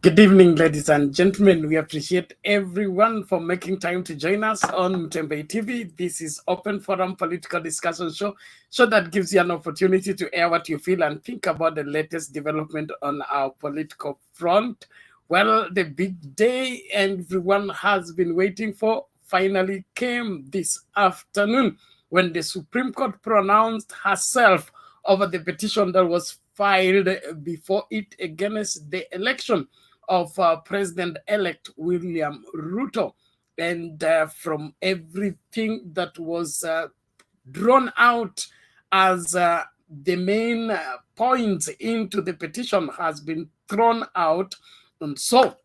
Good evening, ladies and gentlemen. We appreciate everyone for making time to join us on Mtembei TV. This is Open Forum Political Discussion Show that gives you an opportunity to air what you feel and think about the latest development on our political front. Well, the big day everyone has been waiting for finally came this afternoon when the Supreme Court pronounced herself over the petition that was filed before it against the election of President-elect William Ruto. And from everything that was drawn out as the main points into the petition has been thrown out. And so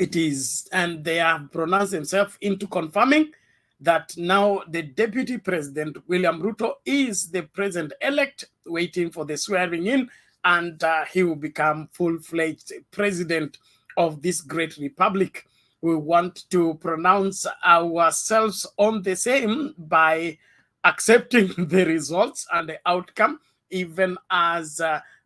it is, and they have pronounced themselves into confirming that now the Deputy President, William Ruto, is the President-elect, waiting for the swearing in, and he will become full-fledged president of this great republic. We want to pronounce ourselves on the same by accepting the results and the outcome, even as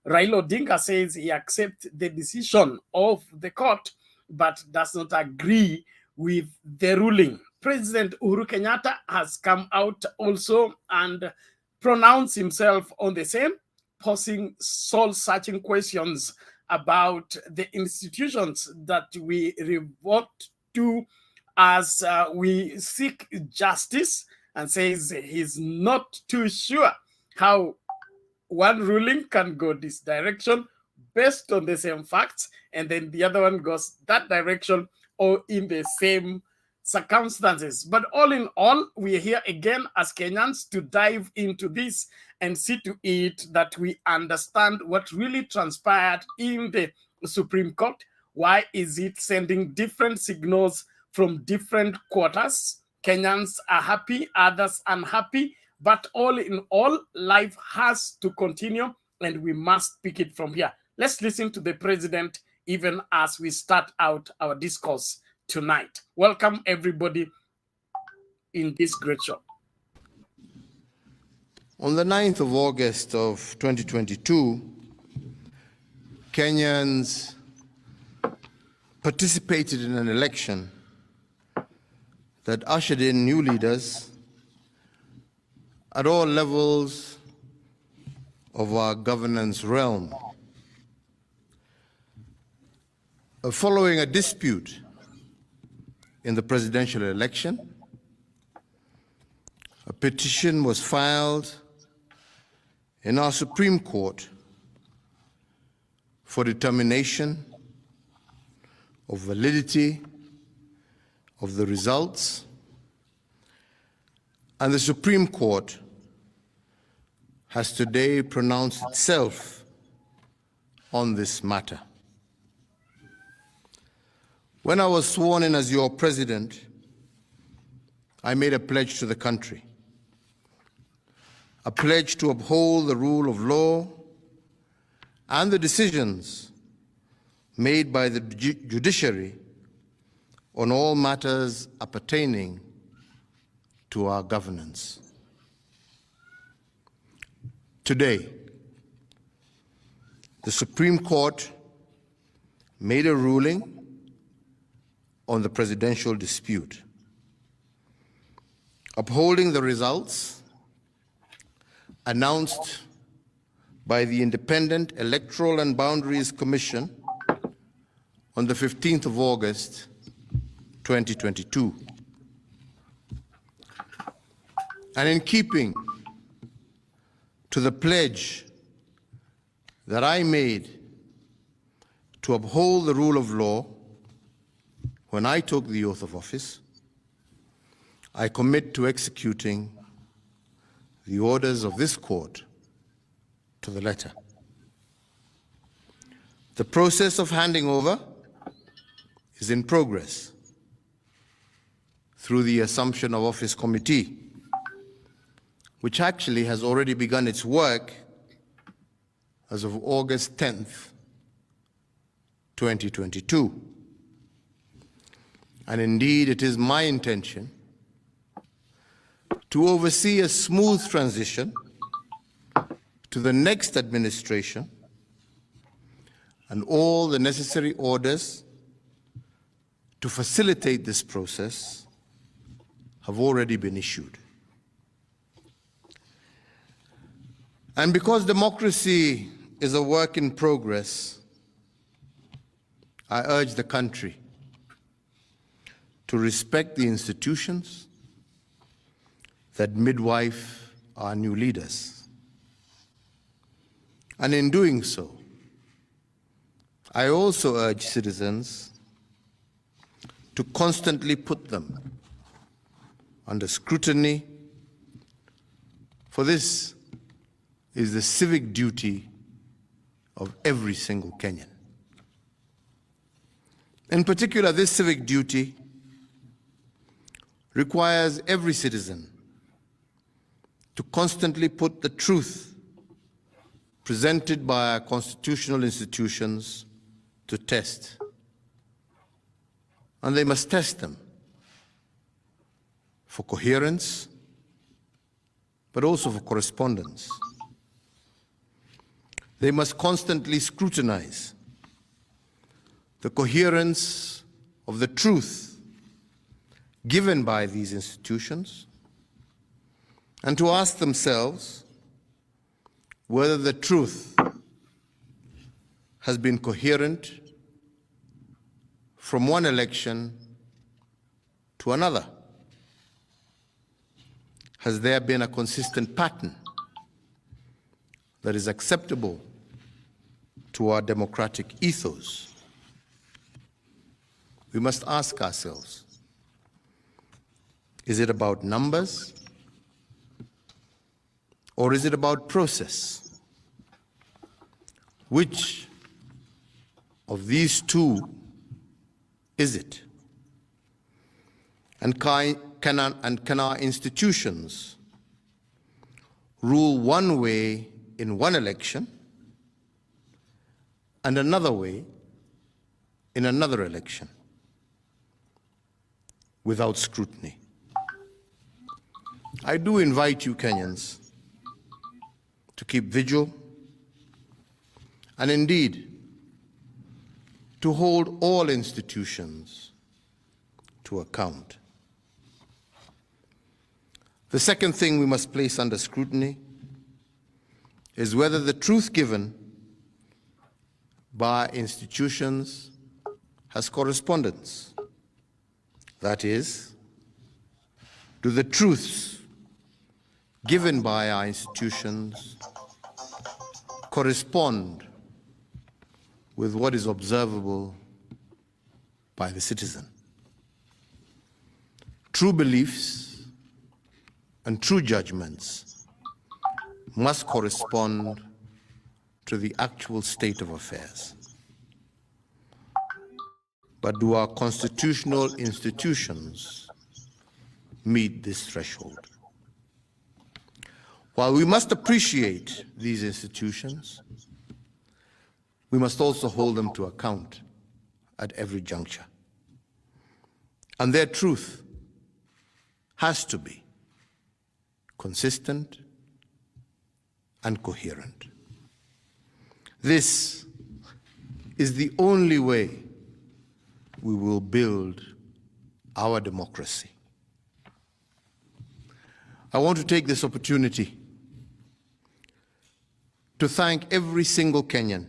RAILA ODINGA says he accepts the decision of the court, but does not agree with the ruling. President Uhuru Kenyatta has come out also and pronounced himself on the same, posing soul-searching questions about the institutions that we revert to as we seek justice, and says he's not too sure how one ruling can go this direction based on the same facts, and then the other one goes that direction or in the same circumstances. But all in all, we are here again as Kenyans to dive into this and see to it that we understand what really transpired in the Supreme Court. Why is it sending different signals from different quarters? Kenyans are happy, others unhappy, but all in all, life has to continue and we must pick it from here. Let's listen to the president even as we start out our discourse tonight. Welcome everybody in this great show. On the 9th of August of 2022, Kenyans participated in an election that ushered in new leaders at all levels of our governance realm. Following a dispute in the presidential election, a petition was filed in our Supreme Court for determination of validity of the results, and the Supreme Court has today pronounced itself on this matter. When I was sworn in as your president, I made a pledge to the country, a pledge to uphold the rule of law and the decisions made by the Judiciary on all matters appertaining to our governance. Today, the Supreme Court made a ruling on the presidential dispute, upholding the results announced by the Independent Electoral and Boundaries Commission on the 15th of August, 2022. And in keeping to the pledge that I made to uphold the rule of law when I took the oath of office, I commit to executing the orders of this court to the letter. The process of handing over is in progress through the Assumption of Office Committee, which actually has already begun its work as of August 10th, 2022. And indeed, it is my intention to oversee a smooth transition to the next administration and all the necessary orders to facilitate this process have already been issued. And because democracy is a work in progress, I urge the country to respect the institutions that midwife our new leaders. And in doing so, I also urge citizens to constantly put them under scrutiny, for this is the civic duty of every single Kenyan. In particular, this civic duty requires every citizen to constantly put the truth presented by our constitutional institutions to test. And they must test them for coherence, but also for correspondence. They must constantly scrutinize the coherence of the truth given by these institutions and to ask themselves whether the truth has been coherent from one election to another. Has there been a consistent pattern that is acceptable to our democratic ethos? We must ask ourselves, is it about numbers or is it about process? Which of these two is it? And can our institutions rule one way in one election and another way in another election without scrutiny? I do invite you, Kenyans, to keep vigil and indeed to hold all institutions to account. The second thing we must place under scrutiny is whether the truth given by institutions has correspondence. That is, do the truths given by our institutions correspond with what is observable by the citizen? True beliefs and true judgments must correspond to the actual state of affairs. But do our constitutional institutions meet this threshold? While we must appreciate these institutions, we must also hold them to account at every juncture. And their truth has to be consistent and coherent. This is the only way we will build our democracy. I want to take this opportunity to thank every single Kenyan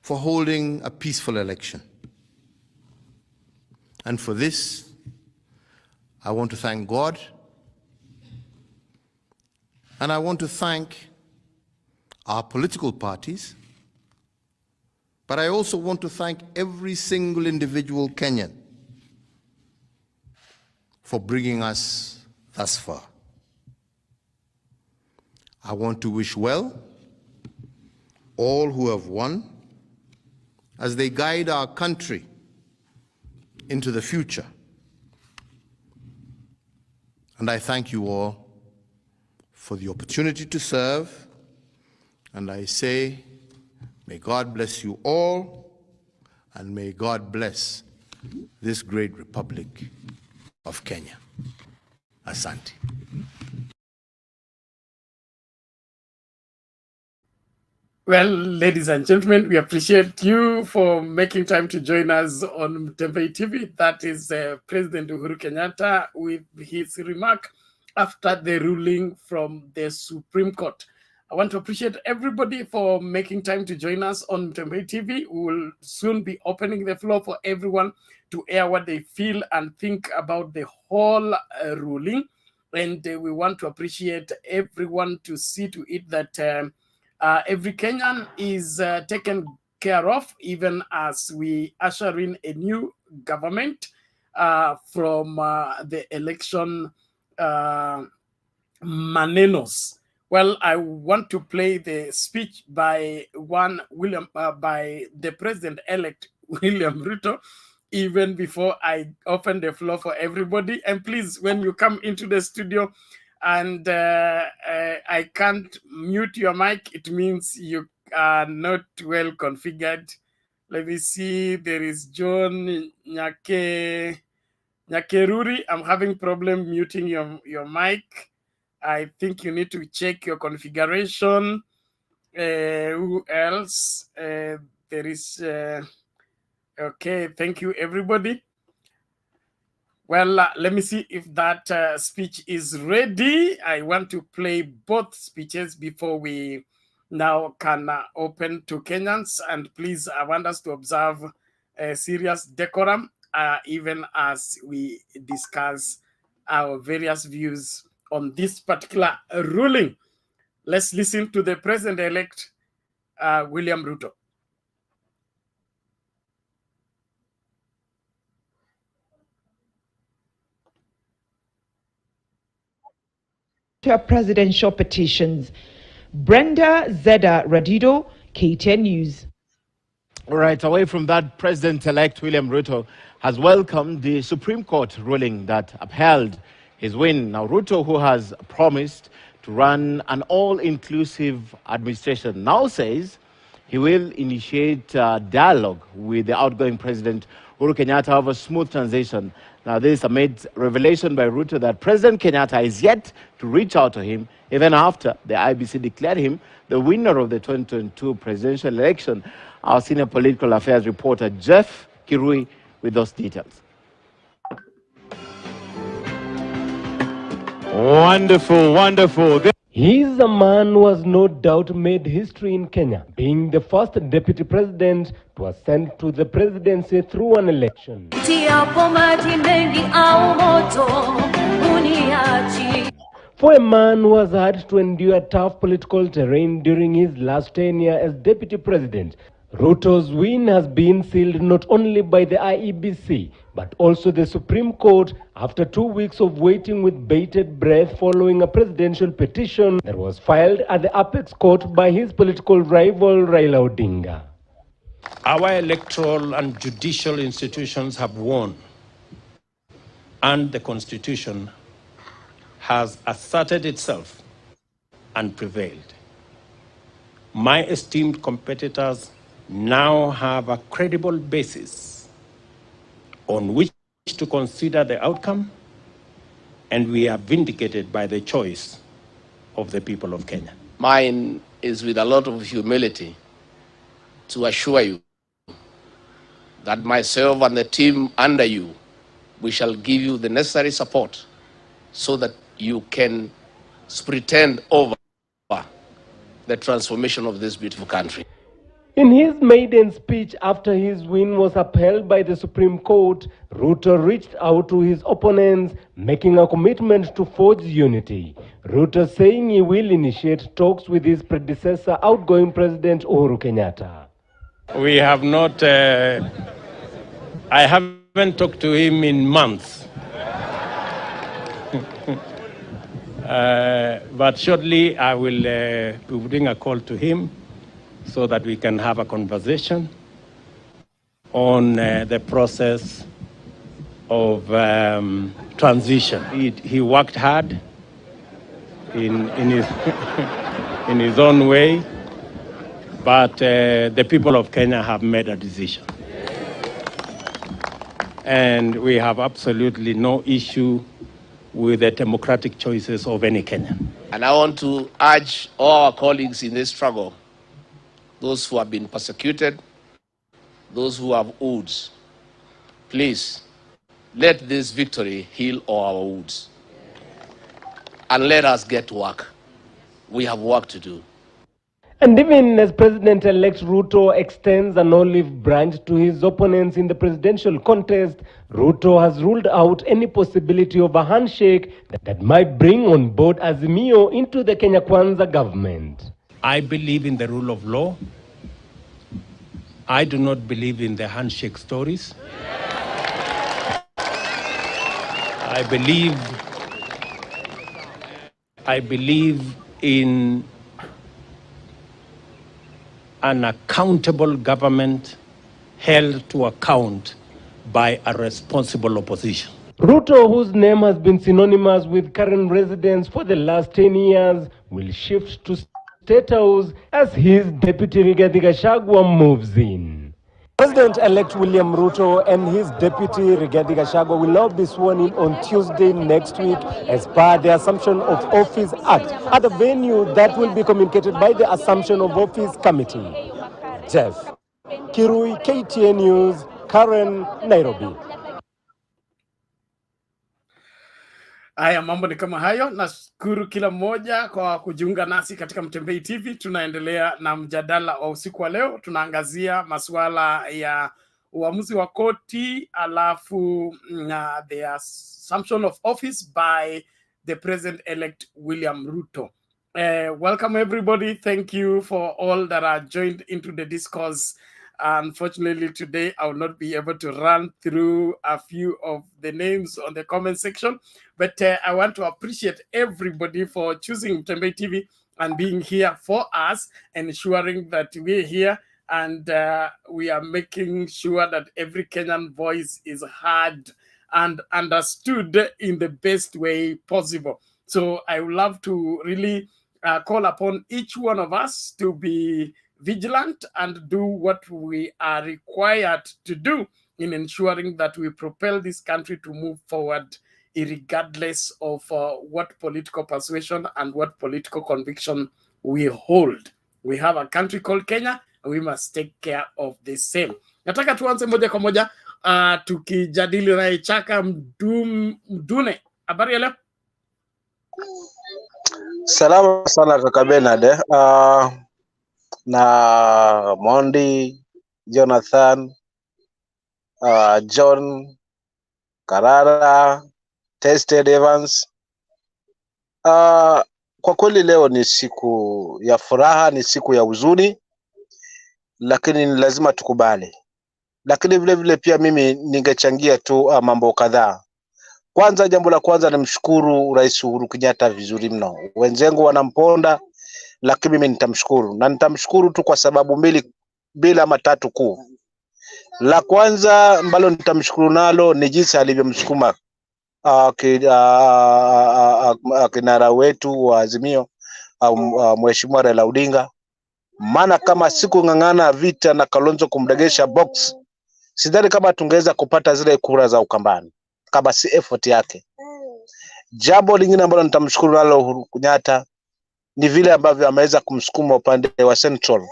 for holding a peaceful election. And for this, I want to thank God, and I want to thank our political parties, but I also want to thank every single individual Kenyan for bringing us thus far. I want to wish well all who have won as they guide our country into the future. And I thank you all for the opportunity to serve, and I say, may God bless you all, and may God bless this great Republic of Kenya. Asante. Well, ladies and gentlemen, we appreciate you for making time to join us on Mtembei TV. That is President Uhuru Kenyatta with his remark after the ruling from the Supreme Court. I want to appreciate everybody for making time to join us on Mtembei TV. We will soon be opening the floor for everyone to air what they feel and think about the whole ruling. And we want to appreciate everyone to see to it that every Kenyan is taken care of, even as we usher in a new government from the election manenos. Well, I want to play the speech by by the president-elect William Ruto, even before I open the floor for everybody. And please, when you come into the studio, and I can't mute your mic, it means you are not well configured. Let me see, there is John Nyakeruri. I'm having problem muting your mic. I think you need to check your configuration. Who else? There is, okay, thank you everybody. Well, let me see if that speech is ready. I want to play both speeches before we now can open to Kenyans. And please, I want us to observe a serious decorum, even as we discuss our various views on this particular ruling. Let's listen to the President-elect, William Ruto. Presidential petitions. Brenda Zeda Radido, KTN News. All right, away from that, President-elect William Ruto has welcomed the Supreme Court ruling that upheld his win. Now, Ruto, who has promised to run an all-inclusive administration, now says he will initiate dialogue with the outgoing President Uhuru Kenyatta of a smooth transition. Now, this amid revelation by Ruto that President Kenyatta is yet to reach out to him, even after the IBC declared him the winner of the 2022 presidential election. Our senior political affairs reporter, Jeff Kirui, with those details. Wonderful, wonderful. He's a man who has no doubt made history in Kenya, being the first deputy president to ascend to the presidency through an election. For a man who has had to endure tough political terrain during his last tenure as deputy president, Ruto's win has been sealed not only by the IEBC, but also the Supreme Court after 2 weeks of waiting with bated breath following a presidential petition that was filed at the Apex Court by his political rival Raila ODINGA. Our electoral and judicial institutions have won, and the Constitution has asserted itself and prevailed. My esteemed competitors now have a credible basis on which to consider the outcome, and we are vindicated by the choice of the people of Kenya. Mine is with a lot of humility to assure you that myself and the team under you, we shall give you the necessary support so that you can pretend over the transformation of this beautiful country. In his maiden speech after his win was upheld by the Supreme Court, Ruto reached out to his opponents, making a commitment to forge unity. Ruto saying he will initiate talks with his predecessor, outgoing President Uhuru Kenyatta. We have not, I haven't talked to him in months. But shortly I will be putting a call to him so that we can have a conversation on the process of transition. He worked hard in his, in his own way, but the people of Kenya have made a decision. And we have absolutely no issue with the democratic choices of any Kenyan. And I want to urge all our colleagues in this struggle those who have been persecuted, those who have wounds. Please, let this victory heal all our wounds. And let us get to work. We have work to do. And even as President-elect Ruto extends an olive branch to his opponents in the presidential contest, Ruto has ruled out any possibility of a handshake that might bring on board Azimio into the Kenya Kwanza government. I believe in the rule of law. I do not believe in the handshake stories. I believe in an accountable government held to account by a responsible opposition. Ruto, whose name has been synonymous with current residents for the last 10 years, will shift to State House as his deputy Rigathi Gachagua moves in. President-elect William Ruto and his deputy Rigathi Gachagua will now be sworn in on Tuesday next week as per the Assumption of Office Act at a venue that will be communicated by the Assumption of Office Committee. Jeff Kirui, KTN News, Karen, Nairobi. Haya, mambo ni kama hayo. Nashukuru kila mmoja kwa kujiunga nasi katika Mtembei TV. Tunaendelea na mjadala wa usiku wa leo. Tunaangazia masuala ya uamuzi wa koti, alafu the assumption of office by the President-elect William Ruto. Welcome everybody. Thank you for all that are joined into the discourse. Unfortunately, today I will not be able to run through a few of the names on the comment section, but I want to appreciate everybody for choosing Mtembei TV and being here for us, ensuring that we're here and we are making sure that every Kenyan voice is heard and understood in the best way possible. So I would love to really call upon each one of us to be vigilant and do what we are required to do in ensuring that we propel this country to move forward, regardless of what political persuasion and what political conviction we hold. We have a country called Kenya, and we must take care of the same. Nataka tuanze moja kwa moja tukijadili na Chaka Mdune. Habari ya leo? Salama sana kaka Bernard. Na Mondi, Jonathan, John, Karara, Tested Evans. Kwa kweli leo ni siku ya furaha, ni siku ya huzuni, lakini ni lazima tukubali. Lakini vile vile pia mimi ningechangia tu mambo kadhaa. Kwanza, jambo la kwanza nimshukuru Rais Uhuru Kenyatta vizuri mno. Wenzangu wanamponda, lakini mimi nitamshukuru, na nitamshukuru tu kwa sababu mbili bila matatu kuu. La kwanza ambalo nitamshukuru nalo ni jinsi alivyomsukuma kinara wetu wa Azimio Mheshimiwa Raila Odinga. Maana kama siku ngangana vita na Kalonzo kumdegesha box, sidhani kama tungeweza kupata zile kura za Ukambani kama si effort yake. Jambo lingine ambalo nitamshukuru nalo Uhuru Kenyatta ni vile ambavyo ameweza kumsukuma upande wa Central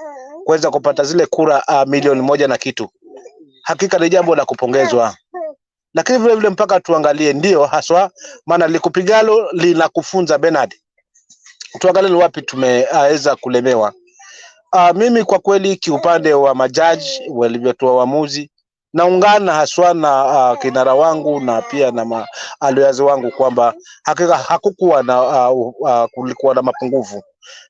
kuweza kupata zile kura milioni 1 na kitu. Hakika ni jambo la kupongezwa. Lakini vile vile mpaka tuangalie, ndio haswa maana likupigalo linakufunza Bernard. Tuangalie wapi tumeweza kulemewa. Mimi kwa kweli kiupande wa majaji walivyotoa uamuzi, naungana haswa na kinara wangu na pia na alioyazi wangu kwamba hakika hakukuwa na kulikuwa na mapungufu,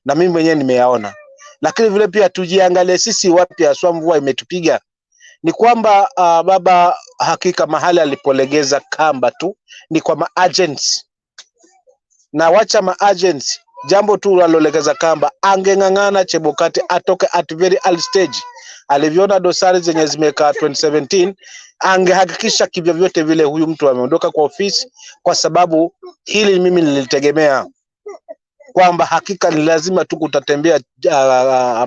na mimi mwenyewe nimeyaona. Lakini vile pia tujiangalie sisi wapi haswa mvua imetupiga. Ni kwamba baba hakika mahali alipolegeza kamba tu ni kwa maagents, na wacha maagents, jambo tu alolegeza kamba, angengangana Chebukati atoke at very early stage. Aliviona dosari zenye zimekaa 2017, angehakikisha kivyo vyote vile huyu mtu ameondoka kwa ofisi, kwa sababu hili mimi nilitegemea kwamba hakika ni lazima tu kutatembea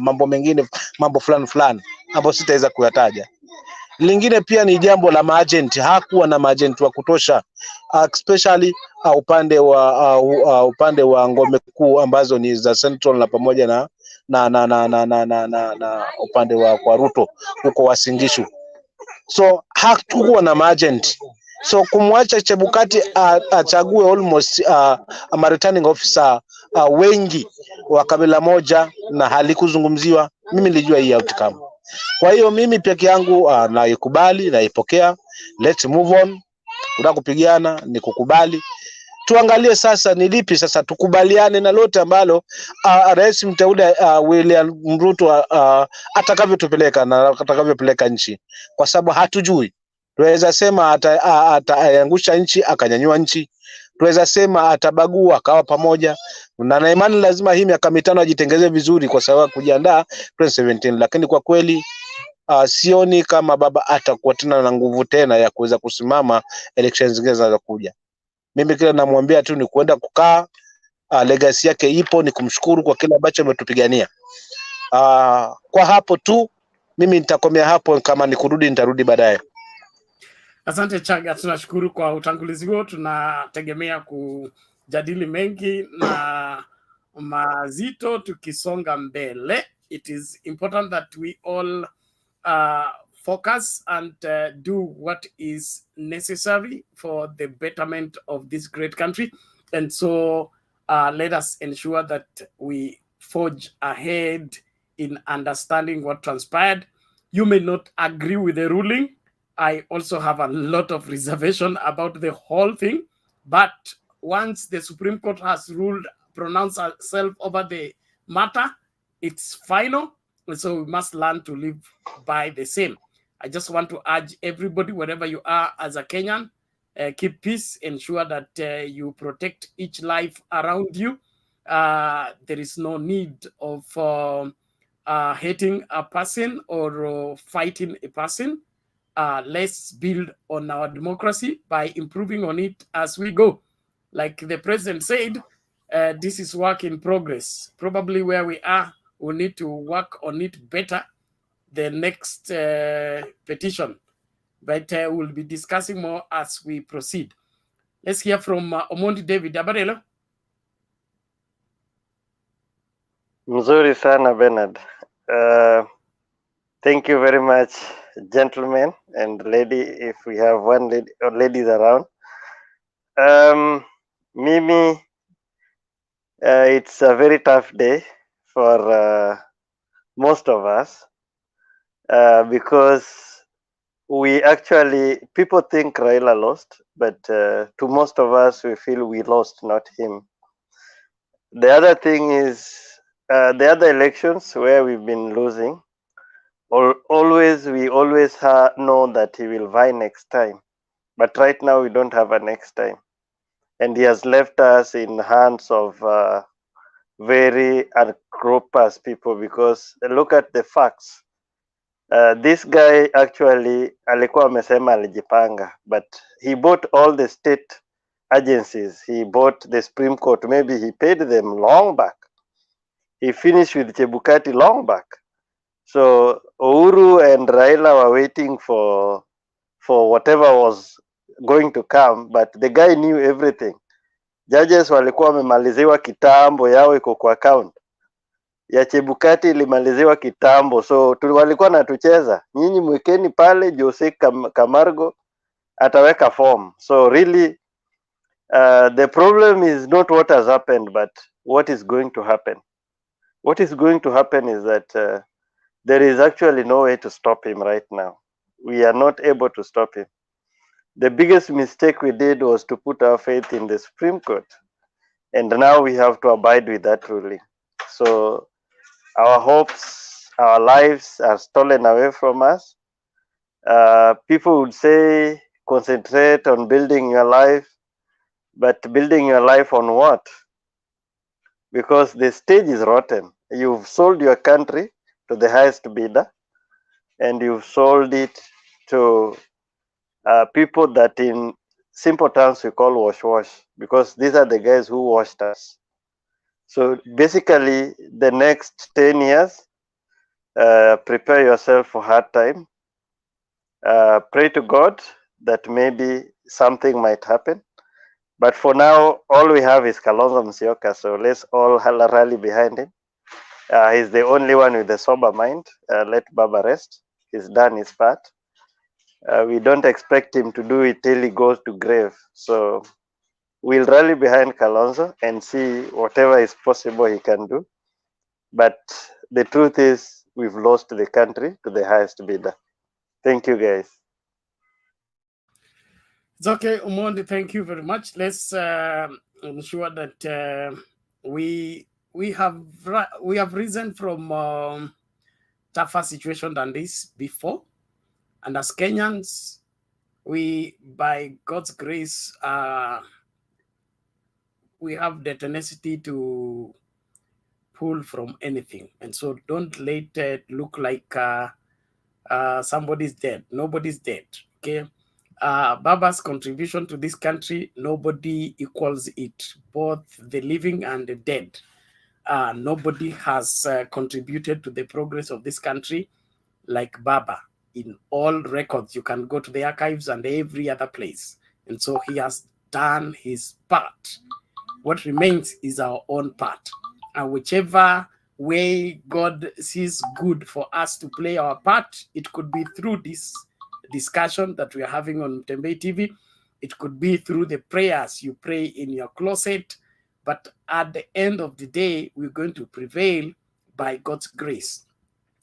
mambo mengine, mambo fulani ambapo sitaweza kuyataja. Lingine pia ni jambo la maagent. Hakuwa na maagent wa kutosha, especially upande wa ngome kuu ambazo ni za Central na pamoja na upande wa kwa Ruto huko Wasingishu. So hatukuwa na agent. So kumwacha Chebukati achague almost a returning officer wengi wa kabila moja na halikuzungumziwa, mimi nilijua hii outcome. Kwa hiyo mimi peke yangu naikubali, naipokea. Let's move on. Kuna kupigana ni kukubali. Tuangalie sasa ni lipi sasa tukubaliane na lote ambalo rais mteule William Ruto atakavyotupeleka na atakavyopeleka nchi, kwa sababu hatujui. Tuweza sema ataangusha nchi akanyanyua nchi, tuweza sema atabagua akawa pamoja, na imani lazima hii miaka mitano ajitengeze vizuri kwa sababu kujiandaa 2017, lakini kwa kweli sioni kama baba atakuwa tena na nguvu tena ya kuweza kusimama elections zingine zinazokuja. Mimi kile namwambia tu ni kuenda kukaa, legacy yake ipo, ni kumshukuru kwa kile ambacho ametupigania. Kwa hapo tu mimi nitakomea hapo, kama ni kurudi nitarudi baadaye. Asante Chaga, tunashukuru kwa utangulizi huo. Tunategemea kujadili mengi na mazito tukisonga mbele. It is important that we all focus and do what is necessary for the betterment of this great country. And so let us ensure that we forge ahead in understanding what transpired. You may not agree with the ruling. I also have a lot of reservation about the whole thing. But once the Supreme Court has ruled, pronounced itself over the matter, it's final. And so we must learn to live by the same. I just want to urge everybody, wherever you are as a Kenyan, keep peace, ensure that you protect each life around you. There is no need of hating a person or fighting a person. Let's build on our democracy by improving on it as we go. Like the president said, this is work in progress. Probably where we are, we need to work on it better the next petition. But we'll be discussing more as we proceed. Let's hear from Omondi David. Abarelo. Mzuri sana, Bernard. Thank you very much, gentlemen and lady, if we have one lady or ladies around. Mimi, it's a very tough day for most of us because we actually, people think Raila lost, but to most of us, we feel we lost, not him. The other thing is, the other elections where we've been losing, we always know that he will vie next time. But right now, we don't have a next time. And he has left us in the hands of very unscrupulous people, because look at the facts. This guy actually alikuwa amesema alijipanga, but he bought all the state agencies. He bought the Supreme Court. Maybe he paid them long back. He finished with Chebukati long back. So Uhuru and Raila were waiting for whatever was going to come, but the guy knew everything. Judges walikuwa wamemaliziwa kitambo, yao iko kwa account. Ya Chebukati ilimaliziwa kitambo, so walikuwa natucheza. Nyinyi mwekeni pale, Jose Camargo ataweka form. So really, the problem is not what has happened, but what is going to happen. What is going to happen is that there is actually no way to stop him right now. We are not able to stop him. The biggest mistake we did was to put our faith in the Supreme Court. And now we have to abide with that ruling. So our hopes, our lives are stolen away from us. People would say, concentrate on building your life, but building your life on what? Because the stage is rotten. You've sold your country to the highest bidder, and you've sold it to people that in simple terms we call wash, because these are the guys who washed us. So basically, the next 10 years, prepare yourself for hard time. Pray to God that maybe something might happen. But for now, all we have is Kalonzo Musyoka, so let's all rally behind him He's the only one with a sober mind. Let Baba rest. He's done his part. We don't expect him to do it till he goes to grave. So we'll rally behind Kalonzo and see whatever is possible he can do. But the truth is, we've lost the country to the highest bidder. Thank you, guys. It's okay, Umondi. Thank you very much. Let's ensure that we have risen from tougher situation than this before, and as Kenyans, we, by God's grace, we have the tenacity to pull from anything, and so don't let it look like somebody's dead. Nobody's dead. Okay. Baba's contribution to this country, nobody equals it, both the living and the dead. Nobody has contributed to the progress of this country like Baba. In all records, you can go to the archives and every other place. And so he has done his part. What remains is our own part. And whichever way God sees good for us to play our part, it could be through this discussion that we are having on Mtembei TV. It could be through the prayers you pray in your closet. But at the end of the day, we're going to prevail by God's grace.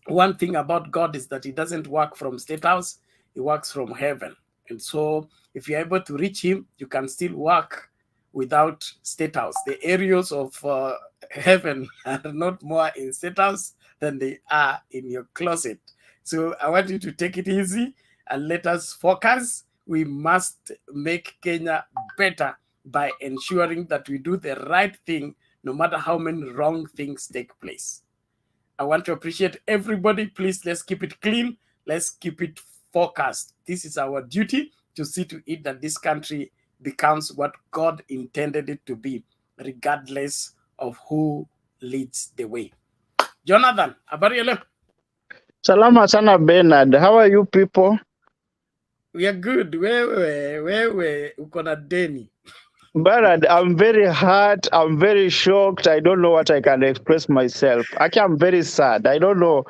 One thing about God is that he doesn't work from State House, he works from heaven. And so if you're able to reach him, you can still work without State House. The areas of heaven are not more in State House than they are in your closet. So I want you to take it easy and let us focus. We must make Kenya better by ensuring that we do the right thing, no matter how many wrong things take place. I want to appreciate everybody. Please, let's keep it clean. Let's keep it focused. This is our duty to see to it that this country becomes what God intended it to be, regardless of who leads the way. Jonathan, habari ya leo? Salama sana Bernard. How are you people? We are good. Wewe uko na deni. Bernard, I'm very hurt. I'm very shocked. I don't know what I can express myself. Actually, I'm very sad. I don't know.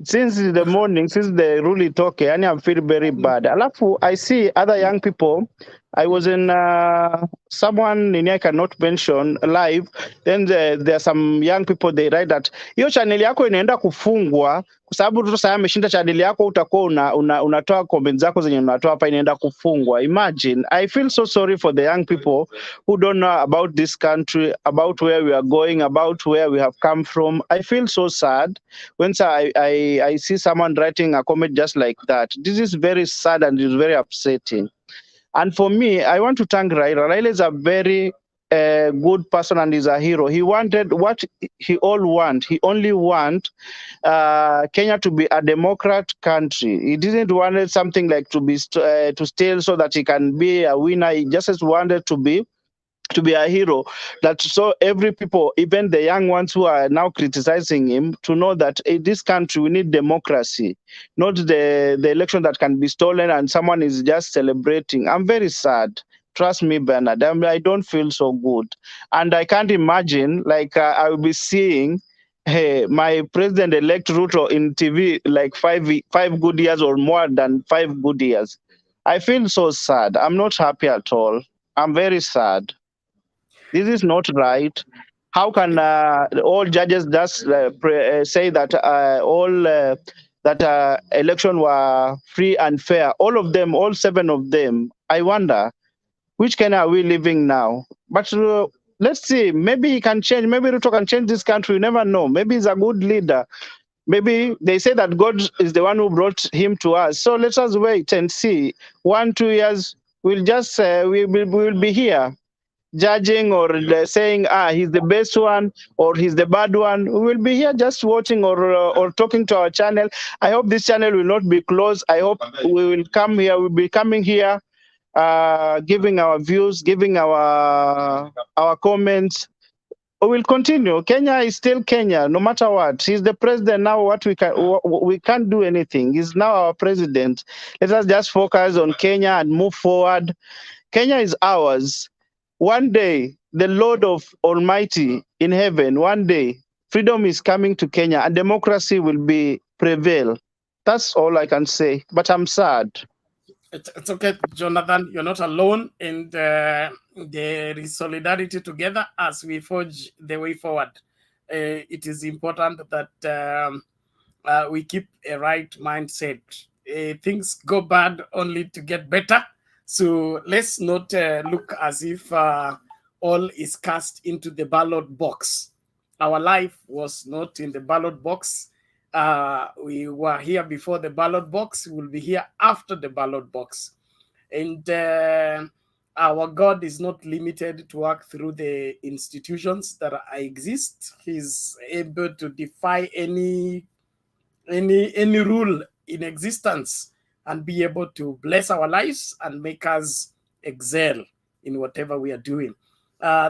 Since the morning, since the ruli talk, and I'm feeling very bad. Alafu, I see other young people. I was in someone in here I cannot mention live. Then there are some young people, they write that hiyo channel yako inaenda kufungwa kwa sababu Ruto sasa ameshinda channel yako, utakuwa unatoa comments zako zenye unatoa hapa inaenda kufungwa. Imagine. I feel so sorry for the young people who don't know about this country, about where we are going, about where we have come from. I feel so sad when I see someone writing a comment just like that. This is very sad and it's very upsetting. And for me, I want to thank Raila. Raila is a very good person and is a hero. He wanted what he only want Kenya to be a democrat country. He didn't want something like to be to steal so that he can be a winner. He just wanted to be a hero, that so every people, even the young ones who are now criticizing him, to know that in this country we need democracy, not the election that can be stolen and someone is just celebrating. I'm very sad. Trust me, Bernard. I don't feel so good. And I can't imagine, like, I will be seeing my president-elect Ruto in TV like five good years or more than 5 good years. I feel so sad. I'm not happy at all. I'm very sad. This is not right. How can all judges just say that election were free and fair? All of them, all 7 of them. I wonder, which Kenya are we living now? But let's see. Maybe he can change. Maybe Ruto can change this country. You never know. Maybe he's a good leader. Maybe they say that God is the one who brought him to us. So let us wait and see. 1-2 years, we'll just we'll be here judging or saying he's the best one or he's the bad one. We will be here just watching or talking to our channel. I hope this channel will not be closed. I hope we will come here. We'll be coming here, giving our views, giving our comments. We will continue. Kenya is still Kenya, no matter what. He's the president now. We can't do anything. He's now our president. Let us just focus on Kenya and move forward. Kenya is ours. One day, the Lord of Almighty in heaven, one day, freedom is coming to Kenya and democracy will be prevail. That's all I can say, but I'm sad. It's okay, Jonathan. You're not alone, and there is solidarity together as we forge the way forward. It is important that we keep a right mindset. Things go bad only to get better. So let's not look as if all is cast into the ballot box. Our life was not in the ballot box. We were here before the ballot box. We will be here after the ballot box. And our God is not limited to work through the institutions that exist. He's able to defy any rule in existence and be able to bless our lives and make us excel in whatever we are doing.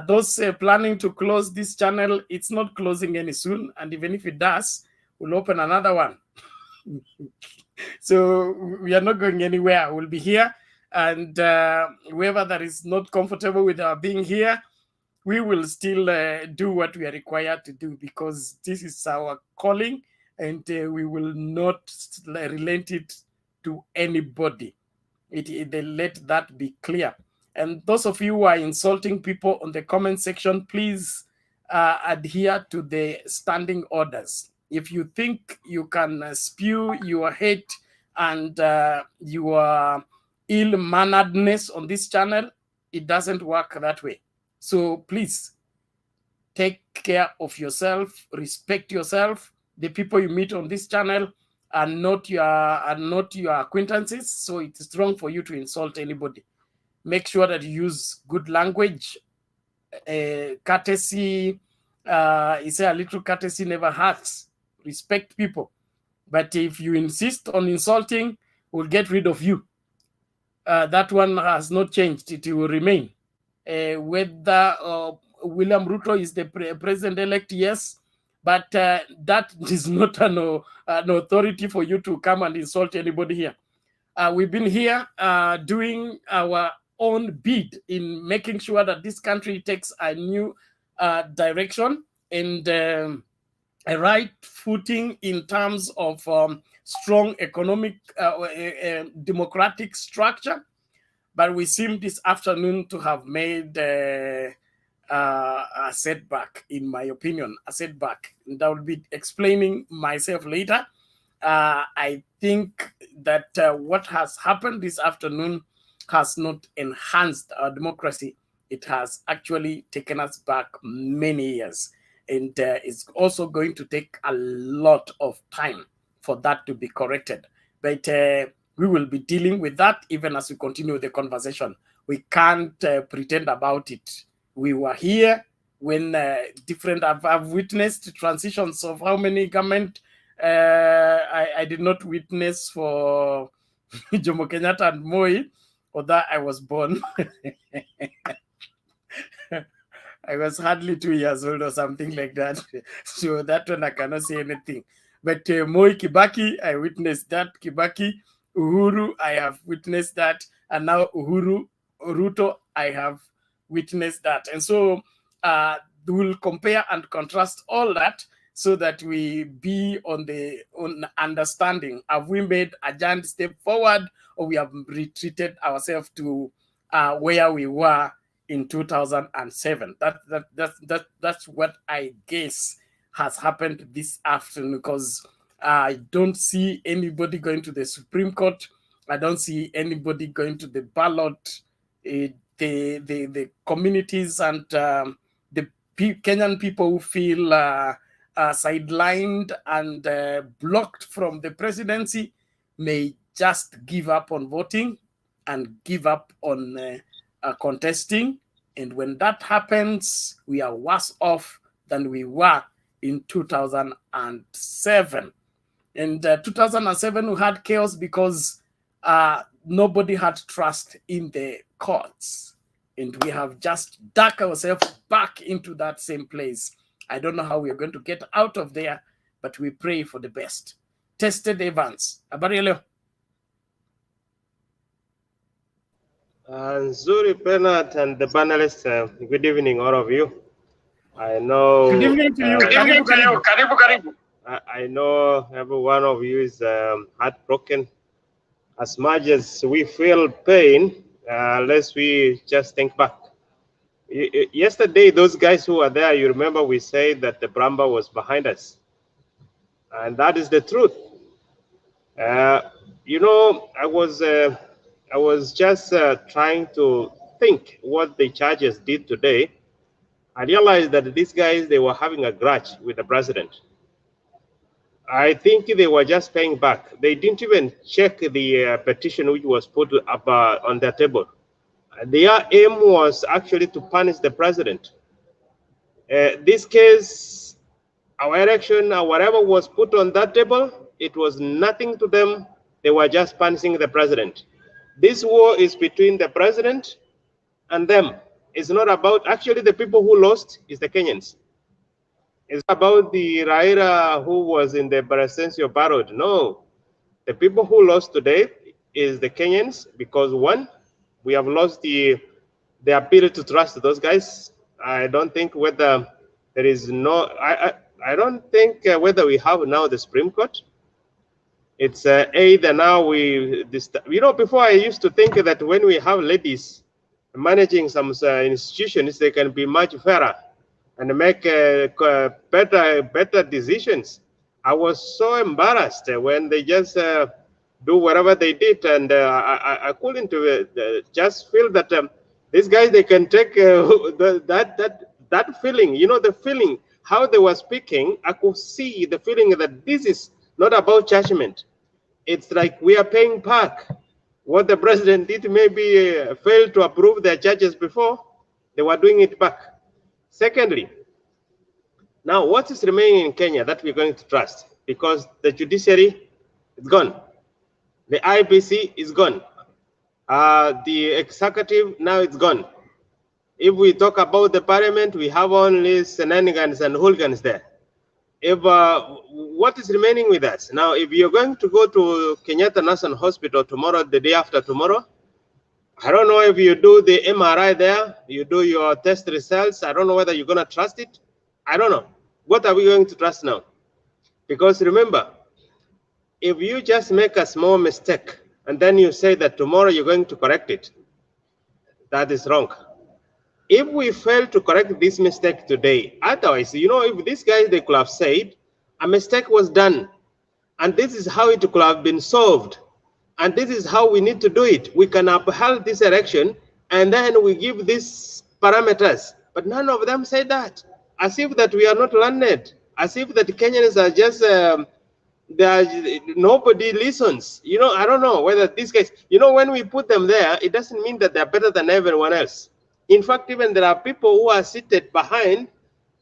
Those planning to close this channel, it's not closing any soon, and even if it does, we'll open another one. So we are not going anywhere. We'll be here, and whoever that is not comfortable with our being here, we will still do what we are required to do, because this is our calling, and we will not relent it to anybody. They let that be clear. And those of you who are insulting people on the comment section, please adhere to the standing orders. If you think you can spew your hate and your ill-manneredness on this channel, it doesn't work that way. So please take care of yourself, respect yourself. The people you meet on this channel are not your acquaintances, so it's wrong for you to insult anybody. Make sure that you use good language, courtesy. You say a little courtesy never hurts. Respect people. But if you insist on insulting, we'll get rid of you. That one has not changed. It will remain. Whether William Ruto is the president-elect, yes, but that is not an authority for you to come and insult anybody here. We've been here doing our own bid in making sure that this country takes a new direction and a right footing in terms of strong economic, democratic structure. But we seem this afternoon to have made a setback, in my opinion, a setback. And I will be explaining myself later. I think that what has happened this afternoon has not enhanced our democracy. It has actually taken us back many years. And it's also going to take a lot of time for that to be corrected. But we will be dealing with that even as we continue the conversation. We can't pretend about it. We were here when I've witnessed transitions of how many government. I did not witness for Jomo Kenyatta and Moi, although I was born. I was hardly 2 years old or something like that. So that one I cannot say anything. But Moi, Kibaki, I witnessed that. Kibaki, Uhuru, I have witnessed that. And now Uhuru, Ruto, I have witnessed that. And so we'll compare and contrast all that so that we be on understanding. Have we made a giant step forward, or we have retreated ourselves to where we were in 2007? That's what I guess has happened this afternoon, because I don't see anybody going to the Supreme Court. I don't see anybody going to the ballot. The communities and the Kenyan people who feel sidelined and blocked from the presidency may just give up on voting and give up on contesting. And when that happens, we are worse off than we were in 2007. In 2007, we had chaos because nobody had trust in the courts. And we have just dug ourselves back into that same place. I don't know how we are going to get out of there, but we pray for the best. Tested Evans. Habari leo. Nzuri Bernard and the panelists, good evening, all of you. I know. Good evening to you. Karibu. I know every one of you is heartbroken. As much as we feel pain, let's we just think back. Yesterday, those guys who were there, you remember we said that the Bramba was behind us. And that is the truth. You know, I was just trying to think what the charges did today. I realized that these guys, they were having a grudge with the president. I think they were just paying back. They didn't even check the petition which was put up on their table. Their aim was actually to punish the president. This case, our election, or whatever was put on that table, it was nothing to them. They were just punishing the president. This war is between the president and them. It's not about, actually the people who lost is the Kenyans. It's about the RAILA who was in the Barasensio Barod. No, the people who lost today is the Kenyans, because one, we have lost the ability to trust those guys. I don't think whether there is no, I don't think whether we have now the Supreme Court. It's either now we, you know, before I used to think that when we have ladies managing some institutions, they can be much fairer and make better decisions. I was so embarrassed when they just do whatever they did, and I couldn't just feel that these guys, they can take that feeling, you know, the feeling, how they were speaking. I could see the feeling that this is not about judgment. It's like we are paying back. What the president did, maybe failed to approve their judges before, they were doing it back. Secondly, now what is remaining in Kenya that we're going to trust? Because the judiciary is gone. The IBC is gone. The executive, now it's gone. If we talk about the parliament, we have only shenanigans and hooligans there. If what is remaining with us? Now, if you're going to go to Kenyatta National Hospital tomorrow, the day after tomorrow, I don't know if you do the MRI there, you do your test results, I don't know whether you're going to trust it. I don't know. What are we going to trust now? Because remember, if you just make a small mistake and then you say that tomorrow you're going to correct it, that is wrong. If we fail to correct this mistake today, otherwise, you know, if these guys, they could have said a mistake was done and this is how it could have been solved and this is how we need to do it. We can uphold this election and then we give these parameters. But none of them said that. As if that we are not learned, as if that Kenyans are just, nobody listens. You know, I don't know whether these guys, you know, when we put them there, it doesn't mean that they're better than everyone else. In fact, even there are people who are seated behind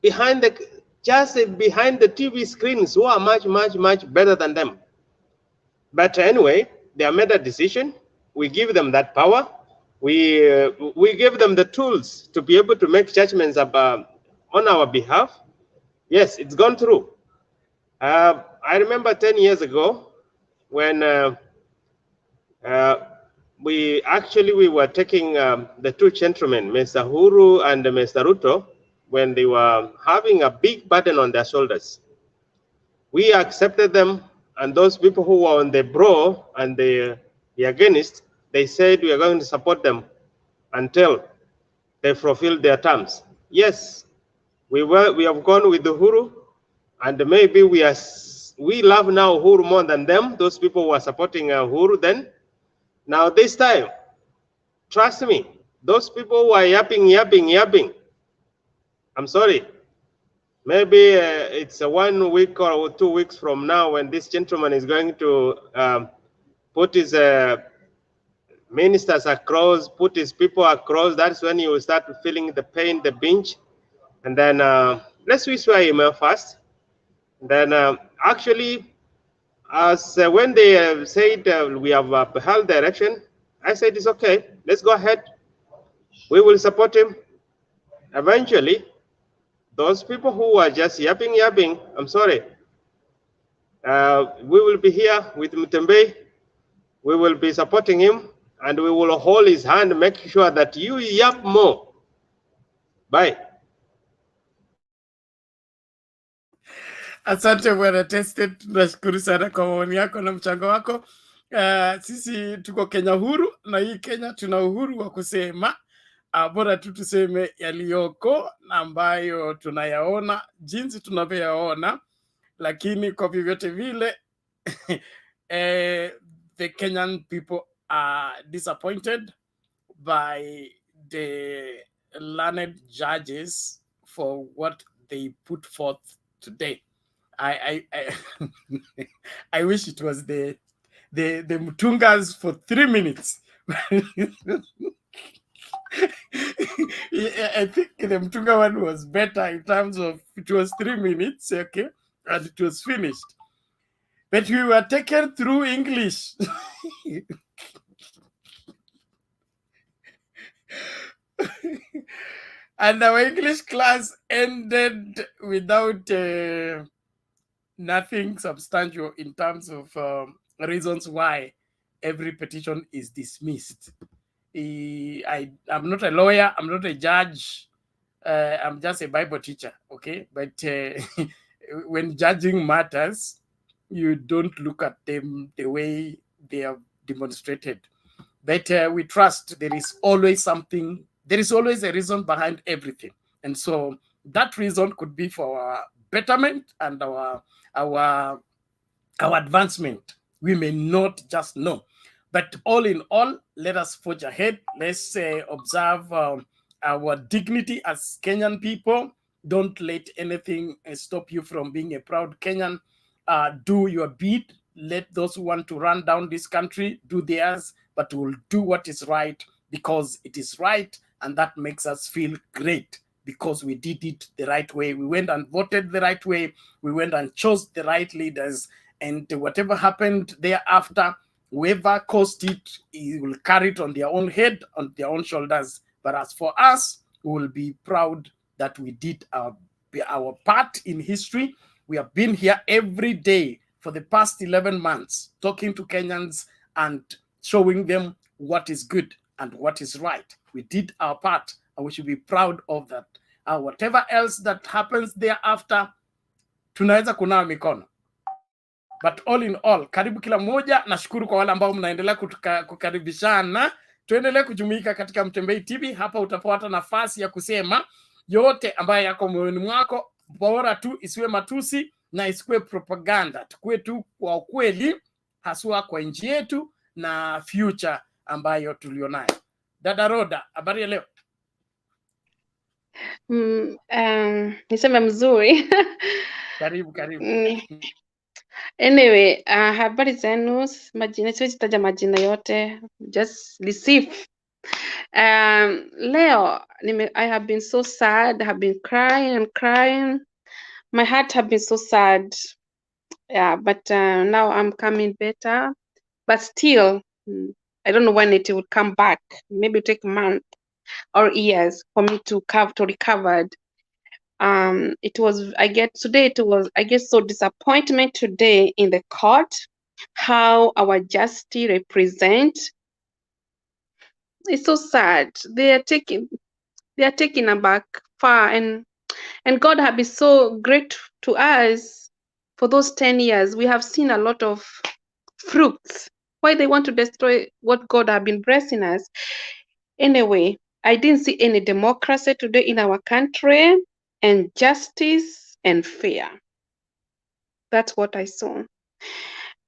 the TV screens who are much better than them. But anyway, they have made a decision. We give them that power. We give them the tools to be able to make judgments about, on our behalf. Yes, it's gone through. I remember 10 years ago when we were taking the two gentlemen, Mr. UHURU and Mr. Ruto, when they were having a big burden on their shoulders. We accepted them, and those people who were on the pro and the against, they said we are going to support them until they fulfill their terms. Yes, we have gone with the UHURU, and maybe we love now UHURU more than them. Those people who are supporting UHURU then. Now this time, trust me, those people who are yapping, I'm sorry. Maybe it's 1 week or 2 weeks from now when this gentleman is going to put his ministers across, put his people across. That's when you will start feeling the pain, the pinch. And then let's swear him first. Then actually, as when they said we have held the election, I said it's okay. Let's go ahead. We will support him. Eventually, those people who are just yapping, I'm sorry. We will be here with Mutembe. We will be supporting him, and we will hold his hand, make sure that you yap more. Bye. Asante bwana Tested, tunashukuru sana kwa maoni yako na mchango wako. Sisi tuko Kenya huru, na hii Kenya tuna uhuru wa kusema bora tu tuseme yaliyoko na ambayo tunayaona jinsi tunavyoyaona, lakini kwa vyovyote vile the Kenyan people are disappointed by the learned judges for what they put forth today. I I wish it was the Mutungas for 3 minutes. I think the Mutunga one was better in terms of it was 3 minutes, okay, and it was finished. But we were taken through English. And our English class ended without nothing substantial in terms of reasons why every petition is dismissed. I'm not a lawyer, I'm not a judge, I'm just a Bible teacher, okay? But when judging matters, you don't look at them the way they are demonstrated. But we trust there is always something, there is always a reason behind everything. And so that reason could be for our betterment and our advancement. We may not just know. But all in all, let us forge ahead. Let's observe our dignity as Kenyan people. Don't let anything stop you from being a proud Kenyan. Do your bit. Let those who want to run down this country do theirs, but we'll do what is right because it is right, and that makes us feel great because we did it the right way. We went and voted the right way. We went and chose the right leaders, and whatever happened thereafter, whoever caused it, he will carry it on their own head, on their own shoulders. But as for us, we will be proud that we did our part in history. We have been here every day for the past 11 months, talking to Kenyans and showing them what is good and what is right. We did our part, and we should be proud of that. Whatever else that happens thereafter, tunaweza kunawa mikono. But all in all, karibu kila mmoja. Nashukuru kwa wale ambao mnaendelea kukaribishana. Tuendelee kujumuika katika Mtembei TV. Hapa utapata nafasi ya kusema yote ambayo yako moyoni mwako, bora tu isiwe matusi na isiwe propaganda. Tukue tu kwa ukweli, haswa kwa nchi yetu na future ambayo tulionayo. Dada Roda, habari ya leo? Niseme mzuri. Karibu. Anyway, habari zenu, majina siwezi taja majina yote, just receive. Leo I have been so sad, I have been crying. My heart have been so sad. Yeah, but now I'm coming better. But still, I don't know when it will come back. Maybe it'll take a month or years for me to recover. It was, I get so disappointment today in the court, how our justice represent. It's so sad. They are taking back far, and God has been so great to us for those 10 years. We have seen a lot of fruits. Why they want to destroy what God has been blessing us? Anyway, I didn't see any democracy today in our country, and justice and fair. That's what I saw.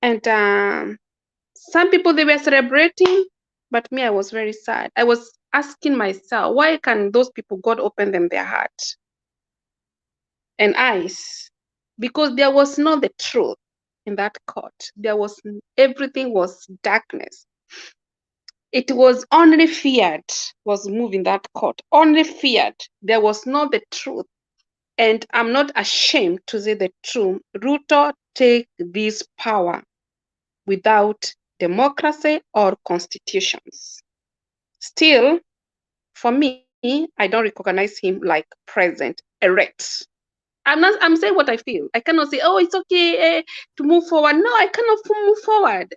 And some people, they were celebrating, but me, I was very sad. I was asking myself, why can those people, God open them their heart and eyes? Because there was not the truth in that court. Everything was darkness. It was only feared was moving that court. Only feared. There was not the truth. And I'm not ashamed to say the truth. Ruto take this power without democracy or constitutions. Still, for me, I don't recognize him like president-elect. I'm saying what I feel. I cannot say, oh, it's okay to move forward. No, I cannot move forward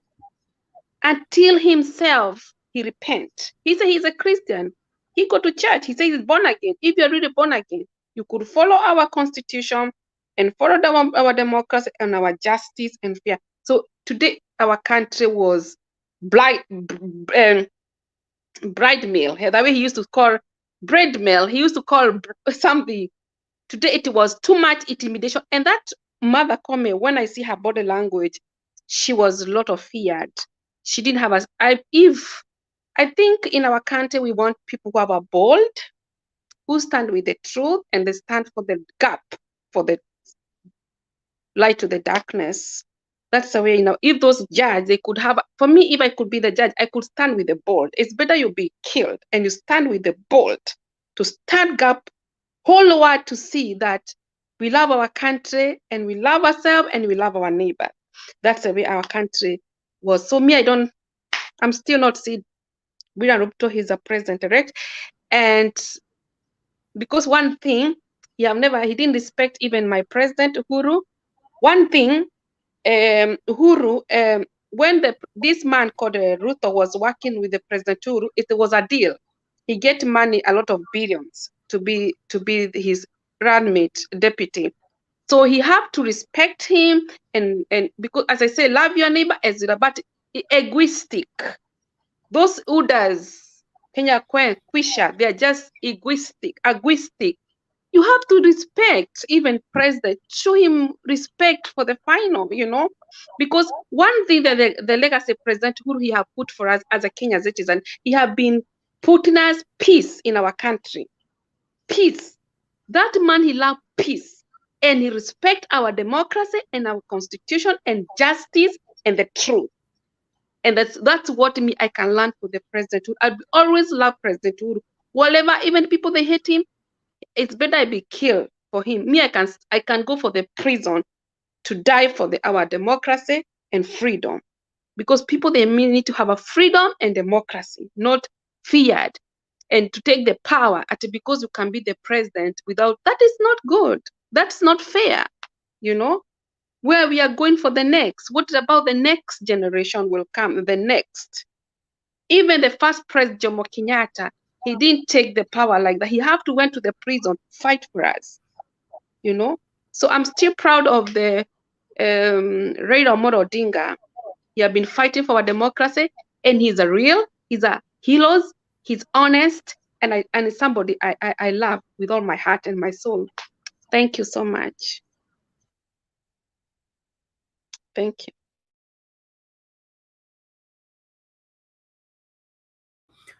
until himself, he repent. He said he's a Christian. He go to church. He says he's born again. If you're really born again, you could follow our constitution and followed our democracy and our justice and fair. So today our country was bridal meal. The way he used to call bread meal, he used to call something. Today it was too much intimidation. And that mother Kome, when I see her body language, she was a lot of feared. She didn't have I think in our country we want people who are bold, who stand with the truth, and they stand for the gap, for the light to the darkness. That's the way, if those judges, they could have, for me, if I could be the judge, I could stand with the bold. It's better you be killed and you stand with the bold to stand up, whole world to see that we love our country and we love ourselves and we love our neighbor. That's the way our country was. So me, I'm still not seeing William Ruto, he's a president-elect. And because one thing, he didn't respect even my president, Uhuru. One thing, Uhuru, when this man called Ruto was working with the President Uhuru, it was a deal. He get money, a lot of billions, to be his runmate deputy. So he have to respect him, and because, as I say, love your neighbor as you, but egoistic. Those who does Kenya Kwisha, they are just egoistic. You have to respect even president, show him respect for the final, because one thing that the legacy president who he have put for us as a Kenyan citizen, he have been putting us peace in our country. Peace. That man, he loved peace, and he respect our democracy and our constitution and justice and the truth. And that's what I can learn for the president. I always love President Uhuru. Whatever, even people they hate him, it's better I be killed for him. Me, I can go for the prison to die for our democracy and freedom. Because people, they need to have a freedom and democracy, not feared. And to take the power because you can be the president without, that is not good. That's not fair, where we are going for the next. What about the next generation will come, the next? Even the first president, Jomo Kenyatta, he didn't take the power like that. He have to went to the prison, fight for us, So I'm still proud of the Raila ODINGA. He have been fighting for our democracy, and he's a hero, he's honest, and it's somebody I love with all my heart and my soul. Thank you so much. Thank you.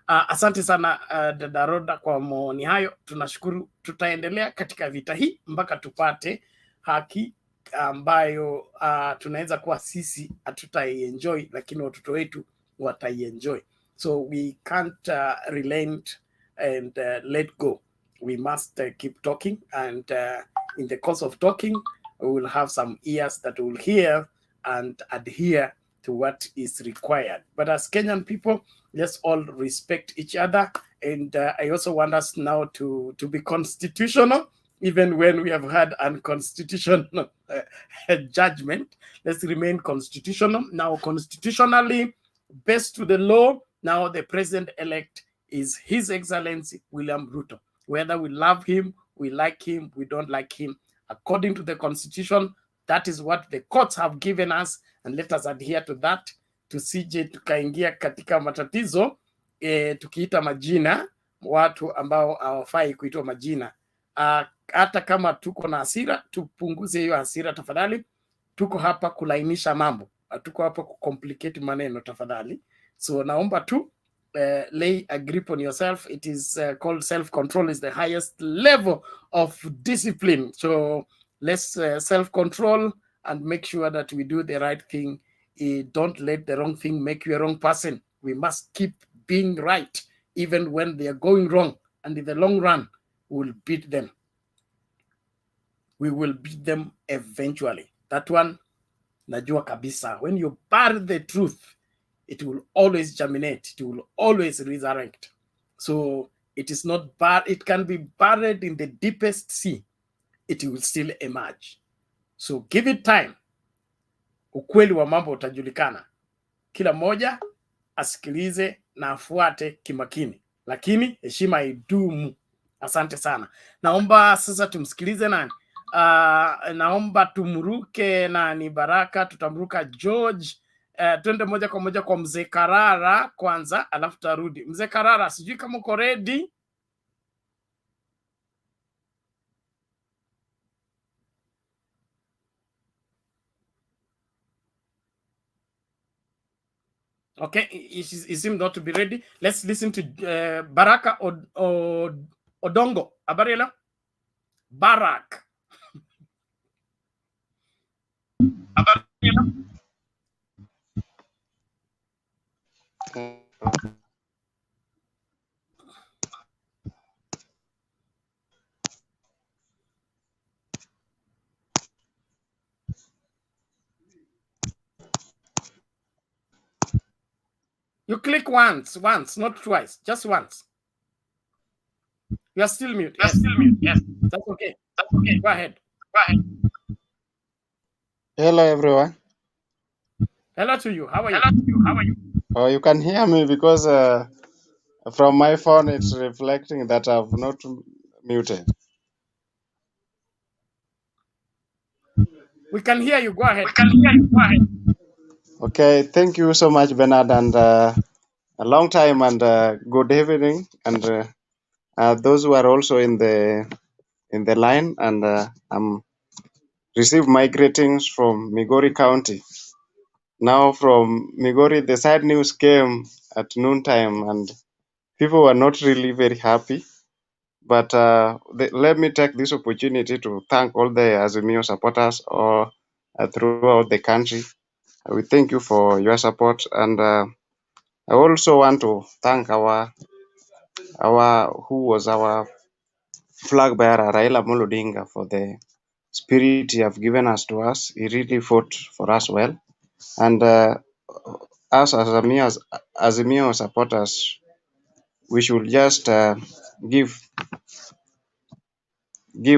Asante sana dada Roda kwa maoni hayo. Tunashukuru, tutaendelea katika vita hii mpaka tupate haki ambayo tunaweza kuwa sisi hatutaienjoy, lakini watoto wetu wataienjoy. So we can't relent and let go. We must keep talking, and in the course of talking, we will have some ears that will hear and adhere to what is required. But as Kenyan people, let's all respect each other. And I also want us now to be constitutional, even when we have had unconstitutional judgment. Let's remain constitutional. Now, constitutionally, based to the law, now the president-elect is His Excellency William Ruto. Whether we love him, we like him, we don't like him, according to the Constitution, that is what the courts have given us, and let us adhere to that. Tusije tukaingia katika matatizo tukiita majina watu ambao hawafai kuitwa majina. Hata kama tuko na hasira, tupunguze hiyo hasira tafadhali. Tuko hapa kulainisha mambo, tuko hapa kucomplicate maneno tafadhali. So naomba tu lay a grip on yourself. It is called self-control is the highest level of discipline. So let's self-control and make sure that we do the right thing. Don't let the wrong thing make you a wrong person. We must keep being right, even when they are going wrong. And in the long run, we'll beat them. We will beat them eventually. That one, najua kabisa. When you bury the truth, it will always germinate. It will always resurrect. So it is not bad. It can be buried in the deepest sea. It will still emerge. So give it time. Ukweli wa mambo utajulikana. Kila moja asikilize na afuate kimakini. Lakini heshima idumu. Asante sana. Naomba sasa tumsikilize nani? naomba tumruke nani Baraka, tutamruka George. Twende moja kwa moja kwa Mzee Karara kwanza, alafu tarudi. Mzee Karara, sijui kama uko ready. Okay, he seems not to be ready. Let's listen to Baraka Odongo. Abarela? Barak. Abarela? You click once, not twice, just once. You are still mute. Yes. Still mute. Yes. That's okay. That's okay. Go ahead. Go ahead. Hello, everyone. Hello to you. How are you? Hello to you. How are you? Oh, you can hear me because from my phone it's reflecting that I've not muted. We can hear you. Go ahead. We can hear you. Go ahead. Okay, thank you so much, Bernard, and a long time and good evening, and those who are also in the line, and I'm received my greetings from Migori County. Now from Migori, the sad news came at noontime, and people were not really very happy. But let me take this opportunity to thank all the Azimio supporters throughout the country. We thank you for your support, and I also want to thank our who was our flag bearer, Raila Odinga, for the spirit he have given us to us. He really fought for us well, and us as Azimio supporters, we should just give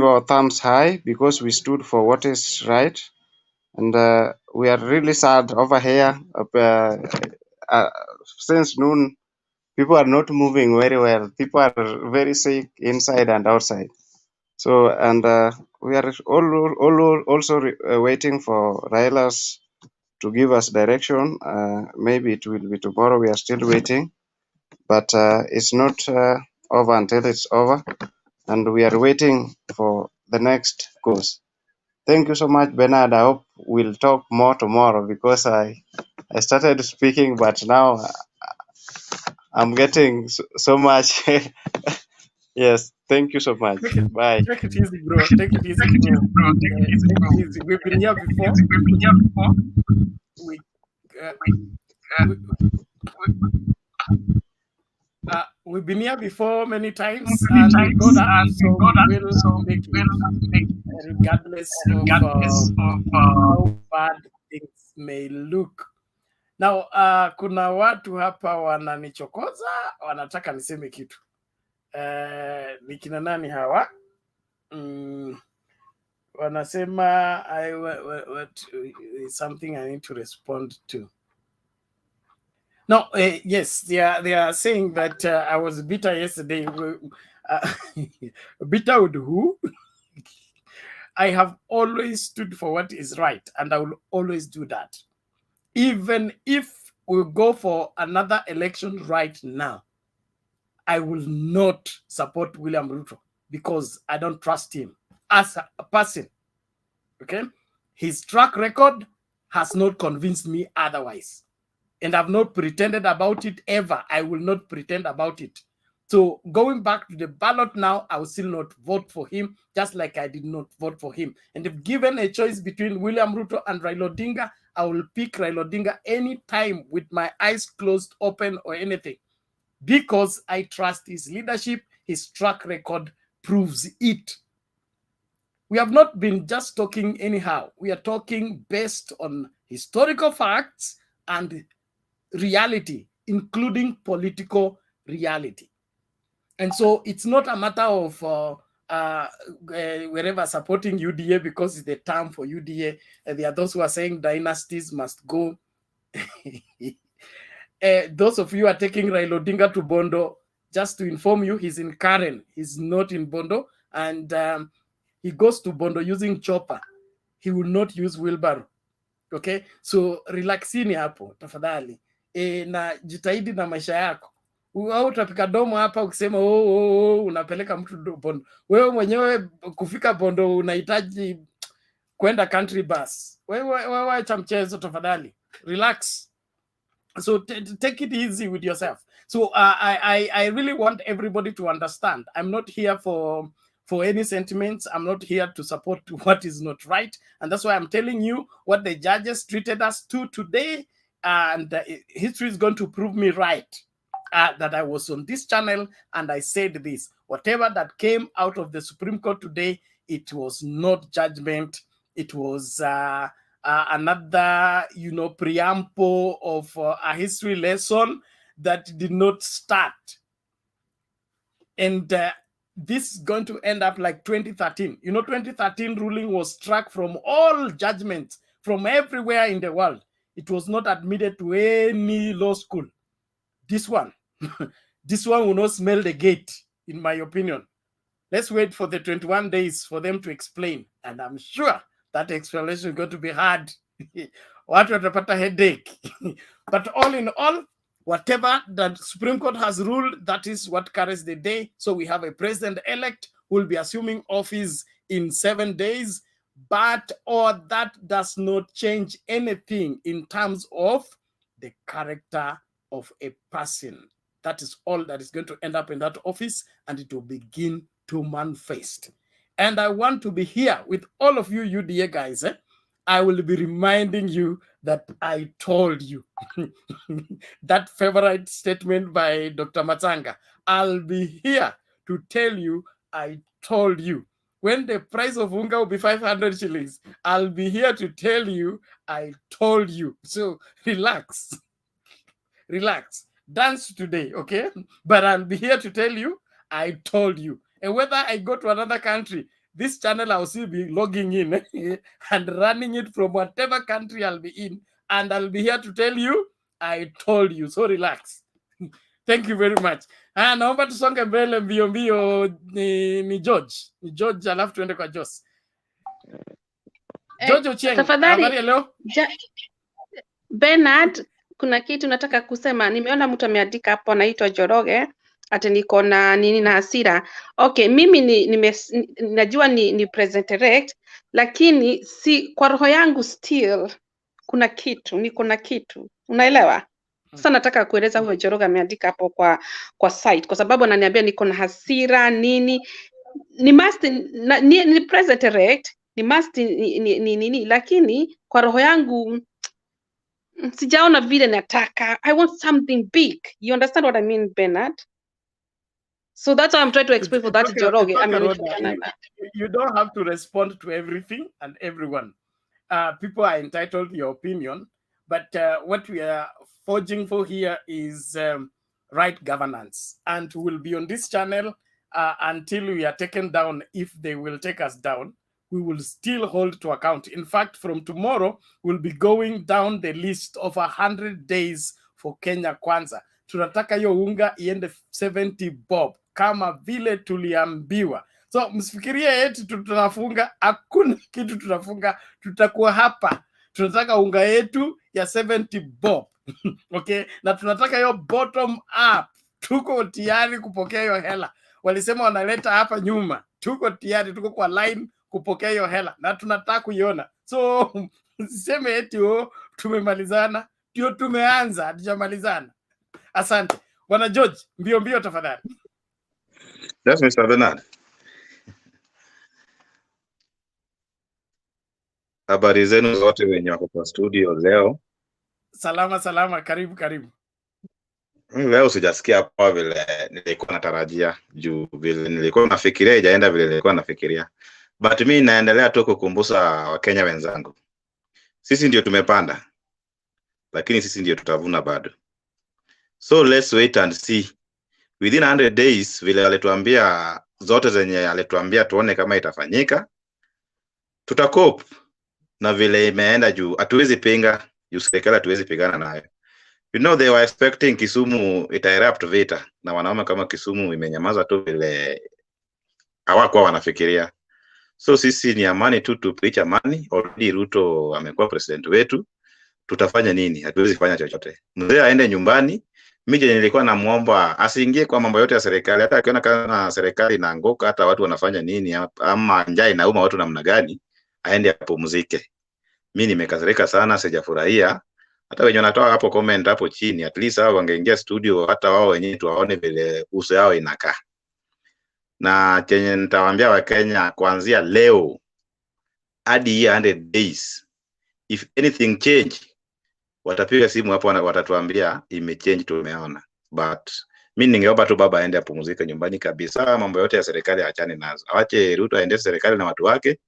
our thumbs high because we stood for what is right. And we are really sad over here. Since noon, people are not moving very well. People are very sick inside and outside. So, and we are also waiting for RAILAs to give us direction. Maybe it will be tomorrow. We are still waiting. But it's not over until it's over. And we are waiting for the next course. Thank you so much, Bernard. I hope we'll talk more tomorrow because I started speaking, but now I'm getting so much. Yes, thank you so much. Bye. Take it easy, bro. Take it easy, bro. Take it easy. We've been here before. We've been here before many times, and we got that, so we'll make it, regardless of how bad things may look. Now, kuna watu hapa wananichokoza, wanataka niseme kitu. Ni kina nani hawa? Wanasema what something I need to respond to. No, yes, they are saying that I was bitter yesterday. Bitter with who? I have always stood for what is right, and I will always do that. Even if we go for another election right now, I will not support William Ruto because I don't trust him as a person. Okay? His track record has not convinced me otherwise. And I've not pretended about it ever. I will not pretend about it. So going back to the ballot now, I will still not vote for him, just like I did not vote for him. And if given a choice between William Ruto and Raila Odinga, I will pick Raila Odinga anytime with my eyes closed, open, or anything. Because I trust his leadership, his track record proves it. We have not been just talking anyhow. We are talking based on historical facts and reality, including political reality. And so it's not a matter of wherever supporting UDA because it's the term for UDA. There are those who are saying dynasties must go. Those of you who are taking Raila Odinga to Bondo, just to inform you, he's in Karen. He's not in Bondo. And he goes to Bondo using chopper, he will not use wheelbarrow. Okay, so relaxini hapo tafadhali. Na jitahidi na maisha yako. Au utapika domo hapa ukisema unapeleka mtu Bondo. Wewe mwenyewe kufika Bondo unahitaji kwenda country bus. Wewe acha mchezo tafadhali. Relax. So take it easy with yourself. So I really want everybody to understand. I'm not here for any sentiments. I'm not here to support what is not right. And that's why I'm telling you what the judges treated us to today. And history is going to prove me right. That I was on this channel and I said this. Whatever that came out of the Supreme Court today, it was not judgment. It was another, preamble of a history lesson that did not start. And this is going to end up like 2013. 2013 ruling was struck from all judgments from everywhere in the world. It was not admitted to any law school. This one, this one will not smell the gate, in my opinion. Let's wait for the 21 days for them to explain. And I'm sure that explanation is going to be hard. What would a headache? But all in all, whatever the Supreme Court has ruled, that is what carries the day. So we have a president-elect who will be assuming office in 7 days. But all that does not change anything in terms of the character of a person. That is all that is going to end up in that office, and it will begin to manifest. And I want to be here with all of you UDA guys. I will be reminding you that I told you. That favorite statement by Dr. Matanga. I'll be here to tell you I told you. When the price of unga will be 500 shillings, I'll be here to tell you I told you. So relax. Relax. Dance today, okay? But I'll be here to tell you I told you. And whether I go to another country, this channel I'll still be logging in and running it from whatever country I'll be in. And I'll be here to tell you I told you. So relax. Thank you very much. Naomba tusonge mbele mbio mbio ni George. Ni George alafu tuende kwa Jos. George Ochieng. Habari leo? Bernard, kuna kitu nataka kusema. Nimeona mtu ameandika hapo anaitwa Joroge ati niko na nini na hasira. Okay, mimi najua ni president elect, lakini si kwa roho yangu still kuna kitu, niko na kitu. Unaelewa? Sasa nataka kueleza huyo Joroge ameandika hapo kwa site kwa sababu ananiambia niko na hasira nini. Ni must ni president elect, ni must ni lakini kwa roho yangu sijaona vile nataka. I want something big. You understand what I mean, Bernard? So that's why I'm trying to explain for that Joroge. You don't have to respond to everything and everyone. People are entitled to your opinion, but what we are forging for here is right governance. And we'll be on this channel until we are taken down. If they will take us down, we will still hold to account. In fact, from tomorrow, we'll be going down the list of 100 days for Kenya Kwanza. Tunataka yo unga iende 70 bob kama vile tuliambiwa. So msifikirie eti tunafunga, hakuna kitu tunafunga, tutakuwa hapa. Tunataka unga yetu ya 70 bob. Okay? Na tunataka yo bottom up. Tuko tayari kupokea yo hela. Walisema wanaleta hapa nyuma. Tuko tayari, tuko kwa line kupokea hiyo hela na tunataka kuiona. So usiseme eti tumemalizana, ndio tumeanza, hatujamalizana. Asante. Bwana George, mbio mbio tafadhali. Yes, Mr. Bernard. Habari zenu zote wenye wako kwa studio leo. Salama, karibu. Leo sijasikia kwa vile nilikuwa natarajia, juu vile nilikuwa nafikiria ijaenda vile nilikuwa nafikiria. But mimi naendelea tu kukumbusha Wakenya wenzangu. Sisi ndio tumepanda, lakini sisi ndio tutavuna bado. So let's wait and see. Within 100 days, vile alituambia zote zenye alituambia tuone kama itafanyika, tutakope na vile imeenda juu. Hatuwezi pinga, juu serikali hatuwezi pigana nayo. You know, they were expecting Kisumu ita-erupt vita, na wanaume kama Kisumu imenyamaza tu vile hawakuwa wanafikiria. So sisi ni amani tu, tu preach amani. Already Ruto amekuwa president wetu, tutafanya nini? Hatuwezi fanya chochote. Mzee aende nyumbani. Mimi nilikuwa namuomba asiingie kwa mambo yote ya serikali, hata akiona kama serikali inaanguka, hata watu wanafanya nini ama njaa inauma watu namna gani, aende apumzike. Mimi nimekasirika sana, sijafurahia. Hata wenye wanatoa hapo comment hapo chini, at least hao wangeingia studio, hata wao wenyewe tuwaone vile uso yao inakaa. Na chenye nitawaambia Wakenya kuanzia leo hadi 100 days, if anything change, watapiga simu hapo watatuambia imechange, tumeona. But mimi ningeomba tu baba aende apumzike nyumbani kabisa, mambo yote ya serikali aachane nazo. Awache Ruto aende serikali na watu wake,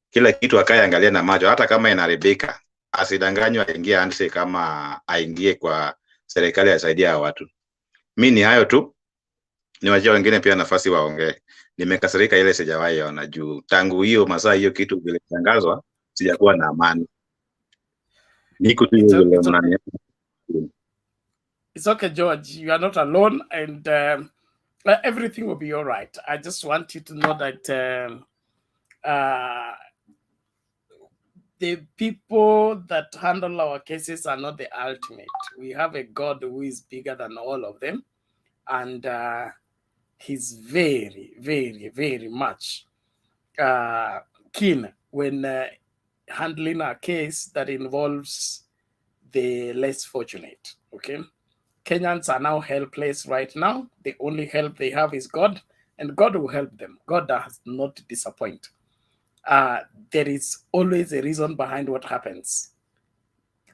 kila kitu akae angalia na macho, hata kama inaharibika asidanganywe, aingie handshake kama aingie kwa serikali asaidia watu. Mimi ni hayo tu, niwachie wengine pia nafasi waongee. Nimekasirika ile sijawahi ona juu tangu hiyo masaa hiyo kitu vile tangazwa sijakuwa na amani. Niko tu vile mnani. It's okay, George. You are not alone, and everything will be all right. I just want you to know that the people that handle our cases are not the ultimate. We have a God who is bigger than all of them, and he's very, very, very much keen when handling a case that involves the less fortunate. Okay, Kenyans are now helpless right now. The only help they have is God, and God will help them. God does not disappoint. There is always a reason behind what happens.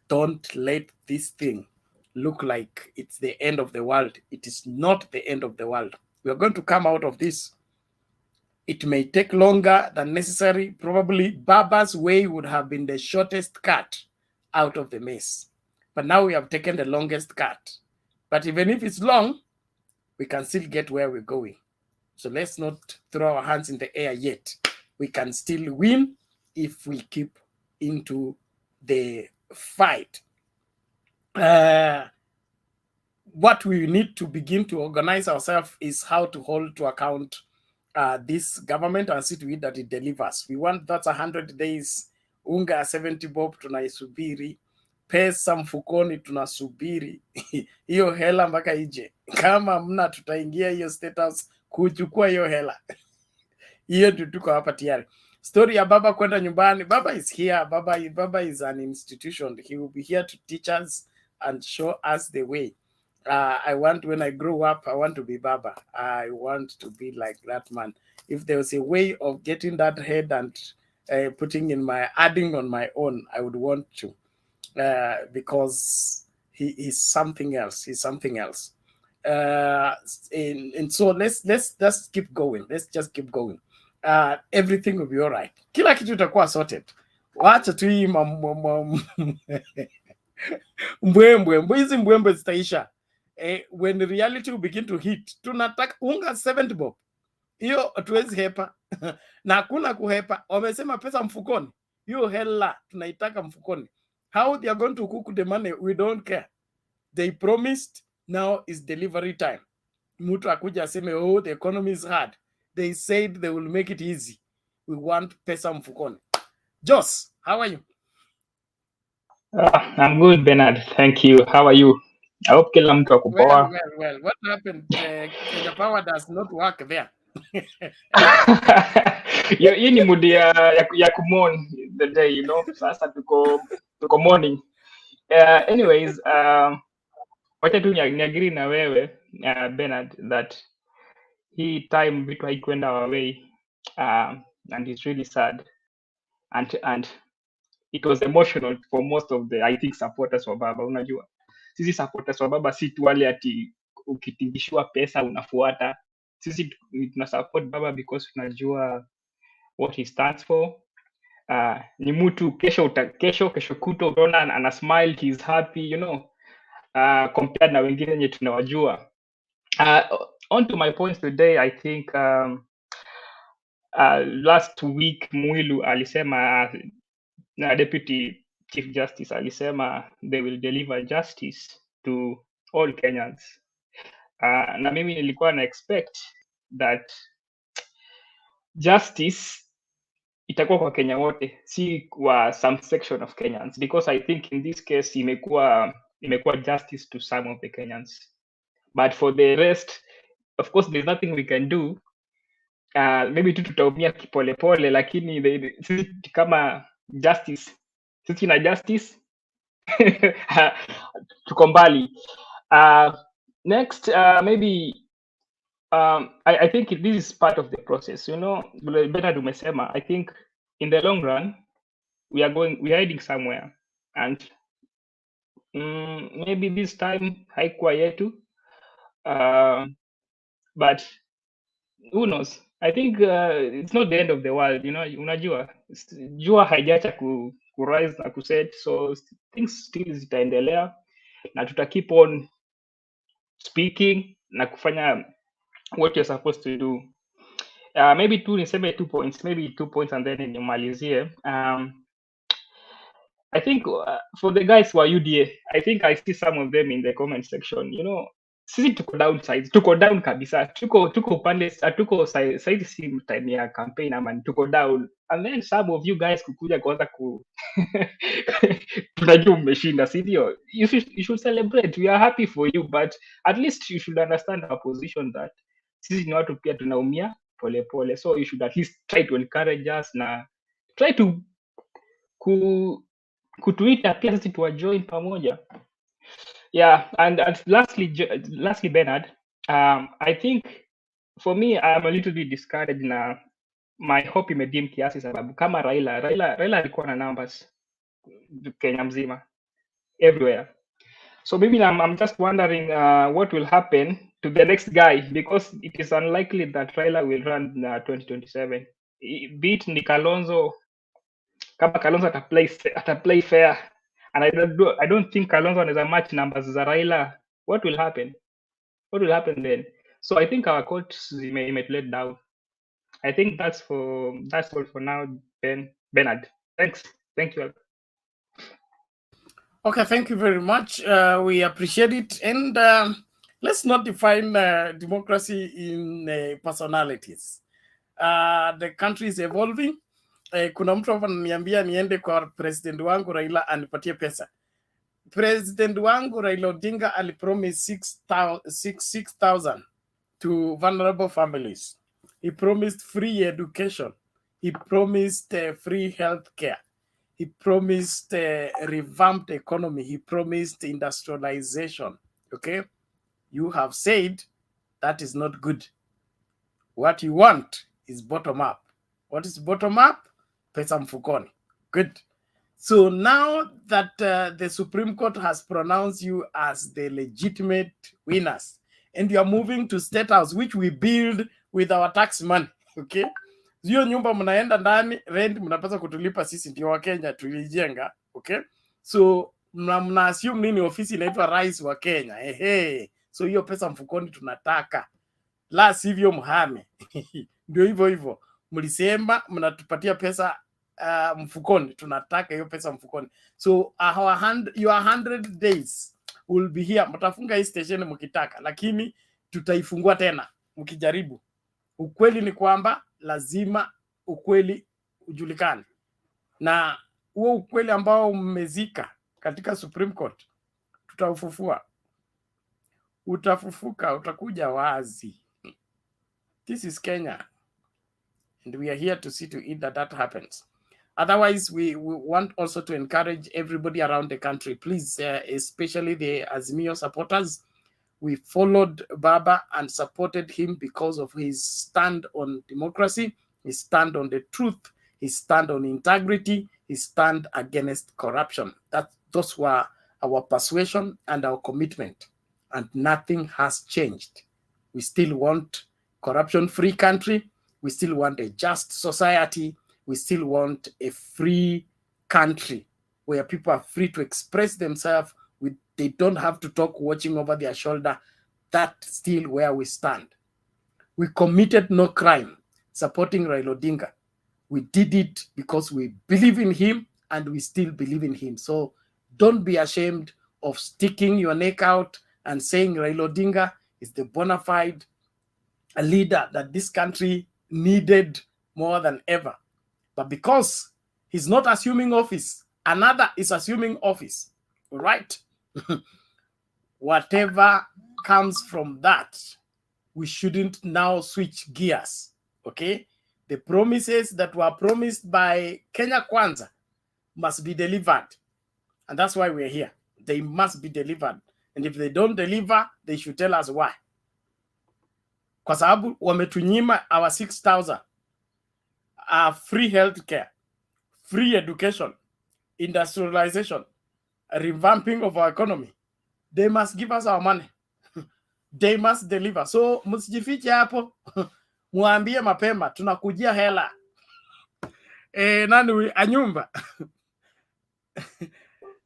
Don't let this thing look like it's the end of the world. It is not the end of the world. We are going to come out of this. It may take longer than necessary. Probably Baba's way would have been the shortest cut out of the mess. But now we have taken the longest cut. But even if it's long, we can still get where we're going. So let's not throw our hands in the air yet. We can still win if we keep into the fight. What we need to begin to organize ourselves is how to hold to account this government and see to it that it delivers. We want that's 100 days, unga 70 bob tunaisubiri, pesa mfukoni tunasubiri, hiyo hela mpaka ije. Kama mna tutaingia hiyo state house kuchukua hiyo hela. Hiyo ndio tuko hapa tayari. Story ya baba kwenda nyumbani. Baba is here. Baba is an institution. He will be here to teach us and show us the way. I want, when I grow up, I want to be Baba. I want to be like that man. If there was a way of getting that head and adding on my own, I would want to, because he's something else. He's something else. And so let's just keep going. Let's just keep going. Everything will be all right. Kila kitu itakuwa sorted. Wacha tu hii mbwembwe hizi mbwembwe zitaisha. When reality will begin to hit, tunataka unga 70 bob. Hiyo hatuwezi hepa. Na hakuna kuhepa. Wamesema pesa mfukoni. Hiyo hela tunaitaka mfukoni. How they are going to cook the money, we don't care. They promised, now is delivery time. Mtu akuja aseme, oh, the economy is hard. They said they will make it easy. We want pesa mfukoni. Joss, how are you? I'm good, Bernard. Thank you. How are you? I hope kila mtu ako poa. Well. What happened? Kenya Power does not work there. Hii ni mudi ya kumon the day, you know. Sasa tuko morning. Anyways, wacha tu niagiri na wewe, Bernard, that hii time vitu haikwenda our way, and it's really sad, and it was emotional for most of the, I think, supporters wa Baba. Unajua sisi supporters wa Baba si tu wale ati ukitingishwa pesa unafuata. Sisi tuna support Baba because tunajua what he stands for. Ni mtu kesho kuto utaona ana smile, he's happy, you know, compared na wengine wenye tunawajua. On to my points today, I think last week Mwilu alisema, Deputy Chief Justice alisema they will deliver justice to all Kenyans. Na mimi nilikuwa na expect that justice itakuwa kwa Kenya wote, si kwa some section of Kenyans, because I think in this case imekuwa justice to some of the Kenyans, but for the rest, of course there's nothing we can do. Maybe tu tutaumia kipolepole, lakini sisi kama justice, sisi na justice tuko mbali. Next, maybe I think this is part of the process, you know. Bernard umesema, I think in the long run we are heading somewhere, and maybe this time haikuwa yetu, but who knows. I think it's not the end of the world, you know. Unajua jua haijacha ku rise na kuset, so things still zitaendelea na tuta keep on speaking na kufanya what you're supposed to do. Maybe niseme 2 points, maybe 2 points and then nimalizie. I think for the guys who are UDA, I think I see some of them in the comment section. You know, sisi tuko downside, tuko down kabisa, tuko pande, tuko side si time ya campaign ama tuko down, and then some of you guys kukuja kwanza tunajua mmeshinda, si ndio? You should celebrate. We are happy for you, but at least you should understand our position that sisi ni watu pia tunaumia pole pole, so you should at least try to encourage us na try to kutuita pia sisi tuwajoin pamoja. Yeah, and lastly Bernard, I think for me I'm a little bit discouraged na my hope imedim kiasi, sababu kama Raila alikuwa na numbers Kenya mzima everywhere, so maybe I'm just wondering what will happen to the next guy, because it is unlikely that Raila will run 2027, be it ni Kalonzo. Kama Kalonzo ataplay fair, and I don't think Kalonzo has a match numbers za Raila, what will happen then? So I think our courts may let down. I think that's all for now, Bernard. Thank you. Okay, thank you very much. We appreciate it, and let's not define democracy in personalities. The country is evolving. Kuna mtu hapa ananiambia niende kwa president wangu Raila anipatie pesa. President wangu Raila Odinga alipromise 6,000 to vulnerable families. He promised free education. He promised free health care. He promised revamped economy. He promised industrialization. Okay? You have said that is not good. What you want is bottom up. What is bottom up? Pesa mfukoni. Good. So now that the Supreme Court has pronounced you as the legitimate winners, and you are moving to State House, which we build with our tax money, okay? Hiyo nyumba mnaenda ndani, rent mnapaswa kutulipa sisi, ndio wa Kenya tulijenga, okay? So mna assume nini ofisi inaitwa rais wa Kenya, so hiyo pesa mfukoni tunataka, la sivyo mhame. Ndio hivyo mlisema mnatupatia pesa mfukoni, tunataka hiyo pesa mfukoni. So your 100 days will be here. Mtafunga hii station mkitaka, lakini tutaifungua tena mkijaribu. Ukweli ni kwamba lazima ukweli ujulikane, na huo ukweli ambao mmezika katika Supreme Court tutaufufua. Utafufuka, utakuja wazi. This is Kenya, and we are here to see to it that happens. Otherwise, we want also to encourage everybody around the country, please, especially the Azimio supporters. We followed Baba and supported him because of his stand on democracy, his stand on the truth, his stand on integrity, his stand against corruption. Those were our persuasion and our commitment, and nothing has changed. We still want corruption-free country. We still want a just society. We still want a free country where people are free to express themselves. They don't have to talk watching over their shoulder. That's still where we stand. We committed no crime supporting Raila Odinga. We did it because we believe in him, and we still believe in him. So don't be ashamed of sticking your neck out and saying Raila Odinga is the bona fide leader that this country needed more than ever. But because he's not assuming office, another is assuming office, right? Whatever comes from that, we shouldn't now switch gears, okay? The promises that were promised by Kenya Kwanza must be delivered. And that's why we're here. They must be delivered. And if they don't deliver, they should tell us why. Kwa sababu wametunyima our 6,000, free healthcare, free education, industrialization, revamping of our economy. They must give us our money. They must deliver. So msijifiche hapo. Muambie mapema tunakujia hela. Nani Anyumba?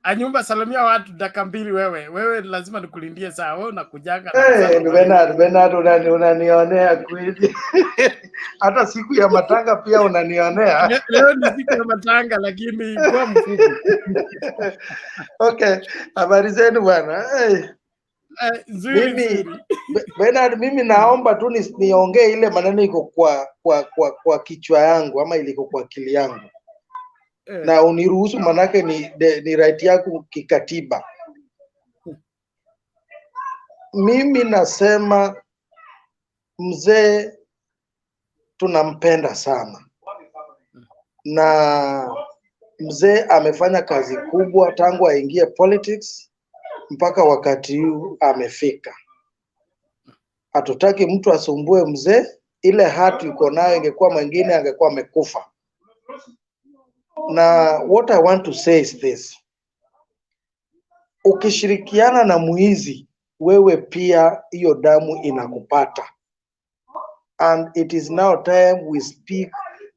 Anyumba, salamia watu dakika mbili. Wewe lazima nikulindie saa. Wewe unakujaga na Bernard unanionea kweli. Hata siku ya matanga pia unanionea. Leo ni siku ya matanga lakini kwa mfupi. Okay, habari zenu bwana. Bernard, mimi naomba tu niongee ile maneno iko kwa kichwa yangu ama iliko kwa akili yangu. Na uniruhusu, manake ni right yako kikatiba. Mimi nasema mzee tunampenda sana, na mzee amefanya kazi kubwa tangu aingie politics mpaka wakati huu amefika. Hatutaki mtu asumbue mzee. Ile hati yuko nayo ingekuwa mwingine angekuwa amekufa. Na what I want to say is this: ukishirikiana na muizi, wewe pia hiyo damu inakupata. And it is now time we speak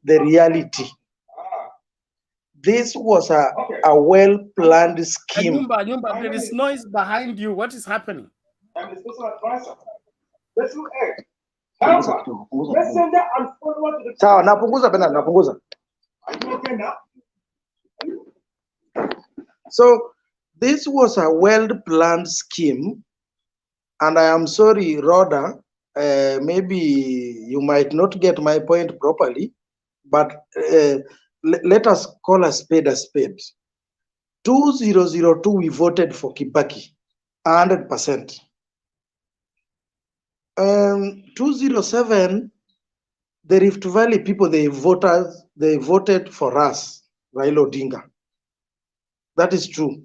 the reality. This was a well-planned scheme. Anyumba, there is noise behind you. What is happening? Sawa, napunguza Bernard, napunguza. So this was a well-planned scheme, and I am sorry, Rhoda, maybe you might not get my point properly, but let us call a spade a spade. 2002, we voted for Kibaki, 100%. 2007, the Rift Valley people, they voted for us, RAILA ODINGA. That is true.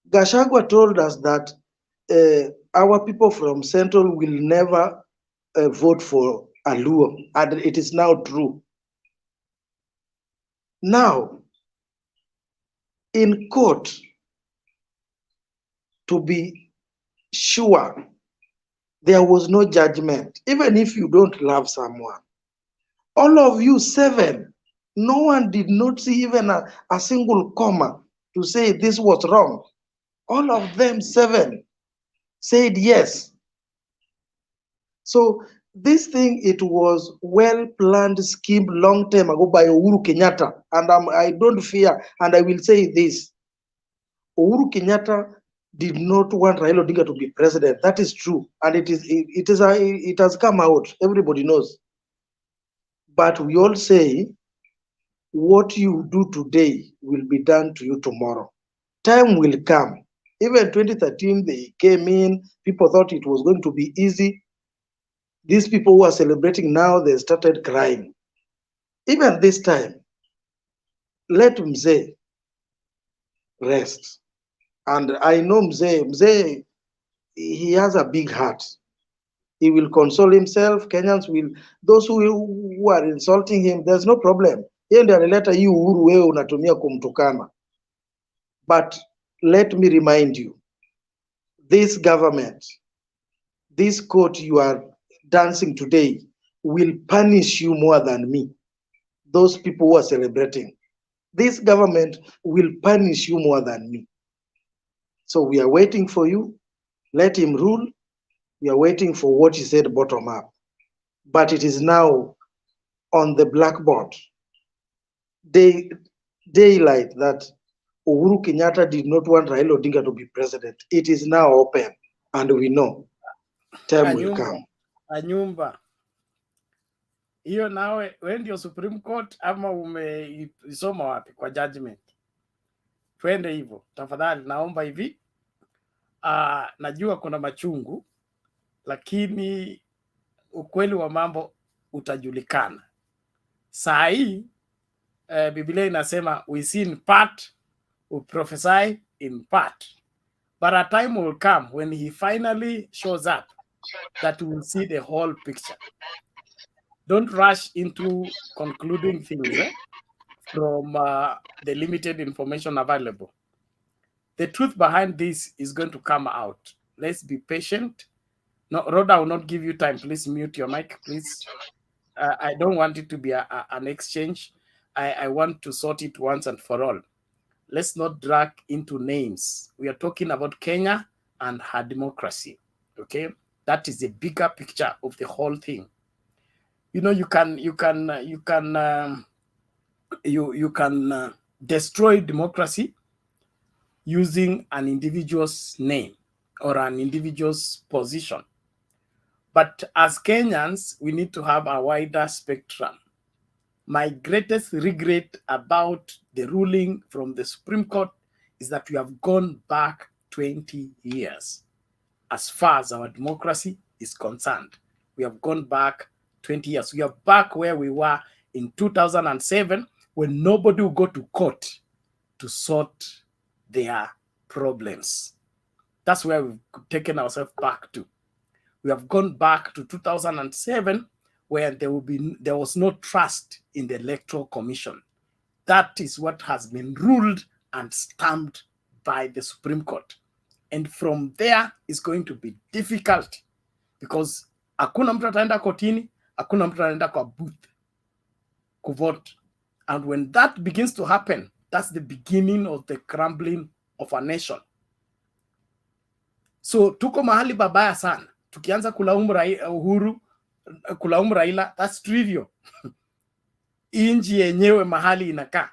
Gachagua told us that our people from Central will never vote for Aluo, and it is now true. Now, in court, to be sure, there was no judgment, even if you don't love someone. All of you 7, no one did not see even a single comma to say this was wrong. All of them 7 said yes. So this thing, it was well-planned scheme long time ago by Uhuru Kenyatta. And I don't fear, and I will say this: Uhuru Kenyatta did not want Raila Odinga to be president. That is true, and it has come out. Everybody knows. But we all say, what you do today will be done to you tomorrow. Time will come. Even 2013, they came in. People thought it was going to be easy. These people who are celebrating now, they started crying. Even this time, let Mzee rest. And I know Mzee, he has a big heart. He will console himself. Kenyans will, those who are insulting him, there's no problem. Yeye ndiye alileta hii uhuru wewe unatumia kumtukana. But let me remind you, this government, this court you are dancing today will punish you more than me. Those people who are celebrating, this government will punish you more than me. So we are waiting for you. Let him rule. We are waiting for what he said bottom up. But it is now on the blackboard, daylight, that Uhuru Kenyatta did not want Raila Odinga to be president. It is now open, and we know time will come. Anyumba, Hiyo nawe wewe ndio Supreme Court ama umeisoma wapi kwa judgment? Twende hivyo tafadhali, naomba hivi. Najua kuna machungu, lakini ukweli wa mambo utajulikana. Saa hii Biblia inasema we see in part, we prophesy in part. But a time will come when he finally shows up that we will see the whole picture. Don't rush into concluding things from the limited information available. The truth behind this is going to come out. Let's be patient. No, Rhoda, I will not give you time. Please mute your mic, please. I don't want it to be an exchange. I want to sort it once and for all. Let's not drag into names. We are talking about Kenya and her democracy. Okay, that is the bigger picture of the whole thing. You know, you can destroy democracy using an individual's name or an individual's position. But as Kenyans, we need to have a wider spectrum. My greatest regret about the ruling from the Supreme Court is that we have gone back 20 years. As far as our democracy is concerned, we have gone back 20 years. We are back where we were in 2007 when nobody would go to court to sort their problems. That's where we've taken ourselves back to. We have gone back to 2007 where there was no trust in the Electoral Commission. That is what has been ruled and stamped by the Supreme Court. And from there, it's going to be difficult because hakuna mtu ataenda kotini, hakuna mtu ataenda kwa booth kuvote. And when that begins to happen, that's the beginning of the crumbling of a nation. So tuko mahali babaya sana. Tukianza kulaumu Uhuru, kulaumu Raila, that's trivial. Inji yenyewe mahali inakaa.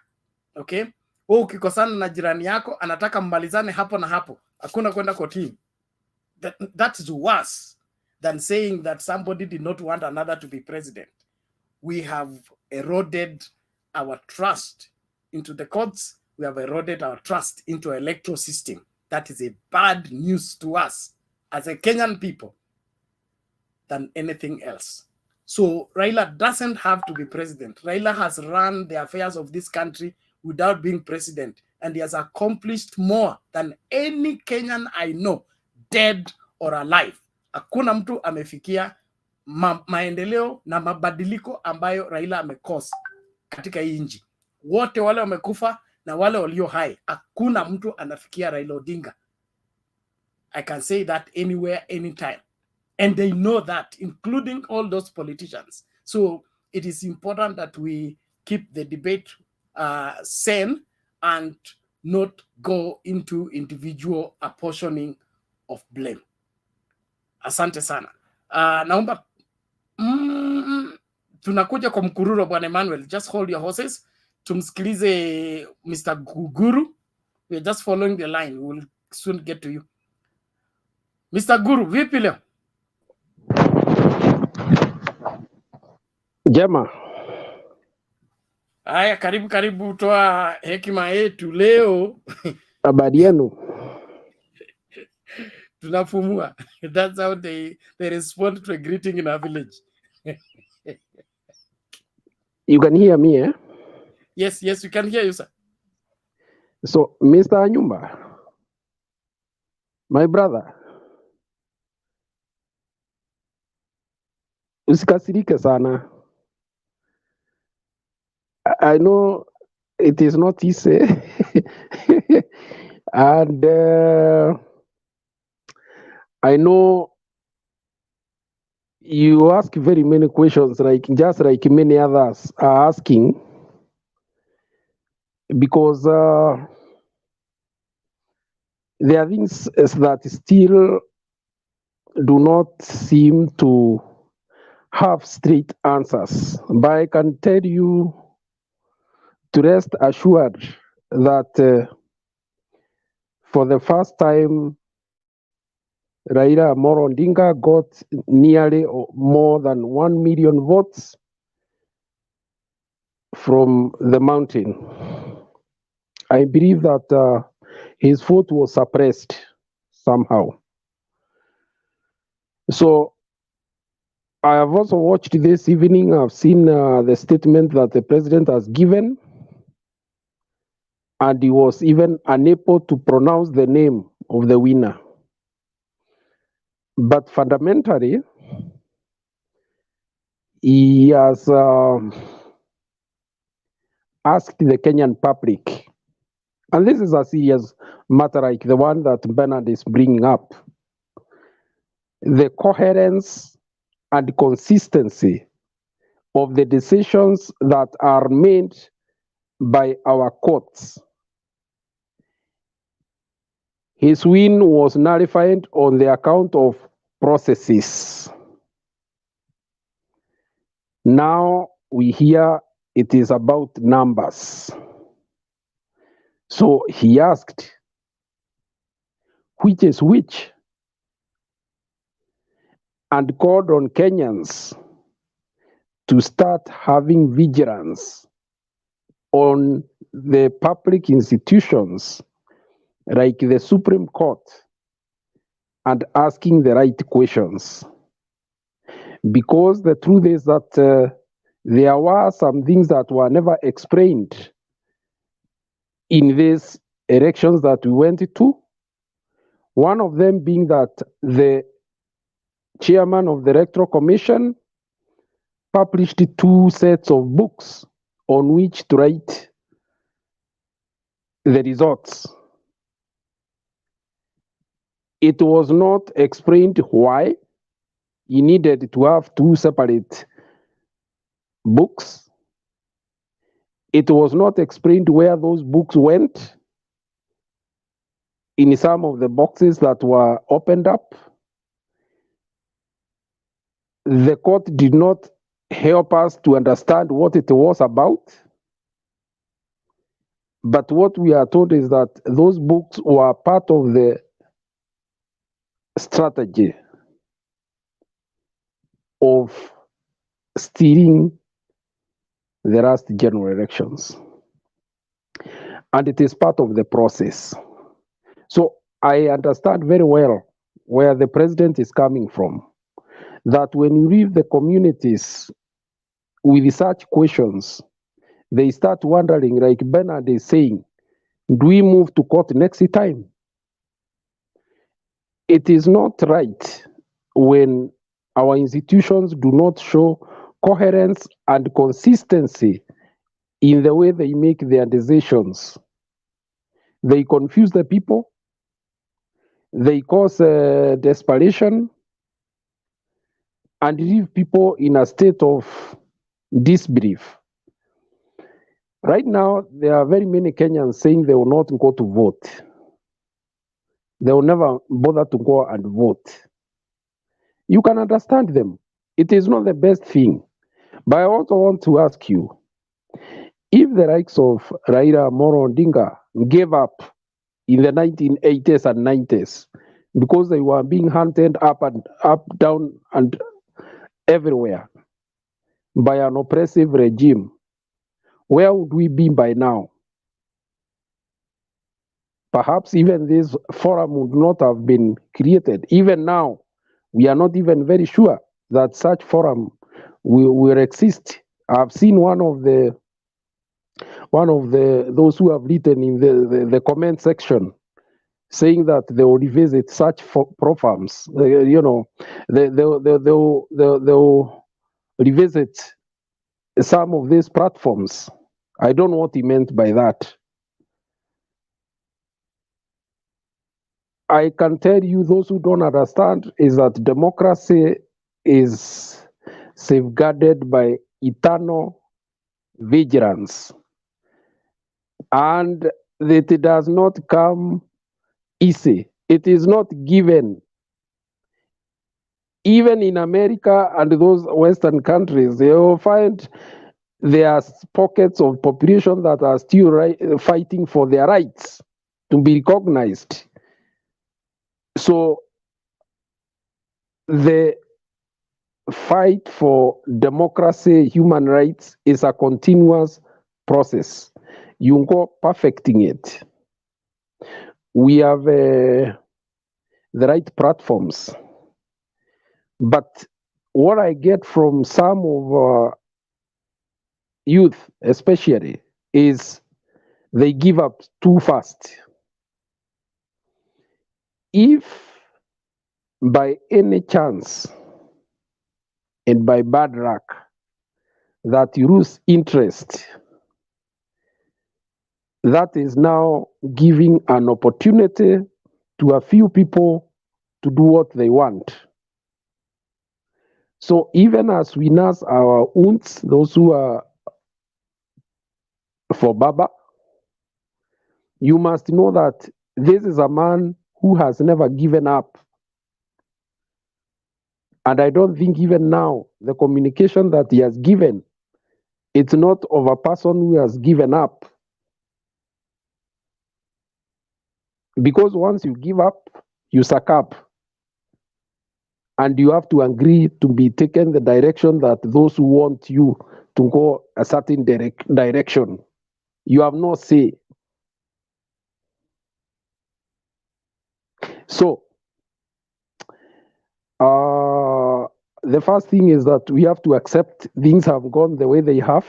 Okay? Ukikosana na jirani yako, anataka mmalizane hapo na hapo. Hakuna kwenda kotini. That is worse than saying that somebody did not want another to be president. We have eroded our trust into the courts. We have eroded our trust into our electoral system. That is a bad news to us as a Kenyan people than anything else. So Raila doesn't have to be president. Raila has run the affairs of this country without being president, and he has accomplished more than any Kenyan I know, dead or alive. Hakuna mtu amefikia maendeleo na mabadiliko ambayo Raila amekosa katika hii nchi. Wote wale wamekufa na wale walio hai, hakuna mtu anafikia Raila Odinga. I can say that anywhere, anytime. And they know that, including all those politicians. So it is important that we keep the debate sane and not go into individual apportioning of blame. Asante sana. Naomba tunakuja kwa mkururo Bwana Emmanuel. Just hold your horses. Tumsikilize Mr. Guru. We are just following the line. We will soon get to you. Mr. Guru, vipi leo? Jema. Haya, karibu toa hekima yetu leo. Habari yenu? Tunafumua. That's how they respond to a greeting in our village. You can hear me, eh? Yes, we can hear you, sir. So, Mr. Anyumba, my brother, usikasirike sana. I know it is not easy. And I know you ask very many questions, just like many others are asking, because there are things that still do not seem to have straight answers. But I can tell you to rest assured that for the first time, Raila Odinga got nearly more than 1 million votes from the mountain. I believe that his vote was suppressed somehow. So I have also watched this evening. I've seen the statement that the president has given, and he was even unable to pronounce the name of the winner. But fundamentally, he has asked the Kenyan public, and this is a serious matter like the one that Bernard is bringing up, the coherence and consistency of the decisions that are made by our courts. His win was nullified on the account of processes. Now we hear it is about numbers. So he asked, which is which? And called on Kenyans to start having vigilance on the public institutions like the Supreme Court and asking the right questions. Because the truth is that there were some things that were never explained in these elections that we went to. One of them being that the chairman of the Electoral Commission published 2 sets of books on which to write the results. It was not explained why he needed to have 2 separate books. It was not explained where those books went in some of the boxes that were opened up. The court did not help us to understand what it was about. But what we are told is that those books were part of the strategy of stealing the last general elections. And it is part of the process. So I understand very well where the president is coming from. That when you leave the communities with such questions, they start wondering, like Bernard is saying, do we move to court next time? It is not right when our institutions do not show coherence and consistency in the way they make their decisions. They confuse the people, they cause desperation, and leave people in a state of disbelief. Right now, there are very many Kenyans saying they will not go to vote. They will never bother to go and vote. You can understand them. It is not the best thing. But I also want to ask you, if the likes of RAILA Amolo Odinga gave up in the 1980s and 90s because they were being hunted up and up, down, and everywhere by an oppressive regime, where would we be by now? Perhaps even this forum would not have been created. Even now, we are not even very sure that such forum will exist. I've seen one of those who have written in the comment section saying that they will revisit such programs. They'll revisit some of these platforms. I don't know what he meant by that. I can tell you, those who don't understand, is that democracy is safeguarded by eternal vigilance. And that it does not come easy. It is not given. Even in America and those Western countries, they will find there are pockets of population that are still fighting for their rights to be recognized. So the fight for democracy, human rights is a continuous process. You go perfecting it. We have the right platforms. But what I get from some of youth, especially, is they give up too fast. If by any chance and by bad luck that you lose interest, that is now giving an opportunity to a few people to do what they want. So even as we nurse our wounds, those who are for Baba, you must know that this is a man who has never given up. And I don't think even now, the communication that he has given, it's not of a person who has given up. Because once you give up, you suck up. And you have to agree to be taken the direction that those who want you to go a certain direction. You have no say. So, the first thing is that we have to accept things have gone the way they have.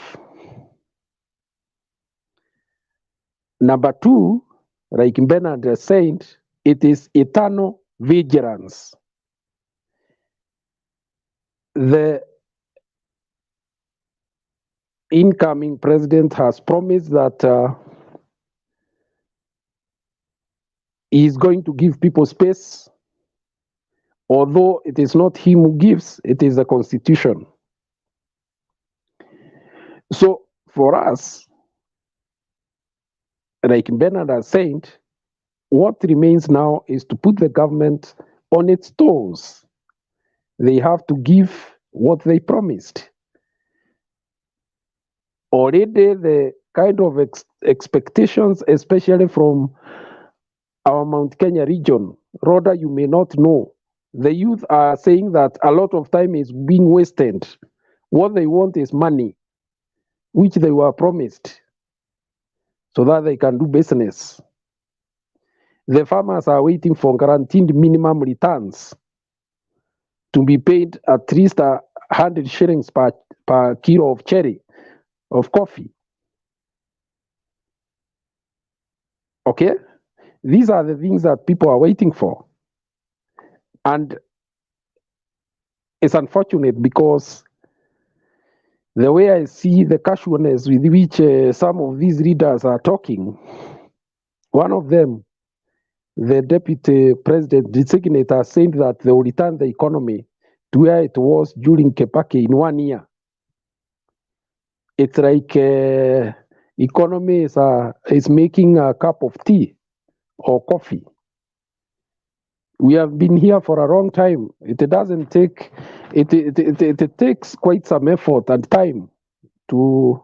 Number two, like Bernard has said, it is eternal vigilance. The incoming president has promised that he is going to give people space, although it is not him who gives, it is the constitution. So for us, like Bernard has said, what remains now is to put the government on its toes. They have to give what they promised. Already the kind of expectations, especially from our Mount Kenya region, Rhoda, you may not know, the youth are saying that a lot of time is being wasted. What they want is money, which they were promised, so that they can do business. The farmers are waiting for guaranteed minimum returns to be paid at least 100 shillings per kilo of cherry, of coffee. Okay? These are the things that people are waiting for. And it's unfortunate because the way I see the casualness with which some of these leaders are talking, one of them, the deputy president designator, saying that they will return the economy to where it was during Kebaki in 1 year. It's like economy is making a cup of tea or coffee. We have been here for a long time. It doesn't take, it takes quite some effort and time to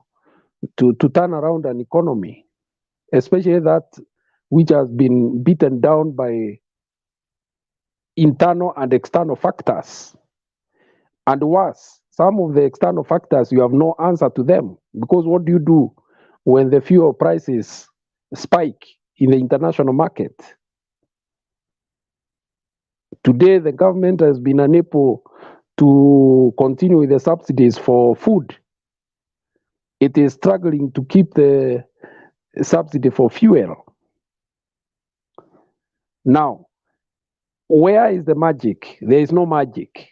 turn around an economy, especially that which has been beaten down by internal and external factors. And worse, some of the external factors, you have no answer to them, because what do you do when the fuel prices spike in the international market? Today, the government has been unable to continue with the subsidies for food. It is struggling to keep the subsidy for fuel. Now, where is the magic? There is no magic.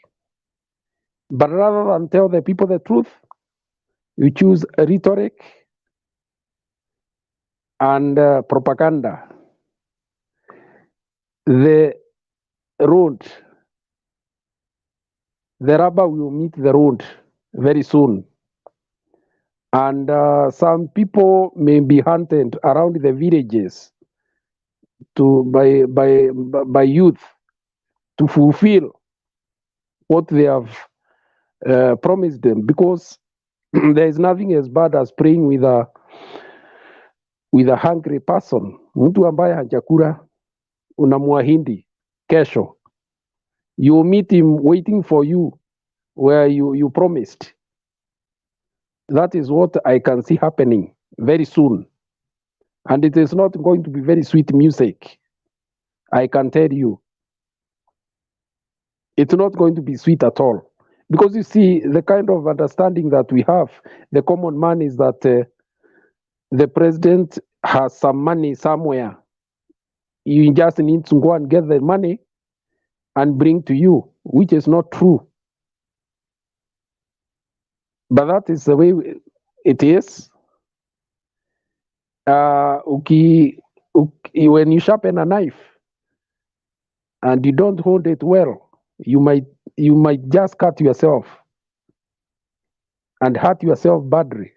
But rather than tell the people the truth, you choose rhetoric and propaganda. The road, the rubber will meet the road very soon. And some people may be hunted around the villages by youth to fulfill what they have promised them, because there is nothing as bad as praying with a hungry person. Mtu ambaye hajakula unamwahidi kesho, you meet him waiting for you where you promised. That is what I can see happening very soon. And it is not going to be very sweet music. I can tell you. It's not going to be sweet at all. Because you see, the kind of understanding that we have, the common man is that the president has some money somewhere. You just need to go and get the money and bring to you, which is not true. But that is the way it is. When you sharpen a knife and you don't hold it well, you might just cut yourself and hurt yourself badly.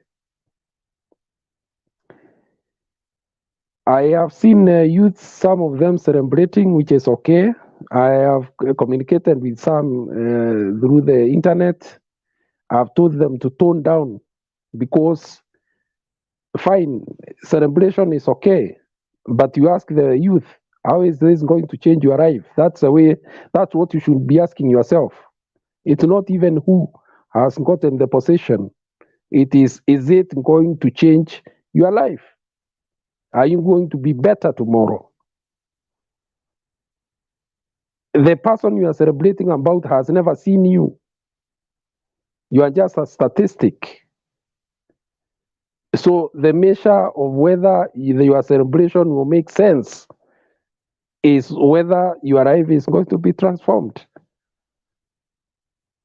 I have seen youth, some of them celebrating, which is okay. I have communicated with some through the internet. I've told them to tone down because fine, celebration is okay, but you ask the youth, how is this going to change your life? That's what you should be asking yourself. It's not even who has gotten the possession. It is it going to change your life? Are you going to be better tomorrow? The person you are celebrating about has never seen you. You are just a statistic. So the measure of whether your celebration will make sense is whether your life is going to be transformed.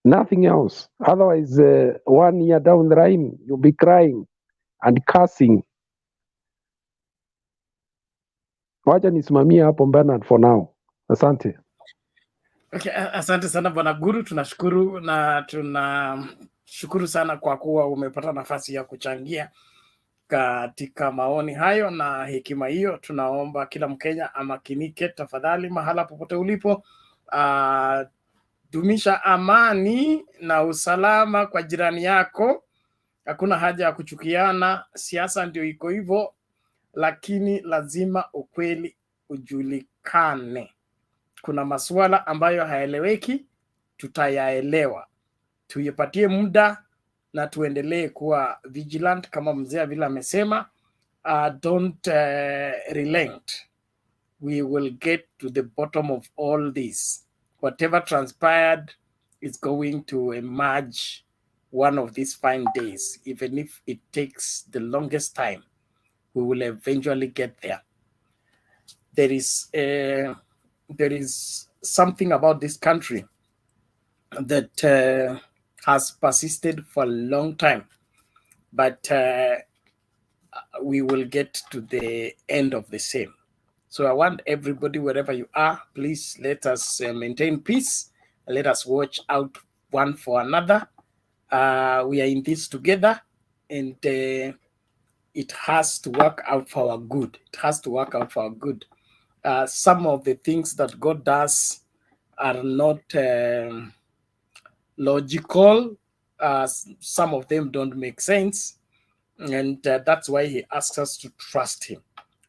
Nothing else. Otherwise, 1 year down the line, you'll be crying and cursing. Wacha nisimamie hapo Bernard for now. Asante. Okay, asante sana Bwana Guru, tunashukuru na tunashukuru sana kwa kuwa umepata nafasi ya kuchangia katika maoni hayo na hekima hiyo. Tunaomba kila Mkenya amakinike tafadhali mahala popote ulipo. Dumisha amani na usalama kwa jirani yako. Hakuna haja ya kuchukiana, siasa ndio iko hivyo, lakini lazima ukweli ujulikane. Kuna masuala ambayo haeleweki, tutayaelewa. Tuipatie muda na tuendelee kuwa vigilant kama mzee vile amesema. Don't relent. We will get to the bottom of all this. Whatever transpired is going to emerge one of these fine days. Even if it takes the longest time, we will eventually get there. There is something about this country that has persisted for a long time, but we will get to the end of the same. So I want everybody, wherever you are, please let us maintain peace. Let us watch out one for another. We are in this together, and it has to work out for our good. It has to work out for our good. Some of the things that God does are not logical. Some of them don't make sense. And that's why he asks us to trust him.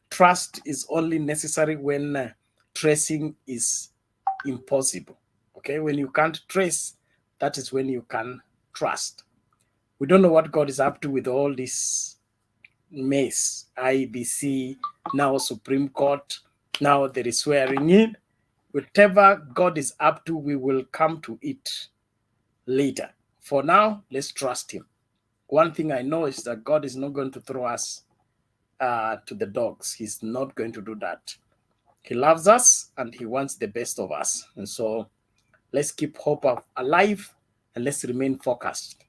Trust is only necessary when tracing is impossible. Okay, when you can't trace, that is when you can trust. We don't know what God is up to with all this mess. IBC, now Supreme Court, now there is swearing in. Whatever God is up to, we will come to it later. For now, let's trust him. One thing I know is that God is not going to throw us to the dogs. He's not going to do that. He loves us and he wants the best of us. And so let's keep hope alive and let's remain focused.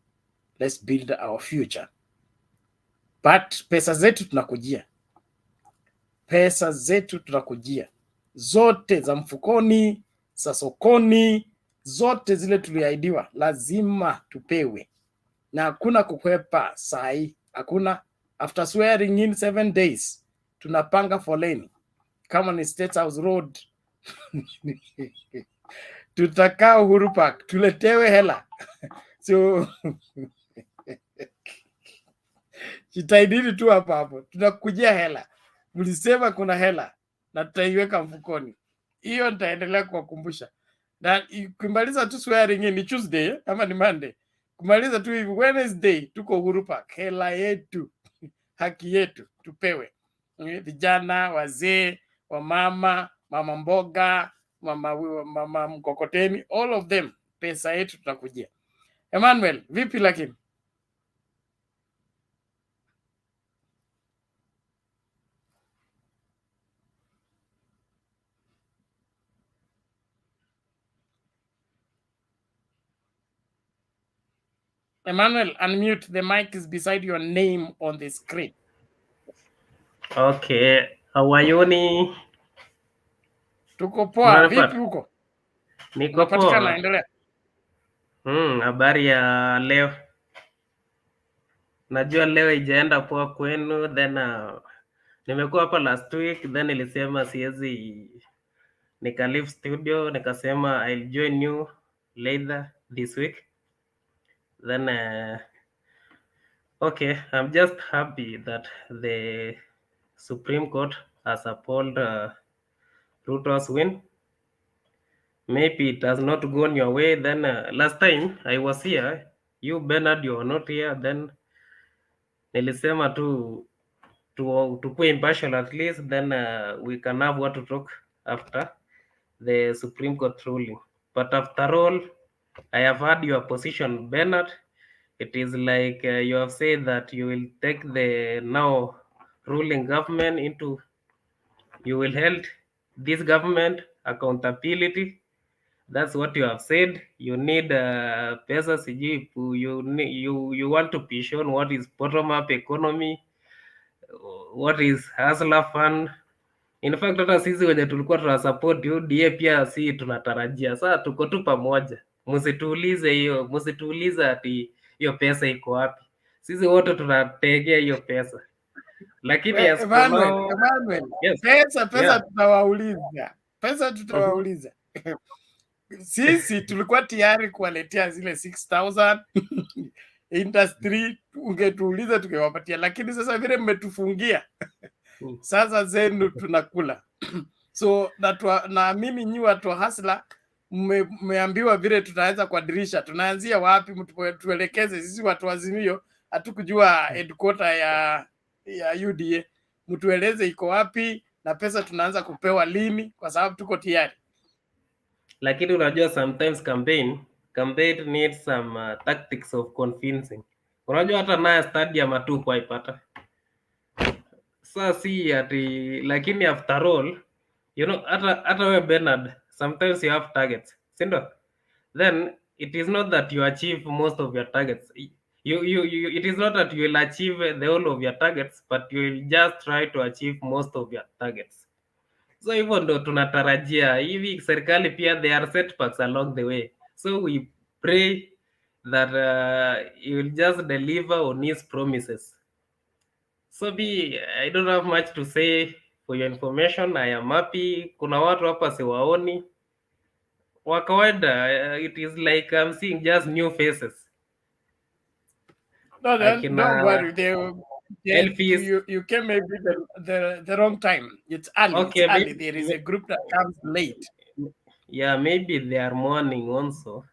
Let's build our future. But pesa zetu tunakujia. Pesa zetu tunakujia. Zote za mfukoni, za sokoni, zote zile tuliahidiwa, lazima tupewe. Na hakuna kukwepa sahi. Hakuna. After swearing in 7 days, tunapanga foleni. Kama ni State House Road, tutakaa Uhuru Park, tuletewe hela. So, jitahidini tu hapo. Tunakujia hela. Mlisema kuna hela na tutaiweka mfukoni. Hiyo nitaendelea kuwakumbusha. Na kumaliza tu swearing in ni Tuesday ama ni Monday. Kumaliza tu hivi Wednesday tuko Uhuru Park. Hela yetu. haki yetu tupewe. Vijana, wazee, wamama, mama mboga, mama mkokoteni, all of them, pesa yetu tutakujia. Emmanuel, vipi lakini? Emmanuel, unmute. The mic is beside your name on the screen. Okay, hawayoni. Tuko poa, vipi huko? Niko poa. Endelea. Habari ya leo. Najua leo ijaenda poa kwenu, then nimekuwa hapa last week, then nilisema siwezi nika leave studio, nikasema I'll join you later this week. Then okay, I'm just happy that the Supreme Court has upheld Ruto's win. Maybe it has not gone your way. Then last time I was here, you Bernard, you were not here. Then nilisema to be impartial at least. Then we can have what to talk after the Supreme Court ruling. But after all, I have heard your position, Bernard. It is like you have said that you will take the now ruling government into, you will hold this government accountability. That's what you have said. You need pesa sijui, you want to be shown what is bottom up economy, what is hustler fund. In fact, hata sisi wenye tulikuwa tuna support UDA pia si tunatarajia. Sasa tuko tu pamoja. Msituulize ati hiyo pesa iko wapi. Sisi wote tunategea hiyo pesa. Lakini Emmanuel, yes. Pesa tutawauliza. Pesa tutawauliza. Sisi tulikuwa tayari kuwaletea zile 6,000 industry, ungetuuliza tungewapatia, lakini sasa vile mmetufungia sasa zenu tunakula. So naamini nyi watu wa hasla mmeambiwa vile tutaweza kwa dirisha, tunaanzia wapi, mtuelekeze. Sisi watu wa Azimio hatukujua headquarter ya UDA, mtueleze iko wapi na pesa tunaanza kupewa lini, kwa sababu tuko tayari. Lakini unajua sometimes campaign needs some tactics of convincing. Unajua hata naye stadium atu kwa ipata. Sasa si ati, lakini after all, you know, hata we Bernard, sometimes you have targets. Sindo? Then it is not that you achieve most of your targets. It is not that you will achieve the whole of your targets, but you will just try to achieve most of your targets. So hivyo ndo tunatarajia hivi serikali pia, there are setbacks along the way, so we pray that you will just deliver on his promises. So I don't have much to say for your information. I am happy. Kuna watu hapa siwaoni wa kawaida. It is like I'm seeing just new faces. No, don't worry. You came maybe the wrong time. It's early. Okay, it's early. There is a group that comes late. Yeah, maybe they are morning also.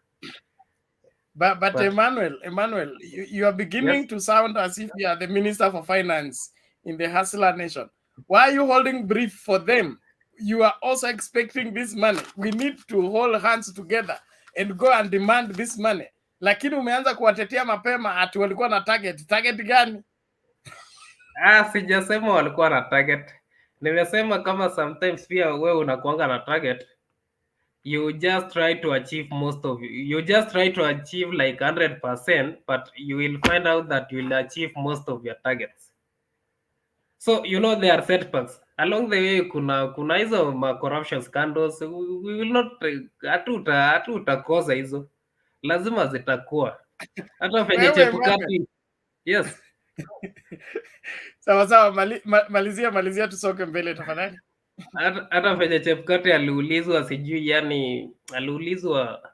But Emmanuel, you are beginning to sound as if you are the Minister for Finance in the Hustler Nation. Why are you holding brief for them? You are also expecting this money. We need to hold hands together and go and demand this money. Lakini umeanza kuwatetea mapema ati walikuwa na target. Target gani? Sijasema walikuwa na target. Nimesema kama sometimes pia wewe unakuanga na target. You just try to achieve you just try to achieve like 100%, but you will find out that you will achieve most of your targets. So you know there are setbacks along the way. Kuna hizo corruption scandals. We will not hatutakosa hizo, lazima zitakuwa hata penye Chebukati. Yes. Sawa, malizia tusoke mbele tafadhali. Hata penye Chebukati aliulizwa sijui, yani aliulizwa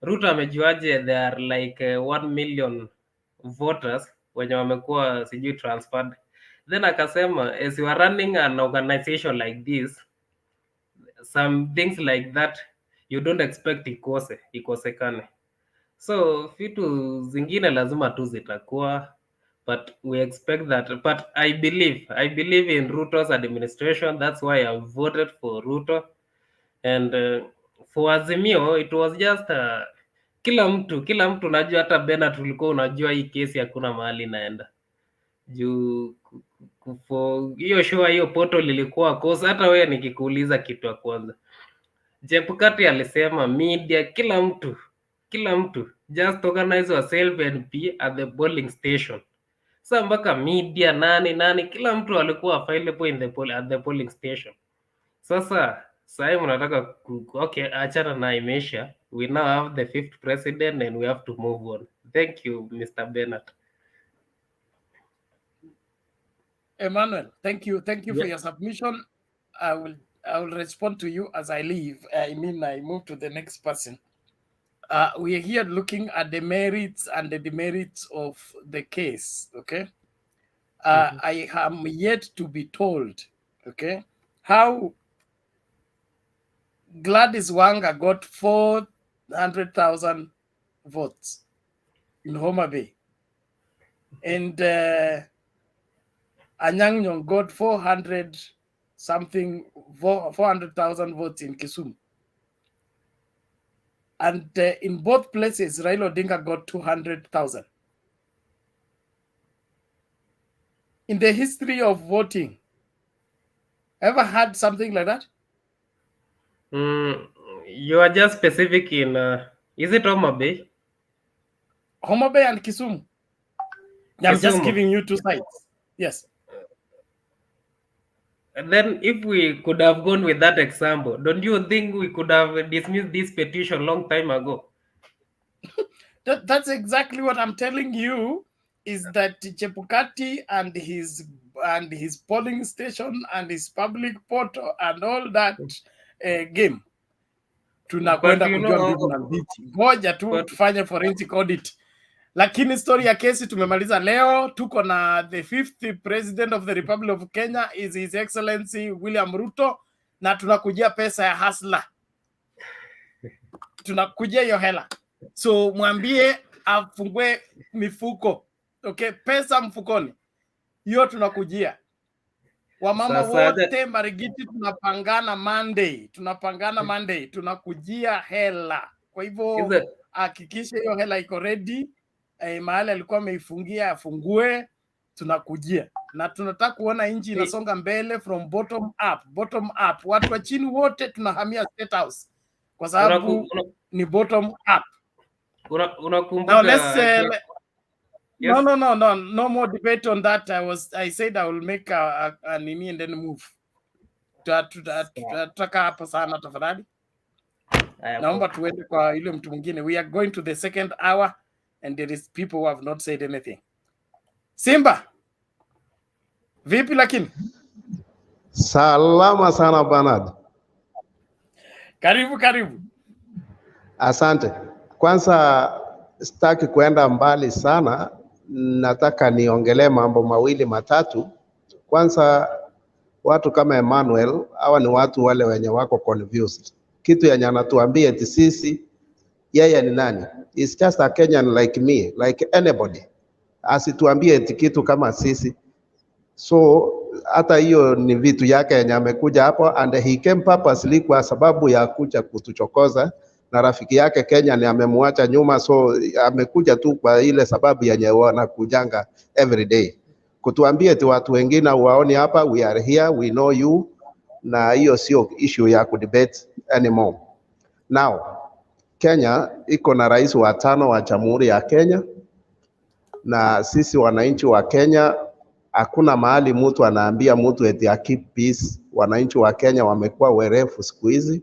Ruto amejuaje there are like 1 million voters wenye wamekuwa sijui transferred. Then akasema as you are running an organization like this, some things like that you don't expect ikosekane. So vitu zingine lazima tu zitakuwa, but we expect that. But I believe in Ruto's administration. That's why I voted for Ruto. And for Azimio, it was just kila mtu najua, hata Bena tulikuwa unajua hii kesi hakuna mahali inaenda juu hiyo show, hiyo poto lilikuwa kosa. Hata wewe nikikuuliza kitu ya kwanza, Chebukati alisema media, kila mtu just organize yourself and be at the polling station. Sasa mpaka media nani kila mtu alikuwa available at the polling station. Sasa mnataka okay, achana na imeisha. We now have the 5th president and we have to move on. Thank you, Mr. Bernard. Emmanuel, thank you for your submission. I will respond to you as I leave. I move to the next person. We are here looking at the merits and the demerits of the case. Okay, I am yet to be told, okay, how Gladys Wanga got 400,000 votes in Homa Bay, and Anyang' Nyong'o got 400,000 votes in Kisumu. And in both places, Raila Odinga got 200,000. In the history of voting, ever had something like that? You are just specific in, is it Homa Bay? Homa Bay and Kisumu. I'm just giving you two sides. Yes. And then if we could have gone with that example, don't you think we could have dismissed this petition long time ago? That's exactly what I'm telling you, is that Chebukati and his polling station and his public portal and all that game. Tunakwenda kujua mbivu na mbichi. Ngoja tu tufanye forensic audit. Lakini story ya kesi tumemaliza leo. Tuko na the 5th president of the Republic of Kenya is His Excellency William Ruto, na tunakujia pesa ya hasla. Tunakujia hiyo hela. So mwambie afungue mifuko. Okay, pesa mfukoni. Hiyo tunakujia. Wamama wote Marigiti tunapangana Monday. Tunakujia hela. Kwa hivyo hakikisha hiyo hela iko ready. Mahali alikuwa ameifungia afungue, tunakujia. Na tunataka kuona nchi inasonga mbele from bottom up. Watu wa chini wote tunahamia State House kwa sababu ni bottom up. Unakumbuka? Yes. No more debate on that. I said I will make a nini and then move. Tutaka hapo sana tafadhali. Naomba tuende kwa yule mtu mwingine. We are going to the second hour and there is people who have not said anything. Simba, vipi lakini? Salama sana Bernard. Karibu. Asante. Kwanza sitaki kuenda mbali sana, nataka niongelee mambo mawili matatu. Kwanza, watu kama Emmanuel, hawa ni watu wale wenye wako confused. Kitu yenye anatuambia eti sisi, yeye ni nani? He's just a Kenyan like me, like anybody. Asituambie eti kitu kama sisi. So hata hiyo ni vitu yake yenye amekuja hapo, and he came purposely kwa sababu ya kuja kutuchokoza, na rafiki yake Kenya ni amemwacha nyuma, so amekuja tu kwa ile sababu yenye wanakujanga every day kutuambia eti watu wengine waoni hapa. We are here, we know you, na hiyo sio issue ya kudebate anymore. Now, Kenya iko na rais wa 5 wa Jamhuri ya Kenya, na sisi wananchi wa Kenya hakuna mahali mtu anaambia mtu eti keep peace. Wananchi wa Kenya wamekuwa werefu siku hizi,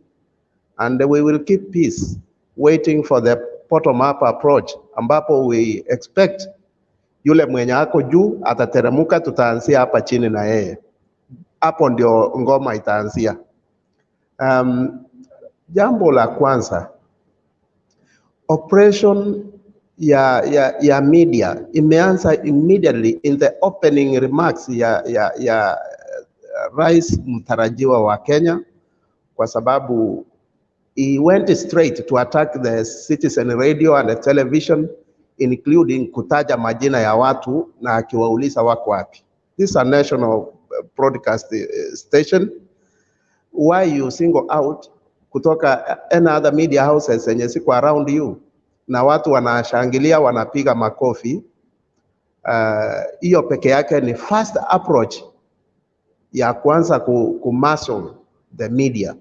and we will keep peace waiting for the bottom up approach, ambapo we expect yule mwenye ako juu atateremuka, tutaanzia hapa chini na yeye. Hapo ndio ngoma itaanzia. Jambo la kwanza, operation ya media imeanza immediately in the opening remarks ya rais mtarajiwa wa Kenya, kwa sababu he went straight to attack the Citizen radio and the television. including kutaja majina ya watu na akiwauliza wako wapi. This is a national broadcast station. Why you single out kutoka any other media houses zenye siko around you na watu wanashangilia wanapiga makofi? Hiyo peke yake ni first approach ya kwanza kumuscle the media,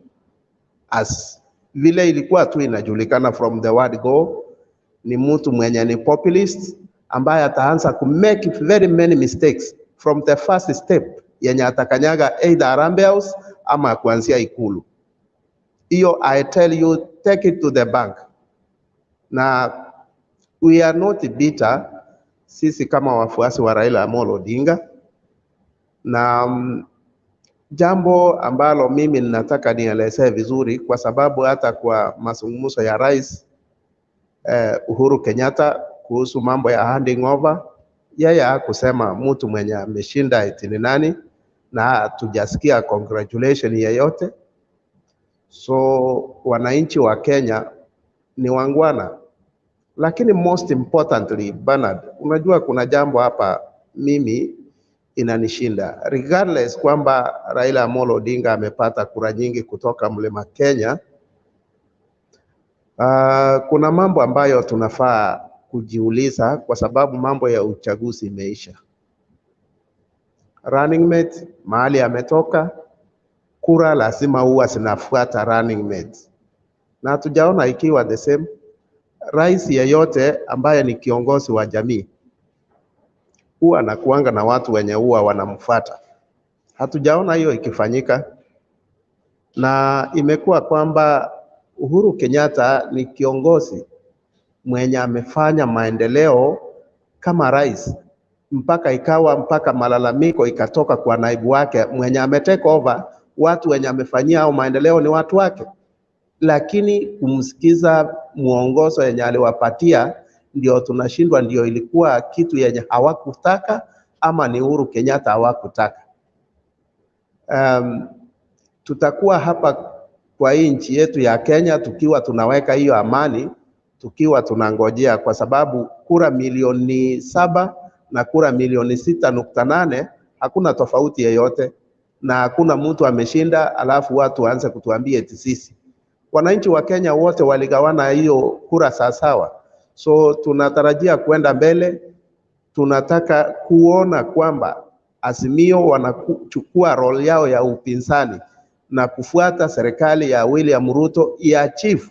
as vile ilikuwa tu inajulikana from the word go. Ni mtu mwenye ni populist ambaye ataanza ku make very many mistakes from the first step yenye atakanyaga either Harambee House ama kuanzia Ikulu. Hiyo I tell you, take it to the bank. Na we are not bitter sisi kama wafuasi wa Raila Amolo Odinga, na jambo ambalo mimi ninataka nielezee vizuri, kwa sababu hata kwa mazungumzo ya Rais Uhuru Kenyatta kuhusu mambo ya handing over, yeye hakusema mtu mwenye ameshinda eti ni nani, na tujasikia congratulation yeyote. So wananchi wa Kenya ni wangwana. Lakini most importantly, Bernard, unajua kuna jambo hapa mimi inanishinda. Regardless kwamba Raila Amolo Odinga amepata kura nyingi kutoka Mlima Kenya, kuna mambo ambayo tunafaa kujiuliza, kwa sababu mambo ya uchaguzi imeisha. Running mate mahali ametoka, kura lazima huwa zinafuata running mate, na hatujaona ikiwa the same. Rais yeyote ambaye ni kiongozi wa jamii huwa anakuanga na watu wenye huwa wanamfuata. Hatujaona hiyo ikifanyika, na imekuwa kwamba Uhuru Kenyatta ni kiongozi mwenye amefanya maendeleo kama rais, mpaka malalamiko ikatoka kwa naibu wake mwenye ametake over. Watu wenye amefanyia au maendeleo ni watu wake, lakini kumsikiza muongozo yenye aliwapatia ndio tunashindwa. Ndio ilikuwa kitu yenye hawakutaka, ama ni Uhuru Kenyatta hawakutaka? Tutakuwa hapa kwa hii nchi yetu ya Kenya tukiwa tunaweka hiyo amani, tukiwa tunangojea, kwa sababu kura milioni 7 na kura milioni 6.8 hakuna tofauti yeyote, na hakuna mtu ameshinda alafu watu waanze kutuambia eti sisi. Wananchi wa Kenya wote waligawana hiyo kura sawa. So tunatarajia kwenda mbele. Tunataka kuona kwamba Azimio wanachukua role yao ya upinzani na kufuata serikali ya William Ruto iachieve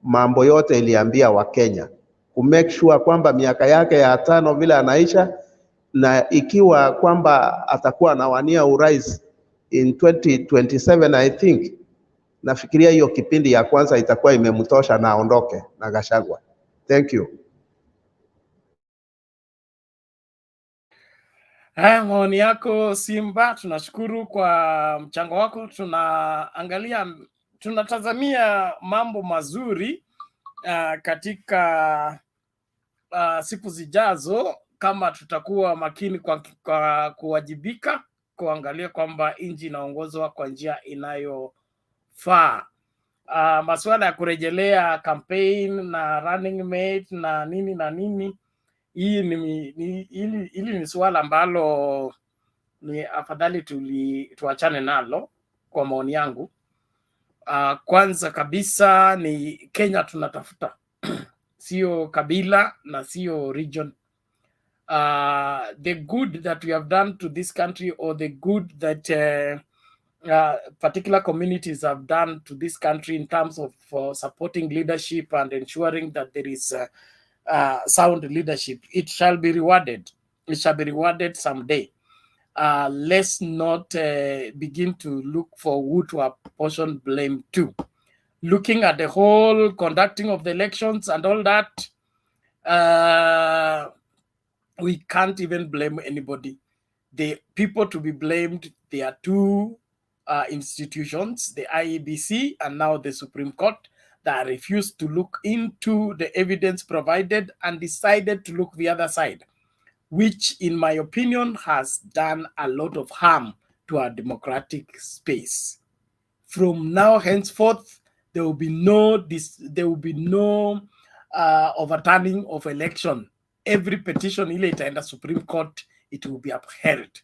mambo yote iliambia wa Kenya, ku make sure kwamba miaka yake ya 5 vile anaisha, na ikiwa kwamba atakuwa anawania urais in 2027, I think nafikiria hiyo kipindi ya kwanza itakuwa imemtosha na aondoke na Gachagua. Thank you. Maoni yako Simba, tunashukuru kwa mchango wako. Tunatazamia mambo mazuri katika siku zijazo, kama tutakuwa makini kwa kuwajibika, kuangalia kwamba nchi inaongozwa kwa njia inayofaa. Masuala ya kurejelea campaign na running mate na nini, hili ni swala ambalo ni afadhali tuachane nalo kwa maoni yangu. Kwanza kabisa ni Kenya tunatafuta, sio kabila na sio region. The good that we have done to this country, or the good that particular communities have done to this country in terms of supporting leadership and ensuring that there is sound leadership, it shall be rewarded. It shall be rewarded someday. Let's not begin to look for who to apportion blame to. Looking at the whole conducting of the elections and all that, we can't even blame anybody. The people to be blamed, there are two institutions, the IEBC and now the Supreme Court, that refused to look into the evidence provided and decided to look the other side, which in my opinion has done a lot of harm to our democratic space. From now henceforth, there will be no overturning of election, every petition ile itaenda Supreme Court, it will be upheld,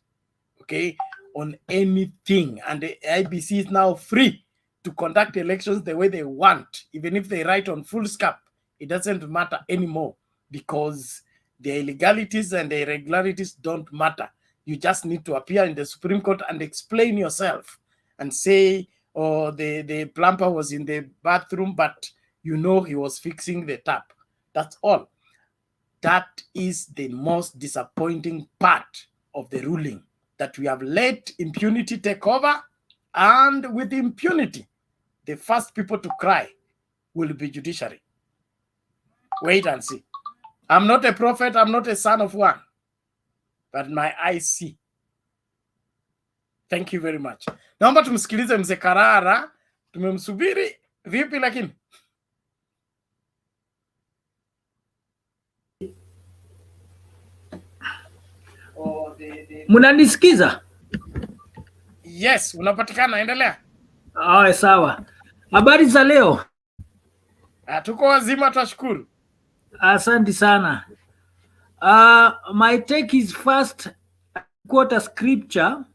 okay, on anything. And the IBC is now free to conduct elections the way they want, even if they write on full scap. It doesn't matter anymore, because the illegalities and the irregularities don't matter. You just need to appear in the Supreme Court and explain yourself and say, oh, the plumber was in the bathroom, but you know he was fixing the tap. That's all. That is the most disappointing part of the ruling, that we have let impunity take over, and with impunity, the first people to cry will be judiciary. Wait and see. I'm not a prophet, I'm not a son of one, but my eyes see. Thank you very much. Naomba tumsikilize mzee Karara. Tumemsubiri vipi lakini? Mnanisikiza? Yes, unapatikana, endelea. Sawa. Habari za leo? Tuko wazima, tashukuru. Asante sana. My take is first quote a scripture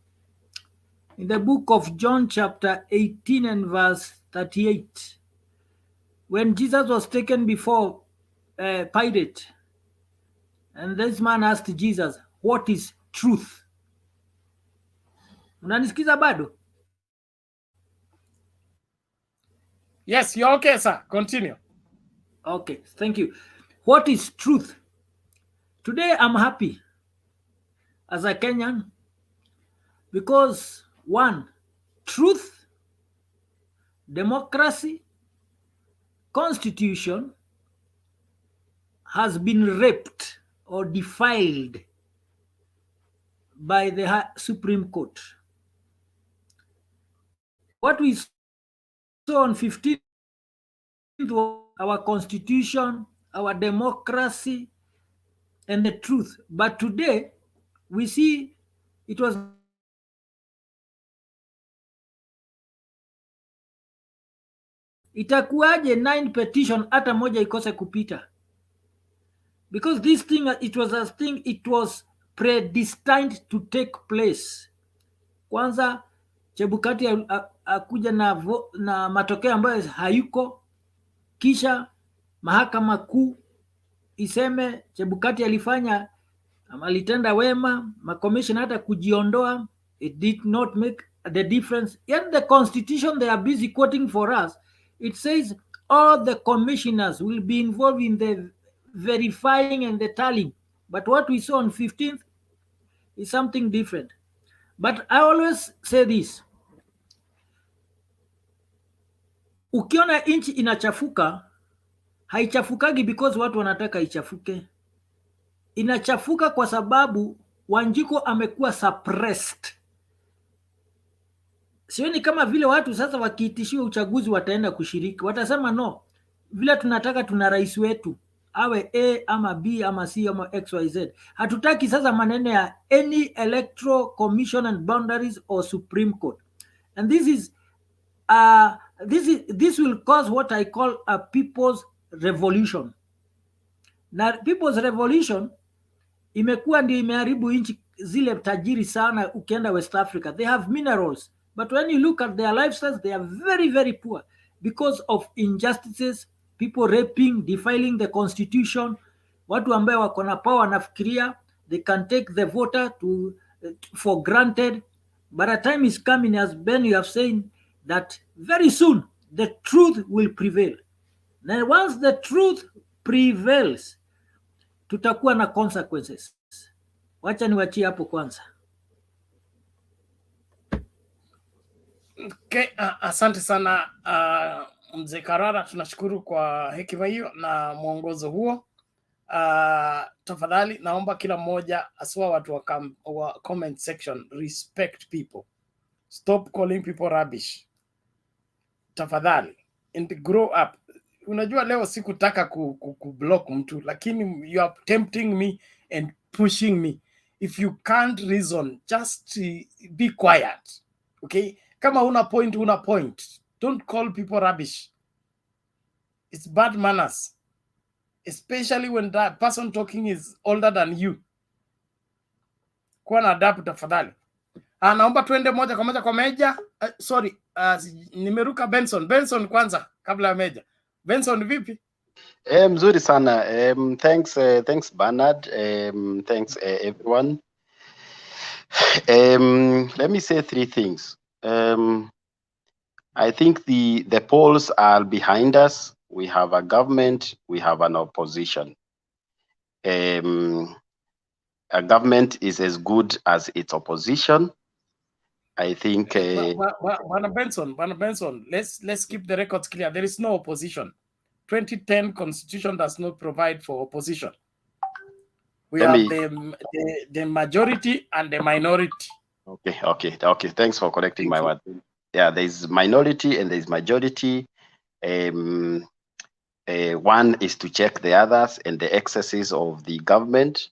in the book of John chapter 18 and verse 38. When Jesus was taken before Pilate, and this man asked Jesus, what is truth? Unanisikiza bado? Yes, you're okay, sir. Continue. Okay, thank you. What is truth? Today I'm happy as a Kenyan because, one, truth, democracy, constitution has been raped or defiled by the Supreme Court. What we saw on 15th was our constitution, our democracy, and the truth. But today, we see it was itakuwaje 9 petition hata moja ikose kupita, because this thing, it was predestined to take place. Kwanza Chebukati akuja na matokeo ambayo hayuko, kisha mahakama kuu iseme Chebukati alifanya alitenda wema, makomishona hata kujiondoa, it did not make the difference. Yet the constitution they are busy quoting for us, it says all the commissioners will be involved in the verifying and the tallying. But what we saw on 15th is something different. But I always say this, ukiona inchi inachafuka, haichafukagi because watu wanataka ichafuke. Inachafuka kwa sababu Wanjiko amekuwa suppressed. Sioni kama vile watu sasa wakiitishiwa uchaguzi wataenda kushiriki. Watasema no, vile tunataka tuna rais wetu awe A ama B ama C ama XYZ. Hatutaki sasa maneno ya any electoral commission and boundaries or Supreme Court. And this will cause what I call a people's revolution. Na people's revolution imekuwa ndio imeharibu nchi zile tajiri sana. Ukienda West Africa, they have minerals, but when you look at their lifestyles, they are very, very poor because of injustices, people raping, defiling the constitution. Watu ambaye wako na power nafikiria they can take the voter for granted. But a time is coming, as Ben you have said, that very soon the truth will prevail. Now once the truth prevails, tutakuwa na consequences. Wacha niwachie hapo kwanza. Okay, asante sana mzee Karara, tunashukuru kwa hekima hiyo na mwongozo huo. Tafadhali naomba kila mmoja aswa watu wa comment section respect people. Stop calling people rubbish. Tafadhali, and grow up. Unajua leo sikutaka kublock mtu, lakini you are tempting me and pushing me. If you can't reason, just be quiet. Okay? Kama una point. Don't call people rubbish. It's bad manners. especially when that person talking is older than you. Kuwa na adabu tafadhali. Naomba tuende moja kwa moja kwa Meja. Sorry, nimeruka Benson. Benson kwanza kabla ya Meja. Benson vipi? Mzuri sana. Thanks Bernard. Thanks everyone. Let me say three things. I think the polls are behind us. We have a government, we have an opposition. A government is as good as its opposition. I think Bwana Benson, let's keep the records clear. There is no opposition. 2010 Constitution does not provide for opposition. We have the majority and the minority. Okay. Thanks for correcting my word. Yeah, there's minority and there's majority. One is to check the others and the excesses of the government.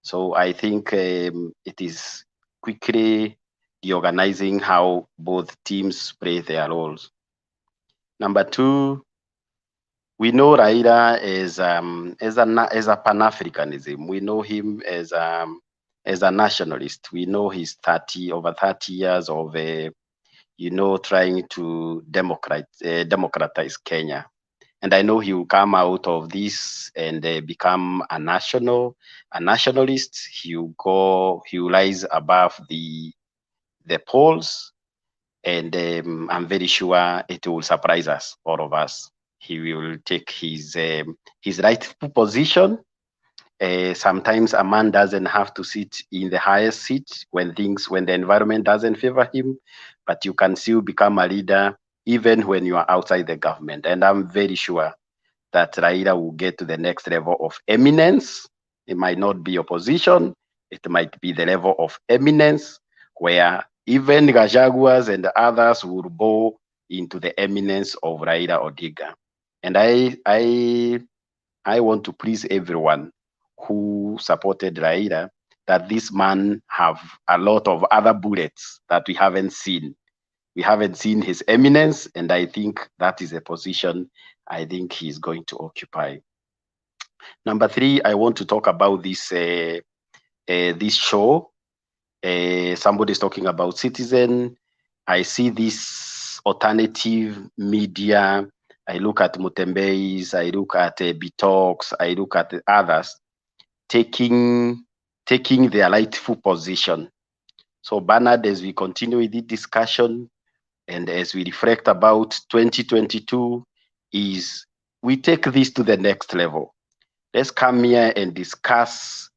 So I think it is quickly reorganizing how both teams play their roles. Number two, we know Raila as a Pan-Africanism. We know him as a nationalist. We know his over 30 years of trying to democratize Kenya. And I know he will come out of this and become a nationalist. He will rise above the polls, and I'm very sure it will surprise us, all of us. He will take his rightful position. Sometimes a man doesn't have to sit in the highest seat when the environment doesn't favor him, but you can still become a leader even when you are outside the government. And I'm very sure that Raila will get to the next level of eminence. It might not be opposition. It might be the level of eminence where even Gajaguas and others will bow into the eminence of Raila ODINGA. And I want to please everyone who supported Raila that this man have a lot of other bullets that we haven't seen. We haven't seen his eminence, and I think that is a position I think he's going to occupy. Number three, I want to talk about this show. Somebody's talking about Citizen. I see this alternative media. I look at Mutembeis, I look at Bitox, I look at the others taking their rightful position. So Bernard, as we continue with the discussion and as we reflect about 2022, is we take this to the next level. Let's come here and discuss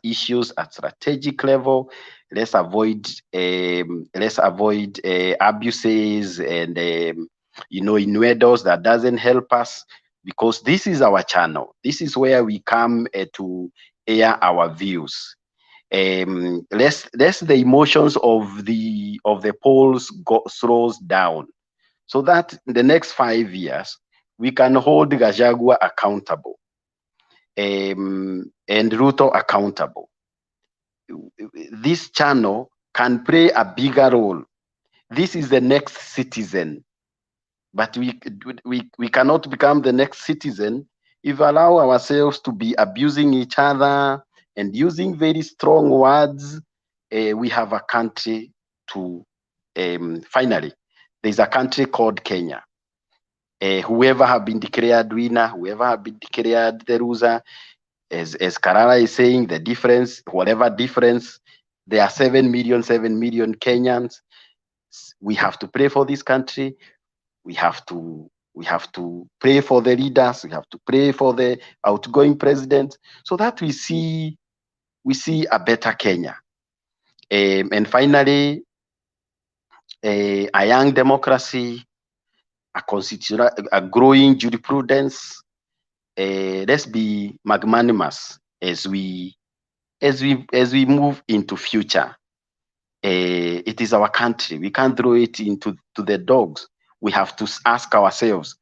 issues at strategic level. Let's avoid abuses and innuendos that doesn't help us, because this is our channel. This is where we come to air our views. Let's the emotions of the polls slows down, so that in the next 5 years we can hold Gachagua accountable and Ruto accountable. This channel can play a bigger role. This is the next Citizen, but we cannot become the next Citizen if we allow ourselves to be abusing each other and using very strong words. We have a country to finally, there's a country called Kenya. Whoever have been declared winner, whoever have been declared the loser, as Karara is saying, the difference, whatever difference, there are 7 million Kenyans. We have to pray for this country. We have to pray for the leaders. We have to pray for the outgoing president, so that we see a better Kenya. And finally, a young democracy, a growing jurisprudence. Let's be magnanimous as we move into future. It is our country. We can't throw it into the dogs. We have to ask ourselves.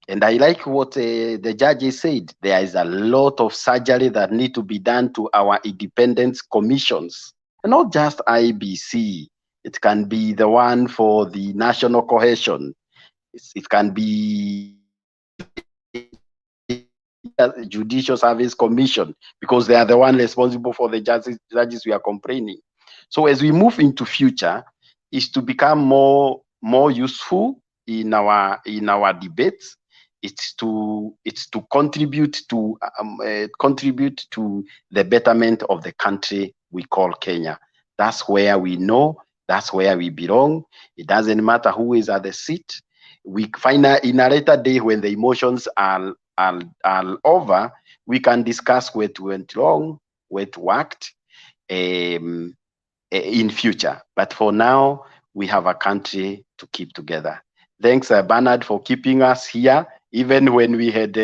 And I like what the judges said. There is a lot of surgery that need to be done to our independence commissions, and not just IBC. It can be the one for the national cohesion. It can be Judicial Service Commission, because they are the one responsible for the judges we are complaining. So as we move into future, is to become more useful in our debates. It's to contribute to the betterment of the country we call Kenya. That's where we know, that's where we belong. It doesn't matter who is at the seat. We find out in a later day, when the emotions are over, we can discuss what went wrong, what worked in future. But for now, we have a country to keep together. Thanks, Bernard, for keeping us here, even when we had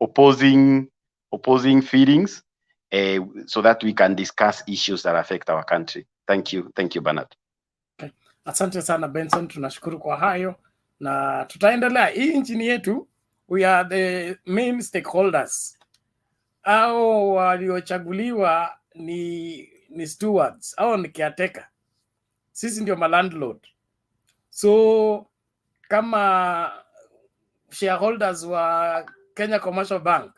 opposing feelings, so that we can discuss issues that affect our country. Thank you, Bernard. Okay. Asante sana Benson, tunashukuru kwa hayo na tutaendelea. Hii nchini yetu, we are the main stakeholders. Au waliochaguliwa ni stewards au ni caretaker. Sisi ndio landlord. So kama shareholders wa Kenya Commercial Bank,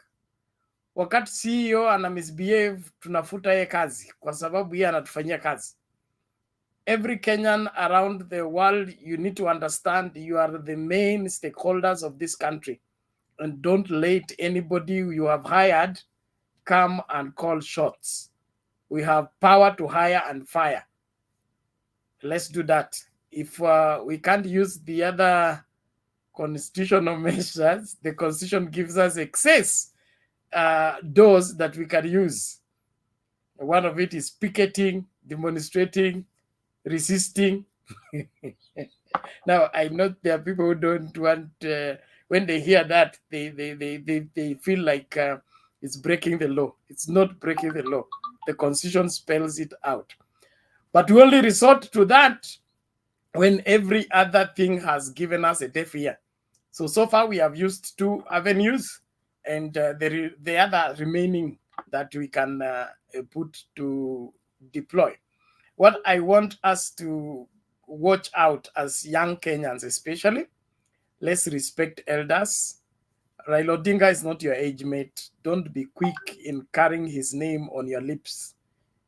wakati CEO ana misbehave, tunafuta yeye kazi kwa sababu yeye anatufanyia kazi. Every Kenyan around the world, you need to understand you are the main stakeholders of this country, and don't let anybody you have hired come and call shots. We have power to hire and fire. Let's do that. If we can't use the other constitutional measures, the constitution gives us excess doors that we can use. One of it is picketing, demonstrating, resisting. Now, I know there are people who don't want, when they hear that, they feel like it's breaking the law. It's not breaking the law. The constitution spells it out. But we only resort to that when every other thing has given us a deaf ear. So far we have used 2 avenues, and the other remaining that we can put to deploy. What I want us to watch out as young Kenyans especially, let's respect elders. Raila Odinga is not your age mate. Don't be quick in carrying his name on your lips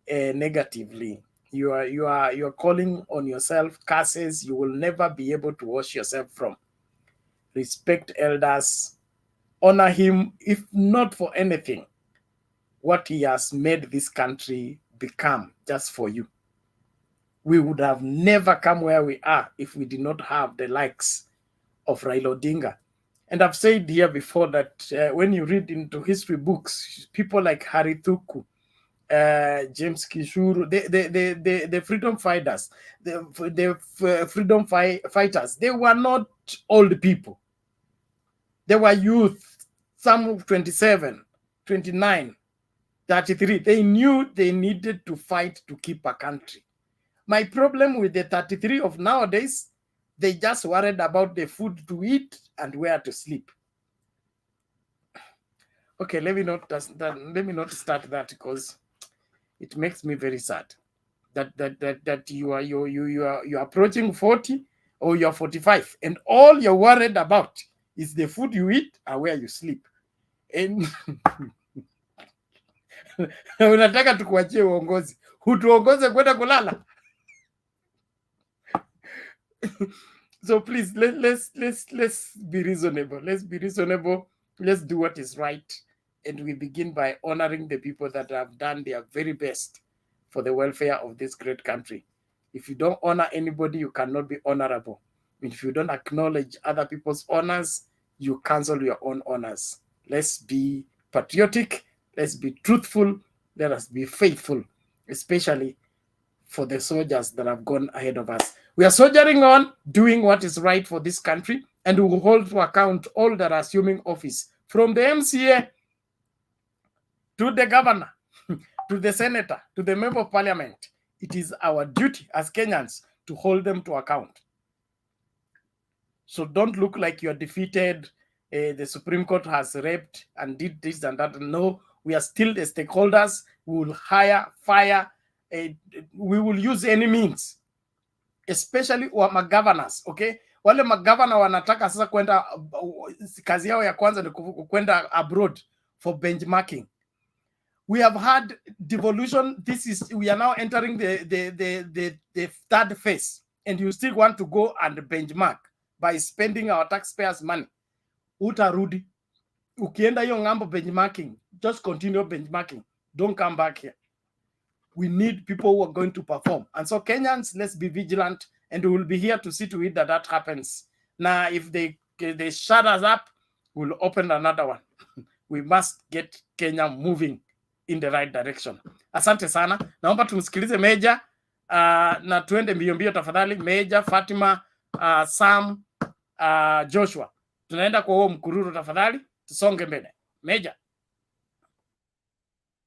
negatively. You are calling on yourself curses you will never be able to wash yourself from. Respect elders. Honor him, if not for anything, what he has made this country become just for you. We would have never come where we are if we did not have the likes of Raila Odinga. And I've said here before that when you read into history books, people like Harry Thuku, James Kishuru, the freedom fighters, the freedom fighters, they were not old people. They were youth, some 27, 29, 33. They knew they needed to fight to keep a country. My problem with the 33 of nowadays, they just worried about the food to eat and where to sleep. Okay, let me not start that, because it makes me very sad that you are approaching 40 or you're 45, and all you're worried about is the food you eat and where you sleep. And unataka tukuachie uongozi, hutuongoze kwenda kulala. So please, let's be reasonable. Let's be reasonable. Let's do what is right, and we begin by honoring the people that have done their very best for the welfare of this great country. If you don't honor anybody, you cannot be honorable. If you don't acknowledge other people's honors, you cancel your own honors. Let's be patriotic. Let's be truthful. Let us be faithful, especially for the soldiers that have gone ahead of us. We are soldiering on, doing what is right for this country, and we will hold to account all that are assuming office, from the MCA to the governor, to the senator, to the member of parliament. It is our duty as Kenyans to hold them to account. So don't look like you're defeated. The Supreme Court has raped and did this and that. No, we are still the stakeholders. We will hire, fire. We will use any means, especially wa governors, okay? Wale magavana wanataka sasa kwenda, kazi yao ya kwanza ni kwenda abroad. for benchmarking. We have had devolution. We are now entering the third phase, and you still want to go and benchmark by spending our taxpayers' money. Utarudi. Ukienda hiyo ngambo benchmarking, just continue benchmarking. Don't come back here. We need people who are going to perform. And so Kenyans, let's be vigilant, and we will be here to see to it that happens. Now, if they shut us up, we'll open another one. We must get Kenya moving in the right direction. Asante sana. Naomba tumsikilize Meja na tuende mbio mbio tafadhali. Meja, Fatima, Sam, Joshua. Tunaenda kwa huo mkururu tafadhali. Tusonge mbele. Meja.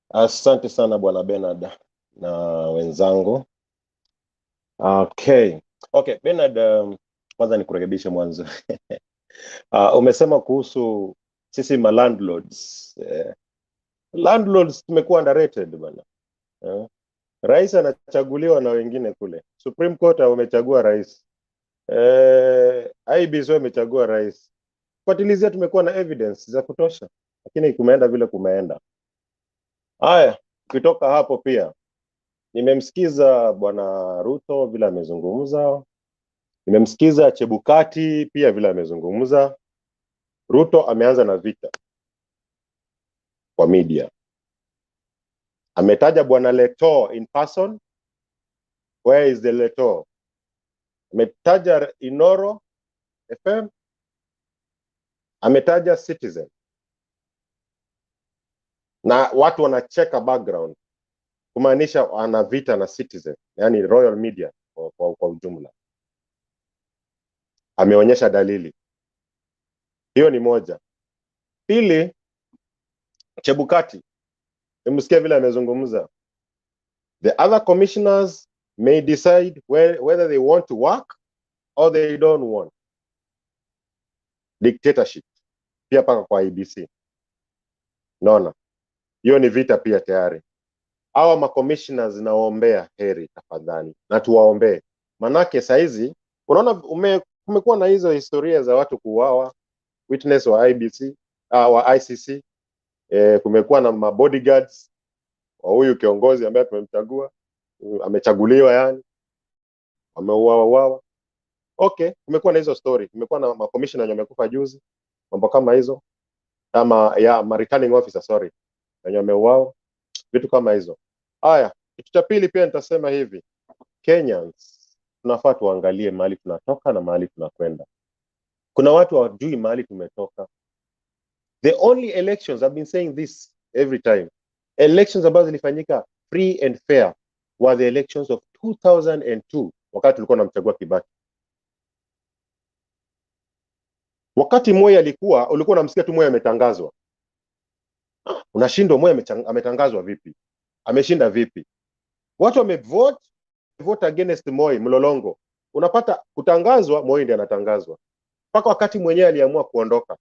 Asante sana Bwana Bernard na wenzangu. Okay, Bernard, kwanza nikurekebishe mwanzo. Umesema kuhusu sisi ma landlords. Landlords tumekuwa underrated bwana. Rais anachaguliwa na wengine kule. Supreme Court wamechagua rais. IBC wamechagua rais. Fuatilizia tumekuwa na evidence za kutosha. Lakini kumeenda vile kumeenda. Haya, kutoka hapo pia nimemsikiza Bwana Ruto vile amezungumza. Nimemsikiza Chebukati pia vile amezungumza. Ruto ameanza na vita kwa media. Ametaja Bwana Leto in person. Where is the Leto? Ametaja Inoro FM. Ametaja Citizen. Na watu wanacheka background kumaanisha ana vita na Citizen, yani Royal Media kwa ujumla. Ameonyesha dalili. Hiyo ni moja. Pili, Chebukati, nimesikia vile amezungumza. The other commissioners may decide whether they want to work or they don't want. Dictatorship. Pia paka kwa IBC. Naona. Hiyo ni vita pia tayari. Hawa ma-commissioners nawaombea heri tafadhali. Na tuwaombee. Manake saizi, unaona kumekuwa na hizo historia za watu kuuawa, witness wa IBC, wa ICC. Kumekuwa na mabodyguards wa huyu kiongozi ambaye tumemchagua, amechaguliwa yani. Ameuawa. Okay, kumekuwa na hizo story. Kumekuwa na ma-commissioner wamekufa juzi. Mambo kama hizo. Kama ya returning officer, sorry. Wenye wameuawa. Vitu kama hizo. Haya, kitu cha pili pia nitasema hivi. Kenyans, tunafaa tuangalie mahali tunatoka na mahali tunakwenda. Kuna watu hawajui mahali tumetoka. The only elections, I've been saying this every time. Elections ambazo zilifanyika free and fair were the elections of 2002 wakati tulikuwa tunamchagua Kibaki. Wakati Moi ulikuwa unamsikia tu Moi ametangazwa. Unashindwa Moi ametangazwa vipi? Ameshinda vipi? Watu wamevote against Moi mlolongo. Unapata kutangazwa Moi ndiye anatangazwa. Paka wakati mwenyewe aliamua kuondoka.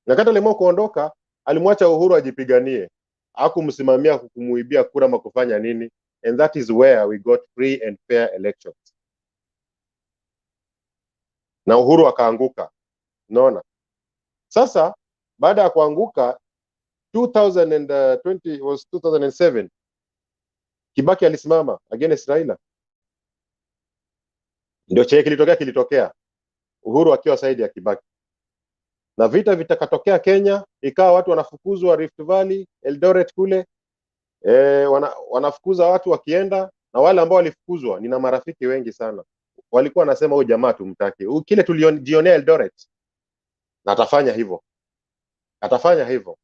Na kata aliamua kuondoka, alimwacha Uhuru ajipiganie. Hakumsimamia kumuibia kura ama kufanya nini. And that is where we got free and fair elections. Na Uhuru akaanguka. Unaona? Sasa baada ya kuanguka 2020 was 2007. Kibaki alisimama against RAILA. Ndio chenye kilitokea. Uhuru akiwa saidi ya Kibaki. Na vita vitakatokea Kenya, ikawa watu wanafukuzwa Rift Valley, Eldoret kule. Wanafukuza watu wakienda, na wale ambao walifukuzwa nina marafiki wengi sana. Walikuwa wanasema huyu jamaa tumtaki. Kile tulijionea Eldoret. Na atafanya hivyo.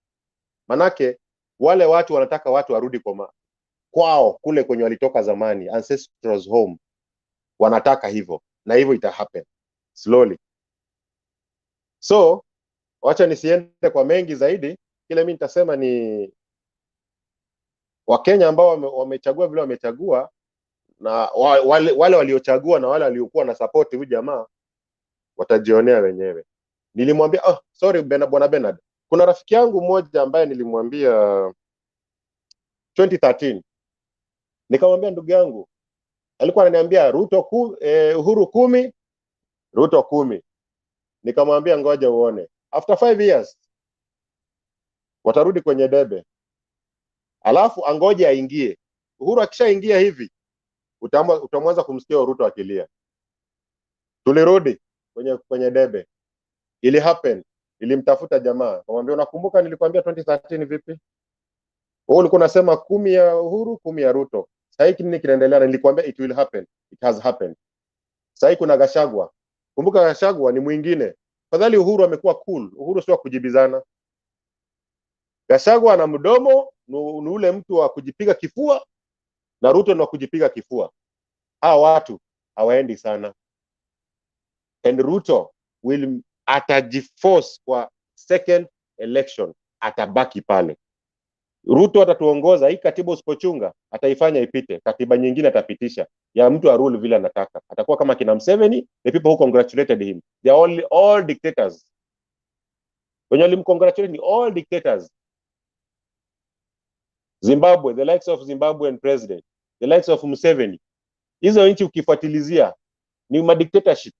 Manake wale watu wanataka watu warudi kwao kule kwenye walitoka zamani, ancestors home. Wanataka hivyo, na hivyo ita happen slowly. So wacha nisiende kwa mengi zaidi. Kile mimi nitasema ni Wakenya ambao wamechagua vile wamechagua, na wale waliochagua na wale waliokuwa na support huyu jamaa watajionea wenyewe. Nilimwambia sorry Bwana Bernard, kuna rafiki yangu mmoja ambaye nilimwambia 2013. Nikamwambia ndugu yangu, alikuwa ananiambia Uhuru 10, Ruto 10. Nikamwambia ngoja uone. After 5 years watarudi kwenye debe, alafu angoje aingie. Uhuru akishaingia hivi utamwanza kumsikia Ruto akilia. Tulirudi kwenye debe, ili happen, ilimtafuta jamaa kumwambia, unakumbuka nilikwambia 2013 vipi? Wewe ulikuwa unasema 10 ya Uhuru 10 ya Ruto. Sasa nini kinaendelea? Nilikwambia it will happen, it has happened. Sasa kuna Gachagua. Kumbuka Gachagua ni mwingine. Fadhali Uhuru amekuwa cool. Uhuru sio kujibizana. Gachagua ana mdomo, ni ule mtu wa kujipiga kifua, na Ruto ni wa kujipiga kifua. Hawa watu hawaendi sana. And Ruto will atajiforce kwa second election, atabaki pale. Ruto atatuongoza, hii katiba usipochunga ataifanya ipite, katiba nyingine atapitisha ya mtu arule vile anataka. Atakuwa kama kina Museveni, the people who congratulated him, they are all dictators. Wenye walimcongratulate ni all dictators. Zimbabwe, the likes of Zimbabwean president, the likes of Museveni, hizo nchi ukifuatilizia ni ma dictatorship.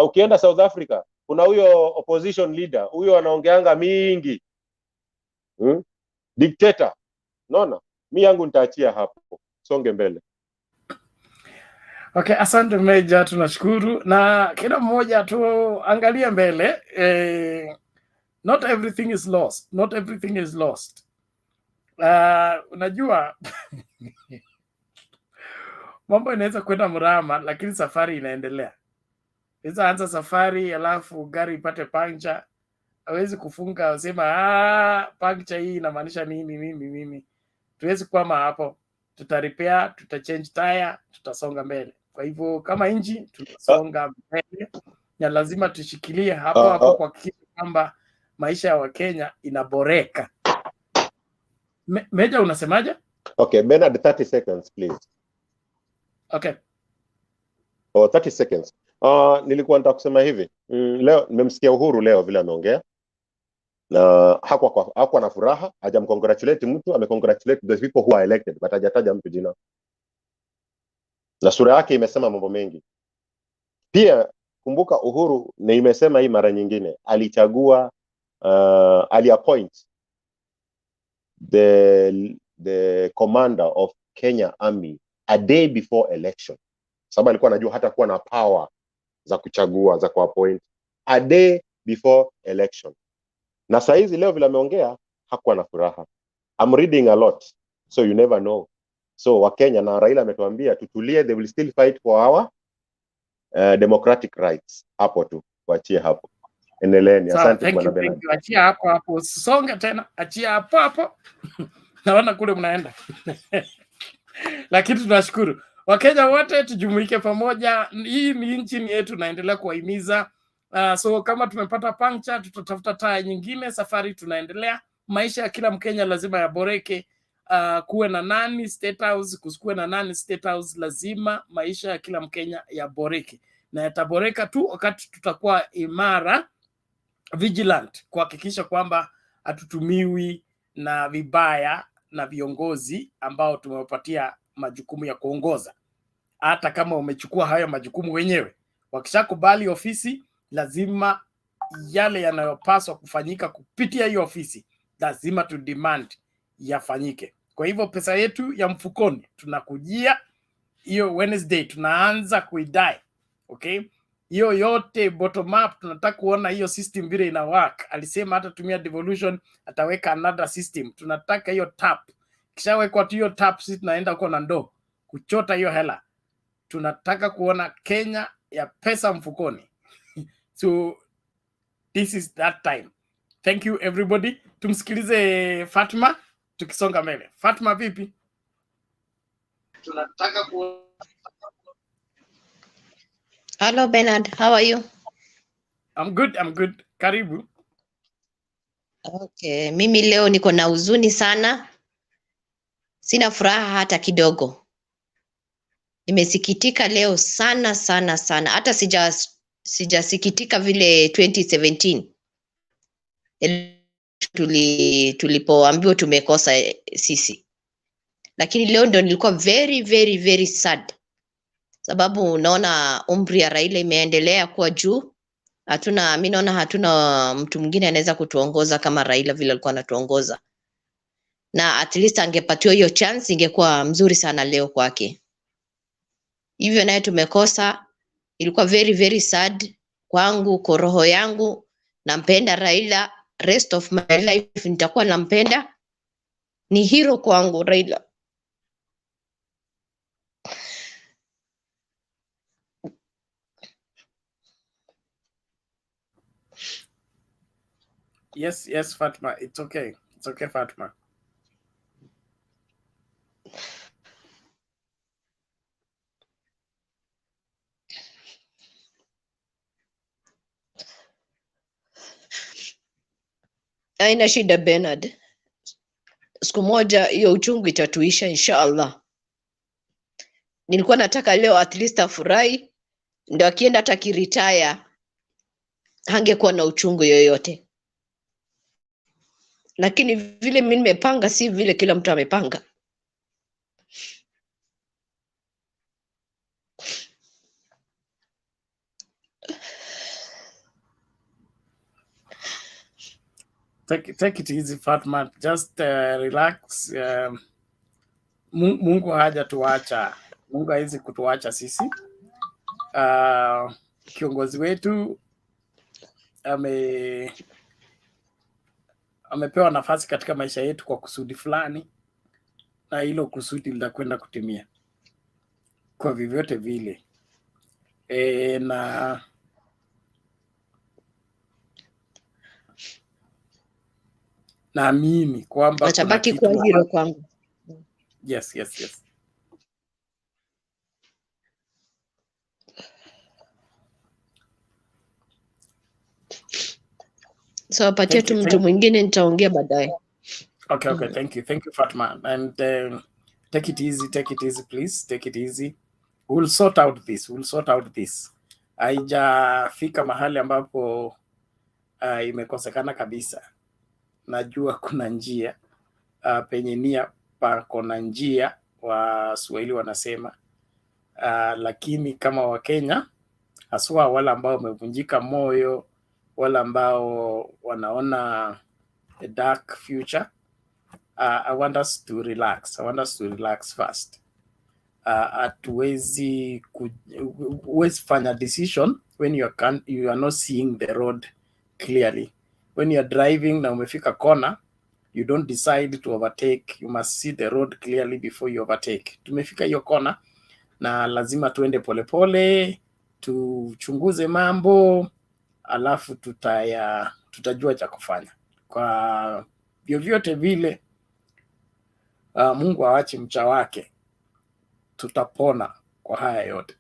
Ukienda South Africa, kuna huyo opposition leader, huyo anaongeanga mingi. Dictator. Naona mimi yangu nitaachia hapo, songe mbele. Okay, asante Meja, tunashukuru, na kila mmoja tu angalia mbele. Not everything is lost, not everything is lost. Unajua mambo inaweza kwenda mrama, lakini safari inaendelea. Inaweza anza safari alafu gari ipate puncture, hawezi kufunga usema puncture hii inamaanisha nini. Tuwezi kwama hapo, tutarepair, tutachange tire, tutasonga mbele. Kwa hivyo kama inji tutasonga mbele, na lazima tushikilie hapo kuhakikisha kwamba maisha ya Wakenya inaboreka. Meja, unasemaje? Okay, Bernard, 30 seconds please. Okay. 30 seconds. Nilikuwa nataka kusema hivi. Leo nimemsikia Uhuru leo vile ameongea. Na hakuwa na furaha, hajamcongratulate mtu, amecongratulate the people who are elected, but hajataja mtu jina. Na sura yake imesema mambo mengi. Pia kumbuka Uhuru, na imesema hii mara nyingine, alichagua aliappoint the commander of Kenya Army a day before election. Sababu alikuwa anajua hata kuwa na power za kuchagua, za kuappoint a day before election. Na saa hizi leo vile ameongea hakuwa na furaha. I'm reading a lot, so you never know. So Wakenya na Raila ametuambia tutulie, they will still fight for our democratic rights. Hapo tu, kuachia hapo. Endeleeni. Asante bwana Bernard. Achia hapo, songa tena, achia hapo. Naona kule mnaenda. Lakini tunashukuru. Wakenya wote tujumuike pamoja. Hii ni nchi yetu, naendelea kuwahimiza. So kama tumepata puncture, tutatafuta taa nyingine, safari tunaendelea. Maisha ya kila Mkenya lazima yaboreke. Kuwe na nani State House, kusikue na nani State House, lazima maisha ya kila Mkenya yaboreke. Na yataboreka tu wakati tutakuwa imara, vigilant, kuhakikisha kwamba hatutumiwi na vibaya na viongozi ambao tumewapatia majukumu ya kuongoza. Hata kama umechukua hayo majukumu wenyewe, wakishakubali ofisi, lazima yale yanayopaswa kufanyika kupitia hiyo ofisi lazima tu demand yafanyike. Kwa hivyo pesa yetu ya mfukoni tunakujia hiyo Wednesday, tunaanza kuidai. Okay, hiyo yote bottom up, tunataka kuona hiyo system vile ina work. Alisema hata tumia devolution, ataweka another system. Tunataka hiyo tap, kishawekwa hiyo tap, sisi tunaenda huko na ndoo kuchota hiyo hela. Tunataka kuona Kenya ya pesa mfukoni. So this is that time. Thank you everybody. Tumsikilize Fatma tukisonga mbele. Fatma, vipi? Tunataka Hello Bernard, how are you? I'm good. Karibu. Okay, mimi leo niko na huzuni sana. Sina furaha hata kidogo. Nimesikitika leo sana. Hata sijasikitika vile 2017. Tulipoambiwa tumekosa sisi. Lakini leo ndo nilikuwa very sad. Sababu unaona umri ya Raila imeendelea kuwa juu. mimi naona hatuna mtu mwingine anaweza kutuongoza kama Raila vile alikuwa anatuongoza, na at least angepatiwa hiyo chance ingekuwa mzuri sana leo kwake. Hivyo naye tumekosa, ilikuwa very very sad kwangu, kwa roho yangu. Nampenda Raila, rest of my life nitakuwa nampenda, ni hero kwangu Raila. Yes, Fatma, it's okay. It's okay, Fatma. Haina shida Bernard. Siku moja hiyo uchungu itatuisha inshallah. Nilikuwa nataka leo at least afurahi, ndio akienda hata kiretire hangekuwa na uchungu yoyote. Lakini vile mimi nimepanga si vile kila mtu amepanga. Take it easy, Fatma. Just relax. Mungu haja tuacha. Mungu hawezi kutuacha sisi. Kiongozi wetu amepewa nafasi katika maisha yetu kwa kusudi fulani, na hilo kusudi litakwenda kutimia kwa vyovyote vile. Na naamini kwamba atabaki kuwa hero kwangu. Yes. So apatie tu mtu mwingine, nitaongea baadaye. Okay, thank you Fatma, and take it easy please, take it easy. We'll sort out this. Haijafika mahali ambapo imekosekana kabisa. Najua kuna njia, penye nia pako na njia, Waswahili wanasema. Lakini kama Wakenya, haswa wale ambao wamevunjika moyo, wale ambao wanaona a dark future, I want us to relax first. Hatuwezi fanya decision when you are not seeing the road clearly. When you are driving na umefika kona, you don't decide to overtake. You must see the road clearly before you overtake. Tumefika hiyo kona na lazima tuende polepole, tuchunguze mambo, alafu tutajua cha kufanya. Kwa vyovyote vile, Mungu awache mcha wake, tutapona kwa haya yote,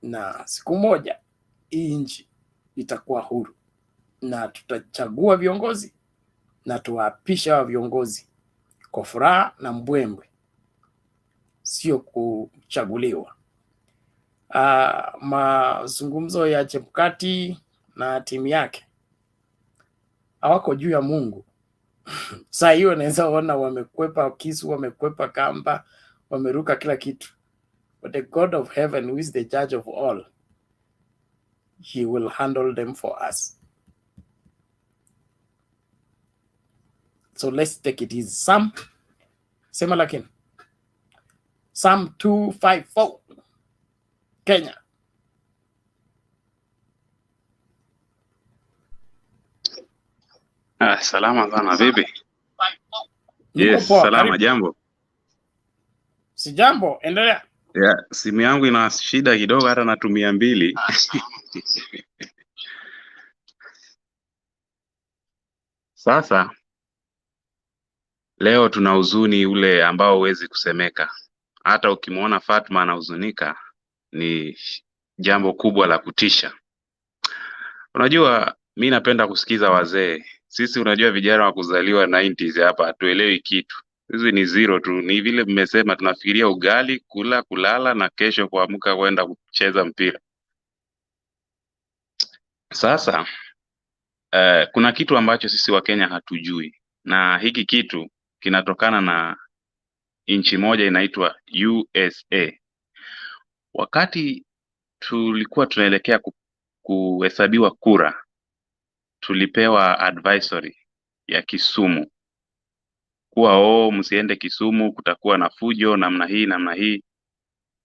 na siku moja hii nchi itakuwa huru, na tutachagua viongozi na tuwaapisha wa viongozi kwa furaha na mbwembwe, sio kuchaguliwa. Mazungumzo ya Chebukati na timu yake hawako juu ya Mungu. Saa hiyo naweza ona wamekwepa kisu, wamekwepa kamba, wameruka kila kitu. But the God of heaven, who is the judge of all, he will handle them for us. So let's take it easy. Sema lakini. Psalm 254. Kenya. Salama sana vipi? Yes, salama. Jambo? Si jambo, endelea. Simu yangu ina shida kidogo, hata natumia 2. Sasa leo tuna huzuni ule ambao huwezi kusemeka. Hata ukimwona Fatma anahuzunika ni jambo kubwa la kutisha. Unajua, mi napenda kusikiza wazee. Sisi unajua vijana wa kuzaliwa 90s hapa hatuelewi kitu. Hizi ni zero tu. Ni vile mmesema tunafikiria ugali, kula, kulala na kesho kuamka kwenda kucheza mpira. Sasa kuna kitu ambacho sisi wa Kenya hatujui, na hiki kitu kinatokana na nchi moja inaitwa USA. Wakati tulikuwa tunaelekea kuhesabiwa kura, tulipewa advisory ya Kisumu kuwa msiende Kisumu, kutakuwa na fujo namna hii.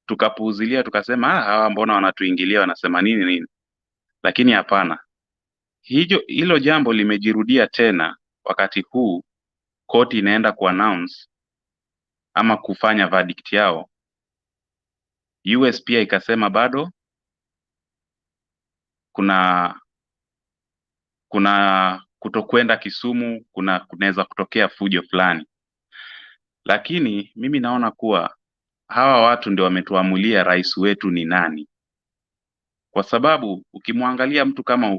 Tukapuuzilia, tukasema hawa mbona wanatuingilia, wanasema nini. Lakini hapana, hilo jambo limejirudia tena wakati huu koti inaenda kuannounce ama kufanya verdict yao. US pia ikasema bado kuna kutokwenda Kisumu, kunaweza kutokea fujo fulani. Lakini mimi naona kuwa hawa watu ndio wametuamulia rais wetu ni nani. Kwa sababu ukimwangalia mtu kama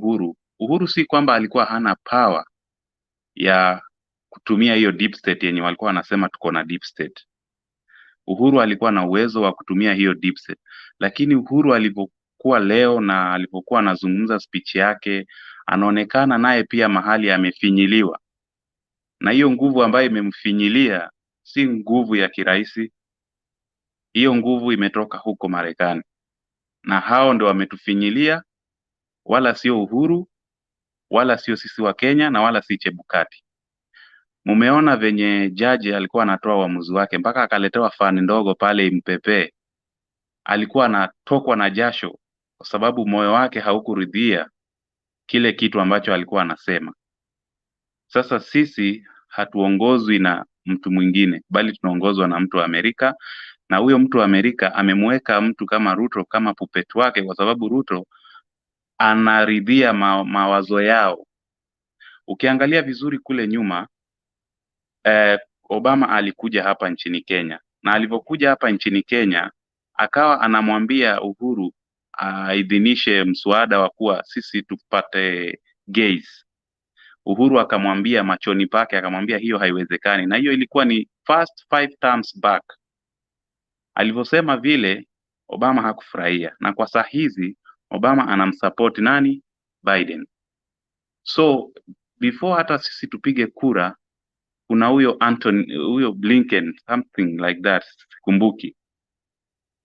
Uhuru si kwamba alikuwa hana power ya kutumia hiyo deep state yenye walikuwa wanasema tuko na deep state. Uhuru alikuwa na uwezo wa kutumia hiyo deep state. Lakini Uhuru alipokuwa leo na alipokuwa anazungumza speech yake, anaonekana naye pia mahali amefinyiliwa. Na hiyo nguvu ambayo imemfinyilia si nguvu ya kiraisi. Hiyo nguvu imetoka huko Marekani. Na hao ndio wametufinyilia, wala sio Uhuru, wala sio sisi wa Kenya, na wala si Chebukati. Mumeona venye jaji alikuwa anatoa uamuzi wake, mpaka akaletewa fani ndogo pale impepe. Alikuwa anatokwa na jasho kwa sababu moyo wake haukuridhia kile kitu ambacho alikuwa anasema. Sasa sisi hatuongozwi na mtu mwingine, bali tunaongozwa na mtu wa Amerika, na huyo mtu wa Amerika amemweka mtu kama Ruto kama puppet wake, kwa sababu Ruto anaridhia mawazo yao. Ukiangalia vizuri kule nyuma, Obama alikuja hapa nchini Kenya, na alipokuja hapa nchini Kenya akawa anamwambia Uhuru aidhinishe mswada wa kuwa sisi tupate gays. Uhuru akamwambia machoni pake, akamwambia hiyo haiwezekani, na hiyo ilikuwa ni first 5 terms back. Alivyosema vile, Obama hakufurahia, na kwa saa hizi Obama anamsupport nani? Biden. So before hata sisi tupige kura, kuna huyo Blinken, something like that, sikumbuki,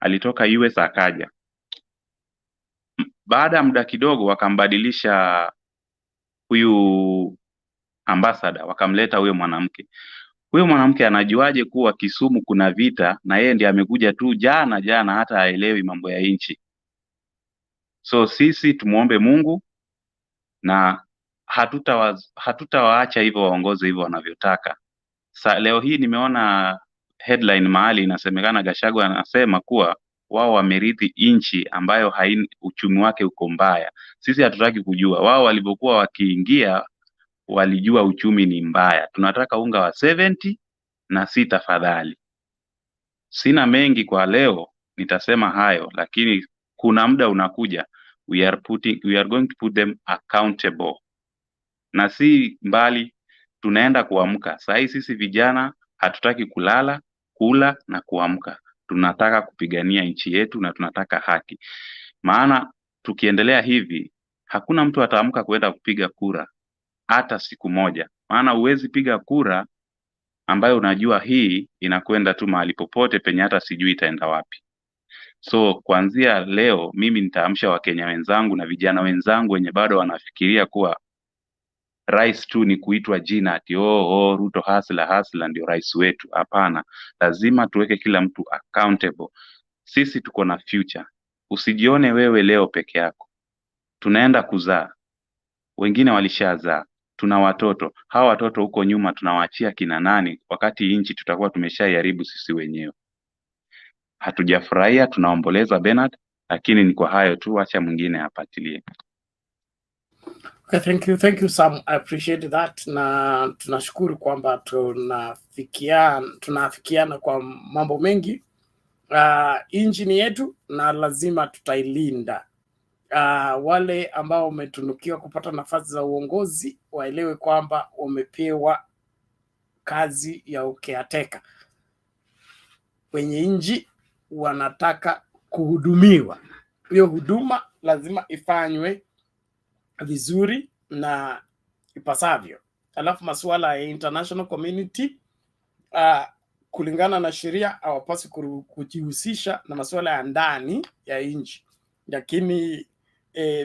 alitoka US akaja. Baada ya muda kidogo wakambadilisha huyu ambassador, wakamleta huyo mwanamke. Huyo mwanamke anajuaje kuwa Kisumu kuna vita, na yeye ndiye amekuja tu jana hata haelewi mambo ya nchi. So sisi tumuombe Mungu, na hatutawaacha hivyo waongoze hivyo wanavyotaka. Leo hii nimeona headline mahali inasemekana Gachagua anasema kuwa wao wamerithi nchi ambayo haina uchumi wake uko mbaya. Sisi hatutaki kujua. Wao walipokuwa wakiingia walijua uchumi ni mbaya. Tunataka unga wa 70 na si tafadhali. Sina mengi kwa leo, nitasema hayo, lakini kuna muda unakuja, we are going to put them accountable. Na si mbali, tunaenda kuamka. Sasa sisi vijana hatutaki kulala, kula na kuamka. Tunataka kupigania nchi yetu na tunataka haki. Maana tukiendelea hivi, hakuna mtu ataamka kwenda kupiga kura hata siku moja. Maana huwezi piga kura ambayo unajua hii inakwenda tu mahali popote penye hata sijui itaenda wapi. So kuanzia leo mimi nitaamsha Wakenya wenzangu na vijana wenzangu wenye bado wanafikiria kuwa rais tu ni kuitwa jina ati Ruto hasla ndio rais wetu. Hapana, lazima tuweke kila mtu accountable. Sisi tuko na future. Usijione wewe leo peke yako. Tunaenda kuzaa, wengine walishazaa, tuna watoto. Hawa watoto huko nyuma tunawaachia kina nani, wakati nchi tutakuwa tumeshaiharibu sisi wenyewe? Hatujafurahia, tunaomboleza Bernard, lakini ni kwa hayo tu, acha mwingine apatilie. Okay, thank you Sam, I appreciate that, na tunashukuru kwamba tunafikiana kwa mambo mengi. Nchi ni yetu na lazima tutailinda. Wale ambao wametunukiwa kupata nafasi za uongozi waelewe kwamba wamepewa kazi ya ukeateka. Wenye nchi wanataka kuhudumiwa, hiyo huduma lazima ifanywe vizuri na ipasavyo. Alafu masuala ya international community kulingana na sheria hawapaswi kujihusisha na masuala ya ndani ya nchi, lakini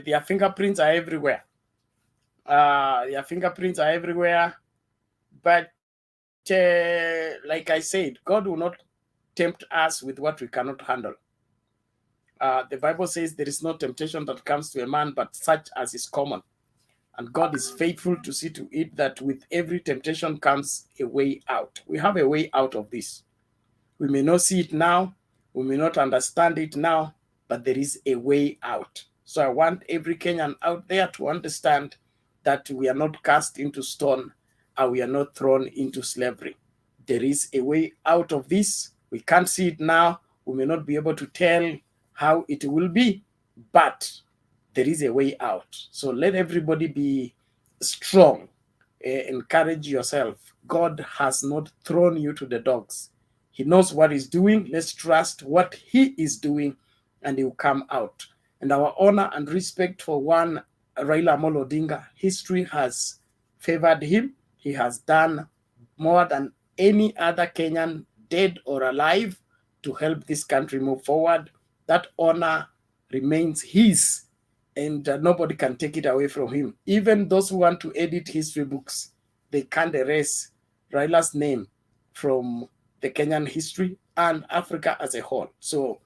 their fingerprints are everywhere. Their fingerprints are everywhere. But like I said, God will not tempt us with what we cannot handle. The Bible says there is no temptation that comes to a man, but such as is common. And God is faithful to see to it that with every temptation comes a way out. We have a way out of this. We may not see it now, we may not understand it now, but there is a way out. So I want every Kenyan out there to understand that we are not cast into stone and we are not thrown into slavery. There is a way out of this. We can't see it now. We may not be able to tell how it will be, but there is a way out. So let everybody be strong. Encourage yourself. God has not thrown you to the dogs. He knows what he's doing. Let's trust what he is doing, and he will come out. And our honor and respect for one Raila Amolo Odinga, history has favored him. He has done more than any other Kenyan, dead or alive, to help this country move forward. That honor remains his, and nobody can take it away from him. Even those who want to edit history books, they can't erase Raila's name from the Kenyan history and Africa as a whole. So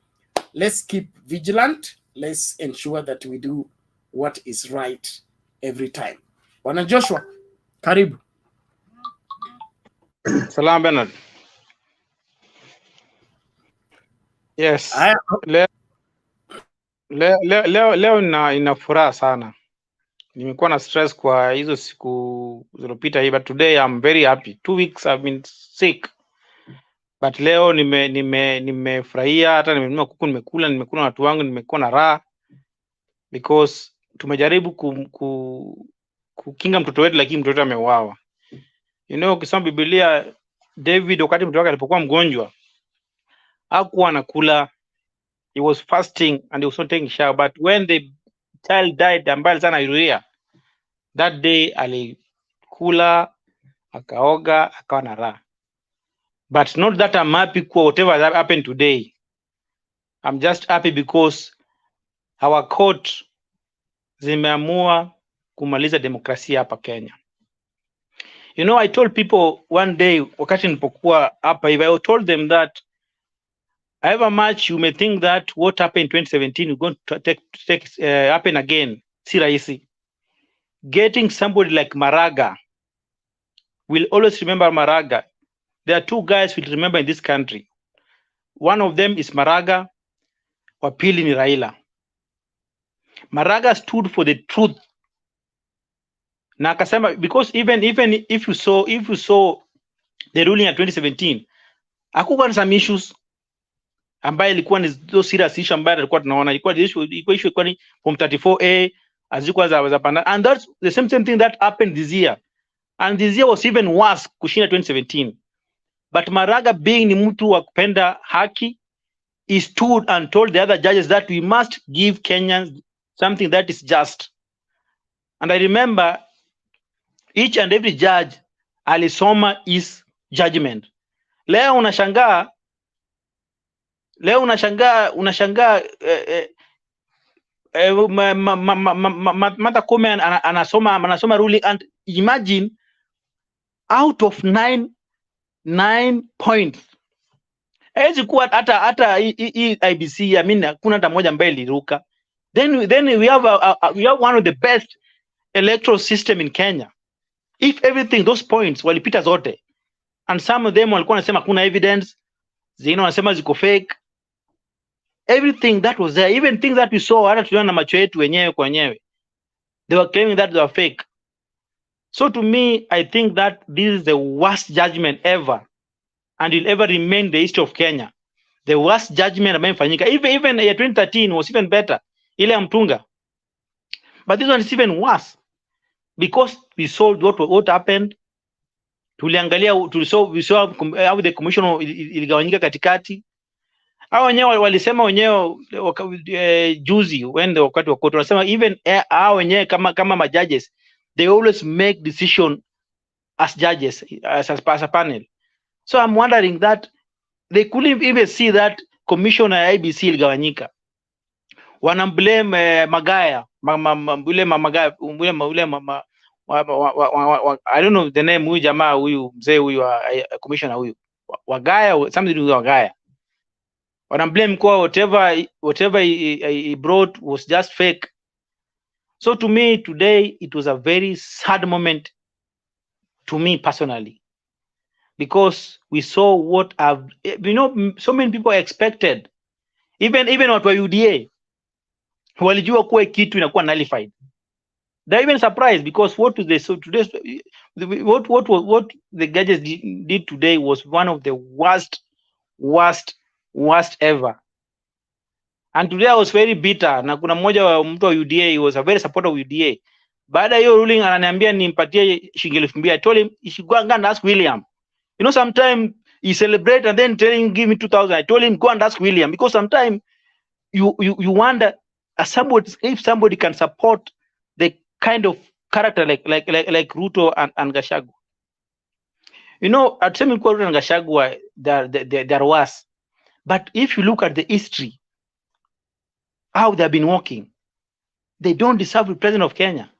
let's keep vigilant. Let's ensure that we do what is right every time. Bwana Joshua, karibu. Salam Bernard. Yes. Leo ina furaha sana. Nimekuwa na stress kwa hizo siku zilizopita hii, but today I'm very happy. 2 weeks I've been sick. But leo nimefurahia, hata nimenunua kuku, nimekula na watu wangu, nimekuwa na raha because tumejaribu kukinga mtoto wetu, lakini mtoto ameuawa. You know, ukisoma Biblia, David wakati mtoto wake alipokuwa mgonjwa hakuwa anakula, he was fasting and he was not taking shower, but when the child died, ambaye sana Uriah, that day alikula, akaoga, akawa na raha. But not that I'm happy for whatever that happened today. I'm just happy because our court zimeamua kumaliza demokrasia hapa Kenya. You know, I told people one day wakati nilipokuwa hapa hivi, I told them that however much you may think that what happened in 2017 is going to happen again, si rahisi. Getting somebody like Maraga, will always remember Maraga. There are two guys we'll remember in this country. One of them is Maraga, wa pili ni Raila. Maraga stood for the truth. Na akasema, because even if you saw the ruling in 2017, hakukuwa na some issues ambaye ilikuwa ni those serious issue ambaye alikuwa tunaona, ilikuwa issue kwani from 34A azikuwa za panda, and that's the same thing that happened this year, and this year was even worse kushinda 2017. But Maraga, being ni mtu wa kupenda haki, he stood and told the other judges that we must give Kenyans something that is just. And I remember each and every judge alisoma his judgment. Leo unashangaa Martha Koome anasoma ruling, and imagine out of 9 points haiwezi kuwa hata IBC, I mean hakuna hata moja ambaye iliruka. Then we have one of the best electoral system in Kenya. If everything, those points walipita zote, and some of them walikuwa wanasema kuna evidence, zingine wanasema ziko fake. Everything that was there, even things that we saw hata tuliona na macho yetu wenyewe kwa wenyewe, they were claiming that they were fake. So to me, I think that this is the worst judgment ever, and will ever remain the history of Kenya. The worst judgment ambayo imefanyika. Even 2013 was even better, ile ya Mtunga. But this one is even worse because we saw what happened. Tuliangalia, we saw how the commission iligawanyika katikati. Hao wenyewe walisema wenyewe juzi when wakati wa court wanasema even hao wenyewe kama ma judges, they always make decision as judges, as a panel. So I'm wondering that they couldn't even see that commission ya IBC iligawanyika. Wanamblame Magaya, I don't know the name, huyu jamaa huyu mzee huyu commissioner huyu Wagaya, something to do with Wagaya, wanamblame kwa whatever he brought was just fake. So to me today it was a very sad moment to me personally, because we saw what so many people expected, even watu wa UDA walijua kuwa kitu inakuwa nullified. They're even surprised because what the judges did today was one of the worst ever. And today I was very bitter. Na kuna mmoja wa mtu wa UDA, he was a very supporter of UDA. Baada hiyo ruling ananiambia nimpatie shilingi 2,000. I told him he should go and ask William. You know, sometimes he celebrate and then tell him give me 2,000. I told him go and ask William, because sometimes you wonder if somebody can support the kind of character like Ruto and Gachagua. You know, at some point Ruto and Gachagua they're worse. But if you look at the history, how they've been working, they don't deserve the president of Kenya.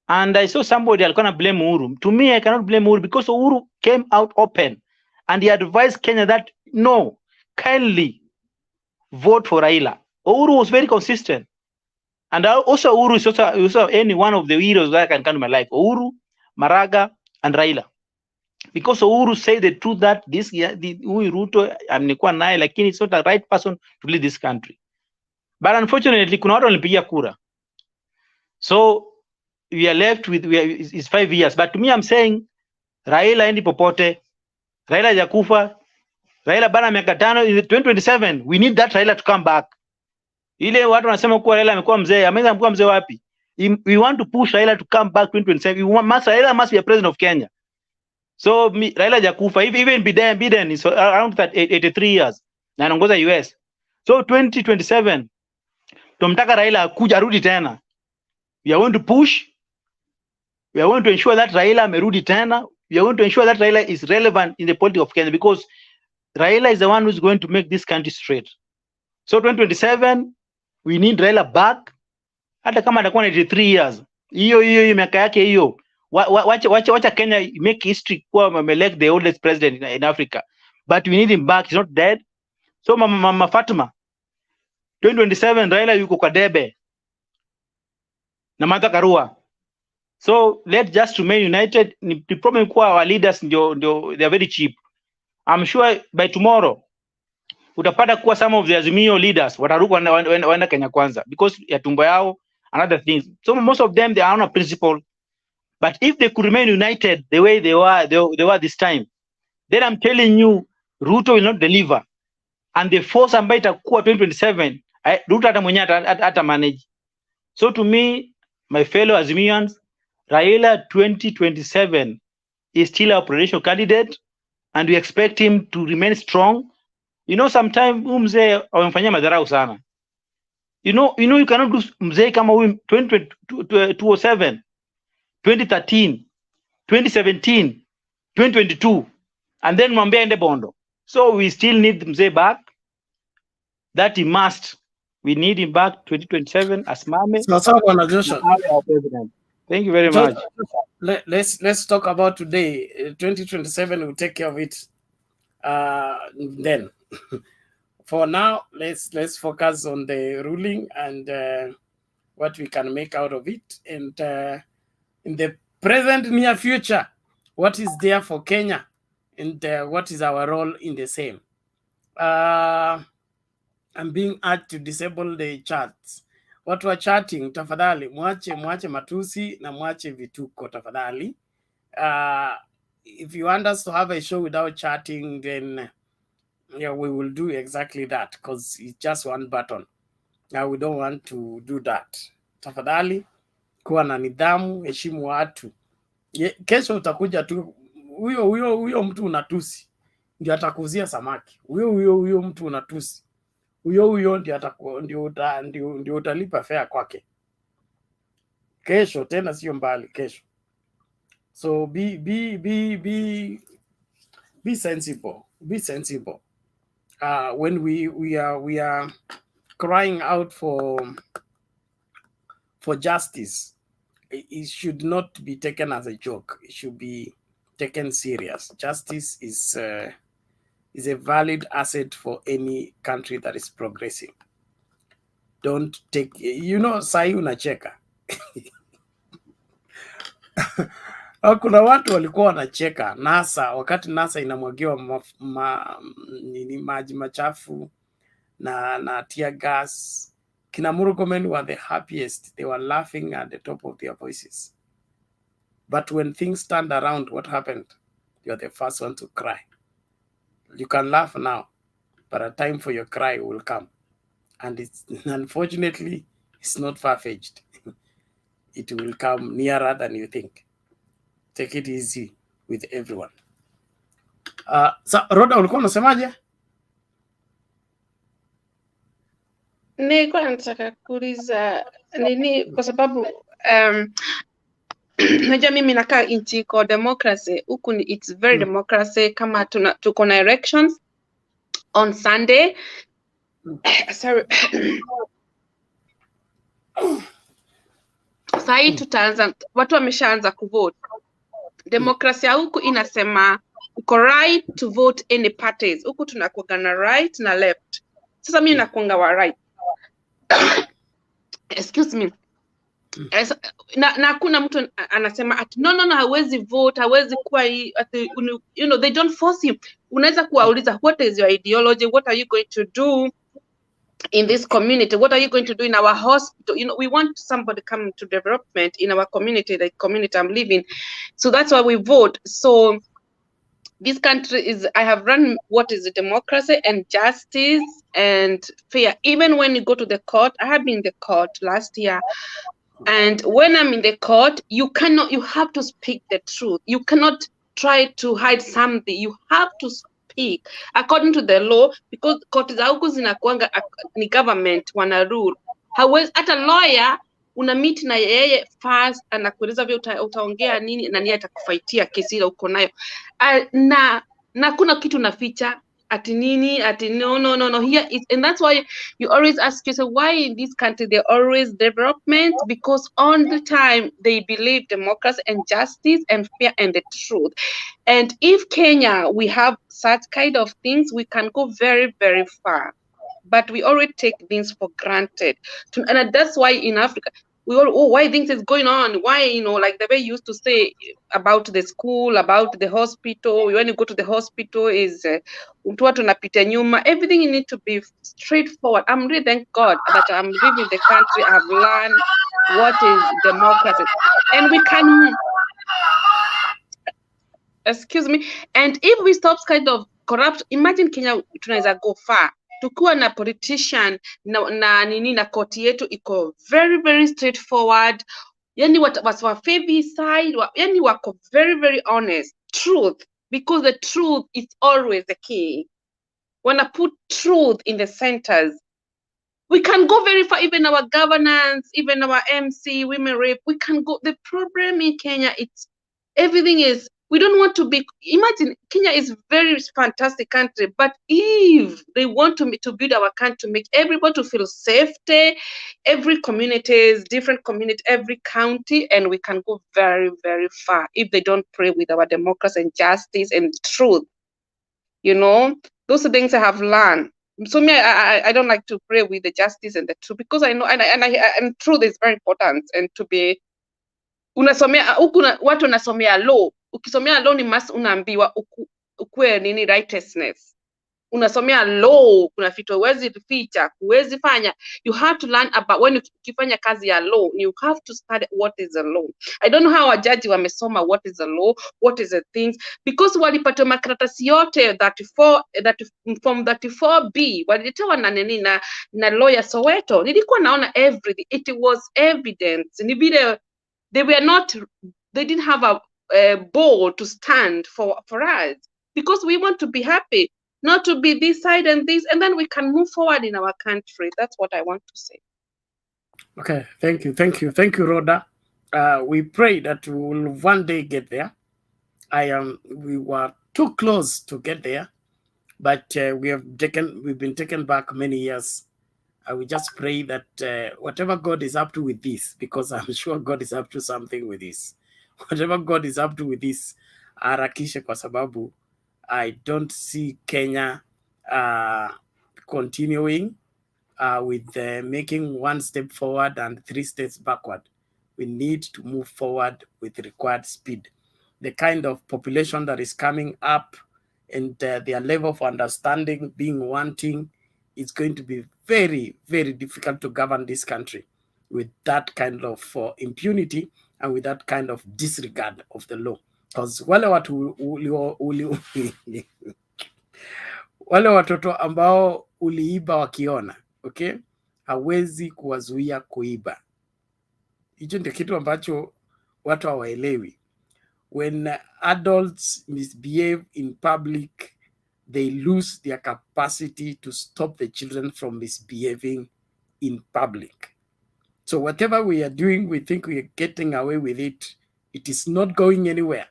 And I saw somebody alikuwa na blame Uhuru. To me, I cannot blame Uhuru, because Uhuru came out open and he advised Kenya that no, kindly vote for Raila. Uhuru was very consistent. And also Uhuru is also any one of the heroes that can come to my life. Uhuru, Maraga, and Raila. Because Uhuru said the truth that this year, Ruto, amnikuwa naye, lakini it's not the right person to lead this country. But unfortunately, kuna watu walipigia kura. So we are left with it's 5 years. But to me, I'm saying Raila endi popote. Raila hajakufa. Raila bana miaka 5 in 2027. We need that Raila to come back. Ile watu wanasema kuwa Raila amekuwa mzee. Ameweza kuwa mzee wapi? We want to push Raila to come back 2027. Raila must be a president of Kenya. So Raila hajakufa. Even Biden is around 83 years. Na anaongoza US. So 2027 tumtaka Raila kuja rudi tena. We are going to push. We are going to ensure that Raila amerudi tena. We are going to ensure that Raila is relevant in the politics of Kenya, because Raila is the one who's going to make this country straight. So 2027, we need Raila back. Hata kama atakuwa 83 years. Hiyo miaka yake hiyo. Wacha Kenya make history kuwa elect the oldest president in Africa. But we need him back. He's not dead. So Mama Fatuma, 2027 Raila yuko kwa debe na Martha Karua. So let's just remain united. The problem kuwa our leaders they are very cheap. I'm sure by tomorrow utapata kuwa some of the Azimio leaders wataruka waenda Kenya Kwanza because ya tumbo yao and other things. So most of them, they are on a principle. But if they could remain united the way they were this time, then I'm telling you, Ruto will not deliver. And the force ambayo itakuwa 2027, Ruto hata mwenyewe hata manage. So to me, my fellow Azimians, Raila 2027 is still our presidential candidate, and we expect him to remain strong. You know, sometimes mzee wamemfanyia madharau sana. You know you cannot do mzee kama huyu 2007, 2013, 2017, 2022, and then mwambie ende Bondo. So we still need mzee back. That he must. We need him back 2027 as Mame. Bwana Joshua. Our president. Thank you very much. Let's talk about today. 2027, we'll take care of it then. For now, let's focus on the ruling and what we can make out of it. And in the present near future, what is there for Kenya and what is our role in the same. I'm being asked to disable the chats. Watu wa chatting, tafadhali mwache matusi na mwache vituko tafadhali. If you want us to have a show without chatting, then yeah, we will do exactly that, because it's just one button. Now we don't want to do that. Tafadhali kuwa na nidhamu, heshimu watu. Kesho utakuja tu huyo mtu unatusi ndio atakuzia samaki. Huyo mtu unatusi. Huyo ndio utalipa fare kwake. Kesho tena sio mbali kesho. So be sensible. Be sensible. When we are crying out for justice, it should not be taken as a joke. It should be taken serious. Justice is a valid asset for any country that is progressing. Don't take, sahi unacheka. Kuna watu walikuwa wanacheka NASA wakati NASA inamwagiwa maji machafu na tear gas. Kina Murkomen were the happiest. They were laughing at the top of their voices. But when things turned around, what happened? You're the first one to cry. You can laugh now, but a time for your cry will come. And it's unfortunately, it's not far-fetched. It will come nearer than you think. Take it easy with everyone. Rhoda, ulikuwa unasemaje? Nilikuwa nataka kuuliza nini kwa sababu najua mimi nakaa nchi iko democracy huku it's very democracy kama tuko na elections on Sunday. Sorry. Sahi tutaanza, watu wameshaanza kuvote. Demokrasia huku inasema uko right to vote any parties. Huku tunakuanga na right na left. Sasa mimi nakuanga wa right. Excuse me. Na kuna mtu anasema ati no hawezi vote, hawezi kuwa they don't force him. Unaweza kuwauliza what is your ideology, what are you going to do in this community, what are you going to do in our hospital? We want somebody coming to development in our community, the community I'm living. So that's why we vote. So this country I have run what is democracy and justice and fair. Even when you go to the court, I have been in the court last year. And when I'm in the court, you have to speak the truth. You cannot try to hide something. You have to speak according to the law, because court za huku zinakuanga ni government wana rule. Hawezi hata lawyer una meet na yeye first, anakueleza vile utaongea nini na nini atakufaitia kesi ile uko nayo. Na kuna kitu naficha ati nini ati no here is, and that's why you always ask yourself why in this country they always development, because on the time they believe democracy and justice and fair and the truth. And if Kenya we have such kind of things, we can go very, very far. But we already take things for granted. And that's why in Africa we all, why things is going on, why like the way you used to say about the school, about the hospital, when you go to the hospital is everything you need to be straightforward. I'm really thank God that I'm living in the country. I've learned what is democracy, and we can excuse me, and if we stop kind of corrupt, imagine Kenya tunaweza go far. Tukiwa na politician na koti yetu iko very, very straightforward. Yani wa favor side, yani wako very, very honest. Truth, because the truth is always the key. When I put truth in the centers, we can go very far. Even our governance, even our MC, women rape, we can go. The problem in Kenya, everything is, we don't want to be, imagine Kenya is very fantastic country, but if they want to build our country, to make everybody to feel safety, every community is different community, every county, and we can go very, very far if they don't pray with our democracy and justice and truth. Those are things I have learned. So me, I don't like to pray with the justice and the truth, because I know and truth is very important. And to be unasomea huku watu wanasomea law, ukisomea law ni mas unaambiwa ukue nini righteousness. Unasomea law, kuna vitu huwezi ficha, huwezi fanya. You have to learn about, when ukifanya kazi ya law, you have to study what is the law. I don't know how a judge wamesoma what is the law, what is the things, because walipata makaratasi yote from 34B walitewa na nini na lawyer Soweto. Nilikuwa naona everything, it was evidence. Ni vile they didn't have a ball to stand for us, because we want to be happy, not to be this side and this, and then we can move forward in our country. That's what I want to say. Okay, thank you, Rhoda. We pray that we will one day get there. We were too close to get there, but we've been taken back many years I will just pray that whatever God is up to with this, because I'm sure God is up to something with this. Whatever God is up to with this, harakishe kwa sababu I don't see Kenya continuing with making one step forward and 3 steps backward. We need to move forward with required speed. The kind of population that is coming up and their level of understanding being wanting, it's going to be very, very difficult to govern this country with that kind of impunity and with that kind of disregard of the law. Because wale watu wale watoto ambao uliiba wakiona, okay, hawezi kuwazuia kuiba. Hicho ndio kitu ambacho watu hawaelewi. When adults misbehave in public, they lose their capacity to stop the children from misbehaving in public. So whatever we are doing, we think we are getting away with it. It is not going anywhere.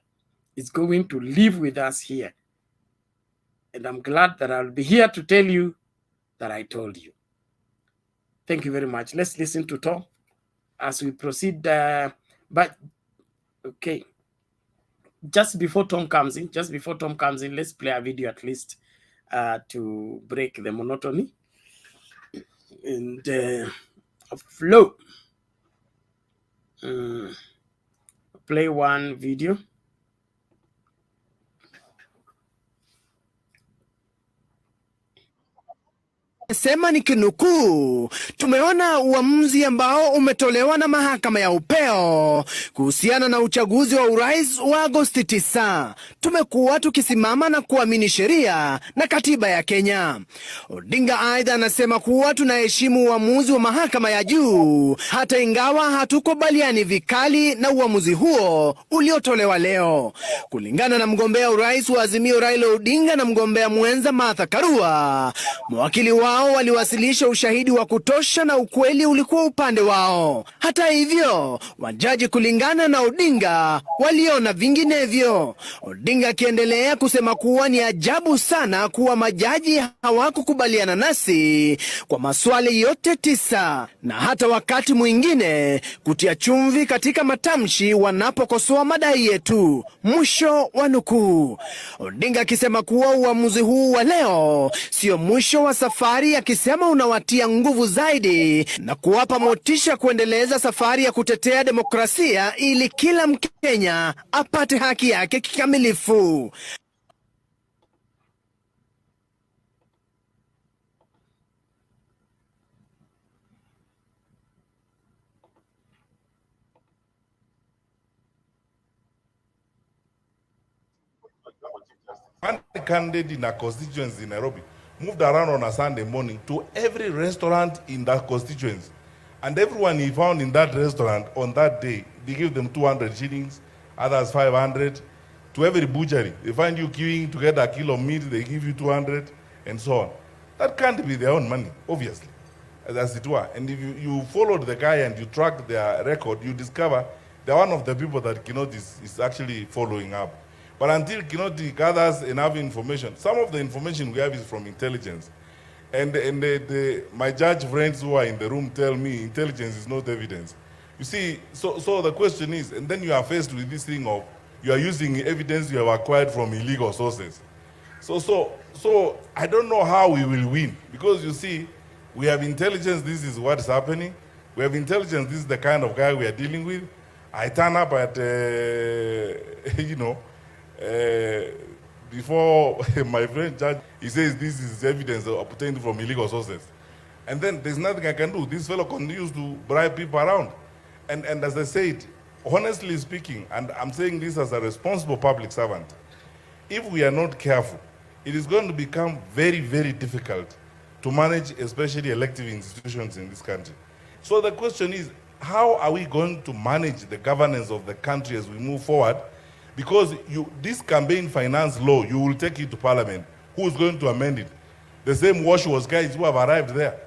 It's going to live with us here. And I'm glad that I'll be here to tell you that I told you. Thank you very much. Let's listen to Tom as we proceed. But okay, just before Tom comes in, let's play a video at least to break the monotony and flow. Play one video. Sema nikinukuu, tumeona uamuzi ambao umetolewa na mahakama ya upeo kuhusiana na uchaguzi wa urais wa Agosti 9. Tumekuwa tukisimama na kuamini sheria na katiba ya Kenya. Odinga aidha anasema kuwa tunaheshimu uamuzi wa mahakama ya juu hata ingawa hatukubaliani vikali na uamuzi huo uliotolewa leo. Kulingana na mgombea urais wa Azimio Raila Odinga na mgombea mwenza Martha Karua, mawakili wao waliwasilisha ushahidi wa kutosha na ukweli ulikuwa upande wao. Hata hivyo, wajaji kulingana na Odinga waliona vinginevyo. Odinga akiendelea kusema kuwa ni ajabu sana kuwa majaji hawakukubaliana nasi kwa maswali yote 9 na hata wakati mwingine kutia chumvi katika matamshi wanapokosoa madai yetu. Mwisho wa nukuu. Odinga akisema kuwa uamuzi huu wa leo sio mwisho wa safari, akisema unawatia nguvu zaidi na kuwapa motisha kuendeleza safari ya kutetea demokrasia ili kila Mkenya apate haki yake kikamilifu. One candidate in a constituency in Nairobi moved around on a Sunday morning to every restaurant in that constituency. And everyone he found in that restaurant on that day, they give them 200 shillings, others 500. To every butchery, they find you queuing to get a kilo of meat, they give you 200, and so on. That can't be their own money, obviously, as it were. And if you followed the guy and you tracked their record, you discover they're one of the people that Kinoti is actually following up. But until Kinoti gathers enough information, some of the information we have is from intelligence. And my judge friends who are in the room tell me intelligence is not evidence. You see, so the question is, and then you are faced with this thing of you are using evidence you have acquired from illegal sources. So I don't know how we will win, because you see, we have intelligence, this is what's happening. We have intelligence, this is the kind of guy we are dealing with. I turn up at, before my friend judge, he says this is evidence obtained from illegal sources. And then there's nothing I can do. This fellow continues to bribe people around. And as I said, honestly speaking, and I'm saying this as a responsible public servant, if we are not careful, it is going to become very, very difficult to manage, especially elective institutions in this country. So the question is, how are we going to manage the governance of the country as we move forward? Because this campaign finance law, you will take it to Parliament. Who is going to amend it? The same wash-wash guys who have arrived there.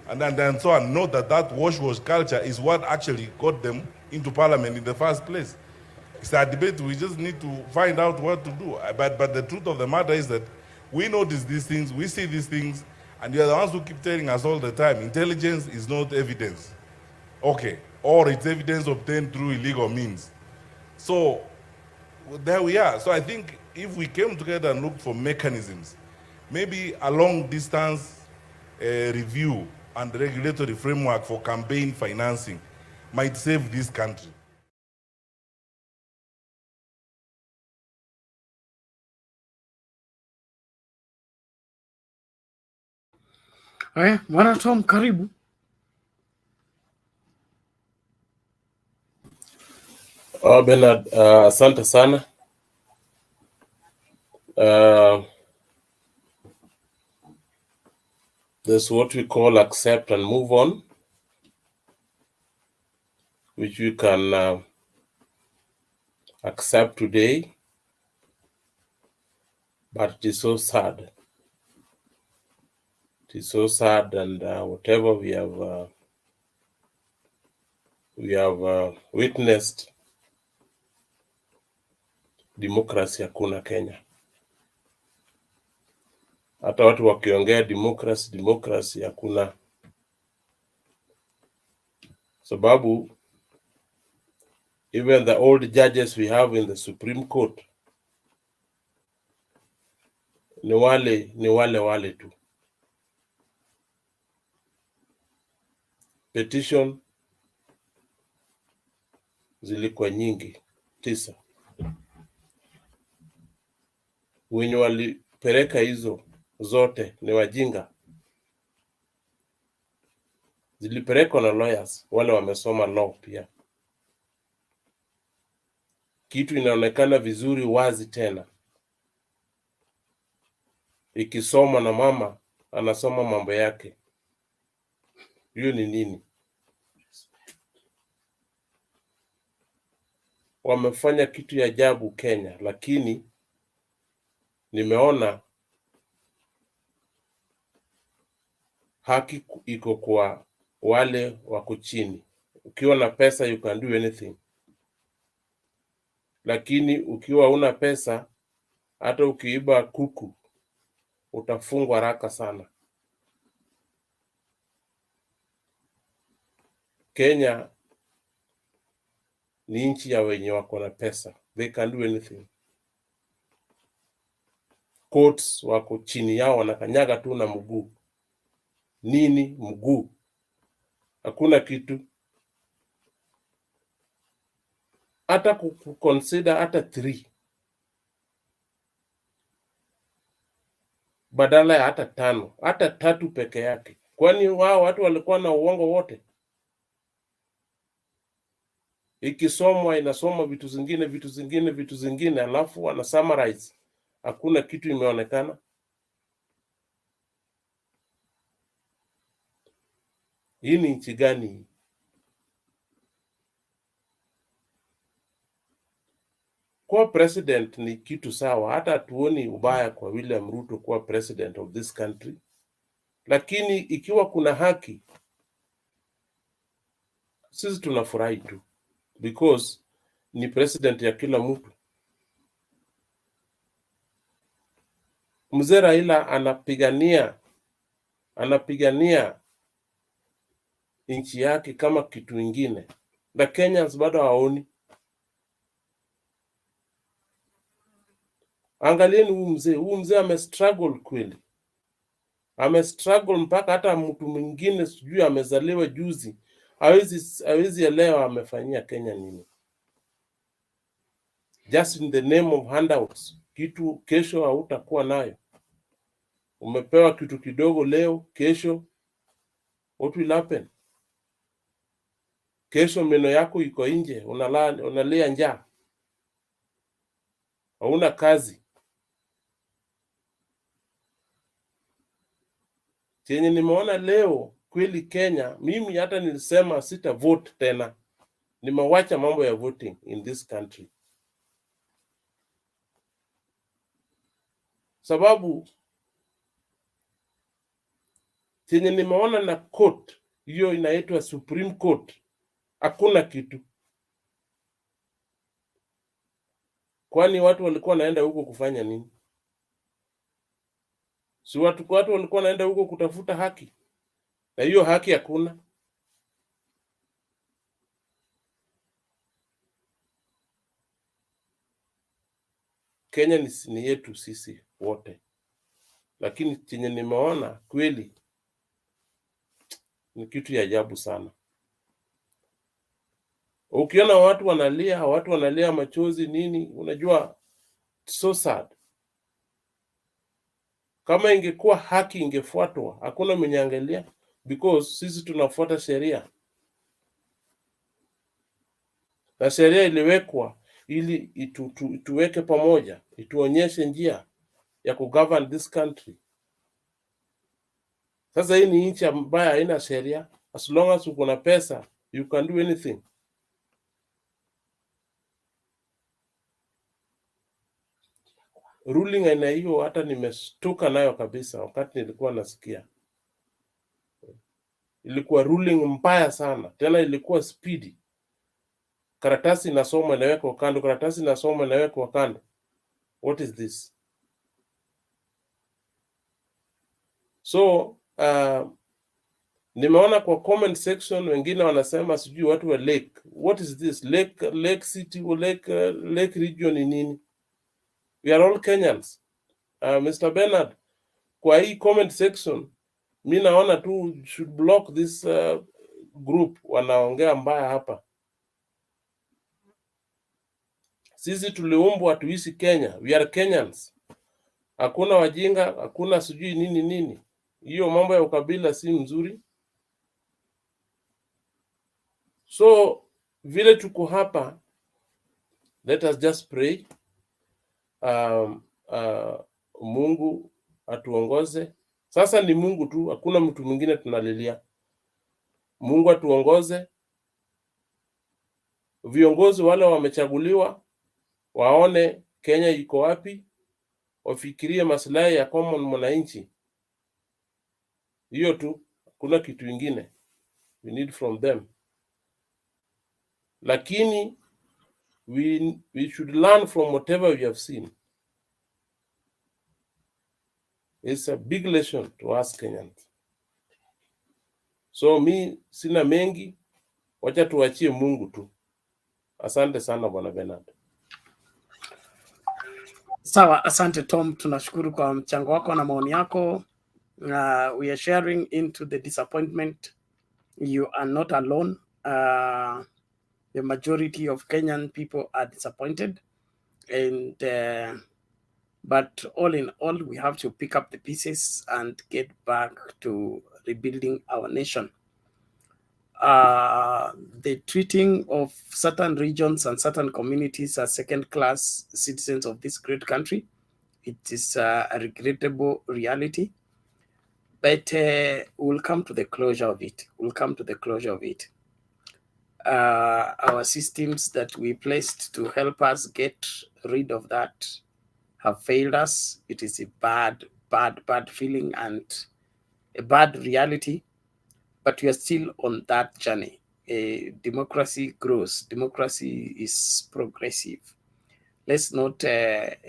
And so on. Note that wash-wash culture is what actually got them into Parliament in the first place. It's a debate. We just need to find out what to do. But the truth of the matter is that we notice these things, we see these things, And you are the ones who keep telling us all the time, intelligence is not evidence. Okay, or it's evidence obtained through illegal means. So there we are. So I think if we came together and looked for mechanisms, maybe a long distance review and regulatory framework for campaign financing might save this country. Bwana Tom, karibu. Bernard, asante sana. There's what we call accept and move on, which we can accept today, but it is so sad. It is so sad, and whatever we have witnessed, democracy hakuna Kenya. Hata watu wakiongea democracy hakuna. Sababu even the old judges we have in the Supreme Court ni wale tu. Petition zilikuwa nyingi, 9. Wenye walipeleka hizo zote ni wajinga. Zilipelekwa na lawyers, wale wamesoma law pia. Kitu inaonekana vizuri wazi tena. Ikisoma na mama, anasoma mambo yake. Hiyo ni nini? Wamefanya kitu ya ajabu Kenya, lakini nimeona haki iko kwa wale wako chini. Ukiwa na pesa you can do anything. Lakini ukiwa una pesa, hata ukiiba kuku utafungwa haraka sana. Kenya ni nchi ya wenye wako na pesa. They can do anything. Courts wako chini yao wanakanyaga tu na mguu. Nini mguu? Hakuna kitu. Hata kuconsider hata 3. Badala ya hata 5, hata 3 peke yake. Kwani wao watu walikuwa na uongo wote? Ikisomwa inasoma vitu zingine, alafu wana summarize. Hakuna kitu imeonekana. Hii ni nchi gani? Kuwa president ni kitu sawa. Hata tuoni ubaya kwa William Ruto kuwa president of this country. Lakini ikiwa kuna haki, sisi tunafurahi tu. Because ni president ya kila mtu. Mzee Raila anapigania nchi yake kama kitu ingine. Na Kenyans bado haoni. Angalieni huyu mzee amestruggle kweli. Amestruggle mpaka hata mtu mwingine sijui amezaliwa juzi hawezi elewa amefanyia Kenya nini. Just in the name of handouts. Kitu kesho hautakuwa nayo. Umepewa kitu kidogo leo, kesho what will happen? Kesho meno yako iko nje, unalia njaa. Hauna kazi. Chenye nimeona leo kweli Kenya, mimi hata nilisema sita vote tena. Nimewacha mambo ya voting in this country. Sababu chenye nimeona na court, hiyo inaitwa Supreme Court, hakuna kitu. Kwani watu walikuwa naenda huko kufanya nini? Si watu walikuwa wanaenda huko kutafuta haki, na hiyo haki hakuna. Kenya ni yetu sisi wote, lakini chenye nimeona kweli ni kitu ya ajabu sana. Ukiona watu wanalia machozi nini, unajua so sad. Kama ingekuwa haki ingefuatwa, hakuna mwenye angelia, because sisi tunafuata sheria, na sheria iliwekwa ili ituweke pamoja, ituonyeshe njia ya kugovern this country. Sasa hii ni nchi ambayo haina sheria. As long as uko na pesa, you can do anything. Ruling aina hiyo hata nimestuka nayo kabisa wakati nilikuwa nasikia. Ilikuwa ruling mbaya sana, tena ilikuwa speedy. Karatasi inasoma inawekwa kando, karatasi inasoma inawekwa kando. What is this? So nimeona kwa comment section wengine wanasema sijui watu wa lake. What is this? Lake city or lake region ni nini? We are all Kenyans. Mr. Bernard, kwa hii comment section mi naona tu should block this group wanaongea mbaya hapa. Sisi tuliumbwa tuishi Kenya. We are Kenyans. Hakuna wajinga, hakuna sijui nini. Hiyo mambo ya ukabila si mzuri. So vile tuko hapa, let us just pray. Mungu atuongoze. Sasa ni Mungu tu, hakuna mtu mwingine tunalilia. Mungu atuongoze. Viongozi wale wamechaguliwa waone Kenya iko wapi, wafikirie maslahi ya common mwananchi. Hiyo tu, hakuna kitu ingine we need from them. Lakini we should learn from whatever we have seen. It's a big lesson to us Kenyans. So mi sina mengi, wacha tuachie Mungu tu. Asante sana Bwana Bernard. Sawa, asante Tom, tunashukuru kwa mchango wako na maoni yako. We are sharing into the disappointment. You are not alone. The majority of Kenyan people are disappointed, and but all in all, we have to pick up the pieces and get back to rebuilding our nation. The treating of certain regions and certain communities as second-class citizens of this great country, it is a regrettable reality. But we'll come to the closure of it. Our systems that we placed to help us get rid of that have failed us. It is a bad feeling and a bad reality, but we are still on that journey. Democracy grows. Democracy is progressive. Let's not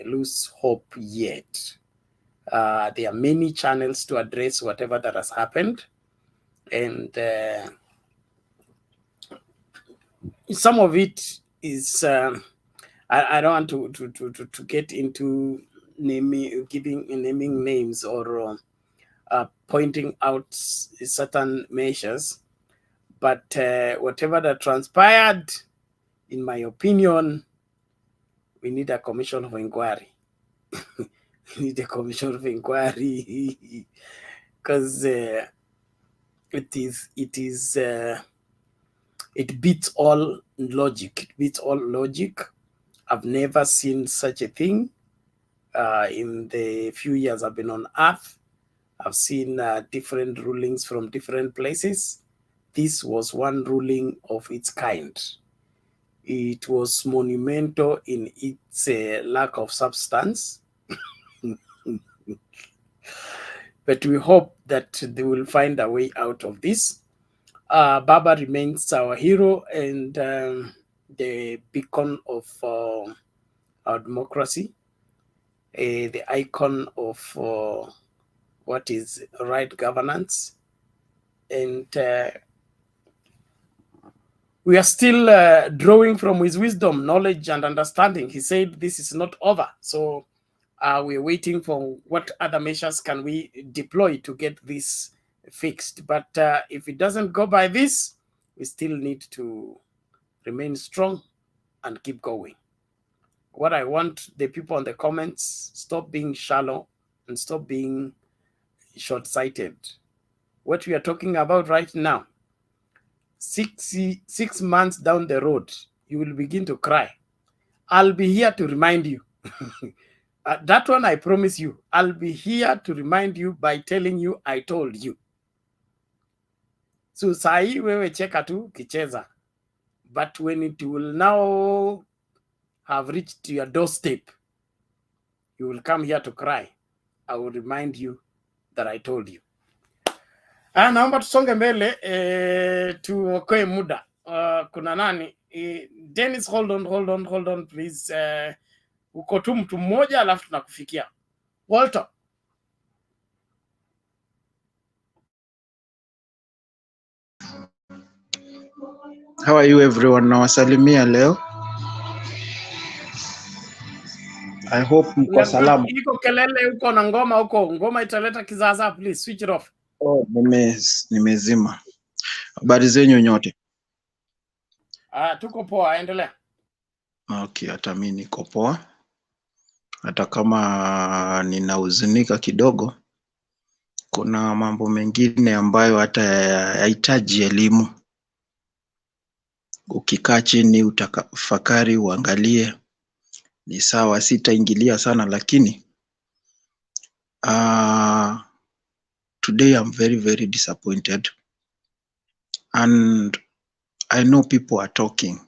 lose hope yet. There are many channels to address whatever that has happened, and some of it is I don't want to get into naming names or pointing out certain measures, but whatever that transpired, in my opinion, we need a commission of inquiry. We need a commission of inquiry because it beats all logic. I've never seen such a thing in the few years I've been on earth. I've seen different rulings from different places. This was one ruling of its kind. It was monumental in its lack of substance. But we hope that they will find a way out of this. Baba remains our hero and the beacon of our democracy, the icon of what is right governance. And we are still drawing from his wisdom, knowledge, and understanding. He said this is not over. So we're waiting for what other measures can we deploy to get this fixed. But if it doesn't go by this, we still need to remain strong and keep going. What I want the people in the comments, stop being shallow and stop being short-sighted. What we are talking about right now, 6 months down the road, you will begin to cry. I'll be here to remind you. That one I promise you. I'll be here to remind you by telling you I told you. So sahi wewe cheka tu kicheza. But when it will now have reached your doorstep, you will come here to cry. I will remind you that I told you. Naomba tusonge mbele tuokoe muda. Kuna nani? Dennis, hold on please. Uko tu mtu mmoja alafu tunakufikia. Walter. How are you everyone? Nawasalimia leo. I hope mko salama. Iko kelele uko na ngoma huko. Ngoma italeta kizaza, please switch it off. Oh, nimezima. Habari zenyu nyote? Tuko poa, endelea. Okay, hata mimi niko poa. Hata kama ninahuzunika kidogo, kuna mambo mengine ambayo hata yahitaji elimu. Ukikaa chini utafakari, uangalie. Ni sawa, sitaingilia sana, lakini today I'm very disappointed, and I know people are talking,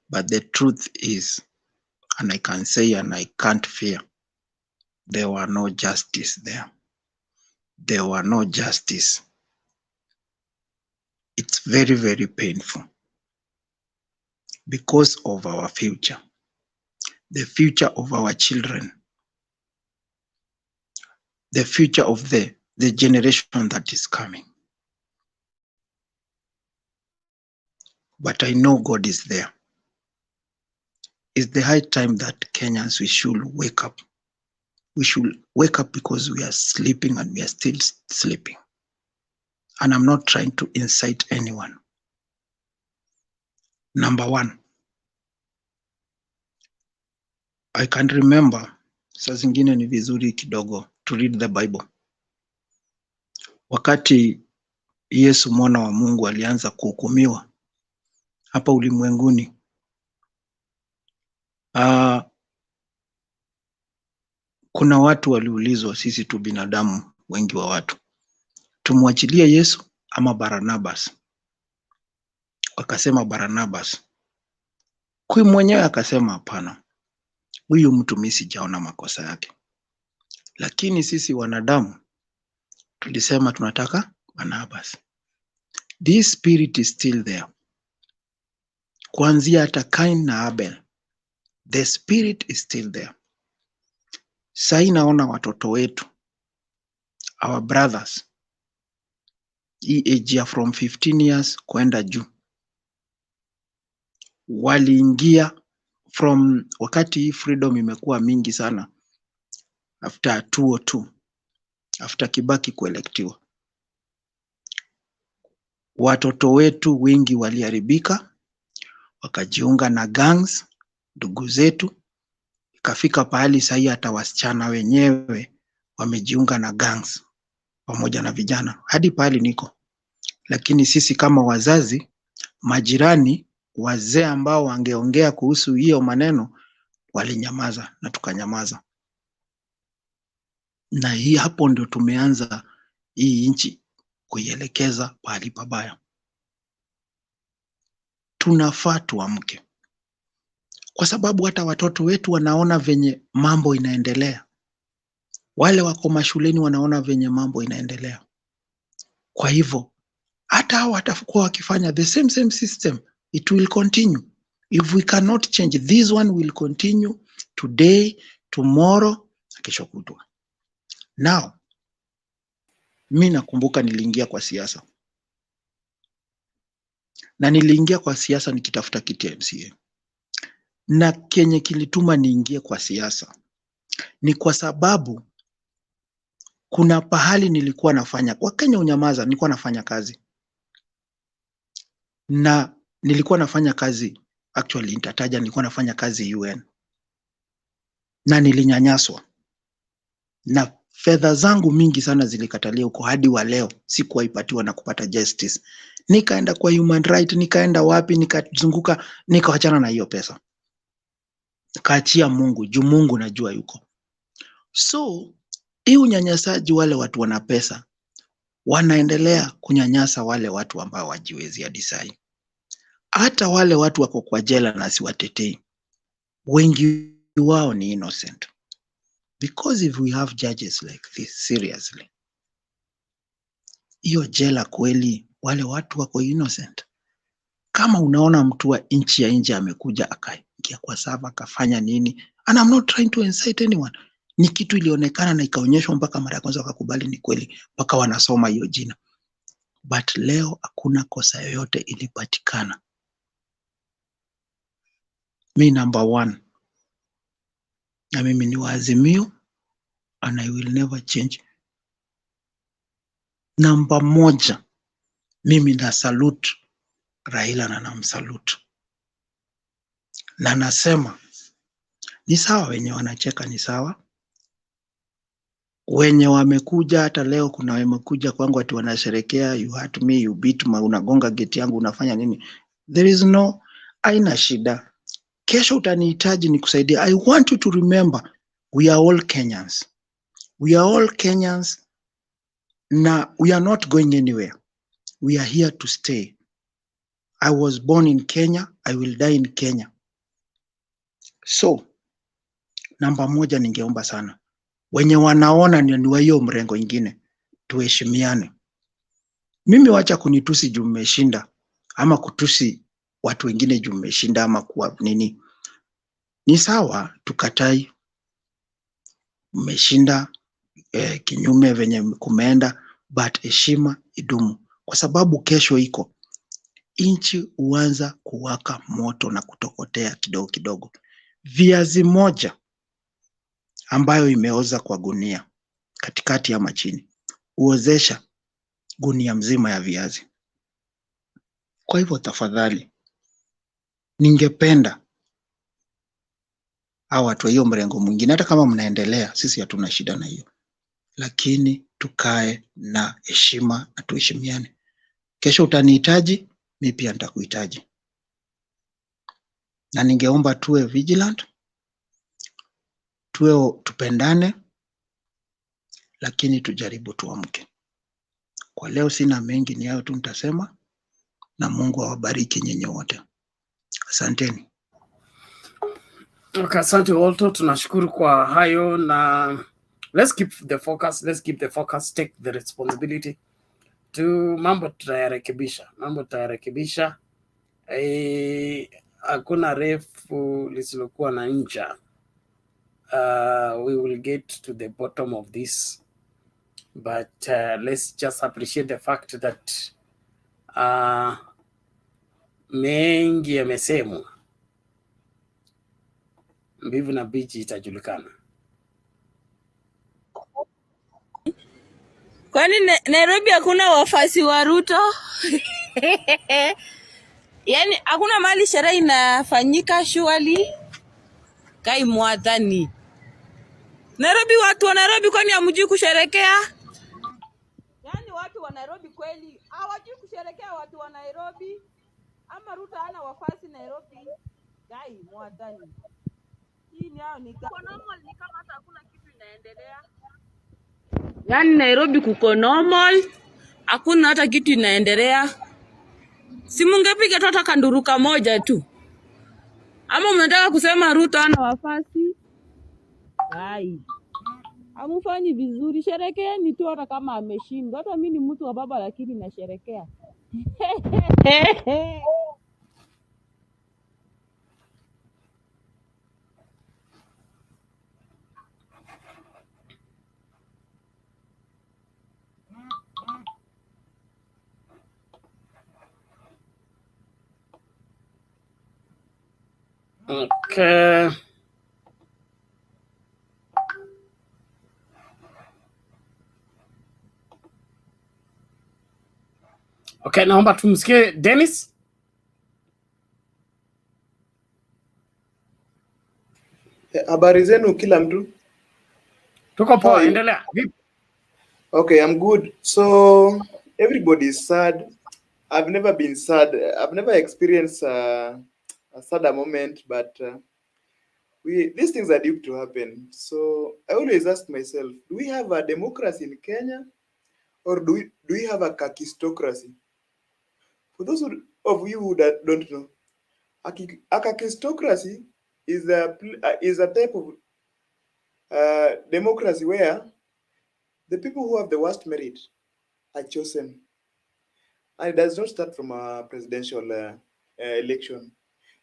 but the truth is, and I can say and I can't fear, there were no justice there. There were no justice. It's very painful because of our future, the future of our children, the future of the generation that is coming. But I know God is there. It's the high time that Kenyans, we should wake up. We should wake up because we are sleeping and we are still sleeping. And I'm not trying to incite anyone. Number one, I can remember, saa zingine ni vizuri kidogo to read the Bible. Wakati Yesu mwana wa Mungu alianza kuhukumiwa hapa ulimwenguni, kuna watu waliulizwa, sisi tu binadamu, wengi wa watu, tumwachilie Yesu ama Barnabas? Wakasema Barnabas. Kui mwenyewe akasema hapana, huyu mtu mimi sijaona makosa yake. Lakini sisi wanadamu tulisema tunataka Barnabas. This spirit is still there. Kuanzia hata Cain na Abel, the spirit is still there. Sai naona watoto wetu, our brothers, age from 15 years kwenda juu, waliingia from wakati hii freedom imekuwa mingi sana after 202, after Kibaki kuelektiwa. Watoto wetu wengi waliharibika, wakajiunga na gangs, ndugu zetu. Ikafika pahali sahi hata wasichana wenyewe wamejiunga na gangs pamoja na vijana, hadi pahali niko. Lakini sisi kama wazazi, majirani, wazee ambao wangeongea kuhusu hiyo maneno, walinyamaza na tukanyamaza. Na hii hapo ndio tumeanza hii nchi kuielekeza pahali pabaya. Tunafaa tuamke, kwa sababu hata watoto wetu wanaona venye mambo inaendelea. Wale wako mashuleni wanaona venye mambo inaendelea. Kwa hivyo hata hao watakuwa wakifanya the same system, it will continue. If we cannot change, this one will continue today, tomorrow, kesho kutwa. Now, Mi nakumbuka niliingia kwa siasa, na niliingia kwa siasa nikitafuta kiti ya MCA, na kenye kilituma niingie kwa siasa ni kwa sababu kuna pahali nilikuwa nafanya kwa Kenya unyamaza, nilikuwa nafanya kazi, na nilikuwa nafanya kazi actually nitataja, nilikuwa nafanya kazi UN, na nilinyanyaswa na fedha zangu mingi sana zilikatalia huko, hadi wa leo sikuwahi patiwa na kupata justice. Nikaenda kwa human right, nikaenda wapi, nikazunguka, nikawachana na hiyo pesa, kaachia Mungu, juu Mungu najua yuko. So hii unyanyasaji, wale watu wana pesa wanaendelea kunyanyasa wale watu ambao wajiwezi hadi sai. Hata wale watu wako kwa jela na siwatetei, wengi wao ni innocent. Because if we have judges like this, seriously, hiyo jela kweli wale watu wako innocent? Kama unaona mtu wa nchi ya nje amekuja akaingia kwa sava akafanya nini, and I'm not trying to incite anyone, ni kitu ilionekana na ikaonyeshwa mpaka mara ya kwanza wakakubali ni kweli, mpaka wanasoma hiyo jina. But leo hakuna kosa yoyote ilipatikana. Mi number one, na mimi ni wa Azimio and I will never change. Namba moja, mimi na salute Raila na namsalute, na nasema ni sawa wenye wanacheka, ni sawa wenye wamekuja. Hata leo kuna wamekuja kwangu ati wanasherekea, you hurt me, you beat me, unagonga geti yangu, unafanya nini? There is no, aina shida. Kesho utanihitaji nikusaidia. I want you to remember we are all Kenyans. We are all Kenyans, na we are not going anywhere. We are here to stay. I was born in Kenya, I will die in Kenya. So namba moja, ningeomba sana wenye wanaona ni wa hiyo mrengo ingine, tuheshimiane. Mimi wacha kunitusi juu mmeshinda, ama kutusi watu wengine juu mmeshinda, ama kuwa nini. Ni sawa, tukatai mmeshinda kinyume venye kumeenda, but heshima idumu, kwa sababu kesho iko inchi huanza kuwaka moto na kutokotea kidogo kidogo. Viazi moja ambayo imeoza kwa gunia katikati ama chini huozesha gunia mzima ya viazi. Kwa hivyo tafadhali, ningependa hawa watu wa hiyo mrengo mwingine, hata kama mnaendelea, sisi hatuna shida na hiyo, lakini tukae na heshima na tuheshimiane. Kesho utanihitaji, mimi pia nitakuhitaji, na ningeomba tuwe vigilant, tupendane, lakini tujaribu tuamke. Kwa leo sina mengi, ni hayo tu nitasema, na Mungu awabariki nyinyi wote. Asanteni. Okay, asante Walter, tunashukuru kwa hayo, na let's keep the focus, take the responsibility to mambo tutayarekebisha. Hakuna refu lisilokuwa na ncha. We will get to the bottom of this, but let's just appreciate the fact that mengi yamesemwa, mbivu na bichi itajulikana. Kwani Nairobi hakuna wafasi wa Ruto? Yaani hakuna mali sherehe inafanyika surely. Kai mwadhani. Nairobi, watu wa Nairobi kwani hamjui kusherekea? Yaani watu wa Nairobi kweli hawajui kusherekea watu wa Nairobi? Ama Ruto hana wafasi Nairobi? Kai mwadhani. Hii ni hao ni normal, ni kama hata hakuna kitu inaendelea. Yaani Nairobi kuko normal, hakuna hata kitu inaendelea. Si mungepiga tu hata kanduruka moja tu. Ama mnataka kusema Ruto hana wafasi? Hai. Hamufanyi vizuri, sherekeeni tu hata kama ameshindwa. Hata mimi ni mtu wa baba lakini nasherekea. Okay. Okay, naomba tumsikie Dennis. Habari zenu kila mtu? Tuko How poa, are you? endelea. Vipi? Okay, I'm good. So everybody is sad. I've never been sad. I've never experienced a sadder moment, but these things are due to happen. So I always ask myself, do we have a democracy in Kenya, or do we have a kakistocracy? For those of you who don't know, a kakistocracy is a type of democracy where the people who have the worst merit are chosen. And it does not start from a presidential election.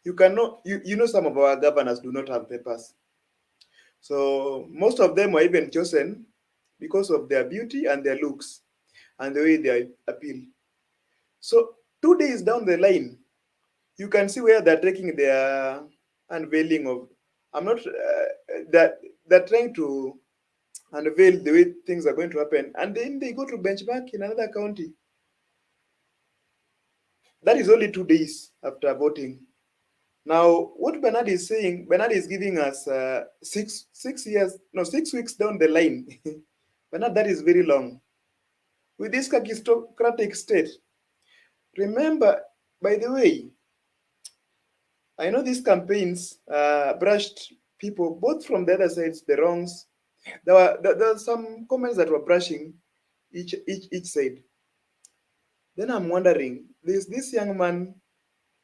You cannot, you know, some of our governors do not have papers. So most of them were even chosen because of their beauty and their looks and the way they appeal. So 2 days down the line, you can see where they're taking their unveiling of, I'm not, that they're trying to unveil the way things are going to happen. And then they go to benchmark in another county. That is only 2 days after voting. Now, what Bernard is saying, Bernard is giving us 6 weeks down the line. Bernard, that is very long. With this kakistocratic state, remember, by the way, I know these campaigns brushed people, both from the other sides, the wrongs. There were some comments that were brushing each side. Then I'm wondering, there's this young man,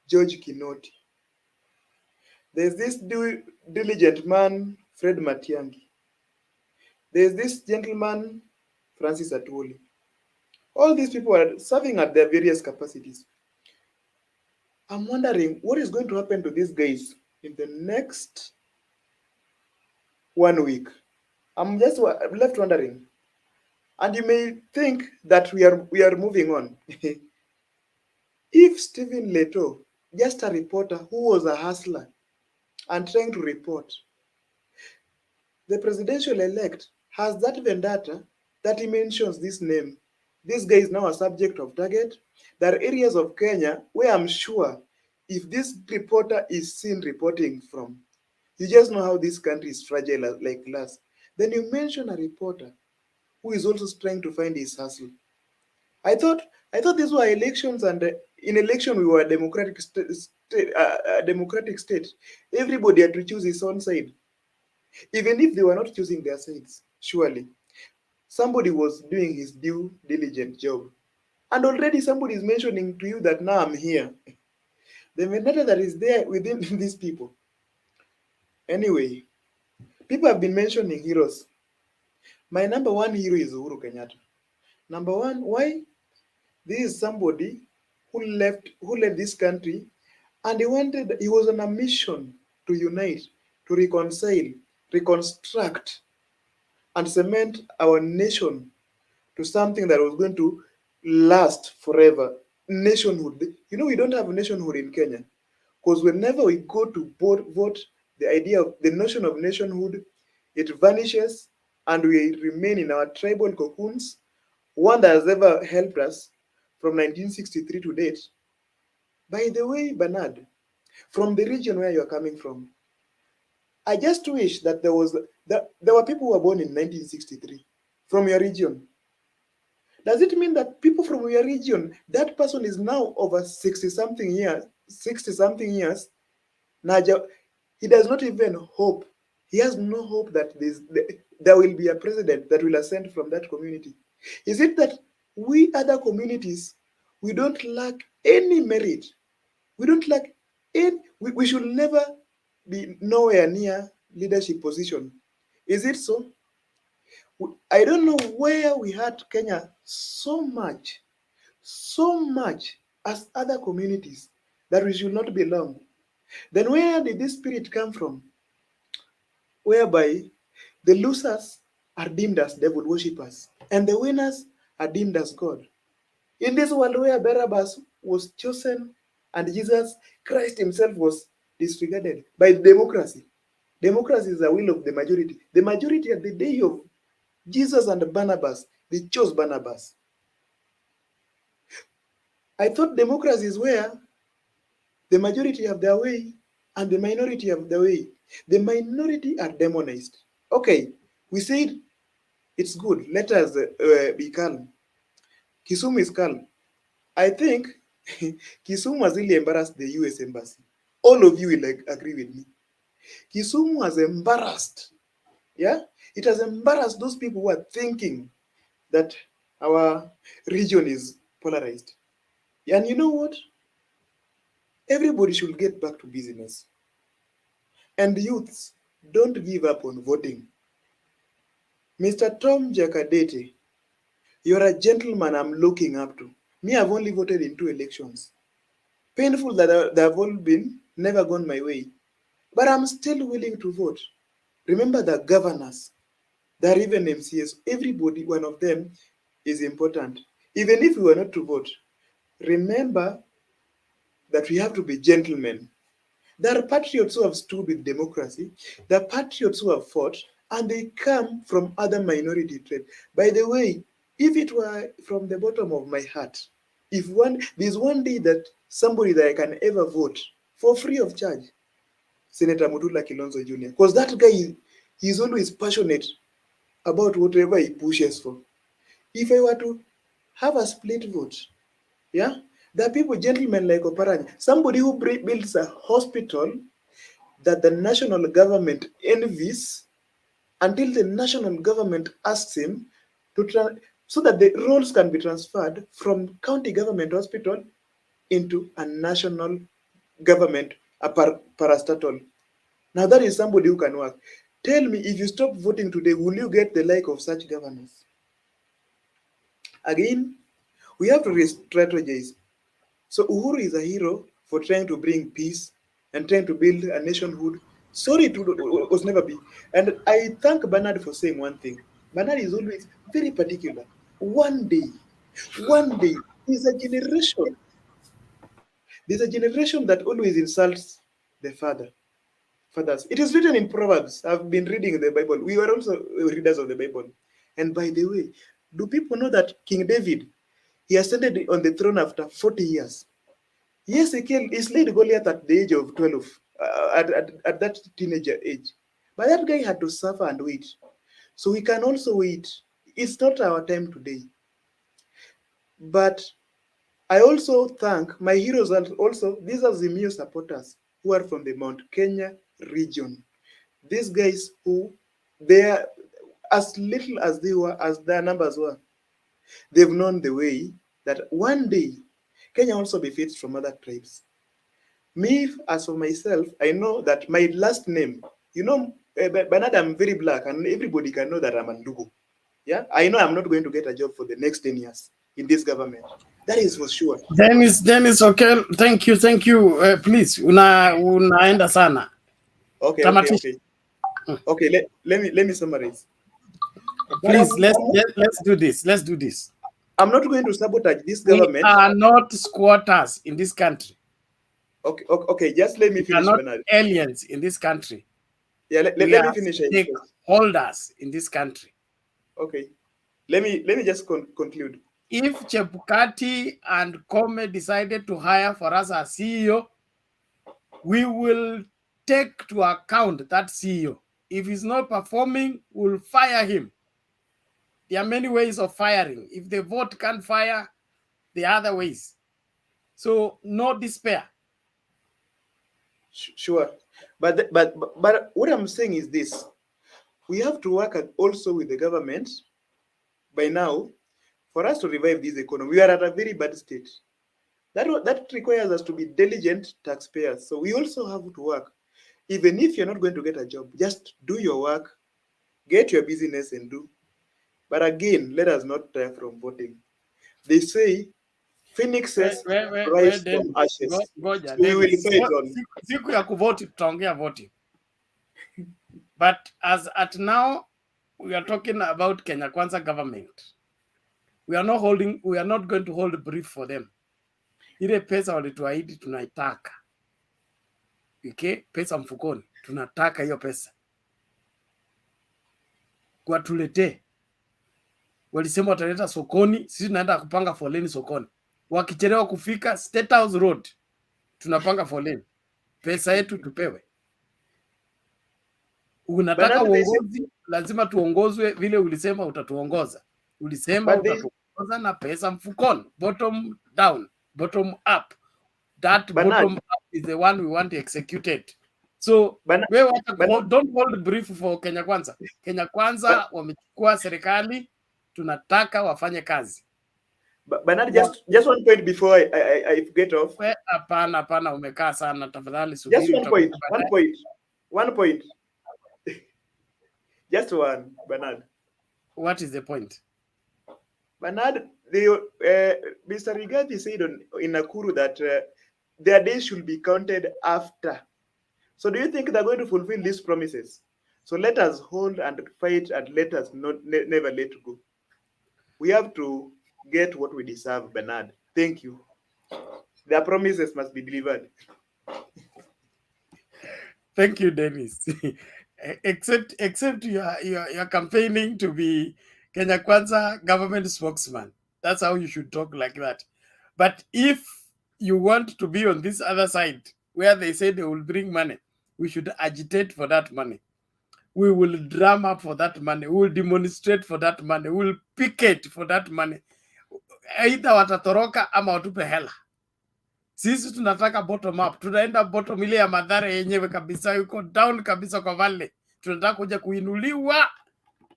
George Kinoti. There's this diligent man, Fred Matiang'i. There's this gentleman, Francis Atwoli. All these people are serving at their various capacities. I'm wondering what is going to happen to these guys in the next 1 week. I'm just left wondering. And you may think that we are moving on. If Stephen Leto, just a reporter who was a hustler and trying to report, the presidential elect has that vendetta that he mentions this name. This guy is now a subject of target. There are areas of Kenya where I'm sure if this reporter is seen reporting from, you just know how this country is fragile like glass. Then you mention a reporter who is also trying to find his hustle. I thought these were elections, and in election we were a democratic state. Everybody had to choose his own side. Even if they were not choosing their sides, surely somebody was doing his due diligent job. And already somebody is mentioning to you that now I'm here. The vendetta that is there within these people. Anyway, people have been mentioning heroes. My number one hero is Uhuru Kenyatta. Number one, why? This is somebody who led this country, and he was on a mission to unite, to reconcile, reconstruct, and cement our nation to something that was going to last forever. Nationhood. You know, we don't have nationhood in Kenya, because whenever we go to vote, the idea of the notion of nationhood, it vanishes, and we remain in our tribal cocoons. One that has ever helped us from 1963 to date. By the way, Bernard, from the region where you're coming from, I just wish that there were people who were born in 1963 from your region. Does it mean that people from your region, that person is now over 60-something years, he does not even hope. He has no hope that there will be a president that will ascend from that community. Is it that we other communities, we don't lack any merit? We don't lack we should never be nowhere near leadership position. Is it so? I don't know where we had Kenya so much as other communities that we should not belong. Then where did this spirit come from? Whereby the losers are deemed as devil worshippers and the winners are deemed as God. In this world where Barabbas was chosen and Jesus Christ himself was disregarded by democracy. Democracy is the will of the majority. The majority at the day of Jesus and Barnabas, they chose Barnabas. I thought democracy is where the majority have their way and the minority have their way. The minority are demonized. Okay, we said it's good. Let us be calm. Kisumu is calm. I think Kisumu has really embarrassed the US Embassy. All of you will agree with me. Kisumu has embarrassed. Yeah? It has embarrassed those people who are thinking that our region is polarized. And you know what? Everybody should get back to business. And youths, don't give up on voting. Mr. Tom Jakadete, you're a gentleman I'm looking up to. Me, I've only voted in 2 elections. Painful that they have all been, never gone my way. But I'm still willing to vote. Remember the governors, there are even MCS, everybody, one of them is important. Even if we were not to vote, remember that we have to be gentlemen. There are patriots who have stood with democracy, there are patriots who have fought, and they come from other minority traits. By the way, if it were from the bottom of my heart, if there's one day that somebody that I can ever vote for free of charge, Senator Mutula Kilonzo Jr., because that guy, he's always passionate about whatever he pushes for. If I were to have a split vote, yeah, there are people, gentlemen like Oparanya, somebody who builds a hospital that the national government envies until the national government asks him to so that the roles can be transferred from county government hospital into a national government parastatal. Now that is somebody who can work. Tell me, if you stop voting today, will you get the like of such governors? Again, we have to re-strategize. So Uhuru is a hero for trying to bring peace and trying to build a nationhood. Sorry, it was never be. And I thank Bernard for saying one thing. Bernard is always very particular. One day, there's a generation. There's a generation that always insults the fathers. It is written in Proverbs. I've been reading the Bible. We were also readers of the Bible. And by the way, do people know that King David, he ascended on the throne after 40 years? Yes, he slayed Goliath at the age of 12, at that teenager age. But that guy had to suffer and wait. So we can also wait. It's not our time today. But I also thank my heroes and also these are Azimio supporters who are from the Mount Kenya region. These guys who, they are as little as they were, as their numbers were, they've known the way that one day Kenya also benefits from other tribes. Me, as for myself, I know that my last name, you know, Bernard, I'm very black, and everybody can know that I'm a Ndugu. Yeah, I know I'm not going to get a job for the next 10 years in this government. That is for sure. Dennis, okay. Thank you. Please, unaenda sana. Okay. Let me summarize. Please, let's do this. I'm not going to sabotage this government. We are not squatters in this country. Okay. Just let me finish. We are not aliens in this country. Yeah, let me finish. Stakeholders in this country. Okay. Let me just conclude. If Chebukati and Kome decided to hire for us as CEO, we will take to account that CEO. If he's not performing, we'll fire him. There are many ways of firing. If the vote can't fire, the other ways. So no despair. Sure. But what I'm saying is this. We have to work also with the government by now for us to revive this economy. We are at a very bad state. That requires us to be diligent taxpayers. So we also have to work. Even if you're not going to get a job, just do your work, get your business and do. But again, let us not die from voting. They say phoenixes rise from ashes. So we will fight on. Siku ya kuvoti tutaongea voting. But as at now, we are talking about Kenya Kwanza government. We are not going to hold a brief for them. Ile pesa walituahidi tunaitaka. Okay, pesa mfukoni, tunataka hiyo pesa watuletee. Walisema wataleta sokoni, sisi tunaenda kupanga foleni sokoni. Wakichelewa kufika State House Road, tunapanga foleni, pesa yetu tupewe. Unataka uongozi, lazima tuongozwe vile ulisema utatuongoza. Ulisema utatuongoza na pesa mfukoni, bottom down, bottom up. That bottom up is the one we want executed. So don't hold brief for Kenya Kwanza. Kenya Kwanza wamechukua serikali, tunataka wafanye kazi. Bernard, just one point before I get off. Hapana, umekaa sana, tafadhali subiri. Just one point. Just one, Bernard. What is the point? Bernard, Mr. Rigathi said in Nakuru that their days should be counted after. So do you think they're going to fulfill these promises? So let us hold and fight and let us never let go. We have to get what we deserve, Bernard. Thank you. Their promises must be delivered. Thank you, Dennis. Except you're campaigning to be Kenya Kwanza government spokesman. That's how you should talk like that. But if you want to be on this other side where they say they will bring money, we should agitate for that money. We will drum up for that money. We will demonstrate for that money. We will picket for that money. Either watatoroka ama watupe hela. Sisi tunataka bottom up. Tunaenda bottom ile ya Mathare yenyewe kabisa, yuko down kabisa kwa valley. Tunataka kuja kuinuliwa,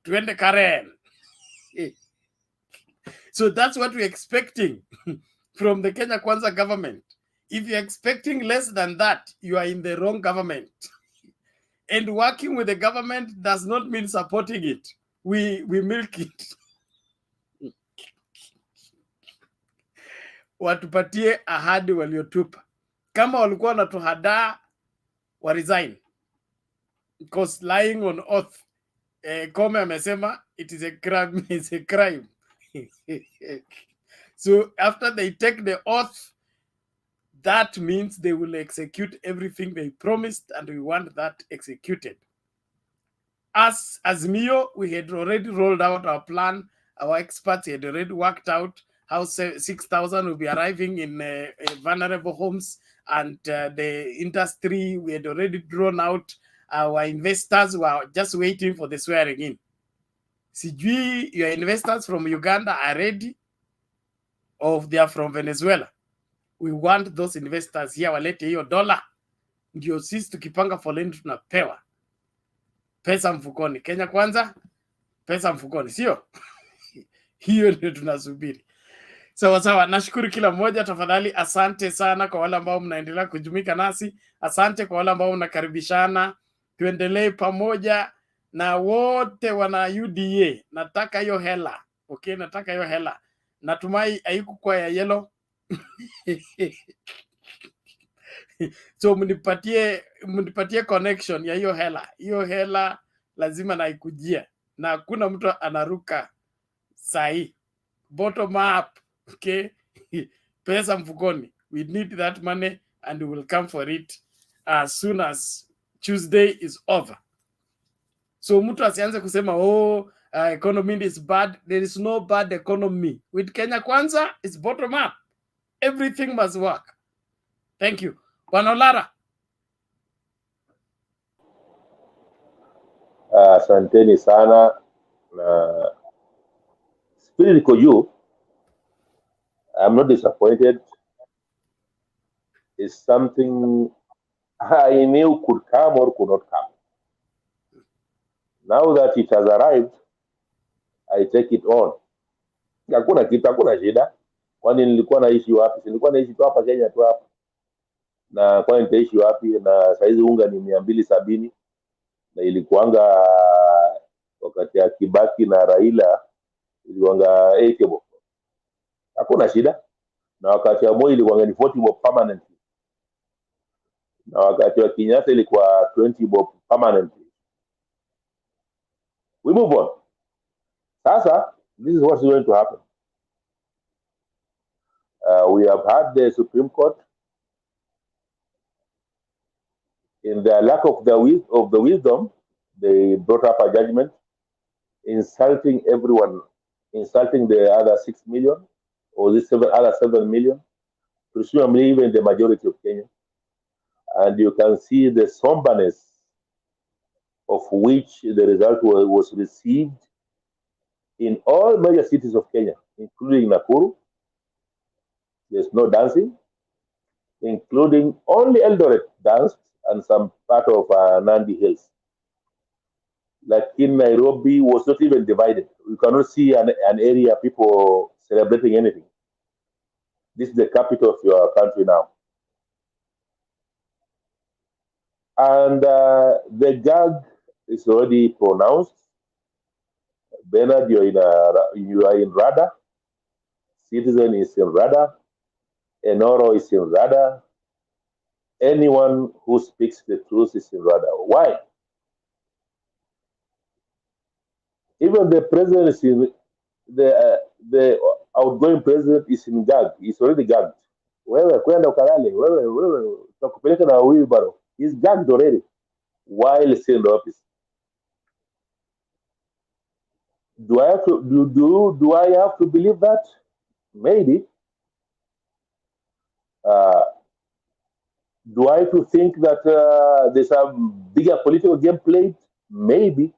tuende Karen. So that's what we're expecting from the Kenya Kwanza government. If you're expecting less than that, you are in the wrong government. And working with the government does not mean supporting it. We milk it. Watupatie ahadi waliotupa. Kama walikuwa wanatuhadaa, wa resign. Because lying on oath, Kome amesema, it is a crime, it's a crime. So after they take the oath, that means they will execute everything they promised, and we want that executed. As Azimio, we had already rolled out our plan. Our experts had already worked out how 6,000 will be arriving in vulnerable homes, and the industry, we had already drawn out. Our investors were just waiting for the swearing in. Sijui, your investors from Uganda are ready, or they are from Venezuela. We want those investors here, walete hiyo dola, ndio sisi tukipanga foleni tunapewa pesa mfukoni. Kenya Kwanza, pesa mfukoni, sio? Hiyo ndio tunasubiri. Sawa, nashukuru kila mmoja. Tafadhali asante sana kwa wale ambao mnaendelea kujumuika nasi. Asante kwa wale ambao mnakaribishana. Tuendelee pamoja na wote wana UDA. Nataka hiyo hela. Okay, nataka hiyo hela. Natumai haikuwa ya yellow. So mnipatie connection ya hiyo hela. Hiyo hela lazima naikujia. Na hakuna mtu anaruka sahi. Bottom up. Okay. Pesa mfukoni. We need that money and we will come for it as soon as Tuesday is over. So mtu asianze kusema economy is bad. There is no bad economy. With Kenya Kwanza, it's bottom up. Everything must work. Thank you. Bwana Olara. Asanteni sana na spirit iko juu. I'm not disappointed. It's something I knew could come or could not come. Now that it has arrived, I take it on. Hakuna shida. Kwani nilikuwa naishi wapi? Nilikuwa naishi tu hapa Kenya tu hapa. Na kwani nitaishi wapi? Na saizi unga ni 270 na ilikuanga wakati ya Kibaki na Raila ilikuanga 80 bob. Hakuna shida. Na wakati ya Moi ilikuanga ni 40 bob permanently. Na wakati wa Kenyatta ilikuwa 20 bob permanently. We move on. Sasa, this is what's going to happen. We have had the Supreme Court In their lack of the wisdom, they brought up a judgment insulting everyone, insulting the other 6 million or the other 7 million, presumably even the majority of Kenya. And you can see the somberness of which the result was received in all major cities of Kenya, including Nakuru. There's no dancing, including only Eldoret danced and some part of Nandi Hills. Like in Nairobi was not even divided. You cannot see an area people celebrating anything. This is the capital of your country now. And the gag is already pronounced. Bernard, you are in RADA. Citizen is in RADA. Enoro is in RADA. Anyone who speaks the truth is in RADA. Why? Even the president is in the outgoing president is in gag. He's already gagged. Wewe kwenda ukalale, wewe tutakupeleka na wheelbarrow. He's gagged already while still in the office. Do I have to believe that? Maybe. Do I have to think that there's a bigger political game played? Maybe.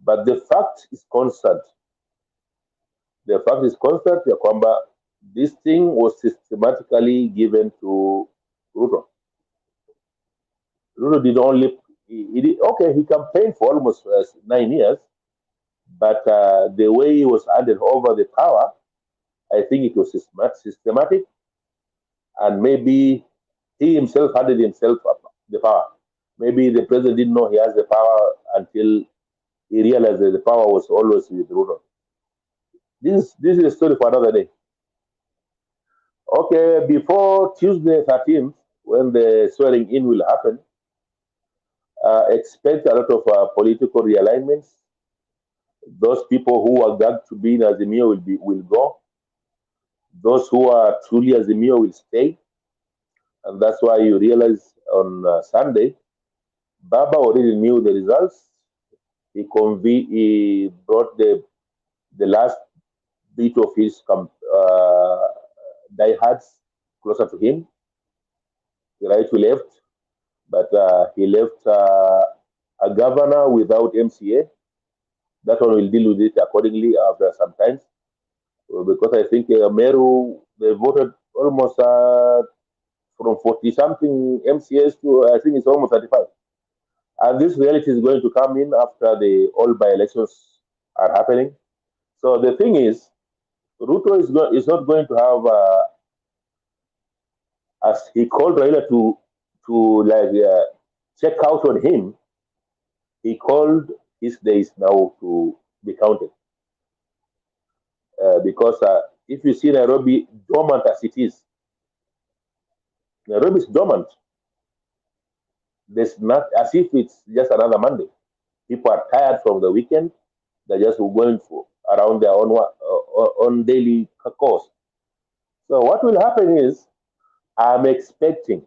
But the fact is constant. The fact is constant, ya kwamba this thing was systematically given to Ruto. Ruto did only, he campaigned for almost 9 years, but the way he was handed over the power, I think it was systematic, and maybe he himself handed himself the power. Maybe the president didn't know he has the power until he realized that the power was always with Ruto. This is a story for another day. Okay, before Tuesday 13th, when the swearing in will happen, expect a lot of political realignments. Those people who are gagged to be in Azimio will go. Those who are truly Azimio will stay. And that's why you realize on Sunday, Baba already knew the results. He brought the last bit of his diehards closer to him, right to left, but he left a governor without MCA. That one will deal with it accordingly after some time, because I think Meru, they voted almost from 40-something MCAs to, I think it's almost 35. And this reality is going to come in after the all by-elections are happening. So the thing is, Ruto is not going to have, as he called Raila to check out on him, he called his days now to be counted. Because if you see Nairobi dormant as it is, Nairobi is dormant. There's not, as if it's just another Monday. People are tired from the weekend. They're just going around their own daily course. So what will happen is, I'm expecting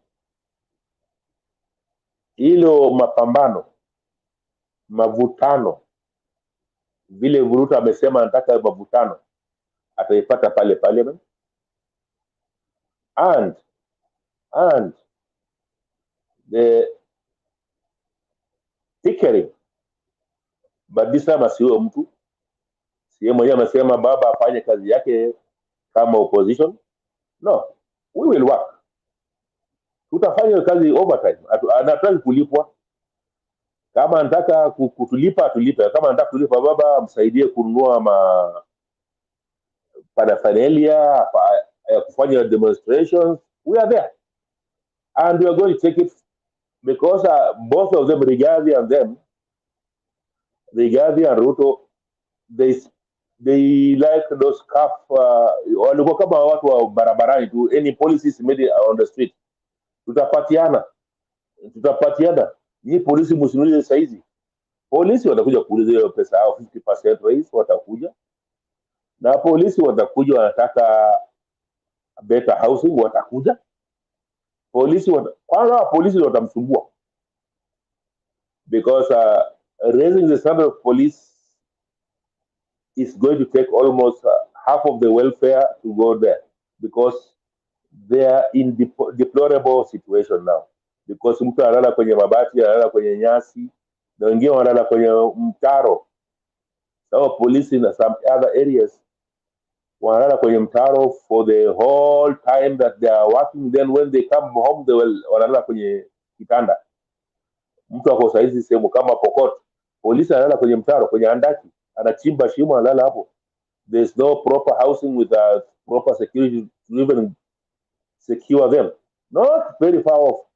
ilo mapambano, mavutano, vile Ruto amesema anataka mavutano, ataipata pale parliament, and the tickering, but this time asiwe mtu, siye mwenyewe amesema baba afanye kazi yake kama opposition. No, we will work. Tutafanya kazi overtime. Anataka kulipwa. Kama anataka kutulipa atulipe. Kama anataka kulipa baba msaidie kununua paraphernalia ya kufanya demonstrations. We are there. And we are going to take it because both of them, Rigathi and Ruto, they like those scarf, walikuwa kama watu wa barabarani tu, any policies made on the street. Tutapatiana. Ni polisi msinulize saizi. Polisi watakuja kuuliza hiyo pesa yao 50% raise, watakuja. Na polisi watakuja wanataka better housing, watakuja. Polisi watamsumbua. because raising the standard of police is going to take almost half of the welfare to go there, because they are in deplorable situation now, because mtu analala kwenye mabati, analala kwenye nyasi, na wengine wanalala kwenye mtaro. Some police in some other areas wanalala kwenye mtaro for the whole time that they are working. Then when they come home, they will wanalala kwenye kitanda. Mtu ako saizi sehemu kama Pokot, polisi analala kwenye mtaro, kwenye handaki, anachimba shimo, analala hapo. There's no proper housing with proper security to even secure them. Not very far off.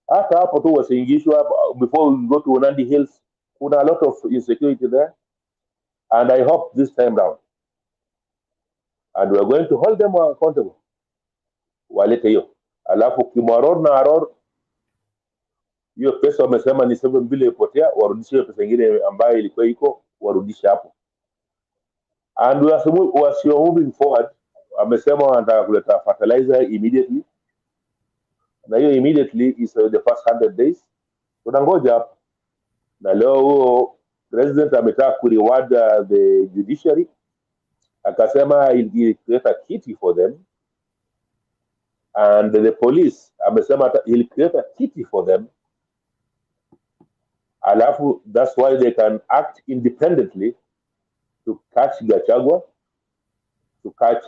Hata hapo tu wasiingishwa, before we go to Nandi Hills, kuna a lot of insecurity there. And I hope this time round, and we are going to hold them accountable. Walete hiyo. Alafu Kimwaror na Aror, hiyo pesa wamesema ni 7 billion ipotea, warudishe hiyo pesa nyingine ambayo ilikuwa iko, warudishe hapo. And we are moving forward. Wamesema wanataka kuleta fertilizer immediately. Na hiyo immediately is the first 100 days. Tunangoja hapo. Na leo huo president ametaka kureward the judiciary. Akasema he'll create a kitty for them. And the police amesema he'll create a kitty for them. Alafu, that's why they can act independently to catch Gachagua, to catch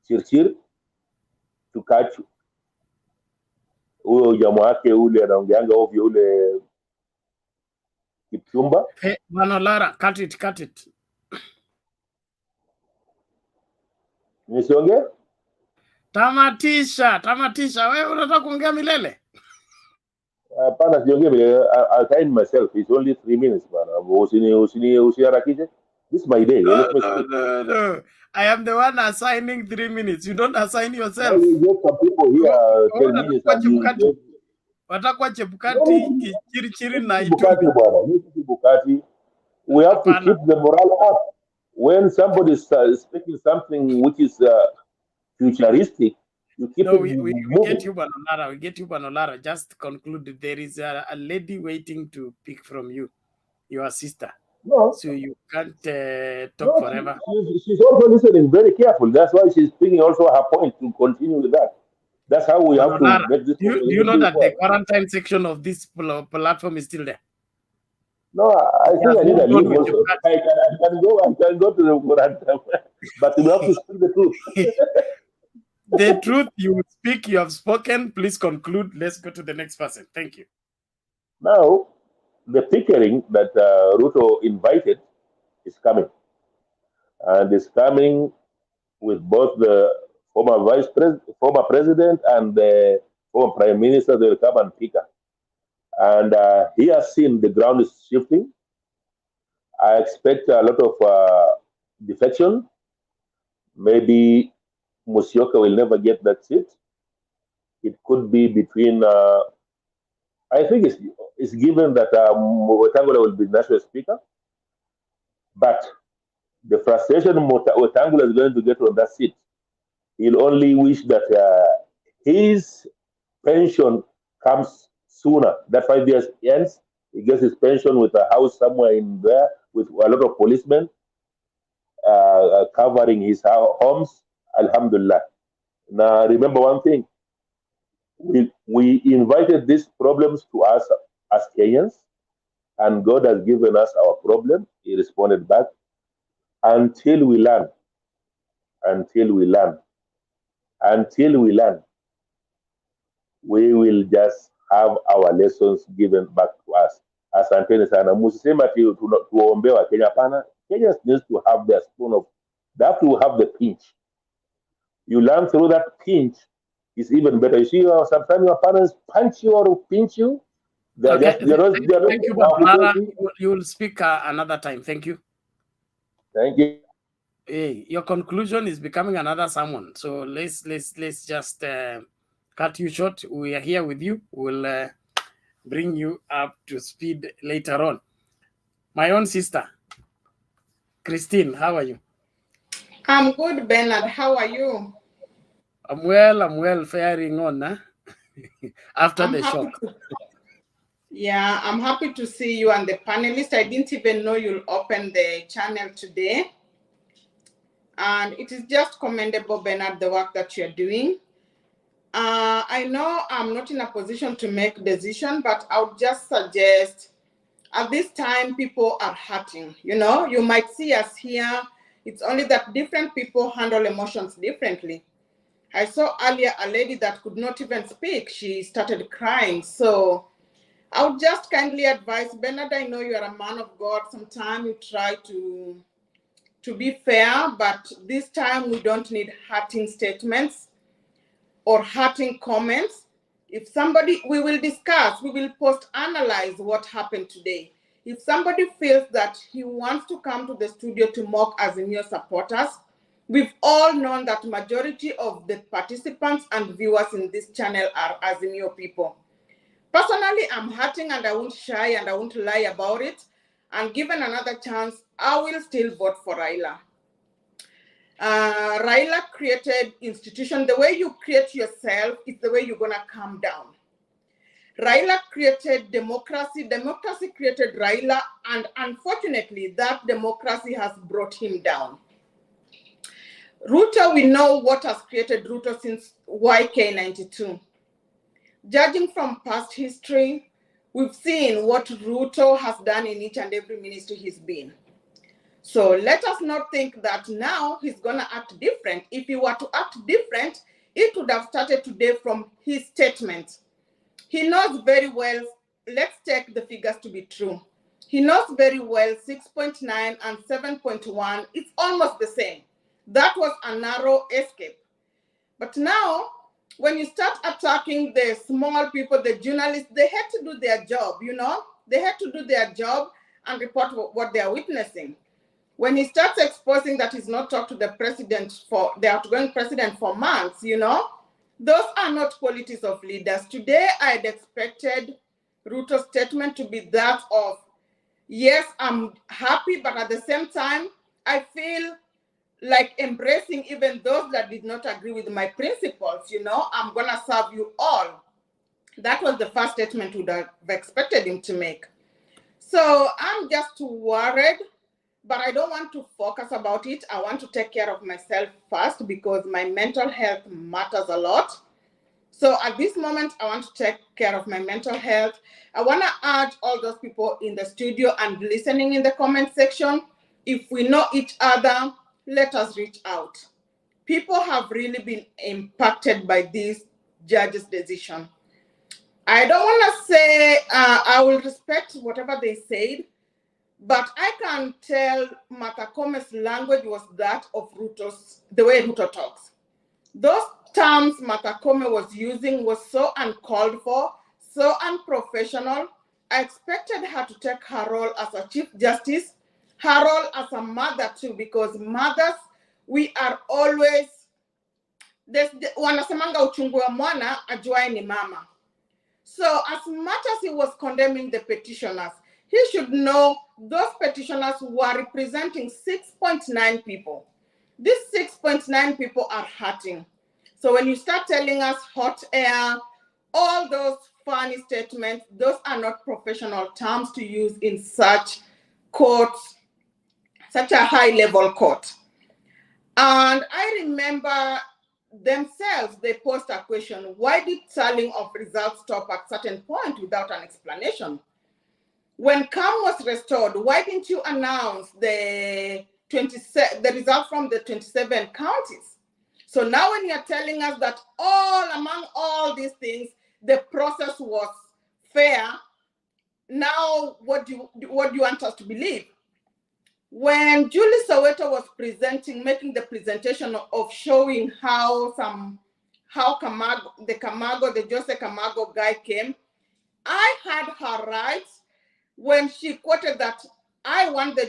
Chirchir, to catch huyo jamaa wake ule anaongeanga ovyo ule Kipchumba. Hey, Manolara, cut it. Nisionge? Tamatisha. Wewe unataka kuongea milele? Hapana, siongee milele. I'll time myself. It's only 3 minutes, bana. Usiharakishe. This is my day. No. I am the one assigning 3 minutes. You don't assign yourself. You get some people here 10 minutes. Watakuwa Chebukati, Chirichiri na Bukati, bwana. Bukati. We have to keep the morale up. When somebody is speaking something which is futuristic, you keep it we moving. get you, Banolara. Just conclude. There is a lady waiting to pick from you, your sister. No. So you can't talk forever. She's also listening very careful. That's why she's speaking also her point to continue with that. That's how we have to make this. Do you know that the quarantine section of this platform is still there? No, I think I need a leave also. I can go to the quarantine, but we have to speak the truth. The truth you speak, you have spoken. Please conclude. Let's go to the next person. Thank you. Now, the Pickering that Ruto invited is coming. And it's coming with both the former president and the former prime minister. They will come and pick her. And he has seen the ground is shifting. I expect a lot of defection. Maybe Musyoka will never get that seat. It could be between, I think it's given that Wetangula will be national speaker. But the frustration Wetangula is going to get on that seat, he'll only wish that his pension comes sooner. That 5 years ends, he gets his pension with a house somewhere in there with a lot of policemen covering his homes. Alhamdulillah. Now, remember one thing. We invited these problems to us as Kenyans, and God has given us our problem. He responded back. Until we learn, we will just have our lessons given back to us. Asanteni sana. Musisema tuombewa Kenya pana. Kenyans needs to have their spoon of, they have to have the pinch. You learn through that pinch is even better. You see, sometimes your parents punch you or pinch you. Thank you, Barbara. You will speak another time. Thank you. Thank you. Hey, your conclusion is becoming another someone. So let's just cut you short. We are here with you. We'll bring you up to speed later on. My own sister, Christine, how are you? I'm good, Bernard. How are you? I'm well, faring on after the shock. Yeah, I'm happy to see you and the panelists. I didn't even know you'll open the channel today. And it is just commendable, Bernard, the work that you're doing. I know I'm not in a position to make a decision, but I would just suggest at this time, people are hurting. You know, you might see us here. It's only that different people handle emotions differently. I saw earlier a lady that could not even speak. She started crying. So I would just kindly advise, Bernard, I know you are a man of God. Sometimes you try to be fair, but this time we don't need hurting statements or hurting comments. If somebody, we will discuss, we will post-analyze what happened today. If somebody feels that he wants to come to the studio to mock Azimio supporters, we've all known that majority of the participants and viewers in this channel are Azimio people. Personally, I'm hurting and I won't shy and I won't lie about it. And given another chance, I will still vote for RAILA. RAILA created institution. The way you create yourself is the way you're gonna calm down. RAILA created democracy. Democracy created RAILA, and unfortunately, that democracy has brought him down. Ruto, we know what has created Ruto since YK92. Judging from past history, we've seen what Ruto has done in each and every ministry he's been. So let us not think that now he's gonna act different. If he were to act different, it would have started today from his statement. He knows very well, let's take the figures to be true. He knows very well 6.9 and 7.1, it's almost the same. That was a narrow escape. But now, when you start attacking the small people, the journalists, they had to do their job, you know? They had to do their job and report what they are witnessing. When he starts exposing that he's not talked to the president for the outgoing president for months, you know, those are not qualities of leaders. Today, I'd expected Ruto's statement to be that of, yes, I'm happy, but at the same time, I feel like embracing even those that did not agree with my principles, you know, I'm gonna serve you all. That was the first statement we would have expected him to make. So I'm just worried, but I don't want to focus about it. I want to take care of myself first because my mental health matters a lot. So at this moment, I want to take care of my mental health. I want to urge all those people in the studio and listening in the comment section, if we know each other, let us reach out. People have really been impacted by this judge's decision. I don't want to say I will respect whatever they said, but I can tell Martha Kome's language was that of Ruto's, the way Ruto talks. Those terms Martha Kome was using was so uncalled for, so unprofessional. I expected her to take her role as a Chief Justice, her role as a mother too, because mothers, we are always, wanasemanga uchungu wa mwana ajuaye ni mama. So as much as he was condemning the petitioners, he should know those petitioners were representing 6.9 people. These 6.9 people are hurting. So when you start telling us hot air, all those funny statements, those are not professional terms to use in such courts, such a high-level court. And I remember themselves, they posed a question, why did tallying of results stop at certain point without an explanation? When calm was restored, why didn't you announce the result from the 27 counties? So now when you're telling us that among all these things, the process was fair, now what do you want us to believe? When Julie Soweto was making the presentation of showing how Camargo, the Jose Camargo guy came, I had her rights when she quoted that I want the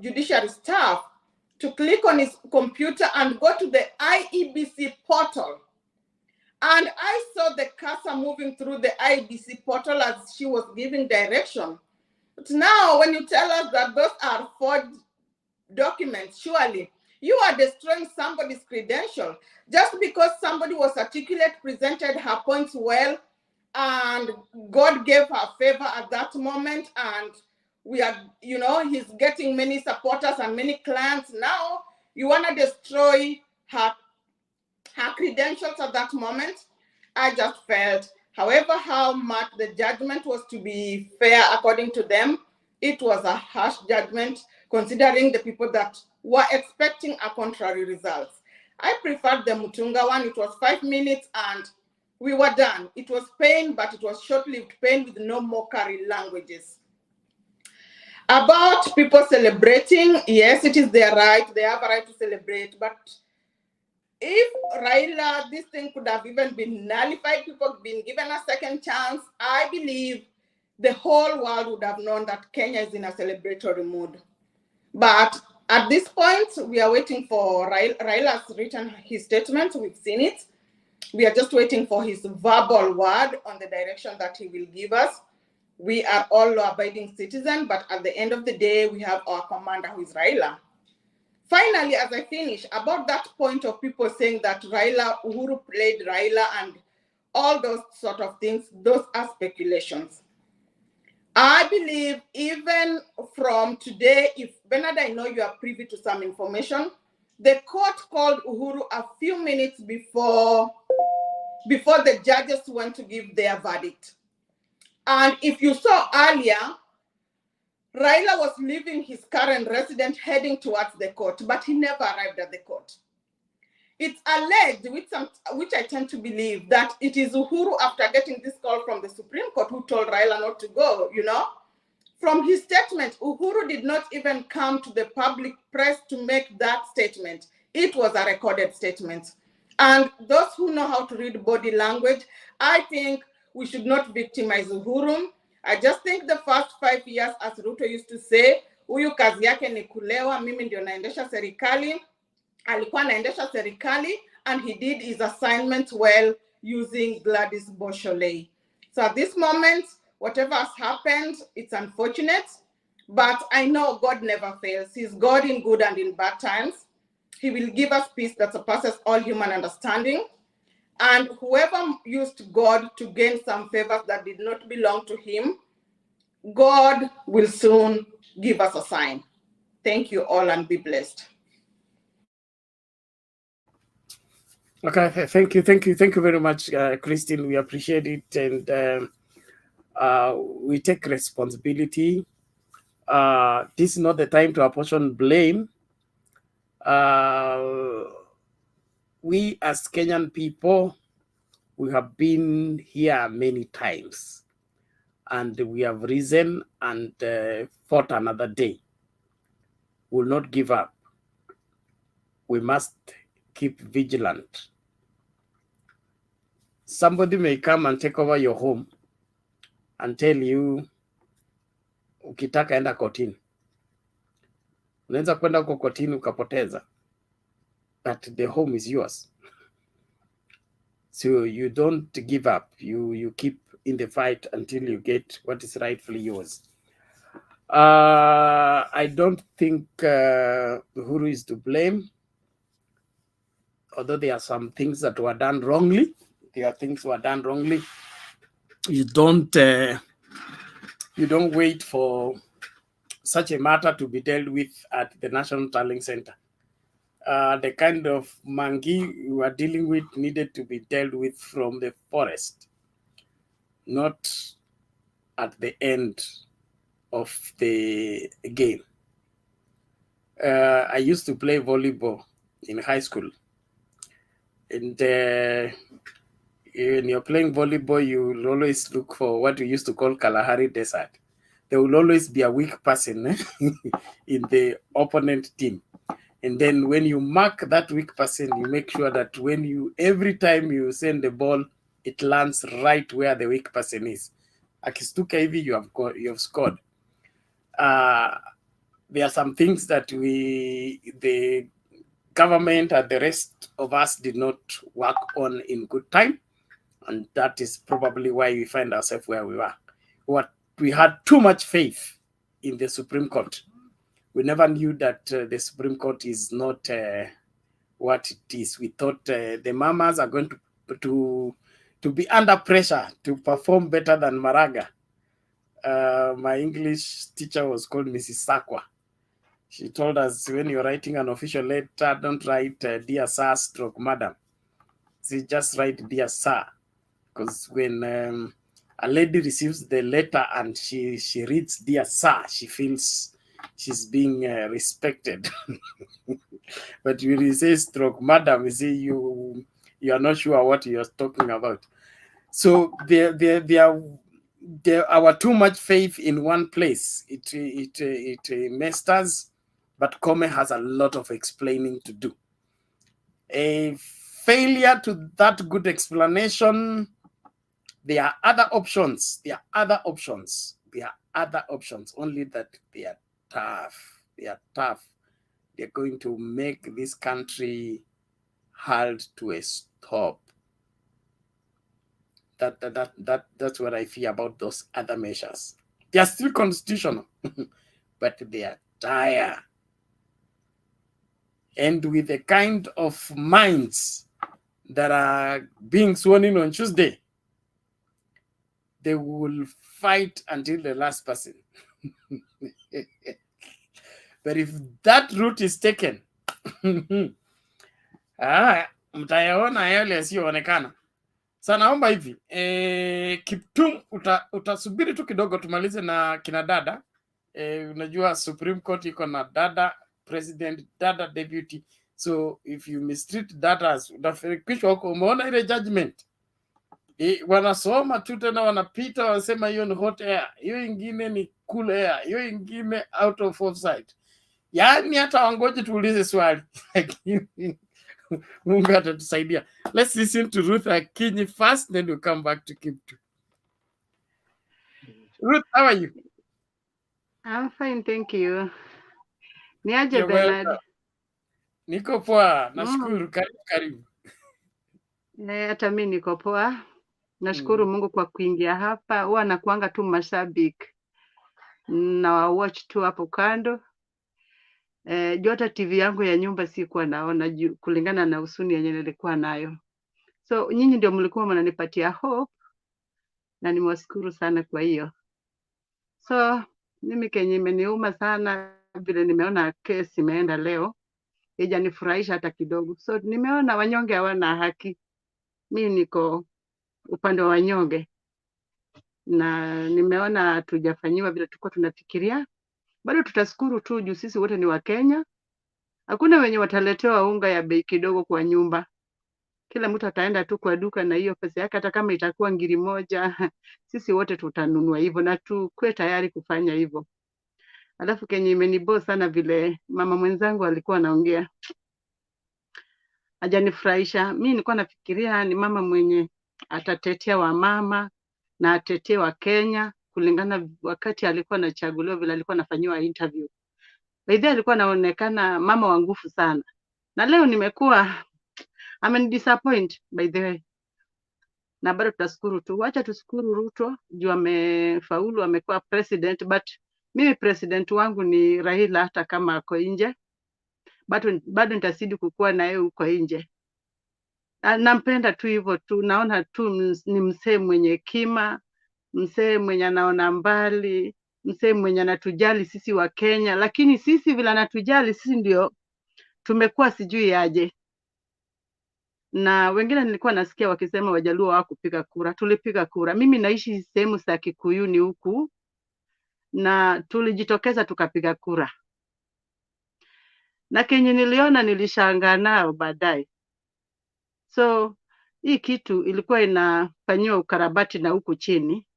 judiciary staff to click on his computer and go to the IEBC portal. And I saw the cursor moving through the IEBC portal as she was giving direction. But now when you tell us that those are forged documents, surely you are destroying somebody's credential. Just because somebody was articulate, presented her points well, and God gave her favor at that moment, and we are, you know, he's getting many supporters and many clients. Now you want to destroy her credentials at that moment. I just felt, however, how much the judgment was to be fair according to them, it was a harsh judgment considering the people that were expecting a contrary result. I preferred the Mutunga one. It was 5 minutes and we were done. It was pain, but it was short-lived pain with no mockery languages. About people celebrating, yes, it is their right. They have a right to celebrate, but if RAILA, this thing could have even been nullified, people been given a second chance, I believe the whole world would have known that Kenya is in a celebratory mood. But at this point, we are waiting for RAILA's written his statement. We've seen it. We are just waiting for his verbal word on the direction that he will give us. We are all law-abiding citizens, but at the end of the day, we have our commander, who is RAILA. Finally, as I finish, about that point of people saying that Uhuru played RAILA and all those sort of things, those are speculations. I believe even from today, if Bernard, I know you are privy to some information, the court called Uhuru a few minutes before the judges went to give their verdict. And if you saw earlier, RAILA was leaving his current residence heading towards the court, but he never arrived at the court. It's alleged, which I tend to believe, that it is Uhuru, after getting this call from the Supreme Court, who told RAILA not to go, you know. From his statement, Uhuru did not even come to the public press to make that statement. It was a recorded statement. And those who know how to read body language, I think we should not victimize Uhuru. I just think the first 5 years, as Ruto used to say, huyu kazi yake ni kulewa, mimi ndio naendesha serikali. Alikuwa naendesha serikali, and he did his assignment well using Gladys Bosholei. So at this moment, whatever has happened, it's unfortunate, but I know God never fails. He's God in good and in bad times. He will give us peace that surpasses all human understanding. And whoever used God to gain some favors that did not belong to him, God will soon give us a sign. Thank you all and be blessed. Okay, thank you very much, Christine. We appreciate it, and we take responsibility. This is not the time to apportion blame. We as Kenyan people, we have been here many times, and we have risen and fought another day. We will not give up. We must keep vigilant. Somebody may come and take over your home and tell you, ukitaka enda kotini. Unaweza kwenda huko kotini ukapoteza. But the home is yours. So you don't give up. You keep in the fight until you get what is rightfully yours. I don't think Uhuru is to blame. Although there are some things that were done wrongly. There are things were done wrongly. You don't wait for such a matter to be dealt with at the National Tallying Center. The kind of monkey we are dealing with needed to be dealt with from the forest, not at the end of the game. I used to play volleyball in high school. And when you're playing volleyball, you will always look for what we used to call Kalahari Desert. There will always be a weak person in the opponent team. And then when you mark that weak person, you make sure that every time you send the ball, it lands right where the weak person is. Akistuka hivi, you have scored. There are some things that the government and the rest of us did not work on in good time. And that is probably why we find ourselves where we were. We had too much faith in the Supreme Court. We never knew that the Supreme Court is not what it is. We thought the mamas are going to to be under pressure to perform better than Maraga. My English teacher was called Mrs. Sakwa. She told us, when you're writing an official letter, don't write dear sir stroke madam. See, just write dear sir. Because when a lady receives the letter and she reads dear sir, she feels she's being respected. But when you say stroke madam, you see you are not sure what you're talking about. So there our too much faith in one place. It messed us, but Kome has a lot of explaining to do. A failure to that good explanation. There are other options. There are other options. There are other options. Only that they are tough. They are tough. They're going to make this country halt to a stop. That's what I fear about those other measures. They are still constitutional, but they are dire. And with the kind of minds that are being sworn in on Tuesday, they will fight until the last person. But if that route is taken, mtayaona yale yasiyoonekana. Sasa naomba hivi, Kiptum utasubiri tu kidogo tumalize na kina dada. Unajua Supreme Court iko na dada president, dada deputy. So if you mistreat dadas, utafikishwa huko. Umeona ile judgment? Wanasoma tu tena wanapita wanasema hiyo ni hot air, hiyo ingine ni cool air, hiyo ingine out of offside. Yaani hata wangoje tuulize swali. Mungu atatusaidia. Let's listen to Ruth Akinyi first, then we'll come back to Kiptu. Ruth, how are you? I'm fine, thank you. Niaje Bernard? Niko poa, nashukuru. Karibu. Hata mimi niko poa. Nashukuru Mungu kwa kuingia hapa. Huwa nakuanga tu mashabiki na watch tu hapo kando. Jota TV yangu ya nyumba sikuwa naona kulingana na usuni yenye nilikuwa nayo. So nyinyi ndio mlikuwa mnanipatia hope na nimewashukuru sana kwa hiyo. So mimi kenye imeniuma sana vile nimeona kesi imeenda leo. Haijanifurahisha hata kidogo. So nimeona wanyonge hawana haki. Mimi niko upande wa wanyonge. Na nimeona hatujafanyiwa vile tulikuwa tunafikiria. Bado tutashukuru tu juu sisi wote ni wa Kenya. Hakuna wenye wataletewa unga ya bei kidogo kwa nyumba. Kila mtu ataenda tu kwa duka na hiyo pesa yake, hata kama itakuwa ngiri moja, sisi wote tutanunua hivyo na tukue tayari kufanya hivyo. Alafu kenye imenibo sana vile mama mwenzangu alikuwa anaongea. Hajanifurahisha. Mimi nilikuwa nafikiria ni mama mwenye atatetea wamama na atetee wa Kenya kulingana wakati alikuwa anachaguliwa vile alikuwa anafanyiwa interview. Baadhi alikuwa anaonekana mama wa nguvu sana. Na leo nimekuwa disappoint by the way. Na bado tutashukuru tu. Wacha tushukuru Ruto juu amefaulu, amekuwa president, but mimi president wangu ni Raila hata kama ako nje. Bado nitasidi kukua na yeye huko nje. Nampenda tu hivyo tu, naona tu ni msee mwenye hekima, msee mwenye anaona mbali, msee mwenye anatujali sisi wa Kenya, lakini sisi vile anatujali sisi ndio tumekuwa sijui aje. Na wengine nilikuwa nasikia wakisema Wajaluo hawakupiga kura. Tulipiga kura. Mimi naishi sehemu za Kikuyuni huku na tulijitokeza tukapiga kura. Na kenye niliona nilishangaa nao baadaye. So hii kitu ilikuwa inafanyiwa ukarabati na huku chini.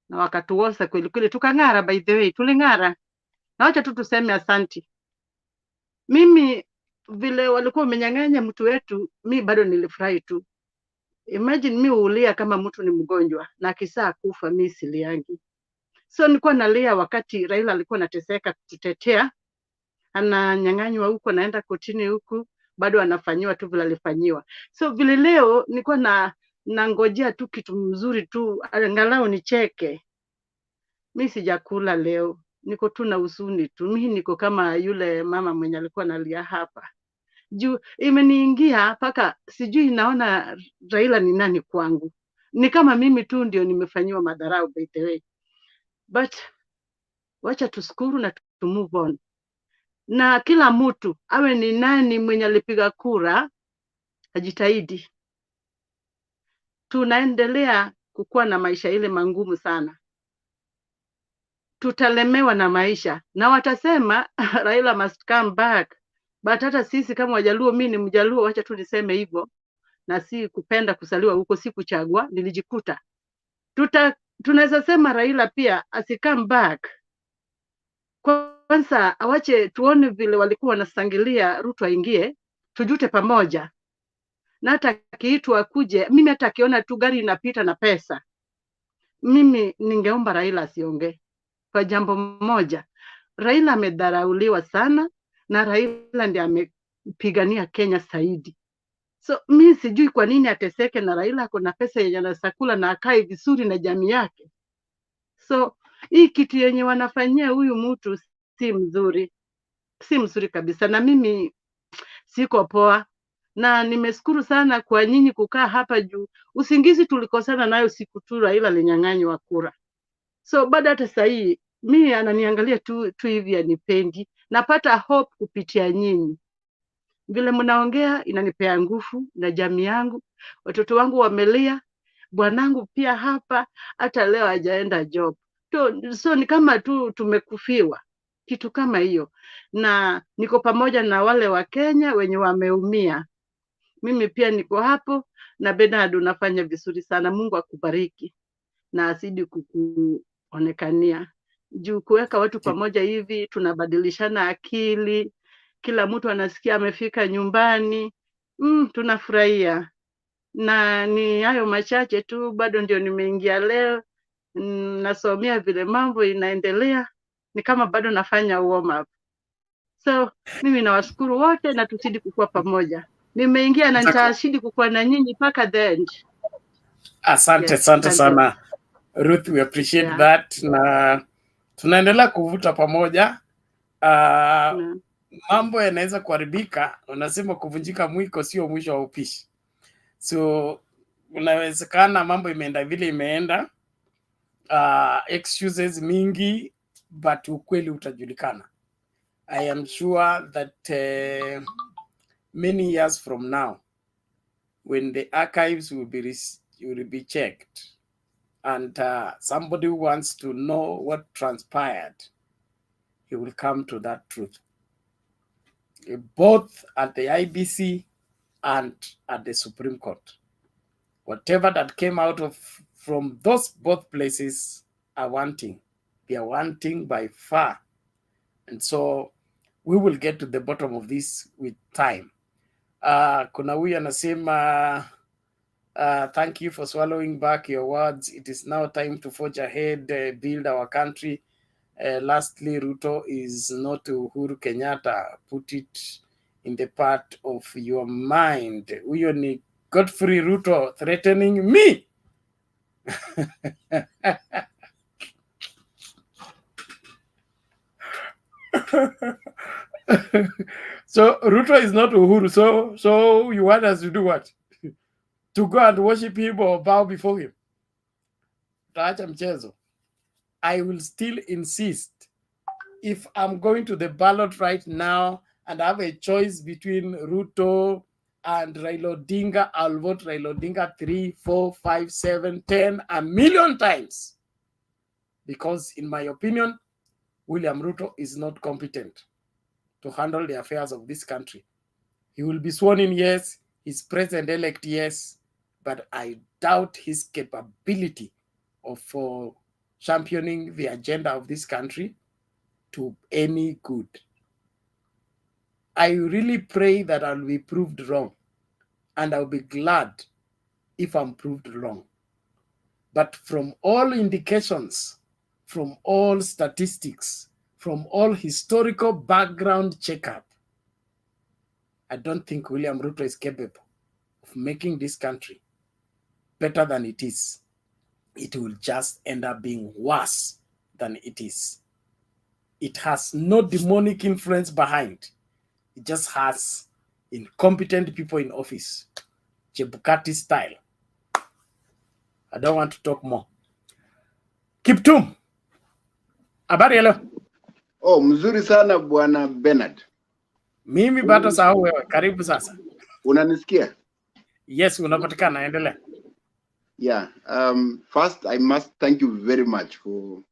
Na wakatuosa kweli kweli tukang'ara, by the way tuling'ara. Na wacha tu tuseme asanti. Mimi vile walikuwa wamenyang'anya mtu wetu, mi bado nilifurahi tu. Imagine mi ulia kama mtu ni mgonjwa na kisaa kufa mi siliangi. So nilikuwa nalia wakati Raila alikuwa anateseka kutetea, ananyang'anywa huko, naenda kotini huku, bado anafanyiwa tu vile alifanyiwa. So vile leo nilikuwa nangojea tu kitu mzuri tu, angalau nicheke. Mi sijakula leo, niko tu na huzuni tu. Mimi niko kama yule mama mwenye alikuwa analia hapa. Juu imeniingia mpaka sijui naona Raila ni nani kwangu. Ni kama mimi tu ndio nimefanyiwa madharau by the way. But wacha tushukuru na to move on. Na kila mtu awe ni nani mwenye alipiga kura ajitahidi. Tunaendelea kukuwa na maisha ile mangumu sana. Tutalemewa na maisha na watasema Raila must come back. But hata sisi kama Wajaluo, mimi ni Mjaluo, wacha tu niseme hivyo, na si kupenda kusaliwa huko, si kuchagua, nilijikuta. Tunaweza sema Raila pia come back. Kwanza awache tuone vile walikuwa wanasangilia Ruto aingie, tujute pamoja. Na hata kiitwa akuje, mimi hata akiona tu gari inapita na pesa, mimi ningeomba Raila asiongee. Kwa jambo moja, Raila amedharauliwa sana na Raila ndiye amepigania Kenya zaidi. So mimi sijui kwa nini ateseke na Raila ako na pesa yenye anasakula na akae vizuri na jamii yake. So hii kitu yenye wanafanyia huyu mtu si mzuri. Si mzuri kabisa, na mimi siko poa. Na nimeshukuru sana kwa nyinyi kukaa hapa juu. Usingizi tulikosana nayo siku tu Raila alinyang'anywa kura. So baada hata sasa hii mimi ananiangalia tu hivi anipendi. Napata hope kupitia nyinyi. Vile mnaongea inanipea nguvu na jamii yangu. Watoto wangu wamelia, bwanangu pia hapa hata leo hajaenda job. So ni kama tu tumekufiwa. Kitu kama hiyo. Na niko pamoja na wale wa Kenya wenye wameumia. Mimi pia niko hapo na Bernard unafanya vizuri sana. Mungu akubariki na azidi kukuonekania. Juu kuweka watu pamoja hivi tunabadilishana akili. Kila mtu anasikia amefika nyumbani. Tunafurahia. Na ni hayo machache tu, bado ndio nimeingia leo. Nasomea vile mambo inaendelea. Ni kama bado nafanya warm up. So mimi nawashukuru wote na tuzidi kukua pamoja. Nimeingia na nitazidi kukua na nyinyi mpaka the end. Asante, asante sana Ruth, we appreciate that. Na tunaendelea kuvuta pamoja. Mambo yanaweza kuharibika, unasema kuvunjika mwiko sio mwisho wa upishi. So unawezekana mambo imeenda vile imeenda, excuses mingi, but ukweli utajulikana. I am sure that many years from now, when the archives will be checked, and somebody who wants to know what transpired, he will come to that truth, both at the IBC and at the Supreme Court. Whatever that came out from those both places are wanting. They are wanting by far. And so we will get to the bottom of this with time. Kuna huyu anasema, thank you for swallowing back your words. It is now time to forge ahead, build our country. Lastly, Ruto is not Uhuru Kenyatta. Put it in the part of your mind. Huyo ni Godfrey Ruto threatening me. So Ruto is not Uhuru. So you want us to do what? To go and worship him or bow before him? I will still insist, if I'm going to the ballot right now and I have a choice between Ruto and Raila Odinga, I'll vote Raila Odinga 3, 4, 5, 7, 10, a million times. Because in my opinion, William Ruto is not competent to handle the affairs of this country. He will be sworn in, yes. He's president-elect, yes. But I doubt his capability of championing the agenda of this country to any good. I really pray that I'll be proved wrong. And I'll be glad if I'm proved wrong. But from all indications, from all statistics, from all historical background checkup, I don't think William Ruto is capable of making this country better than it is. It will just end up being worse than it is. It has no demonic influence behind. It just has incompetent people in office, Chebukati style. I don't want to talk more. Kiptum, habari ya leo? Oh, mzuri sana bwana Bernard. Mimi bado sahau wewe, karibu sasa. Unanisikia? Yes, unapatikana, endelea. Yeah, first I must thank you very much for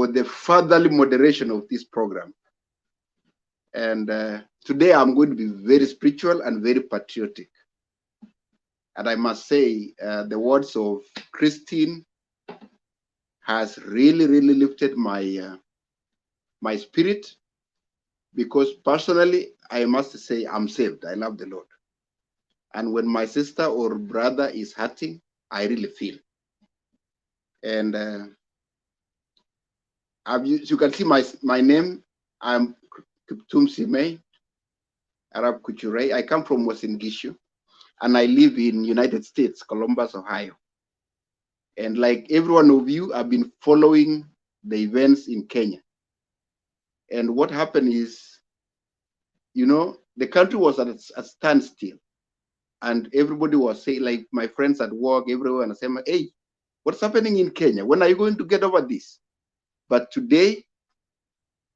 the fatherly moderation of this program. And today I'm going to be very spiritual and very patriotic. And I must say, the words of Christine has really lifted my my spirit, because personally, I must say I'm saved. I love the Lord. And when my sister or brother is hurting, I really feel. And as you can see my name, I'm Kiptum Simei, Arab Kuchure. I come from Uasin Gishu, and I live in United States, Columbus, Ohio. And like every one of you, I've been following the events in Kenya. And what happened is, you know, the country was at a standstill. And everybody was saying, like my friends at work, everyone was saying, hey, what's happening in Kenya? When are you going to get over this? But today,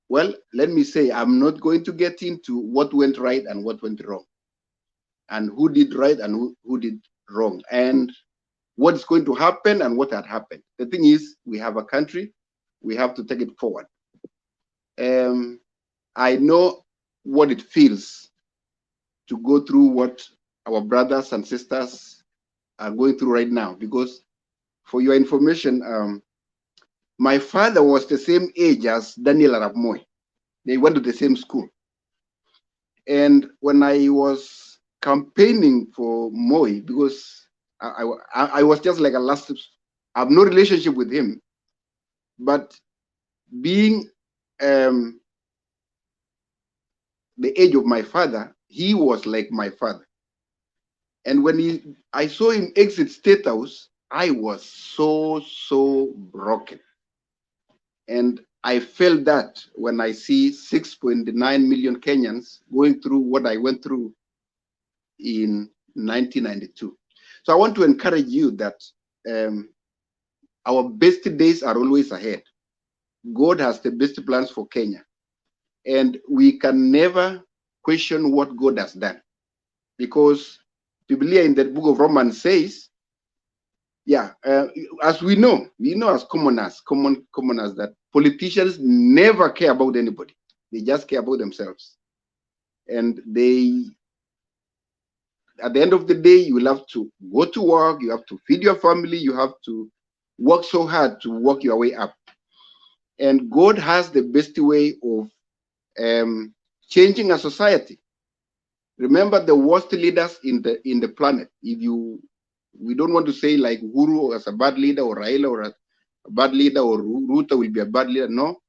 well, let me say, I'm not going to get into what went right and what went wrong, and who did right and who did wrong, and what is going to happen and what had happened. The thing is, we have a country, we have to take it forward. I know what it feels to go through what our brothers and sisters are going through right now, because for your information, my father was the same age as Daniel Arap Moi. They went to the same school. And when I was campaigning for Moi, because I was just like a last, I have no relationship with him, but being the age of my father, he was like my father. And when I saw him exit State House, I was so broken. And I felt that when I see 6.9 million Kenyans going through what I went through in 1992. So I want to encourage you that our best days are always ahead. God has the best plans for Kenya. And we can never question what God has done. Because Biblia in the book of Romans says, yeah, as we know as commoners that politicians never care about anybody. They just care about themselves. And they, at the end of the day, you will have to go to work, you have to feed your family, you have to work so hard to work your way up. And God has the best way of changing a society. Remember the worst leaders in the planet. We don't want to say like UHURU as a bad leader, or RAILA or a bad leader, or Ruto will be a bad leader. No.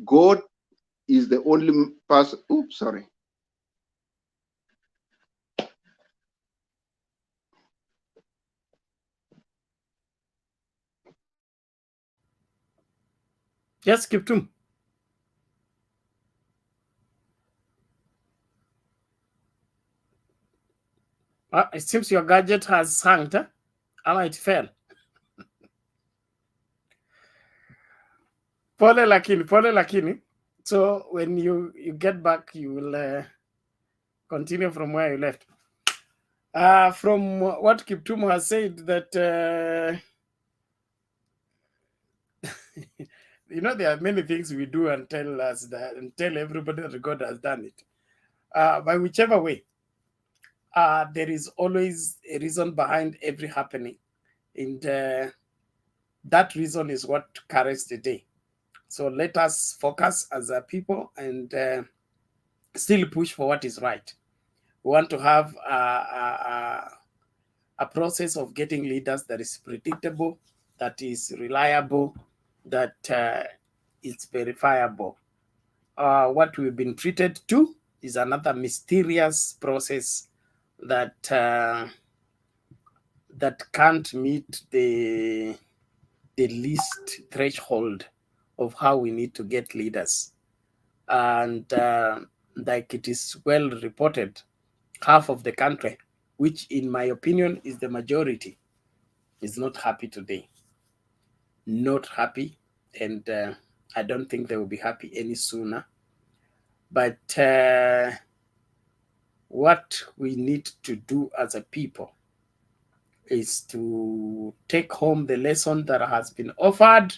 God is the only person. Oops, sorry. Yes, Kiptum. It seems your gadget has hanged, huh? It fell. Pole lakini. So when you get back, you will continue from where you left. From what Kiptum has said, that you know, there are many things we do and tell everybody that God has done it. By whichever way, there is always a reason behind every happening, and that reason is what carries the day. So let us focus as a people and still push for what is right. We want to have a process of getting leaders that is predictable, that is reliable, that is verifiable. What we've been treated to is another mysterious process that that can't meet the least threshold of how we need to get leaders. And like it is well reported, half of the country, which in my opinion is the majority, is not happy today. Not happy, and I don't think they will be happy any sooner. But what we need to do as a people is to take home the lesson that has been offered.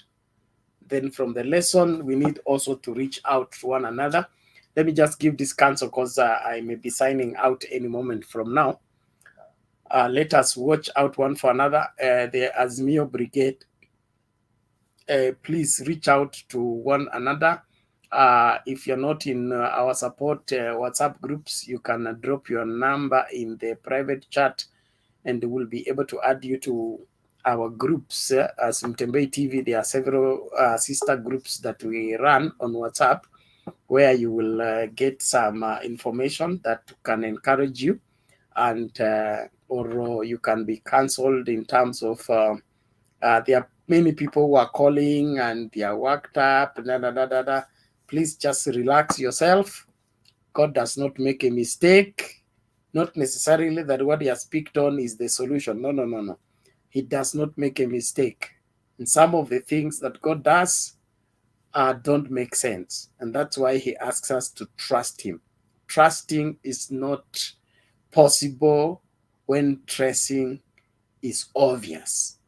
Then from the lesson, we need also to reach out to one another. Let me just give this counsel because I may be signing out any moment from now. Let us watch out one for another. The Azimio Brigade, please reach out to one another. If you're not in our support WhatsApp groups, you can drop your number in the private chat and we'll be able to add you to our groups. As Mtembei TV, there are several sister groups that we run on WhatsApp where you will get some information that can encourage you, and or you can be cancelled in terms of there are many people who are calling and they are worked up. Please just relax yourself. God does not make a mistake. Not necessarily that what he has picked on is the solution. No. He does not make a mistake. And some of the things that God does don't make sense. And that's why he asks us to trust him. Trusting is not possible when tracing is obvious.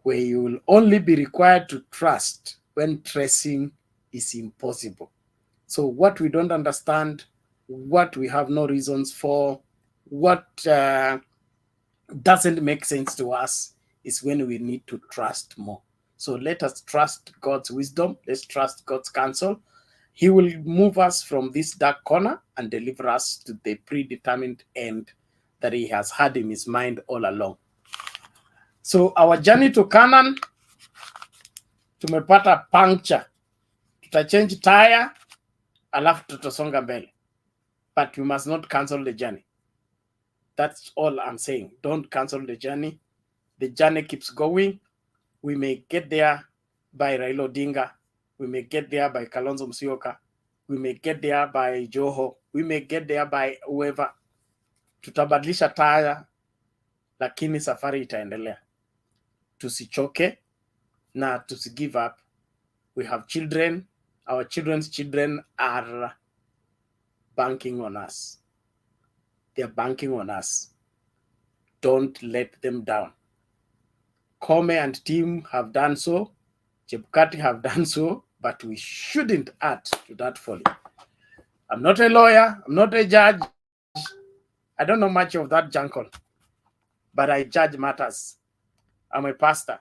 Where you will only be required to trust when tracing is impossible. So what we don't understand, what we have no reasons for, what doesn't make sense to us is when we need to trust more. So let us trust God's wisdom. Let's trust God's counsel. He will move us from this dark corner and deliver us to the predetermined end that he has had in his mind all along. So our journey to Canaan, tumepata puncture. Tutachange tire, alafu tutasonga mbele. But we must not cancel the journey. That's all I'm saying. Don't cancel the journey. The journey keeps going. We may get there by Raila Odinga. We may get there by Kalonzo Musyoka. We may get there by Joho. We may get there by whoever. Tutabadilisha taya, lakini safari itaendelea. Tusichoke na tusigive up. We have children. Our children's children are banking on us. They're banking on us. Don't let them down. Kome and team have done so. Chebukati have done so, but we shouldn't add to that folly. I'm not a lawyer. I'm not a judge. I don't know much of that jungle, but I judge matters. I'm a pastor.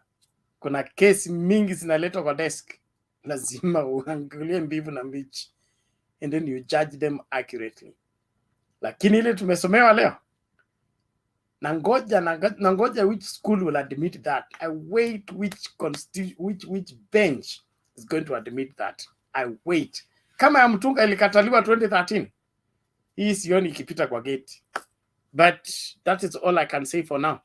Kuna kesi mingi zinaletwa kwa desk. Lazima uangalie mbivu na mbichi. And then you judge them accurately. Lakini ile tumesomewa leo. Nangoja which school will admit that. I wait which bench is going to admit that. I wait. Kama ya Mtunga ilikataliwa 2013. Hii sioni ikipita kwa gate. But that is all I can say for now.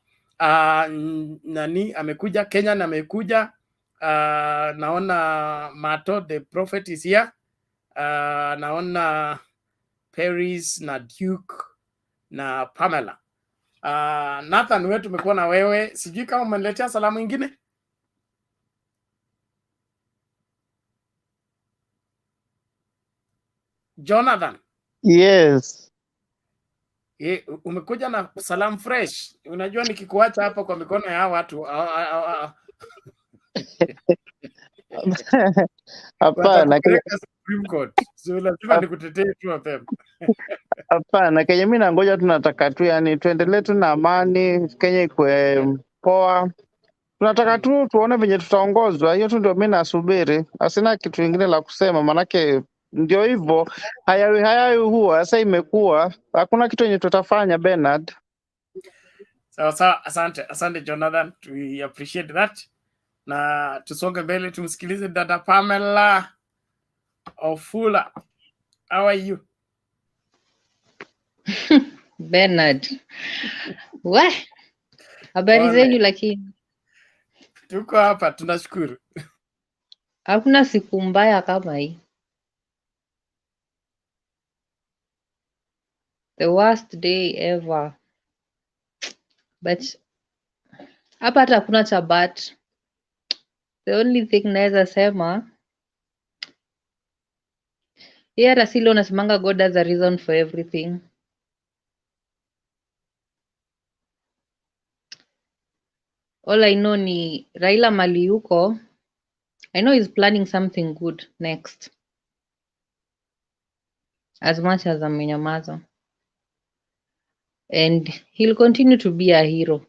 Nani amekuja, Kenyan amekuja. Naona Mato the prophet is here. Naona Paris na Duke na Pamela. Nathan, wewe tumekuwa na wewe. Sijui kama umeniletea salamu ingine. Jonathan. Yes. Umekuja na salamu fresh. Unajua nikikuacha hapa kwa mikono ya watu. Hapana, Supreme Court. So lazima nikutetee tu mapema. hapana, Kenya mimi nangoja tunataka tu yani tuendelee tu na amani, Kenya ikwe poa. Tunataka tu tuone venye tutaongozwa. Hiyo tu ndio mimi nasubiri. Asina kitu kingine la kusema, manake ndio hivyo. Hayawi huwa sasa imekuwa. Hakuna kitu yenye tutafanya, Bernard. Sawa, asante Jonathan. We appreciate that. Na tusonge mbele tumsikilize dada Pamela Ofula. How are you? Bernard. Habari zenyu lakini. Tuko hapa tunashukuru. Hakuna siku mbaya kama hii. The worst day ever. But hapa hata hakuna cha but. The only thing naweza sema, yeye hata si leo nasemanga God has a reason for everything. All I know ni Raila mali yuko, I know he's planning something good next. As much as amenyamaza. And he'll continue to be a hero.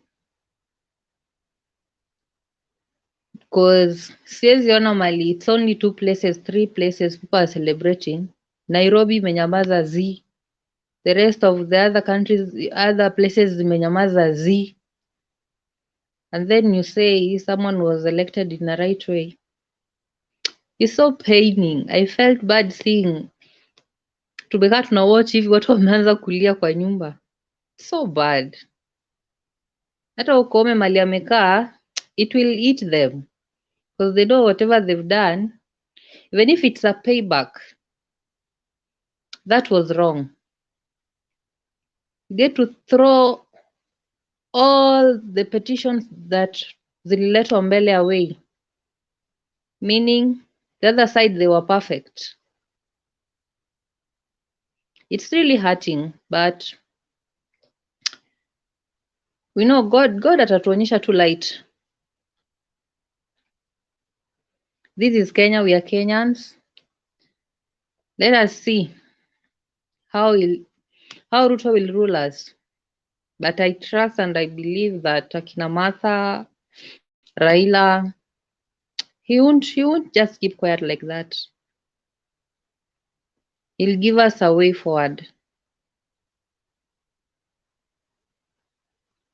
Because siwezi ona mali, it's only 2 places, 3 places people are celebrating. Nairobi imenyamaza Z. The rest of the other countries, other places zimenyamaza Z. And then you say someone was elected in the right way. It's so paining. I felt bad seeing tumekaa tuna watch hivi watu wameanza kulia kwa nyumba. So bad. Hata ukome mali amekaa, it will eat them. Because they know whatever they've done, even if it's a payback, that was wrong. You get to throw all the petitions that zililetwa mbele away. Meaning, the other side, they were perfect. It's really hurting, but we know God atatuonyesha tu light. This is Kenya, we are Kenyans. Let us see how Ruto will rule us. But I trust and I believe that Akina Martha, Raila, he won't just keep quiet like that. He'll give us a way forward.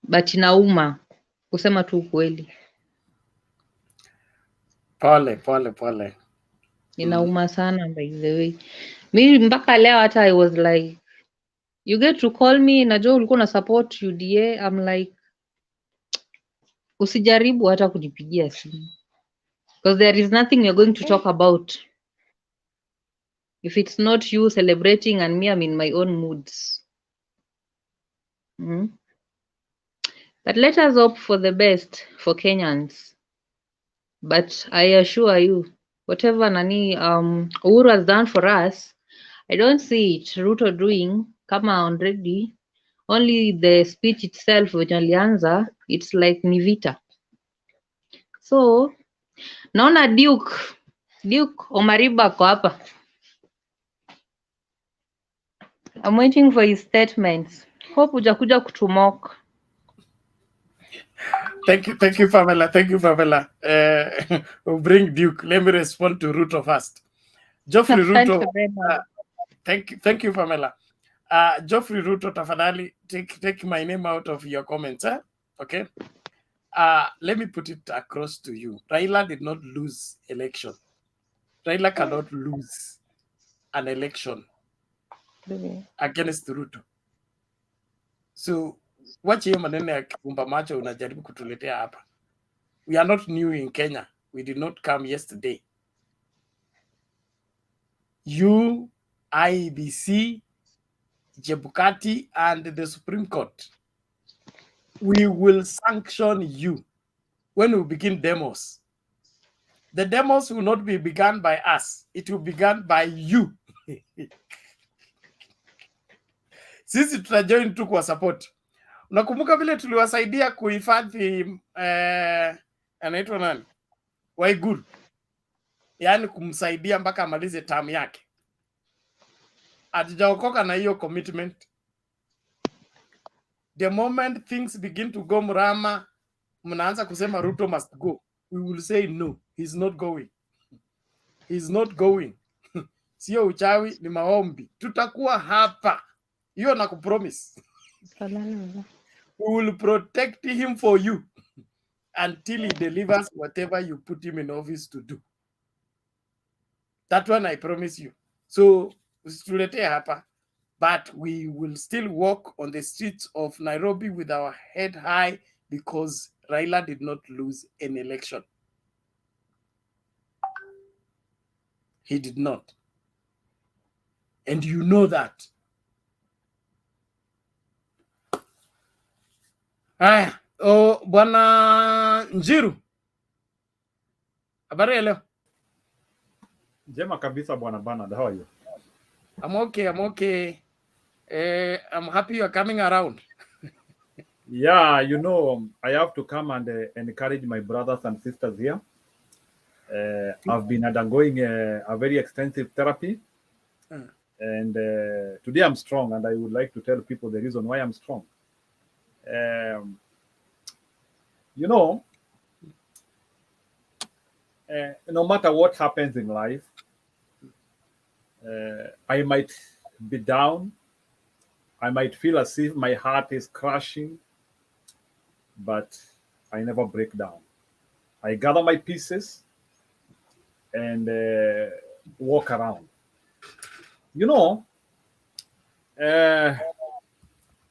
But inauma kusema tu ukweli. Pole. Inauma sana by the way. Mi mpaka leo hata I was like, you get to call me, najua ulikuwa na support UDA. I'm like, usijaribu hata kunipigia simu. Because there is nothing we're going to talk about. If it's not you celebrating and me, I'm in my own moods. But let us hope for the best for Kenyans. But I assure you, whatever Uhuru has done for us, I don't see it Ruto doing kama already. Only the speech itself wenye alianza, it's like ni vita. So naona Duke Omariba ako hapa. I'm waiting for his statements. Hope hujakuja kutumok. Thank you, Pamela. We'll bring Duke. Let me respond to Ruto first. Geoffrey Ruto. Thank you, Pamela. Geoffrey Ruto, tafadhali, take my name out of your comments. Okay. Let me put it across to you. Raila did not lose election. Raila cannot lose an election against Ruto. So wacha hiyo maneno ya kifumba macho unajaribu kutuletea hapa. We are not new in Kenya. We did not come yesterday. You, IEBC, Jebukati, and the Supreme Court, we will sanction you when we begin demos. The demos will not be begun by us. It will be begun by you. Sisi tutajoin tu kwa support. Unakumbuka vile tuliwasaidia kuhifadhi anaitwa nani? Waiguru. Yaani kumsaidia mpaka amalize term yake. Hatujaokoka na hiyo commitment. The moment things begin to go mrama, mnaanza kusema Ruto must go. We will say no, he's not going. He's not going. Sio uchawi, ni maombi. Tutakuwa hapa. Hiyo na kupromise. We will protect him for you until he delivers whatever you put him in office to do. That one I promise you. So, usituletee hapa. But we will still walk on the streets of Nairobi with our head high because Raila did not lose an election. He did not. And you know that. Haya, bwana Njiru, habari ya leo? Jema kabisa bwana Bernard, how are you? I'm okay, I'm okay. I'm happy you're coming around. Yeah, you know, I have to come and encourage my brothers and sisters here. I've been undergoing a very extensive therapy, and today I'm strong, and I would like to tell people the reason why I'm strong. You know, no matter what happens in life, I might be down. I might feel as if my heart is crashing, but I never break down. I gather my pieces and walk around. You know,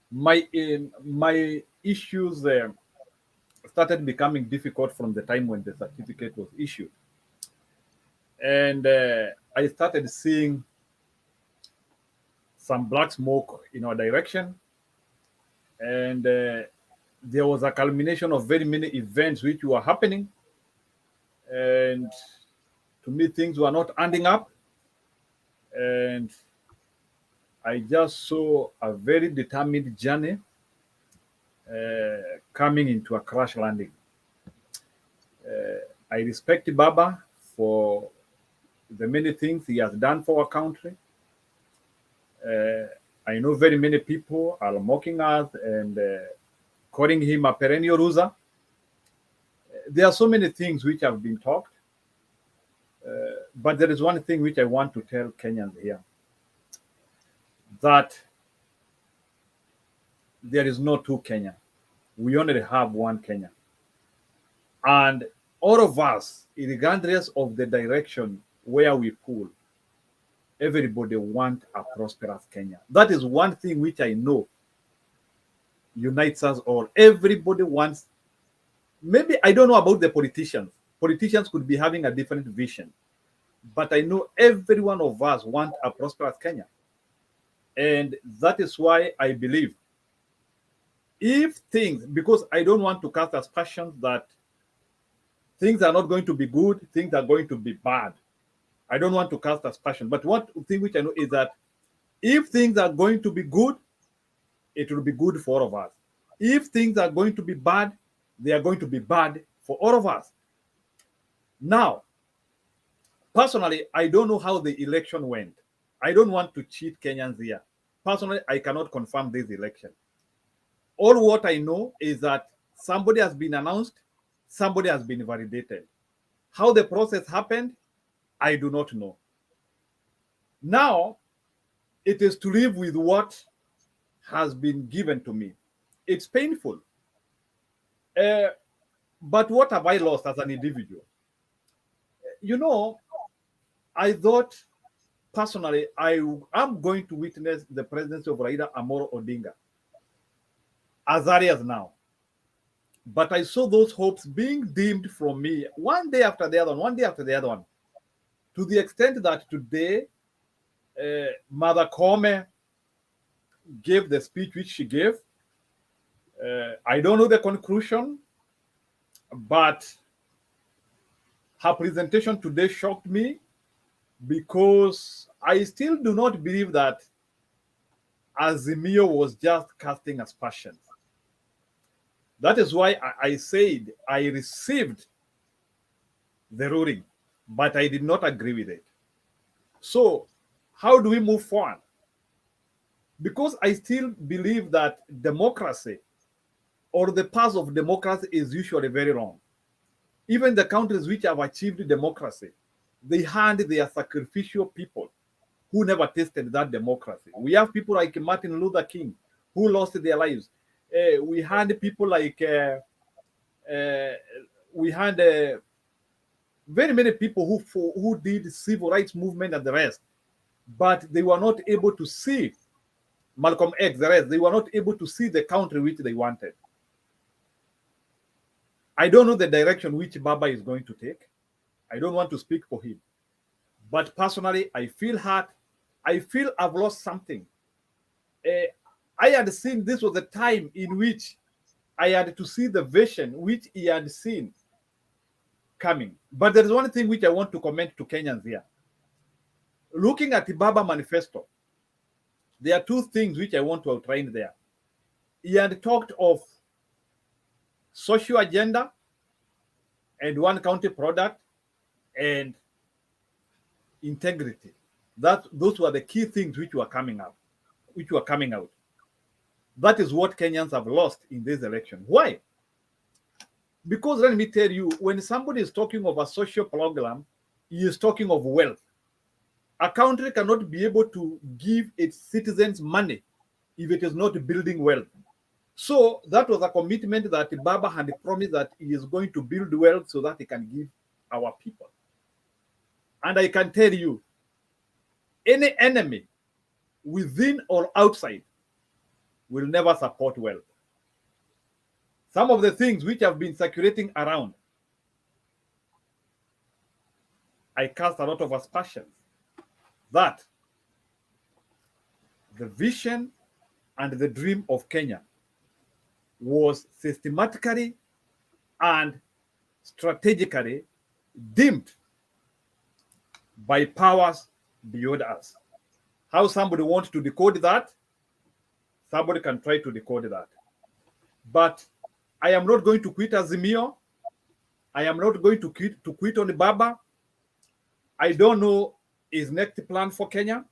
my issues started becoming difficult from the time when the certificate was issued, and I started seeing some black smoke in our direction, and there was a culmination of very many events which were happening, and to me things were not ending up, and I just saw a very determined journey coming into a crash landing. I respect Baba for the many things he has done for our country. I know very many people are mocking us and calling him a perennial loser. There are so many things which have been talked, but there is one thing which I want to tell Kenyans here, that there is no two Kenya. We only have one Kenya. And all of us, regardless of the direction where we pull, everybody wants a prosperous Kenya. That is one thing which I know unites us all. Everybody wants, maybe I don't know about the politicians. Politicians could be having a different vision. But I know every one of us wants a prosperous Kenya. And that is why I believe if things, because I don't want to cast aspersions that things are not going to be good, things are going to be bad. I don't want to cast aspersion. But one thing which I know is that if things are going to be good, it will be good for all of us. If things are going to be bad, they are going to be bad for all of us. Now, personally, I don't know how the election went. I don't want to cheat Kenyans here. Personally, I cannot confirm this election. All what I know is that somebody has been announced, somebody has been validated. How the process happened, I do not know. Now, it is to live with what has been given to me. It's painful. But what have I lost as an individual? You know, I thought personally, I'm going to witness the presidency of Raila Amolo Odinga as early as now. But I saw those hopes being dimmed from me one day after the other one, one day after the other one, to the extent that today, Mother Kome gave the speech which she gave. I don't know the conclusion, but her presentation today shocked me because I still do not believe that Azimio was just casting aspersions. That is why I said I received the ruling, but I did not agree with it. So how do we move forward? Because I still believe that democracy or the path of democracy is usually very wrong. Even the countries which have achieved democracy, they hand their sacrificial people who never tasted that democracy. We have people like Martin Luther King who lost their lives. We had people like we had very many people who did civil rights movement and the rest, but they were not able to see Malcolm X, the rest. They were not able to see the country which they wanted. I don't know the direction which Baba is going to take. I don't want to speak for him. But personally, I feel hurt. I feel I've lost something. I had seen this was a time in which I had to see the vision which he had seen coming. But there is one thing which I want to comment to Kenyans here. Looking at the Baba manifesto, there are two things which I want to outline there. He had talked of social agenda and one county product and integrity. Those were the key things which were coming out. That is what Kenyans have lost in this election. Why? Because let me tell you, when somebody is talking of a social program, he is talking of wealth. A country cannot be able to give its citizens money if it is not building wealth. So that was a commitment that Baba had promised, that he is going to build wealth so that he can give our people. And I can tell you, any enemy within or outside will never support wealth. Some of the things which have been circulating around, I cast a lot of aspersions that the vision and the dream of Kenya was systematically and strategically dimmed by powers beyond us. How somebody wants to decode that, somebody can try to decode that. But I am not going to quit Azimio. I am not going to quit on Baba. I don't know his next plan for Kenya.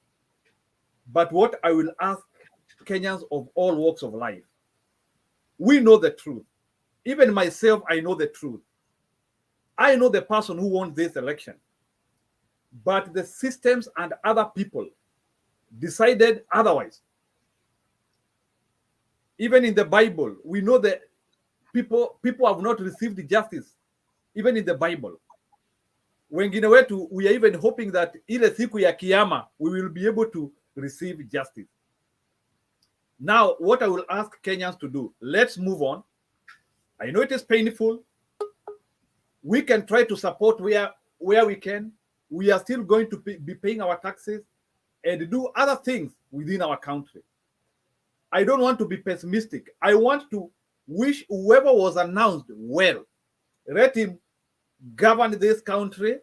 But what I will ask Kenyans of all walks of life, we know the truth. Even myself, I know the truth. I know the person who won this election. But the systems and other people decided otherwise. Even in the Bible, we know that people have not received justice. Even in the Bible. Wengine wetu, we are even hoping that ile siku ya kiyama, we will be able to receive justice. Now, what I will ask Kenyans to do, let's move on. I know it is painful. We can try to support where we can. We are still going to be paying our taxes and do other things within our country. I don't want to be pessimistic. I want to wish whoever was announced well. Let him govern this country.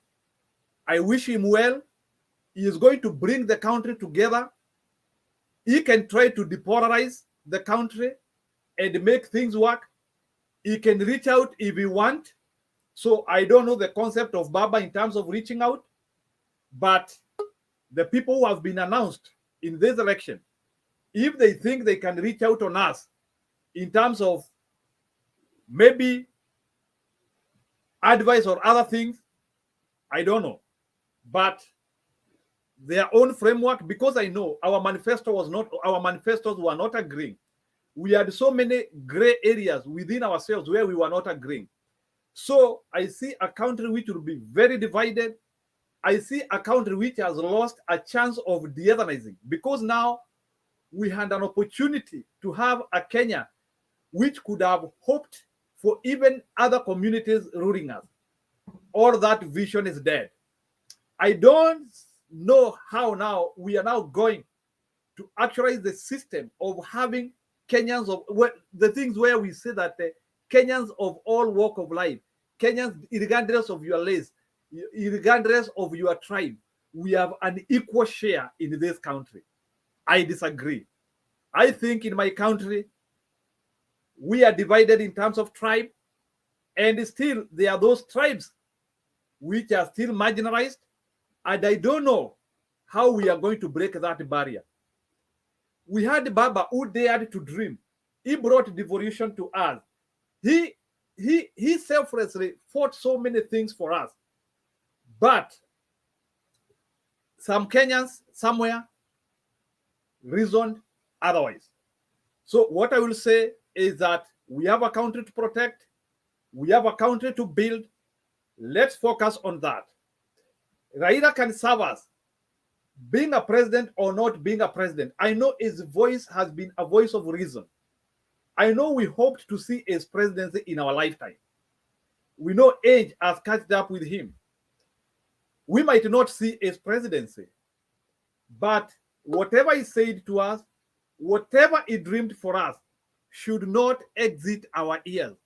I wish him well. He is going to bring the country together. He can try to depolarize the country and make things work. He can reach out if he wants. So I don't know the concept of Baba in terms of reaching out, but the people who have been announced in this election, if they think they can reach out on us in terms of maybe advice or other things, I don't know. But their own framework, because I know our manifestos were not agreeing. We had so many gray areas within ourselves where we were not agreeing. So I see a country which will be very divided. I see a country which has lost a chance of deothanizing, because now we had an opportunity to have a Kenya which could have hoped for even other communities ruling us. All that vision is dead. I don't know how now we are now going to actualize the system of having Kenyans of the things where we say that Kenyans of all walk of life, Kenyans, regardless of your race, regardless of your tribe, we have an equal share in this country. I disagree. I think in my country, we are divided in terms of tribe, and still there are those tribes which are still marginalized, and I don't know how we are going to break that barrier. We had Baba who dared to dream. He brought devolution to us. He selflessly fought so many things for us. But some Kenyans somewhere reasoned otherwise. So what I will say is that we have a country to protect. We have a country to build. Let's focus on that. Raila can serve us. Being a president or not being a president, I know his voice has been a voice of reason. I know we hoped to see his presidency in our lifetime. We know age has catched up with him. We might not see his presidency, but whatever he said to us, whatever he dreamed for us, should not exit our ears.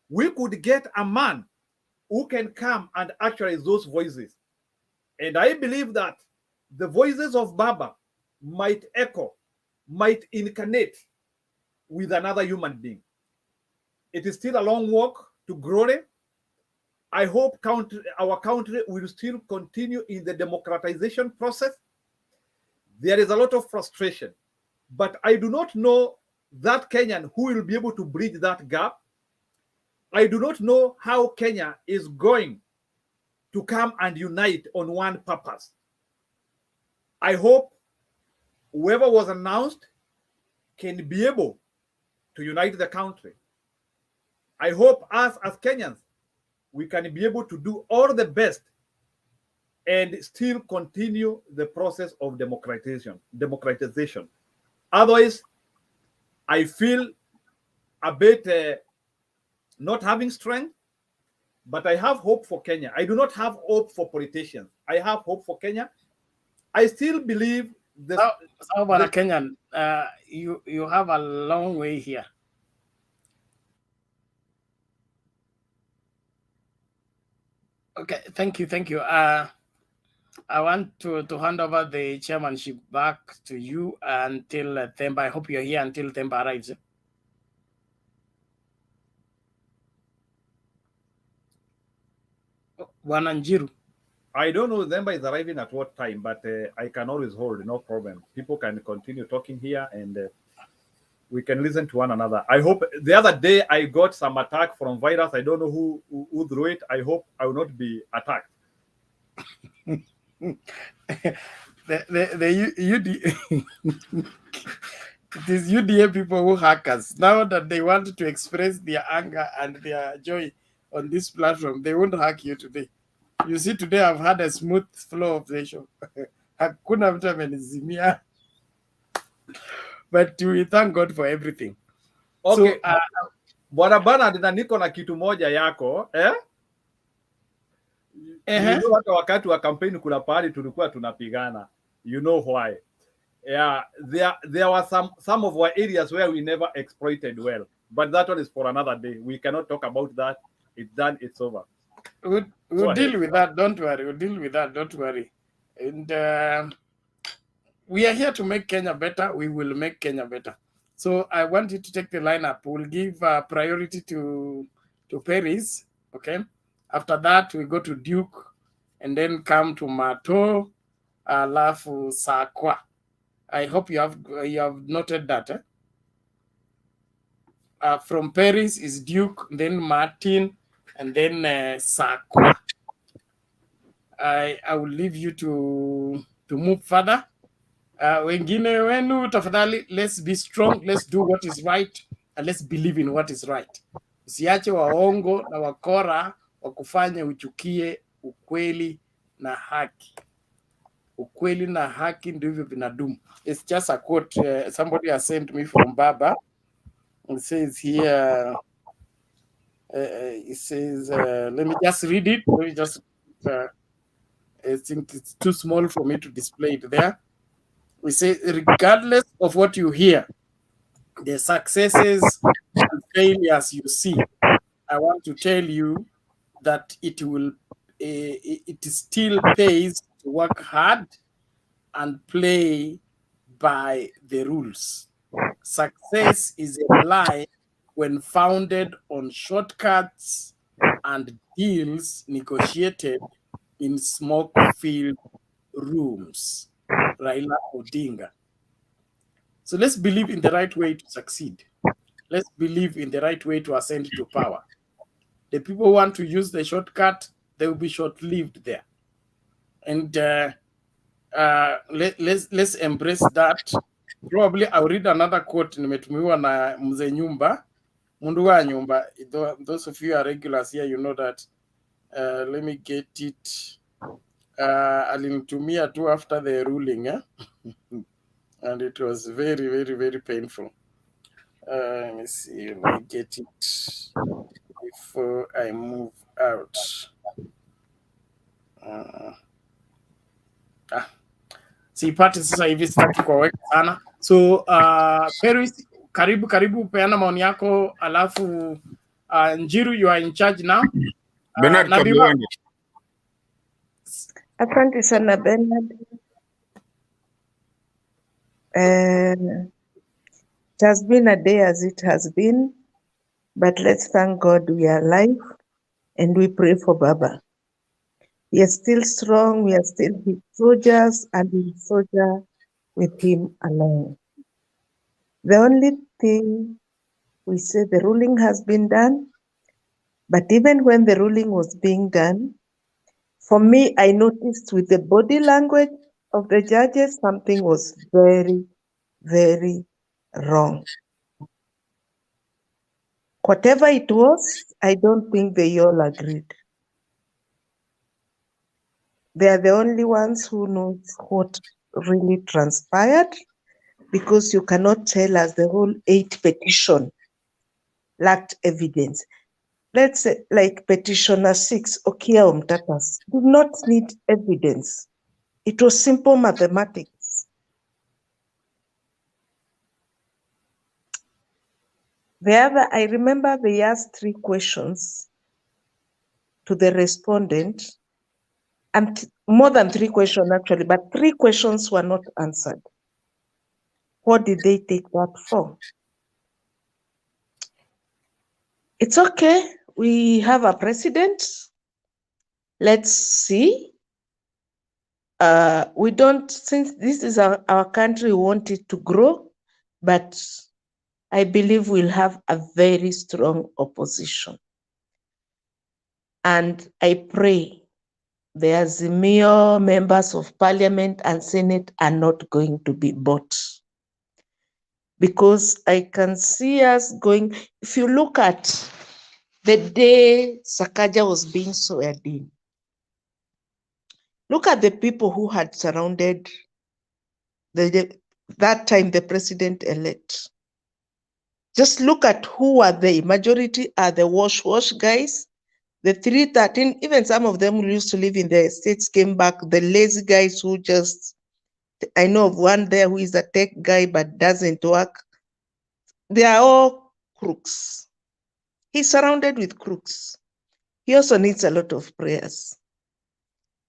We could get a man who can come and actualize those voices. And I believe that the voices of Baba might echo, might incarnate with another human being. It is still a long walk to glory. I hope our country will still continue in the democratization process. There is a lot of frustration, but I do not know that Kenyan who will be able to bridge that gap. I do not know how Kenya is going to come and unite on one purpose. I hope whoever was announced can be able to unite the country. I hope us as Kenyans, we can be able to do all the best and still continue the process of democratization. Otherwise, I feel a bit not having strength, but I have hope for Kenya. I do not have hope for politicians. I have hope for Kenya. I still believe that. How about a Kenyan? You have a long way here. Okay, thank you. I want to hand over the chairmanship back to you until Themba. I hope you're here until Themba arrives. Wananjiru. I don't know Themba is arriving at what time, but I can always hold, no problem. People can continue talking here and we can listen to one another. I hope the other day I got some attack from virus. I don't know who threw it. I hope I will not be attacked. the it is UDA people who hack us. Now that they want to express their anger and their joy on this platform, they won't hack you today. You see, today I've had a smooth flow of the show. Hakuna mtu amenizimia. But we thank God for everything. Okay. So, Bwana Bernard, na niko na kitu moja yako, You know, hata wakati wa kampeni kuna pahali tulikuwa tunapigana. You know why? Yeah, there were some of our areas where we never exploited well, but that one is for another day. We cannot talk about that. It's done. It's over. We'll deal with that. Don't worry. We'll deal with that. Don't worry. And we are here to make Kenya better. We will make Kenya better. So I want you to take the lineup. We'll give priority to Paris. Okay. After that, we go to Duke, and then come to Mato, alafu Sakwa. I hope you have noted that. From Paris is Duke, then Martin, and then Sakwa. I will leave you to move further. Wengine wenu tafadhali, let's be strong, let's do what is right, and let's believe in what is right. Usiache waongo na wakora wakufanya uchukie ukweli na haki. Ukweli na haki ndivyo vinadumu. It's just a quote somebody has sent me from Baba. It says here, it says, let me just read it. Let me just, I think it's too small for me to display it there. We say, regardless of what you hear, the successes and failures you see, I want to tell you that it still pays to work hard and play by the rules. Success is a lie when founded on shortcuts and deals negotiated in smoke-filled rooms. Raila ODINGA. So let's believe in the right way to succeed. Let's believe in the right way to ascend to power. The people who want to use the shortcut, they will be short-lived there. And let's embrace that. Probably I'll read another quote nimetumiwa na mzee nyumba, mundu wa nyumba. Those of you are regulars here, you know that. Let me get it. Alinitumia tu after the ruling, and it was very, very, very painful. Let me see, let me get it before I move out. Sipati sasa hivi sitaki kuweka sana. So Paris, karibu peana maoni yako, alafu Njiru, you are in charge now. Bernard Nabii kabla wa- uende. Asante sana Bernard. It has been a day as it has been, but let's thank God we are alive and we pray for Baba. We are still strong, we are still his soldiers, and we soldier with him alone. The only thing we say, the ruling has been done, but even when the ruling was being done, for me, I noticed with the body language of the judges, something was very, very wrong. Whatever it was, I don't think they all agreed. They are the only ones who knows what really transpired, because you cannot tell us the whole 8 petition lacked evidence. Let's say, like petitioner 6, Okia Omtatas, did not need evidence. It was simple mathematics. I remember they asked 3 questions to the respondent, and more than 3 questions actually, but 3 questions were not answered. What did they take that for? It's okay. We have a president. Let's see. We don't, since this is our country, we want it to grow, but I believe we'll have a very strong opposition. And I pray the Azimio members of parliament and Senate are not going to be bought. Because I can see us going, if you look at the day Sakaja was being sworn in, look at the people who had surrounded that time the president-elect. Just look at who are they. Majority are the wash guys, the 313, even some of them who used to live in the estates came back, the lazy guys who just, I know of one there who is a tech guy but doesn't work. They are all crooks. He's surrounded with crooks. He also needs a lot of prayers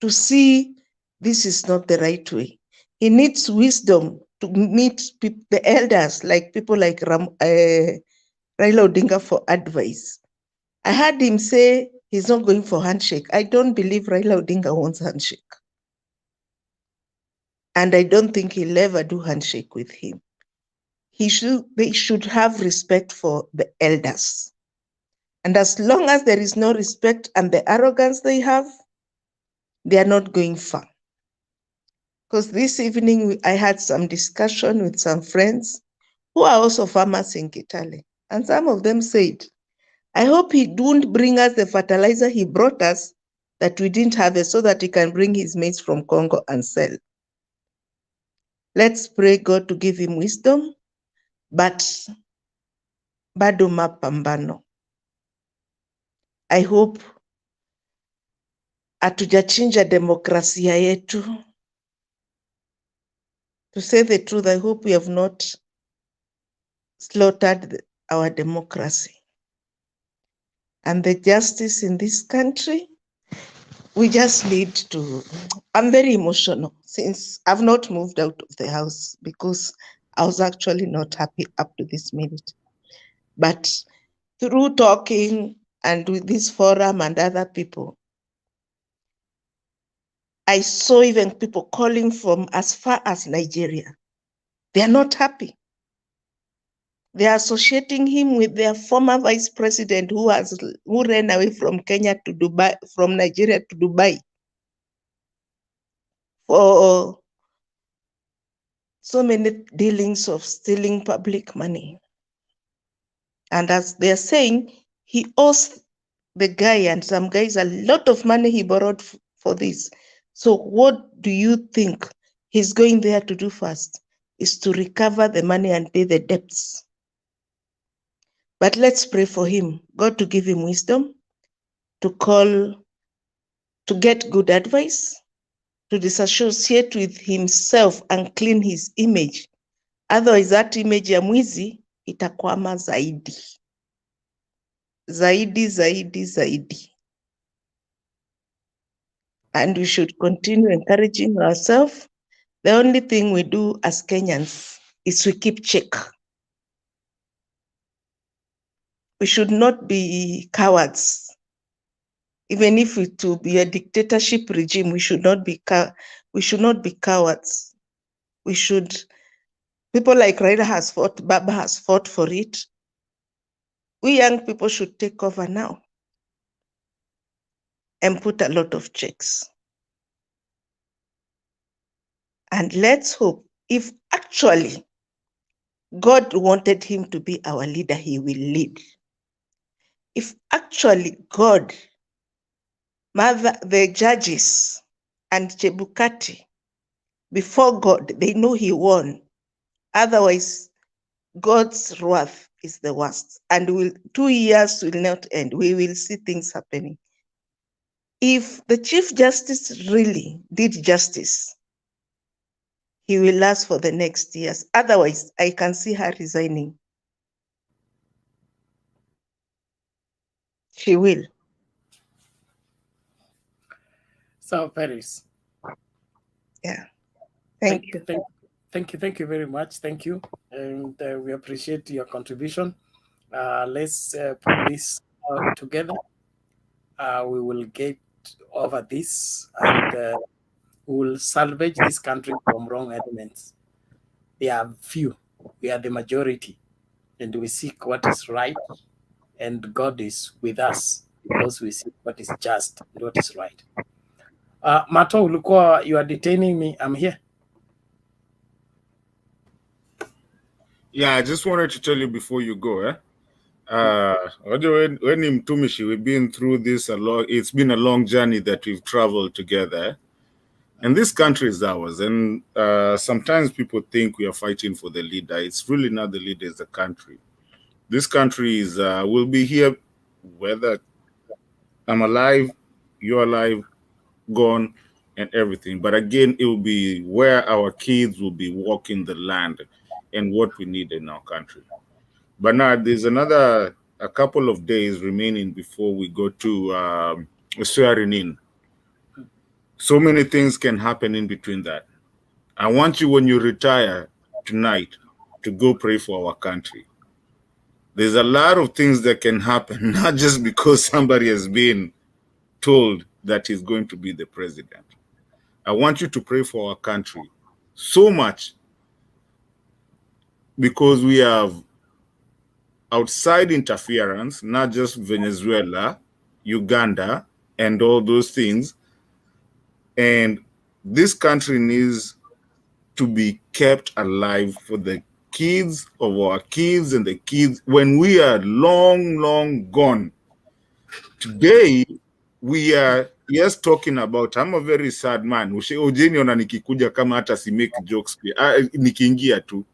to see this is not the right way. He needs wisdom to meet the elders, like people like Raila Odinga for advice. I heard him say he's not going for handshake. I don't believe Raila Odinga wants handshake. And I don't think he'll ever do handshake with him. They should have respect for the elders. And as long as there is no respect and the arrogance they have, they are not going far. Because this evening I had some discussion with some friends who are also farmers in Kitale. And some of them said, I hope he don't bring us the fertilizer he brought us that we didn't have it, so that he can bring his mates from Congo and sell. Let's pray God to give him wisdom, but bado mapambano. I hope hatujachinja demokrasia yetu. To say the truth, I hope we have not slaughtered our democracy. And the justice in this country, we just need to, I'm very emotional since I've not moved out of the house because I was actually not happy up to this minute. But through talking and with this forum and other people, I saw even people calling from as far as Nigeria. They are not happy. They are associating him with their former vice president who ran away from Kenya to Dubai, from Nigeria to Dubai for so many dealings of stealing public money. And as they're saying, he owes the guy and some guys a lot of money he borrowed for this. So what do you think he's going there to do first? Is to recover the money and pay the debts. But let's pray for him. God to give him wisdom, to get good advice, to disassociate with himself and clean his image. Otherwise, that image ya mwizi itakwama zaidi. Zaidi. And we should continue encouraging ourselves. The only thing we do as Kenyans is we keep check. We should not be cowards. Even if it will be a dictatorship regime, we should not be cowards. People like RAILA has fought, Baba has fought for it. We young people should take over now and put a lot of checks. And let's hope, if actually God wanted him to be our leader, he will lead. If actually God, the judges and Chebukati, before God, they know he won. Otherwise, God's wrath is the worst. And 2 years will not end. We will see things happening. If the Chief Justice really did justice, he will last for the next years. Otherwise, I can see her resigning. She will. So, Paris. Yeah. Thank you. Thank you very much. Thank you. And we appreciate your contribution. Let's put this together. We will get over this and we will salvage this country from wrong elements. They are few. We are the majority. And we seek what is right. And God is with us because we seek what is just and what is right. Mato, ulikuwa, you are detaining me. I'm here. Yeah, I just wanted to tell you before you go, when Mtumishi, we've been through this a lot. It's been a long journey that we've traveled together. And this country is ours. And sometimes people think we are fighting for the leader. It's really not the leader, it's the country. This country is will be here whether I'm alive, you're alive, gone, and everything. But again, it will be where our kids will be walking the land and what we need in our country. But now there's a couple of days remaining before we go to swearing in. So many things can happen in between that. I want you, when you retire tonight, to go pray for our country. There's a lot of things that can happen, not just because somebody has been told that he's going to be the president. I want you to pray for our country so much, because we have outside interference, not just Venezuela, Uganda, and all those things. And this country needs to be kept alive for the kids of our kids and the kids when we are long, long gone. Today, we are talking about, I'm a very sad man. Ujeniona nikikuja kama hata si make jokes. Nikiingia tu.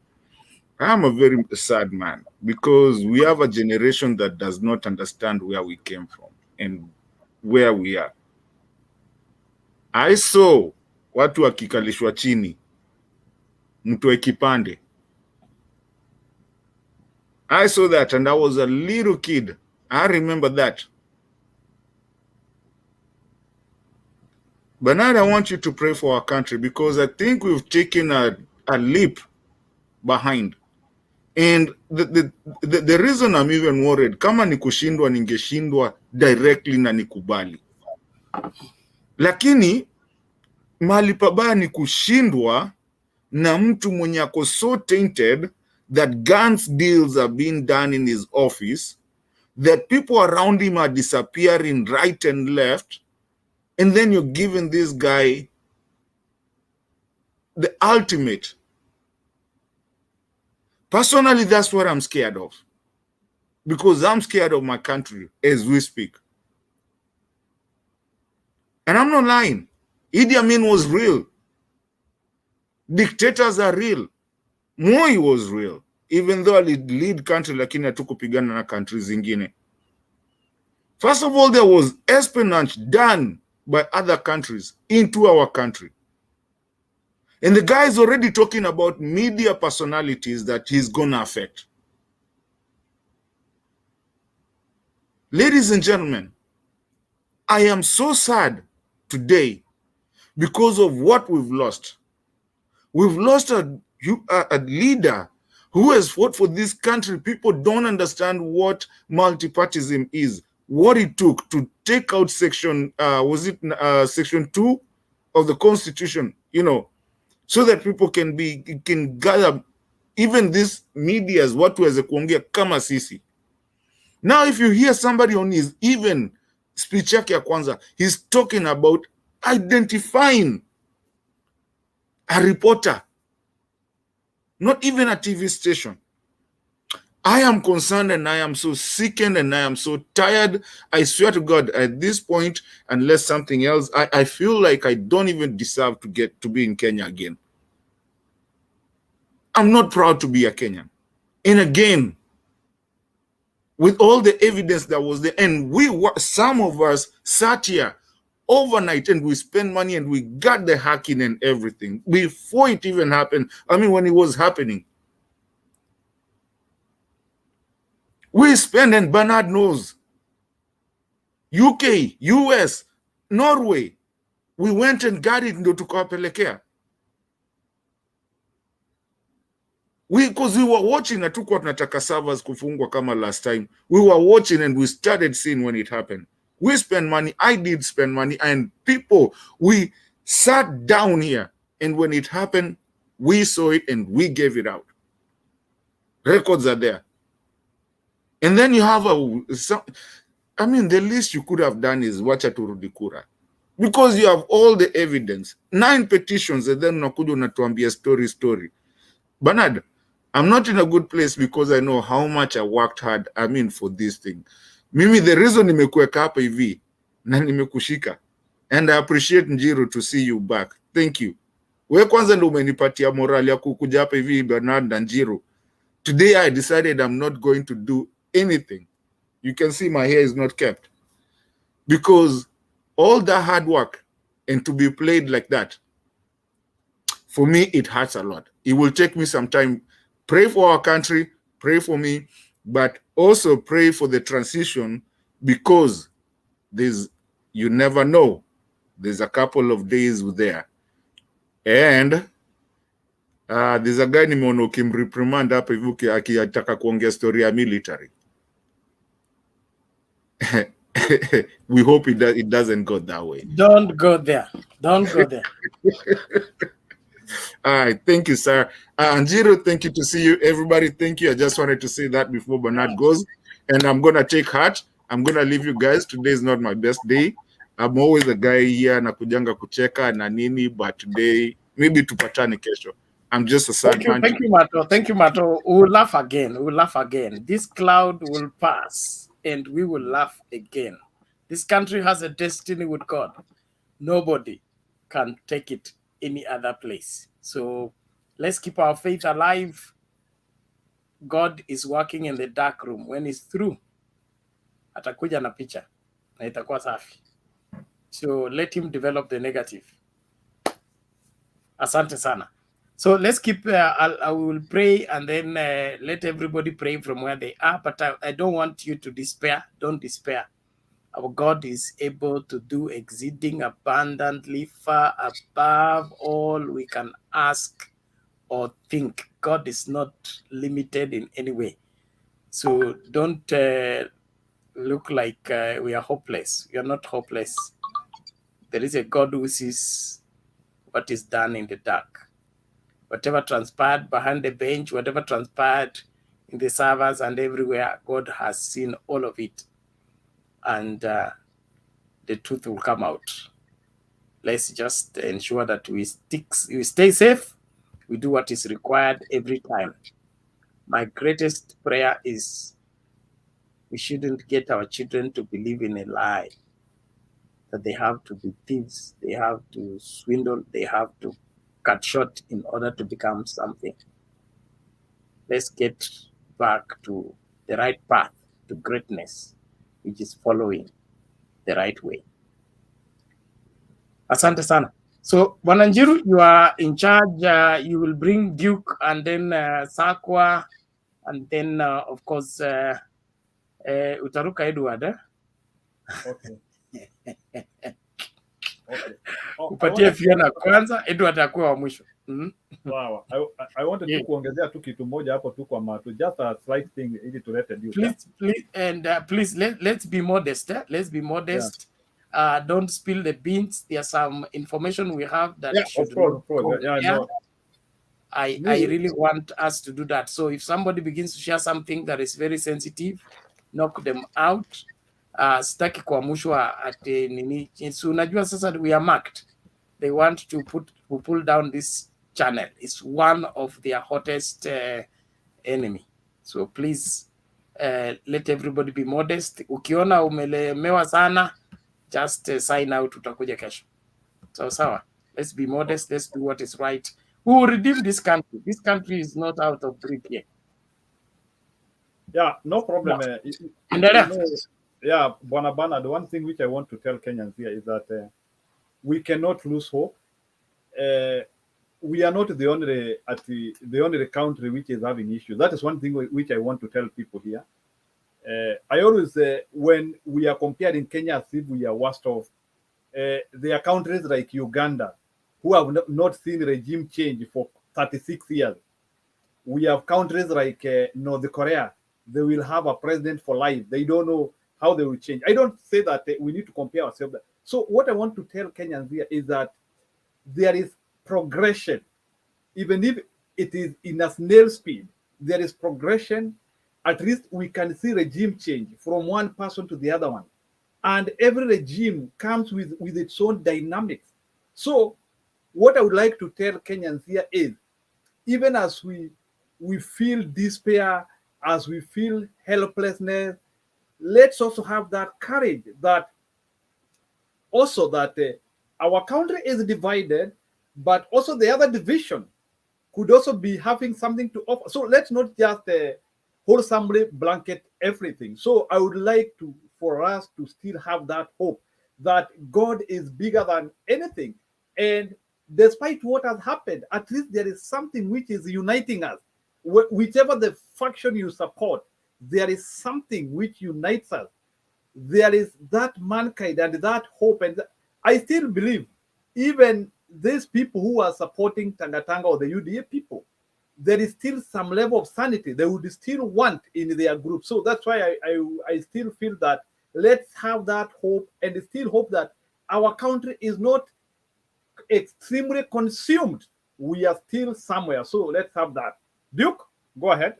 I'm a very sad man because we have a generation that does not understand where we came from and where we are. I saw watu wakikalishwa chini, mtu kipande. I saw that and I was a little kid. I remember that. But now I want you to pray for our country because I think we've taken a leap behind. And the reason I'm even worried, kama ni kushindwa ningeshindwa directly na nikubali. Lakini mahali pabaya ni kushindwa na mtu mwenye ako so tainted that guns deals are being done in his office, that people around him are disappearing right and left, and then you're giving this guy the ultimate. Personally, that's what I'm scared of. Because I'm scared of my country as we speak. And I'm not lying. Idi Amin was real. Dictators are real. Moi was real. Even though I lead country, lakini hatukupigana na countries zingine. First of all, there was espionage done by other countries into our country. And the guy is already talking about media personalities that he's going to affect. Ladies and gentlemen, I am so sad today because of what we've lost. We've lost a leader who has fought for this country. People don't understand what multipartyism is, what it took to take out section, section 2 of the Constitution, you know, so that people can gather, even this medias, watu waweze kuongea kama sisi. Now, if you hear somebody on his even speech yake ya kwanza, he's talking about identifying a reporter, not even a TV station. I am concerned and I am so sickened and I am so tired. I swear to God, at this point, unless something else, I feel like I don't even deserve to get to be in Kenya again. I'm not proud to be a Kenyan. And again, with all the evidence that was there, and some of us sat here overnight and we spent money and we got the hacking and everything before it even happened. I mean, when it was happening, we spent, and Bernard knows, UK, US, Norway, we went and got it ndo tukawapelekea. Because we were watching, hatukuwa tunataka servers kufungwa kama last time. We were watching and we started seeing when it happened. We spent money, I did spend money, and people, we sat down here, and when it happened, we saw it and we gave it out. Records are there. And then you have I mean, the least you could have done is wacha turudi kura. Because you have all the evidence. 9 petitions, and then unakuja unatuambia story. Bernard, I'm not in a good place because I know how much I worked hard, I mean, for this thing. Mimi, the reason nimekuweka hapa hivi na nimekushika, and I appreciate Njiru to see you back. Thank you. We kwanza ndo umenipatia morali ya kukuja hapa hivi, Bernard na Njiru. Today I decided I'm not going to do anything. You can see my hair is not kept. Because all that hard work and to be played like that, for me, it hurts a lot. It will take me some time. Pray for our country, pray for me, but also pray for the transition, because you never know. There's a couple of days there. And there's a guy nimeona ukimreprimand hapa hivi akitaka kuongea story ya military. We hope it doesn't go that way. Don't go there. Don't go there. All right, thank you, sir. Njiru, thank you to see you. Everybody, thank you. I just wanted to say that before Bernard goes. And I'm going to take heart. I'm going to leave you guys. Today is not my best day. I'm always a guy here na kujanga kucheka na nini, but today, maybe tupatane kesho. I'm just a sad man. Thank you, Mato. Thank you, Mato. We'll laugh again. We'll laugh again. This cloud will pass and we will laugh again. This country has a destiny with God. Nobody can take it any other place. So let's keep our faith alive. God is working in the dark room. When he's through, atakuja na picha na itakuwa safi. So let him develop the negative. Asante sana. So let's keep, I will pray and then let everybody pray from where they are. But I don't want you to despair. Don't despair. Our God is able to do exceeding abundantly, far above all we can ask or think. God is not limited in any way. So don't look like we are hopeless. We are not hopeless. There is a God who sees what is done in the dark. Whatever transpired behind the bench, whatever transpired in the servers and everywhere, God has seen all of it. And the truth will come out. Let's just ensure that we stay safe. We do what is required every time. My greatest prayer is we shouldn't get our children to believe in a lie, that they have to be thieves, they have to swindle, they have to cut short in order to become something. Let's get back to the right path to greatness, which is following the right way. Asante sana. So, Bwana Njiru, you are in charge. You will bring Duke and then Sakwa, and then, of course, Utaruka Edward, eh? Okay. Okay. Oh, I Upatie wanted Fiona kwanza, Edward akuwe wa mwisho. Wow. I wanted Yeah. tu kuongezea tu kitu moja hapo tu kwa Matu, just a slight thing ili tulete news. Please let's be modest. Let's be modest. Don't spill the beans. There's some information we have that should not go Yeah, there. no. I really want us to do that. So if somebody begins to share something that is very sensitive, knock them out. Sitaki kuamushwa ati nini. So unajua sasa we are marked. They want to pull down this channel. It's one of their hottest enemy. So please let everybody be modest. Ukiona umelemewa sana, just sign out, utakuja kesho. So sawa. Let's be modest. Let's do what is right. We will redeem this country. This country is not out of grip yet. Yeah, no problem. Yeah, Bwana, the one thing which I want to tell Kenyans here is that we cannot lose hope. We are not the only country which is having issues. That is one thing which I want to tell people here. I always say when we are comparing Kenya as if we are worst off, there are countries like Uganda who have not seen regime change for 36 years. We have countries like North Korea. They will have a president for life. They don't know how they will change. I don't say that we need to compare ourselves. So what I want to tell Kenyans here is that there is progression. Even if it is in a snail speed, there is progression. At least we can see regime change from one person to the other one. And every regime comes with its own dynamics. So what I would like to tell Kenyans here is, even as we feel despair, as we feel helplessness, let's also have that courage that also that our country is divided, but also the other division could also be having something to offer. So let's not just wholesomely blanket everything. So I would like for us to still have that hope that God is bigger than anything. And despite what has happened, at least there is something which is uniting us. Whichever the faction you support, there is something which unites us. There is that mankind and that hope. And I still believe, even these people who are supporting Tangatanga or the UDA people, there is still some level of sanity they would still want in their group. So that's why I still feel that let's have that hope and still hope that our country is not extremely consumed. We are still somewhere. So let's have that. Duke, go ahead.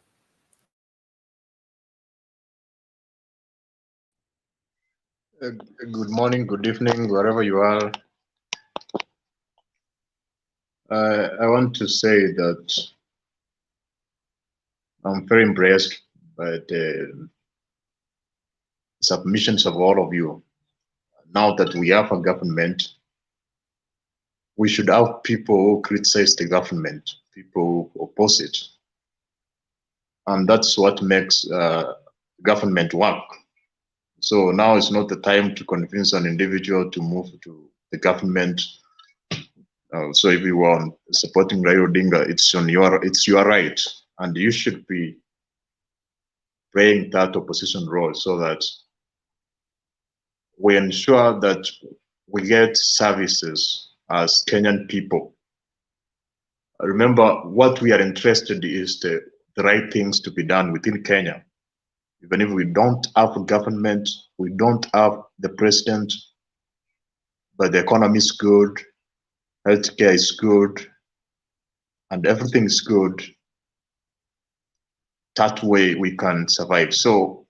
Good morning, good evening, wherever you are. I want to say that I'm very impressed by the submissions of all of you. Now that we have a government, we should have people who criticize the government, people who oppose it. And that's what makes government work. So now it's not the time to convince an individual to move to the government. So if you are supporting Raila Odinga, it's your right, and you should be playing that opposition role so that we ensure that we get services as Kenyan people. Remember, what we are interested in is the right things to be done within Kenya. Even if we don't have a government, we don't have the president, but the economy is good, healthcare is good, and everything is good. That way we can survive. So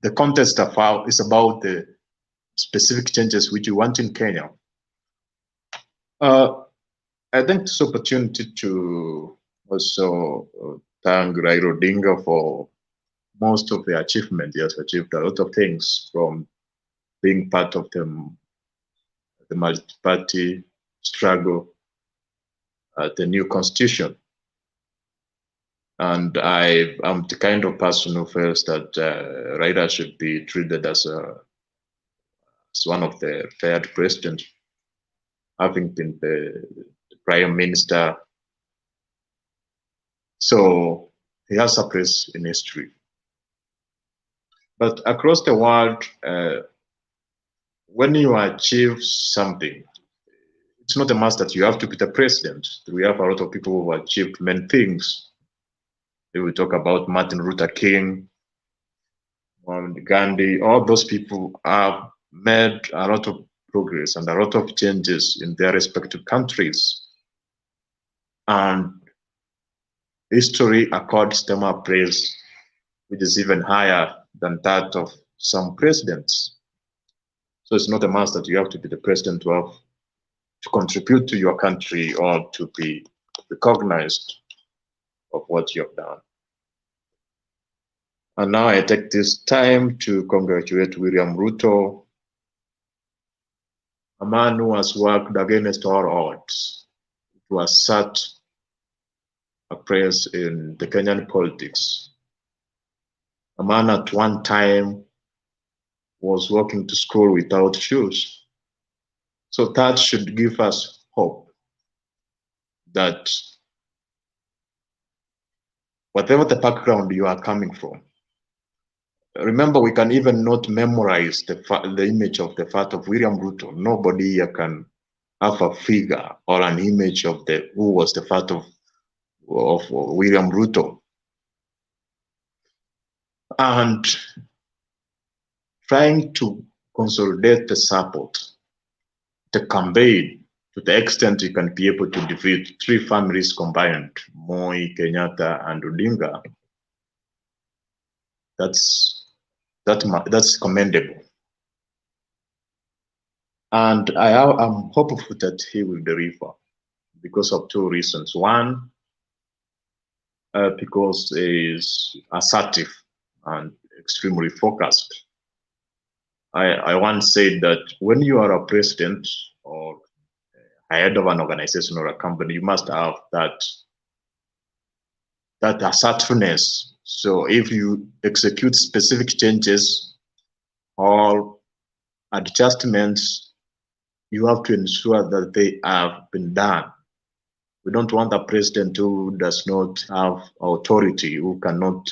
the contest is about the specific changes which you want in Kenya. I think this opportunity to also thank Raila Odinga for most of the achievement. He has achieved a lot of things, from being part of the multi-party struggle, the new constitution. And I am the kind of person who feels that Raila should be treated as one of the third presidents, having been the prime minister. So he has a place in history. But across the world, when you achieve something, it's not a must that you have to be the president. We have a lot of people who have achieved many things. They will talk about Martin Luther King, Gandhi. All those people have made a lot of progress and a lot of changes in their respective countries. And history accords them a praise which is even higher than that of some presidents. So it's not a must that you have to be the president to contribute to your country or to be recognized of what you have done. And now I take this time to congratulate William Ruto, a man who has worked against all odds to assert a place in the Kenyan politics. A man at one time was walking to school without shoes. So that should give us hope that whatever the background you are coming from, remember, we can even not memorize the image of the fat of William Ruto. Nobody here can have a figure or an image of who was the fat of William Ruto. And trying to consolidate the support, the campaign, to the extent you can be able to defeat three families combined, Moi, Kenyatta, and ODINGA, that's commendable. And I'm hopeful that he will deliver because of two reasons. One, because he is assertive and extremely focused. I once said that when you are a president or head of an organization or a company, you must have that assertiveness. So if you execute specific changes or adjustments, you have to ensure that they have been done. We don't want a president who does not have authority, who cannot,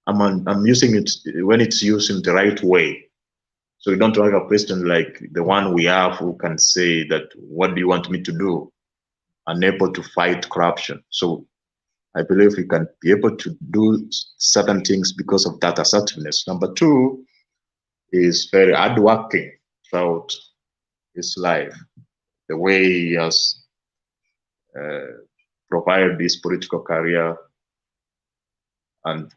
I'm using it when it's used in the right way. So we don't want a president like the one we have who can say that, what do you want me to do? Unable to fight corruption. So I believe we can be able to do certain things because of that assertiveness. Number two is very hardworking throughout his life. The way he has provided his political career and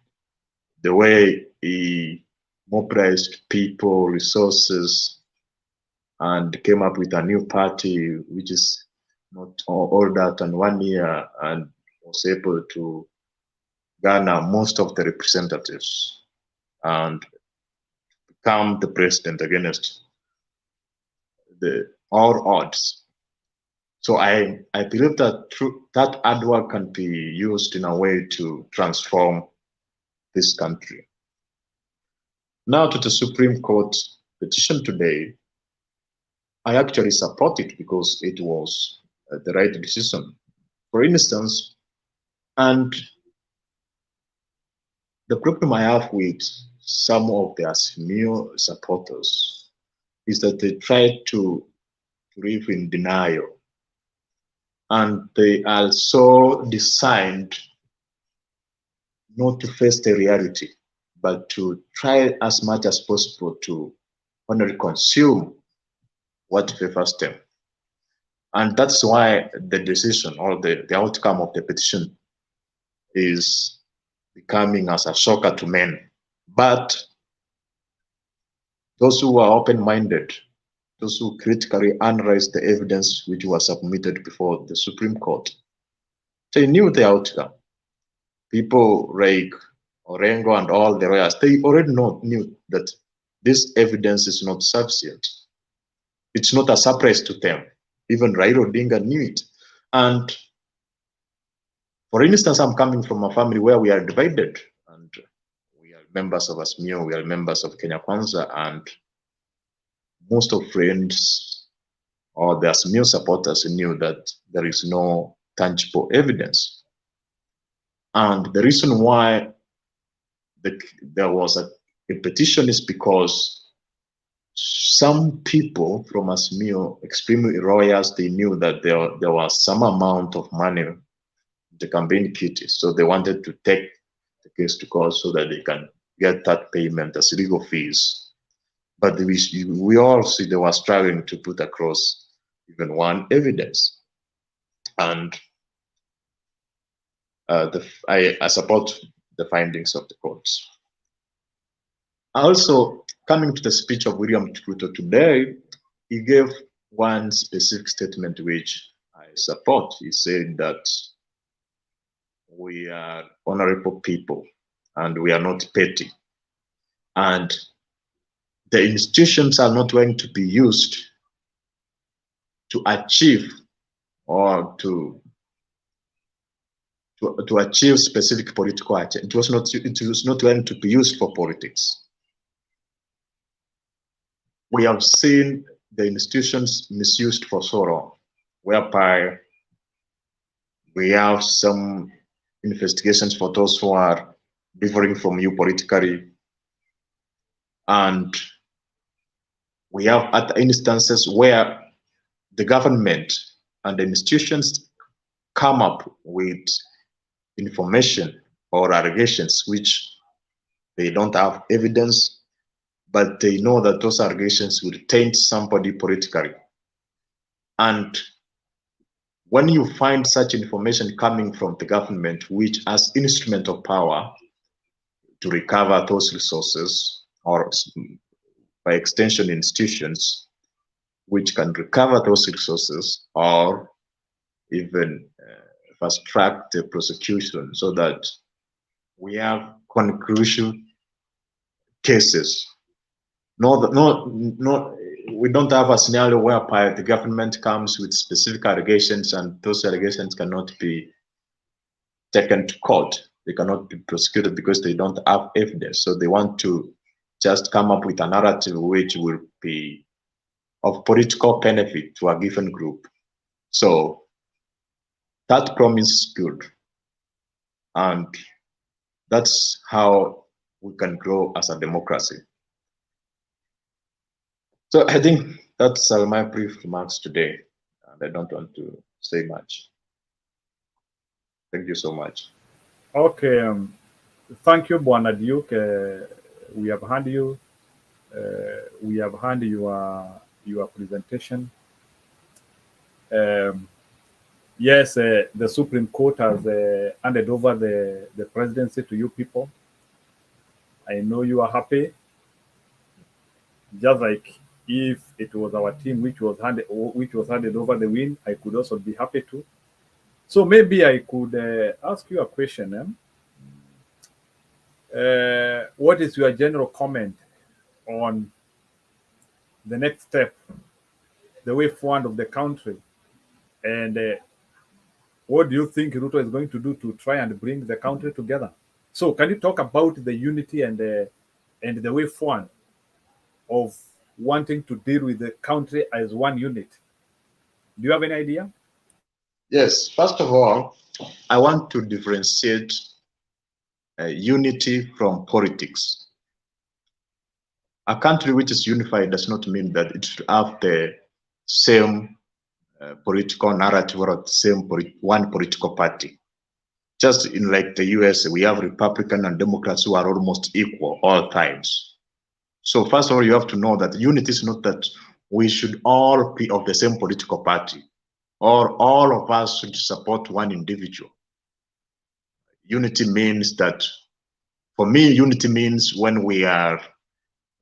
the way he mobilized people, resources, and came up with a new party, which is not all that in 1 year, and was able to garner most of the representatives and become the president against all odds. So I believe that that hard work can be used in a way to transform this country. Now to the Supreme Court petition today, I actually support it because it was the right decision. For instance, and the problem I have with some of the Azimio supporters is that they try to live in denial. And they are so designed not to face the reality, but to try as much as possible to only consume what favors them. And that's why the decision or the outcome of the petition is becoming as a shocker to many. But those who are open-minded, those who critically analyze the evidence which was submitted before the Supreme Court, they knew the outcome. People like Orengo and all the lawyers, they already knew that this evidence is not sufficient. It's not a surprise to them. Even Raila Odinga knew it. And for instance, I'm coming from a family where we are divided, and we are members of Azimio, we are members of Kenya Kwanza, and most of friends or the Azimio supporters knew that there is no tangible evidence. And the reason why there was a a petition is because some people from Azimio, extremely lawyers, they knew that there was some amount of money in the campaign kitty, so they wanted to take the case to court so that they can get that payment as legal fees. But we all see they were struggling to put across even one evidence, and I support the findings of the courts. Also, coming to the speech of William Ruto today, he gave one specific statement which I support. He said that we are honorable people and we are not petty. And the institutions are not going to be used to achieve or to achieve specific political action. It was not going to be used for politics. We have seen the institutions misused for so long, whereby we have some investigations for those who are differing from you politically, and we have other instances where the government and the institutions come up with information or allegations which they don't have evidence, but they know that those allegations will taint somebody politically. And when you find such information coming from the government, which has instrument of power to recover those resources, or by extension institutions, which can recover those resources or even fast track the prosecution so that we have conclusion cases. We don't have a scenario whereby the government comes with specific allegations and those allegations cannot be taken to court. They cannot be prosecuted because they don't have evidence. So they want to just come up with a narrative which will be of political benefit to a given group. So that promise is good. And that's how we can grow as a democracy. So I think that's my brief remarks today. And I don't want to say much. Thank you so much. Okay. Thank you, Bwana Duke. We have heard you. We have heard your presentation. Yes, the Supreme Court has handed over the presidency to you people. I know you are happy. Just like if it was our team which was handed over the win, I could also be happy too. So maybe I could ask you a question. What is your general comment on the next step, the way forward of the country, and what do you think Ruto is going to do to try and bring the country together? So can you talk about the unity and the way forward of wanting to deal with the country as one unit? Do you have any idea? Yes, first of all, I want to differentiate unity from politics. A country which is unified does not mean that it should have the same political narrative or the same one political party. Just in like the US, we have Republican and Democrats who are almost equal all times. So first of all, you have to know that unity is not that we should all be of the same political party or all of us should support one individual. Unity means that, for me, unity means when we are,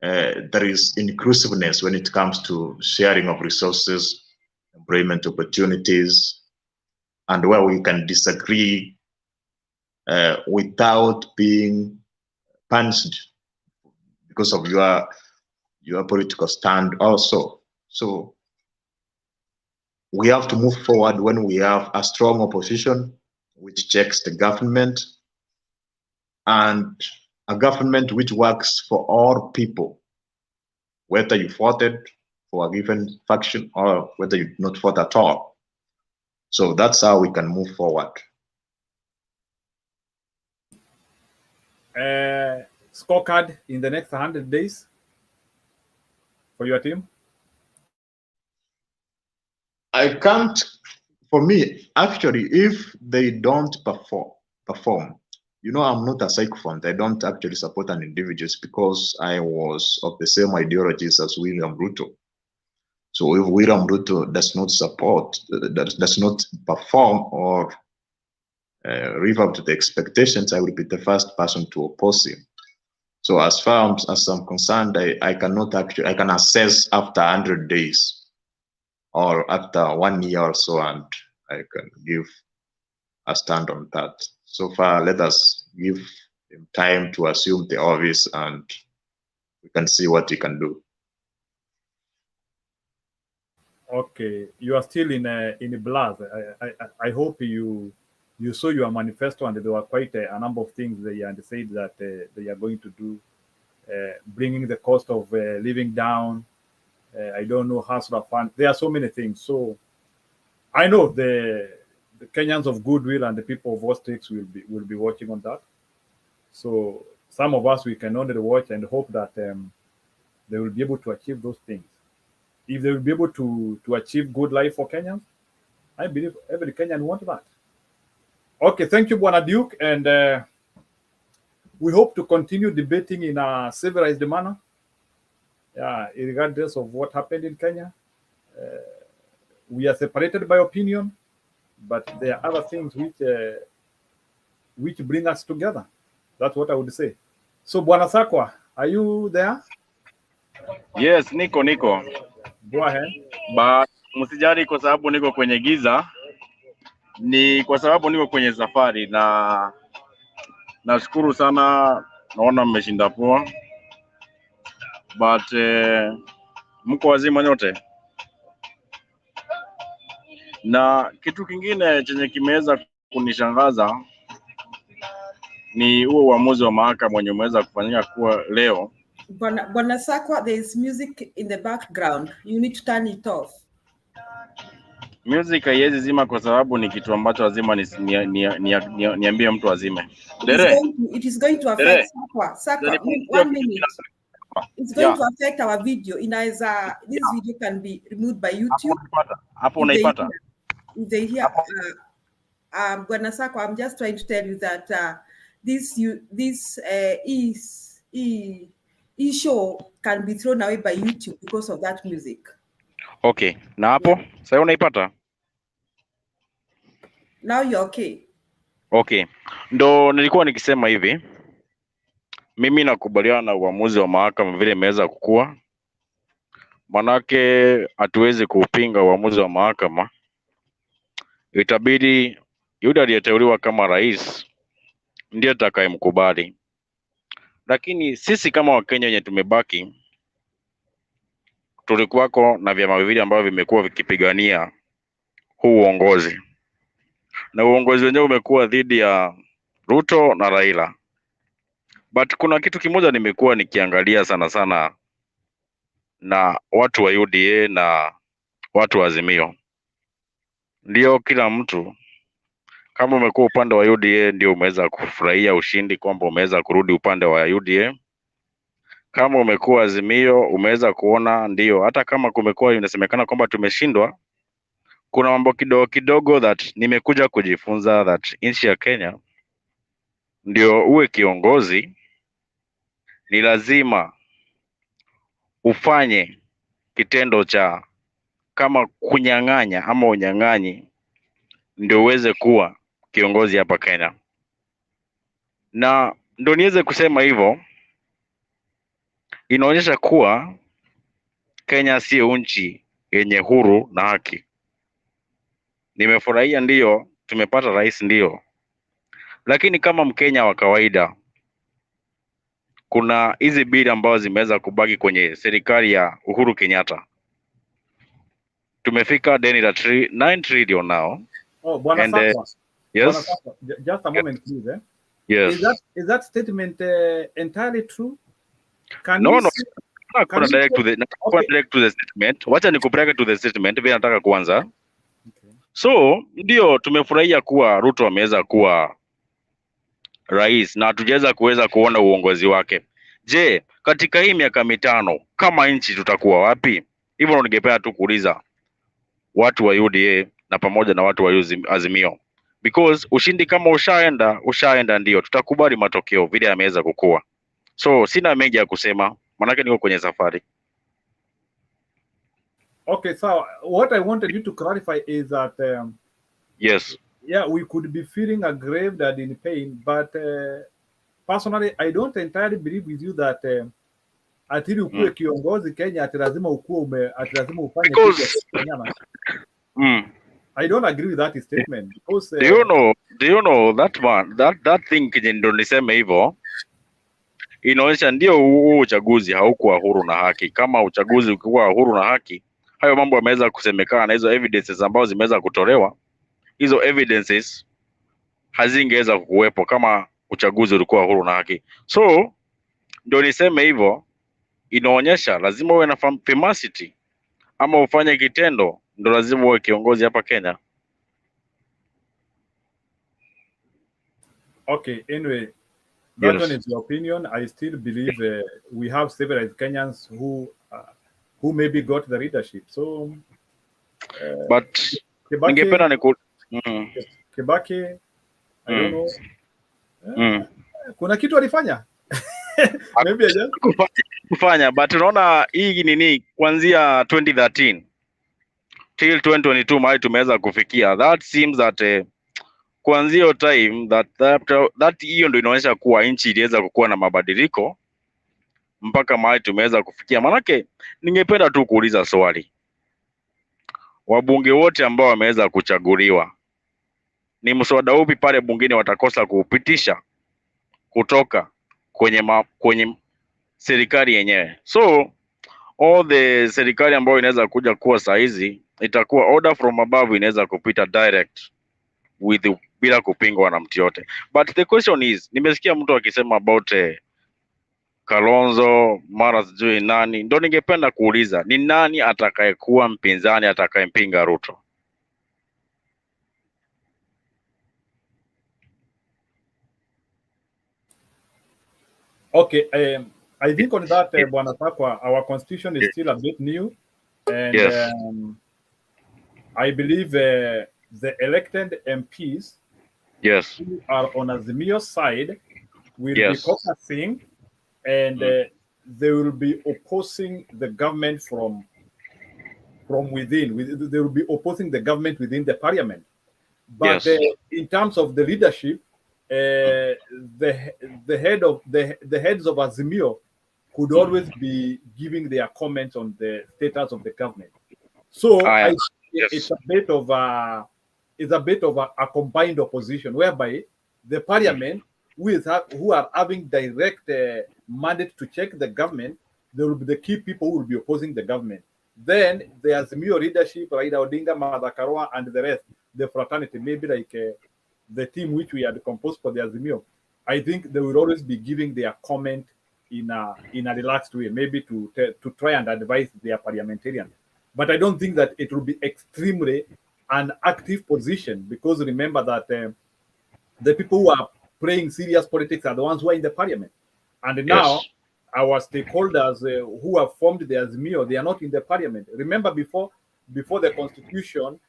there is inclusiveness when it comes to sharing of resources, employment opportunities, and where we can disagree without being punished because of your political stand also. So we have to move forward when we have a strong opposition which checks the government, and a government which works for all people, whether you voted for a given faction or whether you did not vote at all. So that's how we can move forward. scorecard in the next 100 days for your team? I can't, for me, actually, if they don't perform, you know, I'm not a sycophant. I don't actually support an individual because I was of the same ideologies as William Ruto. So if William Ruto does not support, does not perform or live up to the expectations, I will be the first person to oppose him. So as far as I'm concerned, I cannot actually, I can assess after 100 days or after 1 year or so, and I can give a stand on that. So far, let us give him time to assume the office, and we can see what he can do. Okay, you are still in a blast. I hope you saw your manifesto, and there were quite a number of things they said that they are going to do, bringing the cost of living down. I don't know, hustler fund. There are so many things. So I know the Kenyans of goodwill and the people of Ostrix will be watching on that. So some of us, we can only watch and hope that they will be able to achieve those things. If they will be able to achieve good life for Kenyans, I believe every Kenyan wants that. Okay, thank you, Bwana Duke, and we hope to continue debating in a civilized manner, regardless of what happened in Kenya. We are separated by opinion, but there are other things which bring us together. That's what I would say. So, Bwana Sakwa, are you there? Yes, niko. Go ahead. But msijali kwa sababu niko kwenye giza, ni kwa sababu niko kwenye safari, na nashukuru sana, naona mmeshinda poa. But mko wazima nyote? Na kitu kingine chenye kimeweza kunishangaza ni huo uamuzi wa mahakama wenye umeweza kufanyika kuwa leo. Bwana Sakwa, there is music in the background. You need to turn it off. Music haiwezi zima kwa sababu ni kitu ambacho lazima niambie mtu azime. It is going to affect Sakwa. 1 minute. It's going to affect our video. This video can be removed by YouTube. Hapo unaipata? If they hear, Bwana Sakwa, I'm just trying to tell you that this show can be thrown away by YouTube because of that music. Okay. Na hapo sasa unaipata? Now you're okay. Okay. Ndo nilikuwa nikisema hivi. Mimi nakubaliana na uamuzi wa mahakama vile imeweza kukua. Manake hatuwezi kupinga uamuzi wa mahakama. Itabidi yule aliyeteuliwa kama rais ndiye atakayemkubali. Lakini sisi kama Wakenya wenye tumebaki, tulikuwako na vyama viwili ambavyo vimekuwa vikipigania huu uongozi. Na uongozi wenyewe umekuwa dhidi ya Ruto na RAILA. But kuna kitu kimoja nimekuwa nikiangalia sana na watu wa UDA na watu wa Azimio. Ndio kila mtu, kama umekuwa upande wa UDA ndio umeweza kufurahia ushindi kwamba umeweza kurudi upande wa UDA. Kama umekuwa Azimio umeweza kuona ndio hata kama kumekuwa inasemekana kwamba tumeshindwa, kuna mambo kidogo that nimekuja kujifunza that nchi ya Kenya ndio uwe kiongozi ni lazima ufanye kitendo cha kama kunyang'anya ama unyang'anyi ndio uweze kuwa kiongozi hapa Kenya. Na ndio niweze kusema hivyo, inaonyesha kuwa Kenya sio nchi yenye huru na haki. Nimefurahia ndio tumepata rais ndio, lakini kama Mkenya wa kawaida kuna hizi bili ambazo zimeweza kubaki kwenye serikali ya Uhuru Kenyatta. Tumefika deni la 9 trillion now. Oh, Bwana Sakwa. Yes. Bwana Sakwa, just a moment, please. Yes. Is that statement entirely true? No. Direct to the statement. Wacha nikupeleke to the statement vile nataka kuanza. Okay. So, ndio tumefurahia kuwa Ruto ameweza kuwa rais na hatujaweza kuona uongozi wake. Je, katika hii miaka mitano kama nchi tutakuwa wapi? Hivyo ningependa tu kuuliza watu wa UDA na pamoja na watu wa Azimio, because ushindi kama ushaenda, ndio tutakubali matokeo vile yameweza kukua. So sina mengi ya kusema, manake niko kwenye safari. Okay, so what I wanted you to clarify is that yes, yeah, we could be feeling aggrieved and in pain, but personally I don't entirely believe with you that ati ukue kiongozi Kenya ati lazima ukue ati lazima ufanye I don't agree with that statement because do you know that one that thing ndo niseme hivyo inaonyesha ndio huu uchaguzi haukuwa huru na haki. Kama uchaguzi ukikuwa huru na haki, hayo mambo yameweza kusemekana na hizo evidences ambazo zimeweza kutolewa, hizo evidences hazingeweza kuwepo kama uchaguzi ulikuwa huru na haki. So ndio niseme hivyo, inaonyesha lazima uwe na famosity ama ufanye kitendo, ndo lazima uwe kiongozi hapa Kenya. Okay, anyway, that one is your opinion. I still believe we have several Kenyans who maybe got the leadership. So, but ningependa Kibaki, I don't know. Kuna kitu alifanya? Maybe kufanya, but unaona hii nini kuanzia 2013 till 2022 mahali tumeweza kufikia. That seems that kuanzia time that hiyo ndio inaonyesha kuwa nchi iliweza kukuwa na mabadiliko mpaka mahali tumeweza kufikia. Manake ningependa tu kuuliza swali, wabunge wote ambao wameweza kuchaguliwa, ni mswada upi pale bungeni watakosa kuupitisha kutoka kwenye serikali yenyewe? So all the serikali ambayo inaweza kuja kuwa saa hizi itakuwa order from above, inaweza kupita direct bila kupingwa na mtu yote. But the question is, nimesikia mtu akisema about Kalonzo mara sijui nani, ndo ningependa kuuliza ni nani atakayekuwa mpinzani atakayempinga Ruto? Okay, I think on that, Bwana Takwa, our constitution is still a bit new, and yes. I believe the elected MPs yes. who are on Azimio's side will yes. be caucusing, and they will be opposing the government from within. They will be opposing the government within the parliament. But yes. In terms of the leadership, the heads of Azimio could always be giving their comments on the status of the government. So yes. it's a bit of a combined opposition, whereby the parliament, who are having direct mandate to check the government, they will be the key people who will be opposing the government. Then the Azimio leadership, Raila Odinga, Martha Karua, and the rest, the fraternity, maybe like the team which we had composed for the Azimio, I think they will always be giving their comment in a relaxed way, maybe to try and advise their parliamentarians. But I don't think that it will be extremely an active position, because remember that the people who are playing serious politics are the ones who are in the parliament. And now our stakeholders who have formed the Azimio, they are not in the parliament. Remember before the constitution,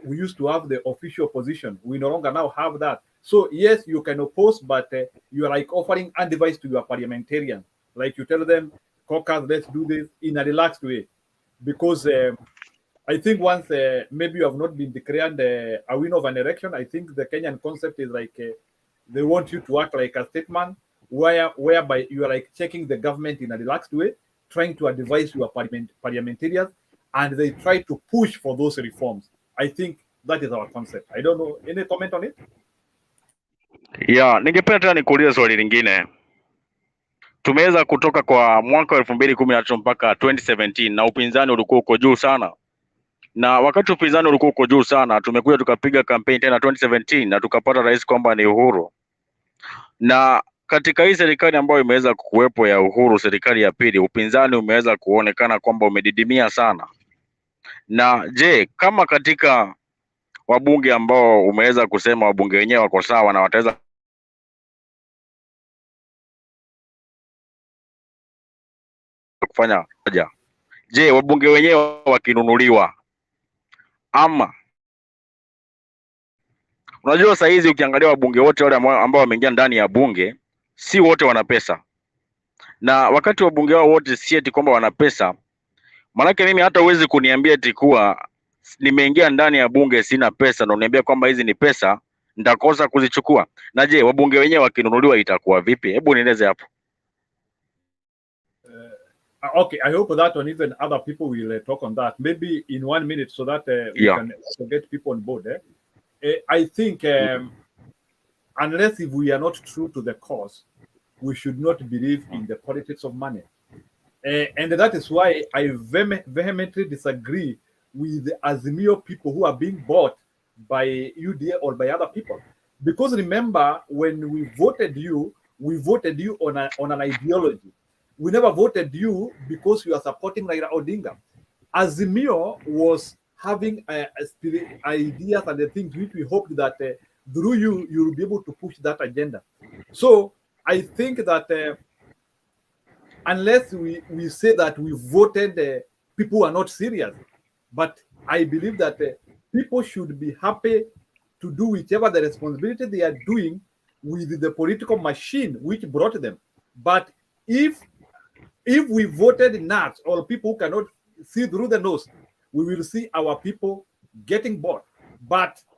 we used to have the official position. We no longer now have that. So yes, you can oppose, but you are like offering advice to your parliamentarians. Like you tell them, caucus, let's do this in a relaxed way. Because I think once maybe you have not been declared a winner of an election, I think the Kenyan concept is like they want you to act like a statesman, whereby you are like checking the government in a relaxed way, trying to advise your parliamentarians, and they try to push for those reforms. I think that is our concept. I don't know, any comment on it? Yeah, ningependa tena nikuulize swali lingine. Tumeweza kutoka kwa mwaka wa 2013 mpaka 2017 na upinzani ulikuwa uko juu sana. Na wakati upinzani ulikuwa uko juu sana, tumekuja tukapiga campaign tena 2017 na tukapata rais kwamba ni Uhuru. Na katika hii serikali ambayo imeweza kuwepo ya Uhuru, serikali ya pili, upinzani umeweza kuonekana kwamba umedidimia sana. Na je, kama katika wabunge ambao umeweza kusema wabunge wenyewe wako sawa na wataweza kufanya moja. Je, wabunge wenyewe wakinunuliwa ama unajua saa hizi ukiangalia wabunge wote wale ambao wameingia ndani ya bunge si wote wana pesa. Na wakati wabunge wao wote si eti kwamba wana pesa, maanake mimi hata uwezi kuniambia eti kuwa nimeingia ndani ya bunge sina pesa na uniambia kwamba hizi ni pesa nitakosa kuzichukua. Na je, wabunge wenyewe wakinunuliwa itakuwa vipi? Hebu nieleze hapo. Okay, I hope that one even other people will talk on that. Maybe in 1 minute so that we can also get people on board. I think unless if we are not true to the cause, we should not believe in the politics of money. And that is why I vehemently disagree with the Azimio people who are being bought by UDA or by other people. Because remember, when we voted you on an ideology. We never voted you because you are supporting Raila Odinga. Azimio was having ideas and the things which we hoped that through you will be able to push that agenda. So I think that unless we say that we voted people who are not serious, but I believe that people should be happy to do whichever the responsibility they are doing with the political machine which brought them. But if we voted nuts or people who cannot see through the nose, we will see our people getting bought.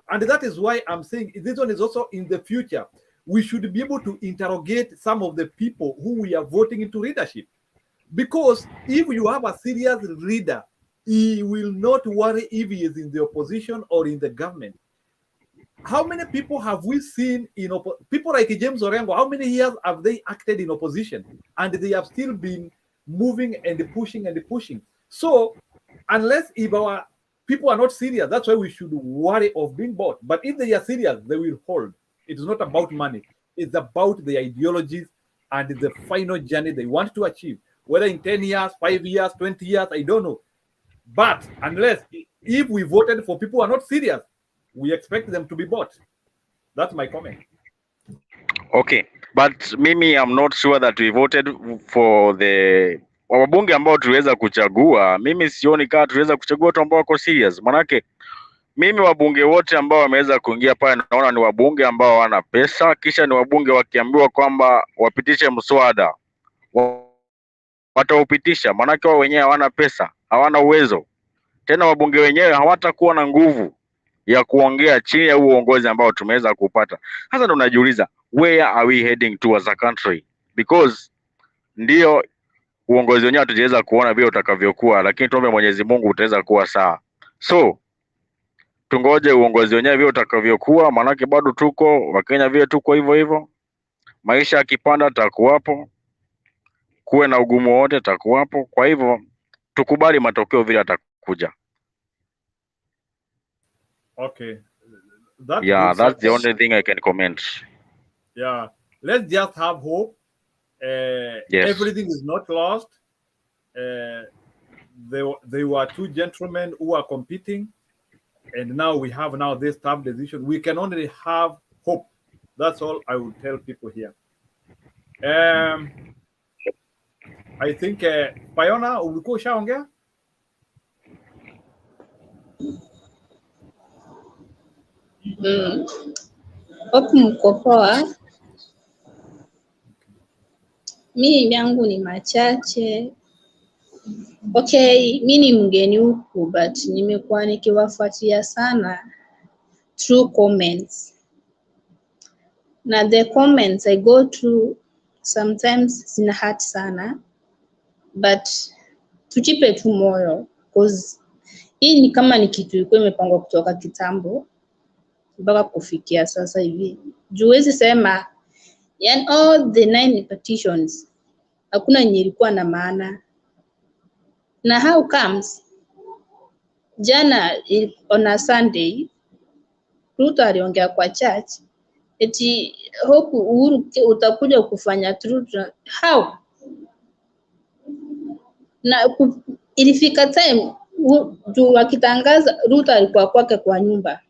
And that is why I'm saying this one is also in the future. We should be able to interrogate some of the people who we are voting into leadership. Because if you have a serious leader, he will not worry if he is in the opposition or in the government. How many people have we seen in people like James Orengo? How many years have they acted in opposition and they have still been moving and pushing and pushing? So unless if our people are not serious, that's why we should worry of being bought. But if they are serious, they will hold. It is not about money. It's about the ideologies and the final journey they want to achieve. Whether in 10 years, 5 years, 20 years, I don't know. But unless if we voted for people who are not serious, we expect them to be bought. That's my comment. Okay, but mimi I'm not sure that we voted for the wabunge ambao tuliweza kuchagua. Mimi sioni kama tuliweza kuchagua watu ambao wako serious. Manake mimi wabunge wote ambao wameweza kuingia pale naona ni wabunge ambao wana pesa, kisha ni wabunge wakiambiwa kwamba wapitishe mswada wataupitisha, manake wao wenyewe hawana pesa, hawana uwezo. Tena wabunge wenyewe hawatakuwa na nguvu ya kuongea chini ya uongozi ambao tumeweza kupata. Sasa ndo najiuliza, where are we heading to as a country? Because ndio uongozi wenyewe hatujaweza kuona vile utakavyokuwa, lakini tuombe Mwenyezi Mungu utaweza kuwa sawa. So tungoje uongozi wenyewe vile utakavyokuwa, manake bado tuko Wakenya vile tuko hivyo hivyo. Maisha yakipanda takuwapo, kuwe na ugumu wote takuwapo. Kwa hivyo tukubali matokeo vile atakuja. Okay. That's the only thing I can comment. Yeah, let's just have hope. Yes. Everything is not lost. There were two gentlemen who are competing, and now we have this tough decision. We can only have hope. That's all I would tell people here. I think Payona, ulikuwa ushaongea? Hope mko poa. Mimi yangu ni machache. Okay, mimi ni mgeni huku but nimekuwa nikiwafuatia sana through comments. Na the comments I go through sometimes zina hurt sana, but tujipe tu moyo because hii ni kama ni kitu ilikuwa imepangwa kutoka kitambo mpaka kufikia sasa hivi. Juwezi sema yani all the 9 petitions hakuna yenye ilikuwa na maana. Na how comes jana on a Sunday Ruto aliongea kwa church eti hope Uhuru utakuja kufanya truth. How? Na ilifika time juu wakitangaza Ruto alikuwa kwake kwa nyumba,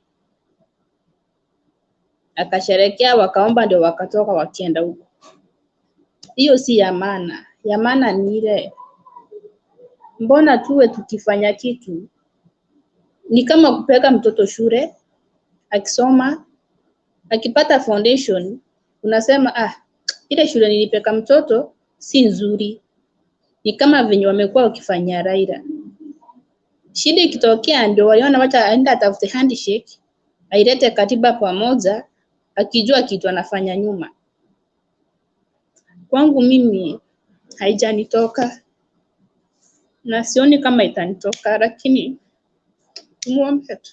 akasherekea, wakaomba, ndio wakatoka wakienda huko. Hiyo si ya maana. Ya maana ni ile mbona tuwe tukifanya kitu ni kama kupeleka mtoto shule akisoma akipata foundation unasema ile shule nilipeleka mtoto si nzuri. Ni kama venye wamekuwa wakifanya Raila. Shida ikitokea ndio waliona wacha aenda atafute handshake, ailete katiba pamoja, akijua kitu anafanya nyuma. Kwangu mimi haijanitoka na sioni kama itanitoka, lakini tumuombe tu.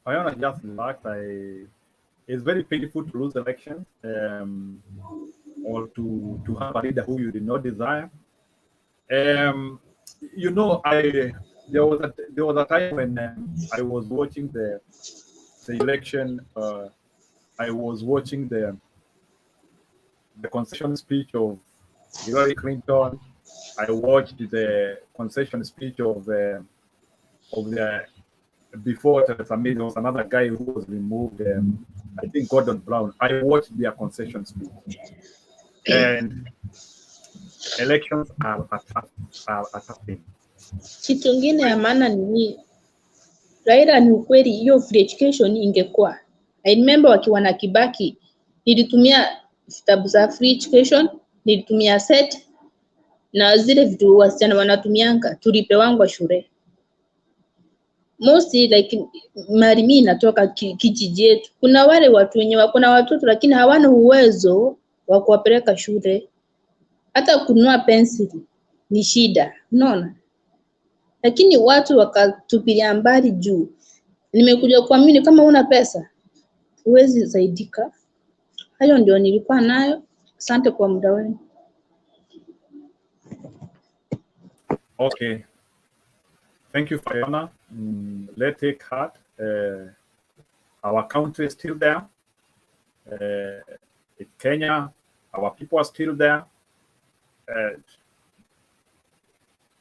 I want to just remark it's very painful to lose elections or to have a leader who you did not desire. You know, there was a time when I was watching the election. I was watching the concession speech of Hillary Clinton. I watched the concession speech of the before Theresa May. There was another guy who was removed. I think Gordon Brown. I watched their concession speech, and elections are attacking. Kitu kingine ya maana ni Raila, ni ukweli hiyo free education ingekuwa. I remember wakiwa na Kibaki, nilitumia vitabu za free education, nilitumia set na zile vitu wasichana wanatumianga tulipewangwa shule. Mostly like mimi natoka kijiji yetu. Kuna wale watu wenye wako na watoto lakini hawana uwezo wa kuwapeleka shule. Hata kununua penseli ni shida, unaona? Lakini watu wakatupilia mbali juu. Nimekuja kuamini kama una pesa huwezi zaidika. Hayo ndio nilikuwa nayo. Asante kwa muda wenu. Okay. Thank you, Fiona. Let's take heart. Our country is still there. In Kenya, our people are still there.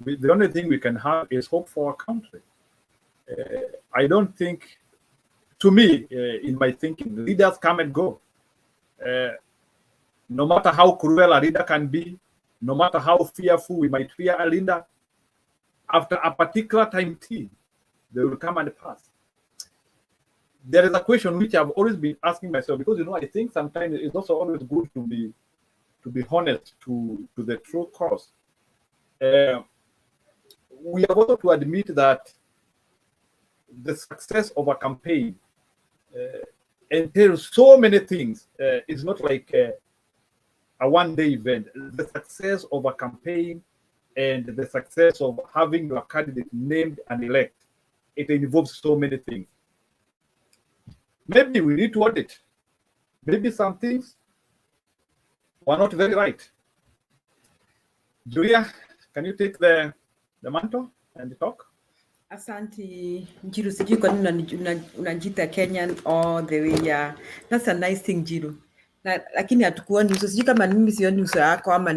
The only thing we can have is hope for our country. I don't think, to me, in my thinking, leaders come and go. No matter how cruel a leader can be, no matter how fearful we might fear a leader, after a particular time T, they will come and pass. There is a question which I've always been asking myself, because I think sometimes it's also always good to be honest to the true cause. We have also to admit that the success of a campaign entails so many things. It's not like a one-day event. The success of a campaign and the success of having your candidate named and elect, it involves so many things. Maybe we need to audit. Maybe some things were not very right. Julia, can you take the mantle and talk? Asante Njiru, sijui kwa nini unajita Kenyan all the way. Yeah, that's a nice thing Njiru. Lakini hatukuoni uso, sijui kama mimi sioni uso yako ama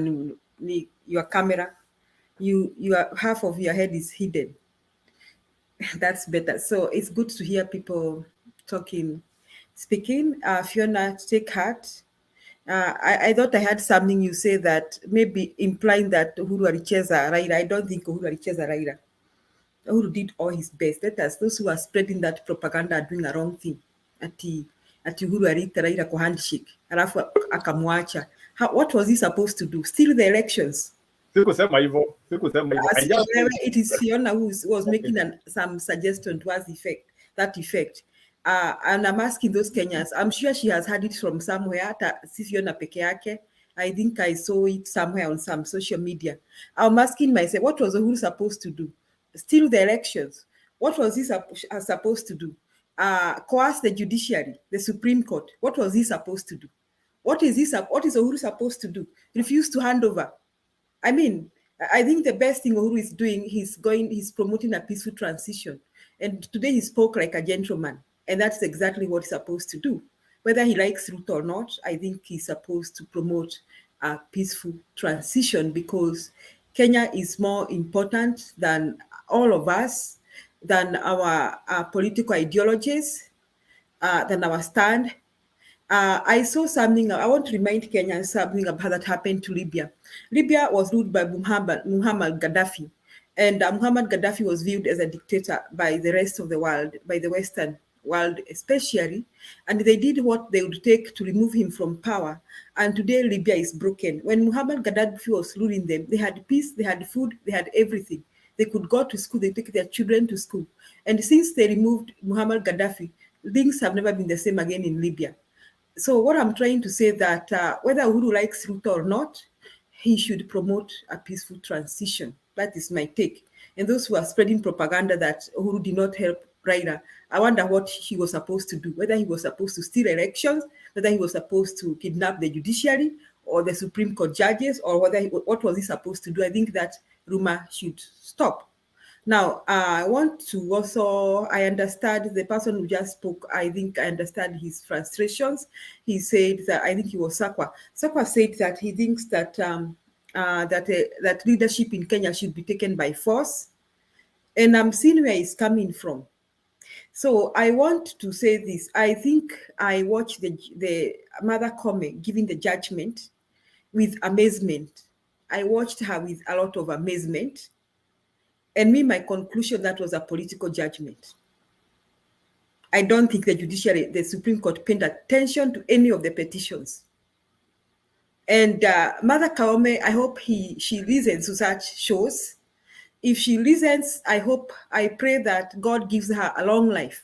ni your camera. Half of your head is hidden. That's better. So it's good to hear people speaking. Fiona, take heart. I thought I had something you say that maybe implying that Uhuru alicheza Raila. I don't think Uhuru alicheza Raila. Uhuru did all his best. Those who are spreading that propaganda are doing a wrong thing. Ati Uhuru aliita Raila kwa handshake. Alafu akamwacha. What was he supposed to do? Steal the elections? It is Fiona who was making some suggestion towards that effect. And I'm asking those Kenyans, I'm sure she has heard it from somewhere. Si Fiona peke yake. I think I saw it somewhere on some social media. I'm asking myself, what was Uhuru supposed to do? Steal the elections? What was he supposed to do? Coerce the judiciary, the Supreme Court? What was he supposed to do? What is Uhuru supposed to do? Refuse to hand over? I mean, I think the best thing Uhuru is doing, he's promoting a peaceful transition. And today he spoke like a gentleman. And that's exactly what he's supposed to do. Whether he likes Ruto or not, I think he's supposed to promote a peaceful transition, because Kenya is more important than all of us, than our political ideologies, than our stand. I saw something. I want to remind Kenyans something about that happened to Libya. Libya was ruled by Muhammad Gaddafi, and Muhammad Gaddafi was viewed as a dictator by the rest of the world, by the Western world especially, and they did what they would take to remove him from power. And today Libya is broken. When Muhammad Gaddafi was ruling them, they had peace, they had food, they had everything. They could go to school, they take their children to school. And since they removed Muhammad Gaddafi, things have never been the same again in Libya. So what I'm trying to say that whether Uhuru likes Ruto or not, he should promote a peaceful transition. That is my take. And those who are spreading propaganda that Uhuru did not help Raila, I wonder what he was supposed to do, whether he was supposed to steal elections, whether he was supposed to kidnap the judiciary or the Supreme Court judges, or what was he supposed to do. I think that rumor should stop. Now, I want to also, I understand the person who just spoke, I think I understand his frustrations. He said that, I think he was Sakwa. Sakwa said that he thinks that that leadership in Kenya should be taken by force. And I'm seeing where he's coming from. So I want to say this. I think I watched the Mother Koome giving the judgment with amazement. I watched her with a lot of amazement. And my conclusion, that was a political judgment. I don't think the judiciary, the Supreme Court, paid attention to any of the petitions. And Mother Koome, I hope she listens to such shows. If she listens, I pray that God gives her a long life,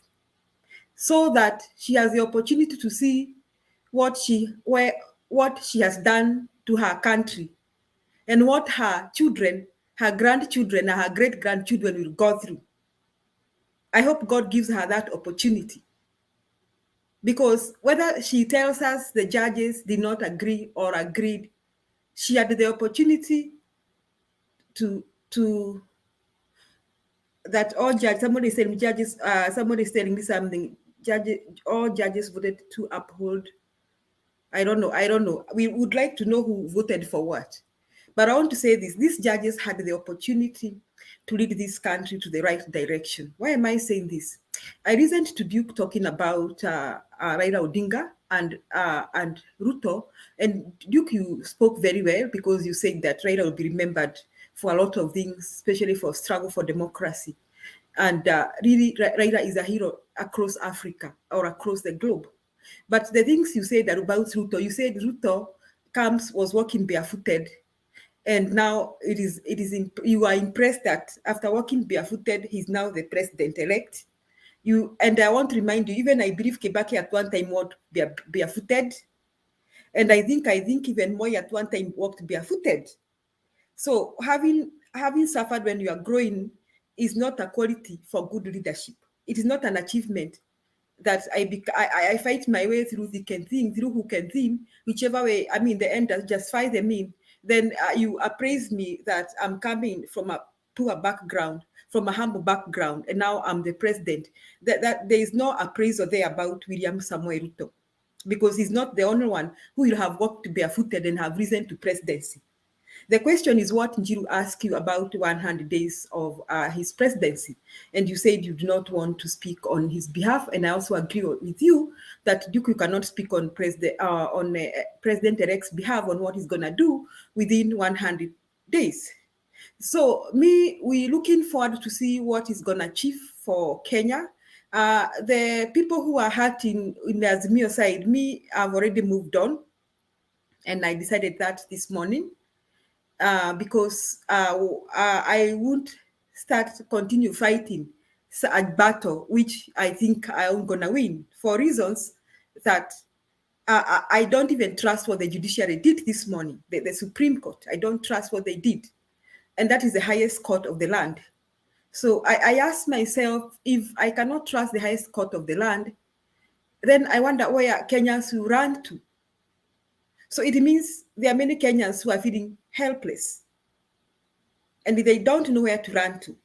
so that she has the opportunity to see what she has done to her country, and what her children, her grandchildren, and her great-grandchildren will go through. I hope God gives her that opportunity. Because whether she tells us the judges did not agree or agreed, she had the opportunity to that all judges, somebody is telling me something, all judges voted to uphold. I don't know. We would like to know who voted for what. But I want to say this, these judges had the opportunity to lead this country to the right direction. Why am I saying this? I listened to Duke talking about Raila Odinga and Ruto. And Duke, you spoke very well, because you said that Raila will be remembered for a lot of things, especially for struggle for democracy. And really, Raila is a hero across Africa or across the globe. But the things you said about Ruto, you said Ruto was walking barefooted, and now you are impressed that after walking barefooted, he's now the president-elect. And I want to remind you, even I believe Kibaki at one time walked barefooted, and I think even Moi at one time walked barefooted. So having suffered when you are growing is not a quality for good leadership. It is not an achievement that I fight my way through thick and thin, through hook and thin, whichever way. I mean, the end just find the mean. Then you appraise me that I'm coming from a poor background, from a humble background, and now I'm the president. That there is no appraisal there about William Samoei Ruto, because he's not the only one who will have walked barefooted and have risen to presidency. The question is what Njiru asked you about 100 days of his presidency, and you said you do not want to speak on his behalf. And I also agree with you that Duke, you cannot speak on President-elect's behalf on what he's gonna do within 100 days. So we looking forward to see what he's gonna achieve for Kenya. The people who are hurt in the Azimio side, I've already moved on, and I decided that this morning. Because I won't continue fighting a battle which I think I'm gonna win, for reasons that I don't even trust what the judiciary did this morning, the Supreme Court. I don't trust what they did, and that is the highest court of the land. So I ask myself, if I cannot trust the highest court of the land, then I wonder where Kenyans will run to. So it means there are many Kenyans who are feeling helpless, and they don't know where to run to.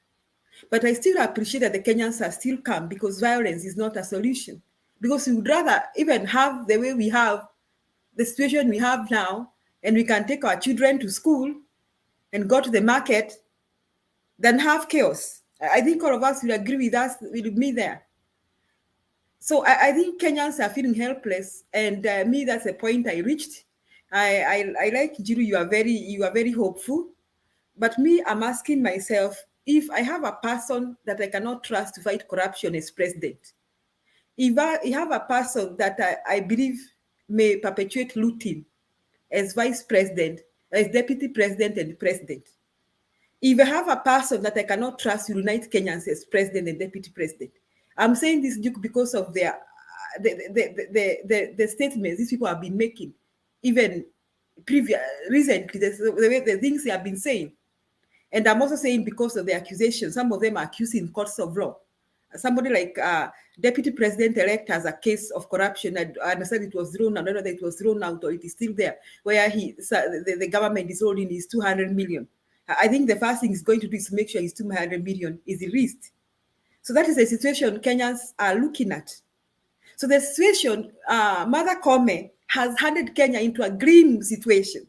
But I still appreciate that the Kenyans are still calm, because violence is not a solution. Because we would rather even have the way we have, the situation we have now, and we can take our children to school and go to the market, than have chaos. I think all of us will agree with me there. So I think Kenyans are feeling helpless, and me, that's the point I reached. I like Jiru. You are very hopeful, but me, I'm asking myself, if I have a person that I cannot trust to fight corruption as president, if I have a person that I believe may perpetuate looting as vice president, as deputy president and president, if I have a person that I cannot trust to unite Kenyans as president and deputy president, I'm saying this, Duke, because of their the statements these people have been making, even recently, the things they have been saying. And I'm also saying because of the accusations, some of them are accused in courts of law. Somebody like Deputy President-elect has a case of corruption. I understand it was thrown out. I don't know whether it was thrown out or it is still there, where the government is holding his 200 million. I think the first thing he's going to do is make sure his 200 million is released. So that is the situation Kenyans are looking at. So the situation, Mother Kome has handed Kenya into a grim situation.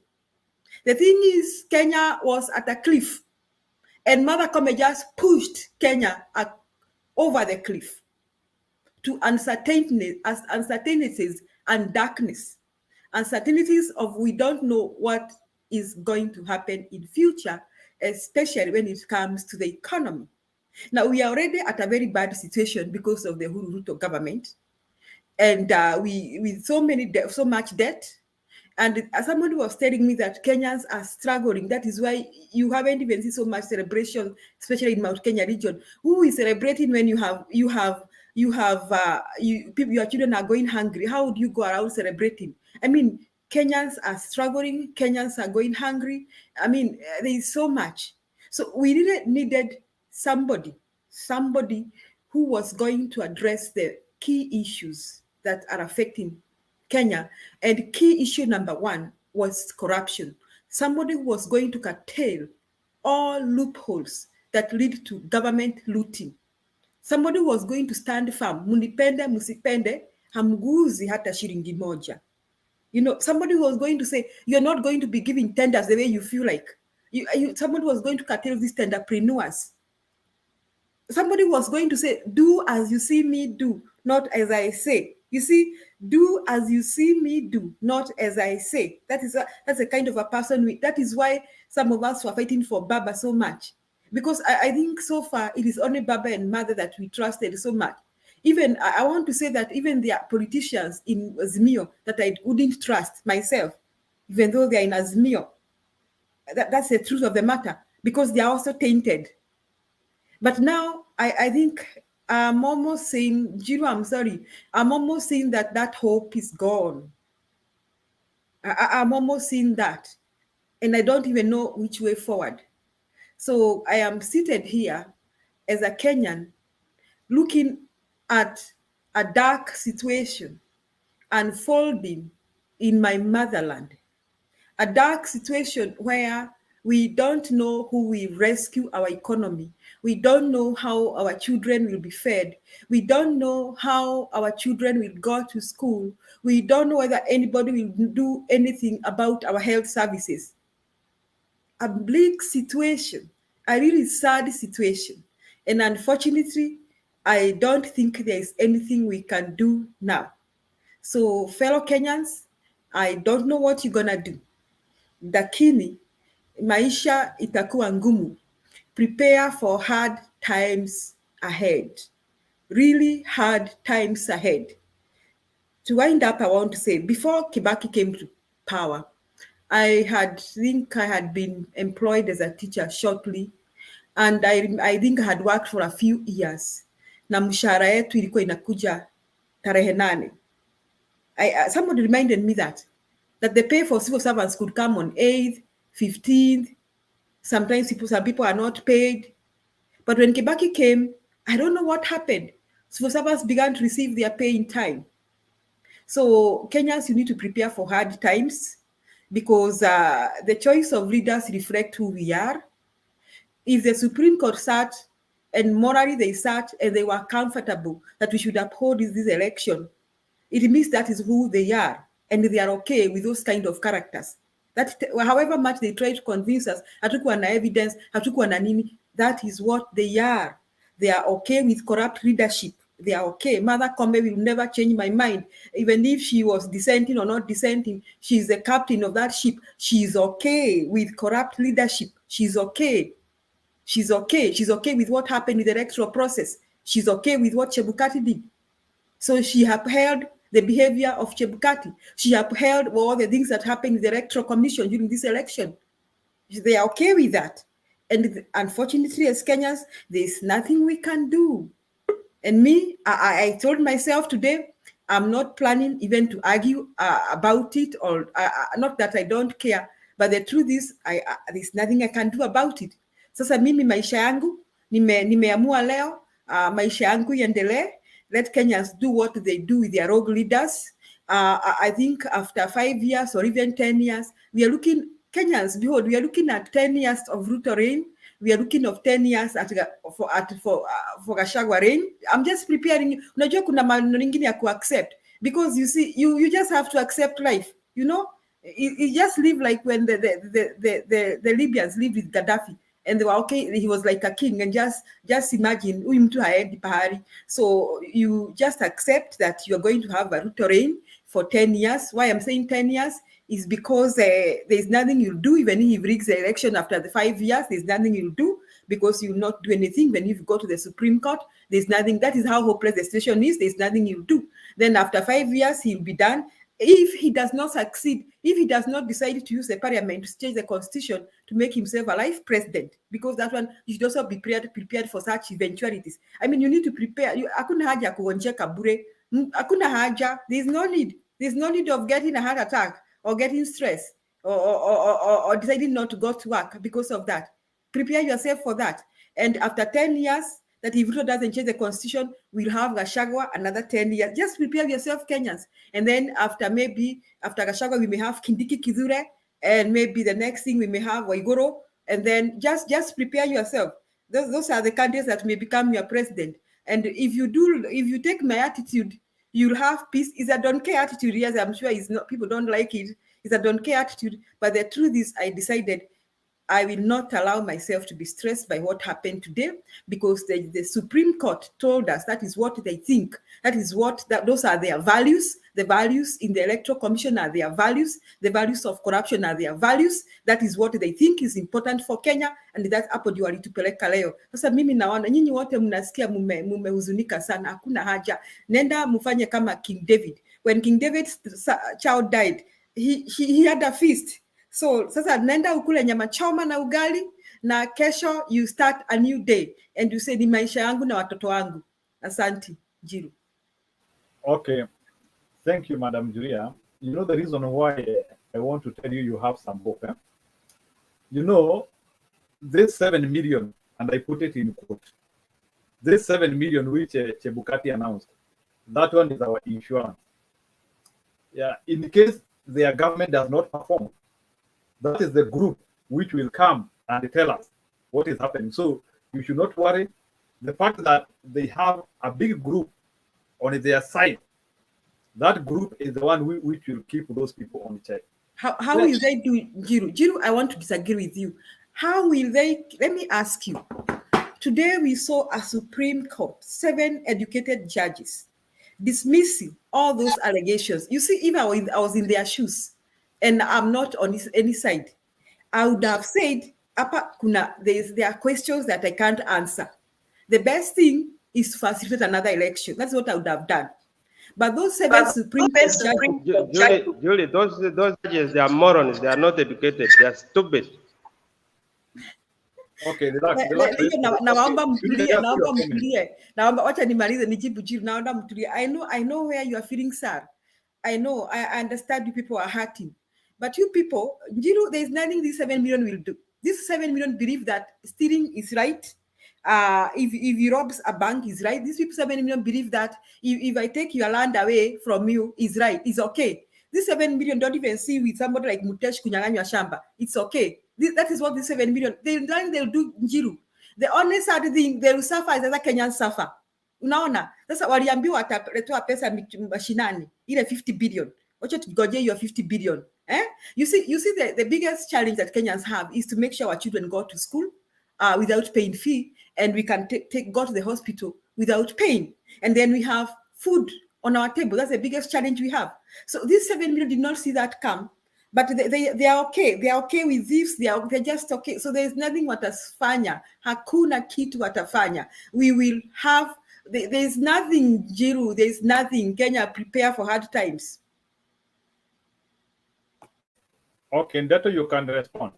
The thing is, Kenya was at a cliff, and Mother Kome just pushed Kenya over the cliff to uncertainties and darkness. Uncertainties of we don't know what is going to happen in future, especially when it comes to the economy. Now, we are already at a very bad situation because of the Ruto government, and we with so much debt. And as somebody was telling me that Kenyans are struggling, that is why you haven't even seen so much celebration, especially in Mount Kenya region. Who is celebrating when your children are going hungry? How would you go around celebrating? I mean, Kenyans are struggling. Kenyans are going hungry. I mean, there is so much. So we really needed somebody who was going to address the key issues that are affecting Kenya. And key issue number one was corruption. Somebody who was going to curtail all loopholes that lead to government looting. Somebody who was going to stand firm, munipende musipende, hamguzi hata shilingi moja. You know, somebody who was going to say, you're not going to be giving tenders the way you feel like. Somebody was going to curtail these tenderpreneurs. Somebody was going to say, do as you see me do, not as I say. You see, do as you see me do, not as I say. That's a kind of a person. That is why some of us were fighting for Baba so much. Because I think so far, it is only Baba and Mother that we trusted so much. Even, I want to say that even the politicians in Azimio that I wouldn't trust myself, even though they're in Azimio, that's the truth of the matter, because they are also tainted. But now, I think I'm almost saying, Jiro, I'm sorry, I'm almost saying that hope is gone. I'm almost seeing that. And I don't even know which way forward. So I am seated here as a Kenyan looking at a dark situation unfolding in my motherland. A dark situation where we don't know who will rescue our economy. We don't know how our children will be fed. We don't know how our children will go to school. We don't know whether anybody will do anything about our health services. A bleak situation, a really sad situation. And unfortunately, I don't think there is anything we can do now. So fellow Kenyans, I don't know what you're gonna do. Lakini maisha itakuwa ngumu. Prepare for hard times ahead. Really hard times ahead. To wind up, I want to say, before Kibaki came to power, I think I had been employed as a teacher shortly, and I think I had worked for a few years. Na mshahara yetu ilikuwa inakuja tarehe 8. Somebody reminded me that the pay for civil servants could come on 8th, 15th. Sometimes some people are not paid. But when Kibaki came, I don't know what happened. Civil servants began to receive their pay in time. So Kenyans, you need to prepare for hard times, because the choice of leaders reflect who we are. If the Supreme Court sat and morally they sat and they were comfortable that we should uphold this election, it means that is who they are, and they are okay with those kind of characters. That however much they try to convince us, hatukuwa na evidence, hatukuwa na nini, that is what they are. They are okay with corrupt leadership. They are okay. Mother Combe will never change my mind. Even if she was dissenting or not dissenting, she's the captain of that ship. She's okay with corrupt leadership. She's okay. She's okay. She's okay with what happened with the electoral process. She's okay with what Chebukati did. So she upheld the behavior of Chebukati. She upheld all the things that happened with the electoral commission during this election. They are okay with that. And unfortunately, as Kenyans, there's nothing we can do. And me, I told myself today, I'm not planning even to argue about it, or not that I don't care, but the truth is, there's nothing I can do about it. Sasa mimi maisha yangu, nimeamua leo, maisha yangu iendelee. Let Kenyans do what they do with their rogue leaders. I think after 5 years or even 10 years, we are looking, Kenyans, behold, we are looking at 10 years of Ruto reign. We are looking of 10 years for Gachagua reign. I'm just preparing. Unajua kuna maneno mengine ya accept, because you see, you just have to accept life. You know, you just live like when the Libyans lived with Gaddafi, and they were okay. He was like a king, and just imagine huyu mtu haendi pahali. So you just accept that you are going to have a Ruto reign for 10 years. Why I'm saying 10 years is because there's nothing you'll do. Even if he rigs the election after the 5 years, there's nothing you'll do, because you'll not do anything. When you go to the Supreme Court, there's nothing. That is how hopeless the situation is. There's nothing you'll do. Then after 5 years, he'll be done. If he does not succeed, if he does not decide to use the parliament to change the constitution to make himself a life president, because that one, you should also be prepared for such eventualities. I mean, you need to prepare. Hakuna haja kuonjeka bure. Hakuna haja. There's no need. There's no need of getting a heart attack or getting stressed or deciding not to go to work because of that. Prepare yourself for that. And after 10 years, that if Ruto doesn't change the constitution, we'll have Gachagua another 10 years. Just prepare yourself, Kenyans. And then after Gachagua, we may have Kindiki Kizure, and maybe the next thing we may have Waiguru. And then just prepare yourself. Those are the candidates that may become your president. And if you take my attitude, you'll have peace. It's a don't care attitude. Yes, I'm sure it's not, people don't like it. It's a don't care attitude. But the truth is, I decided I will not allow myself to be stressed by what happened today, because the Supreme Court told us that is what they think. Those are their values. The values in the Electoral Commission are their values. The values of corruption are their values. That is what they think is important for Kenya, and that's hapo ndio walitupeleka leo. Sasa mimi naona nyinyi wote mnasikia mumehuzunika sana. Hakuna haja. Nenda mufanye kama King David. When King David's child died, he had a feast. So sasa nenda ukule nyama choma na ugali, na kesho you start a new day and you say ni maisha yangu na watoto wangu. Asante, Jiru. Okay. Thank you, Madam Julia. You know the reason why I want to tell you you have some hope. Eh? You know, this 7 million, and I put it in quote, this 7 million which Chebukati announced, that one is our insurance. Yeah, in case their government does not perform, that is the group which will come and tell us what is happening. So you should not worry. The fact that they have a big group on their side, that group is the one which will keep those people on check. How will they do, Jiru? Jiru, I want to disagree with you. How will they? Let me ask you. Today we saw a Supreme Court, 7 educated judges dismissing all those allegations. You see, if I was in their shoes and I'm not on any side, I would have said, there are questions that I can't answer. The best thing is to facilitate another election. That's what I would have done. But those 7 Supreme Court judges... Julie, those judges, they are morons. They are not educated. They are stupid. Okay, naomba mtulie. Naomba wacha nimalize nijibu Jiru. Naomba mtulie. I know where you are feeling sad. I know. I understand you people are hurting. But you people, Jiru, there is nothing this 7 million will do. This 7 million believe that stealing is right. If he robs a bank is right. These people 7 million believe that if I take your land away from you is right. It's okay. This 7 million don't even see with somebody like Mutesh kunyang'anywa shamba. It's okay. That is what the 7 million they'll do, Jiru. The only sad thing they will suffer is other Kenyans suffer. Unaona? Sasa waliambiwa watatoa pesa mashinani ile 50 billion. Wacha tugoje your 50 billion. You see the biggest challenge that Kenyans have is to make sure our children go to school without paying fee, and we can go to the hospital without paying. And then we have food on our table. That's the biggest challenge we have. So these 7 million did not see that come, but they are okay. They are okay with this. They're just okay. So there's nothing watafanya. Hakuna kitu watafanya. We will have, there's nothing, Jiru, there's nothing. Kenya, prepare for hard times. Okay, Ndato, you can respond.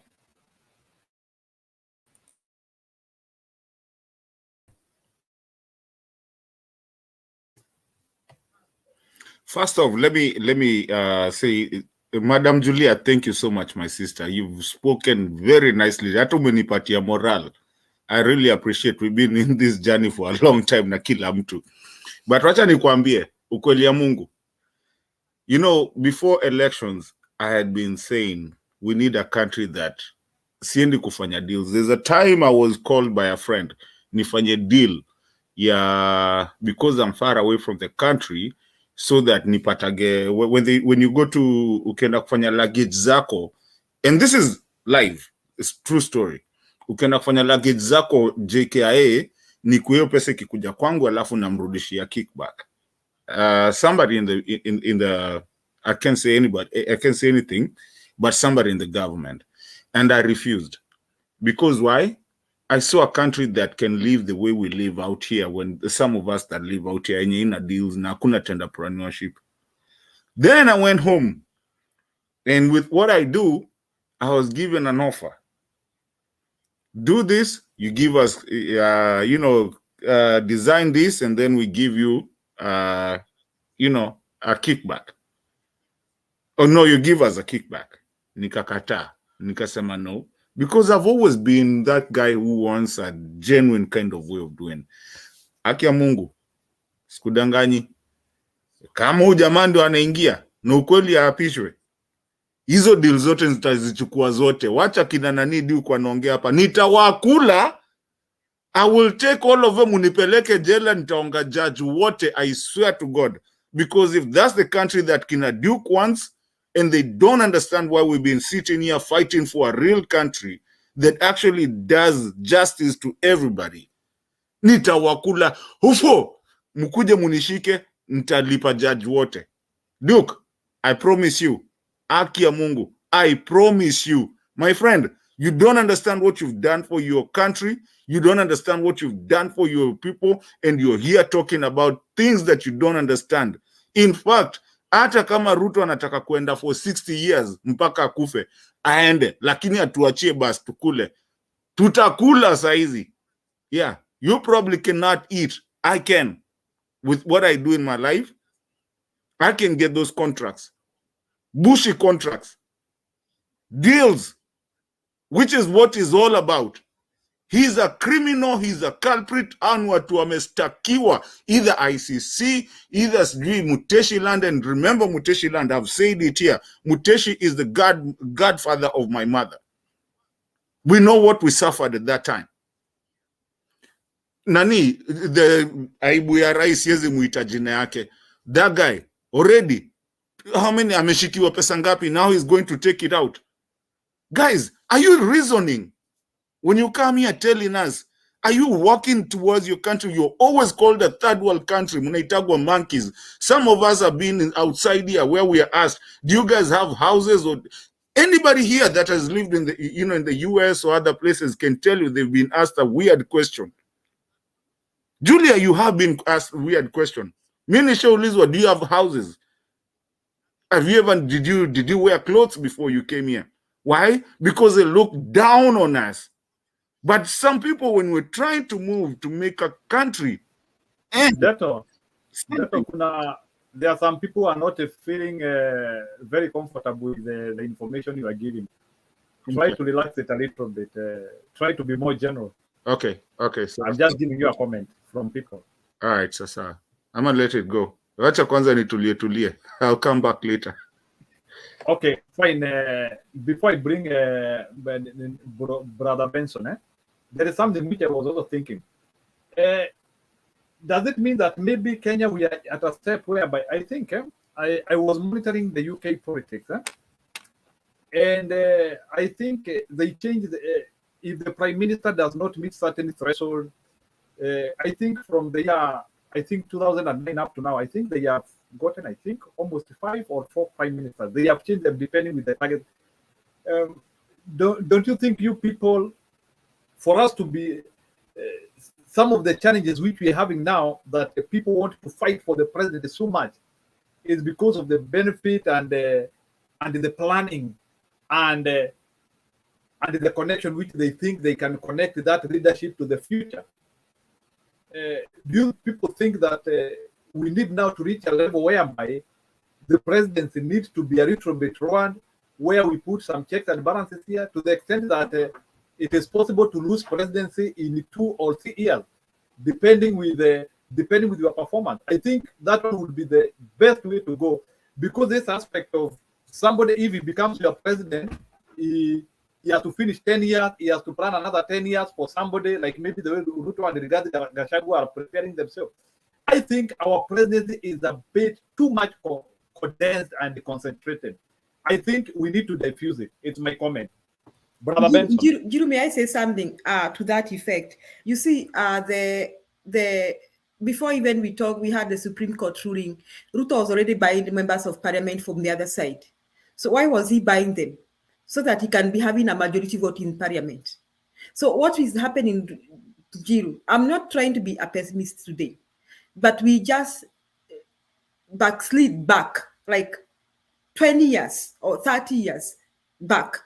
First off, let me say, Madam Julia, thank you so much, my sister. You've spoken very nicely. Hata umenipatia moral. I really appreciate. We've been in this journey for a long time na kila mtu. But wacha nikwambie, ukweli ya Mungu. You know, before elections, I had been saying we need a country that siendi kufanya deals. There's a time I was called by a friend, nifanye deal, yeah, because I'm far away from the country, so that nipatage, when you go to ukenda kufanya luggage zako, and this is live, it's true story. Ukenda kufanya luggage zako JKIA, ni kuyo pesa kikuja kwangu alafu namrudishia kickback. Somebody in the I can't say anybody, I can't say anything, but somebody in the government. And I refused. Because why? I saw a country that can live the way we live out here, when some of us that live out here in deals na kuna entrepreneurship. Then I went home, and with what I do, I was given an offer. Do this, you give us, design this, and then we give you, a kickback. Oh no, you give us a kickback. Nikakata, nikasema no. Because I've always been that guy who wants a genuine kind of way of doing. Haki ya Mungu, sikudanganyi. Kama huyu jamaa ndo anaingia, na ukweli aapishwe, hizo deal zote nitazichukua zote. Wacha kina nani diu kwa naongea hapa. Nitawakula. I will take all of them, unipeleke jela, nitaonga judge wote, I swear to God. Because if that's the country that kina Duke wants, and they don't understand why we've been sitting here fighting for a real country that actually does justice to everybody, nitawakula. Hufo, mukuje munishike, nitalipa judge wote. Duke, I promise you, haki ya Mungu, I promise you, my friend, you don't understand what you've done for your country, you don't understand what you've done for your people, and you're here talking about things that you don't understand. In fact, hata kama Ruto anataka kwenda for 60 years mpaka akufe, aende, lakini atuachie basi tukule. Tutakula saizi. Yeah, you probably cannot eat. I can. With what I do in my life, I can get those contracts. Bushy contracts. Deals. Which is what is all about. He's a criminal, he's a culprit, and watu wamestakiwa, either ICC, either sijui Muteshi Land, and remember Muteshi Land, I've said it here, Muteshi is the godfather of my mother. We know what we suffered at that time. Nani, the aibu ya rais yezi muita jina yake. That guy, already, how many ameshikiwa pesa ngapi, now he's going to take it out. Guys, are you reasoning? When you come here telling us, are you walking towards your country? You're always called a third world country. Munaitagwa monkeys. Some of us have been outside here where we are asked, do you guys have houses? Or anybody here that has lived in the, in the US or other places can tell you they've been asked a weird question. Julia, you have been asked a weird question. Minisha ulizwa, do you have houses? Have you ever, did you wear clothes before you came here? Why? Because they look down on us. But some people, when we're trying to move to make a country, there are some people who are not feeling very comfortable with the information you are giving. Try to relax it a little bit. Try to be more general. Okay. So I'm just giving you a comment from people. All right, sasa. I'm gonna let it go. Wacha kwanza nitulie. I'll come back later. Okay, fine. Before I bring Brother Benson, there is something which I was also thinking. Does it mean that maybe Kenya, we are at a step whereby I think I was monitoring the UK politics, and I think they changed. If the Prime Minister does not meet certain threshold, I think from the year I think 2009 up to now, I think they have gotten, I think, almost 5 or 4 prime ministers. They have changed them depending with the target. Don't you think, you people, for us to be some of the challenges which we're having now, that the people want to fight for the president so much, is because of the benefit and the planning and the connection which they think they can connect that leadership to the future. Do you people think that we need now to reach a level whereby the presidency needs to be a little bit round, where we put some checks and balances here, to the extent that it is possible to lose presidency in 2 or 3 years, depending with your performance? I think that would be the best way to go, because this aspect of somebody, if he becomes your president, he has to finish 10 years, he has to plan another 10 years for somebody, like maybe the way Ruto and Gachagua are preparing themselves. I think our presidency is a bit too much condensed and concentrated. I think we need to diffuse it. It's my comment. Brother Benson. Jiru, may I say something to that effect? You see, before even we talk, we had the Supreme Court ruling. Ruto was already buying the members of parliament from the other side. So why was he buying them? So that he can be having a majority vote in parliament. So what is happening, Jiru? I'm not trying to be a pessimist today, but we just backslid back like 20 years or 30 years back.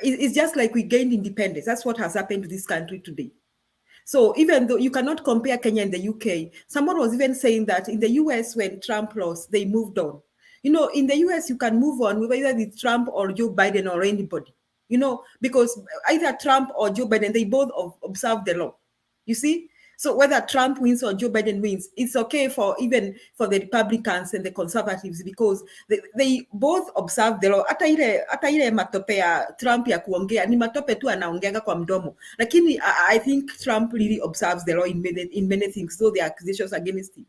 It's just like we gained independence. That's what has happened to this country today. So even though you cannot compare Kenya and the UK, someone was even saying that in the US, when Trump lost, they moved on. You know, in the US, you can move on whether it's Trump or Joe Biden or anybody, you know, because either Trump or Joe Biden, they both observe the law. You see? So whether Trump wins or Joe Biden wins, it's okay even for the Republicans and the conservatives, because they both observe the law. Hata ile matope ya Trump ya kuongea ni matope tu anaongeanga kwa mdomo. Lakini I think Trump really observes the law in many things, so the accusations against him.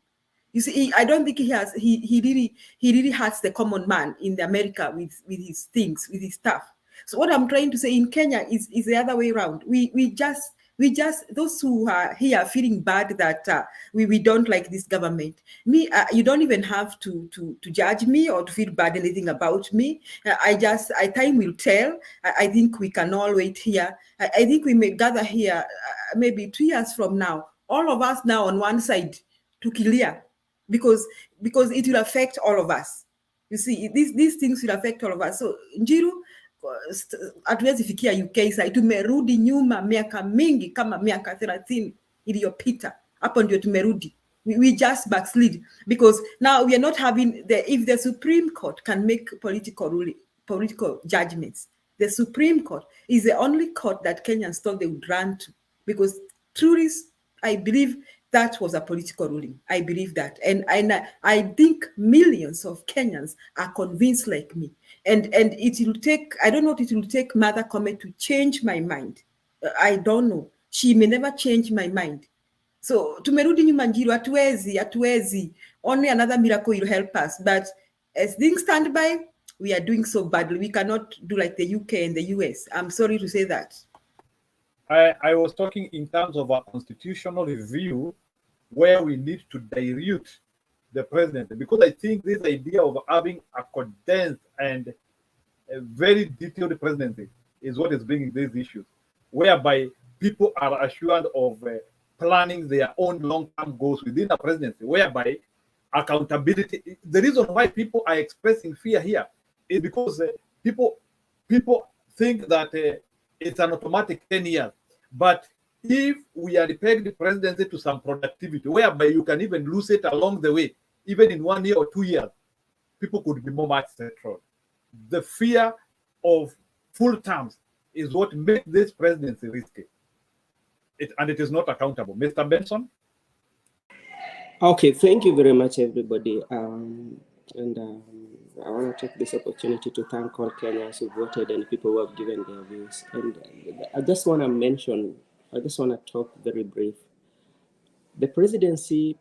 You see, I don't think he really hurts the common man in America with his things, with his stuff. So what I'm trying to say in Kenya is the other way around. We just those who are here feeling bad that we don't like this government. Me, you don't even have to judge me or to feel bad anything about me. Time will tell. I think we can all wait here. I think we may gather here maybe 2 years from now, all of us now on one side to clear, because it will affect all of us. You see, these things will affect all of us. So Njiru, hatuwezi fikia UK sasa, tumerudi nyuma miaka mingi kama miaka 30 iliyopita. Hapo ndio tumerudi. We just backslid, because now we are not having if the Supreme Court can make political judgments, the Supreme Court is the only court that Kenyans thought they would run to, because truly, I believe that was a political ruling. I believe that. And I think millions of Kenyans are convinced like me. And it will take, I don't know what it will take Mother Koome to change my mind. I don't know. She may never change my mind. So tumerudi nyuma Njiru, hatuwezi. Only another miracle will help us. But as things stand by, we are doing so badly. We cannot do like the UK and the US. I'm sorry to say that. I was talking in terms of a constitutional review, where we need to dilute the president, because I think this idea of having a condensed and a very detailed presidency is what is bringing these issues, whereby people are assured of planning their own long-term goals within a presidency, whereby accountability. The reason why people are expressing fear here is because people think that it's an automatic 10 years. But if we are pegged the presidency to some productivity, whereby you can even lose it along the way, even in 1 year or 2 years, people could be more much settled. The fear of full terms is what makes this presidency risky. And it is not accountable. Mr. Benson? Okay, thank you very much, everybody. I want to take this opportunity to thank all Kenyans who voted and people who have given their views. And I just want to talk very brief. The presidency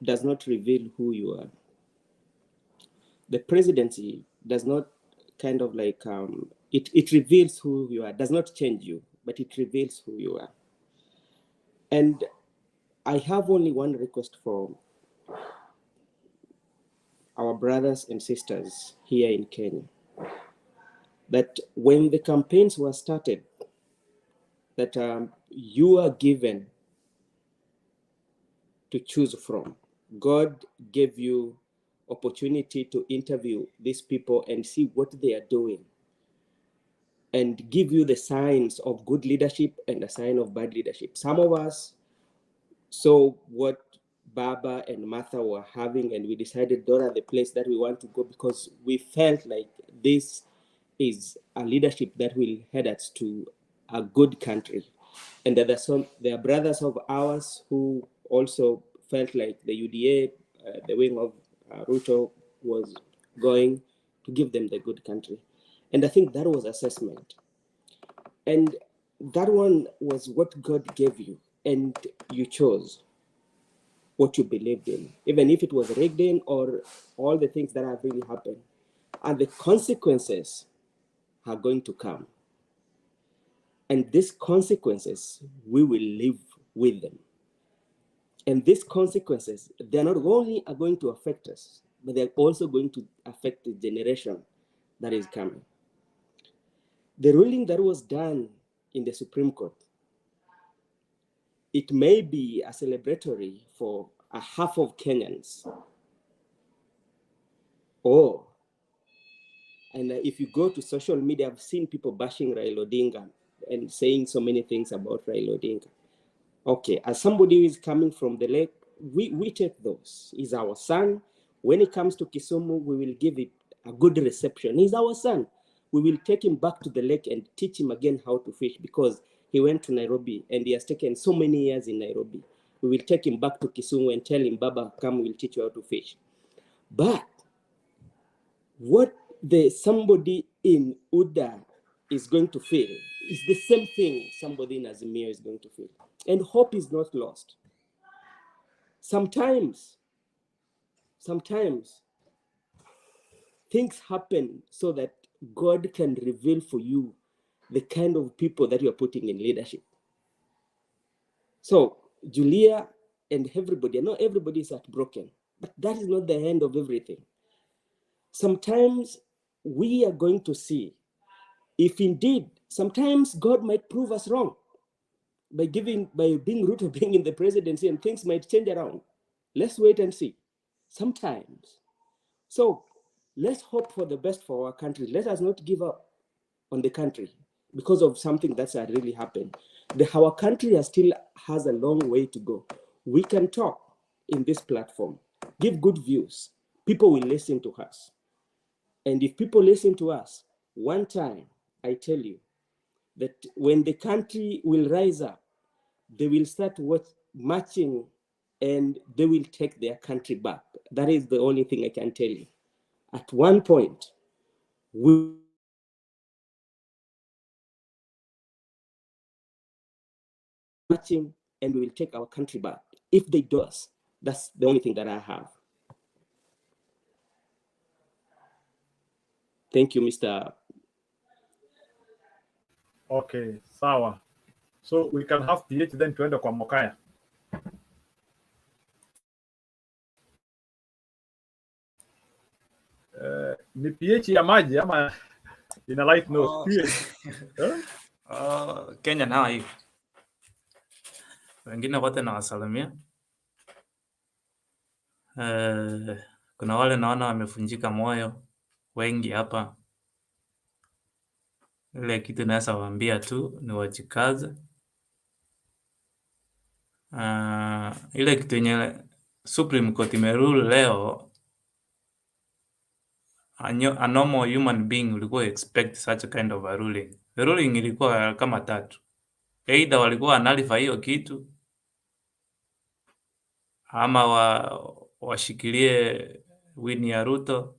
does not reveal who you are. The presidency does not kind of like, it reveals who you are, does not change you, but it reveals who you are. And I have only one request for our brothers and sisters here in Kenya, that when the campaigns were started, that you are given to choose from. God gave you opportunity to interview these people and see what they are doing, and give you the signs of good leadership and a sign of bad leadership. Some of us saw what Baba and Martha were having, and we decided those are the place that we want to go, because we felt like this is a leadership that will head us to a good country. And there are brothers of ours who also felt like the UDA, the wing of Ruto, was going to give them the good country. And I think that was assessment. And that one was what God gave you, and you chose what you believed in, even if it was rigged in or all the things that have really happened. And the consequences are going to come. And these consequences, we will live with them. And these consequences, they're not only are going to affect us, but they're also going to affect the generation that is coming. The ruling that was done in the Supreme Court, it may be a celebratory for a half of Kenyans. And if you go to social media, I've seen people bashing Raila Odinga and saying so many things about Raila Odinga. Okay, as somebody who is coming from the lake, we take those. He's our son. When it comes to Kisumu, we will give it a good reception. He's our son. We will take him back to the lake and teach him again how to fish, because he went to Nairobi and he has taken so many years in Nairobi. We will take him back to Kisumu and tell him, Baba, come, we'll teach you how to fish. But what somebody in UDA is going to feel is the same thing somebody in Azimio is going to feel. And hope is not lost. Sometimes things happen so that God can reveal for you the kind of people that you're putting in leadership. So Julia and everybody, I know everybody is heartbroken, but that is not the end of everything. Sometimes we are going to see if indeed, sometimes God might prove us wrong by being Ruto being in the presidency, and things might change around. Let's wait and see. Sometimes. So let's hope for the best for our country. Let us not give up on the country because of something that's really happened. Our country still has a long way to go. We can talk in this platform, give good views. People will listen to us. And if people listen to us, one time, I tell you, that when the country will rise up, they will start marching and they will take their country back. That is the only thing I can tell you. At one point, we marching and we will take our country back. If they do us, that's the only thing that I have. Thank you, Mr. Okay, sawa. So we can have PH then tuende kwa Mokaya. Ni PH ya maji ama ina light nose? PH. Kenya na hivi. Wengine wote nawasalimia. Kuna wale naona wamefunjika moyo wengi hapa. Ile kitu naweza waambia tu ni wajikaze. Ile kitu yenye Supreme Court imerule leo, a normal human being ulikuwa expect such a kind of a ruling. The ruling ilikuwa kama tatu. Either walikuwa wanalifa hiyo kitu ama washikilie win ya Ruto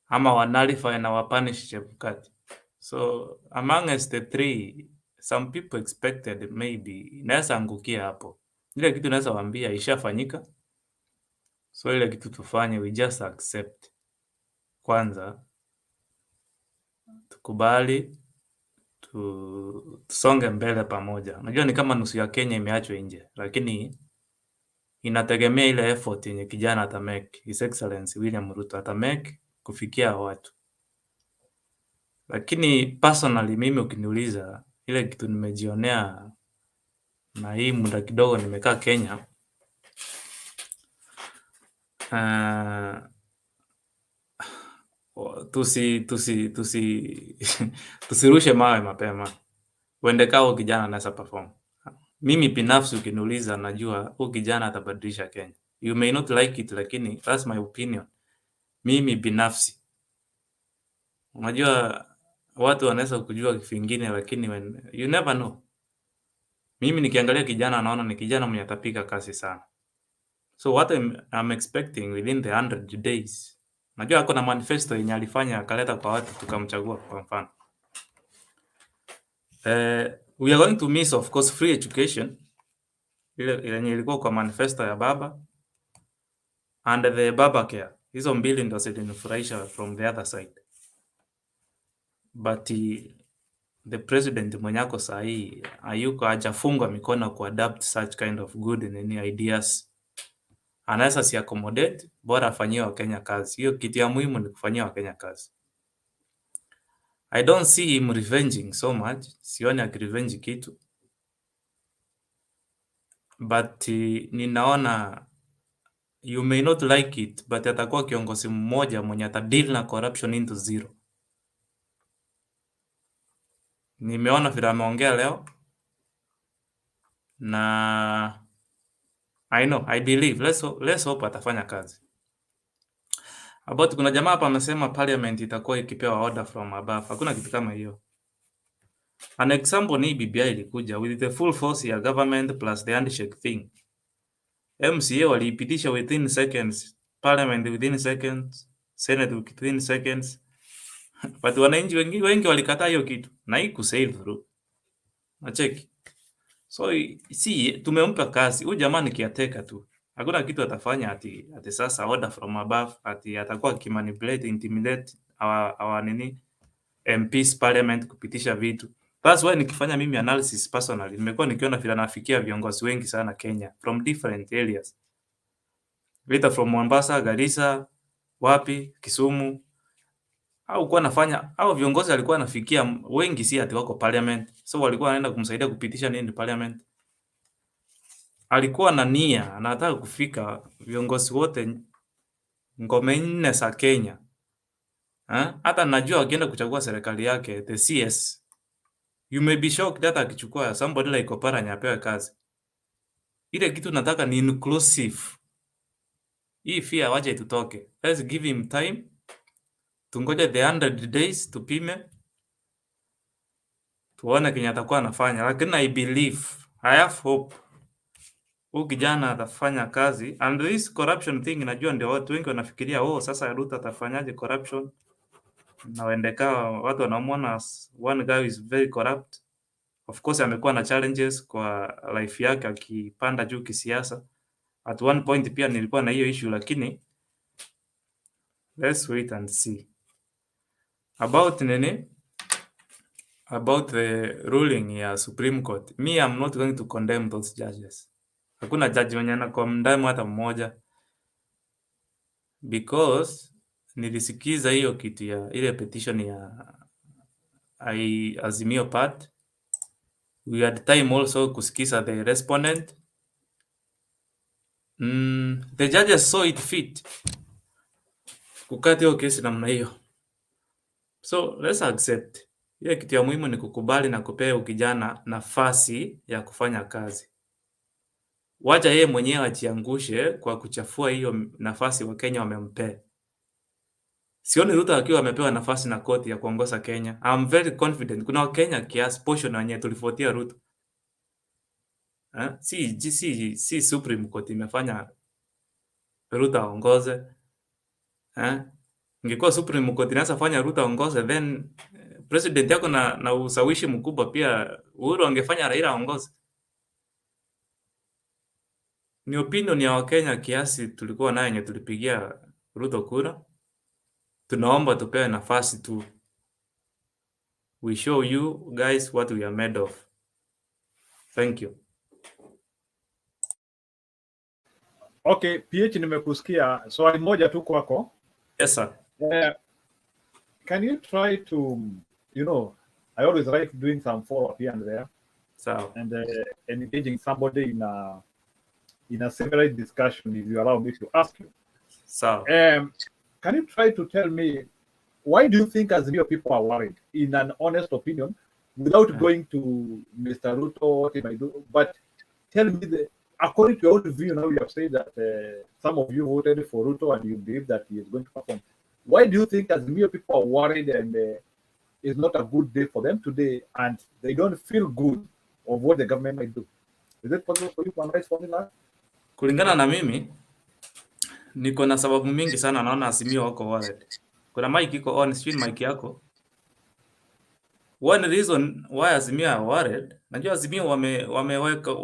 ama wanalifa na wapanish Chebukati. So amongst the three, some people expected maybe inaweza angukia hapo. Ile kitu naweza waambia ishafanyika. So ile kitu tufanye, we just accept. Kwanza tukubali tusonge mbele pamoja. Unajua ni kama nusu ya Kenya imeachwa nje, lakini inategemea ile effort yenye kijana atamake, His Excellency William Ruto atamake kufikia watu. Lakini personally mimi ukiniuliza, ile kitu nimejionea na hii muda kidogo nimekaa Kenya, tusirushe mawe mapema. Uende kao kijana anaweza perform. Mimi binafsi ukiniuliza, najua huyu kijana atabadilisha Kenya. You may not like it, lakini that's my opinion. Mimi binafsi, unajua watu wanaweza kujua kitu kingine, lakini you never know. Mimi nikiangalia kijana naona ni kijana mwenye atapiga kazi sana. So what I'm expecting within the 100 days. Najua ako na manifesto yenye alifanya akaleta kwa watu tukamchagua kwa mfano. We are going to miss of course free education. Ile yenye ilikuwa kwa manifesto ya baba and the baba care. Hizo mbili ndio zilinifurahisha from the other side. But the president mwenye ako sahi hayuko hajafungwa mikono ku adapt such kind of good ideas. Anaweza si accommodate, bora afanyie Wakenya kazi. Hiyo kitu ya muhimu ni kufanyia Wakenya kazi. I don't see him revenging so much. Sioni akirevenge kitu. But ninaona you may not like it, but atakuwa kiongozi mmoja mwenye atadeal na corruption into zero. Nimeona vile ameongea leo na I believe, let's hope atafanya kazi. About kuna jamaa hapa amesema parliament itakuwa ikipewa order from above. Hakuna kitu kama hiyo. An example ni BBI ilikuja with the full force ya government plus the handshake thing. MCA waliipitisha within seconds, parliament within seconds, senate within seconds. But wananchi wengi walikataa hiyo kitu na hii kusail through. Nacheki. So si tumempa kazi. Huyu jamaa ni kiateka tu. Hakuna kitu atafanya ati sasa order from above ati atakuwa kimanipulate, intimidate our MPs parliament kupitisha vitu. That's why nikifanya mimi analysis personally nimekuwa nikiona vile nafikia viongozi wengi sana Kenya from different areas. Vita from Mombasa, Garissa, wapi, Kisumu. Au kwa nafanya au viongozi alikuwa anafikia wengi si ati wako parliament. So walikuwa wanaenda kumsaidia kupitisha nini parliament. Alikuwa na nia anataka kufika viongozi wote ngome nne za Kenya. Hata najua akienda kuchagua serikali yake the CS, you may be shocked that akichukua somebody like Oparanya apewe kazi. Ile kitu nataka ni inclusive. Hii fear waje tutoke. Let's give him time. Tungoje the 100 days tupime. Tuone Kenya atakuwa anafanya. Lakini I believe, I have hope. Huyu kijana atafanya kazi. And this corruption thing najua ndio watu wengi wanafikiria sasa Ruto atafanyaje corruption. Na wendeka watu wanamuona one guy is very corrupt. Of course amekuwa na challenges kwa life yake akipanda juu kisiasa. At one point pia nilikuwa na hiyo issue lakini let's wait and see. About the ruling ya Supreme Court. Me I'm not going to condemn those judges. Hakuna judge mwenye anakodem hata mmoja. Because nilisikiza hiyo kitu ya ile petition ya Azimio part. We had time also kusikiza the respondent. The judges saw it fit kukata hiyo kesi namna hiyo. So let's accept. Ile kitu ya muhimu ni kukubali na kupea kijana nafasi ya kufanya kazi. Wacha yeye mwenyewe ajiangushe kwa kuchafua hiyo nafasi wa Kenya wamempea. Sioni Ruto akiwa amepewa nafasi na koti ya kuongoza Kenya. I'm very confident. Kuna Wakenya kiasi portion wenye tulifuatia Ruto. Si Supreme Court imefanya Ruto aongoze. Ingekuwa Supreme Court inaweza fanya Ruto aongoze, then president yako na usawishi mkubwa pia Uhuru angefanya Raila aongoze. Ni opinion ya Wakenya kiasi tulikuwa nayo yenye tulipigia Ruto kura. Tunaomba tupewe nafasi tu. we show you guys what we are made of. Thank you. Okay, PH nimekusikia. Swali moja tu kwako. Yes, sir. Can you try to, I always like doing some follow-up here and there. So, and engaging somebody in a separate discussion, if you allow me to ask you. So, can you try to tell me, why do you think Azimio people are worried, in an honest opinion, without going to Mr. Ruto, what he might do, but tell me, according to your own view, now you have said that some of you voted for Ruto and you believe that he is going to perform. Why do you think Azimio people are worried and it's not a good day for them today and they don't feel good of what the government might do? Is it possible for you to analyze for me now? Kulingana na mimi, niko na sababu mingi sana naona Azimio wako worried. Kuna mic iko on, sijui mic yako. One reason why Azimio are worried, najua Azimio wameweka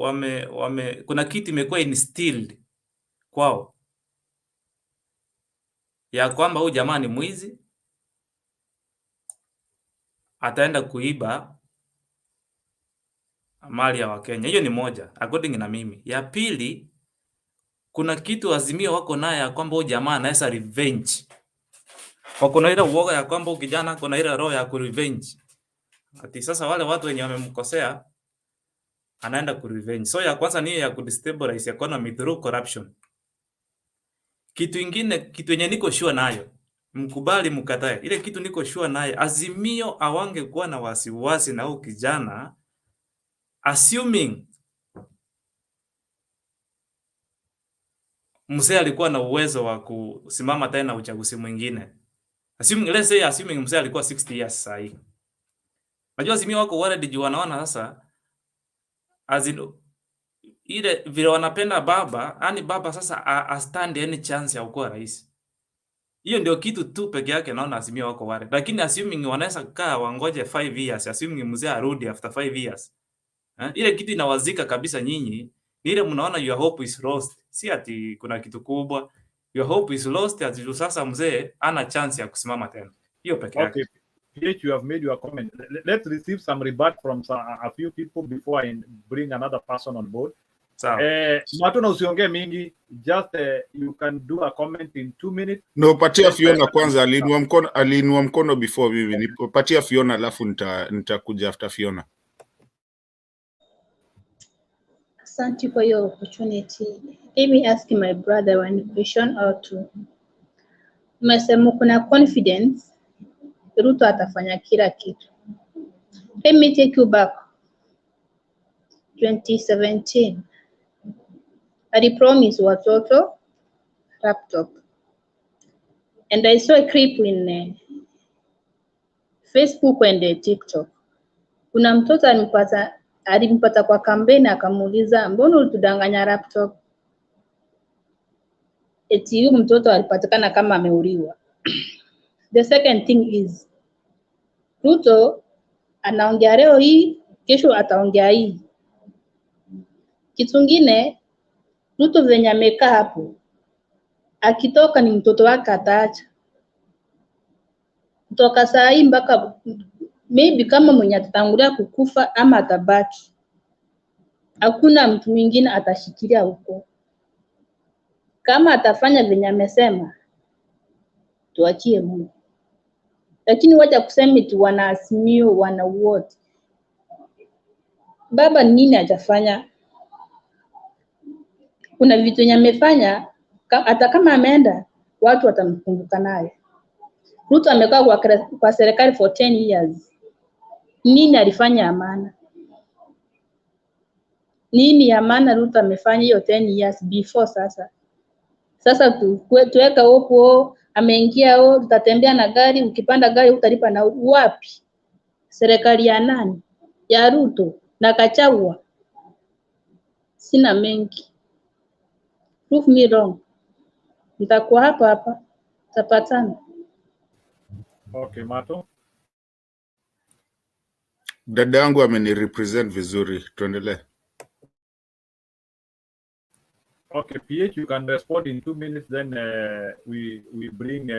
kuna kitu imekuwa instilled kwao ya kwamba huyu jamaa ni mwizi, ataenda kuiba mali ya Wakenya. Hiyo ni moja, according na mimi. Ya pili, kuna kitu Azimio wako naye ya kwamba huyu jamaa anaweza revenge. Wako na ile uoga ya kwamba kijana kuna ile roho ya kurevenge. Ati sasa wale watu wenye wamemkosea anaenda kurevenge. So ya kwanza ni ya kudestabilize economy through corruption. Kitu ingine, kitu yenye niko sure nayo, mkubali mkatae, ile kitu niko sure naye, Azimio awange kuwa na wasiwasi na huyu kijana, assuming mzee alikuwa na uwezo wa kusimama tena uchaguzi mwingine. Let's say assuming mzee alikuwa 60 years sasa hivi. Najua Azimio wako worried juu wanaona sasa ile vile wanapenda baba, yani baba sasa a stand any chance ya kuwa rais. Hiyo ndio kitu tu peke yake naona Azimio wako worried. Lakini assuming wanaweza kaa wangoje 5 years, assuming mzee arudi after 5 years. Ile kitu inawazika kabisa nyinyi. Ni ile mnaona your hope is lost. Si ati kuna kitu kubwa. Your hope is lost ati sasa mzee ana chance ya kusimama tena. Hiyo peke yake. Okay, PH, you have made your comment. Let's receive some rebut from a few people before I bring another person on board. Matuna usiongee mingi, just you can do a comment in 2 minutes. No, patia Fiona kwanza, aliinua mkono before mimi. Nipatia Fiona alafu nitakuja after Fiona. Thank you for your opportunity. Let me ask my brother one question or two. Umesema kuna confidence Ruto atafanya kila kitu. Let me take you back. 2017. Alipromise watoto laptop. And I saw a clip in Facebook and TikTok. Kuna mtoto alimpata kwa kampeni akamuuliza mbona ulitudanganya laptop? Eti huyu mtoto alipatikana kama ameuliwa. The second thing is Ruto anaongea leo hii, kesho ataongea hii. Kitu kingine Ruto venye amekaa hapo, akitoka ni mtoto wake ataacha. Kutoka saa hii mpaka maybe kama mwenye atatangulia kukufa ama atabaki. Hakuna mtu mwingine atashikilia huko. Kama atafanya venye amesema, tuachie Mungu. Lakini wacha kusema eti wana Azimio, wana wote. Baba nini hajafanya? Kuna vitu yenye amefanya, hata kama ameenda, watu watamkumbuka naye. Ruto amekaa kwa serikali for 10 years. Nini alifanya amana? Nini ya maana Ruto amefanya hiyo 10 years before sasa? Sasa tuweka huko, ameingia huko, tutatembea na gari, ukipanda gari utalipa na wapi? Serikali ya nani? Ya Ruto na Kachagwa. Sina mengi. Prove me wrong. Nitakuwa hapa. Tapatana. Okay, Mato. Dada yangu amenirepresent vizuri. Tuendelee. Okay, PH, you can respond in 2 minutes, then we bring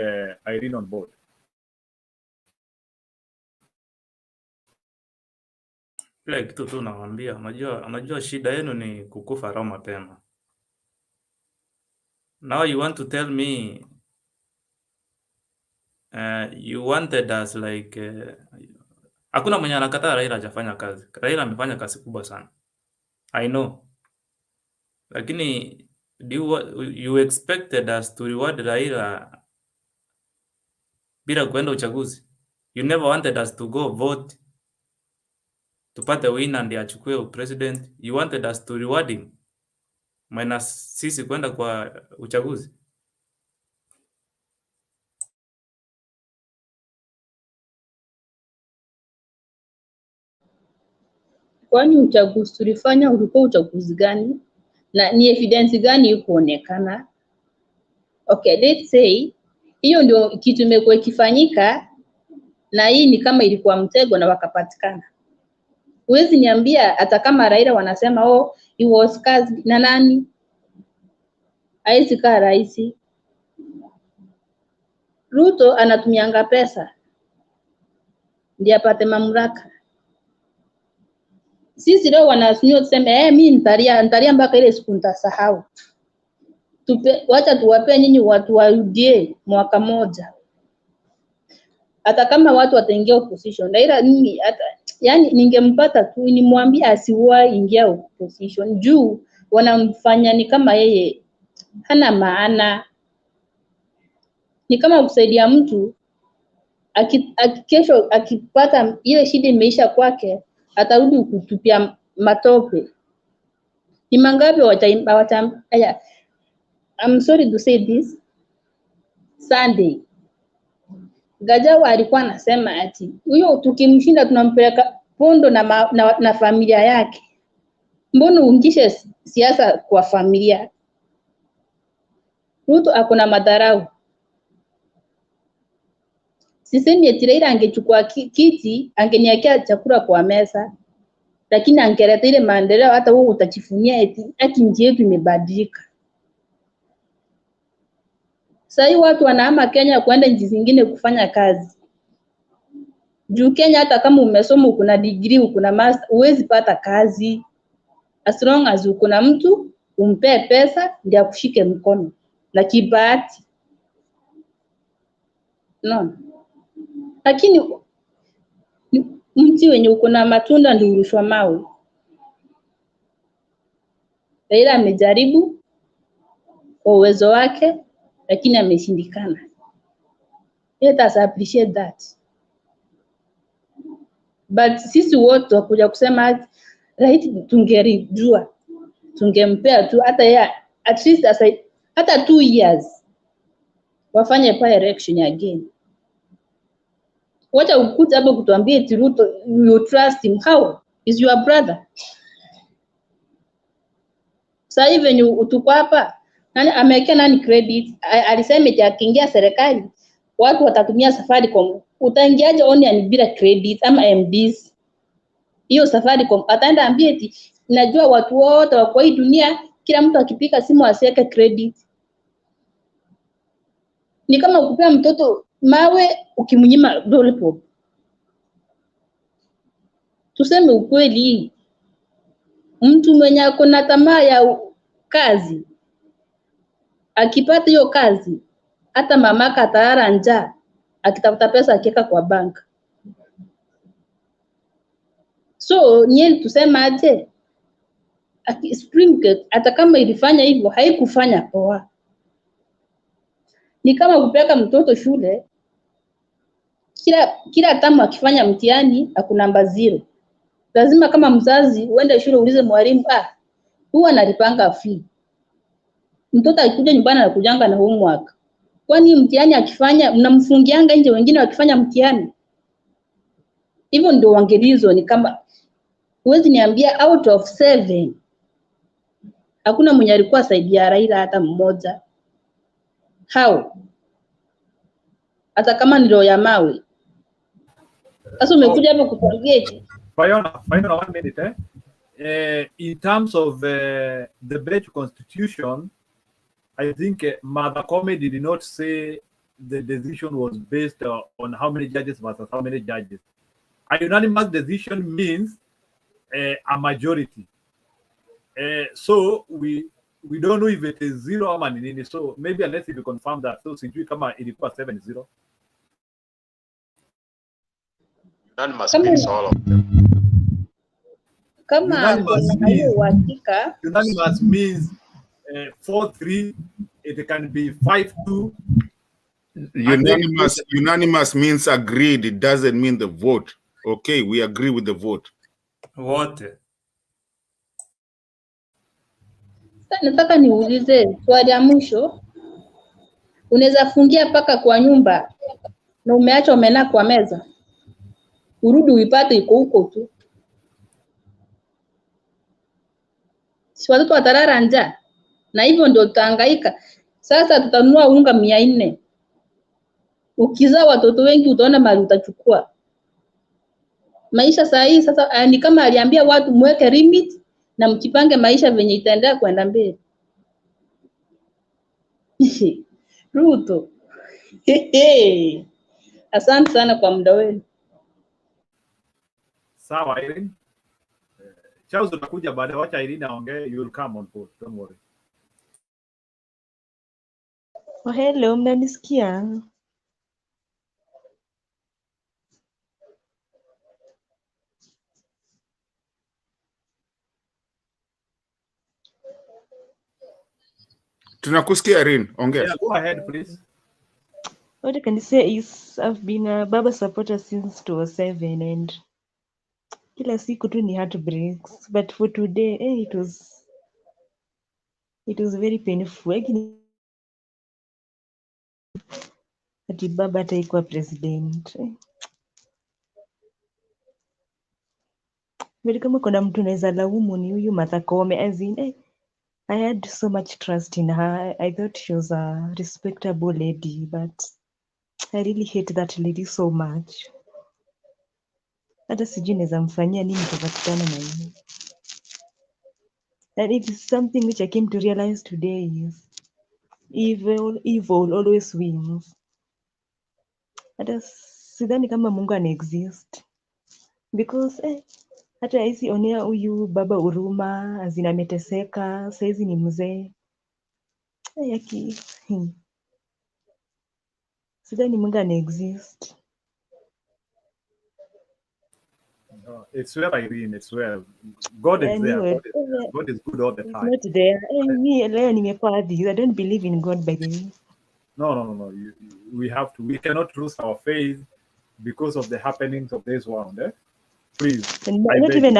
Irene on board. Ile kitu tu nawaambia, unajua shida yenu ni kukufa roho mapema. Now you want to tell me you wanted us like hakuna mwenye anakataa Raila hajafanya kazi. Raila amefanya kazi kubwa sana. I know. Lakini you expected us to reward Raila bila kuenda uchaguzi? You never wanted us to go vote tupate winner ndiye achukue president. You wanted us to reward him minus sisi kwenda kwa uchaguzi. Kwani uchaguzi tulifanya ulikuwa uchaguzi gani? Na ni evidence gani ikuonekana? Okay, let's say hiyo ndio kitu imekuwa ikifanyika na hii ni kama ilikuwa mtego na wakapatikana. Huwezi niambia hata kama Raila wanasema oh he was kazi na nani? Haisi kaa raisi. Ruto anatumianga pesa ndiye apate mamlaka. Sisi leo wanasimio tuseme mimi nitalia mpaka ile siku nitasahau. Wacha tuwape nyinyi watu warudie mwaka moja. Hata kama watu wataingia opposition, Raila mimi hata yani ningempata tu nimwambie asiwahi ingia opposition juu wanamfanya ni kama yeye hana maana. Ni kama kusaidia mtu kesho akipata ile shida imeisha kwake atarudi kutupia matope. Ni mangapi aya I'm sorry to say this. Sunday Gachagua alikuwa anasema ati huyo tukimshinda tunampeleka Pondo na familia yake. Mbona uingishe siasa kwa familia? Ruto akona madharau. Sisemi eti Raila angechukua kiti angeniwekea chakula kwa meza, lakini angeleta ile maendeleo hata wewe utachifunia eti nchi yetu imebadilika. Sasa watu wanahama Kenya kwenda nchi zingine kufanya kazi. Juu Kenya hata kama umesoma uko na degree uko na master huwezi pata kazi. As long as uko na mtu umpe pesa ndio akushike mkono na kibahati. No. Lakini mti wenye uko na matunda ndio urushwa mawe. Raila amejaribu kwa uwezo wake lakini ameshindikana. Let us appreciate that. But sisi wote wakuja kusema right tungerijua. Tungempea tu hata ya at least hata 2 years wafanye pa election again. Wacha ukuta hapo kutuambia eti Ruto you trust him. How? Is your brother? Sasa hivi utuko hapa nani amewekea nani credit? Alisema eti akiingia serikali watu watatumia Safaricom. Utaingiaje online bila credit ama MBs? Hiyo Safaricom ataenda ambia eti najua watu wote wa kwa hii dunia kila mtu akipika simu asiweke credit. Ni kama ukupea mtoto mawe ukimnyima lollipop. Tuseme ukweli, mtu mwenye ako na tamaa ya kazi akipata hiyo kazi hata mamaka atara njaa akitafuta pesa akiweka kwa bank. So nyeli tusema aje Spring hata kama ilifanya hivyo haikufanya poa. Ni kama kupeleka mtoto shule kila tamu akifanya mtihani aku namba 0. Lazima kama mzazi uende shule uulize mwalimu huwa analipanga fee. Mtoto akikuja nyumbani anakujanga na homework. Kwani mtihani akifanya mnamfungianga nje wengine wakifanya mtihani? Hivyo ndio wangelizo ni kama huwezi niambia out of 7 hakuna mwenye alikuwa saidia Raila hata mmoja. How? Hata kama ni roho ya mawe. Sasa umekuja hapo kutarget. Fiona, 1 minute. In terms of the British Constitution, I think Mother Koome did not say the decision was based on how many judges versus how many judges. A unanimous decision means a majority. So we don't know if it is 0 or nini. So maybe unless if you confirm that, so sijui kama ilikuwa 7-0. Unanimous means all of them. Kama kuna hiyo uhakika, Unanimous means 4-3. It can be 5-2. Unanimous means agreed. It doesn't mean the vote. Okay, we agree with the vote. Wote. sasa nataka niulize swali ya mwisho. Unaweza fungia paka kwa nyumba na umeacha omena kwa meza, urudi uipate iko huko tu, si watoto watalala njaa? Na hivyo ndio tutahangaika. Sasa tutanunua unga 400. Ukizaa watoto wengi utaona mali utachukua. Maisha saa hii sasa ni kama aliambia watu mweke limit na mkipange maisha venye itaendelea kwenda mbele. Ruto. Asante sana kwa muda wenu. Sawa, Irene. Charles utakuja baadaye, wacha Irene aongee, you will come on board, don't worry. Oh, hello, mnanisikia? Tunakusikia Irene, ongea. Yeah, go ahead please. What I can say is I've been a Baba supporter since 2007 and kila siku tu ni heartbreaks, but for today it was very painful. Lakini ati baba ataikuwa president. But kama kuna mtu naweza laumu ni huyu Martha Koome, as in I had so much trust in her. I thought she was a respectable lady, but I really hate that lady so much. Hata sijui naweza mfanyia nini kupatikana na hiyo. And it is something which I came to realize today is evil always wins. Hata sidhani kama Mungu ana exist. Because hata hizi onea huyu baba huruma, azina ameteseka, saizi ni mzee. Sidhani Mungu ana exist. It's well, Irene, it's well. God is there. Anyway, God is good all the it's time. not there. Me leo nimekuwa this. I don't believe in God by the way. No. We cannot lose our faith because of the happenings of this world. Please. And not even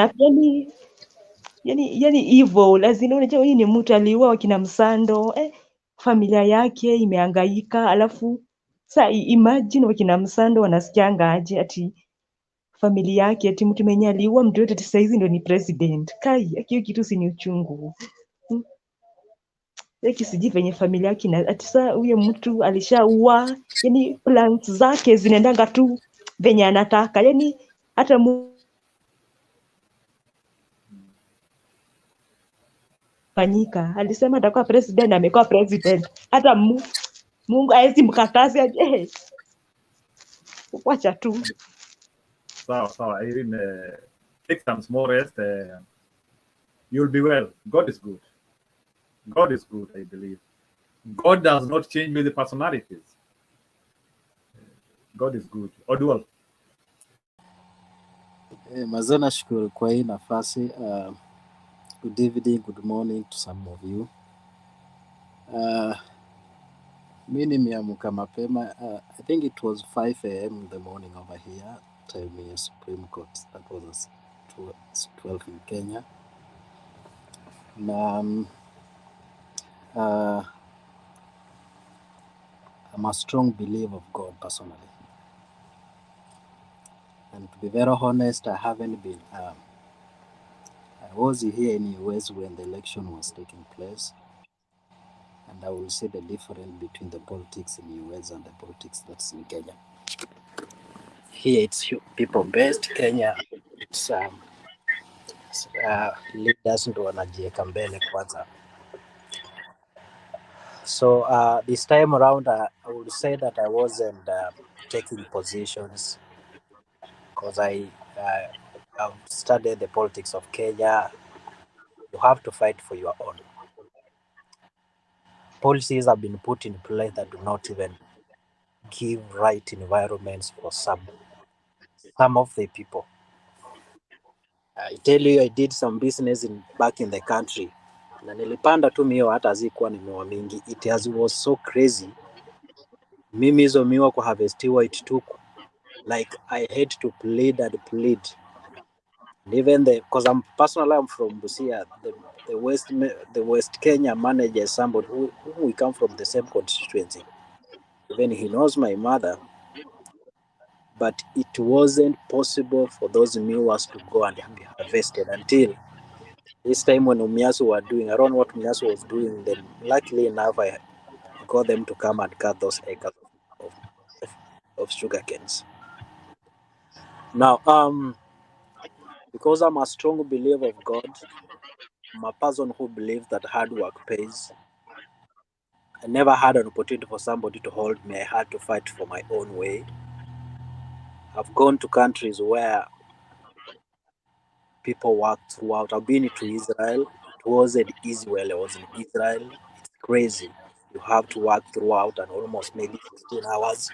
yani evil. As in, unajua huyu ni mtu aliuawa kina Msando. Familia yake imehangaika. Alafu sa imagine wakina Msando wanasikianga aje ati familia yake ati mtu mwenye aliua mtu yote sasa hizi ndio ni president. Kai, hiyo kitu si ni uchungu. Sijui venye familia yake ati saa huyo mtu alishaua, yani plans zake zinaendanga tu venye anataka, yani hata fanyika alisema atakuwa president na amekuwa president, hata Mungu haezi mkatazi aje. Wacha tu. Sawa, Irene, take some small rest. You'll be well. God is good. God is good, I believe. God does not change with the personalities. God is good. Odwal. Mazee, nashukuru kwa hii nafasi. Good evening, good morning to some of you. Mi nimeamka mapema. I think it was 5 a.m. in the morning over here, time ya Supreme Court. That was 12 in Kenya. Na I'm a strong believer of God personally. And to be very honest, I haven't been. I was here in US when the election was taking place, and I will see the difference between the politics in US and the politics that's in Kenya. Here it's people based. Kenya, it's leaders ndo wanajieka mbele kwanza. So this time around, I would say that I wasn't taking positions because I've studied the politics of Kenya. You have to fight for your own. Policies have been put in place that do not even give right environments for some of the people. I tell you, I did some business back in the country. Na nilipanda tu miwa hata hazikuwa ni miwa mingi. It was so crazy. Mimi hizo miwa kuharvestiwa, it took like I had to plead. And even because I'm from Busia, the West Kenya manager, somebody who we come from the same constituency. Even he knows my mother, but it wasn't possible for those miwas to go and be harvested until this time when Umiasu were doing around what Umiasu was doing. Then luckily enough, I got them to come and cut those acres of sugar canes. Now, because I'm a strong believer of God, I'm a person who believes that hard work pays. I never had an opportunity for somebody to hold me. I had to fight for my own way. I've gone to countries where people work throughout. I've been to Israel. It wasn't easy while I was in Israel. It's crazy. You have to work throughout and almost maybe 16 hours.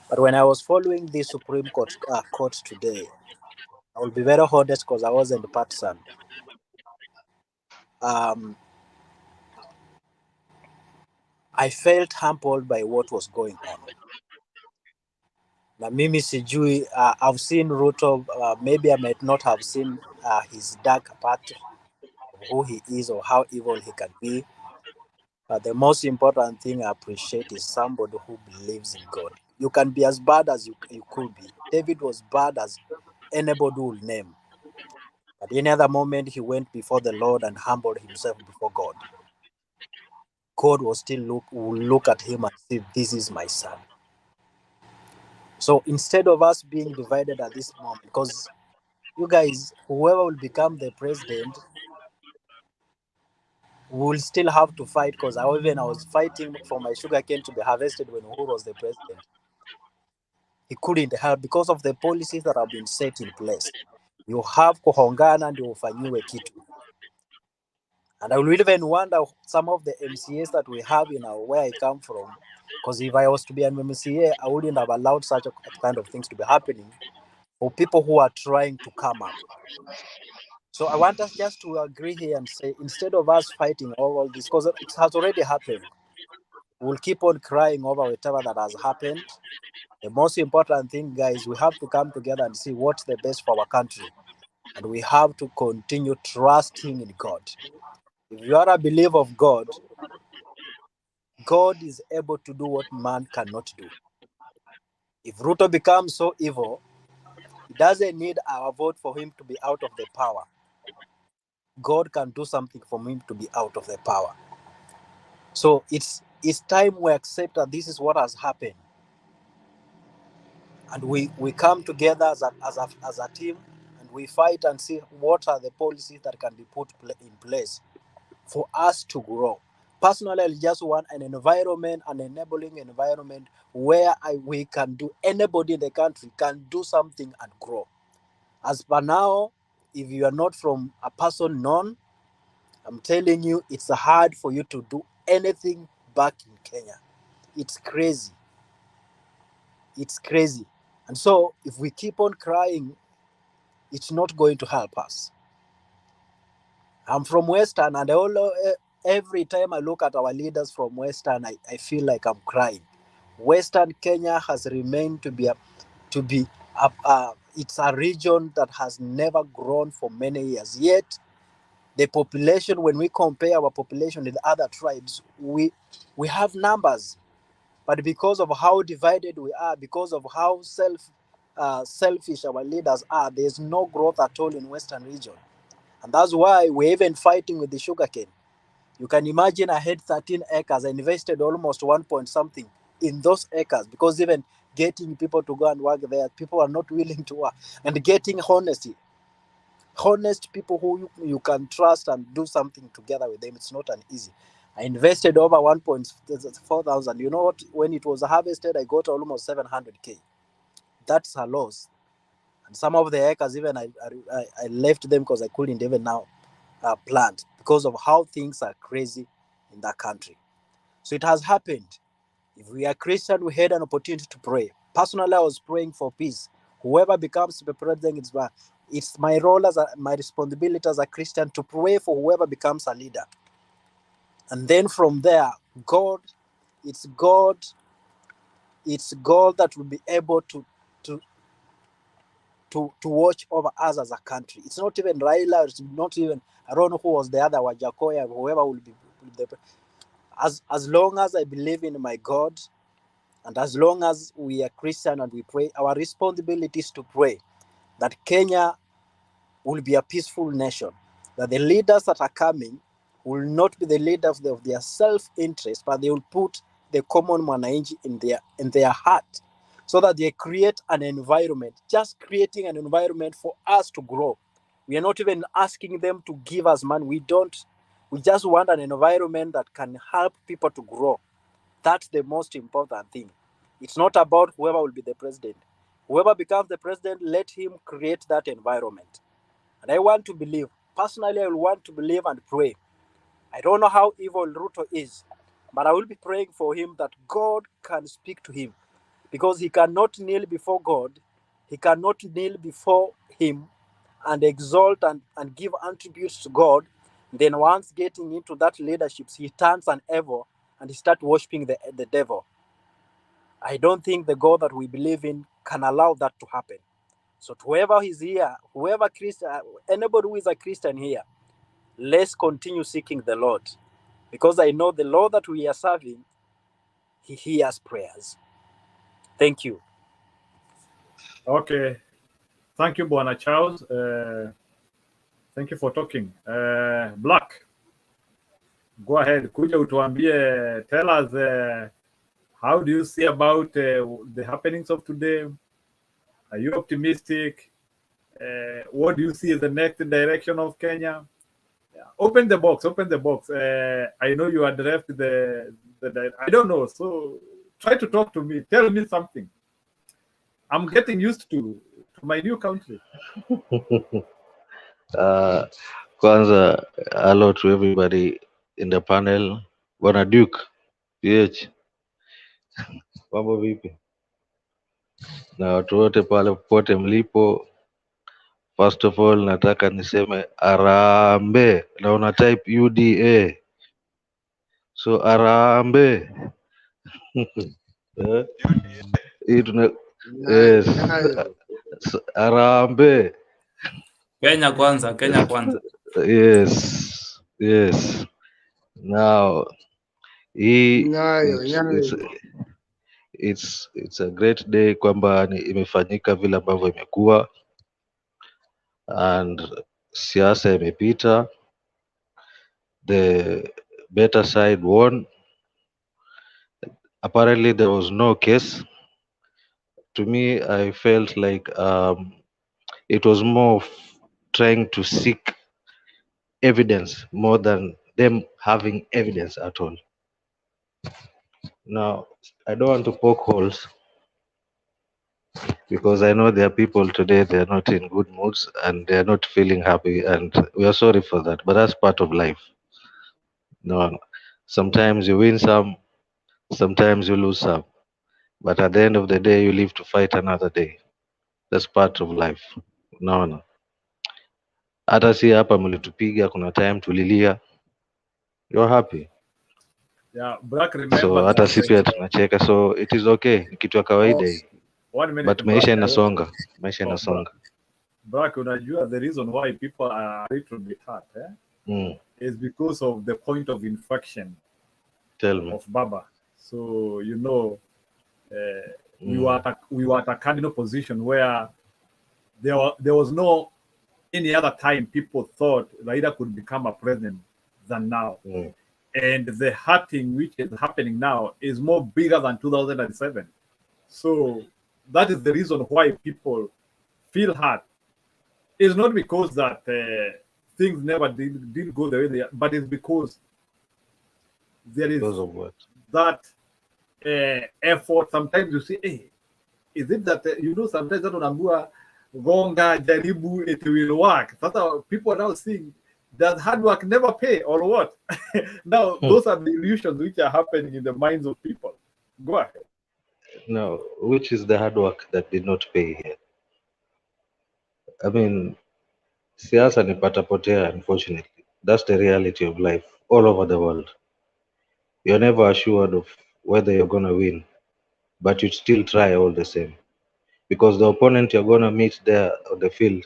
But when I was following the Supreme Court today, I will be very honest because I wasn't partisan. I felt humbled by what was going on. Na mimi sijui, I've seen Ruto, maybe I might not have seen his dark part of who he is or how evil he can be. But the most important thing I appreciate is somebody who believes in God. You can be as bad as you could be. David was bad as anybody will name. But any other moment he went before the Lord and humbled himself before God, God will still look at him and say, this is my son. So instead of us being divided at this moment, because you guys, whoever will become the president, will still have to fight, because I was fighting for my sugarcane to be harvested when Uhuru was the president. He couldn't help because of the policies that have been set in place. You have kuhongana ndio ufanyiwe kitu. And I will even wonder some of the MCAs that we have in where I come from, because if I was to be an MCA, I wouldn't have allowed such kind of things to be happening for people who are trying to come up. So I want us just to agree here and say, instead of us fighting over all this, because it has already happened, we'll keep on crying over whatever that has happened. The most important thing, guys, we have to come together and see what's the best for our country. And we have to continue trusting in God. If you are a believer of God, God is able to do what man cannot do. If Ruto becomes so evil, he doesn't need our vote for him to be out of the power. God can do something for him to be out of the power. So it's time we accept that this is what has happened. And we come together as a team, and we fight and see what are the policies that can be put in place for us to grow. Personally, I just want an environment, an enabling environment where we can do, anybody in the country can do something and grow. As per now, if you are not from a person known, I'm telling you, it's hard for you to do anything back in Kenya. It's crazy. It's crazy. And so if we keep on crying, it's not going to help us. I'm from Western, and every time I look at our leaders from Western, I feel like I'm crying. Western Kenya has remained to be it's a region that has never grown for many years. Yet the population, when we compare our population with other tribes, we have numbers. But because of how divided we are, because of how selfish our leaders are, there's no growth at all in Western region. And that's why we're even fighting with the sugarcane. You can imagine I had 13 acres. I invested almost 1 point something in those acres, because even getting people to go and work there, people are not willing to work. And getting honest people who you can trust and do something together with them, it's not an easy. I invested over 1.4 thousand. You know what? When it was harvested, I got almost 700K. That's a loss. And some of the acres even I left them because I couldn't even now plant because of how things are crazy in that country. So it has happened. If we are Christian, we had an opportunity to pray. Personally, I was praying for peace. Whoever becomes the president, it's my role my responsibility as a Christian to pray for whoever becomes a leader. And then from there, it's God that will be able to watch over us as a country. It's not even RAILA, it's not even, I don't know who was the other, Wajakoya, whoever will be as long as I believe in my God, and as long as we are Christian and we pray, our responsibility is to pray that Kenya will be a peaceful nation, that the leaders that are coming will not be the leaders of their self-interest, but they will put the common mwananchi in their heart, so that they create an environment, just creating an environment for us to grow. We are not even asking them to give us money. We just want an environment that can help people to grow. That's the most important thing. It's not about whoever will be the president. Whoever becomes the president, let him create that environment. And I want to believe, personally, I will want to believe and pray. I don't know how evil Ruto is, but I will be praying for him that God can speak to him, because he cannot kneel before God. He cannot kneel before him and exalt and give attributes to God. Then once getting into that leadership, he turns an evil and he starts worshiping the devil. I don't think the God that we believe in can allow that to happen. So to whoever is here, whoever Christian, anybody who is a Christian here, let's continue seeking the Lord, because I know the Lord that we are serving, he hears prayers. Thank you. Okay. Thank you, Bwana Charles. Thank you for talking. Black, go ahead. Kuja utuambie, tell us how do you see about the happenings of today? Are you optimistic? What do you see as the next direction of Kenya? Yeah. Open the box. Open the box. I know you addressed the I don't know. So try to talk to me. Tell me something. I'm getting used to my new country. Kwanza, hello to everybody in the panel. Bwana Duke, PH, mambo vipi? Na watu wote pale popote mlipo. First of all, nataka niseme arambe, na una type UDA. So arambe. Yes. Arambe. Kenya kwanza, Kenya kwanza. Yes. Now, it's a great day kwamba imefanyika vile ambavyo imekuwa, and siasa imepita, the better side won. Apparently there was no case. To me, I felt like it was more of trying to seek evidence more than them having evidence at all. Now, I don't want to poke holes, because I know there are people today, they are not in good moods and they are not feeling happy, and we are sorry for that, but that's part of life. No, sometimes you win some, sometimes you lose some, but at the end of the day, you live to fight another day. That's part of life. No. Hata si hapa mlitupiga, kuna time tulilia. You're happy. Yeah, Black, remember so hata si pia tunacheka, so it is okay, ni kitu ya kawaida hii. 1 minute, But maisha inasonga, maisha inasonga. Black, unajua the reason why people are a little bit hurt is because of the point of infection of Baba. So you know, we were at a cardinal position where there was no any other time people thought Raila could become a president than now. And the hurting which is happening now is more bigger than 2007. So that is the reason why people feel hurt. It's not because that things never did go the way they are, but it's because there is that effort. Sometimes you see, hey, is it that, sometimes that unaambua gonga jaribu, it will work. Sasa people are now seeing that hard work never pay or what? Now those are the illusions which are happening in the minds of people. Go ahead. Now, which is the hard work that did not pay here? I mean, siasa ni patapotea, unfortunately. That's the reality of life all over the world. You're never assured of whether you're going to win, but you still try all the same. Because the opponent you're going to meet there on the field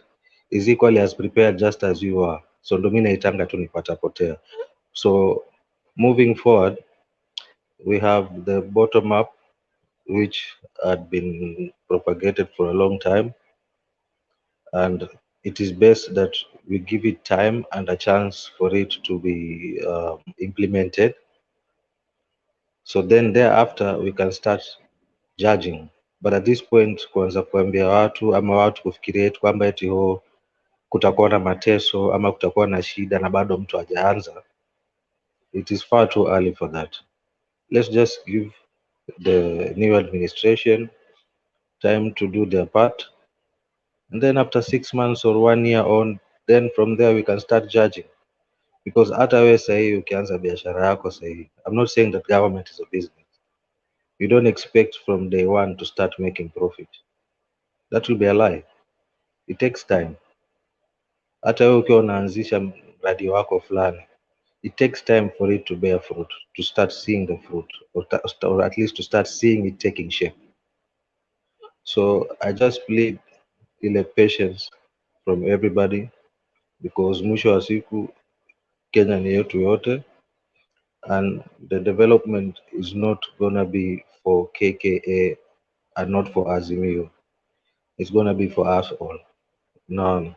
is equally as prepared just as you are. So ndo mimi naitanga tu ni patapotea. So moving forward, we have the bottom up, which had been propagated for a long time. And it is best that we give it time and a chance for it to be implemented. So then thereafter we can start judging. But at this point kuanza kuambia watu ama watu kufikiria eti kwamba eti kutakuwa na mateso ama kutakuwa na shida na bado mtu hajaanza, it is far too early for that. Let's just give the new administration time to do their part, and then after 6 months or 1 year on, then from there we can start judging. Because hata wewe sahii ukianza biashara yako sahii, I'm not saying that government is a business. You don't expect from day one to start making profit. That will be a lie. It takes time. Hata wewe ukiwa unaanzisha mradi wako fulani, it takes time for it to bear fruit, to start seeing the fruit, or at least to start seeing it taking shape. So I just plead ile patience from everybody, because mwisho wa siku Kenya ni yetu yote, and the development is not gonna be for KKA and not for Azimio. It's gonna be for us all. Naam.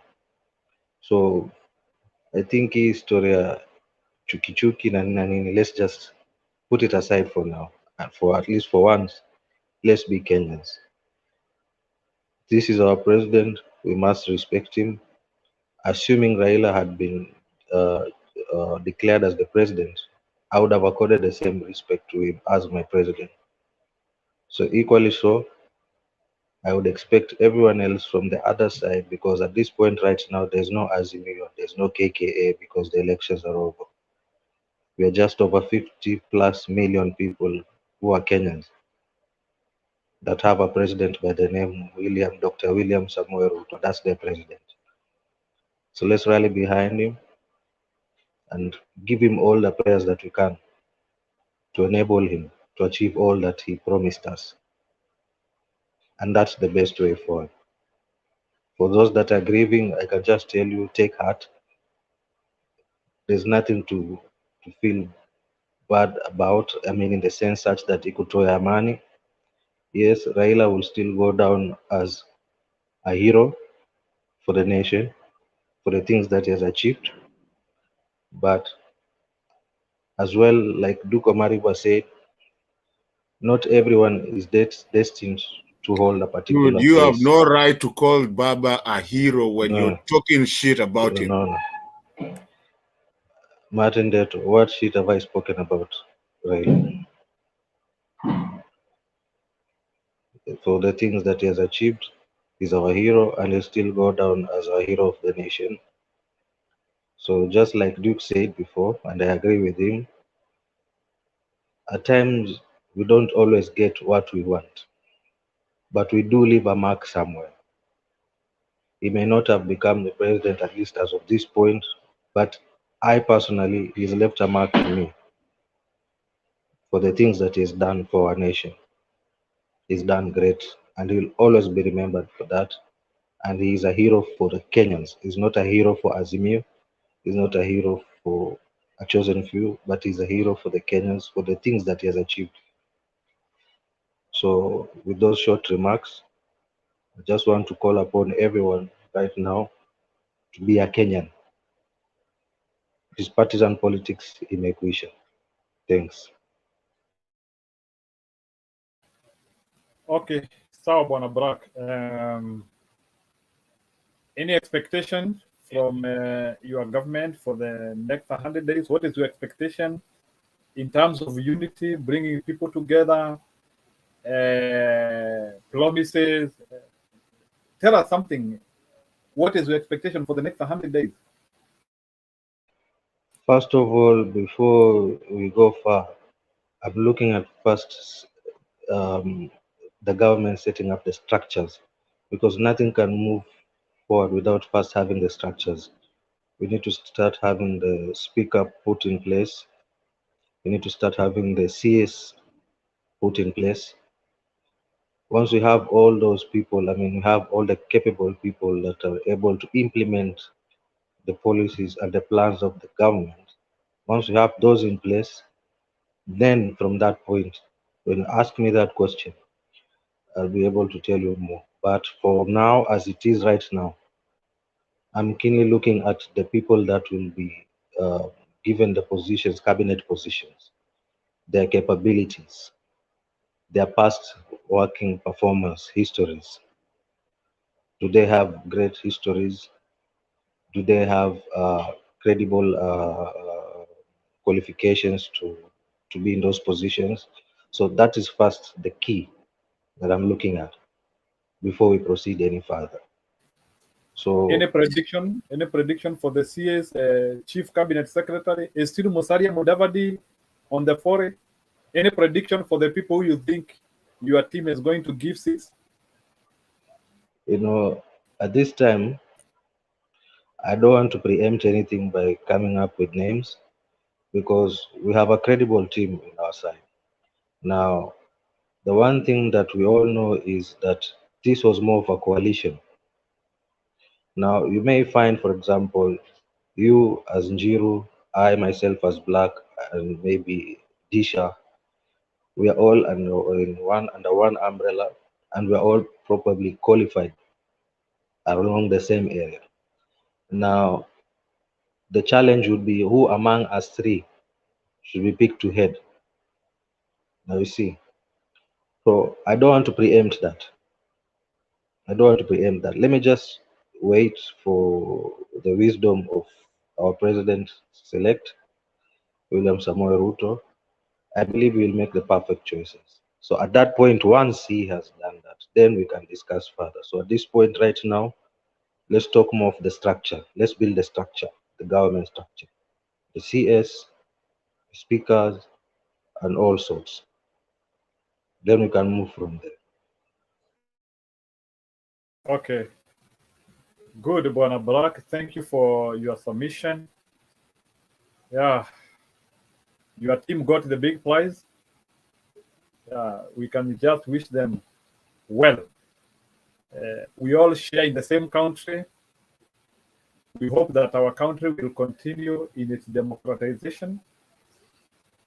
So I think hii historia chuki na nini, let's just put it aside for now, and for at least for once, let's be Kenyans. This is our president, we must respect him. Assuming Raila had been declared as the president, I would have accorded the same respect to him as my president. So equally so, I would expect everyone else from the other side, because at this point right now, there's no Azimio, there's no KKA, because the elections are over. We are just over 50 plus million people who are Kenyans that have a president by the name Dr. William Samoei Ruto. That's their president. So let's rally behind him and give him all the prayers that we can to enable him to achieve all that he promised us. And that's the best way forward. For those that are grieving, I can just tell you, take heart. There's nothing to feel bad about. I mean, in the sense such that ikutoe amani. Yes, Raila will still go down as a hero for the nation, for the things that he has achieved. But as well, like Duke Omariba said, not everyone is destined to hold a particular Dude, you have place. no right to call Baba a hero when No. you're talking shit about him. No. Martin Deto, what shit have I spoken about Raila? For the things that he has achieved, he's our hero and he'll still go down as our hero of the nation. So just like Duke said before, and I agree with him, at times we don't always get what we want, but we do leave a mark somewhere. He may not have become the president, at least as of this point, but I personally, he's left a mark on me for the things that he's done for our nation. He's done great, and he'll always be remembered for that. And he is a hero for the Kenyans. He's not a hero for Azimio. He's not a hero for a chosen few, but he's a hero for the Kenyans, for the things that he has achieved. So with those short remarks, I just want to call upon everyone right now to be a Kenyan. This partisan politics imekwisha. Thanks. Okay, sawa bwana Barack. Any expectation from your government for the next 100 days? What is your expectation in terms of unity, bringing people together, promises, tell us something. What is your expectation for the next 100 days? First of all, before we go far, I'm looking at first the government setting up the structures, because nothing can move forward without first having the structures. We need to start having the speaker put in place. We need to start having the CS put in place. Once we have all those people, I mean, we have all the capable people that are able to implement the policies and the plans of the government. Once we have those in place, then from that point, when you ask me that question, I'll be able to tell you more. But for now, as it is right now, I'm keenly looking at the people that will be given the positions, cabinet positions, their capabilities, their past working performance histories. Do they have great histories? Do they have credible qualifications to be in those positions? So that is first the key that I'm looking at before we proceed any further. So Any prediction for the CS Chief Cabinet Secretary? Is still Musalia Mudavadi on the foray? Any prediction for the people you think your team is going to give seats? You know, at this time, I don't want to preempt anything by coming up with names, because we have a credible team in our side. Now, the one thing that we all know is that this was more of a coalition. Now, you may find, for example, you as Njiru, I myself as Black, and maybe Disha, we are all under one umbrella, and we are all probably qualified along the same area. Now, the challenge would be who among us three should be picked to head. Now you see. So I don't want to preempt that. Let me just wait for the wisdom of our president select, William Samoei Ruto. I believe he will make the perfect choices. So at that point, once he has done that, then we can discuss further. So at this point right now, let's talk more of the structure. Let's build the structure, the government structure, the CS, speakers, and all sorts. Then we can move from there. Okay. Good, Bwana Black. Thank you for your submission. Yeah. Your team got the big prize. We can just wish them well. We all share in the same country. We hope that our country will continue in its democratization.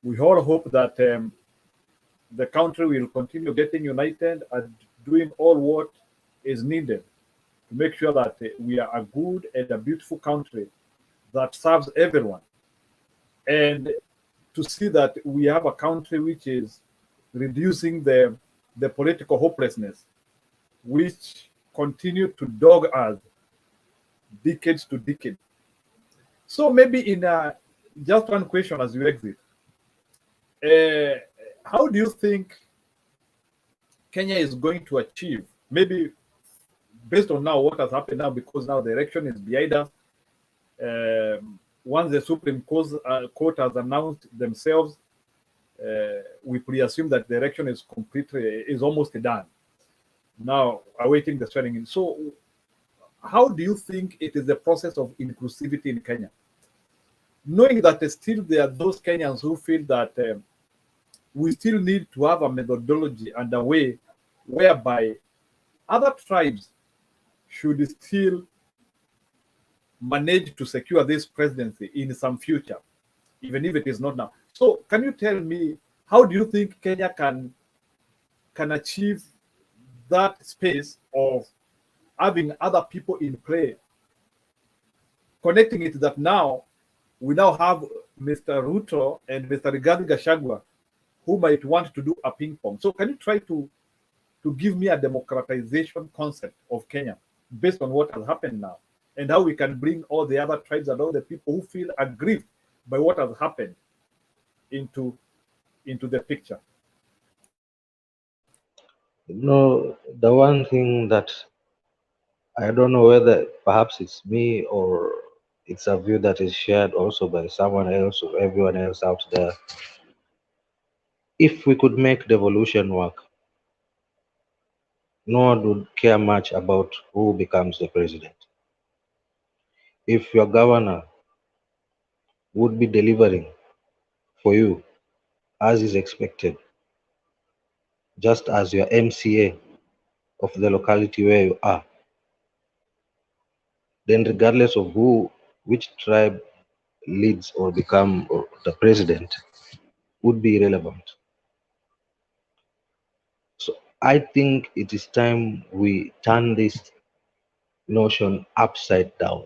We all hope that the country will continue getting united and doing all what is needed to make sure that we are a good and a beautiful country that serves everyone. And to see that we have a country which is reducing the political hopelessness, which continue to dog us decades to decade. So maybe in just one question as you exit, how do you think Kenya is going to achieve, maybe based on now what has happened now, because now the election is behind us, once the Supreme Court has announced themselves, we pre-assume that the election is almost done. Now awaiting the swearing in. So how do you think it is the process of inclusivity in Kenya? Knowing that still there are those Kenyans who feel that we still need to have a methodology and a way whereby other tribes should still manage to secure this presidency in some future, even if it is not now. So can you tell me, how do you think Kenya can achieve that space of having other people in play, connecting it that now we now have Mr. Ruto and Mr. Rigathi Gachagua who might want to do a ping pong. So can you try to give me a democratization concept of Kenya based on what has happened now, and how we can bring all the other tribes and all the people who feel aggrieved by what has happened into the picture? No, the one thing that I don't know whether perhaps it's me or it's a view that is shared also by someone else or everyone else out there. If we could make devolution work, no one would care much about who becomes the president. If your governor would be delivering for you as is expected, just as your MCA of the locality where you are, then regardless of which tribe leads or become the president would be irrelevant. So I think it is time we turn this notion upside down.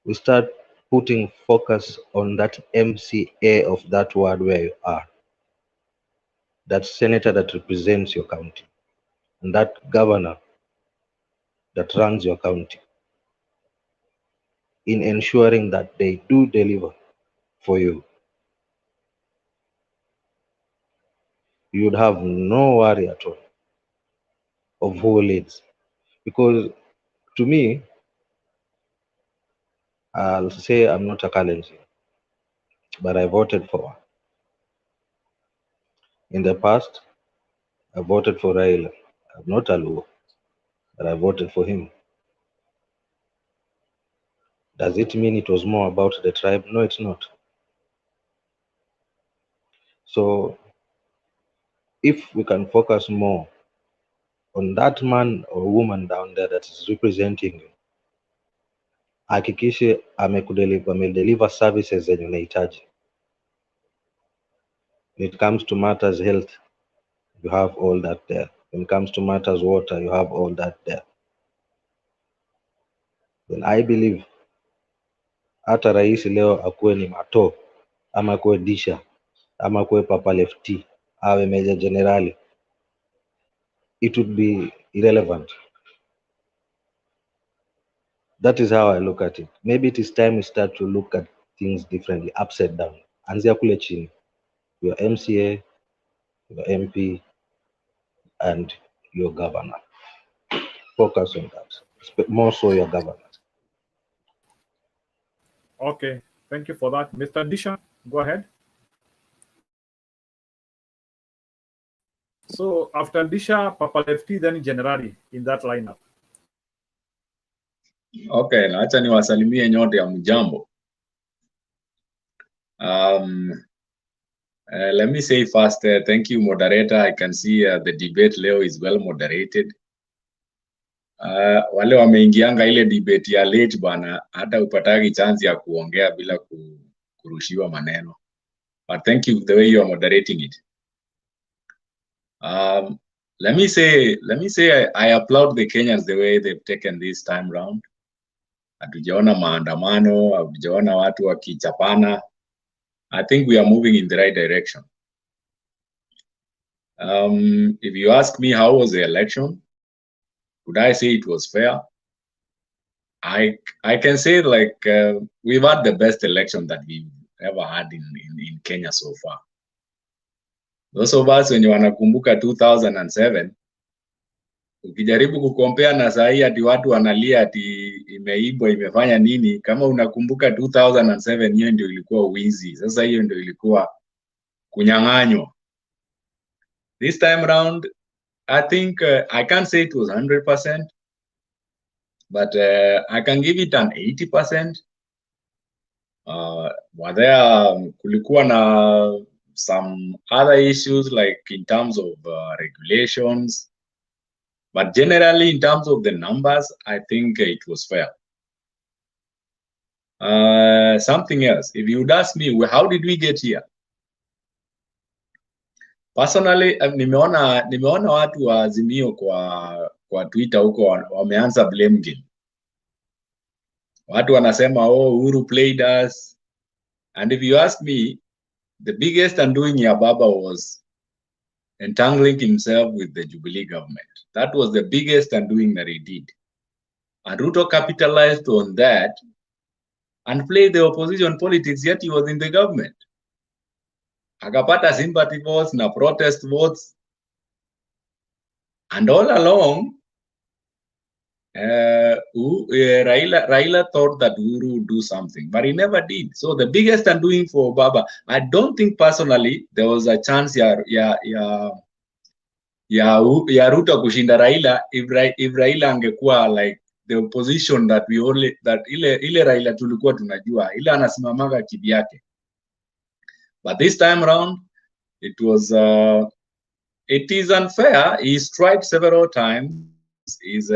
We start putting focus on that MCA of that ward where you are, that senator that represents your county, and that governor that runs your county, in ensuring that they do deliver for you. You would have no worry at all of who leads. Because to me, I'll say I'm not a Kalenjin, but I voted for one. In the past, I voted for RAILA. I'm not a Luo, but I voted for him. Does it mean it was more about the tribe? No, it's not. So if we can focus more on that man or woman down there that is representing you, hakikishe amedeliver services zenye unahitaji. When it comes to matters health, you have all that there. When it comes to matters water, you have all that there. Then I believe hata rais leo akuwe ni Mato ama akuwe Disha ama akuwe Papa Lefty awe Meja Generali, it would be irrelevant. That is how I look at it. Maybe it is time we start to look at things differently, upside down. Anzia kule chini, your MCA, your MP, and your governor. Focus on that, more so your governor. Okay, thank you for that. Mr. Disha, go ahead. So after Disha, Papa Lefty, then Generali in that lineup. Okay, na acha niwasalimie nyote ya mjambo. Let me say first, thank you, moderator. I can see the debate leo is well moderated. Wale wameingianga ile debate ya late bana, hata upatagi chance ya kuongea bila kurushiwa maneno. But thank you the way you are moderating it. Let me say I applaud the Kenyans the way they've taken this time round. Hatujaona maandamano, hatujaona watu wakichapana. I think we are moving in the right direction. If you ask me how was the election, would I say it was fair? I can say like we've had the best election that we've ever had in Kenya so far. Those of us when you wanakumbuka 2007, ukijaribu kukompea na sahi ati watu wanalia ati imeibwa imefanya nini, kama unakumbuka 2007 hiyo ndio ilikuwa wizi. Sasa hiyo ndio ilikuwa kunyang'anywa. This time around, I think I can't say it was 100%, but I can give it an 80%. Kulikuwa na some other issues like in terms of regulations, but generally in terms of the numbers, I think it was fair. Something else, if you would ask me, how did we get here? Personally, nimeona watu wa Azimio kwa Twitter huko wameanza blame game. Watu wanasema Uhuru played us, and if you ask me, the biggest undoing ya Baba was entangling himself with the Jubilee government. That was the biggest undoing that he did. And Ruto capitalized on that and played the opposition politics, yet he was in the government. Akapata sympathy votes na protest votes. And all along, Raila thought that Uhuru would do something, but he never did. So the biggest undoing for Baba, I don't think personally there was a chance ya Ruto kushinda Raila if Raila angekuwa like the opposition that we only that ile Raila tulikuwa tunajua ile anasimamaga kivyake. But this time around it was it is unfair. He's tried several times. Is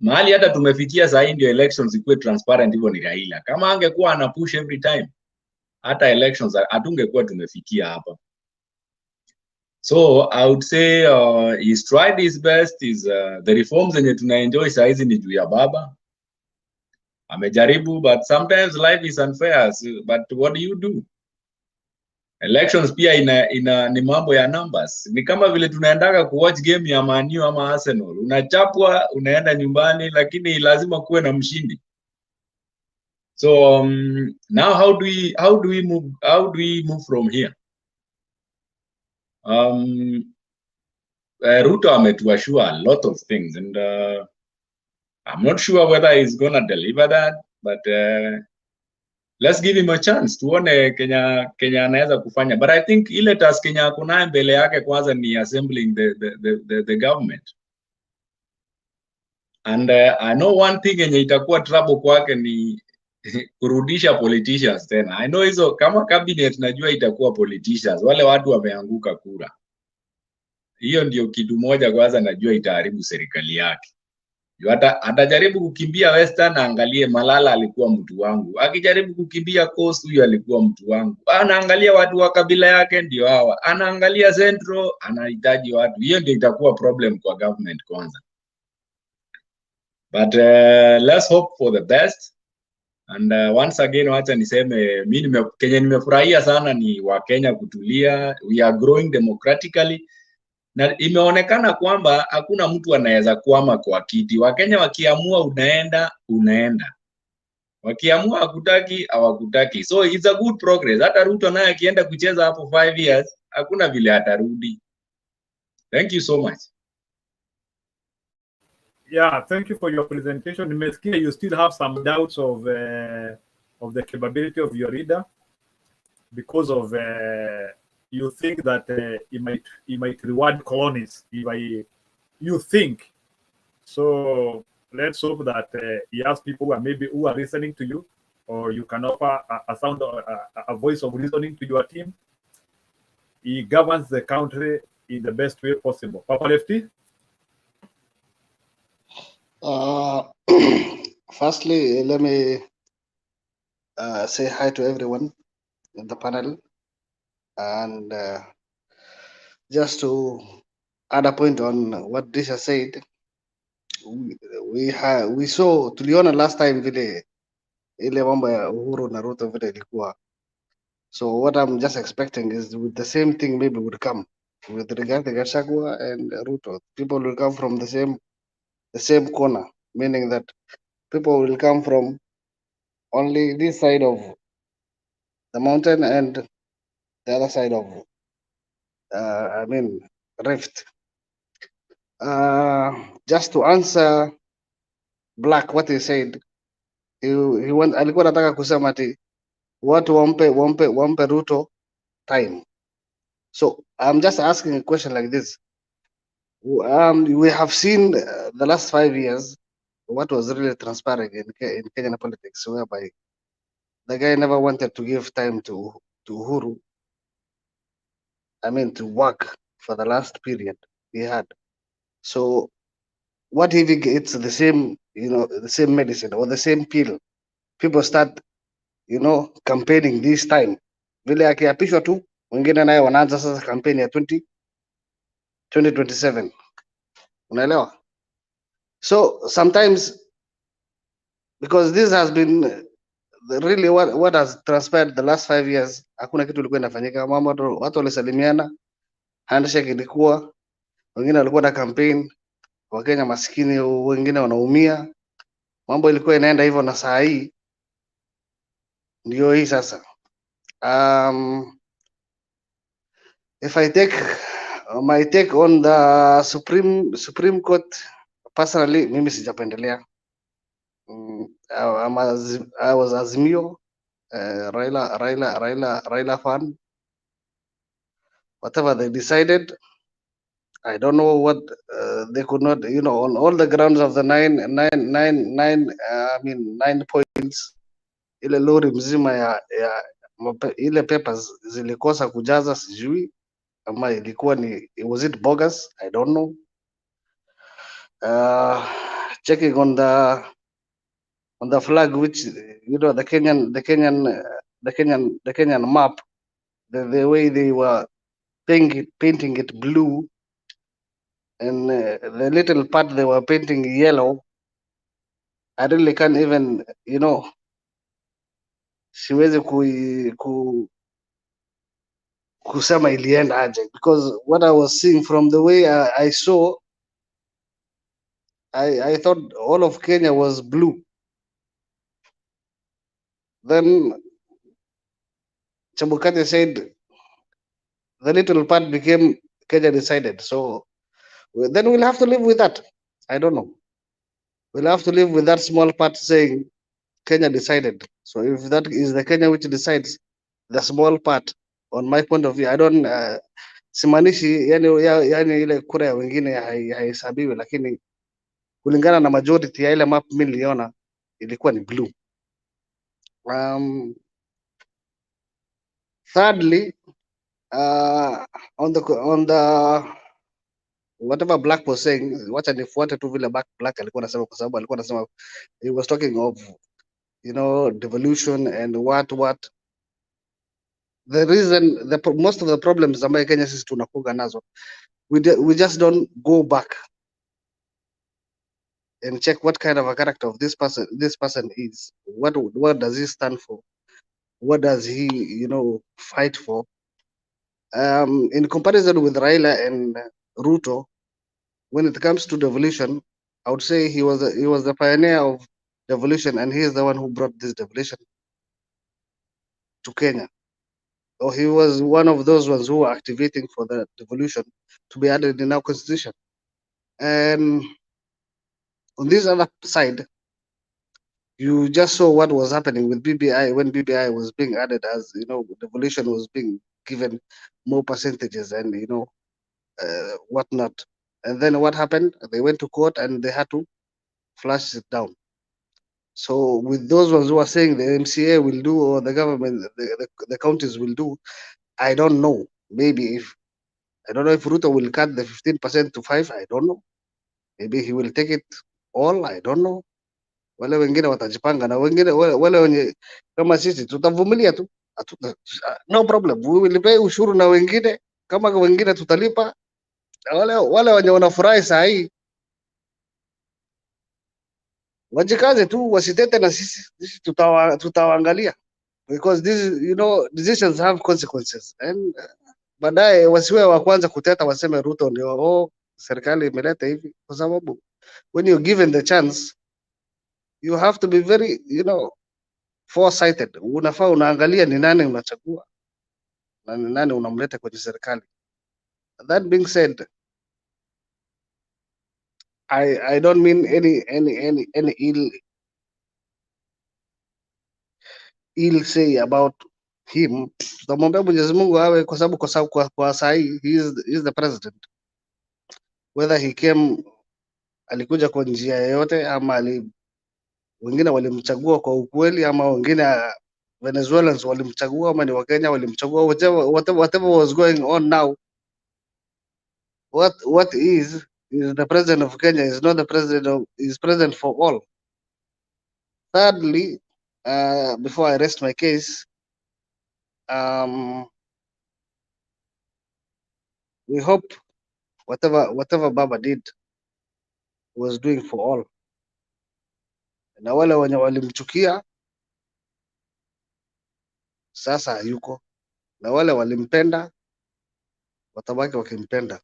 mahali hata tumefikia saa hii ndio elections ikuwe transparent hivyo ni Raila. Kama angekuwa ana push every time hata elections hatungekuwa tumefikia hapa. So I would say he's tried his best. Is the reforms zenye tunaenjoy saa hizi ni juu ya baba. Amejaribu, but sometimes life is unfair. But what do you do? Elections pia ni mambo ya numbers. Ni kama vile tunaendaga kuwatch game ya Man U ama Arsenal. Unachapwa, unaenda nyumbani, lakini lazima kuwe na mshindi. So now how do we move from here? Ruto ametuassure a lot of things, and I'm not sure whether he's gonna deliver that, but let's give him a chance. Tuone Kenya anaweza kufanya. But I think ile task Kenya kuna mbele yake kwanza ni assembling the government. And I know one thing yenye itakuwa trouble kwake ni kurudisha politicians tena. I know hizo kama cabinet najua itakuwa politicians. Wale watu wameanguka kura. Hiyo ndio kitu moja kwanza najua itaharibu serikali yake. Atajaribu kukimbia Western, angalie Malala alikuwa mtu wangu. Akijaribu kukimbia Coast, huyo alikuwa mtu wangu. Anaangalia watu wa kabila yake ndio hawa. Anaangalia Central, anahitaji watu. Hiyo ndio itakuwa problem kwa government kwanza. But let's hope for the best. And once again wacha niseme mimi Kenya nimefurahia sana ni wa Kenya kutulia. We are growing democratically. Na imeonekana kwamba hakuna mtu anaweza kuama kwa kiti. Wakenya wakiamua unaenda. Wakiamua hawakutaki. So it's a good progress. Hata Ruto naye akienda kucheza hapo 5 years, hakuna vile atarudi. Thank you so much. Yeah, thank you for your presentation. Nimesikia you still have some doubts of the capability of your leader because of you think that he might reward colonies you think. So let's hope that he has people who are listening to you, or you can offer a voice of reasoning to your team. He governs the country in the best way possible. Papa Lefty? Firstly, let me say hi to everyone in the panel. And just to add a point on what Disha said, we saw tuliona last time vile ile mambo ya Uhuru na Ruto vile ilikuwa. So what I'm just expecting is with the same thing maybe would come with regard to Gachagua and Ruto. People will come from the same corner, meaning that people will come from only this side of the mountain and the other side of Rift. Just to answer Black what he said, alikuwa nataka kusema ati watu wampe Ruto time. So I'm just asking a question like this. We have seen the last 5 years what was really transpiring in Kenyan politics, whereby the guy never wanted to give time to Uhuru. To work for the last period he had. So what if he gets the same, the same medicine or the same pill? People start, campaigning this time. Vile akiapishwa tu, wengine naye wanaanza sasa campaign ya 2027. Unaelewa? So sometimes, because this has been really what has transpired the last 5 years, hakuna kitu ilikuwa inafanyika. Watu walisalimiana, handshake ilikuwa, wengine walikuwa na campaign, Wakenya maskini wengine wanaumia. Mambo ilikuwa inaenda hivyo, na saa hii ndio hii sasa. If I take my take on the Supreme Court personally mimi sijapendelea. I was Azimio, Raila fan. Whatever they decided, I don't know what they could not, on all the grounds of the 9 points, ile lori mzima ya ile papers zilikosa kujaza, sijui ama ilikuwa ni, was it bogus? I don't know. Checking on the flag, which the Kenyan map, the way they were painting it blue, and the little part they were painting yellow. I really can't even, siwezi kusema ilienda aje, because what I was seeing from the way I saw, I thought all of Kenya was blue. Then Chebukati said the little part became Kenya decided. So then we'll have to live with that. I don't know. We'll have to live with that small part saying Kenya decided. So if that is the Kenya which decides, the small part, on my point of view, I don't simanishi yani ile kura ya wengine haihesabiwi, lakini kulingana na majority ya ile map mimi niliona ilikuwa ni blue. Thirdly, on the whatever Black was saying, wacha nifuate tu vile Black alikuwa anasema, kwa sababu alikuwa anasema he was talking of devolution and what the reason, most of the problems ambayo Kenya sisi tunakuga nazo, we just don't go back and check what kind of a character of this person is, what does he stand for, what does he fight for. In comparison with Raila and Ruto, when it comes to devolution, I would say he was the pioneer of devolution, and he is the one who brought this devolution to Kenya. Or he was one of those ones who were activating for the devolution to be added in our constitution. And on this other side, you just saw what was happening with BBI when BBI was being added, as devolution was being given more percentages and whatnot. And then what happened? They went to court and they had to flush it down. So with those ones who are saying the MCA will do, or the government, the counties will do, I don't know. Maybe I don't know if Ruto will cut the 15% to 5%. I don't know. Maybe he will take it all. I don't know. Wale wengine watajipanga, na wengine wale wenye kama sisi tutavumilia tu, no problem. We will pay ushuru na wengine kama wengine tutalipa. Wale wenye wanafurahi saa hii wajikaze tu, wasitete na sisi tutawaangalia, because this decisions have consequences, and baadaye wasiwe wa kwanza kuteta waseme Ruto ndio serikali imeleta hivi, kwa sababu when you're given the chance you have to be very foresighted. Unafaa unaangalia ni nani unachagua na ni nani unamleta kwenye serikali. That being said, I don't mean any ill say about him. Tutamwombea Mwenyezi Mungu awe, kwa sababu kwa saa hii he is the president, whether he came alikuja kwa njia yoyote, ama wengine walimchagua kwa ukweli, ama wengine Venezuelans walimchagua, ama ni Wakenya walimchagua, whatever was going on now, what is the president of Kenya is not the president is president for all. Thirdly, before I rest my case, we hope whatever Baba did was doing for all, na wale wenye walimchukia sasa hayuko, na wale walimpenda watabaki wakimpenda.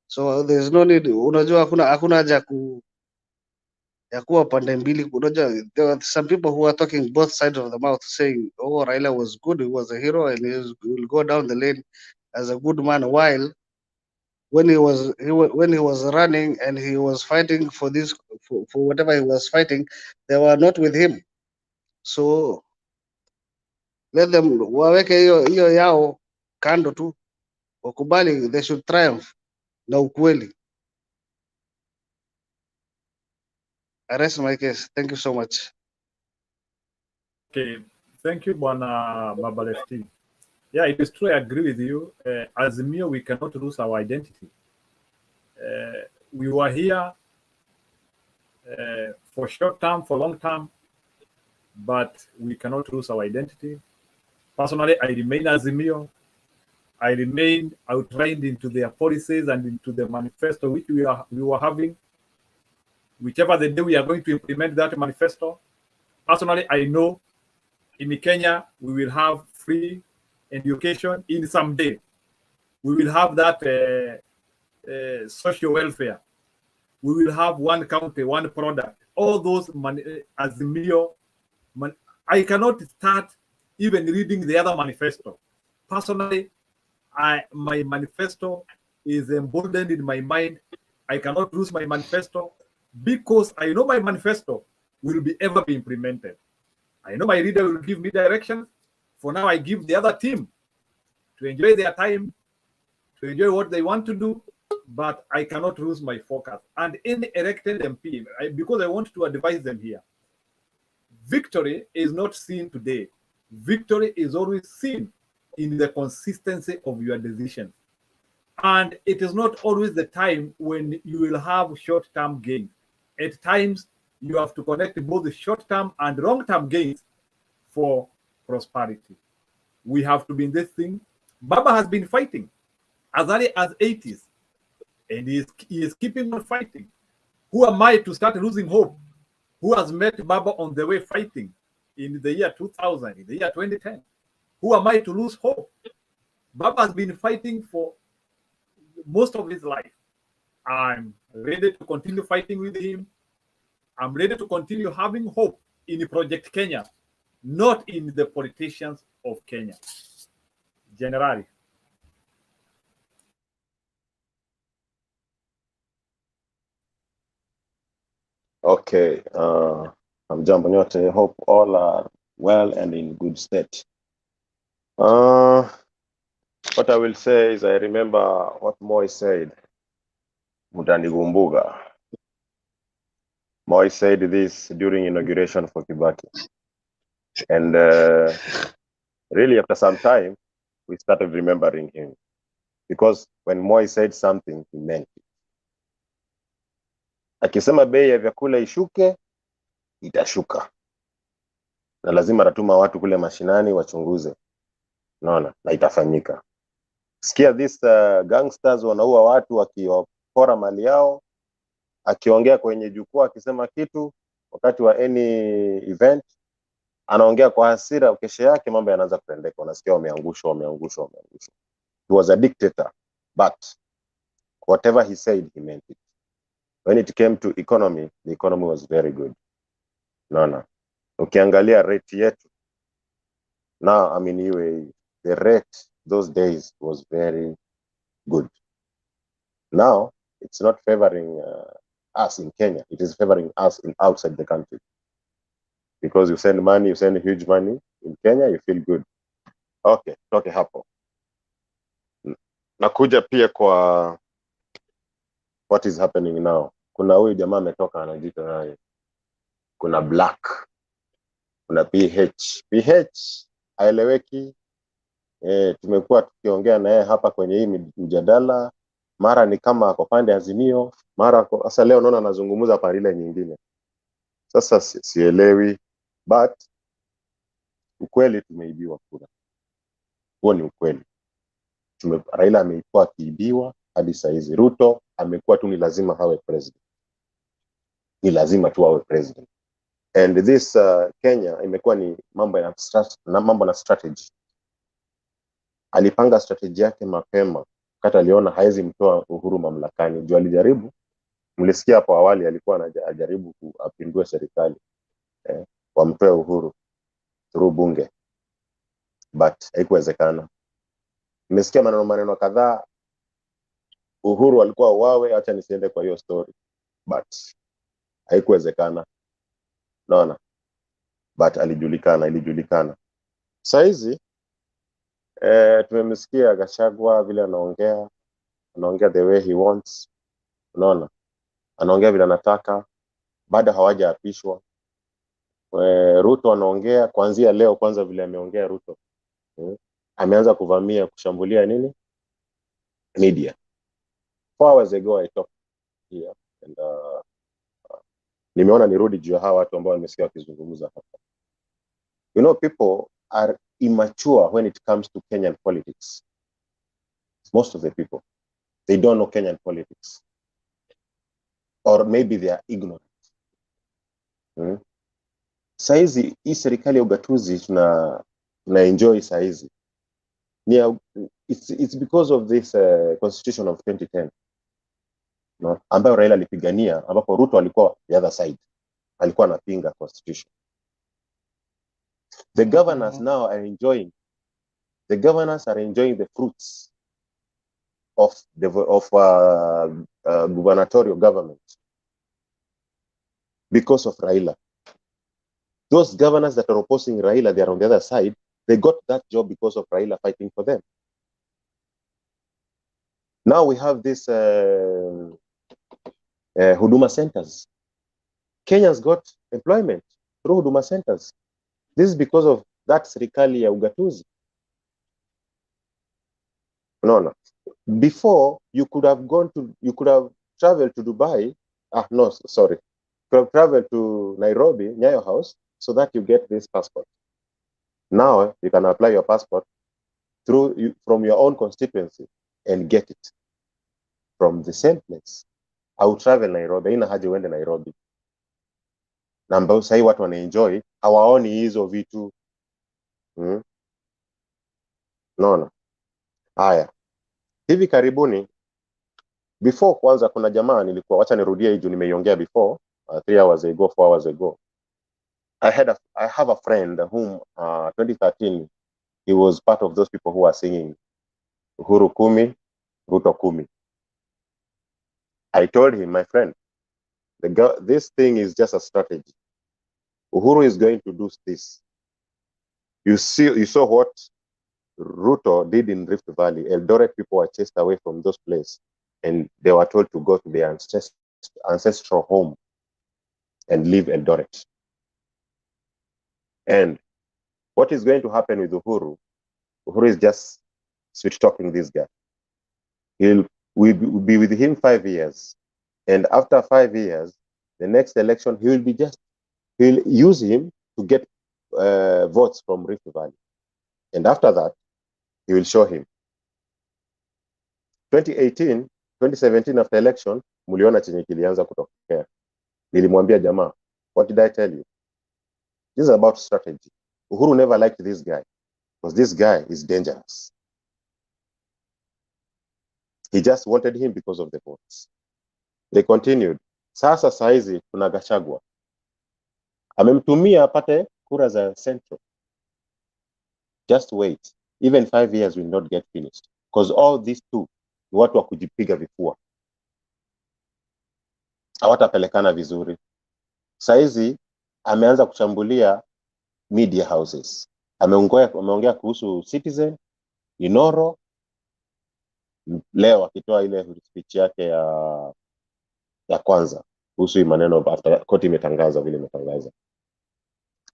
So there's no need, unajua hakuna haja ya kuwa pande mbili. Unajua there are some people who are talking both sides of the mouth, saying Raila was good, he was a hero, and he will go down the lane as a good man, while when he was running and he was fighting for this for whatever he was fighting, they were not with him. So let them waweke hiyo yao kando tu, wakubali, they should triumph na ukweli. I rest my case. Thank you so much. Okay, thank you, Bwana Baba Lefty. Yeah, it is true. I agree with you. Azimio, we cannot lose our identity. We were here for short term, for long term, but we cannot lose our identity. Personally, I remain Azimio. I remain outlined into their policies and into the manifesto which we were having. Whichever the day we are going to implement that manifesto, personally, I know in Kenya we will have free education in some day. We will have that social welfare. We will have one county, one product. All those Azimio. I cannot start even reading the other manifesto. Personally, my manifesto is emboldened in my mind. I cannot lose my manifesto because I know my manifesto will be ever be implemented. I know my leader will give me direction. For now, I give the other team to enjoy their time, to enjoy what they want to do, but I cannot lose my focus. And any elected MP, because I want to advise them here, victory is not seen today. Victory is always seen in the consistency of your decisions. And it is not always the time when you will have short-term gains. At times, you have to connect both the short-term and long-term gains for prosperity. We have to be in this thing. Baba has been fighting as early as 80s, and he is keeping on fighting. Who am I to start losing hope? Who has met Baba on the way fighting in the year 2000, in the year 2010? Who am I to lose hope? Baba has been fighting for most of his life. I'm ready to continue fighting with him. I'm ready to continue having hope in Project Kenya, not in the politicians of Kenya. Generally. Okay, hamjambo nyote. Hope all are well and in good state. What I will say is I remember what Moi said. Mutanigumbuga. Moi said this during inauguration for Kibaki. And really after some time, we started remembering him. Because when Moi said something, he meant it. Akisema bei ya vyakula ishuke, itashuka. Na lazima atatuma watu kule mashinani wachunguze. Naona, na itafanyika. Sikia this gangsters wanaua watu wakiwapora mali yao, akiongea kwenye jukwaa akisema kitu wakati wa any event, anaongea kwa hasira, kesho yake mambo yanaanza kuendeka, unasikia wameangushwa. He was a dictator, but whatever he said, he meant it. When it came to economy, the economy was very good. Naona, ukiangalia rate yetu, now I mean UAE, the rate those days was very good. Now, it's not favoring us in Kenya. It is favoring us in outside the country. Because you send money, you send huge money in Kenya, you feel good. Okay, toke hapo. Nakuja pia kwa what is happening now. Kuna huyu jamaa ametoka anajiita naye. Kuna Black. Kuna PH. PH haeleweki. Tumekuwa tukiongea naye hapa kwenye hii mjadala. Mara ni kama ako pande Azimio, mara sasa leo naona anazungumza pale ile nyingine. Sasa sielewi, but ukweli tumeibiwa kura. Huo ni ukweli. Raila amekuwa akiibiwa hadi saa hizi. Ruto amekuwa tu ni lazima hawe president. Ni lazima tu awe president. And this Kenya imekuwa ni mambo na strategy. Alipanga strategy yake mapema. Kata aliona haezi mtoa Uhuru mamlakani. Juu alijaribu. Mlisikia hapo awali alikuwa anajaribu kuapindua serikali. Wamtoe Uhuru through bunge. But haikuwezekana. Nimesikia maneno kadhaa Uhuru alikuwa uawe, acha nisiende kwa hiyo story, but haikuwezekana, naona, but ilijulikana. Saizi tumemsikia Gachagua vile anaongea the way he wants, unaona, anaongea vile anataka, bado hawajaapishwa. Ruto anaongea kuanzia leo, kwanza vile ameongea Ruto, ameanza kuvamia kushambulia nini media. 4 hours ago I talked here and nimeona nirudi juu ya hawa watu ambao nimesikia wakizungumza hapa. You know, people are immature when it comes to Kenyan politics. Most of the people, they don't know Kenyan politics, or maybe they are ignorant. Saizi hii serikali ya ugatuzi tuna enjoy saizi it's because of this constitution of 2010, no, ambayo Raila alipigania, ambapo Ruto alikuwa the other side, alikuwa anapinga constitution. The governors now are enjoying the fruits of the gubernatorial government because of Raila. Those governors that are opposing Raila, they are on the other side. They got that job because of Raila fighting for them. Now we have this Huduma centers. Kenyans got employment through Huduma centers. This is because of that serikali ya ugatuzi. No. Before, you could have traveled to Dubai. You could have traveled to Nairobi, Nyayo House, so that you get this passport. Now you can apply your passport from your own constituency and get it from the same place. I will travel Nairobi, ina haja uende Nairobi. Na ambao sasa watu wanaenjoy, hawaoni hizo vitu. No. Haya. Hivi karibuni, before kwanza kuna jamaa nilikuwa, wacha nirudie hii juu nimeiongea before, 3 hours ago, 4 hours ago. I have a friend whom 2013 he was part of those people who are singing Uhuru Kumi, Ruto Kumi. I told him, my friend, this thing is just a strategy. Uhuru is going to do this. You saw what Ruto did in Rift Valley. Eldoret people were chased away from those places, and they were told to go to their ancestral home and leave Eldoret. And what is going to happen with Uhuru? Uhuru is just sweet talking this guy. We'll be with him 5 years, and after 5 years, the next election he'll use him to get votes from Rift Valley, and after that, he will show him. 2017 after election, muliona chenye kilianza kutokea. Nilimwambia jamaa, what did I tell you? This is about strategy. Uhuru never liked this guy because this guy is dangerous. He just wanted him because of the votes. They continued. Sasa saizi kuna Gachagua. Amemtumia apate kura za Central. Just wait. Even 5 years will not get finished. Because all these two ni watu wa kujipiga vifua. Hawatapelekana vizuri. Saizi ameanza kuchambulia media houses. Ameongea kuhusu Citizen, Inoro, leo akitoa ile speech yake ya kwanza kuhusu maneno after koti imetangaza vile imetangaza.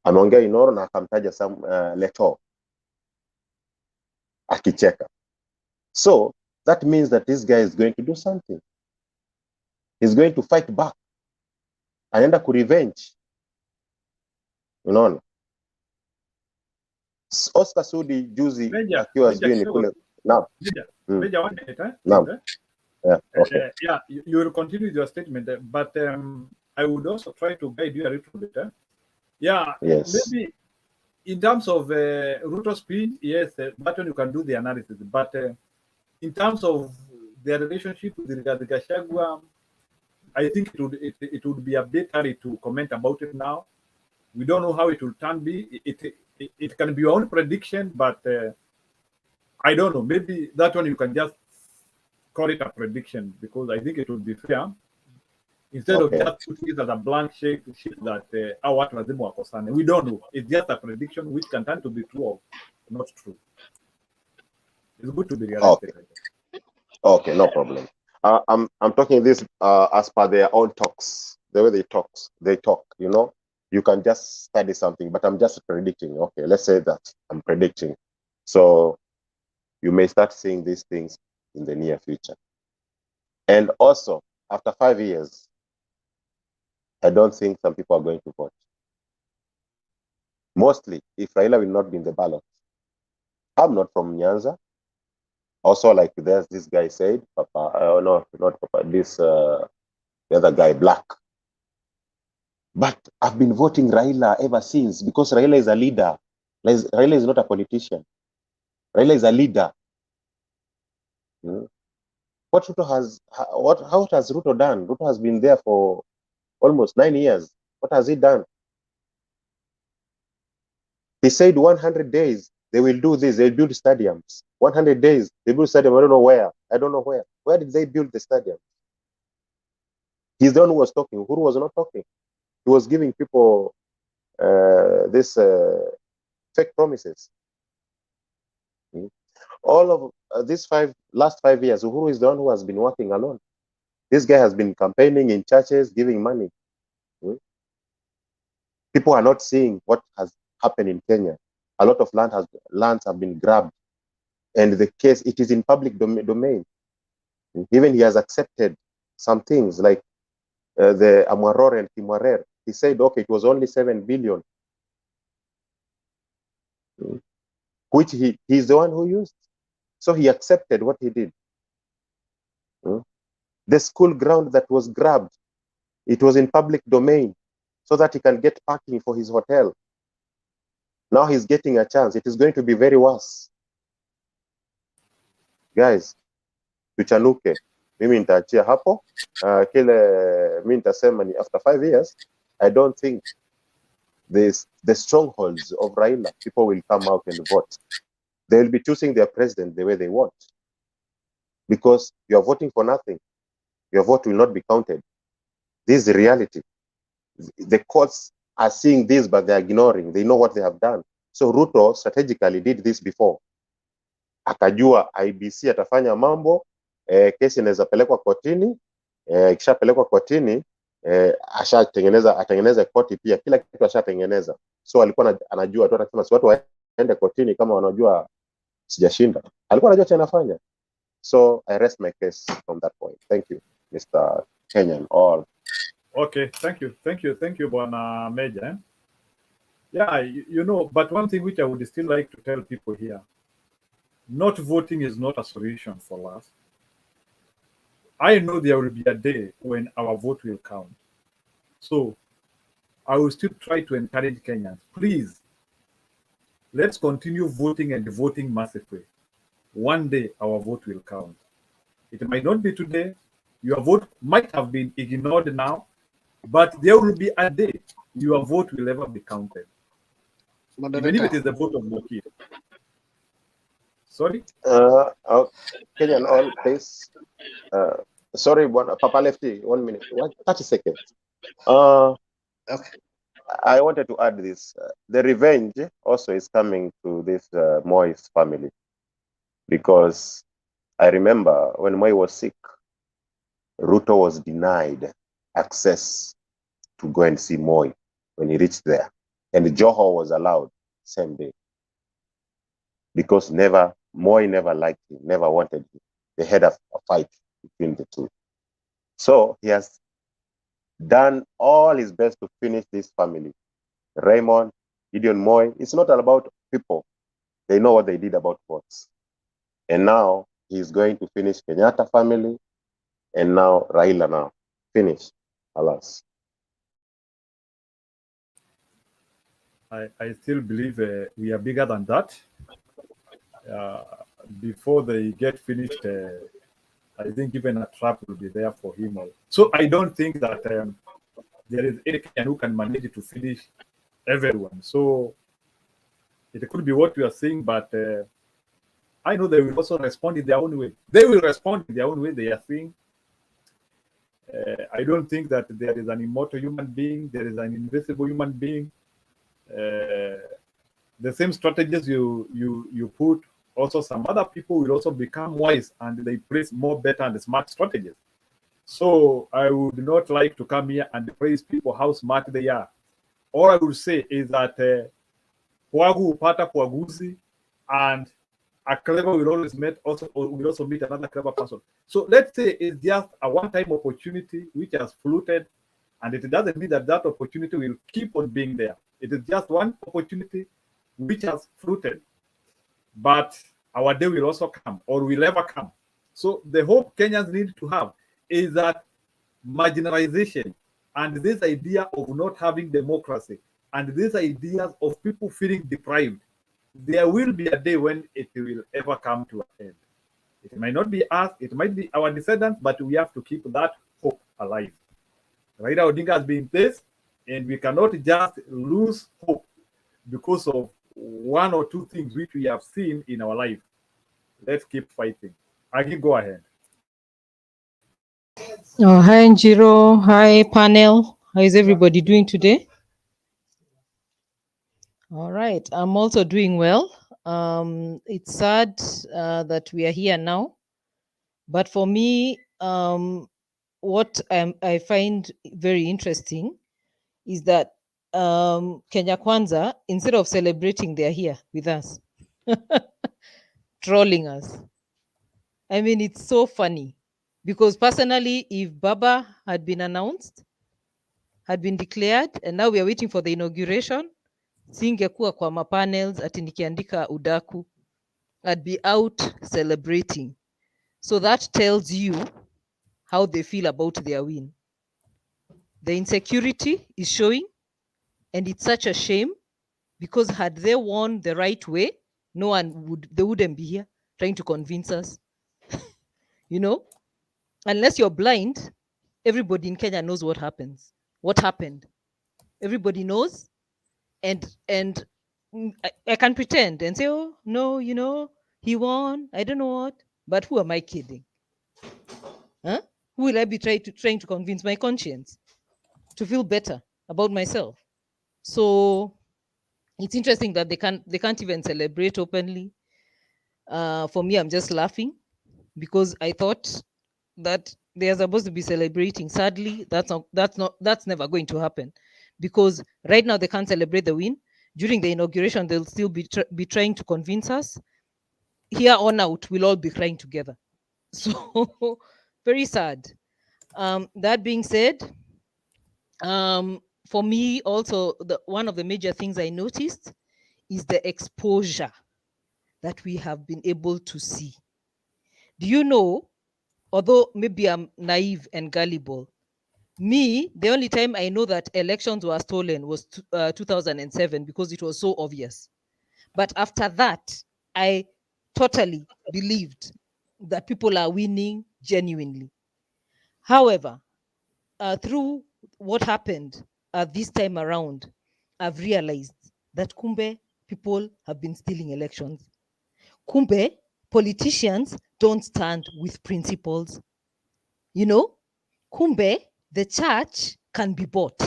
Ameongea Inoro na akamtaja Leto akicheka. So that means that this guy is going to do something. He's going to fight back. Anaenda ku revenge. Unaona? Oscar Sudi juzi akiwa sijui kule. Naam. Meja, 1 minute, Naam. Yeah, okay. You will continue with your statement, but I would also try to guide you a little bit. Yes. Maybe in terms of Ruto speed, yes, that one you can do the analysis. But in terms of their relationship with Gachagua, I think it would be a bit early to comment about it now. We don't know how it will turn be. It can be your own prediction, but I don't know. Maybe that one you can just call it a prediction because I think it would be fair instead of Okay. just putting it as a blank sheet that our lazima wakosane. We don't know. It's just a prediction which can turn to be true or not true. It's good to be realistic. Okay, no problem. I'm talking this as per their own talks, the way they talk. You know, you can just study something, but I'm just predicting. Okay, let's say that I'm predicting. So you may start seeing these things in the near future. And also, after 5 years, I don't think some people are going to vote. Mostly, if Raila will not be in the ballot. I'm not from Nyanza. Also, like there's this guy said, Papa, no, not Papa, the other guy, Black. But I've been voting Raila ever since because Raila is a leader. Raila is not a politician. Raila is a leader. What Ruto has, how has Ruto done? Ruto has been there for almost 9 years. What has he done? He said 100 days they will do this. They'll build stadiums. 100 days they build stadium. I don't know where. I don't know where. Where did they build the stadium? He's the one who was talking. Uhuru was not talking. He was giving people this fake promises. All of these last 5 years, Uhuru is the one who has been working alone. This guy has been campaigning in churches, giving money. People are not seeing what has happened in Kenya. A lot of lands have been grabbed, and the case, it is in public domain. Even he has accepted some things like the Amaror and Kimwarer. He said, okay, it was only 7 billion, which he's the one who used. So he accepted what he did. The school ground that was grabbed, it was in public domain so that he can get parking for his hotel. Now he's getting a chance. It is going to be very worse. Guys, tuchanuke. Mimi nitaachia hapo. Kile mimi nitasema ni after 5 years, I don't think the strongholds of Raila, people will come out and vote. They will be choosing their president the way they want. Because you are voting for nothing. Your vote will not be counted. This is the reality. The courts are seeing this, but they're ignoring. They know what they have done. So Ruto strategically did this before. Akajua IBC atafanya mambo, kesi inaweza pelekwa kotini, ikishapelekwa kotini, atengeneza koti pia, kila kitu ashatengeneza. So alikuwa anajua tu, atasema si watu waende kotini kama wanajua sijashinda. Alikuwa anajua cha anafanya. So I rest my case from that point. Thank you, Mr. Kenyan. All. Okay, thank you, Bwana Major. Yeah, you know, but one thing which I would still like to tell people here, not voting is not a solution for us. I know there will be a day when our vote will count. So I will still try to encourage Kenyans, please, let's continue voting and voting massively. One day our vote will count. It might not be today. Your vote might have been ignored now, but there will be a day your vote will ever be counted. Even if it is the vote of Mokir. Sorry? Kenyan, all please. Sorry, Papa Lefty, 1 minute. 30 seconds. Okay. I wanted to add this. The revenge also is coming to this Moi's family. Because I remember when Moi was sick, Ruto was denied access to go and see Moi when he reached there. And Joho was allowed same day. Because Moi never liked him, never wanted him. They had a fight between the two. So he has done all his best to finish this family. Raymond, Gideon Moi, it's not all about people. They know what they did about votes. And now he's going to finish Kenyatta family, and now Raila now. Finish, alas. I still believe we are bigger than that. Before they get finished, I think even a trap will be there for him. So I don't think that there is any Kenyan who can manage to finish everyone. So it could be what we are saying, but I know they will also respond in their own way. They will respond in their own way. They are seeing. I don't think that there is an immortal human being. There is an invisible human being. The same strategies you put, also some other people will also become wise and they praise more better and smart strategies. So I would not like to come here and praise people how smart they are. All I would say is that Pwagu upata Pwaguzi, and a clever will always meet also meet another clever person. So let's say it's just a one-time opportunity which has floated, and it doesn't mean that that opportunity will keep on being there. It is just one opportunity which has floated, but our day will also come, or will ever come. So the hope Kenyans need to have is that marginalization and this idea of not having democracy and these ideas of people feeling deprived, there will be a day when it will ever come to an end. It might not be us, it might be our descendants, but we have to keep that hope alive. Raila Odinga has been placed, and we cannot just lose hope because of one or two things which we have seen in our life. Let's keep fighting. I can go ahead. Oh, hi, Njiro. Hi, panel. How is everybody doing today? All right. I'm also doing well. It's sad that we are here now. But for me, what I find very interesting is that Kenya Kwanza, instead of celebrating, they're here with us, trolling us. I mean, it's so funny because personally, if Baba had been announced, had been declared, and now we are waiting for the inauguration, singekuwa kwa mapanels ati nikiandika udaku, I'd be out celebrating. So that tells you how they feel about their win. The insecurity is showing, and it's such a shame because had they won the right way, they wouldn't be here trying to convince us. You know, unless you're blind, everybody in Kenya knows what happened. Everybody knows, and I can pretend and say, oh no, he won, I don't know what, but who am I kidding? Huh? Who will I be trying to convince my conscience to feel better about myself? So it's interesting that they can't even celebrate openly. For me, I'm just laughing because I thought that they are supposed to be celebrating. Sadly, that's never going to happen because right now they can't celebrate the win. During the inauguration, they'll still be trying to convince us. Here on out, we'll all be crying together. So very sad. That being said, for me also, one of the major things I noticed is the exposure that we have been able to see. Do you know, although maybe I'm naive and gullible, me, the only time I know that elections were stolen was 2007 because it was so obvious. But after that, I totally believed that people are winning genuinely. However, through what happened this time around, I've realized that kumbe people have been stealing elections. Kumbe politicians don't stand with principles. You know, kumbe the church can be bought.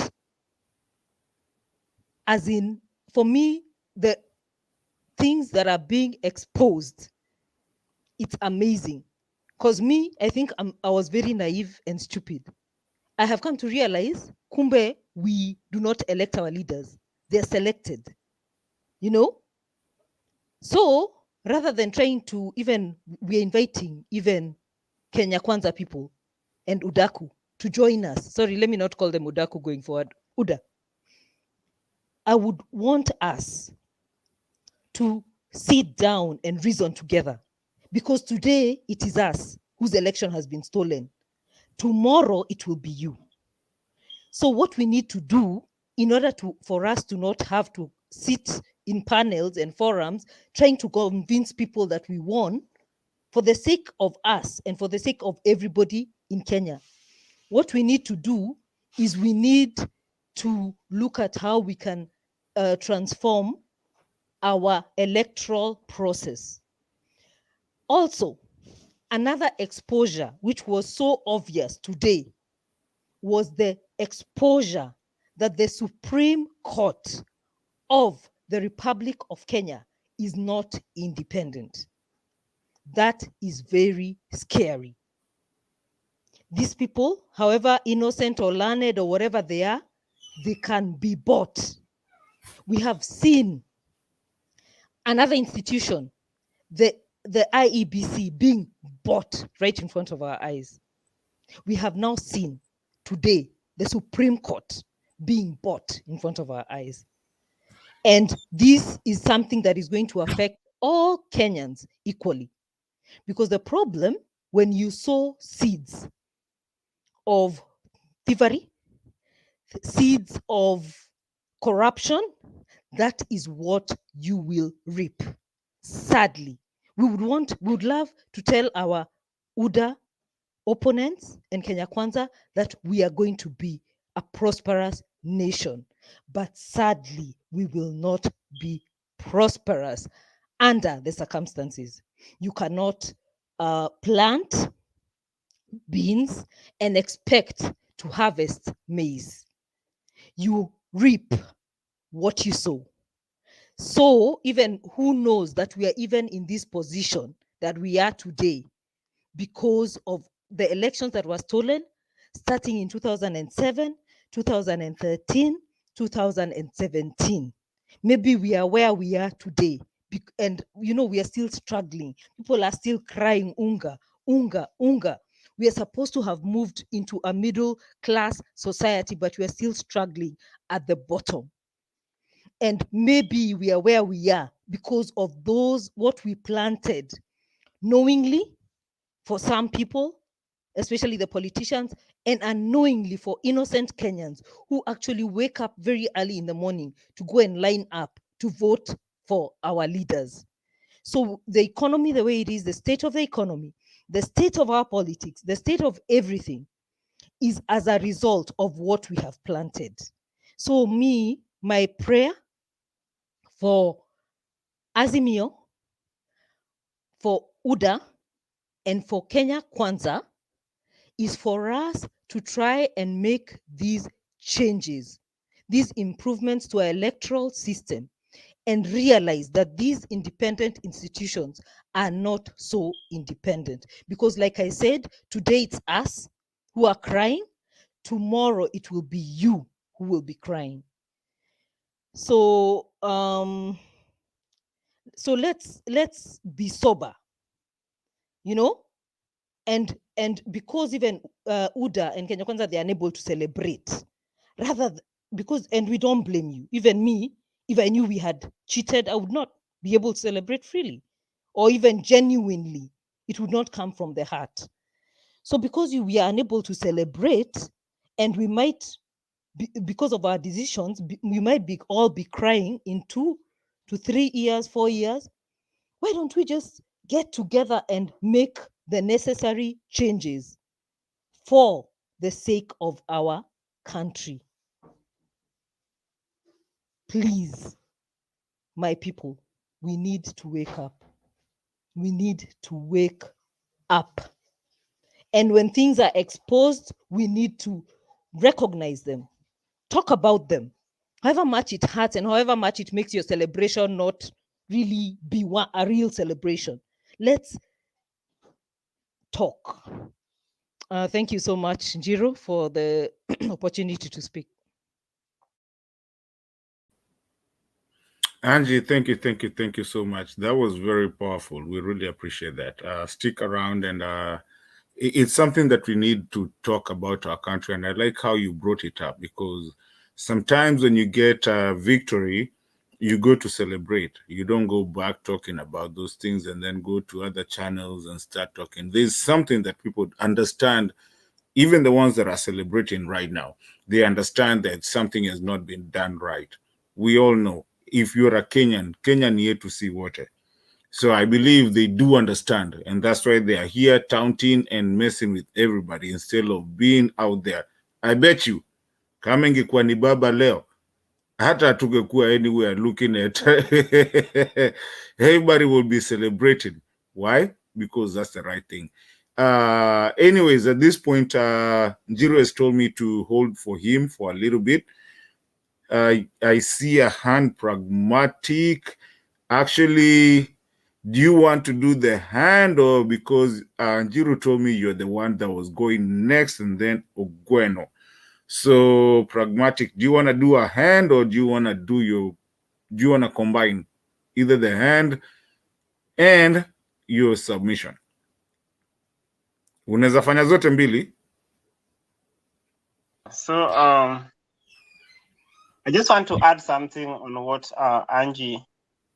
As in, for me, the things that are being exposed, it's amazing. Because me, I think I was very naive and stupid. I have come to realize, kumbe, we do not elect our leaders. They're selected. You know? So, rather than trying to we're inviting even Kenya Kwanza people and Udaku to join us. Sorry, let me not call them Udaku going forward. Uda. I would want us to sit down and reason together. Because today it is us whose election has been stolen. Tomorrow it will be you. So what we need to do in order for us to not have to sit in panels and forums trying to convince people that we won, for the sake of us and for the sake of everybody in Kenya, what we need to do is we need to look at how we can transform our electoral process. Also, another exposure which was so obvious today was the exposure that the Supreme Court of the Republic of Kenya is not independent. That is very scary. These people, however innocent or learned or whatever they are, they can be bought. We have seen another institution, the IEBC, being bought right in front of our eyes. We have now seen today the Supreme Court being bought in front of our eyes. And this is something that is going to affect all Kenyans equally. Because the problem, when you sow seeds of thievery, seeds of corruption, that is what you will reap. Sadly, we would love to tell our UDA opponents and Kenya Kwanza that we are going to be a prosperous nation. But sadly, we will not be prosperous under the circumstances. You cannot plant beans and expect to harvest maize. You reap what you sow. So even who knows that we are even in this position that we are today because of the elections that were stolen starting in 2007, 2013, 2017. Maybe we are where we are today. And we are still struggling. People are still crying, unga, unga, unga. We are supposed to have moved into a middle class society, but we are still struggling at the bottom. And maybe we are where we are because of what we planted knowingly for some people, especially the politicians, and unknowingly for innocent Kenyans who actually wake up very early in the morning to go and line up to vote for our leaders. So the economy, the way it is, the state of the economy, the state of our politics, the state of everything is as a result of what we have planted. So my prayer for Azimio, for UDA, and for Kenya Kwanza is for us to try and make these changes, these improvements to our electoral system, and realize that these independent institutions are not so independent. Because like I said, today it's us who are crying, tomorrow it will be you who will be crying. So let's be sober, and because even UDA and Kenya Kwanza, they are unable to celebrate, and we don't blame you. Even me, if I knew we had cheated, I would not be able to celebrate freely, or even genuinely. It would not come from the heart. So because we are unable to celebrate, and we might, because of our decisions, we might all be crying in 2 to 3 years, 4 years. Why don't we just get together and make the necessary changes for the sake of our country? Please, my people, we need to wake up. We need to wake up. And when things are exposed, we need to recognize them, talk about them. However much it hurts and however much it makes your celebration not really be a real celebration, let's talk. Thank you so much, Njiro, for the opportunity to speak. Angie, thank you so much. That was very powerful. We really appreciate that. Stick around, and it's something that we need to talk about our country. And I like how you brought it up, because sometimes when you get a victory, you go to celebrate. You don't go back talking about those things and then go to other channels and start talking. There's something that people understand, even the ones that are celebrating right now. They understand that something has not been done right. We all know, if you're a Kenyan here to see water. So I believe they do understand, and that's why they are here taunting and messing with everybody instead of being out there. I bet you, kama ingekuwa ni baba leo, hata tungekuwa anywhere looking at everybody will be celebrating. Why? because that's the right thing. Anyways, at this point, Njiro has told me to hold for him for a little bit. I see a hand. Pragmatic. Actually, do you want to do the hand, or because Njiro told me you're the one that was going next, and then Ogweno? So Pragmatic, do you want to do a hand, or do you want to combine either the hand and your submission? Unaweza fanya zote mbili. So I just want to add something on what Angie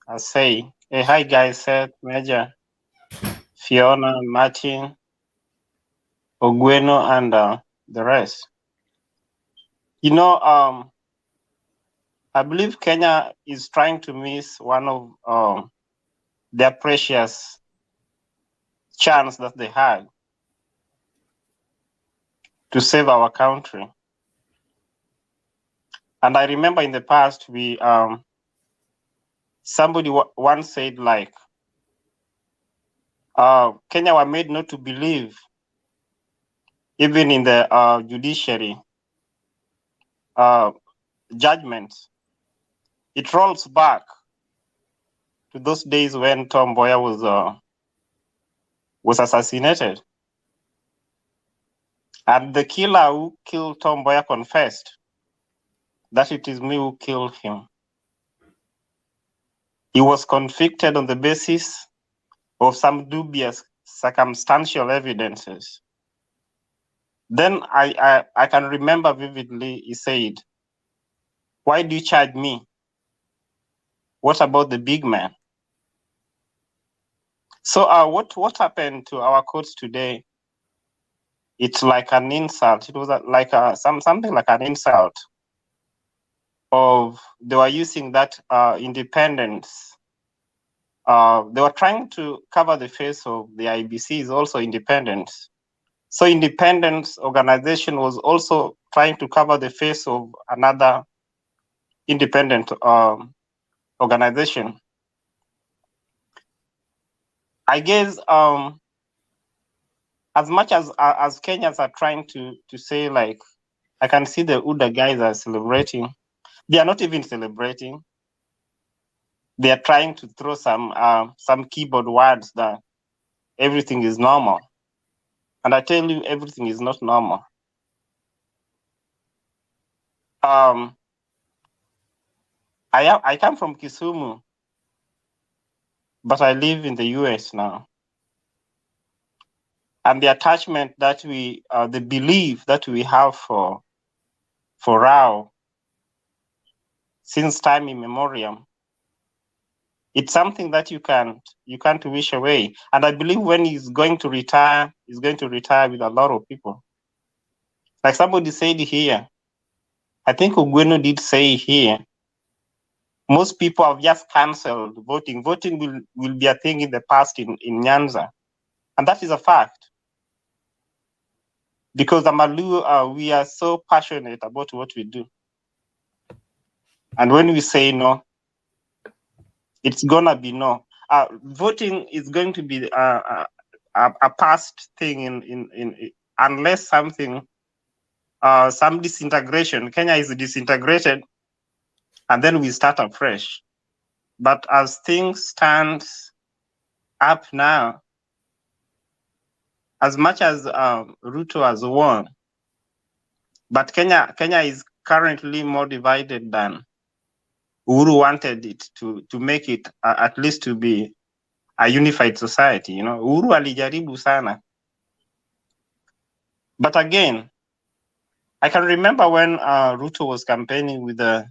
has said. Hey, hi guys, Seth, Major, Fiona, Martin, Ogweno, and the rest. You know, I believe Kenya is trying to miss one of their precious chance that they had to save our country. And I remember in the past, we somebody once said, like, Kenya were made not to believe even in the judiciary judgments. It rolls back to those days when Tom Mboya was assassinated, and the killer who killed Tom Mboya confessed that it is me who killed him. He was convicted on the basis of some dubious circumstantial evidences. Then I can remember vividly, he said, "Why do you charge me? What about the big man?" So what happened to our courts today? It's like an insult. It was like something like an insult of they were using that independence. They were trying to cover the face of the IBC is also independent. So independence organization was also trying to cover the face of another independent organization. I guess as much as Kenyans are trying to say, like, I can see the UDA guys are celebrating. They are not even celebrating. They are trying to throw some keyboard words that everything is normal. And I tell you, everything is not normal. I come from Kisumu, but I live in the US now. And the attachment that the belief that we have for Rao since time immemorial, it's something that you can't wish away. And I believe when he's going to retire, he's going to retire with a lot of people. Like somebody said here, I think Ogweno did say here, most people have just cancelled voting. Voting will be a thing in the past in Nyanza. And that is a fact. Because Amalu, we are so passionate about what we do. And when we say no, it's gonna be no. Voting is going to be a past thing in unless something, some disintegration. Kenya is disintegrated, and then we start afresh. But as things stand up now, as much as Ruto has won, but Kenya is currently more divided than Uhuru wanted it to make it at least to be a unified society. You know, Uhuru alijaribu sana. But again, I can remember when Ruto was campaigning with the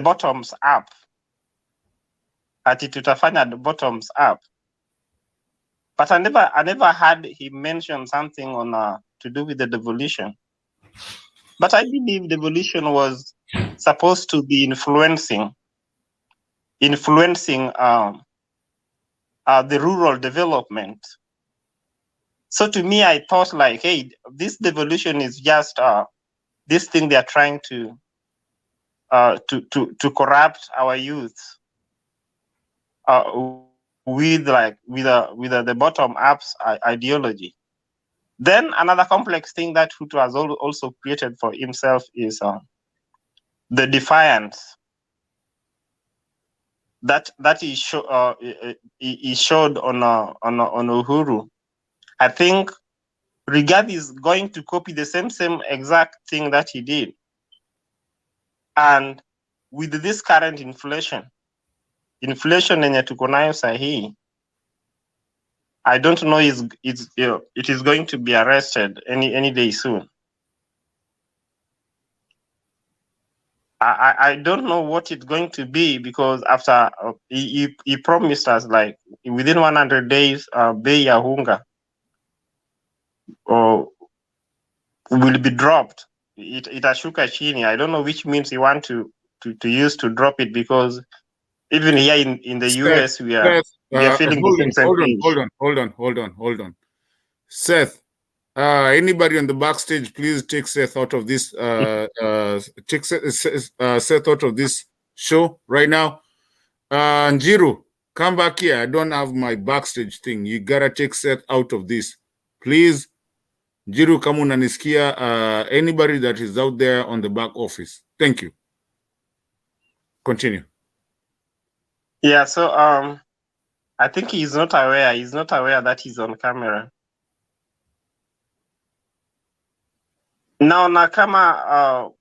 bottoms up. Ati tutafanya the bottoms up. But I never had him mention something on to do with the devolution. But I believe devolution was supposed to be influencing the rural development. So to me, I thought like, hey, this devolution is just this thing they are trying to corrupt our youth. with the bottom up ideology. Then another complex thing that Ruto has also created for himself is the defiance that he showed on Uhuru. I think Rigathi is going to copy the same exact thing that he did, and with this current inflation yenye tuko nayo sahi, I don't know it is going to be arrested any day soon. I don't know what it's going to be, because after he promised us like within 100 days bei ya unga will be dropped. Itashuka chini. I don't know which means he want to use to drop it, because even here in the US we are feeling the same thing. Hold on. Seth, anybody on the backstage, please take Seth out of this. Take Seth out of this show right now. Njiru, come back here. I don't have my backstage thing. You gotta take Seth out of this, please. Njiru, kama unanisikia, anybody that is out there on the back office. Thank you. Continue. Yeah. So I think he's not aware. He's not aware that he's on camera. Na kama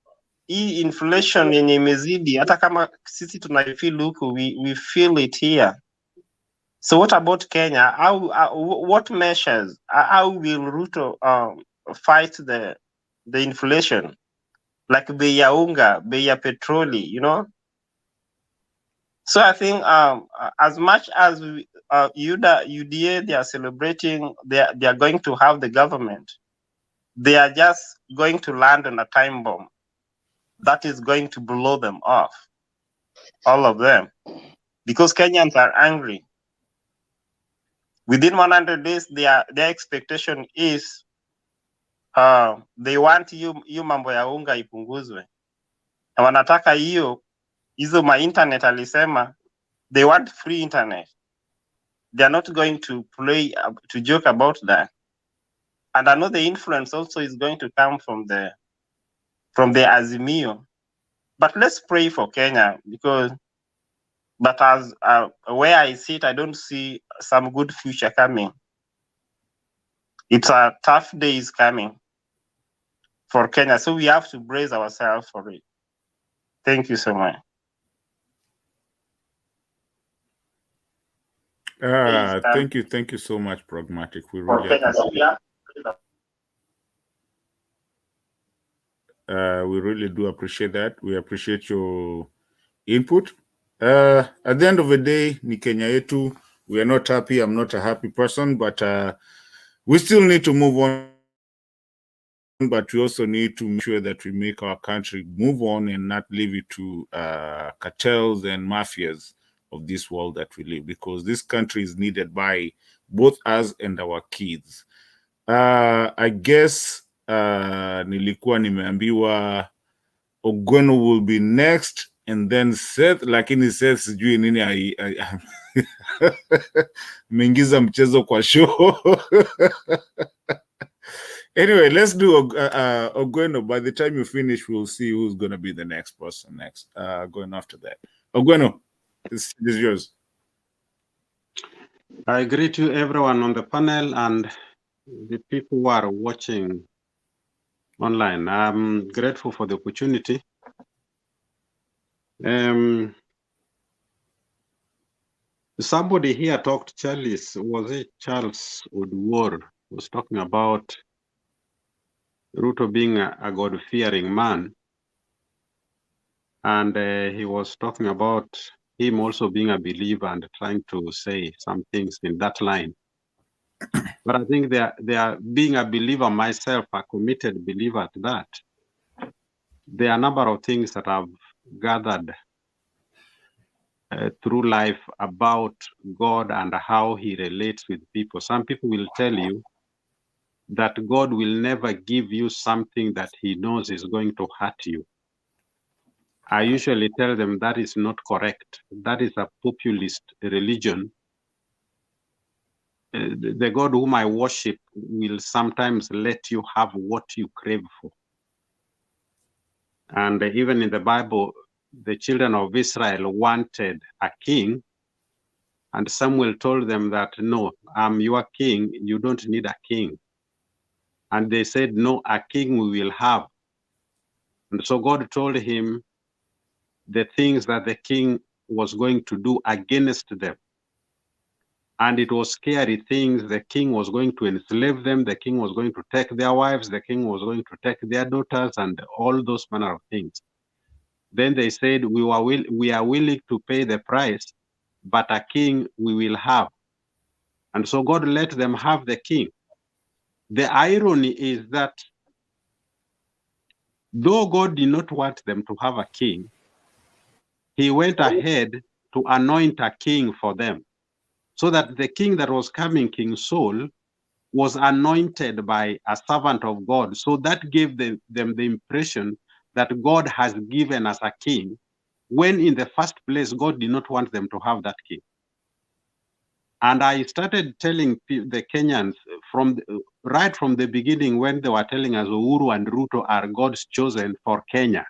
hii inflation yenye imezidi, hata kama sisi tunaifeel huku, we feel it here. So what about Kenya? What measures? How will Ruto fight the inflation? Like bei ya unga, bei ya petroli, you know? So I think as much as UDA, they are celebrating, they are going to have the government, they are just going to land on a time bomb that is going to blow them off, all of them, because Kenyans are angry. Within 100 days, their expectation is they want hiyo mambo ya unga ipunguzwe, na wanataka hizo ma internet alisema they want free internet. They are not going to joke about that. And I know the influence also is going to come from the Azimio. But let's pray for Kenya, but as where I sit, I don't see some good future coming. It's a tough days coming for Kenya, so we have to brace ourselves for it. Thank you so much. Thank you so much, Pragmatic. We really appreciate we really do appreciate that. We appreciate your input. At the end of the day, ni Kenya yetu. We are not happy. I'm not a happy person, but we still need to move on. But we also need to make sure that we make our country move on and not leave it to cartels and mafias of this world that we live, because this country is needed by both us and our kids. I guess nilikuwa nimeambiwa Ogweno will be next and then Seth, lakini Seth sijui nini meingiza mchezo kwa show. Anyway, let's do Ogweno. By the time you finish, we'll see who's going to be the next person going after that. Ogweno, this is yours. I greet you everyone on the panel and the people who are watching online. I'm grateful for the opportunity. Somebody here talked, was it Charles Woodward, was talking about Ruto being a God-fearing man. And he was talking about him also being a believer and trying to say some things in that line. But I think they are being a believer myself, a committed believer to that. There are a number of things that I've gathered through life about God and how he relates with people. Some people will tell you that God will never give you something that he knows is going to hurt you. I usually tell them that is not correct. That is a populist religion. The God whom I worship will sometimes let you have what you crave for. And even in the Bible, the children of Israel wanted a king, and Samuel told them that, no, I'm your king, you don't need a king. And they said, no, a king we will have. And so God told him the things that the king was going to do against them. And it was scary things. The king was going to enslave them. The king was going to take their wives. The king was going to take their daughters and all those manner of things. Then they said, we are willing to pay the price, but a king we will have. And so God let them have the king. The irony is that though God did not want them to have a king, he went ahead to anoint a king for them, so that the king that was coming, King Saul, was anointed by a servant of God. So that gave them the impression that God has given us a king, when in the first place, God did not want them to have that king. And I started telling the Kenyans right from the beginning, when they were telling us Uhuru and Ruto are God's chosen for Kenya.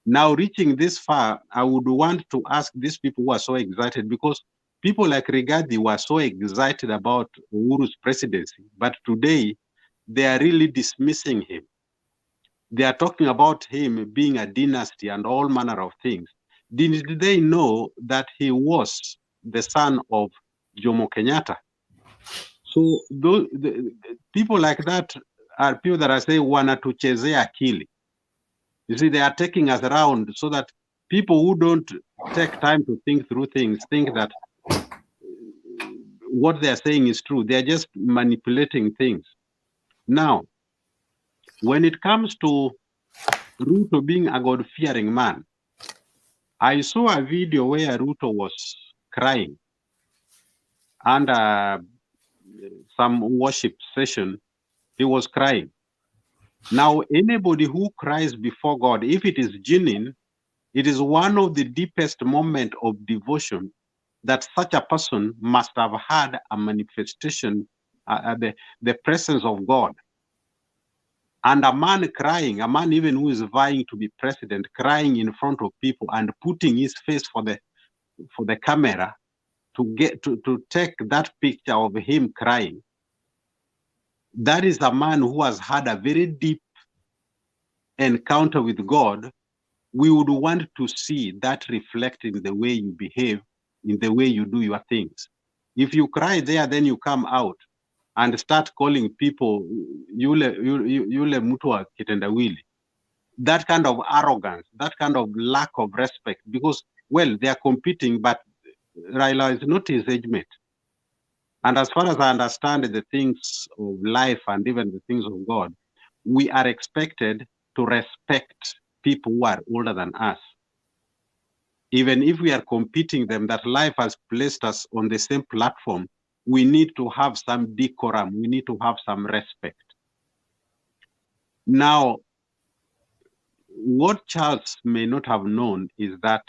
Now reaching this far, I would want to ask these people who are so excited, because people like Rigathi were so excited about Uhuru's presidency, but today they are really dismissing him. They are talking about him being a dynasty and all manner of things. Did they know that he was the son of Jomo Kenyatta? So the people like that are people that I say wanatuchezea akili. You see, they are taking us around so that people who don't take time to think through things think that what they are saying is true. They are just manipulating things. Now, when it comes to Ruto being a God-fearing man, I saw a video where Ruto was crying under some worship session. He was crying. Now, anybody who cries before God, if it is genuine, it is one of the deepest moments of devotion that such a person must have had a manifestation, the presence of God. And a man crying, a man even who is vying to be president, crying in front of people and putting his face for the camera to take that picture of him crying. That is a man who has had a very deep encounter with God. We would want to see that reflected in the way you behave, in the way you do your things. If you cry there, then you come out and start calling people yule mtu wa kitendawili. That kind of arrogance, that kind of lack of respect, because, well, they are competing, but Raila is not his age mate. And as far as I understand the things of life and even the things of God, we are expected to respect people who are older than us. Even if we are competing them, that life has placed us on the same platform, we need to have some decorum, we need to have some respect. Now, what Charles may not have known is that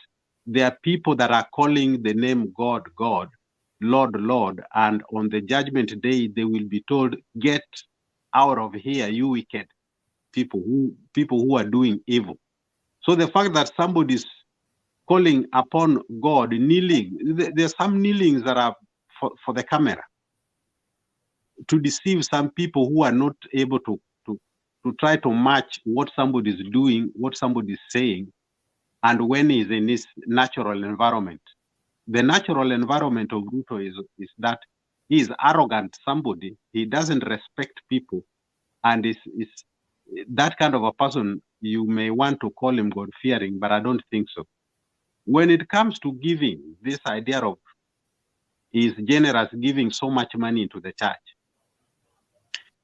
there are people that are calling the name God, God, Lord, Lord, and on the judgment day, they will be told, get out of here, you wicked people who are doing evil. So the fact that somebody's calling upon God, kneeling, there's some kneelings that are for the camera to deceive some people who are not able to try to match what somebody is doing, what somebody is saying, and when he's in his natural environment. The natural environment of Ruto is that he is arrogant somebody, he doesn't respect people, and is that kind of a person. You may want to call him God-fearing, but I don't think so. When it comes to giving, this idea of is generous, giving so much money into the church.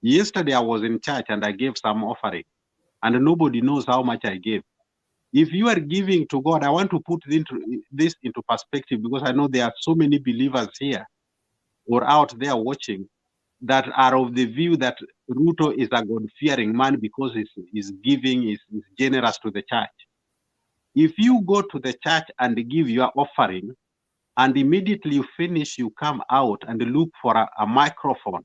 Yesterday I was in church and I gave some offering, and nobody knows how much I gave. If you are giving to God, I want to put this into perspective, because I know there are so many believers here or out there watching that are of the view that Ruto is a God-fearing man because he's giving, is generous to the church. If you go to the church and give your offering, and immediately you finish, you come out and look for a microphone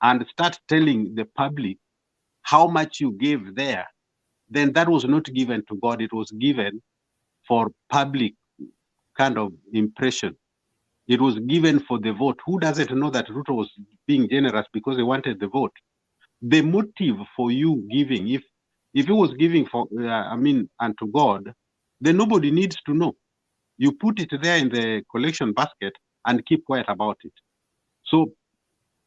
and start telling the public how much you gave there, then that was not given to God. It was given for public kind of impression. It was given for the vote. Who doesn't know that Ruto was being generous because he wanted the vote? The motive for you giving, if he was giving for, unto God, then nobody needs to know. You put it there in the collection basket and keep quiet about it. So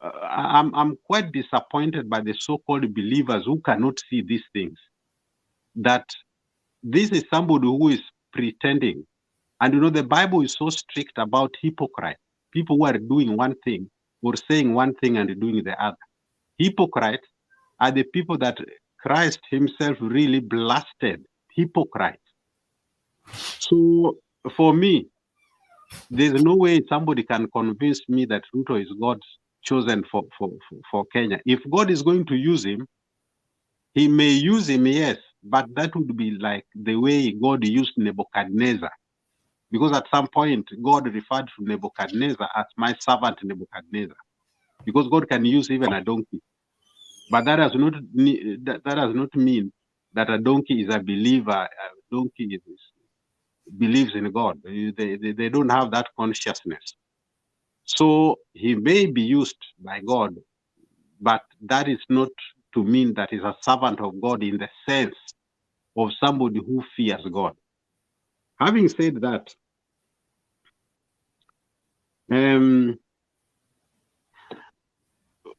I'm quite disappointed by the so-called believers who cannot see these things. That this is somebody who is pretending. And you know, the Bible is so strict about hypocrites, people who are doing one thing or saying one thing and doing the other. Hypocrites are the people that Christ himself really blasted. Hypocrites. So for me, there's no way somebody can convince me that Ruto is God's chosen for Kenya. If God is going to use him, he may use him, yes, but that would be like the way God used Nebuchadnezzar. Because at some point, God referred to Nebuchadnezzar as my servant Nebuchadnezzar. Because God can use even a donkey. But that does not mean that a donkey is a believer. A donkey believes in God. They don't have that consciousness. So he may be used by God, but that is not to mean that he's a servant of God in the sense of somebody who fears God. Having said that,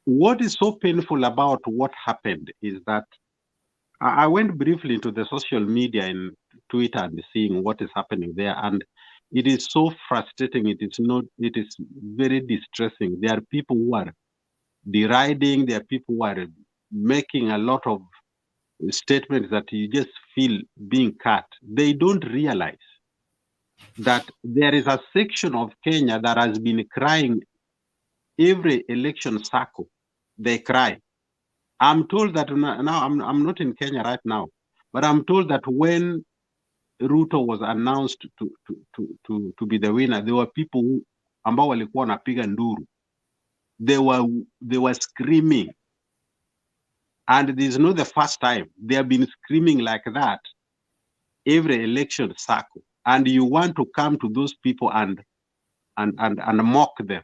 what is so painful about what happened is that I went briefly into the social media in Twitter and seeing what is happening there, and it is so frustrating. It is very distressing. There are people who are deriding, there are people who are making a lot of statements that you just feel being cut. They don't realize that there is a section of Kenya that has been crying every election cycle. They cry. I'm told that now I'm not in Kenya right now, but I'm told that when Ruto was announced to be the winner, there were people who ambao walikuwa wanapiga nduru. They were screaming. And this is not the first time. They have been screaming like that every election cycle. And you want to come to those people and mock them.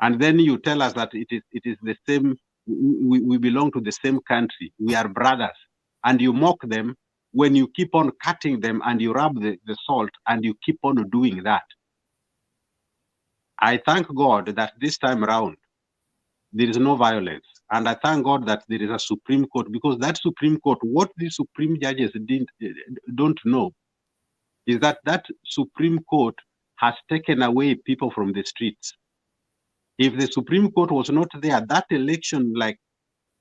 And then you tell us that it is the same, we belong to the same country, we are brothers. And you mock them when you keep on cutting them and you rub the salt and you keep on doing that. I thank God that this time around, there is no violence. And I thank God that there is a Supreme Court, because that Supreme Court, what the Supreme judges don't know is that that Supreme Court has taken away people from the streets. If the Supreme Court was not there, that election, like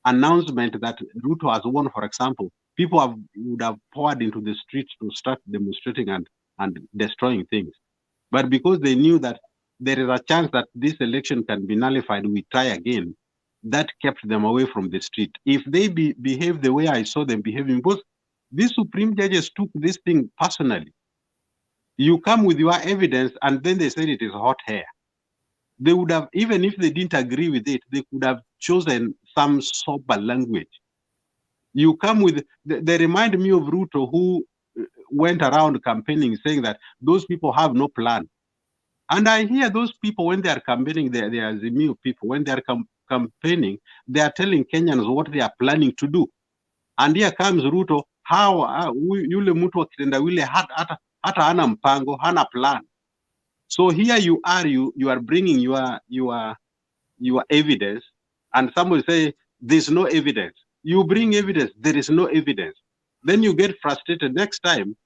announcement that Ruto has won, for example, people would have poured into the streets to start demonstrating and destroying things. But because they knew that there is a chance that this election can be nullified, we try again, that kept them away from the street. If they behave the way I saw them behaving, because these Supreme judges took this thing personally. You come with your evidence and then they said it is hot hair. They would have, even if they didn't agree with it, they could have chosen some sober language. You come with, they remind me of Ruto, who went around campaigning saying that those people have no plan. And I hear those people when they are campaigning, they are Azimio people, when they are campaigning, they are telling Kenyans what they are planning to do. And here comes Ruto, how yule mtu akitenda wile hata hana mpango, hana plan. So here you are bringing your evidence, and somebody say there's no evidence. You bring evidence, there is no evidence. Then you get frustrated. Next time,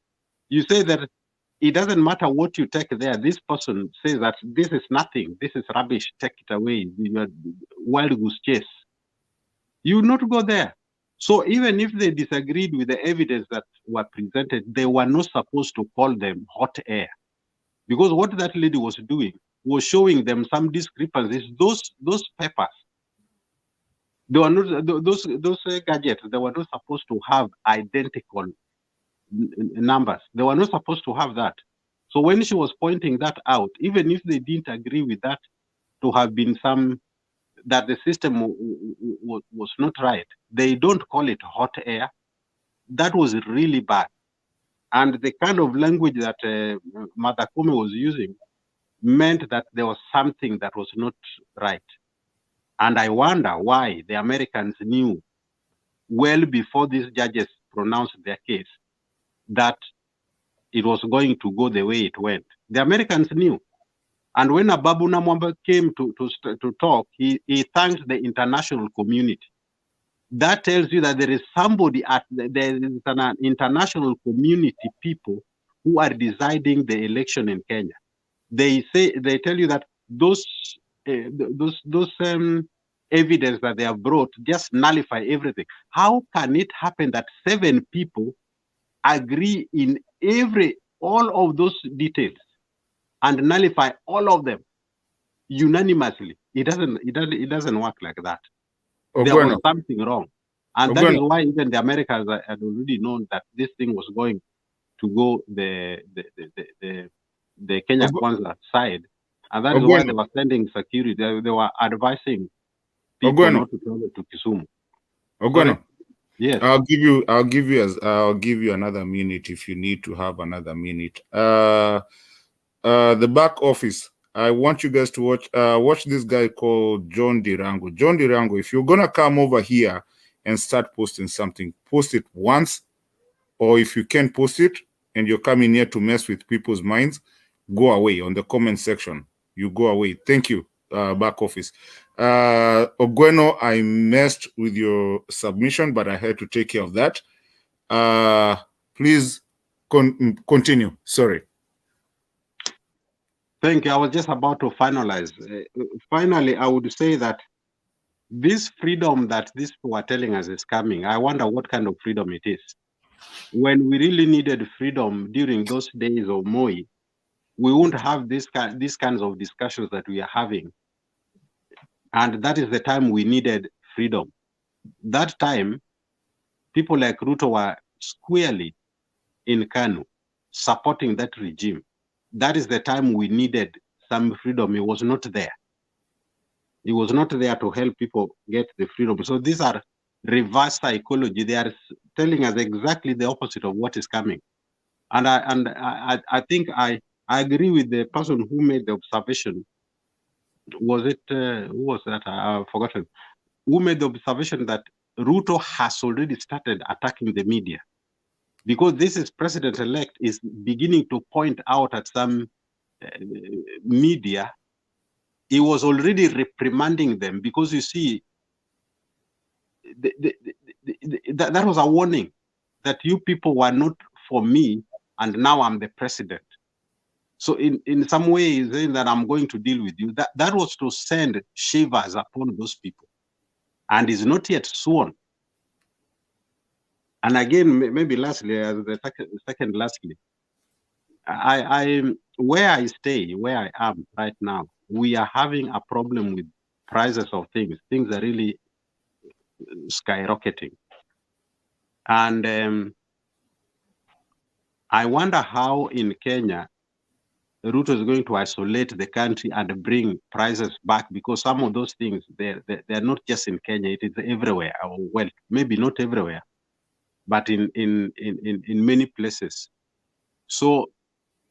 you say that it doesn't matter what you take there. This person says that this is nothing, this is rubbish, take it away. You are wild goose chase. You would not go there. So even if they disagreed with the evidence that were presented, they were not supposed to call them hot air. Because what that lady was doing was showing them some discrepancies. Those papers, they were not, those gadgets, they were not supposed to have identical numbers. They were not supposed to have that. So when she was pointing that out, even if they didn't agree with that, to have been that the system was not right, they don't call it hot air. That was really bad. And the kind of language that Mother Kome was using meant that there was something that was not right. And I wonder why the Americans knew well before these judges pronounced their case that it was going to go the way it went. The Americans knew. And when Ababu Namwamba came to talk, he thanked the international community. That tells you that there is somebody there is an international community, people who are deciding the election in Kenya. They tell you that those evidence that they have brought just nullify everything. How can it happen that 7 people agree in all of those details and nullify all of them unanimously? It doesn't work like that. There was something wrong. And that is why even the Americans had already known that this thing was going to go the Kenya Kwanza side. And that is why they were sending security. They were advising people not to travel to Kisumu. Ogweno, yes. I'll give you another minute if you need to have another minute. The back office. I want you guys to watch this guy called John Dirango. John Dirango, if you're gonna come over here and start posting something, post it once, or if you can't post it and you're coming here to mess with people's minds, go away on the comment section. You go away. Thank you, back office. Ogweno, I messed with your submission, but I had to take care of that. Please continue. Sorry. Thank you. I was just about to finalize. Finally, I would say that this freedom that these people are telling us is coming. I wonder what kind of freedom it is. When we really needed freedom during those days of Moi, we won't have these kinds of discussions that we are having. And that is the time we needed freedom. That time, people like Ruto were squarely in Kanu, supporting that regime. That is the time we needed some freedom. It was not there. It was not there to help people get the freedom. So these are reverse psychology. They are telling us exactly the opposite of what is coming. And I think I agree with the person who made the observation. Was it, who was that? I've forgotten. Who made the observation that Ruto has already started attacking the media? Because this is president-elect is beginning to point out at some media. He was already reprimanding them because you see, that was a warning that you people were not for me and now I'm the president. So in some ways, saying that I'm going to deal with you, that was to send shivers upon those people, and is not yet sworn. And again, maybe lastly, lastly, where I am right now, we are having a problem with prices of things. Things are really skyrocketing. And I wonder how in Kenya, Ruto is going to isolate the country and bring prices back, because some of those things, they're not just in Kenya, it is everywhere. Well, maybe not everywhere, but in many places. So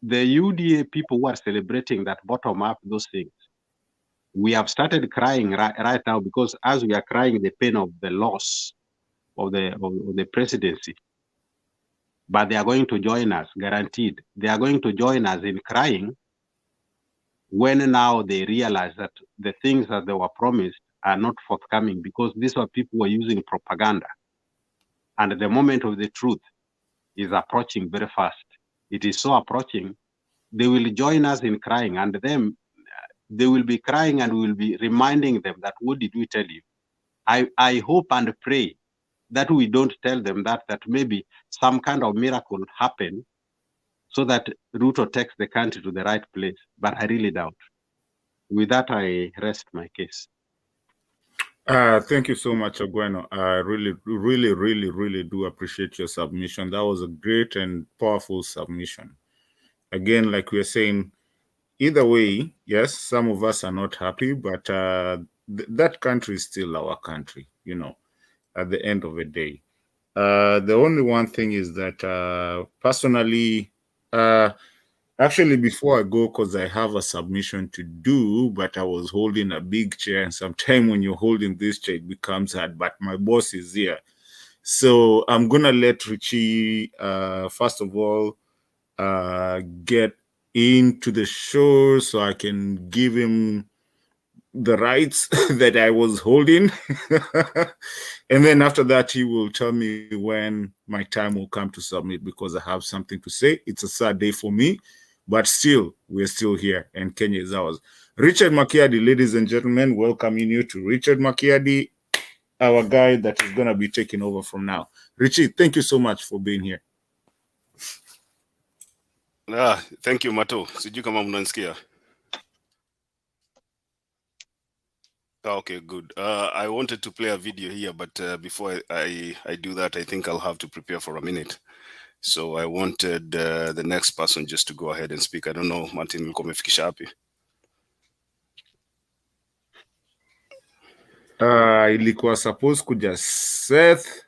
the UDA people who are celebrating that bottom up those things, we have started crying right now, because as we are crying the pain of the loss of the presidency, but they are going to join us, guaranteed. They are going to join us in crying when now they realize that the things that they were promised are not forthcoming, because these are people who are using propaganda. And the moment of the truth is approaching very fast. It is so approaching, they will join us in crying, and then they will be crying and we will be reminding them that, what did we tell you? I hope and pray that we don't tell them that maybe some kind of miracle happen so that Ruto takes the country to the right place. But I really doubt. With that, I rest my case. Thank you so much, Ogweno. I really do appreciate your submission. That was a great and powerful submission. Again, like we are saying, either way, yes, some of us are not happy, but that country is still our country, you know, at the end of the day. The only one thing is that personally, actually, before I go, because I have a submission to do, but I was holding a big chair, and sometimes when you're holding this chair, it becomes hard, but my boss is here. So I'm going to let Richie, first of all, get into the show so I can give him the rights that I was holding. And then after that, he will tell me when my time will come to submit, because I have something to say. It's a sad day for me, but still, we're still here and Kenya is ours. Richard Makiadi, ladies and gentlemen, welcoming you to Richard Makiadi, our guy that is going to be taking over from now. Richie, thank you so much for being here. Thank you, Mato. Sijui kama mnanisikia. Okay, good. I wanted to play a video here, but before I do that, I think I'll have to prepare for a minute. So I wanted the next person just to go ahead and speak. I don't know, Martin, ulikuwa umefikisha wapi? Ilikuwa suppose kuja Seth.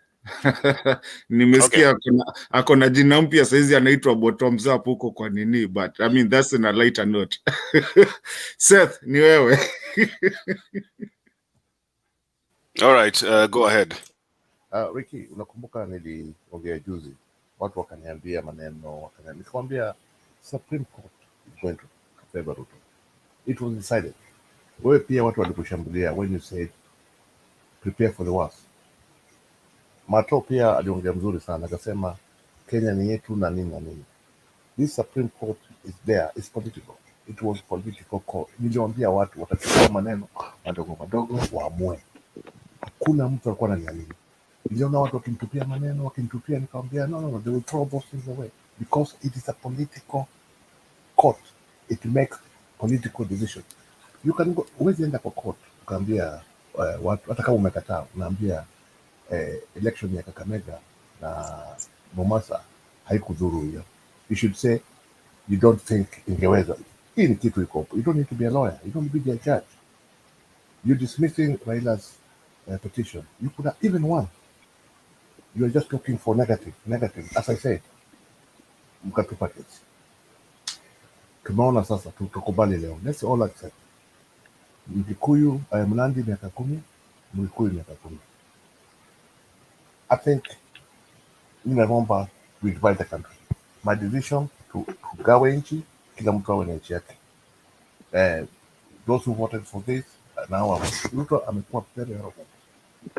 Nimesikia ako na jina mpya saizi anaitwa Bottoms Up huko kwa nini, but I mean that's in a lighter note. Seth, ni wewe. All right, go ahead. Ricky, unakumbuka niliongea juzi, watu wakaniambia maneno, nikamwambia Supreme Court is going to favor Ruto. It was decided. Wewe pia watu walikushambulia when you said prepare for the worst. Mato pia aliongea mzuri sana, akasema Kenya ni yetu na nini na nini. This Supreme Court is there, it's political. It was political court. Niliwaambia watu watachukua maneno madogo madogo waamue. Hakuna mtu alikuwa ananiamini. Niliona watu wakimtupia maneno, wakinitupia, nikamwambia no, they will throw those things away because it is a political court. It makes political decisions. You can go, uwezi enda kwa court ukaambia watu, hata kama umekataa, unaambia election ya Kakamega na Mombasa haikudhuru hiyo. You should say you don't think ingeweza. Hii ni kitu iko. You don't need to be a lawyer. You don't need to be a judge. You're dismissing Raila's petition. You could have even won. You are just looking for negative. As I said, mkatupa kesi. Tumeona sasa, tukubali leo. Let's all accept. Mkikuyu, Mnandi miaka 10, Mkikuyu miaka 10. I think ninaomba we divide the country. My decision to gawa nchi, kila mtu awe na nchi yake. Those who voted for this, now Ruto amekuwa very arrogant.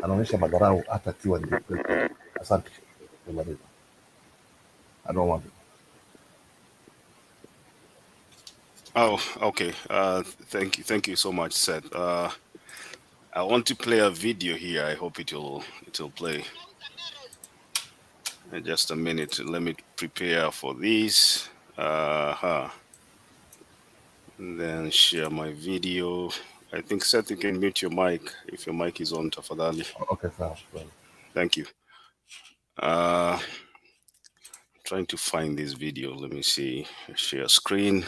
Anaonyesha madharau hata akiwa ni president. Asante. I don't want it. Oh, okay. Thank you so much, Seth. I want to play a video here. I hope it'll play. In just a minute. Let me prepare for this. And then share my video. I think Seth, you can mute your mic if your mic is on, tafadhali. Okay, fine. Thank you. Trying to find this video. Let me see. Share screen.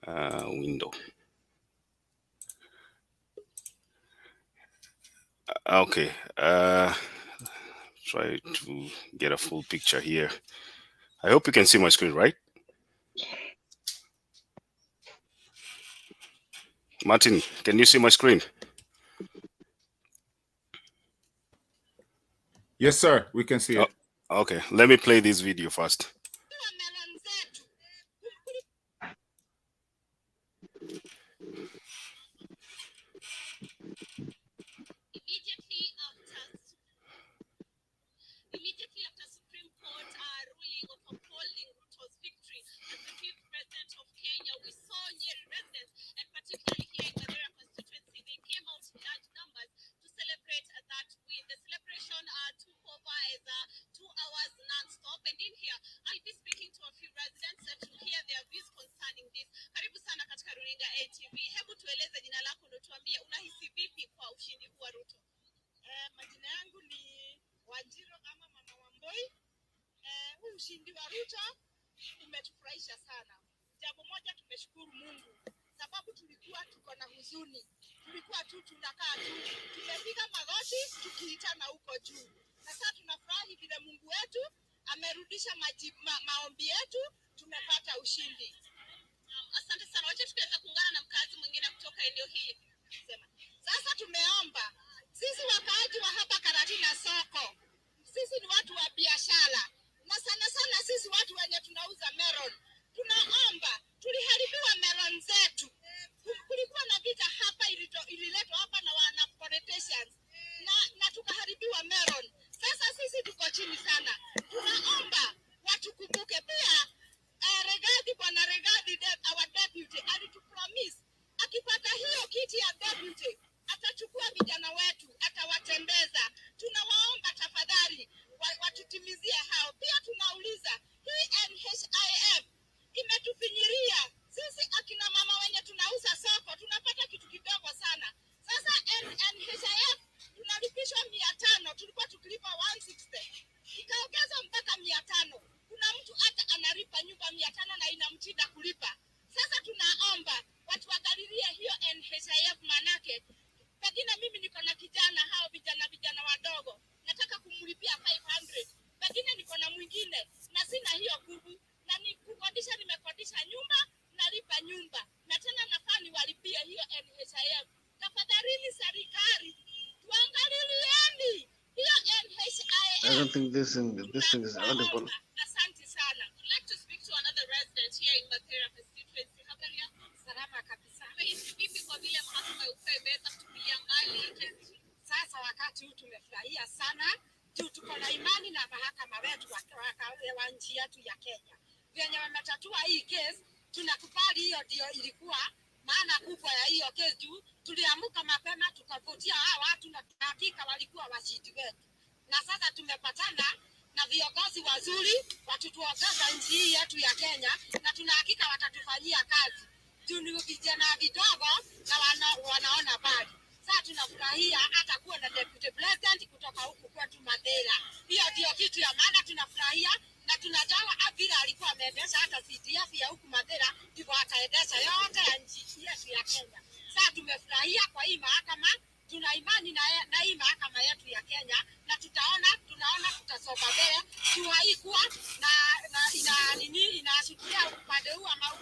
Window. Okay. Try to get a full picture here. I hope you can see my screen, right? Martin, can you see my screen? Yes, sir. We can see it. Okay. Let me play this video first. Immediately after Supreme Court ruling of upholding Ruto's victory as the fifth president of Kenya, we saw Nyeri residents, and particularly here in Mathare constituency, they came out in large numbers to celebrate that win. The celebration took over as 2 hours non-stop, and in here, I'll be speaking to a few residents to hear their views concerning this. Karibu sana katika Runinga ATV. Hebu tueleze jina lako na tuambie unahisi vipi kwa ushindi huu wa Ruto. Majina yangu ni Wanjiro ama Mama Wamboi. Huu ushindi wa Ruto umetufurahisha sana. Jambo moja, tumeshukuru Mungu sababu tulikuwa tuko na huzuni, tulikuwa tu tunakaa tu, tumepiga magoti tukiitana huko juu. Sasa tunafurahi vile Mungu wetu amerudisha maombi yetu, tumepata ushindi. Asante sana. Wacha tukiweza kuungana na mkazi mwingine kutoka eneo hili. Sasa tumeomba sisi wakaaji wa hapa Karatina soko, sisi ni watu wa biashara na sana sana sisi watu wenye tunauza melon, tunaomba, tuliharibiwa melon zetu. Kulikuwa na vita hapa ililetwa hapa na wana politicians na tukaharibiwa melon. Sasa sisi tuko chini sana, tunaomba watukumbuke pia. Bwana Regadi, our deputy, alitupromise akipata hiyo kiti ya deputy atachukua vijana wetu, atawatembeza. Tunawaomba tafadhali watutimizie hao. Pia tunauliza hii NHIF imetufinyiria sisi akina mama wenye tunauza soko, tunapata kitu kidogo sana. Sasa NHIF tunalipishwa 500, tulikuwa tukilipa 160, ikaongezwa mpaka 500. Kuna mtu hata analipa nyumba 500 na inamtinda kulipa. Sasa tunaomba watu waangalilie hiyo NHIF, manake pengine mimi niko na kijana, hao vijana wadogo nataka kumlipia 500, pengine niko na mwingine na sina hiyo nguvu, na ni kukodisha, nimekodisha nyumba, nalipa nyumba na tena nafaa niwalipie hiyo NHIF. Tafadhali serikali tuangalieni hiyo NHIF. I don't think this thing is audible. Asante sana. I'd like to speak to another resident here in Mathera constituency. Habari yako? Salama kabisa. Vipi kwa vile mahakama ya upeo imeweza kutupilia mbali kesi? Sasa wakati huu tumefurahia sana. Tuko na imani na mahakama wetu wa nchi yetu ya Kenya. Venye wametatua hii kesi, tunakubali hiyo ndio ilikuwa maana kubwa ya hiyo kesi juu tuliamuka mapema tukavutia hawa watu na hakika walikuwa washindi wetu. Na sasa tumepatana na viongozi wazuri watutuongoza nchi hii yetu ya Kenya na tunahakika watatufanyia kazi. Tuni vijana vidogo na wanaona bali. Sasa tunafurahia hata kuwa na deputy president kutoka huku kwetu Mathera. Hiyo ndio kitu ya maana tunafurahia na tunajua Abira alikuwa ameendesha hata CDF ya huku Mathera, ndivyo ataendesha yote ya nchi yetu ya Kenya. Sasa tumefurahia kwa hii mahakama, tuna imani na hii mahakama yetu ya Kenya na tunaona tutasonga mbele. Tuhaikuwa na inashikilia upande huu ama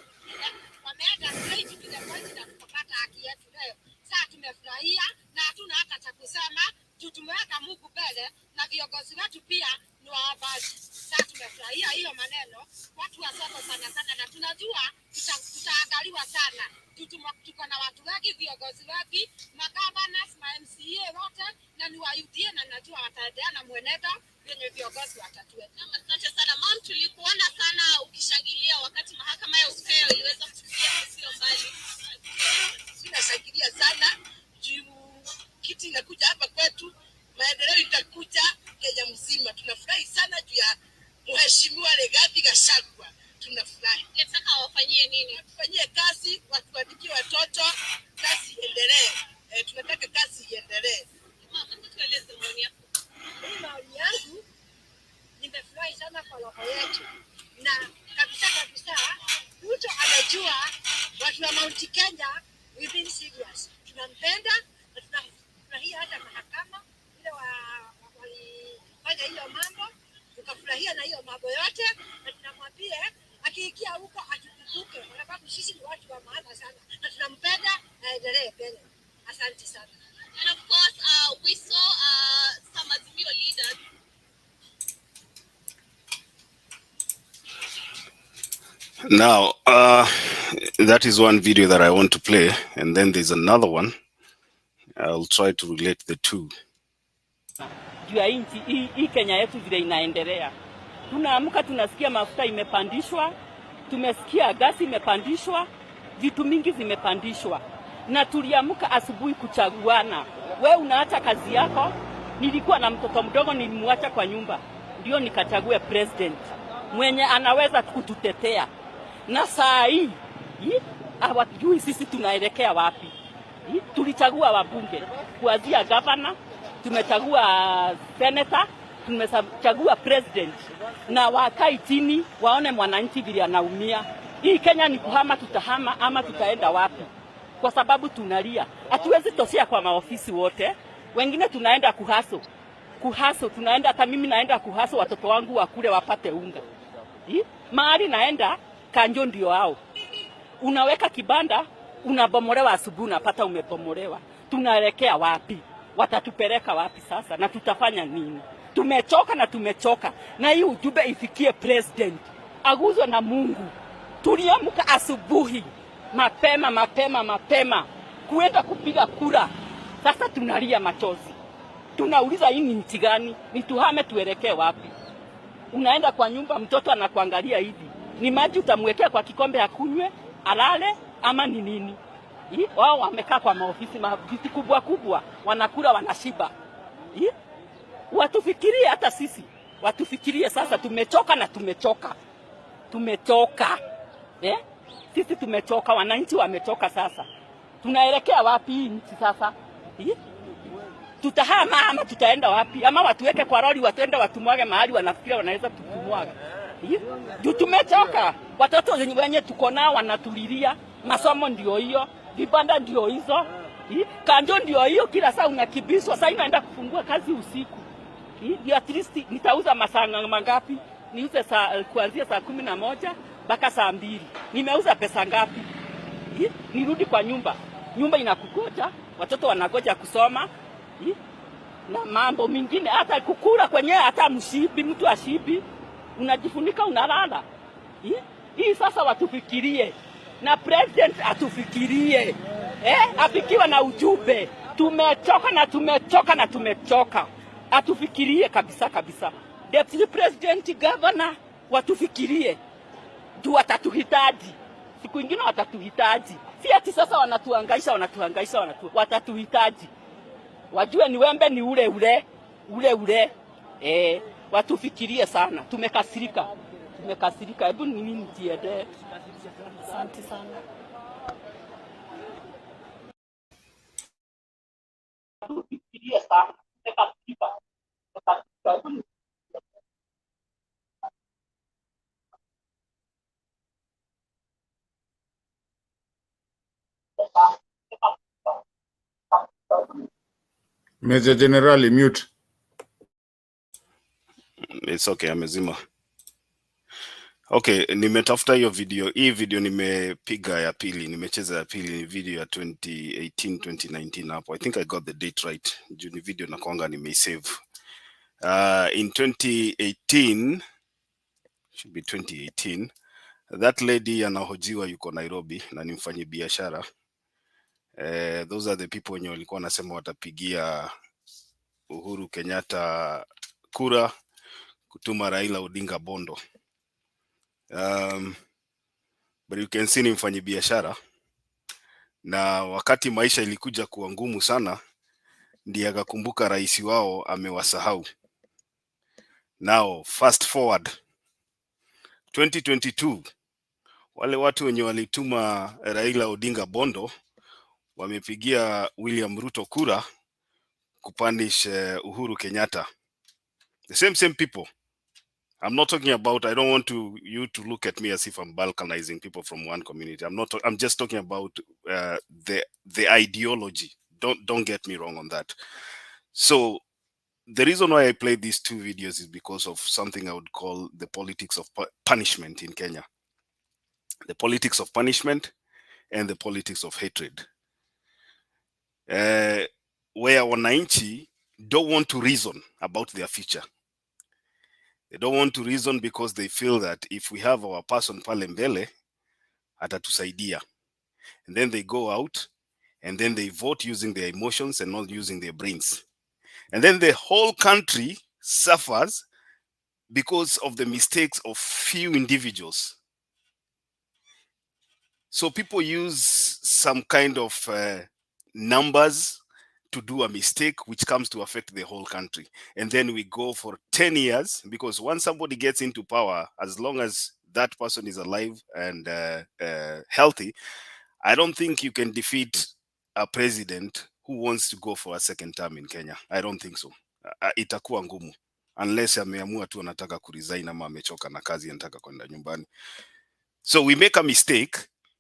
wameenda straight to the point na kupata haki yetu leo. Sasa tumefurahia na hatuna hata cha kusema, tumeweka Mungu mbele na viongozi wetu pia ni waombaji. Sasa tumefurahia hiyo maneno, watu wa soko sana sana, na tunajua tutaangaliwa sana. Tuko na watu wengi, viongozi wengi, magavana, MCA wote na ni wa UDA na najua wataendelea mwenendo wenye viongozi watatuweka. Asante sana mom, tulikuona sana ukishangilia wakati mahakama ya upeo iliweza kufikia sio mbali. Tunashangilia sana juu kiti inakuja hapa kwetu, maendeleo itakuja Kenya mzima. Tunafurahi sana juu ya Mheshimiwa Rigathi Gachagua. Tunafurahi. Nataka wafanyie nini? Wafanyie kazi, watuandikie watoto, kazi iendelee. Tunataka kazi iendelee. Mama, tueleze maoni yako. Maoni yangu, nimefurahi sana kwa roho yetu. Na kabisa Ruto anajua watu wa Mount Kenya we've been serious. Tunampenda na tunafurahia hata mahakama ile walifanya hiyo mambo, tukafurahia na hiyo mambo yote, na tunamwambia akiingia huko atukumbuke kwa sababu sisi ni watu wa maana sana na tunampenda na endelee mbele. Asante sana. And of course we saw some Azimio leaders. Now, that is one video that I want to play, and then there's another one. I'll try to relate the two. Juu ya hii Kenya yetu vile inaendelea. Tunaamka tunasikia mafuta imepandishwa, tumesikia gasi imepandishwa, vitu mingi zimepandishwa. Na tuliamka asubuhi kuchaguana. Wewe unaacha kazi yako, nilikuwa na mtoto mdogo nilimwacha kwa nyumba. Ndio nikachague president mwenye anaweza kututetea. Na saa hii hawajui sisi tunaelekea wapi. Tulichagua wabunge kuanzia governor, tumechagua senator, tumechagua president, na wakai chini waone mwananchi vile anaumia. Hii Kenya ni kuhama, tutahama ama tutaenda wapi? Kwa sababu tunalia, hatuwezi toshea kwa maofisi wote, wengine tunaenda kuhaso, tunaenda, hata mimi naenda kuhaso watoto wangu wakule wapate unga. Mahali naenda kanjo ndio hao, unaweka kibanda unabomolewa, asubuhi unapata umebomolewa. Tunaelekea wapi? Watatupeleka wapi sasa, na tutafanya nini? Tumechoka na tumechoka, na hii ujumbe ifikie president, aguzwe na Mungu. Tuliamka asubuhi mapema kuenda kupiga kura, sasa tunalia machozi. Tunauliza hii ni nchi gani? Ni tuhame tuelekee wapi? Unaenda kwa nyumba, mtoto anakuangalia hivi, ni maji utamwekea kwa kikombe akunywe alale ama ni nini? Wao wamekaa kwa maofisi kubwa, wanakula wanashiba. Watufikirie hata sisi, watufikirie sasa. Tumechoka na tumechoka. Sisi tumechoka, wananchi wamechoka. Sasa tunaelekea wapi hii nchi sasa? Tutahama ama tutaenda wapi? Ama watuweke kwa lori watuende watumwage mahali wanafikiria wanaweza kutumwaga. Juu tumechoka. Watoto wenye tuko nao wanatulilia, masomo ndio hiyo, vibanda ndio hizo, kanjo ndio hiyo, kila saa unakibiswa. Sasa inaenda kufungua kazi usiku. At least nitauza masaa mangapi? Niuze kuanzia saa 11 mpaka saa 2. Nimeuza pesa ngapi? Nirudi kwa nyumba inakugoja, watoto wanagoja kusoma, na mambo mengine, hata kukula kwenyewe, hata mtu ashibi, unajifunika unalala. Hii sasa watufikirie, na president atufikirie, afikiwa na ujumbe. Tumechoka, atufikirie kabisa. Deputy president, governor, watufikirie, juu watatuhitaji siku ingine, watatuhitaji. Si ati sasa wanatuhangaisha, watatuhitaji. Wajue ni wembe ni ule. Watufikirie sana. Tumekasirika. Hebu nini nitiende. Asante sana. Watufikirie sana. Tumekasirika. Major General, mute. It's okay, amezima. Okay, nimetafuta hiyo video. Hii video nimepiga ya pili, nimecheza ya pili, ni video ya 2018 2019 hapo. I think I got the date right. Juu ni video na kwanga nimeisave. In 2018, should be 2018, that lady anahojiwa yuko Nairobi na ni mfanyi biashara. Those are the people wenye walikuwa wanasema watapigia Uhuru Kenyatta kura kutuma Raila Odinga Bondo. But you can see ni mfanyi biashara, na wakati maisha ilikuja kuwa ngumu sana, ndiye akakumbuka rais wao amewasahau. Now fast forward 2022, wale watu wenye walituma Raila Odinga Bondo wamepigia William Ruto kura kupunish Uhuru Kenyatta. The same people. I'm not talking about, I don't want you to look at me as if I'm balkanizing people from one community. I'm just talking about the ideology. Don't get me wrong on that. So the reason why I played these two videos is because of something I would call the politics of punishment in Kenya. The politics of punishment and the politics of hatred. Where wananchi don't want to reason about their future. They don't want to reason because they feel that if we have our person pale mbele, atatusaidia. And then they go out and then they vote using their emotions and not using their brains. And then the whole country suffers because of the mistakes of few individuals. So people use some kind of numbers to do a mistake which comes to affect the whole country. And then we go for 10 years, because once somebody gets into power, as long as that person is alive and healthy, I don't think you can defeat a president who wants to go for a second term in Kenya. I don't think so. Itakuwa ngumu unless ameamua tu anataka kuresign ama amechoka na kazi anataka kwenda nyumbani. So we make a mistake.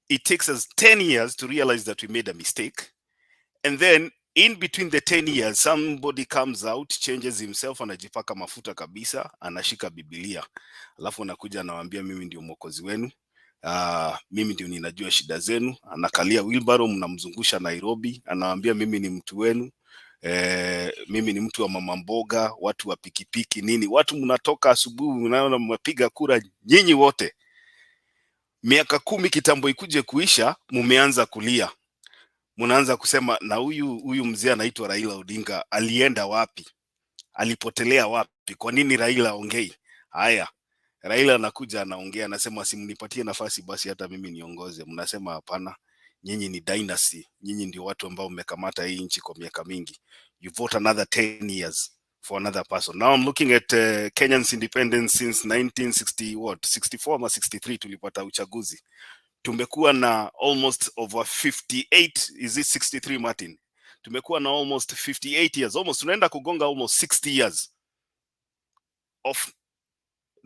It takes us 10 years to realize that we made a mistake. And then in between the 10 years, somebody comes out, changes himself, anajipaka mafuta kabisa, anashika Biblia. Alafu anakuja anawaambia mimi ndio mwokozi wenu. Mimi ndio ninajua shida zenu. Anakalia wheelbarrow, mnamzungusha Nairobi, anawaambia mimi ni mtu wenu. Mimi ni mtu wa mama mboga, watu wa pikipiki nini. Watu mnatoka asubuhi, mnaona mmepiga kura nyinyi wote. Miaka 10 kitambo ikuje kuisha, mumeanza kulia. Mnaanza kusema na huyu mzee anaitwa Raila Odinga alienda wapi? Alipotelea wapi? Kwa nini Raila ongei? Haya. Raila anakuja anaongea, anasema simnipatie nafasi basi hata mimi niongoze. Mnasema hapana. Nyinyi ni dynasty. Nyinyi ndio watu ambao mmekamata hii nchi kwa miaka mingi. You vote another 10 years for another person. Now I'm looking at Kenyans independence since 64 ama 63 tulipata uchaguzi. Tumekuwa na almost over 58, is it 63 Martin? Tumekuwa na almost 58 years, almost tunaenda kugonga almost 60 years of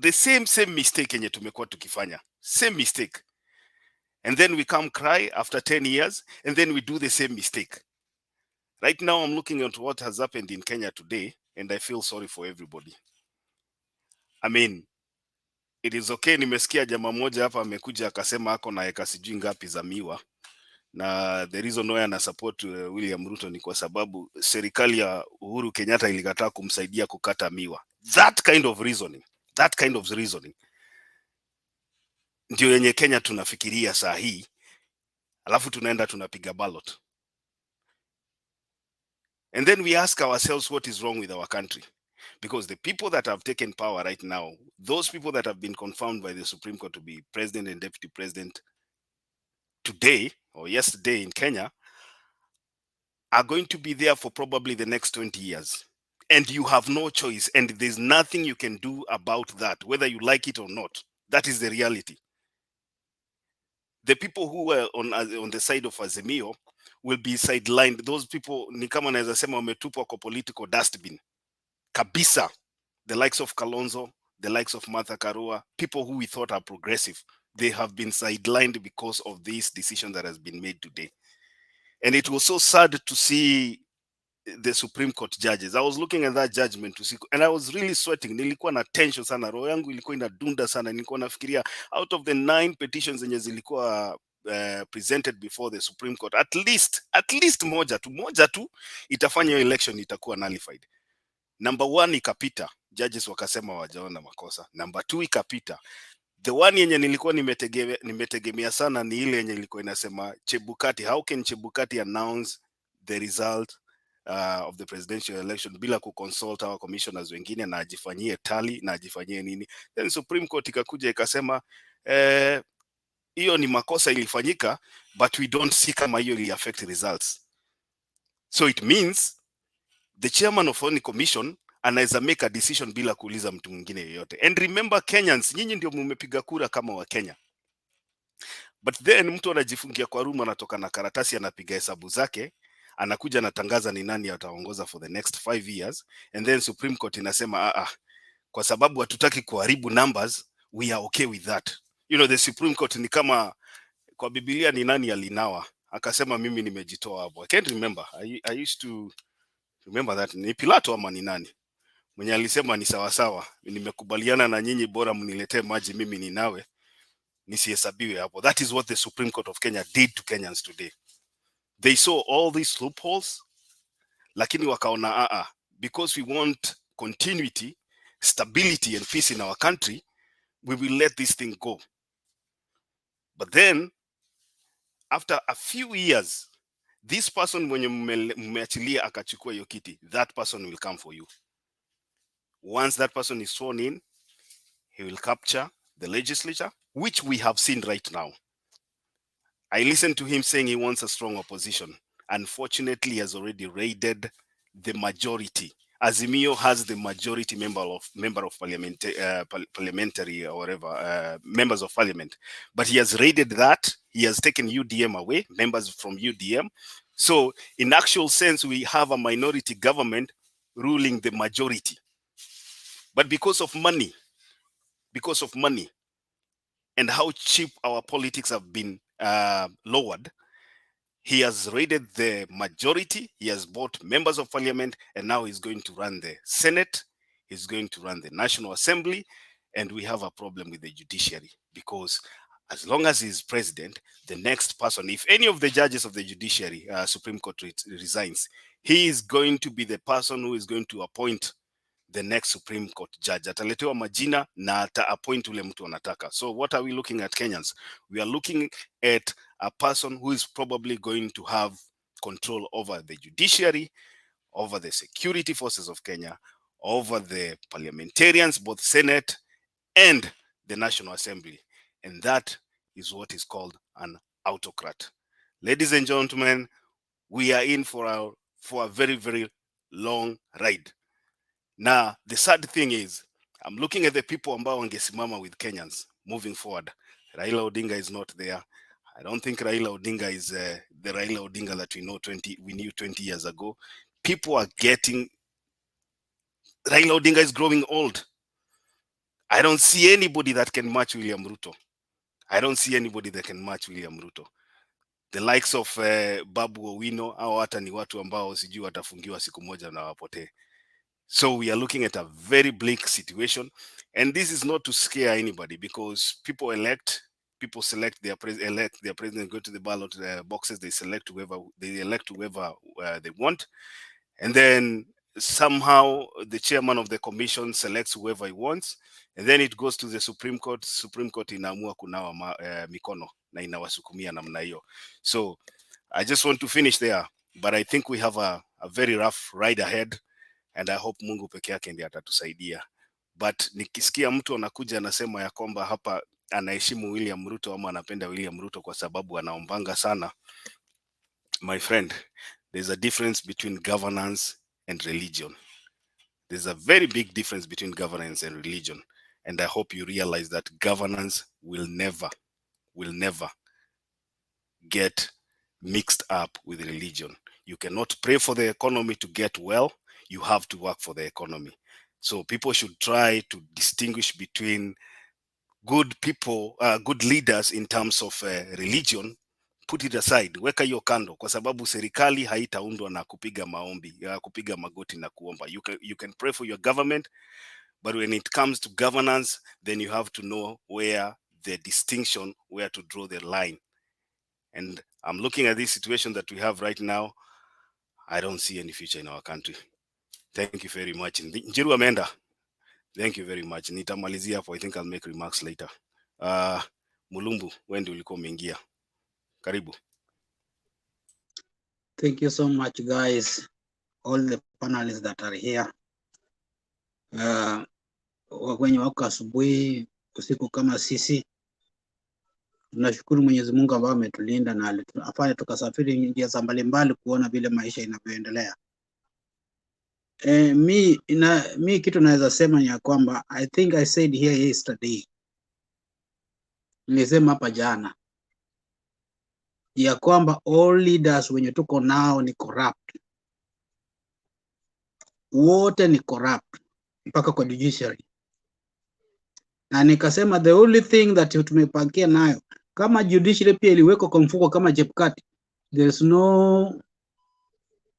the same mistake yenye tumekuwa tukifanya. Same mistake. And then we come cry after 10 years and then we do the same mistake. Right now I'm looking at what has happened in Kenya today and I feel sorry for everybody. I mean, it is okay, nimesikia jamaa moja hapa amekuja akasema ako na eka sijui ngapi za miwa. Na the reason why ana support William Ruto ni kwa sababu serikali ya Uhuru Kenyatta ilikataa kumsaidia kukata miwa. That kind of reasoning ndio yenye Kenya tunafikiria saa hii, alafu tunaenda tunapiga ballot. And then we ask ourselves what is wrong with our country. Because the people that have taken power right now, those people that have been confirmed by the Supreme Court to be president and deputy president today or yesterday in Kenya are going to be there for probably the next 20 years. And you have no choice. And there's nothing you can do about that, whether you like it or not. That is the reality. The people who were on the side of Azimio will be sidelined. Those people, ni kama naweza sema wametupwa kwa political dustbin. Kabisa. The likes of Kalonzo, the likes of Martha Karua, people who we thought are progressive, they have been sidelined because of this decision that has been made today. And it was so sad to see the Supreme Court judges. I was looking at that judgment to see, and I was really sweating. Nilikuwa na tension sana, roho yangu ilikuwa inadunda sana. Nilikuwa nafikiria out of the 9 petitions zenye zilikuwa presented before the Supreme Court, at least moja tu itafanya election itakuwa nullified. Number 1 ikapita, judges wakasema wajaona makosa. Number 2 ikapita. The one yenye nilikuwa nimetegemea sana ni ile yenye ilikuwa inasema Chebukati, how can Chebukati announce the result of the presidential election bila kuconsult our commissioners wengine na ajifanyie tally na ajifanyie nini. Then Supreme Court ikakuja ikasema hiyo ni makosa ilifanyika, but we don't see kama hiyo ili affect results. So it means the chairman of any commission anaweza make a decision bila kuuliza mtu mwingine yeyote. And remember Kenyans, nyinyi ndio mmepiga kura kama wa Kenya. But then mtu anajifungia kwa room, anatoka na karatasi, anapiga hesabu zake, anakuja anatangaza ni nani ataongoza for the next 5 years, and then Supreme Court inasema kwa sababu hatutaki kuharibu numbers, we are okay with that. You know, the Supreme Court ni kama kwa Biblia ni nani alinawa akasema mimi nimejitoa hapo. I can't remember. I used to remember that. Ni Pilato ama ni nani mwenye alisema ni sawa sawa, nimekubaliana na nyinyi, bora mniletee maji mimi ninawe, nisihesabiwe hapo. That is what the Supreme Court of Kenya did to Kenyans today. They saw all these loopholes, lakini wakaona because we want continuity, stability and peace in our country, we will let this thing go. But then after a few years, this person mwenye mmeachilia akachukua hiyo kiti, that person will come for you. Once that person is sworn in, he will capture the legislature, which we have seen right now. I listened to him saying he wants a strong opposition. Unfortunately, he has already raided the majority. Azimio has the majority member of parliament, parliamentary or whatever, members of parliament. But he has raided that. He has taken UDM away, members from UDM. So in actual sense, we have a minority government ruling the majority. But because of money and how cheap our politics have been lowered, he has raided the majority, he has bought members of parliament, and now he's going to run the Senate, he's going to run the National Assembly, and we have a problem with the judiciary, because as long as he's president, the next person, if any of the judges of the judiciary, Supreme Court resigns, he is going to be the person who is going to appoint the next Supreme Court judge. Ataletewa majina na ata appoint ule mtu anataka. So what are we looking at, Kenyans? We are looking at a person who is probably going to have control over the judiciary, over the security forces of Kenya, over the parliamentarians, both Senate and the National Assembly. And that is what is called an autocrat. Ladies and gentlemen, we are in for a very, very long ride. Now, the sad thing is, I'm looking at the people ambao wangesimama with Kenyans moving forward. Raila Odinga is not there. I don't think Raila Odinga is the Raila Odinga that we knew 20 years ago. People are getting, Raila Odinga is growing old. I don't see anybody that can match William Ruto. I don't see anybody that can match William Ruto. The likes of Babu Owino, au hata ni watu ambao sijui watafungiwa siku moja na wapotee. So we are looking at a very bleak situation, and this is not to scare anybody, because people select their president, go to the ballot boxes, they elect whoever they want, and then somehow the chairman of the commission selects whoever he wants, and then it goes to the Supreme Court. Supreme Court inaamua kunawa mikono na inawasukumia namna hiyo. So I just want to finish there, but I think we have a very rough ride ahead. And I hope Mungu peke yake ndiye atatusaidia. But nikisikia mtu anakuja anasema ya kwamba hapa anaheshimu William Ruto ama anapenda William Ruto kwa sababu anaombanga sana, my friend, there's a difference between governance and religion. There's a very big difference between governance and religion. And I hope you realize that governance will never get mixed up with religion. You cannot pray for the economy to get well. You have to work for the economy. So people should try to distinguish between good people, good leaders in terms of religion. Put it aside, weka hiyo kando, kwa sababu serikali haitaundwa na kupiga maombi, kupiga magoti na kuomba. You can pray for your government, but when it comes to governance, then you have to know where the distinction, where to draw the line. And I'm looking at this situation that we have right now. I don't see any future in our country. Thank you very much. Njiru Amenda, thank you very much. Nitamalizia hapo. I think I'll make remarks later. Mulumbu, when ulikuwa umeingia? Karibu. Thank you so much, guys. All the panelists that are here. Wenye wako asubuhi, usiku kama sisi. Tunashukuru Mwenyezi Mungu ambaye ametulinda na afanye tukasafiri njia za mbalimbali kuona vile maisha inavyoendelea. Mi kitu naweza sema ni ya kwamba I think I said here yesterday, nilisema hapa jana ya kwamba all leaders wenye tuko nao ni corrupt, wote ni corrupt mpaka kwa judiciary. Na nikasema the only thing that tumepangia nayo kama judiciary pia iliwekwa kwa mfuko kama Chebukati, there's no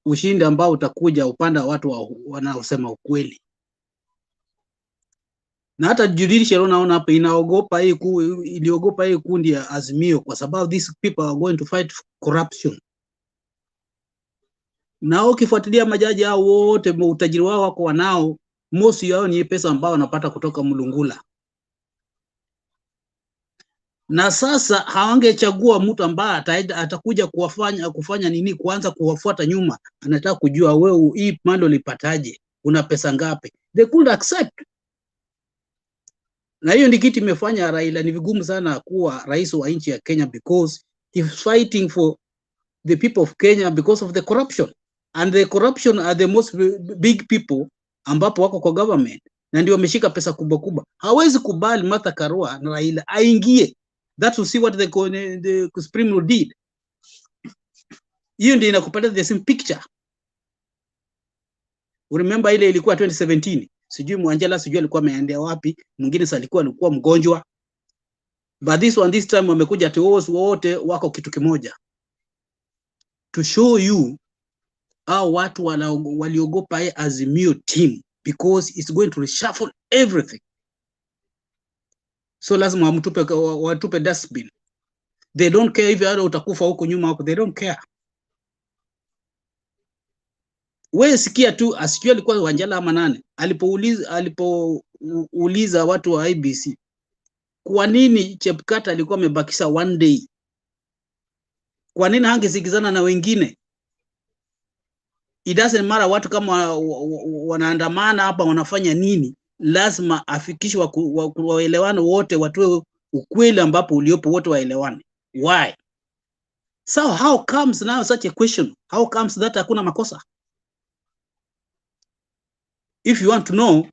ushindi ambao utakuja upande wa watu wanaosema ukweli. Na hata judicial unaona hapa iliogopa hii kundi ya Azimio kwa sababu these people are going to fight corruption. Na ukifuatilia majaji hao wote utajiri wao wako wanao, most yao ni pesa ambao wanapata kutoka Mlungula. Na sasa hawangechagua mtu ambaye atakuja kufanya nini, kuanza kuwafuata nyuma, anataka kujua wewe hii mali ulipataje, una pesa ngapi. They could accept. Na hiyo ndio kitu imefanya Raila ni vigumu sana kuwa rais wa nchi ya Kenya, because he's fighting for the people of Kenya because of the corruption. And the corruption are the most big people ambapo wako kwa government na ndio wameshika pesa kubwa kubwa. Hawezi kubali Martha Karua na Raila aingie. That will see what the Supreme did. Hiyo ndio inakupatia the same picture. Remember ile ilikuwa 2017. Sijui Mwanjala sijui alikuwa ameendea wapi, mwingine alikuwa mgonjwa. But this time wamekuja wote wako kitu kimoja. To show you how watu waliogopa Azimio team because it's going to reshuffle everything. So lazima watupe dustbin. They don't care if utakufa huko nyuma huko, they don't care. Wewe sikia tu asikia alikuwa Wanjala ama nani alipouliza watu wa IBC kwa nini Chebukati alikuwa amebakisha 1 day, kwa nini hangesikizana na wengine? It doesn't matter watu kama wanaandamana hapa wanafanya nini, lazima afikishwe waelewane wote, watoe ukweli ambapo uliopo wote waelewane. Why? So how comes now such a question? How comes that hakuna makosa? If you want to know,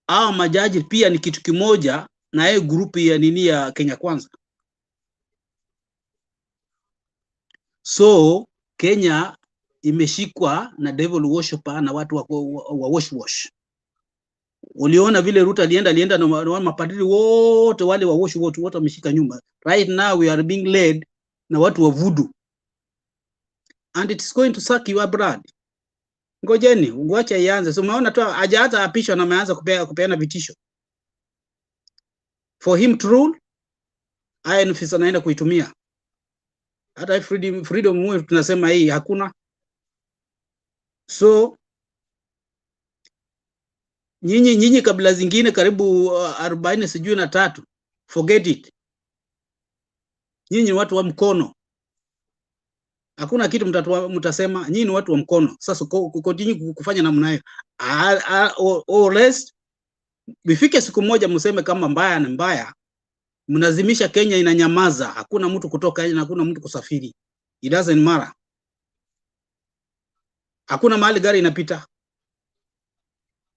hao majaji pia ni kitu kimoja na yeye group ya nini ya Kenya Kwanza. So Kenya imeshikwa na devil worshiper na watu wa wash. Uliona vile Ruto alienda na mapadri wote wale wa wash wote wameshika nyumba. Right now we are being led na watu wa voodoo. And it is going to suck you abroad. Ngojeni, ngoacha ianze. So umeona tu hata apishwa na ameanza kupeana vitisho. For him to rule, INFS anaenda kuitumia. Hata freedom mwe tunasema hii hakuna. So nyinyi kabla zingine karibu 40 sijui na 3, forget it. Nyinyi watu wa mkono. Hakuna kitu mtasema, nyinyi watu wa mkono. Sasa continue kufanya namna hiyo. Or less bifike siku moja mseme kama mbaya ni mbaya, mnazimisha Kenya inanyamaza, hakuna mtu kutoka nje na hakuna mtu kusafiri. It doesn't matter. Hakuna mahali gari inapita.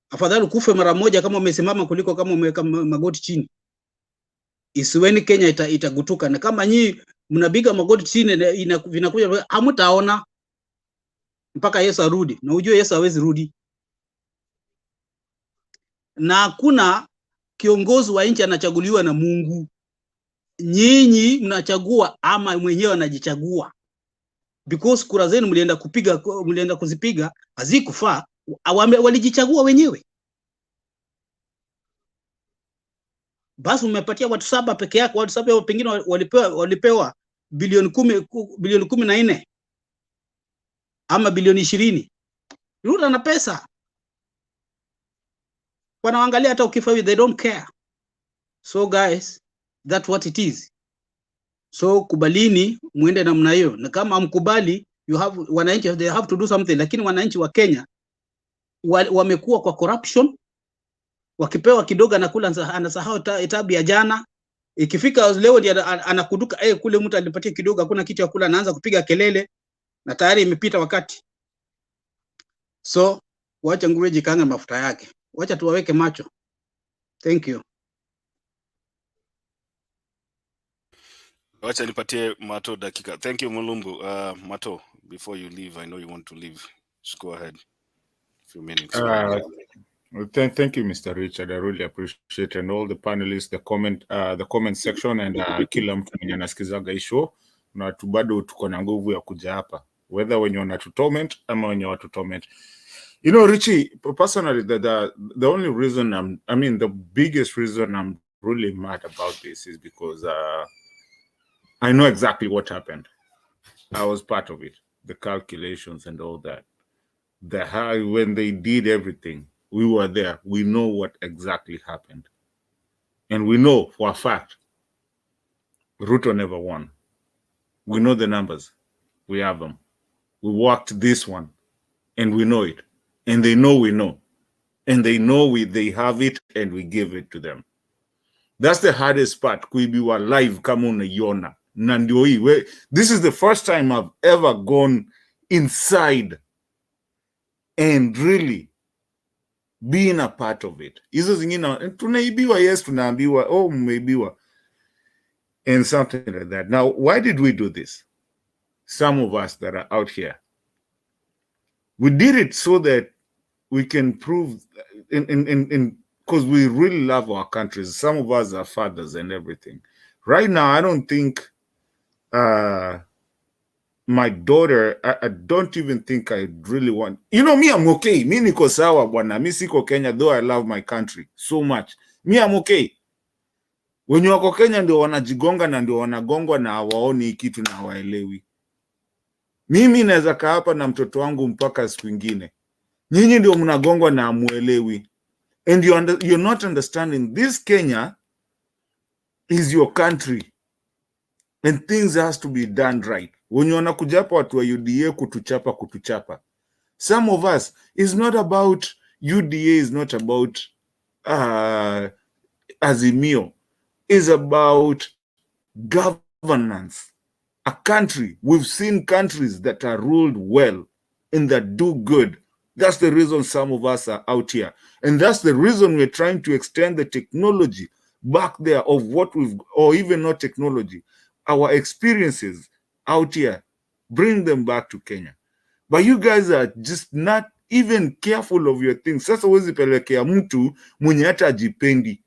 Afadhali kufe mara moja kama umesimama kuliko kama umeweka magoti chini. Isiweni Kenya itagutuka, na kama nyinyi mnabiga magoti chini vinakuja hamtaona mpaka Yesu arudi, na ujue Yesu hawezi rudi. Na hakuna kiongozi wa nchi anachaguliwa na Mungu. Nyinyi mnachagua ama mwenyewe anajichagua. Because kura zenu mlienda kuzipiga hazikufaa, walijichagua wenyewe. Basi umepatia watu 7 peke yake, watu 7 pengine walipewa bilioni 14 ama bilioni 20. Ruto na pesa. Wanaangalia hata ukifa hivi, they don't care. So guys, that's what it is. So kubalini muende namna hiyo, na kama mkubali wananchi they have to do something. Lakini wananchi wa Kenya wamekuwa kwa corruption, wakipewa kidogo anakula, anasahau tabu ya jana. Ikifika leo ndio anakuduka kule mtu alipatia kidogo, hakuna kitu ya kula, anaanza kupiga kelele na tayari imepita wakati. So wacha nguruwe jikanga mafuta yake, wacha tuwaweke macho. Thank you. Wacha nipatie Mato dakika. Thank you Mulumbu. Mato, before you leave, I know you want to leave. Just go ahead. A few minutes. Well, thank you, Mr. Richard. I really appreciate, and all the panelists, the comment section, and kila mtu mwenye anasikizaga hii show, na bado tuko na nguvu ya kuja hapa, whether wenye wanatutoment ama wenye watutoment. You know, Richie, personally, the only reason the biggest reason I'm really mad about this is because I know exactly what happened. I was part of it, the calculations and all that. When they did everything, we were there. We know what exactly happened. And we know for a fact, Ruto never won. We know the numbers. We have them. We worked this one, and we know it. And they know we know. And they know they have it, and we give it to them. That's the hardest part. Kuibiwa live kama unaiona. This is the first time I've ever gone inside and really being a part of it. Hizo zingine tunaibiwa, yes, tunaambiwa, oh, mmeibiwa, and something like that. Now, why did we do this? some of us that are out here. We did it so that we can prove, because we really love our countries. Some of us are fathers and everything. Right now, I don't think my daughter, I don't even think I really want. You know, me, I'm okay. Me niko sawa bwana. Mi siko Kenya, though I love my country so much. Me, I'm okay. Wenye wako Kenya ndio wanajigonga na ndio wanagongwa na hawaoni kitu na hawaelewi. Mimi naweza kaa hapa na mtoto wangu mpaka siku ingine. Nyinyi ndio mnagongwa na hamuelewi. And you're not understanding. This Kenya is your country. And things has to be done right. Wenye wanakuja hapa watu wa UDA kutuchapa. Some of us, it's not about UDA, is not about Azimio. It's about governance. A country, we've seen countries that are ruled well and that do good. That's the reason some of us are out here. And that's the reason we're trying to extend the technology back there of what we've, or even not technology, our experiences out here, bring them back to Kenya. But you guys are just not even careful of your things. Sasa huwezi pelekea mtu mwenye hata ajipendi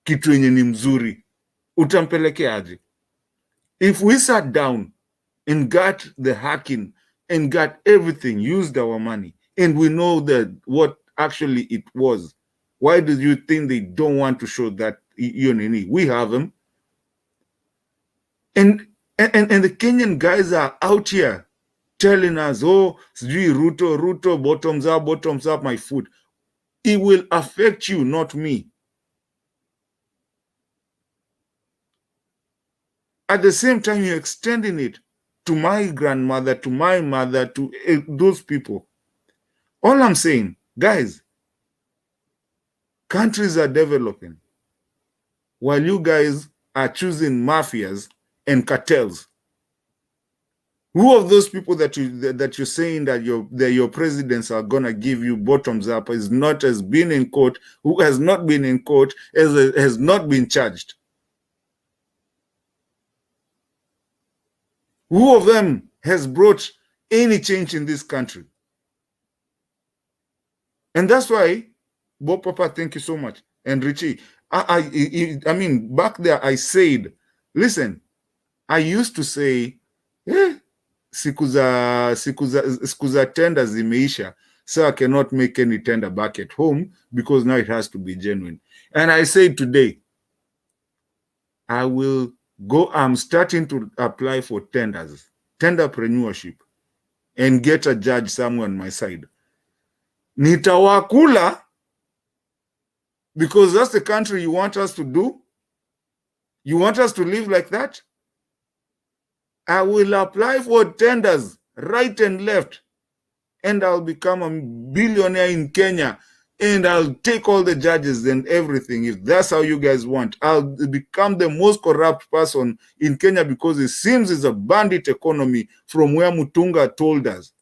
kitu yenye ni mzuri. Utampelekea aje? If we sat down and got the hacking and got everything, used our money, and we know that what actually it was, why do you think they don't want to show that? We have them. And the Kenyan guys are out here telling us, oh, Ruto, bottoms up my food. It will affect you, not me. At the same time, you're extending it to my grandmother, to my mother, to those people. All I'm saying, guys, countries are developing while you guys are choosing mafias and cartels. Who of those people that you're saying that your presidents are gonna give you bottoms up is not has been in court, who has not been in court, has not been charged? Who of them has brought any change in this country? And that's why, Bob Papa, thank you so much. And Richie, I mean, back there I said, listen, I used to say, siku za tender zimeisha, so I cannot make any tender back at home because now it has to be genuine. And I said today, I will go, I'm starting to apply for tenders, tenderpreneurship, and get a judge somewhere on my side. Nitawakula, because that's the country you want us to do. You want us to live like that? I will apply for tenders right and left, and I'll become a billionaire in Kenya, and I'll take all the judges and everything. If that's how you guys want, I'll become the most corrupt person in Kenya, because it seems it's a bandit economy from where Mutunga told us.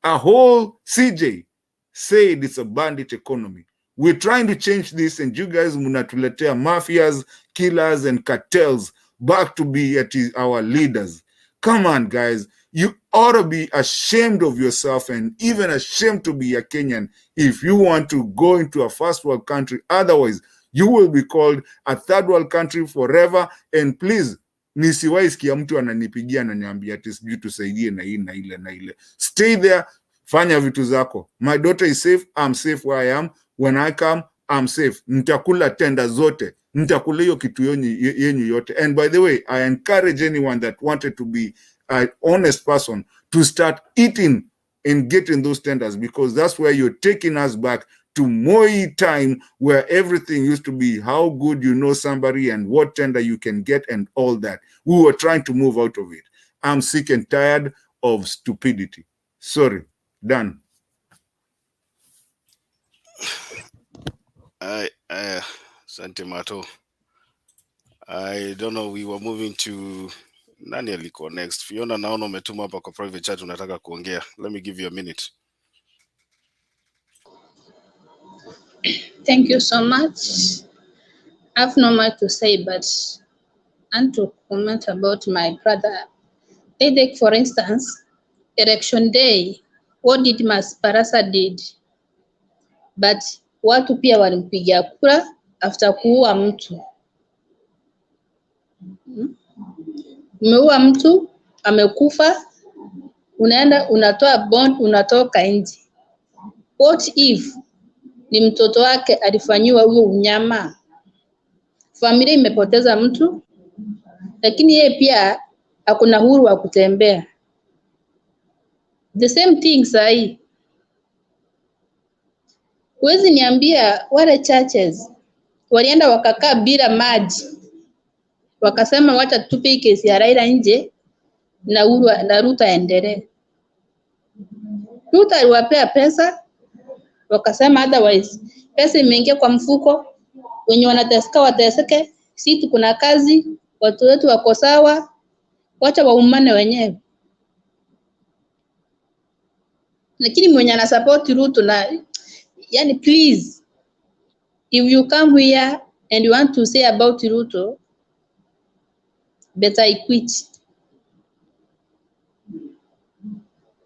A whole CJ said it's a bandit economy. We're trying to change this, and you guys munatuletea mafias, killers, and cartels back to be our leaders. Come on, guys. You ought to be ashamed of yourself, and even ashamed to be a Kenyan if you want to go into a first world country. Otherwise, you will be called a third world country forever. And please, nisiwahi sikia mtu ananipigia ananiambia ati sijui tusaidie na hii na ile na ile. Stay there, fanya vitu zako. My daughter is safe, I'm safe where I am. When I come, I'm safe. Nitakula tenda zote. Nitakula hiyo kitu yenyu yote. And by the way, I encourage anyone that wanted to be an honest person to start eating and getting those tenders, because that's where you're taking us back to Moi time, where everything used to be how good you know somebody and what tender you can get and all that. We were trying to move out of it. I'm sick and tired of stupidity. Sorry. Done. Sante Mato. I don't know, we were moving to nani alikuwa next. Fiona, naona umetuma hapa kwa private chat unataka kuongea. Let me give you a minute. Thank you so much. I have no much to say, but and to comment about my brother Take for instance, election day, what did Barasa did? But watu pia walimpigia kura after kuua mtu. Umeua mtu, amekufa, unaenda unatoa bond, unatoka nje. What if ni mtoto wake alifanyiwa huo unyama? Familia imepoteza mtu, lakini yeye pia hakuna huru wa kutembea. The same thing sahi. Huwezi niambia wale churches walienda wakakaa bila maji, wakasema wacha tupe hii kesi ya Raila nje na Ruto aendelee. Ruto aliwapea pesa, wakasema otherwise pesa imeingia kwa mfuko, wenye wanateseka wateseke, sisi kuna kazi, watu wetu wako sawa, wacha waumane wenyewe. Lakini mwenye ana support Ruto na yani, please, if you come here and you want to say about Ruto, better I quit.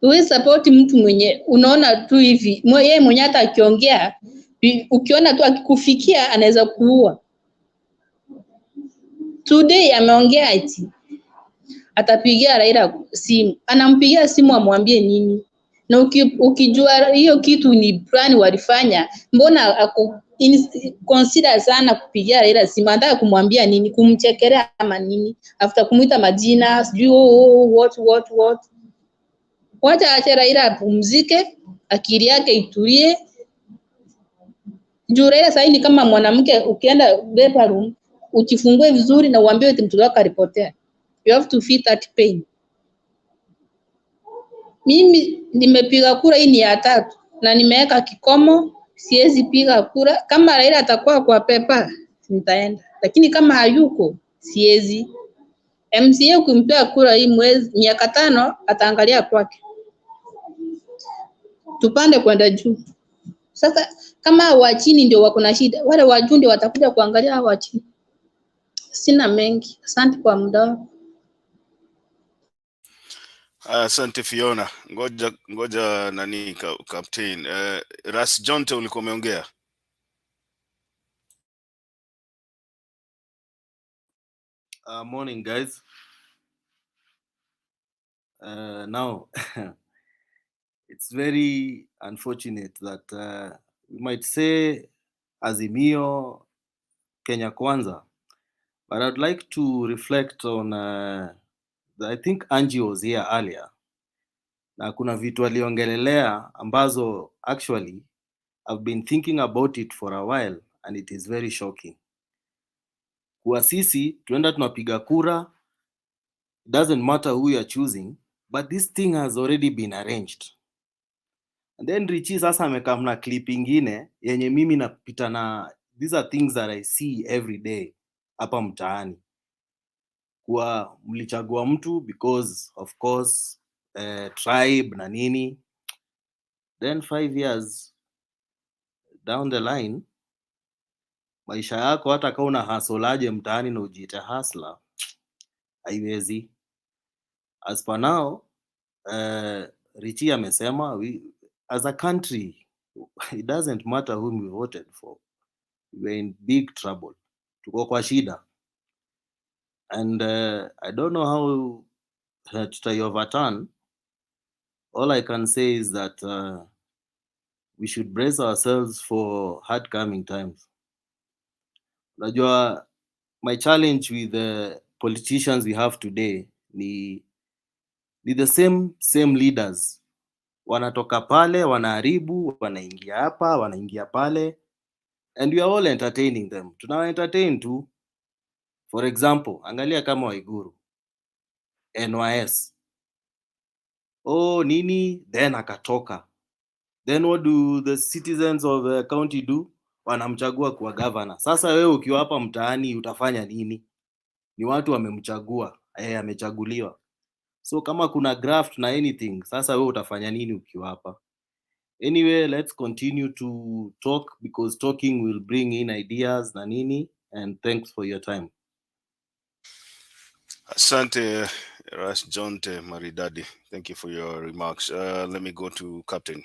Uwe support mtu mwenye unaona tu hivi, yeye mwenye hata akiongea, ukiona tu akikufikia anaweza kuua. Today ameongea eti atapigia Raila simu. Anampigia simu amwambie nini? Na ukijua hiyo kitu ni plan walifanya, mbona consider sana kupigia Raila simu? Anataka kumwambia nini? Kumchekelea ama nini? After kumuita majina, sijui what. Wacha acha Raila apumzike, akili yake itulie. Juu Raila sasa ni kama mwanamke, ukienda labor room, ujifungue vizuri na uambie eti mtoto wako alipotea. You have to feel that pain. Mimi nimepiga kura, hii ni ya 3 na nimeweka kikomo, siwezi piga kura. Kama Raila atakuwa kwa pepa nitaenda, lakini kama hayuko siwezi. MCA ukimpea kura hii miaka 5 ataangalia kwake. Tupande kwenda juu. Sasa kama wa chini ndio wako na shida, wale wa juu ndio watakuja kuangalia wa chini. Sina mengi. Asante kwa muda. Asante Fiona. Ngoja nani captain. Ras Jonte ulikuwa umeongea. Morning guys. Now it's very unfortunate that we might say Azimio, Kenya Kwanza, but I'd like to reflect on I think Angie was here earlier, na kuna vitu aliongelelea ambazo actually I've been thinking about it for a while and it is very shocking. Kwa sisi tuenda tunapiga kura, doesn't matter who you are choosing, but this thing has already been arranged. And then Richie sasa amekam na clip ingine yenye mimi napita na, these are things that I see every day hapa mtaani. Kwa mlichagua mtu because of course tribe na nini, then 5 years down the line maisha yako hata kama una hasolaje mtaani na ujiite hustler haiwezi. As per now Richie amesema as a country it doesn't matter whom we voted for, we're in big trouble, tuko kwa shida. And I don't know how tutai overturn. All I can say is that we should brace ourselves for hard coming times. Najua my challenge with the politicians we have today ni the same leaders. Wanatoka pale, wanaharibu, wanaingia hapa, wanaingia pale, and we are all entertaining them. Tuna entertain tu. For example, angalia kama Waiguru, NYS. Oh, nini, then akatoka. Then what do the citizens of the county do? Wanamchagua kuwa governor. Sasa wewe ukiwa hapa mtaani utafanya nini? Ni watu wamemchagua, amechaguliwa. So kama kuna graft na anything, sasa wewe utafanya nini ukiwa hapa? Anyway, let's continue to talk because talking will bring in ideas na nini, and thanks for your time. Asante Ras Jonte Maridadi, thank you for your remarks. Let me go to Captain.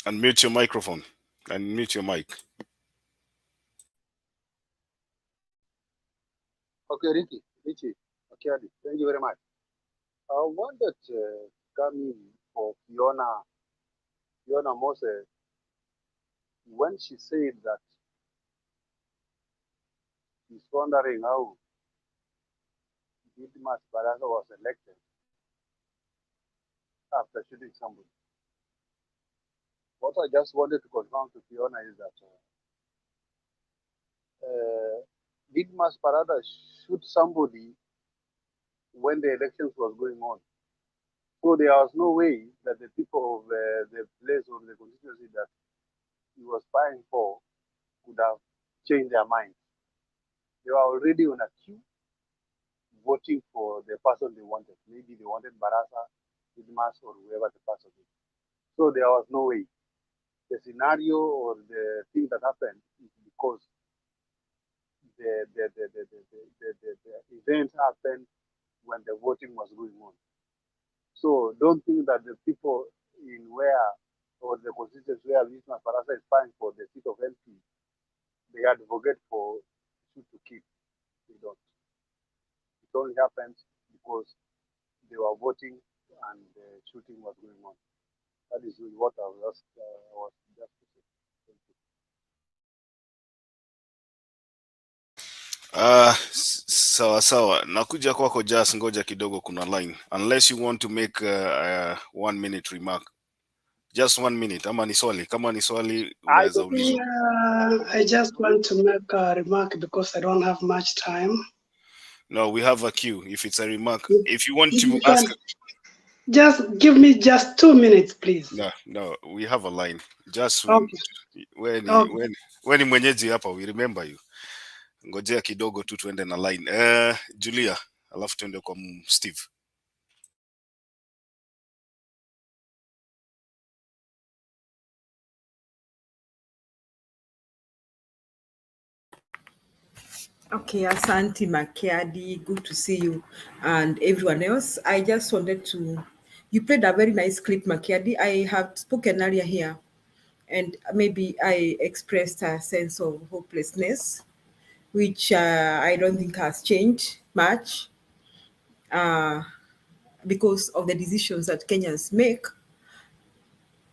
Unmute your microphone. Unmute your mic. Okay, Richie, okay, thank you very much. I wanted to come in for Fiona Moses when she said that she's wondering how Didmas Barasa was elected after shooting somebody. What I just wanted to confirm to Fiona is that Didmas Parada shoot somebody when the elections was going on. So there was no way that the people of the place or the constituency that he was spying for could have changed their mind. They were already on a queue voting for the person they wanted. Maybe they wanted Barasa, Didmas, or whoever the person is. So there was no way. The scenario or the thing that happened is because the event happened when the voting was going on. So don't think that the people in where or the constituency where Didmas Barasa is fighting for the seat of MP, they advocate for shoot to keep. They don't. It only happened because they were voting and the shooting was going on. That is what I was just to say. Thank you. Sawa sawa, nakuja kwako Jas, ngoja kidogo, kuna line. Unless you want to make a 1 minute remark. Just 1 minute. Ama ni swali, kama ni swali unaweza uliza. I just want to make a remark because I don't have much time. No, we have a queue. If it's a remark, if you want If to you ask, can just give me just 2 minutes, please. no, we have a line. Just Okay. when mwenyeji hapa, we remember you. Ngojea kidogo tu tuende na line. Julia, alafu tuende kwa Steve. Okay, Asante Makiadi, good to see you and everyone else. I just wanted to, you played a very nice clip, Makiadi. I have spoken earlier here, and maybe I expressed a sense of hopelessness, which I don't think has changed much because of the decisions that Kenyans make.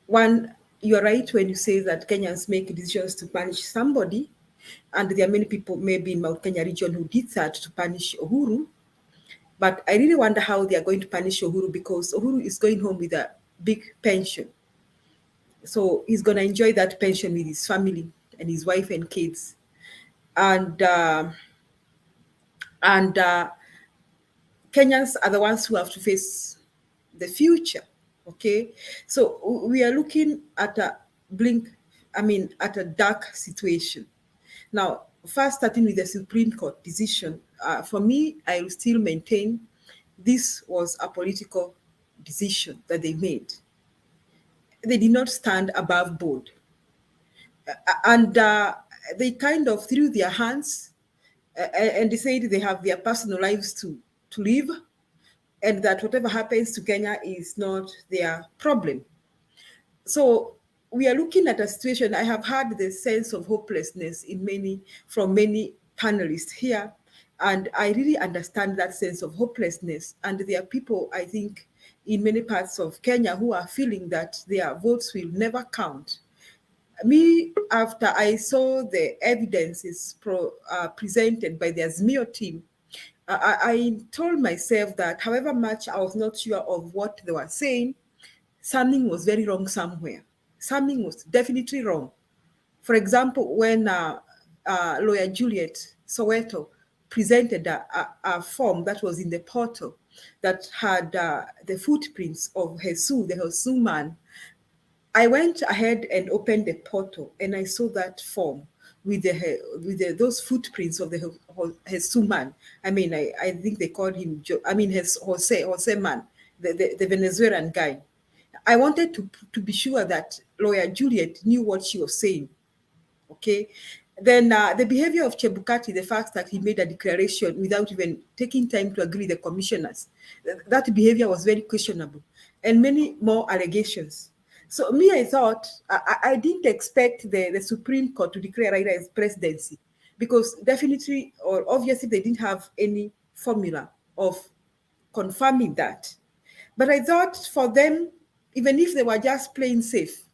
One, you're right when you say that Kenyans make decisions to punish somebody, and there are many people maybe in Mount Kenya region who did that to punish Uhuru. But I really wonder how they are going to punish Uhuru, because Uhuru is going home with a big pension. So he's going to enjoy that pension with his family and his wife and kids. And Kenyans are the ones who have to face the future. Okay. So we are looking at a dark situation. Now, first starting with the Supreme Court decision, for me, I will still maintain this was a political decision that they made. They did not stand above board. And they kind of threw their hands and they said they have their personal lives to live, and that whatever happens to Kenya is not their problem. So we are looking at a situation. I have had the sense of hopelessness from many panelists here, and I really understand that sense of hopelessness. And there are people, I think, in many parts of Kenya who are feeling that their votes will never count. Me, after I saw the evidences presented by the Azimio team, I told myself that however much I was not sure of what they were saying, something was very wrong somewhere. Something was definitely wrong. For example, when lawyer Juliet Soweto presented a form that was in the portal that had the footprints of Jesus, the Jesus man, I went ahead and opened the portal and I saw that form. with those footprints of the Jesus man. I mean, I think they called him Jose man, the Venezuelan guy. I wanted to be sure that lawyer Juliet knew what she was saying. Okay. Then the behavior of Chebukati, the fact that he made a declaration without even taking time to agree with the commissioners, that behavior was very questionable, and many more allegations. So me, I thought, I didn't expect the Supreme Court to declare Raila as presidency, because definitely or obviously they didn't have any formula of confirming that. But I thought for them, even if they were just playing safe,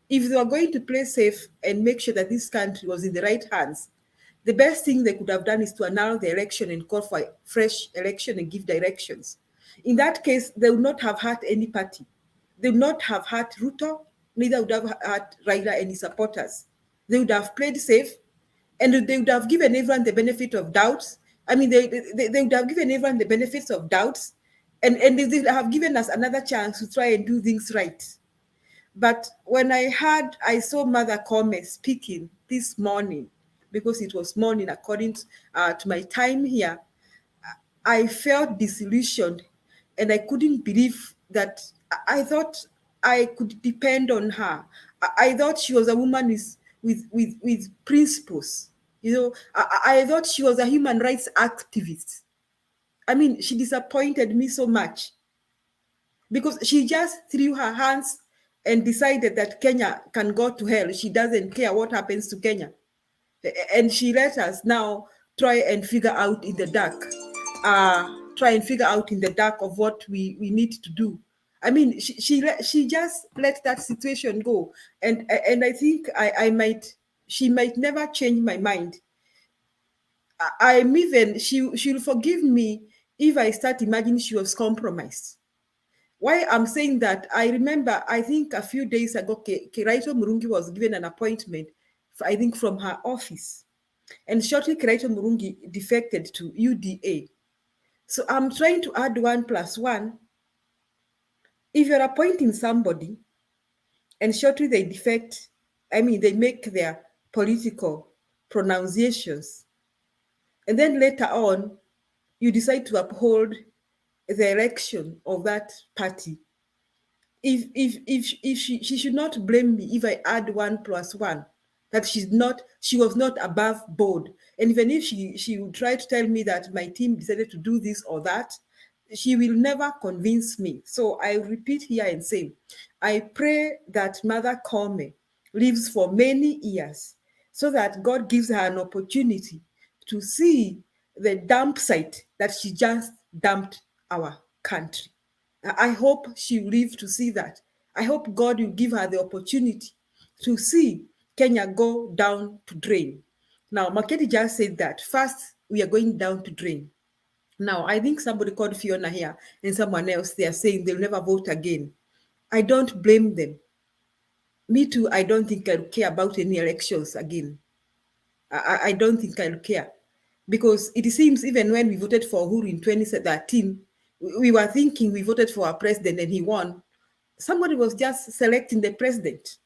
if they were going to play safe and make sure that this country was in the right hands, the best thing they could have done is to annul the election and call for a fresh election and give directions. In that case, they would not have had any party. They would not have had Ruto, neither would have had Raila any supporters. They would have played safe, and they would have given everyone the benefit of doubts. I mean, they would have given everyone the benefits of doubts, and they would have given us another chance to try and do things right. But when I saw Mother Kome speaking this morning, because it was morning according to my time here, I felt disillusioned, and I couldn't believe that. I thought I could depend on her. I thought she was a woman with principles. You know, I thought she was a human rights activist. I mean, she disappointed me so much, because she just threw her hands and decided that Kenya can go to hell. She doesn't care what happens to Kenya. And she let us now try and figure out in the dark, of what we need to do. I mean, she just let that situation go. And I think she might never change my mind. She'll forgive me if I start imagining she was compromised. Why I'm saying that, I remember, I think a few days ago, Kiraito Murungi was given an appointment, I think from her office. And shortly, Kiraito Murungi defected to UDA. So I'm trying to add 1 + 1. If you're appointing somebody and shortly they defect, I mean, they make their political pronunciations, and then later on, you decide to uphold the election of that party, if she should not blame me if I add 1 + 1, that she was not above board. And even if she would try to tell me that my team decided to do this or that, she will never convince me. So I repeat here and say, I pray that Mother Kome lives for many years, so that God gives her an opportunity to see the dump site that she just dumped our country. I hope she will live to see that. I hope God will give her the opportunity to see Kenya go down to drain. Now, Maketi just said that first we are going down to drain. Now, I think somebody called Fiona here and someone else, they are saying they'll never vote again. I don't blame them. Me too, I don't think I'll care about any elections again. I don't think I'll care. Because it seems even when we voted for Uhuru in 2013, we were thinking we voted for our president and he won. Somebody was just selecting the president.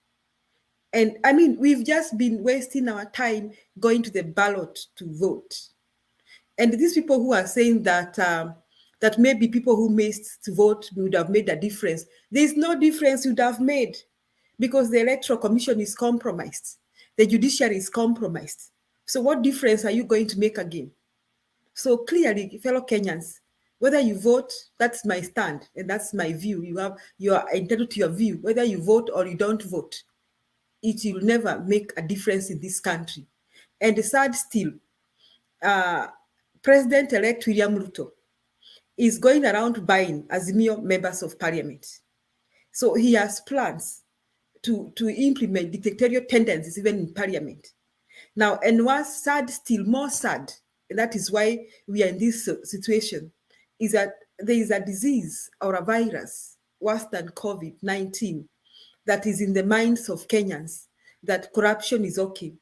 And I mean, we've just been wasting our time going to the ballot to vote. And these people who are saying that that maybe people who missed to vote would have made a difference, there's no difference you'd have made, because the Electoral Commission is compromised. The Judiciary is compromised. So what difference are you going to make again? So clearly, fellow Kenyans, whether you vote, that's my stand and that's my view. You are entitled to your view. Whether you vote or you don't vote, it will never make a difference in this country. And the sad still, President-elect William Ruto is going around buying Azimio members of parliament. So he has plans to implement dictatorial tendencies even in parliament. Now, and what's sad, still more sad, and that is why we are in this situation, is that there is a disease or a virus worse than COVID-19 that is in the minds of Kenyans, that corruption is okay,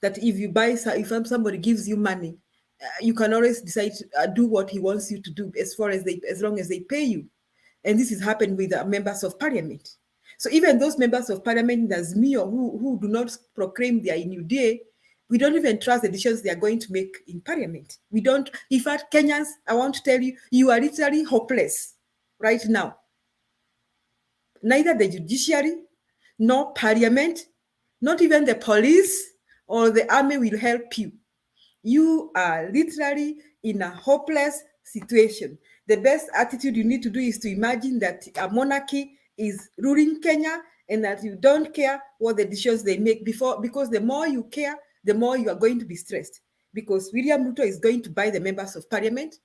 that if you buy, if somebody gives you money, you can always decide to do what he wants you to do as long as they pay you. And this has happened with members of parliament. So even those members of parliament in Azimio who do not proclaim their new day, We don't even trust the decisions they are going to make in parliament. We don't. In fact, Kenyans, I want to tell you, you are literally hopeless right now. Neither the judiciary, nor parliament, not even the police or the army will help you. You are literally in a hopeless situation. The best attitude you need to do is to imagine that a monarchy is ruling Kenya and that you don't care what the decisions they make because the more you care, the more you are going to be stressed. Because William Ruto is going to buy the members of parliament.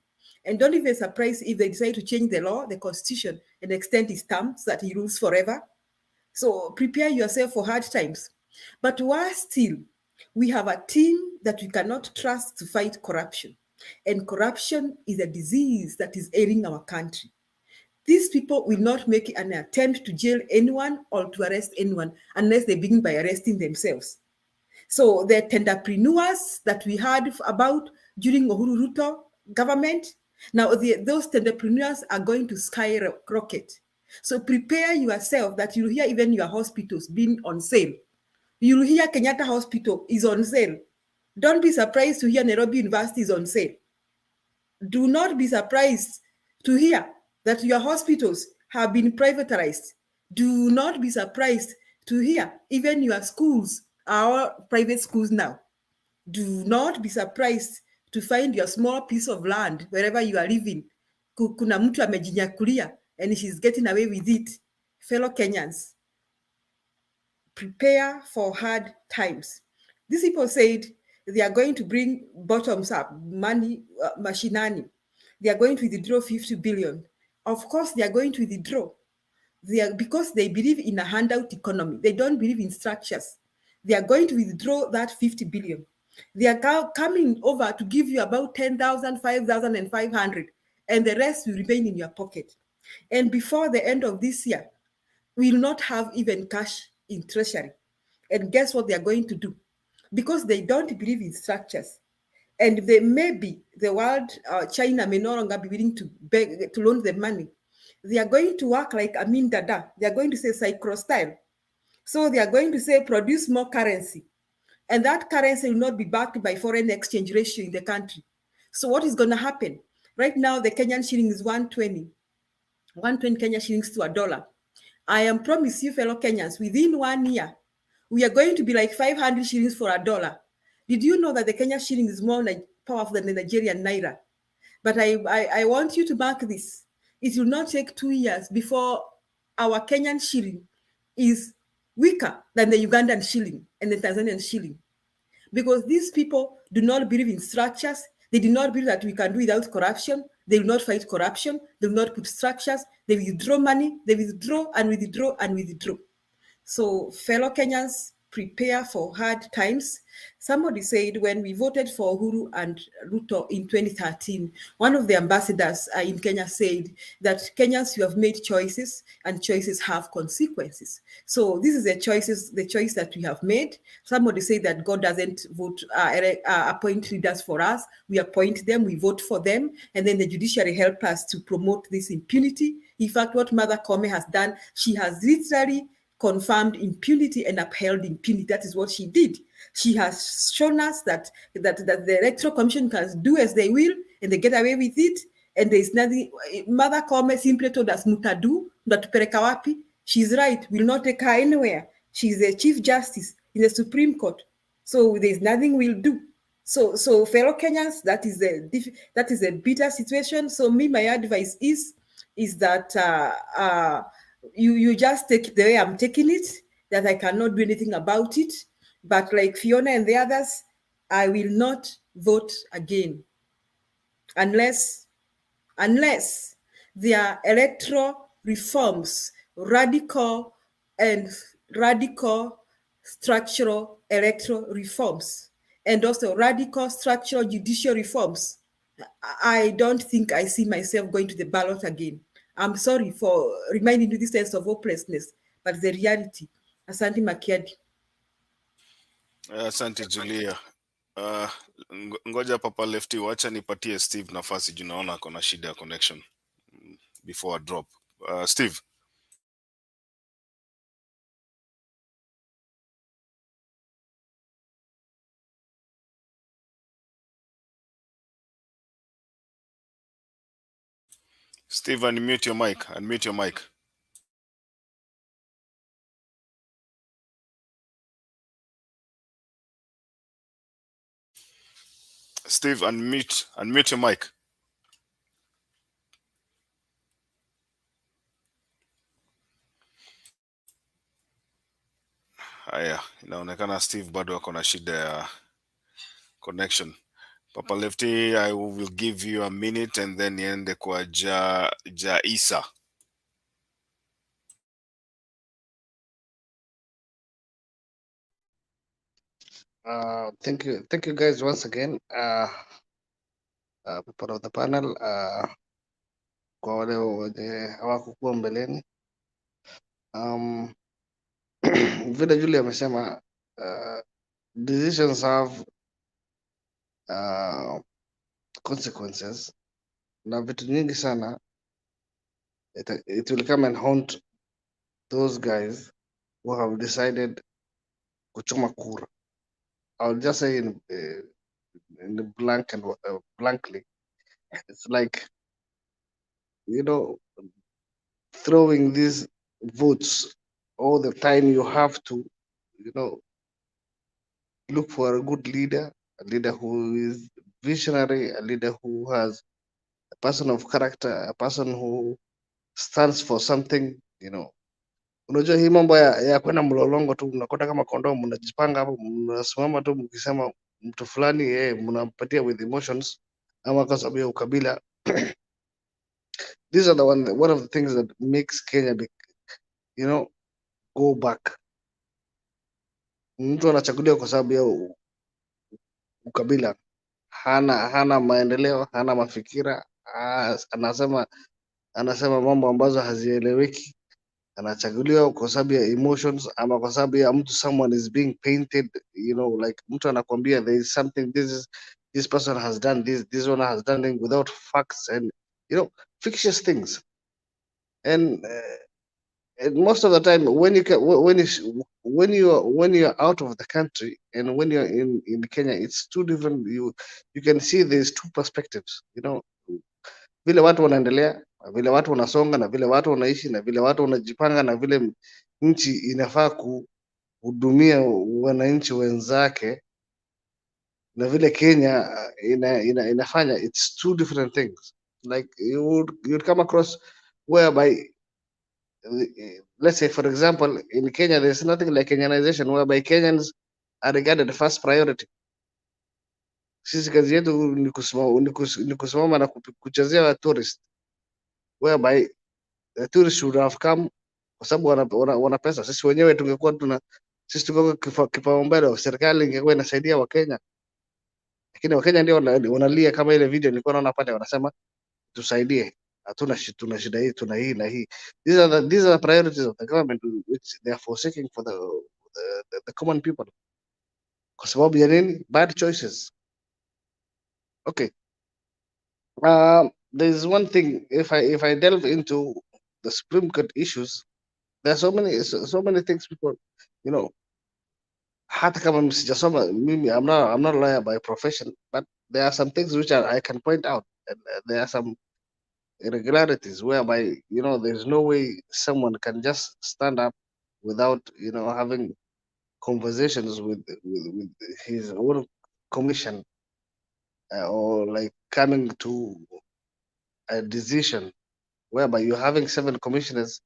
And don't even be surprised if they decide to change the law, the constitution, and extend his term so that he rules forever. So prepare yourself for hard times. But while still, we have a team that we cannot trust to fight corruption. And corruption is a disease that is ailing our country. These people will not make an attempt to jail anyone or to arrest anyone unless they begin by arresting themselves. So the tenderpreneurs that we heard about during Uhuru Ruto government, now those tenderpreneurs are going to skyrocket. So prepare yourself that you'll hear even your hospitals being on sale. You'll hear Kenyatta Hospital is on sale. Don't be surprised to hear Nairobi University is on sale. Do not be surprised to hear that your hospitals have been privatized. Do not be surprised to hear even your schools are private schools now. Do not be surprised to find your small piece of land wherever you are living. Kuna mtu amejinyakulia and she's getting away with it. Fellow Kenyans, prepare for hard times. These people said they are going to bring bottoms up money, machinani. They are going to withdraw 50 billion. Of course, they are going to withdraw. Because they believe in a handout economy. They don't believe in structures. They are going to withdraw that 50 billion. They are coming over to give you about 10,000, 5,000, and 500, and the rest will remain in your pocket. And before the end of this year, we will not have even cash in treasury. And guess what they are going to do? Because they don't believe in structures. And they maybe the world, China may no longer be willing to beg to loan them money. They are going to work like Amin Dada. They are going to say psycho style. So they are going to say produce more currency. And that currency will not be backed by foreign exchange ratio in the country. So what is going to happen? Right now, the Kenyan shilling is 120. 120 Kenya shillings to a dollar. I am promise you, fellow Kenyans, within 1 year, we are going to be like 500 shillings for a dollar. Did you know that the Kenya shilling is more like powerful than the Nigerian naira? But I want you to mark this. It will not take 2 years before our Kenyan shilling is weaker than the Ugandan shilling and the Tanzanian shilling. Because these people do not believe in structures. They do not believe that we can do without corruption. They will not fight corruption. They will not put structures. They withdraw money. They withdraw and withdraw and withdraw. So fellow Kenyans, prepare for hard times. Somebody said when we voted for Uhuru and Ruto in 2013, one of the ambassadors in Kenya said that Kenyans, you have made choices and choices have consequences. So this is the choice that we have made. Somebody said that God doesn't appoint leaders for us. We appoint them, we vote for them, and then the judiciary help us to promote this impunity. In fact, what Mother Koome has done, she has literally confirmed impunity and upheld impunity. That is what she did. She has shown us that the Electoral Commission can do as they will and they get away with it. And there is nothing. Mother Koome simply told us, mutadu, mtatupeleka wapi. She's right. We'll not take her anywhere. She's the Chief Justice in the Supreme Court. So there's nothing we'll do. So fellow Kenyans, that is a bitter situation. So my advice is that you just take it the way I'm taking it, that I cannot do anything about it. But like Fiona and the others, I will not vote again unless there are electoral reforms, radical structural electoral reforms, and also radical structural judicial reforms. I don't think I see myself going to the ballot again. I'm sorry for reminding you this sense of hopelessness, but the reality. Asante Makiadi. Asante Julia. Ngoja Papa Lefty, wacha nipatie Steve nafasi juu naona kuna shida ya connection before I drop. Steve. Steve, unmute your mic. Unmute your mic. Steve, unmute your mic. Haya, inaonekana Steve bado ako na shida ya connection. Papa Lefty, I will give you a minute and then niende kwa Ja Isa. Thank you guys once again. People of the panel, kwa wale wenye hawakukuwa mbeleni. Vile Julie amesema, decisions have consequences, na vitu nyingi sana it will come and haunt those guys who have decided kuchoma kura. I'll just say in the blank and blankly, it's like, you know, throwing these votes all the time. You have to, you know, look for a good leader, a leader who is visionary, a leader who has a person of character, a person who stands for something, you know. Unajua hii mambo ya kwenda mlolongo tu, mnakwenda kama kondoo, mnajipanga hapo, mnasimama tu mkisema mtu fulani mnampatia with emotions ama kwa sababu ya ukabila. These are one of the things that makes Kenya you know, go back. Mtu anachaguliwa kwa sababu ya ukabila, hana maendeleo, hana mafikira, anasema mambo ambazo hazieleweki. Anachaguliwa kwa sababu ya emotions ama kwa sababu ya mtu, someone is being painted, you know, like mtu anakwambia there is something, this person has done this one has done it without facts and, you know, fictitious things. And most of the time when you're out of the country and when you're in Kenya, it's two different. You can see there's two perspectives, you know, vile watu wanaendelea, vile watu wanasonga, na vile watu wanaishi, na vile watu wanajipanga, na vile nchi inafaa kuhudumia wananchi wenzake, na vile Kenya inafanya. It's two different things. Like you'd come across whereby, let's say for example, in Kenya there's nothing like Kenyanization, whereby Kenyans are regarded the first priority. Sisi kazi yetu ni kusimama na kuchezea tourist, whereby the tourists should have come kwa sababu wana pesa. Sisi wenyewe tungekuwa sisi tungekuwa kipaumbele, serikali ingekuwa inasaidia Wakenya, lakini Wakenya ndio wanalia. Kama ile video nilikuwa naona pale, wanasema tusaidie, tuna shida hii, tuna hii na hii. These are the priorities of the government which they are forsaking for the common people. Kwa sababu ya nini? Bad choices. Okay. There's one thing, if I delve into the Supreme Court issues, there are so many things people, you know, hata kama msijasoma mimi, I'm not a lawyer by profession, but there are some things which I can point out, and there are some irregularities whereby, you know, there's no way someone can just stand up without, you know, having conversations with his own commission, or like coming to a decision whereby you're having 7 commissioners,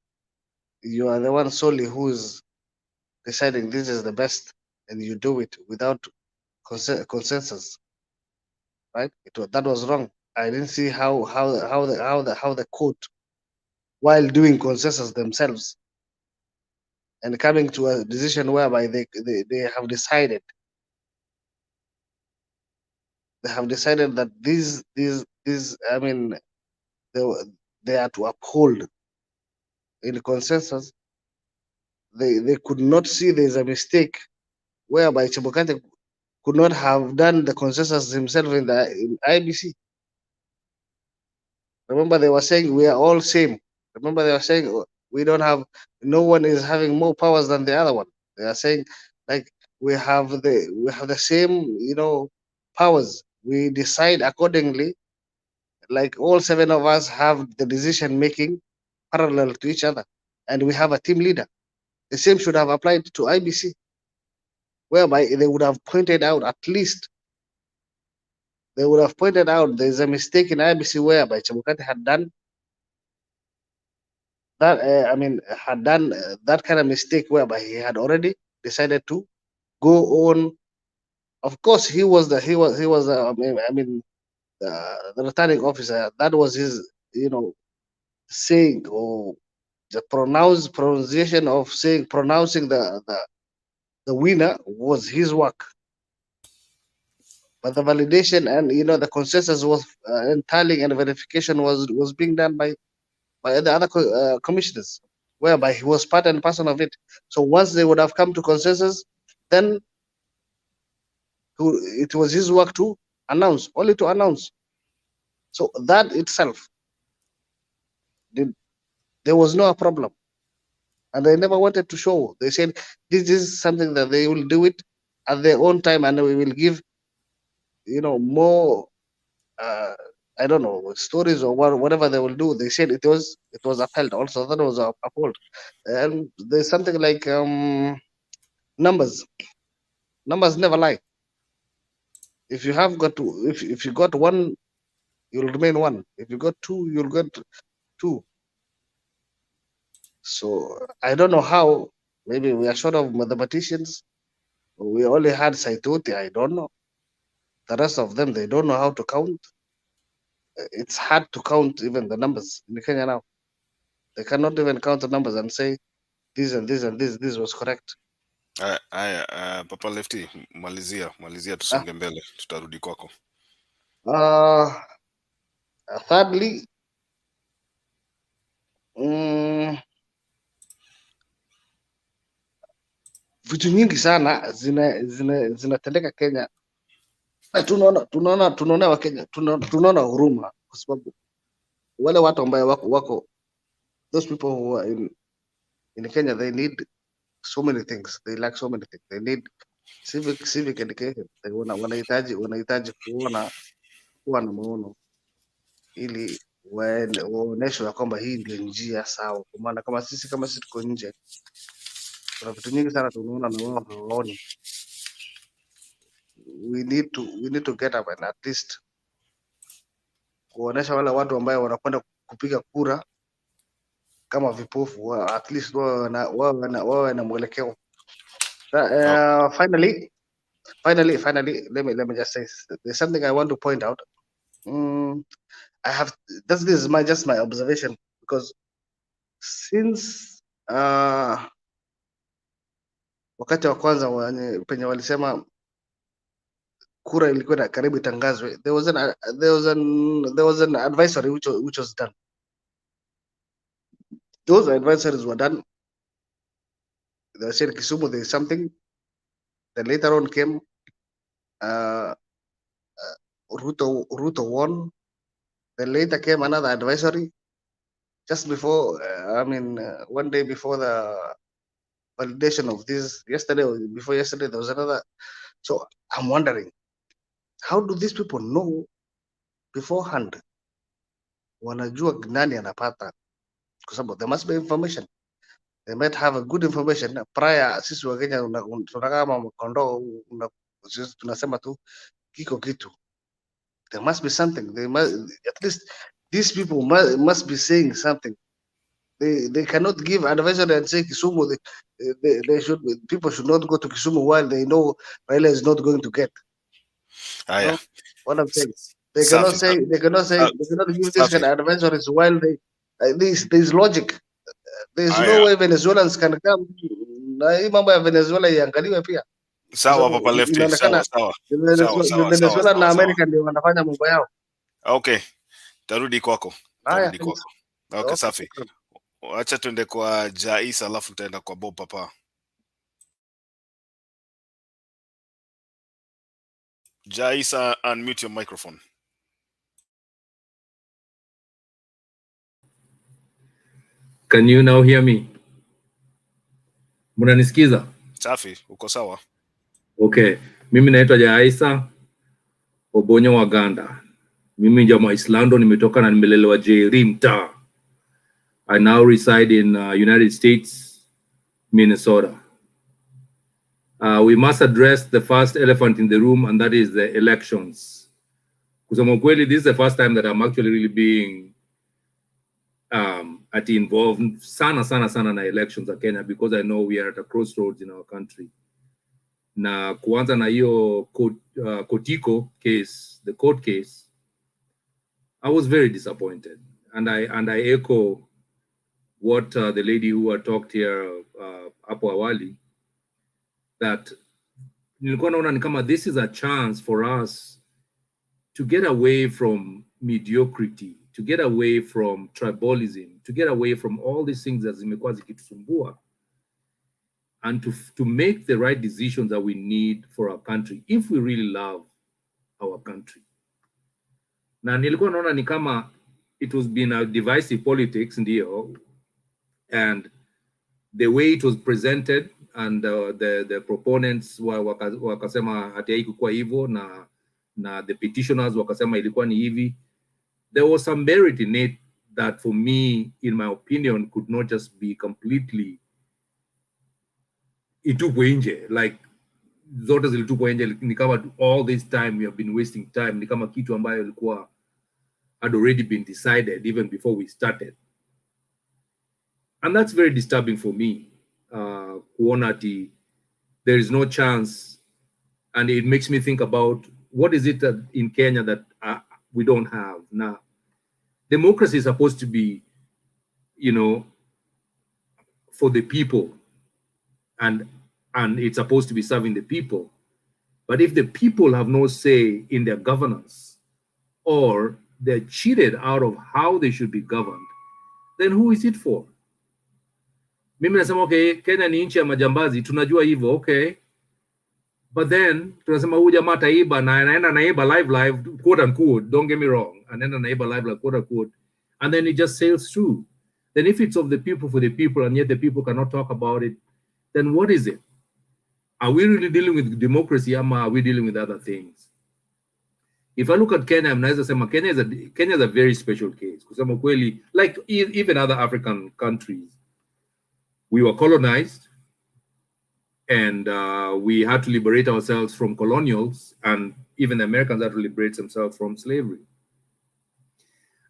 you are the one solely who's deciding this is the best, and you do it without consensus, right? That was wrong. I didn't see how the court, while doing consensus themselves and coming to a decision whereby they have decided that these I mean, they are to uphold in consensus. They could not see there's a mistake whereby Chebukati could not have done the consensus himself in IBC. Remember, they were saying we are all same. Remember, they were saying we don't have, no one is having more powers than the other one. They are saying like we have the same, you know, powers. We decide accordingly like all 7 of us have the decision making parallel to each other, and we have a team leader. The same should have applied to IBC, whereby they would have pointed out, at least they would have pointed out there's a mistake in IBC whereby Chebukati had done that. Had done that kind of mistake whereby he had already decided to go on. Of course, he was the returning officer. That was his, saying, or the pronunciation of pronouncing the winner was his work. But the validation and the consensus was and tallying and verification was being done by the other commissioners, whereby he was part and parcel of it. So once they would have come to consensus, then it was his work to announce, only to announce. So that itself, there was no problem. And they never wanted to show. They said this is something that they will do it at their own time, and we will give, more, I don't know, stories or whatever they will do. They said it was upheld. Also, that was upheld. And there's something like numbers. Numbers never lie. If you have got to, if you got 1, you'll remain 1. If you got 2, you'll get 2. So I don't know how. Maybe we are short of mathematicians. We only had Saitoti. I don't know. The rest of them, they don't know how to count. It's hard to count even the numbers in Kenya now. They cannot even count the numbers and say this and this and this was correct. Papa Lefty, malizia tusonge mbele, tutarudi kwako. Thirdly, vitu nyingi sana zinatendeka Kenya. Tunaona wa Kenya, tunaona huruma, kwa sababu wale watu ambao wako those people who are in Kenya, they need so many things. They lack so many things. They need civic education. They wanahitaji kuwa na maono ili waonyeshwe kwamba hii ndio njia sawa. Kwa maana kama sisi tuko nje, kuna vitu nyingi sana tunaona na wao hawaoni. We need to get up and at least kuonesha wale watu ambao wanakwenda kupiga kura kama vipofu, at least wao na mwelekeo. Finally, let me just say there's something I want to point out. This is just my observation, because since wakati wa kwanza penye walisema kura ilikuwa karibu itangazwe, there was an advisory which was done. Those advisories were done. They said Kisumu there is something. Then later on came Ruto won. Then later came another advisory. Just before, one day before the validation of this, before yesterday, there was another. So I'm wondering, how do these people know beforehand? Wanajua nani anapata? Because there must be information. They might have a good information prior. Sisi wa Kenya tunataka kama kondoo, sisi tunasema tu kiko kitu. There must be something. They must, at least these people must be saying something. They cannot give advisory and say Kisumu. People should not go to Kisumu while they know RAILA is not going to get. No? What I'm saying, they cannot give this kind of advisories while there's logic. There's no way Venezuelans can come. Na hii mambo ya Venezuela iangaliwe pia. Sawa Papa Lefty, sawa. Venezuela na America ndio wanafanya mambo yao. Okay. Tarudi kwako. Okay, safi. Acha tuende kwa Jaisa alafu tutaenda kwa Bob Papa. Jaisa, unmute your microphone. Can you now hear me? Mnanisikiza? Safi, uko sawa? Okay. Mimi naitwa Jaisa Obonyo Waganda. Mimi jamaa Islando nimetoka na nimelelewa Jerry mtaa. I now reside in United States, Minnesota. We must address the first elephant in the room, and that is the elections. Kusema kweli, this is the first time that I'm actually really being involved sana na elections in Kenya, because I know we are at a crossroads in our country. Na kuanza na hiyo Kotiko case, the court case, I was very disappointed, and I echo what the lady who had talked here hapo awali, that nilikuwa naona ni kama this is a chance for us to get away from mediocrity, to get away from tribalism, to get away from all these things that zimekuwa zikitusumbua, and to make the right decisions that we need for our country if we really love our country. Na nilikuwa naona ni kama it was been a divisive politics ndio, and the way it was presented, and the proponents wakasema hati haikuwa hivyo, na the petitioners wakasema ilikuwa ni hivi. There was some merit in it that, for me, in my opinion, could not just be completely itupwe nje, like zote zilitupwa nje, ni kama all this time we have been wasting time, ni kama kitu ambayo ilikuwa had already been decided even before we started. And that's very disturbing for me. Kuona ati there is no chance, and it makes me think about what is it that in Kenya that we don't have now. Democracy is supposed to be, you know, for the people, and it's supposed to be serving the people. But if the people have no say in their governance, or they're cheated out of how they should be governed, then who is it for? Mimi nasema okay, Kenya ni nchi ya majambazi, tunajua hivyo, okay. But then tunasema huyu jamaa taiba na anaenda naiba live, quote unquote, don't get me wrong, anaenda naiba live, quote unquote, and then it just sails through. Then if it's of the people for the people, and yet the people cannot talk about it, then what is it? Are we really dealing with democracy, or are we dealing with other things? If I look at Kenya, Kenya is a very special case. Kusema kweli, like even other African countries, we were colonized, and we had to liberate ourselves from colonials, and even the Americans had to liberate themselves from slavery.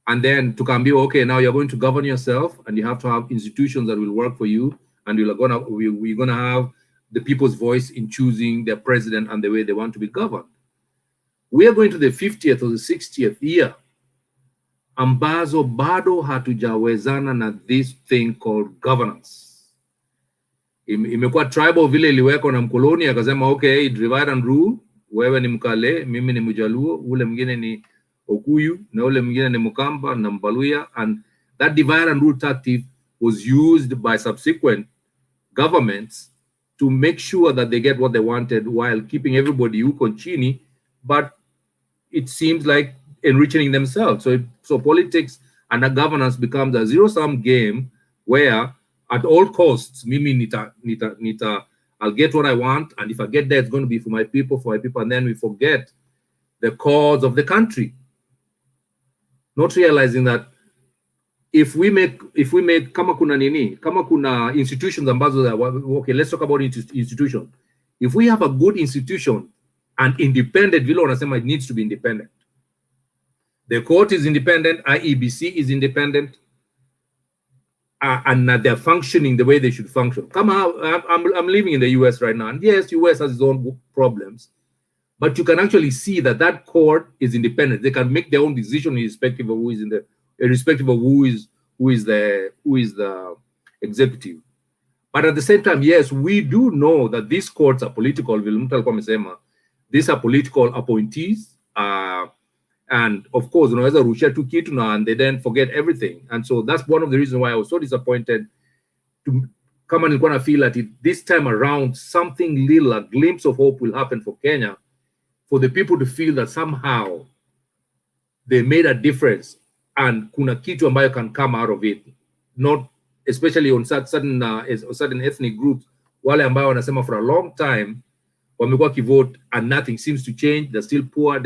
And then to come be okay, now you're going to govern yourself, and you have to have institutions that will work for you, and we're gonna have the people's voice in choosing their president and the way they want to be governed. We are going to the 50th or the 60th year, ambazo bado hatujawezana na this thing called governance. Imekuwa tribal vile iliwekwa na mkoloni, akasema okay, divide and rule, wewe ni Mkale, mimi ni Mjaluo, ule mwingine ni Okuyu, na ule mwingine ni Mukamba na Mbaluya, and that divide and rule tactic was used by subsequent governments to make sure that they get what they wanted while keeping everybody huko chini, but it seems like enriching themselves. So politics and a governance becomes a zero-sum game where at all costs, mimi nita, I'll get what I want, and if I get there, it's going to be for my people, and then we forget the cause of the country. Not realizing that if we make kama kuna institutions ambazo, okay, let's talk about institutions. If we have a good institution and independent, vile wanasema it needs to be independent. The court is independent, IEBC is independent, and they're functioning the way they should function. I'm living in the US right now, and yes, US has its own problems, but you can actually see that court is independent. They can make their own decision irrespective of who is the executive. But at the same time, yes, we do know that these courts are political. These are political appointees, and of course, unaweza rushia tu kitu na and they then forget everything. And so that's one of the reasons why I was so disappointed to come and feel that this time around something little, a glimpse of hope will happen for Kenya, for the people to feel that somehow they made a difference and kuna kitu ambayo can come out of it, not especially on certain ethnic groups, wale ambayo wanasema for a long time wamekuwa kivote and nothing seems to change. They're still poor.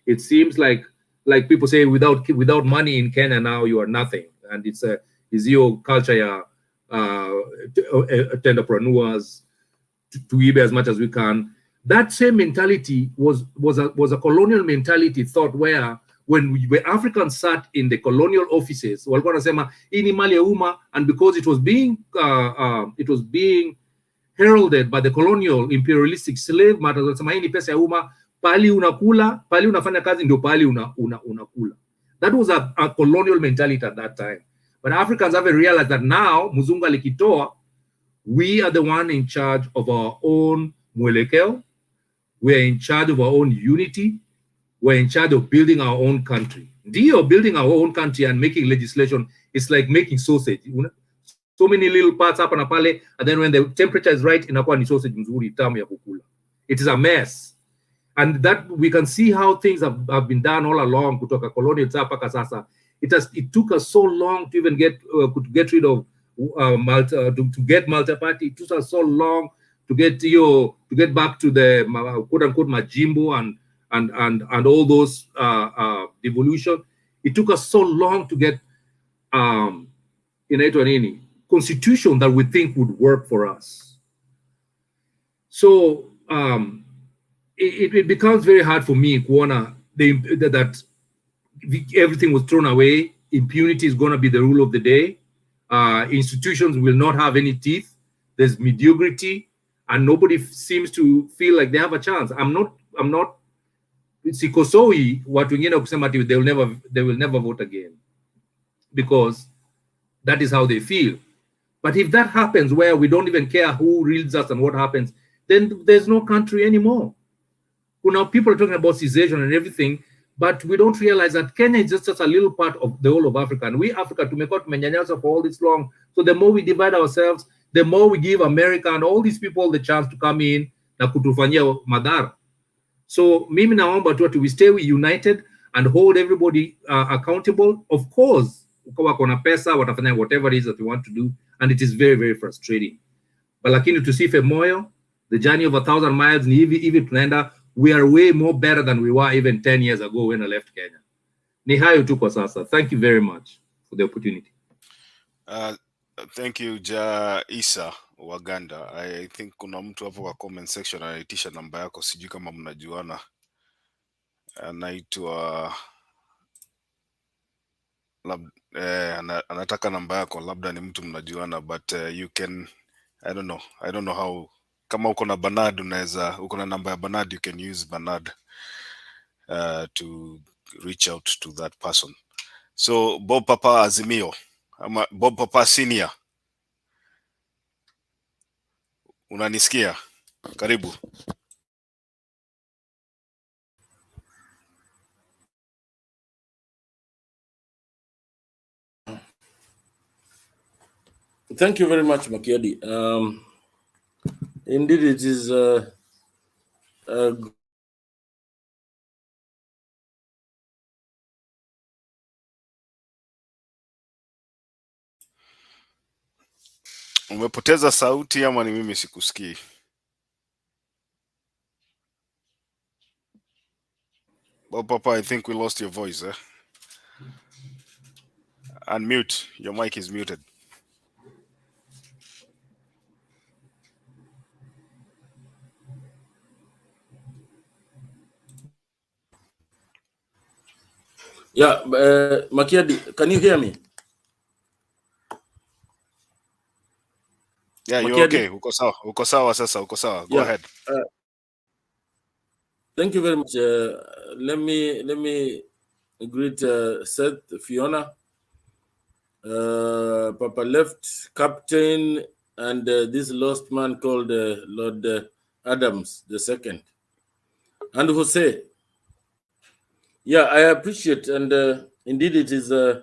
It seems like like people say, without money in Kenya now you are nothing, and it's your culture, entrepreneurs to give as much as we can. That same mentality was a colonial mentality thought, where when Africans sat in the colonial offices, walikuwa wanasema hii ni mali ya umma, and because it was being heralded by the colonial imperialistic slave masters, wanasema hii ni pesa ya umma, pali unakula, pali unafanya kazi ndio pali unakula. That was a colonial mentality at that time. But Africans haven't realized that now, mzungu alikitoa, we are the one in charge of our own mwelekeo. We are in charge of our own unity. We're in charge of building our own country. Building our own country and making legislation is like making sausage. So many little parts hapa na pale, and then when the temperature is right, inakuwa ni sausage nzuri tamu ya kukula. It is a mess. And that we can see how things have been done all along kutoka colonial mpaka sasa. It took us so long to even get rid of to get multi-party. It took us so long to get back to the quote unquote majimbo and all those devolution. It took us so long to get constitution that we think would work for us. So it becomes very hard for me kuona that everything was thrown away. Impunity is going to be the rule of the day. Institutions will not have any teeth. There's mediocrity, and nobody seems to feel like they have a chance. I'm not sikosoi watu wengine kusema they will never vote again, because that is how they feel. But if that happens, where we don't even care who reads us and what happens, then there's no country anymore. People are talking about secession and everything, but we don't realize that Kenya is just a little part of the whole of Africa. And we, Africa, tumekuwa tumenyanyaswa for all this long. So the more we divide ourselves, the more we give America and all these people the chance to come in na kutufanyia madhara. So mimi naomba tu we stay united and hold everybody accountable. Of course, wako na pesa, watafanya whatever it is that we want to do, and it is very, very frustrating. But lakini tusife moyo, the journey of 1,000 miles ni hivi tunaenda. We are way more better than we were even 10 years ago when I left Kenya. Ni hayo tu kwa sasa. Thank you very much for the opportunity. Thank you, Isa Waganda. I think kuna mtu hapo kwa comment section anaitisha namba yako, sijui kama mnajuana. Anaitwa anataka namba yako, labda ni mtu mnajuana, but you can, I don't know how. Kama uko na Bernard, uko na namba ya Bernard, you can use Bernard to reach out to that person. So Bob Papa Azimio, Bob Papa Senior, unanisikia? Karibu. Thank you very much, Makiadi. Indeed, it is Umepoteza sauti ama ni mimi sikusikii? Bob Papa, I think we lost your voice. Unmute. Your mic is muted. Yeah, Makiadi, can you hear me? Yeah, you're okay. Uko sawa sasa, uko sawa. Go ahead. Thank you very much. Let me greet Seth, Fiona, Papa Left, Captain, and this lost man called Lord Adams II, and Jose. Yeah, I appreciate, and indeed it is a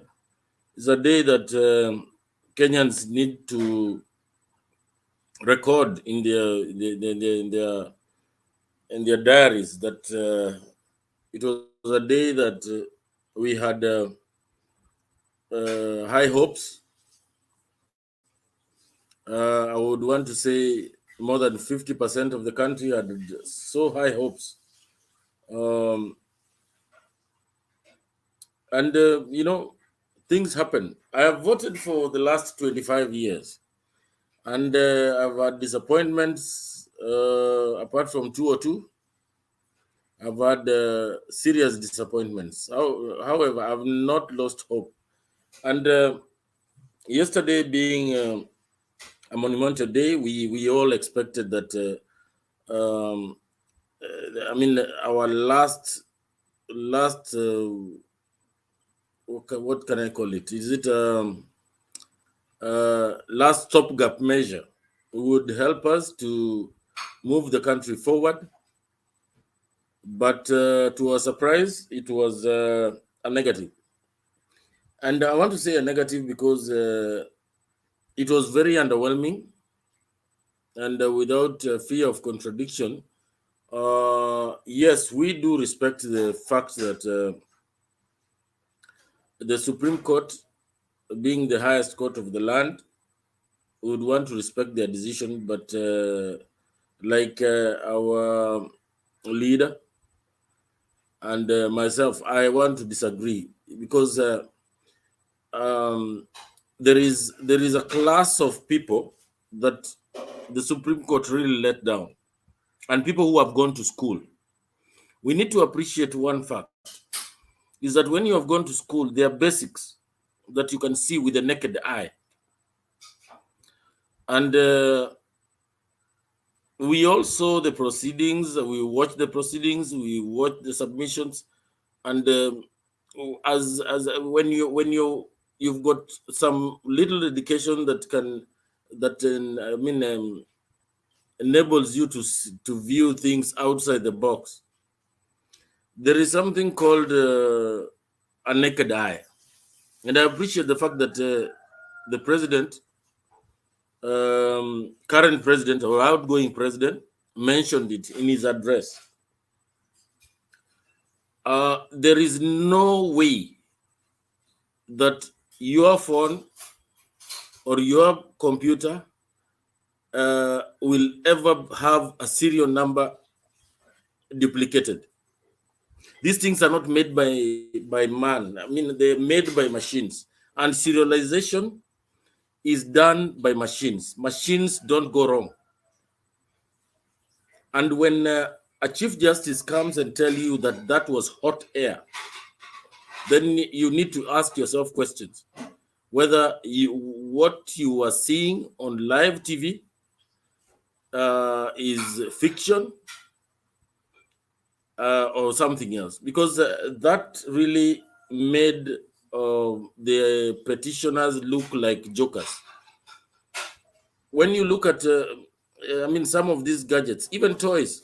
day that Kenyans need to record in their diaries that it was a day that we had high hopes. I would want to say more than 50% of the country had so high hopes. And, you know, things happen. I have voted for the last 25 years, and I've had disappointments apart from 202. I've had serious disappointments. However, I've not lost hope. And yesterday being a monumental day, we all expected that, I mean, our last, what can I call it? Is it last stopgap measure would help us to move the country forward. But to our surprise, it was a negative. And I want to say a negative because it was very underwhelming, and without fear of contradiction. Yes, we do respect the fact that the Supreme Court, being the highest court of the land, would want to respect their decision, but like our leader and myself, I want to disagree, because there is a class of people that the Supreme Court really let down, and people who have gone to school. We need to appreciate one fact, is that when you have gone to school, there are basics that you can see with the naked eye. And we all saw the proceedings, we watched the proceedings, we watched the submissions, and as when you've got some little education that enables you to view things outside the box, there is something called a naked eye. And I appreciate the fact that the president, current president or outgoing president, mentioned it in his address. There is no way that your phone or your computer will ever have a serial number duplicated. These things are not made by man. I mean, they're made by machines. And serialization is done by machines. Machines don't go wrong. And when a Chief Justice comes and tell you that that was hot air, then you need to ask yourself questions. Whether what you are seeing on live TV is fiction or something else, because that really made the petitioners look like jokers. When you look at, some of these gadgets, even toys,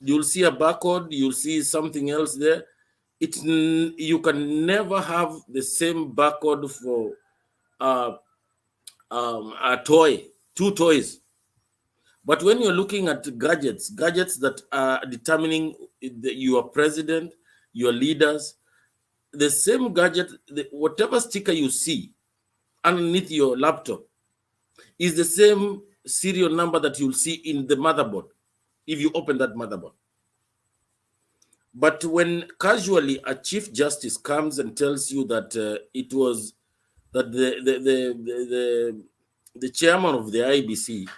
you'll see a barcode, you'll see something else there. You can never have the same barcode for a toy, two toys. But when you're looking at gadgets that are determining your president, your leaders, the same gadget, whatever sticker you see underneath your laptop is the same serial number that you'll see in the motherboard if you open that motherboard. But when casually a Chief Justice comes and tells you that it was that the chairman of the IBC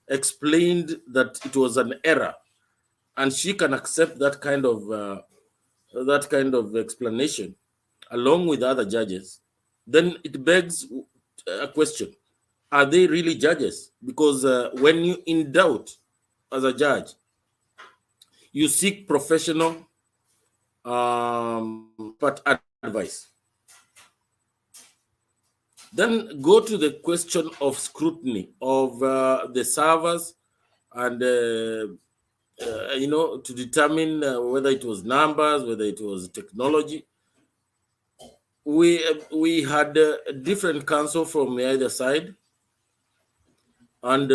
explained that it was an error, and she can accept that kind of explanation along with other judges, then it begs a question: are they really judges? Because when you in doubt as a judge, you seek professional advice. Then go to the question of scrutiny of the servers, and to determine whether it was numbers, whether it was technology. We had a different counsel from either side, and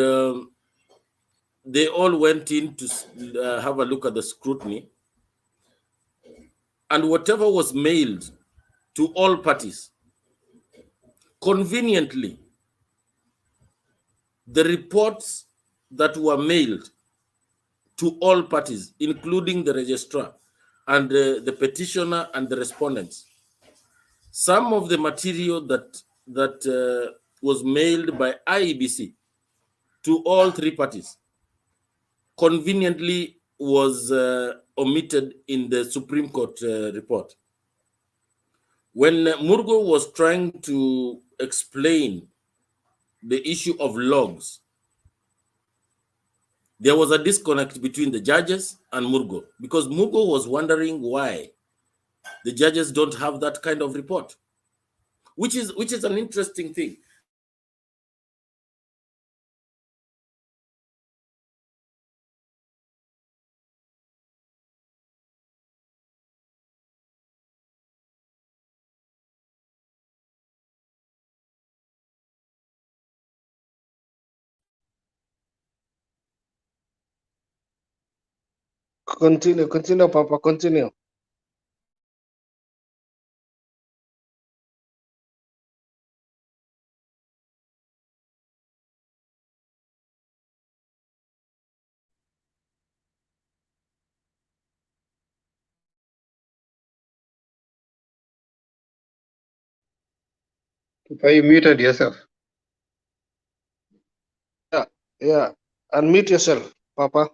they all went in to have a look at the scrutiny, and whatever was mailed to all parties, conveniently, the reports that were mailed to all parties, including the registrar and the petitioner and the respondents, some of the material that was mailed by IEBC to all three parties conveniently was omitted in the Supreme Court report. When Murgo was trying to explain the issue of logs, there was a disconnect between the judges and Murgo, because Murgo was wondering why the judges don't have that kind of report, which is an interesting thing. Continue, Papa, continue. Papa, you muted yourself. Yeah. Unmute yourself, Papa.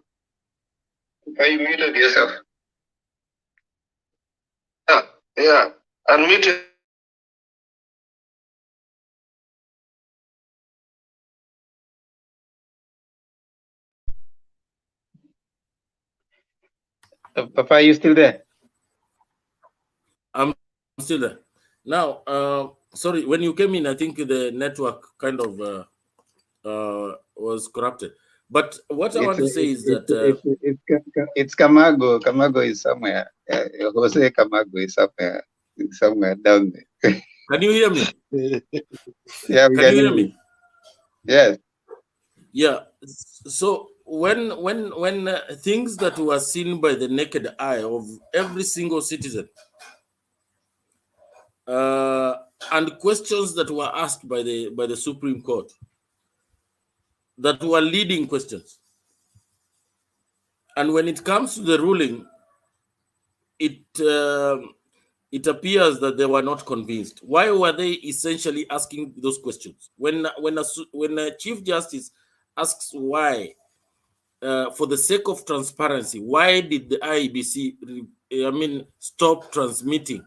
Papa, you muted yourself. Yeah. Unmute yourself. Papa, are you still there? I'm still there. Now, sorry, when you came in, I think the network kind of was corrupted. But what I want to say is that It's Kamago. Kamago is somewhere. Jose Kamago is somewhere down there. Can you hear me? Yeah, we Can you hear me? Yes. Yeah. So when things that were seen by the naked eye of every single citizen, and questions that were asked by the Supreme Court, that were leading questions, and when it comes to the ruling, it appears that they were not convinced. Why were they essentially asking those questions? When a Chief Justice asks why, for the sake of transparency, why did the IEBC, stop transmitting?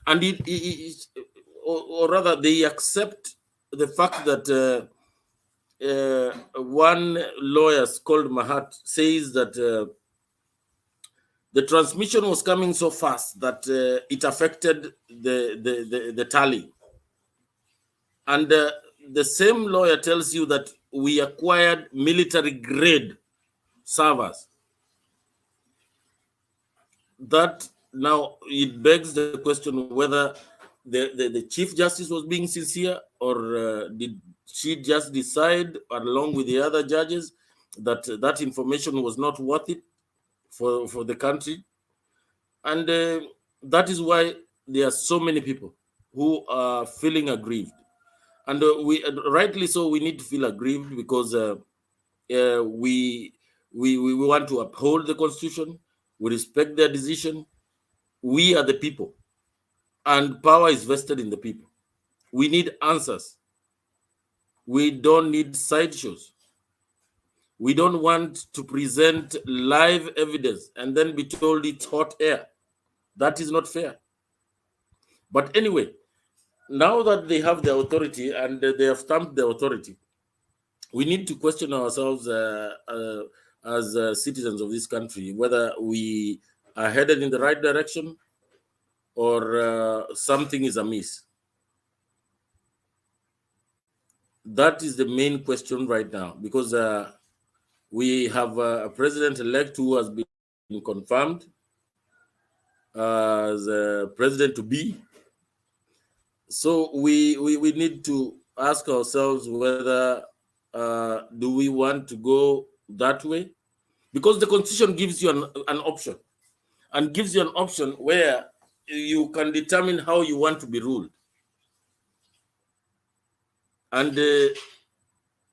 And or rather, they accept the fact that one lawyer called Mahat says that the transmission was coming so fast that it affected the tally. And the same lawyer tells you that we acquired military grade servers. That now it begs the question whether the Chief Justice was being sincere, or did she just decide, along with the other judges, that that information was not worth it for the country? And that is why there are so many people who are feeling aggrieved. And we rightly so, we need to feel aggrieved, because we want to uphold the Constitution. We respect their decision. We are the people, and power is vested in the people. We need answers. We don't need sideshows. We don't want to present live evidence and then be told it's hot air. That is not fair. But anyway, now that they have the authority and they have stamped the authority, we need to question ourselves as citizens of this country, whether we are headed in the right direction or something is amiss. That is the main question right now, because we have a president-elect who has been confirmed as president-to-be. So we need to ask ourselves whether do we want to go that way? Because the Constitution gives you an option, and gives you an option where you can determine how you want to be ruled. And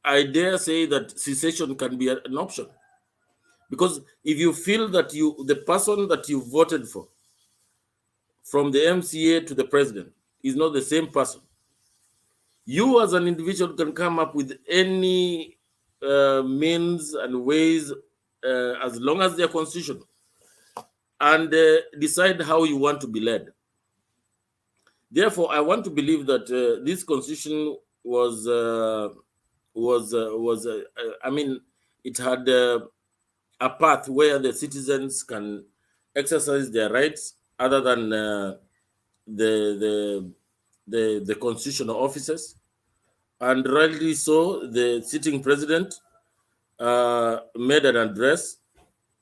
I dare say that secession can be an option. Because if you feel that the person that you voted for from the MCA to the president is not the same person. You as an individual can come up with any means and ways as long as they're constitutional, and decide how you want to be led. Therefore, I want to believe that this constitution was, I mean, it had a path where the citizens can exercise their rights other than the constitutional officers. And rightly so, the sitting president made an address,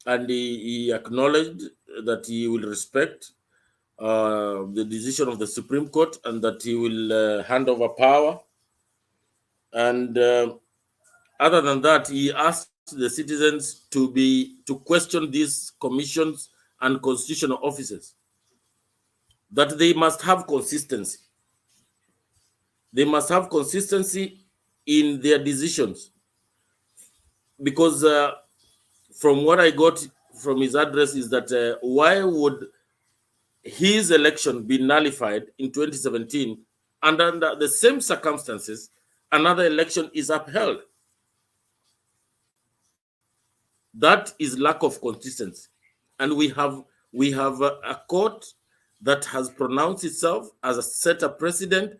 and he acknowledged that he will respect the decision of the Supreme Court, and that he will hand over power. And other than that, he asked the citizens to question these commissions and constitutional officers, that they must have consistency. They must have consistency in their decisions, because from what I got from his address is that why would his election be nullified in 2017, and under the same circumstances, another election is upheld? That is lack of consistency. And we have a court that has pronounced itself as a set a precedent.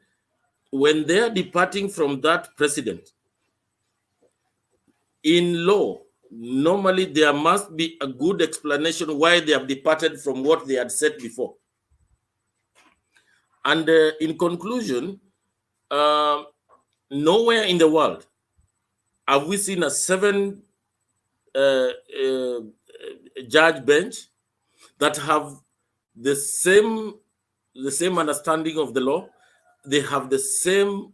When they are departing from that precedent, in law, normally there must be a good explanation why they have departed from what they had said before. And in conclusion, nowhere in the world have we seen a 7 judge bench that have the same understanding of the law. They have the same,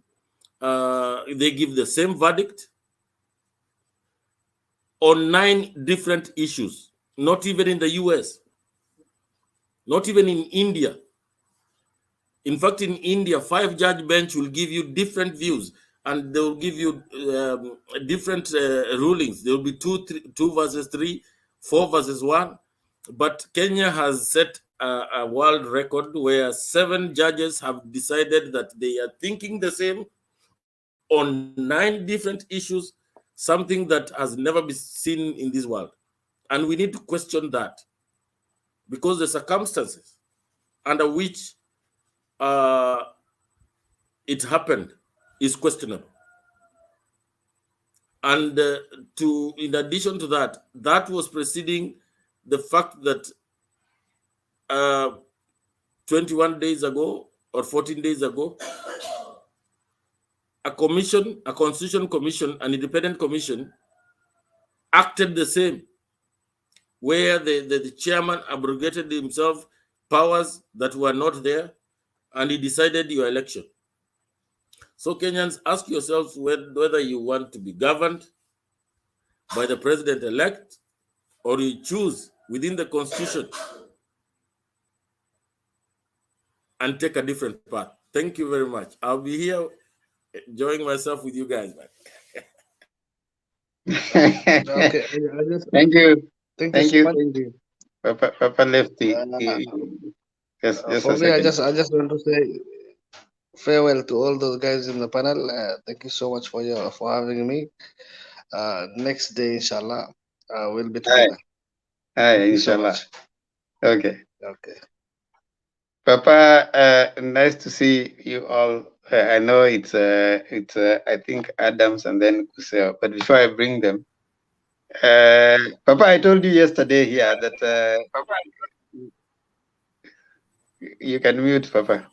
they give the same verdict on 9 different issues, not even in the US, not even in India. In fact, in India, 5 judge bench will give you different views, and they will give you different rulings. There will be 2 versus 3, 4 versus 1. But Kenya has set a world record where 7 judges have decided that they are thinking the same on 9 different issues, something that has never been seen in this world. And we need to question that, because the circumstances under which it happened is questionable. And in addition to that, that was preceding the fact that 21 days ago or 14 days ago, a constitutional commission, an independent commission, acted the same, where the chairman abrogated himself powers that were not there, and he decided your election. So Kenyans, ask yourselves whether you want to be governed by the president-elect, or you choose within the constitution and take a different path. Thank you very much. I'll be here enjoying myself with you guys, man. Okay, Thank you. thank Thank you you. so much. Thank you. Papa Lefty. Just For a me, I second. just want to say farewell to all those guys in the panel. Thank you so much for having me. Next day, inshallah, we'll be Hi. together. Hi, Thank you so inshallah. much. Okay. Okay. Papa, nice to see you all. I know it's I think Adams and then Kuseo. But before I bring them, Papa, I told you yesterday here that you can mute, Papa.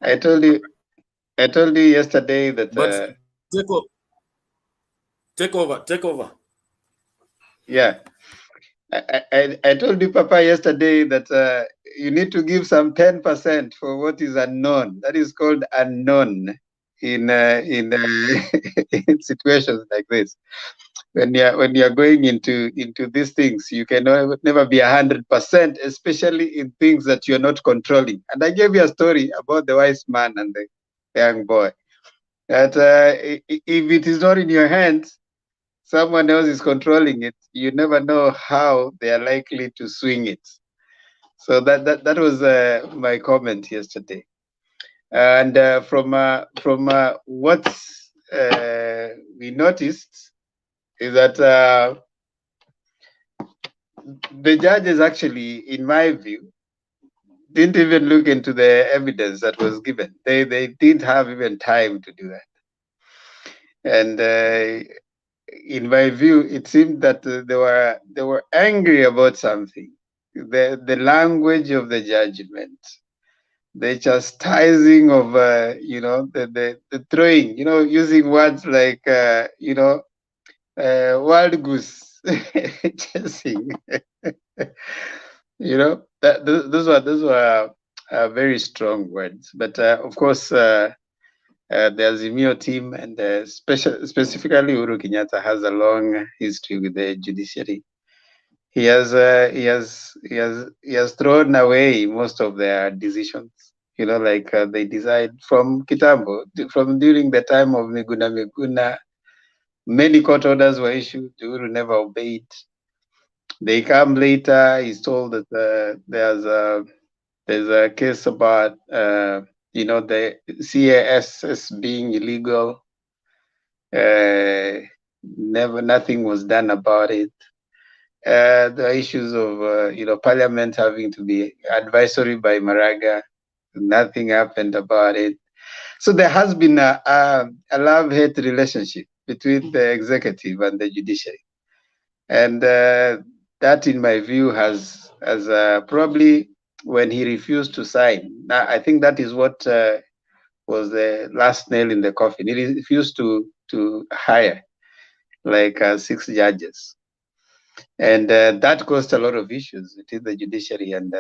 I told you yesterday that. But take over. Yeah, I told you, Papa, yesterday that you need to give some 10% for what is unknown. That is called unknown in in situations like this. When you're going into these things, you can never be 100%, especially in things that you're not controlling. And I gave you a story about the wise man and the young boy. That if it is not in your hands, someone else is controlling it. You never know how they are likely to swing it. So that was my comment yesterday. And from what we noticed is that the judges actually, in my view, didn't even look into the evidence that was given. They didn't have even time to do that. And in my view, it seemed that they were angry about something. The language of the judgment, the chastising of the throwing, using words like wild goose, chasing. Those were very strong words. But of course, the Azimio team and specifically Uhuru Kenyatta has a long history with the judiciary. He has thrown away most of their decisions. Like they decide from Kitambo, from during the time of Miguna, many court orders were issued. Uhuru never obeyed. They come later. He's told that there's a case about the CAS being illegal. Nothing was done about it. The issues of Parliament having to be advisory by Maraga, nothing happened about it. So there has been a love-hate relationship between the executive and the judiciary, and that, in my view, has probably, when he refused to sign. Now, I think that is what was the last nail in the coffin. He refused to hire like 6 judges. And that caused a lot of issues between the judiciary and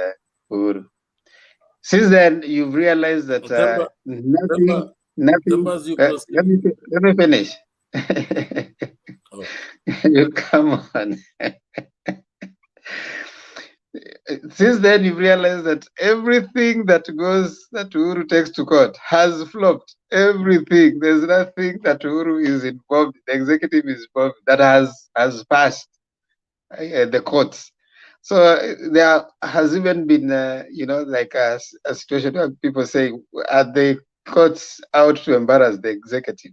Uhuru. Since then, you've realized that nothing. Let me finish. Oh. You come on. Since then, you've realized that everything that Uhuru takes to court has flopped. Everything. There's nothing that Uhuru is involved, the executive is involved, that has passed the courts. So there has even been, like a situation where people say, are the courts out to embarrass the executive?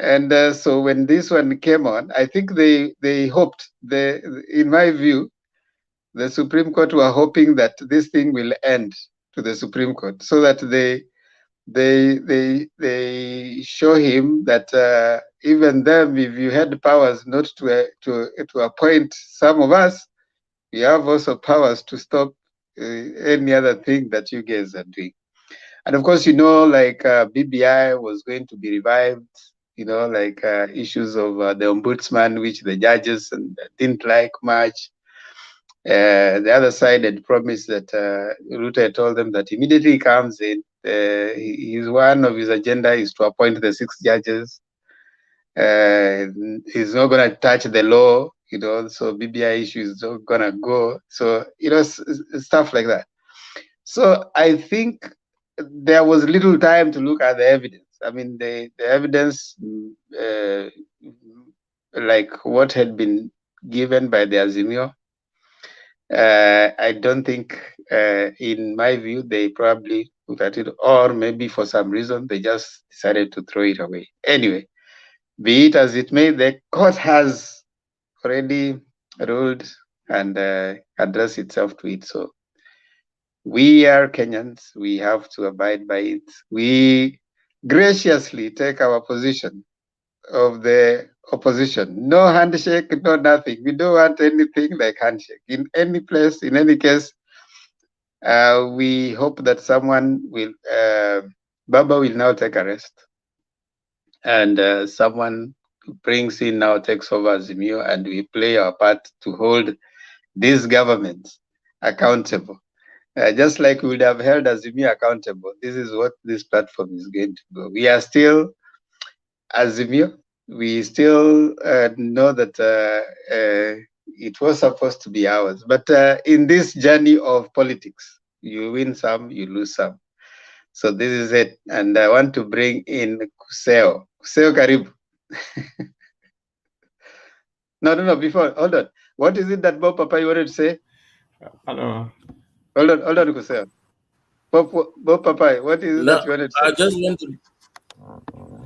And so when this one came on, I think they hoped, in my view, the Supreme Court were hoping that this thing will end to the Supreme Court, so that they show him that even them, if you had powers not to appoint some of us, we have also powers to stop any other thing that you guys are doing. And of course, like BBI was going to be revived, like issues of the ombudsman, which the judges didn't like much. The other side had promised that Ruto had told them that immediately he comes in, one of his agenda is to appoint the 6 judges. He's not going to touch the law, so BBI issue is not going to go. So, stuff like that. So I think there was little time to look at the evidence. I mean, the evidence, like what had been given by the Azimio, I don't think, in my view, they probably looked at it, or maybe for some reason they just decided to throw it away. Anyway, be it as it may, the court has already ruled and addressed itself to it. So we are Kenyans, we have to abide by it. We graciously take our position of the opposition. No handshake, no nothing. We don't want anything like handshake. In any place, in any case, we hope that someone will, Baba will now take a rest. And someone brings in now, takes over Azimio, and we play our part to hold this government accountable. Just like we would have held Azimio accountable, this is what this platform is going to go. We are still Azimio. We still know that it was supposed to be ours. But in this journey of politics, you win some, you lose some. So this is it. And I want to bring in Kuseo. Kuseo Karibu. No, before, hold on. What is it that Bob Papa you wanted to say? Hello. Hold on, Kusea. Bob Papai, what is it No, that you wanted to I say?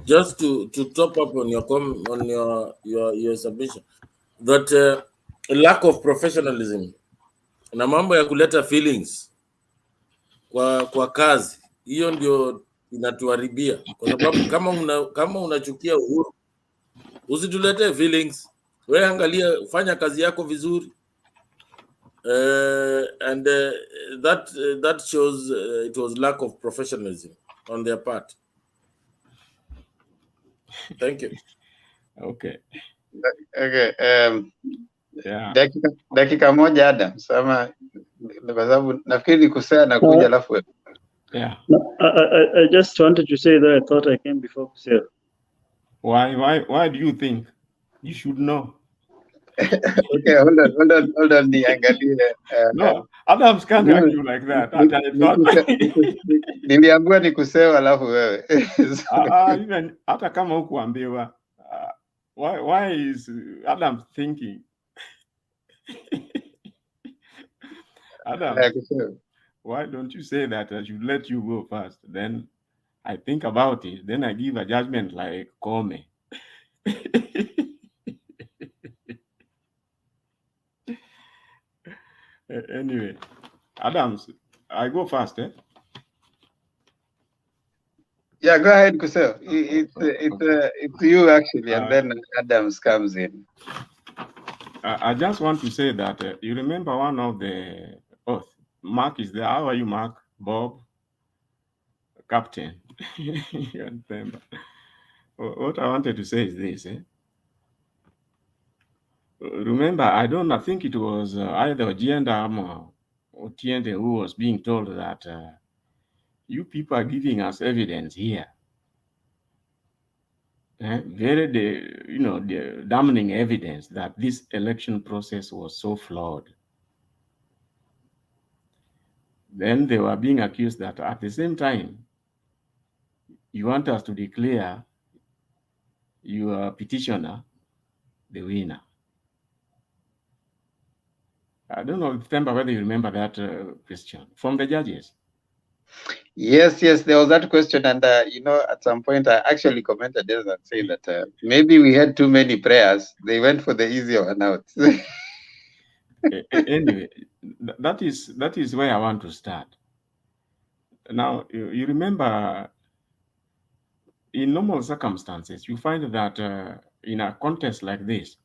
just want to top up on your submission that lack of professionalism na mambo ya kuleta feelings kwa kazi hiyo ndio inatuharibia, kwa sababu kama unachukia Uhuru usituletee feelings. Wewe angalia, fanya kazi yako vizuri. And that shows it was lack of professionalism on their part. Thank you. Okay. Yeah. Dakika moja Adam, sama kwa sababu nafikiri Kusea na kuja alafu wewe. Yeah. No, I just wanted to say that I thought I came before Kusea. Why do you think you should know? Okay, hold on, niangalie. No, Adams can't argue like that. Niliambiwa ni Kusea alafu wewe. Even hata kama hukuambiwa, why is Adam thinking? Adam, why don't you say that I should let you go first? Then I think about it. Then I give a judgment like Kome. Anyway, Adams, I go first, eh? Yeah, go ahead, Kuseo. It's you actually, and then Adams comes in. I just want to say that you remember one of the Mark is there. How are you, Mark? Bob, Captain. You remember? What I wanted to say is this. Remember, I think it was either Ojienda or Tiende who was being told that you people are giving us evidence here. Very, the damning evidence that this election process was so flawed. Then they were being accused that at the same time, you want us to declare your petitioner the winner. I don't know, Themba, whether you remember that question from the judges. Yes, there was that question, and at some point I actually commented this and said that maybe we had too many prayers. They went for the easier one out. Anyway, that is where I want to start. Now, you remember, in normal circumstances, you find that in a contest like this,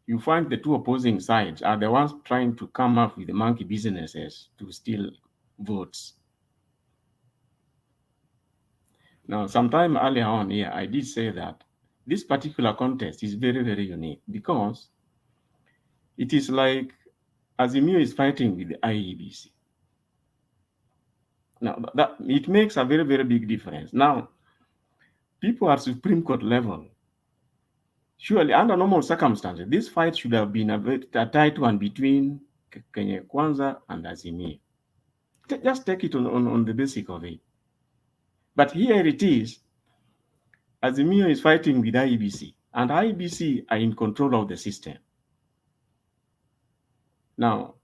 you find the two opposing sides are the ones trying to come up with the monkey businesses to steal votes. Now, sometime earlier on here, I did say that this particular contest is very, very unique because it is like Azimio is fighting with the IEBC. Now, that it makes a very, very big difference. Now, people at Supreme Court level, surely under normal circumstances, this fight should have been a tight one between Kenya Kwanza and Azimio. Just take it on the basic of it. But here it is, Azimio is fighting with IEBC, and IEBC are in control of the system. Now,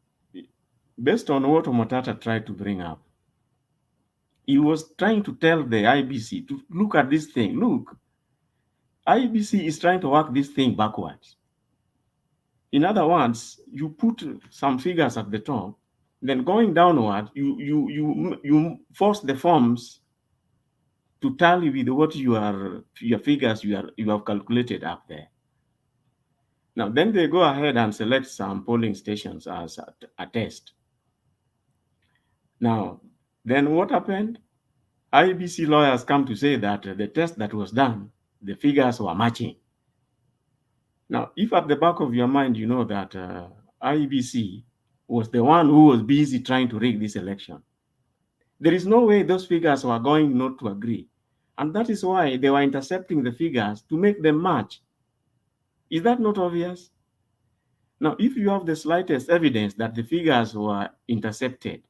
based on what Omotata tried to bring up, he was trying to tell the IEBC to look at this thing. Look, IEBC is trying to work this thing backwards. In other words, you put some figures at the top, then going downward, you force the forms to tally with what your figures you have calculated up there. Now, then they go ahead and select some polling stations as a test. Now, then what happened? IEBC lawyers come to say that the test that was done, the figures were matching. Now, if at the back of your mind you know that IEBC was the one who was busy trying to rig this election, there is no way those figures were going not to agree. And that is why they were intercepting the figures to make them match. Is that not obvious? Now, if you have the slightest evidence that the figures were intercepted,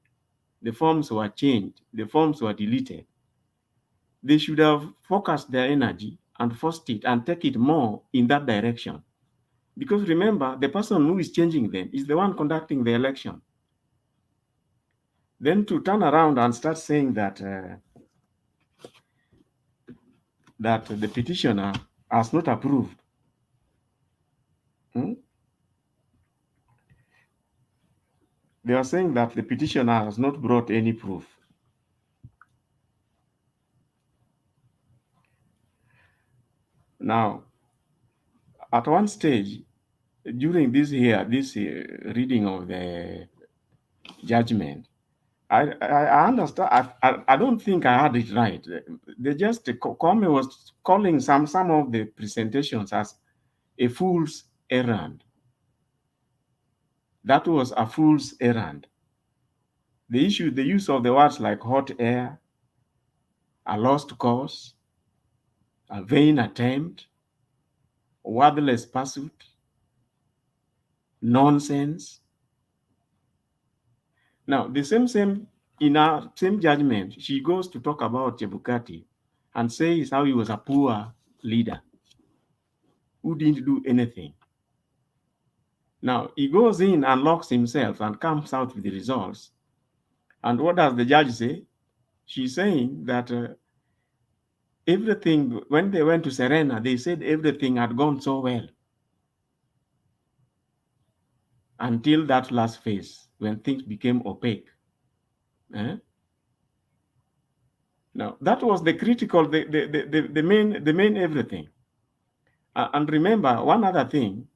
the forms were changed, the forms were deleted, they should have focused their energy and forced it and take it more in that direction. Because remember, the person who is changing them is the one conducting the election. then to turn around and start saying that that the petitioner has not approved. They are saying that the petitioner has not brought any proof. Now, at one stage, during this reading of the judgment, I understand. I don't think I had it right. They just Kwame was calling some of the presentations as a fool's errand. That was a fool's errand. The use of the words like hot air, a lost cause, a vain attempt, worthless pursuit, nonsense. Now, the same in our same judgment, she goes to talk about Chebukati and says how he was a poor leader who didn't do anything. Now, he goes in and locks himself and comes out with the results. And what does the judge say? She's saying that everything, when they went to Serena, they said everything had gone so well until that last phase when things became opaque. Now, that was the critical, the main everything. And remember, one other thing,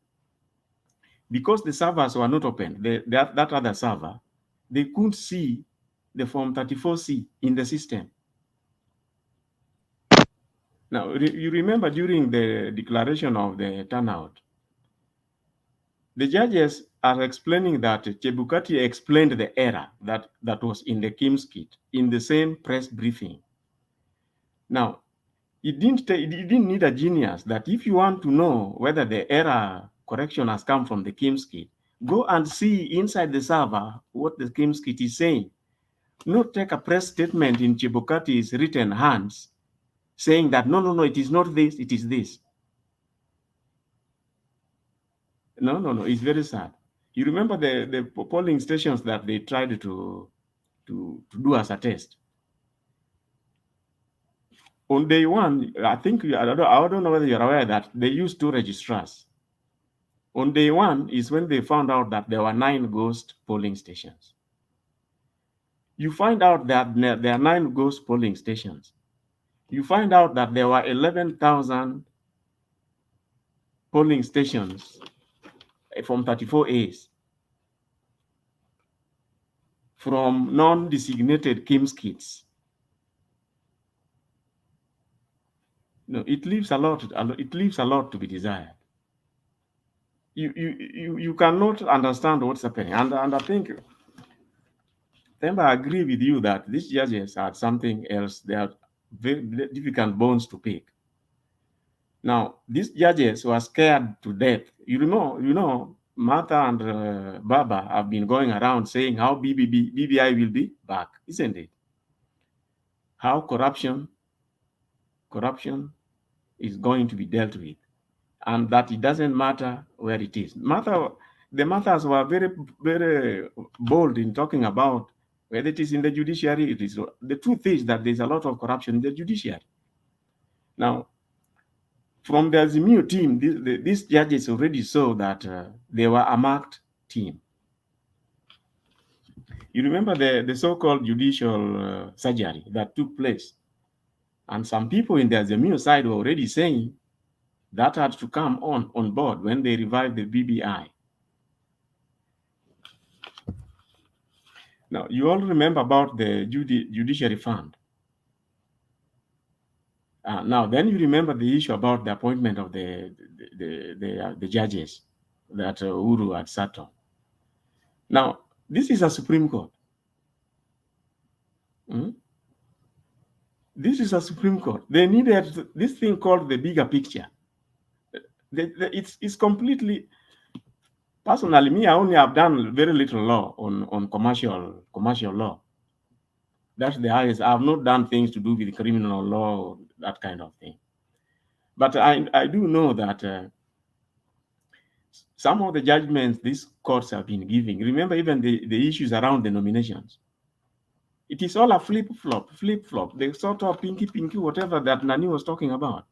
because the servers were not open, that other server, they couldn't see the Form 34C in the system. Now, you remember during the declaration of the turnout, the judges are explaining that Chebukati explained the error that was in the Kim's kit in the same press briefing. Now, it didn't need a genius that if you want to know whether the error correction has come from the Kim's kit, go and see inside the server what the Kim's kit is saying. Not take a press statement in Chebukati's written hands saying that, no, it is not this, it is this. No, it's very sad. You remember the polling stations that they tried to do as a test. On day one, I think, I don't know whether you're aware that they used 2 registrars. On day one is when they found out that there were 9 ghost polling stations. You find out that there are 9 ghost polling stations. You find out that there were 11,000 polling stations from 34As from non-designated Kim's kits. No, it leaves a lot to be desired. You cannot understand what's happening, and I think I agree with you that these judges had something else. They are very difficult bones to pick. Now, these judges were scared to death. You know, Martha and Baba have been going around saying how BBI will be back, isn't it? How corruption is going to be dealt with, and that it doesn't matter where it is. The Marthas were very, very bold in talking about whether it is in the judiciary. It is the truth is that there's a lot of corruption in the judiciary. Now, from the Azimio team, these judges already saw that they were a marked team. You remember the so-called judicial surgery that took place, and some people in the Azimio side were already saying that had to come on board when they revived the BBI. Now, you all remember about the Judiciary Fund. Now, then you remember the issue about the appointment of the judges that UHURU had sat on. Now, this is a Supreme Court. This is a Supreme Court. They needed this thing called the bigger picture. It's completely. Personally, me, I only have done very little law on commercial law. That's the highest. I have not done things to do with criminal law, that kind of thing. But I do know that some of the judgments these courts have been giving, remember even the issues around the nominations. It is all a flip-flop. The sort of pinky, whatever that Nani was talking about.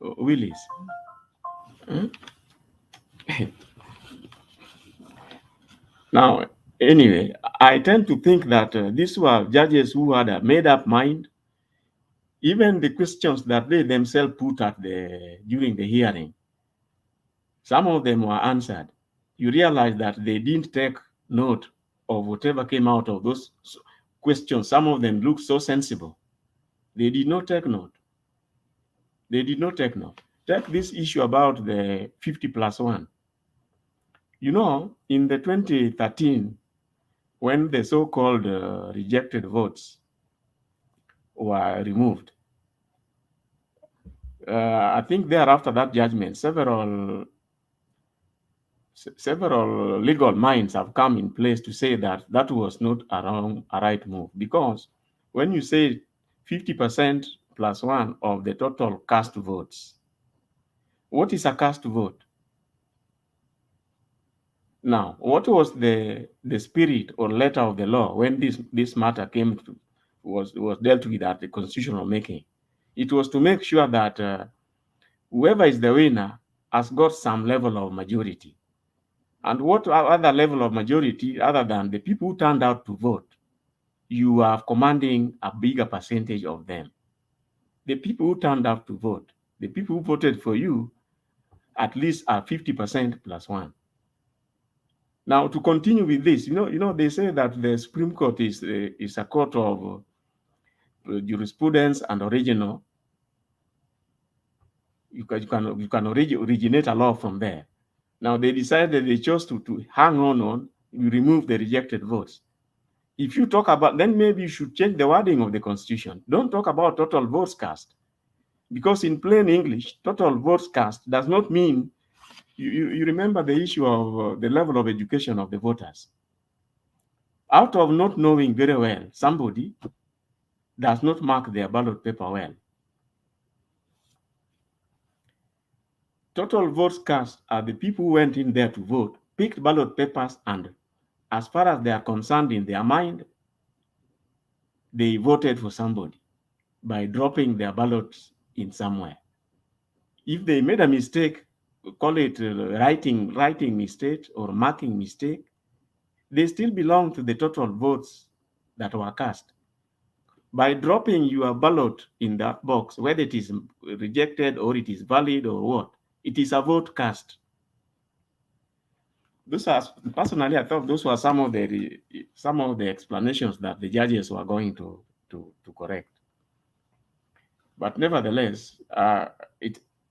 Willis. Now, anyway, I tend to think that these were judges who had a made-up mind. Even the questions that they themselves put at during the hearing, some of them were answered. You realize that they didn't take note of whatever came out of those questions. Some of them look so sensible. They did not take note. They did not take note. Take this issue about the 50+1. You know, in the 2013, when the so-called rejected votes were removed, I think thereafter that judgment, several legal minds have come in place to say that that was not a right move, because when you say 50% plus one of the total cast votes, what is a cast vote? Now, what was the spirit or letter of the law when this matter was dealt with at the constitutional making? It was to make sure that whoever is the winner has got some level of majority. And what other level of majority other than the people who turned out to vote? You are commanding a bigger percentage of them. The people who turned out to vote, the people who voted for you, at least are 50% plus one. Now, to continue with this, you know, they say that the Supreme Court is a court of jurisprudence and original. You can originate a law from there. Now, they decided they chose to hang on, you remove the rejected votes. If you talk about, then maybe you should change the wording of the Constitution. Don't talk about total votes cast. Because in plain English, total votes cast does not mean, you remember the issue of the level of education of the voters. Out of not knowing very well, somebody does not mark their ballot paper well. Total votes cast are the people who went in there to vote, picked ballot papers, and as far as they are concerned in their mind, they voted for somebody by dropping their ballots in somewhere. If they made a mistake, call it writing mistake or marking mistake, they still belong to the total votes that were cast. By dropping your ballot in that box, whether it is rejected or it is valid or what, it is a vote cast. Personally, I thought those were some of the explanations that the judges were going to correct. But nevertheless,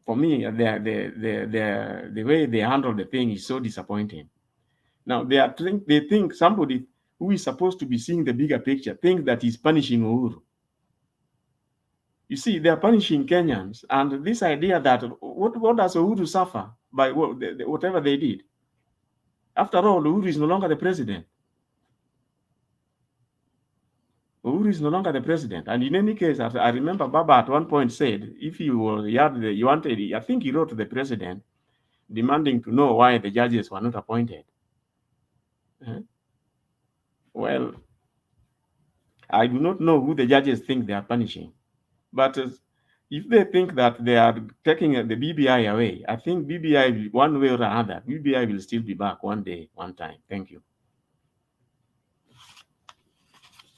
for me, the way they handle the thing is so disappointing. Now, they think somebody who is supposed to be seeing the bigger picture thinks that he's punishing Uhuru. You see, they are punishing Kenyans, and this idea that what does Uhuru suffer by whatever they did? After all, Uhuru is no longer the president. Uhuru is no longer the president. And in any case, I remember Baba at one point said, if you wanted, I think he wrote to the president demanding to know why the judges were not appointed. Well, I do not know who the judges think they are punishing. But if they think that they are taking the BBI away, I think BBI, one way or another, BBI will still be back one day, one time. Thank you.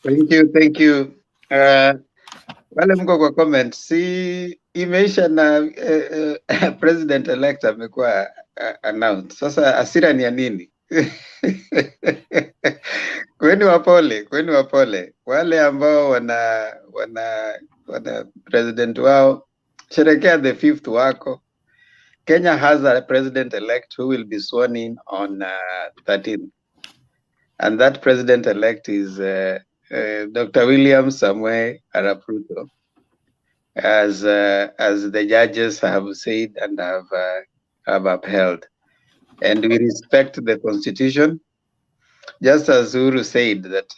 Thank you. Wale mko kwa comment, si imeisha na president elect amekuwa announced. Sasa hasira ni ya nini? Kweni wapole. Wale ambao wana president wao, sherekea the 5th wako. Kenya has a president elect who will be sworn in on 13th. And that president elect is Dr. William Samuel Arap Ruto, as the judges have said and have upheld. And we respect the Constitution, just as Uhuru said that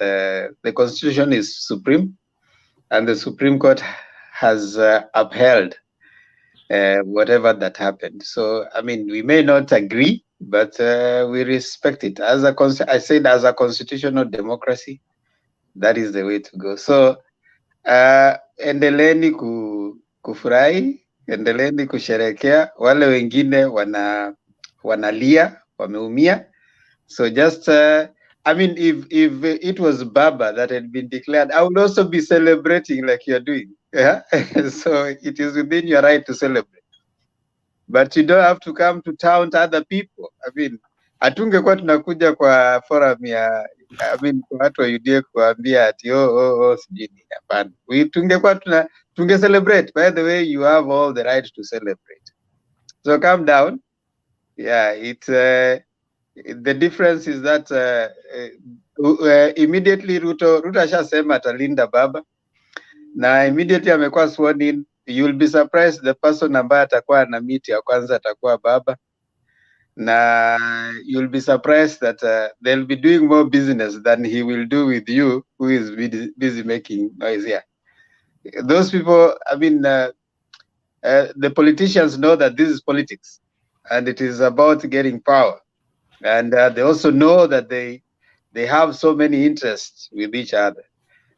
the Constitution is supreme, and the Supreme Court has upheld whatever that happened. So, I mean, we may not agree, but we respect it. As a constitutional democracy, That is the way to go. So endeleeni kufurahi, endeleeni kusherekea. Wale wengine wanalia, wameumia. So just I mean, if it was Baba that had been declared, I would also be celebrating like you're doing. Yeah. So it is within your right to celebrate. But you don't have to come to taunt other people. I mean, hatungekuwa tunakuja kwa forum ya kwa watu wa UDA kuambia ati sijui nini. Hapana. Tungekuwa tunge celebrate. By the way, you have all the right to celebrate. So calm down. Yeah, it's the difference is that immediately Ruto ashasema atalinda baba, na immediately amekuwa sworn in. You'll be surprised the person ambaye atakuwa na meet ya kwanza atakuwa baba, na you'll be surprised that they'll be doing more business than he will do with you, who is busy making noise here. Those people, I mean, the politicians know that this is politics and it is about getting power. And they also know that they have so many interests with each other.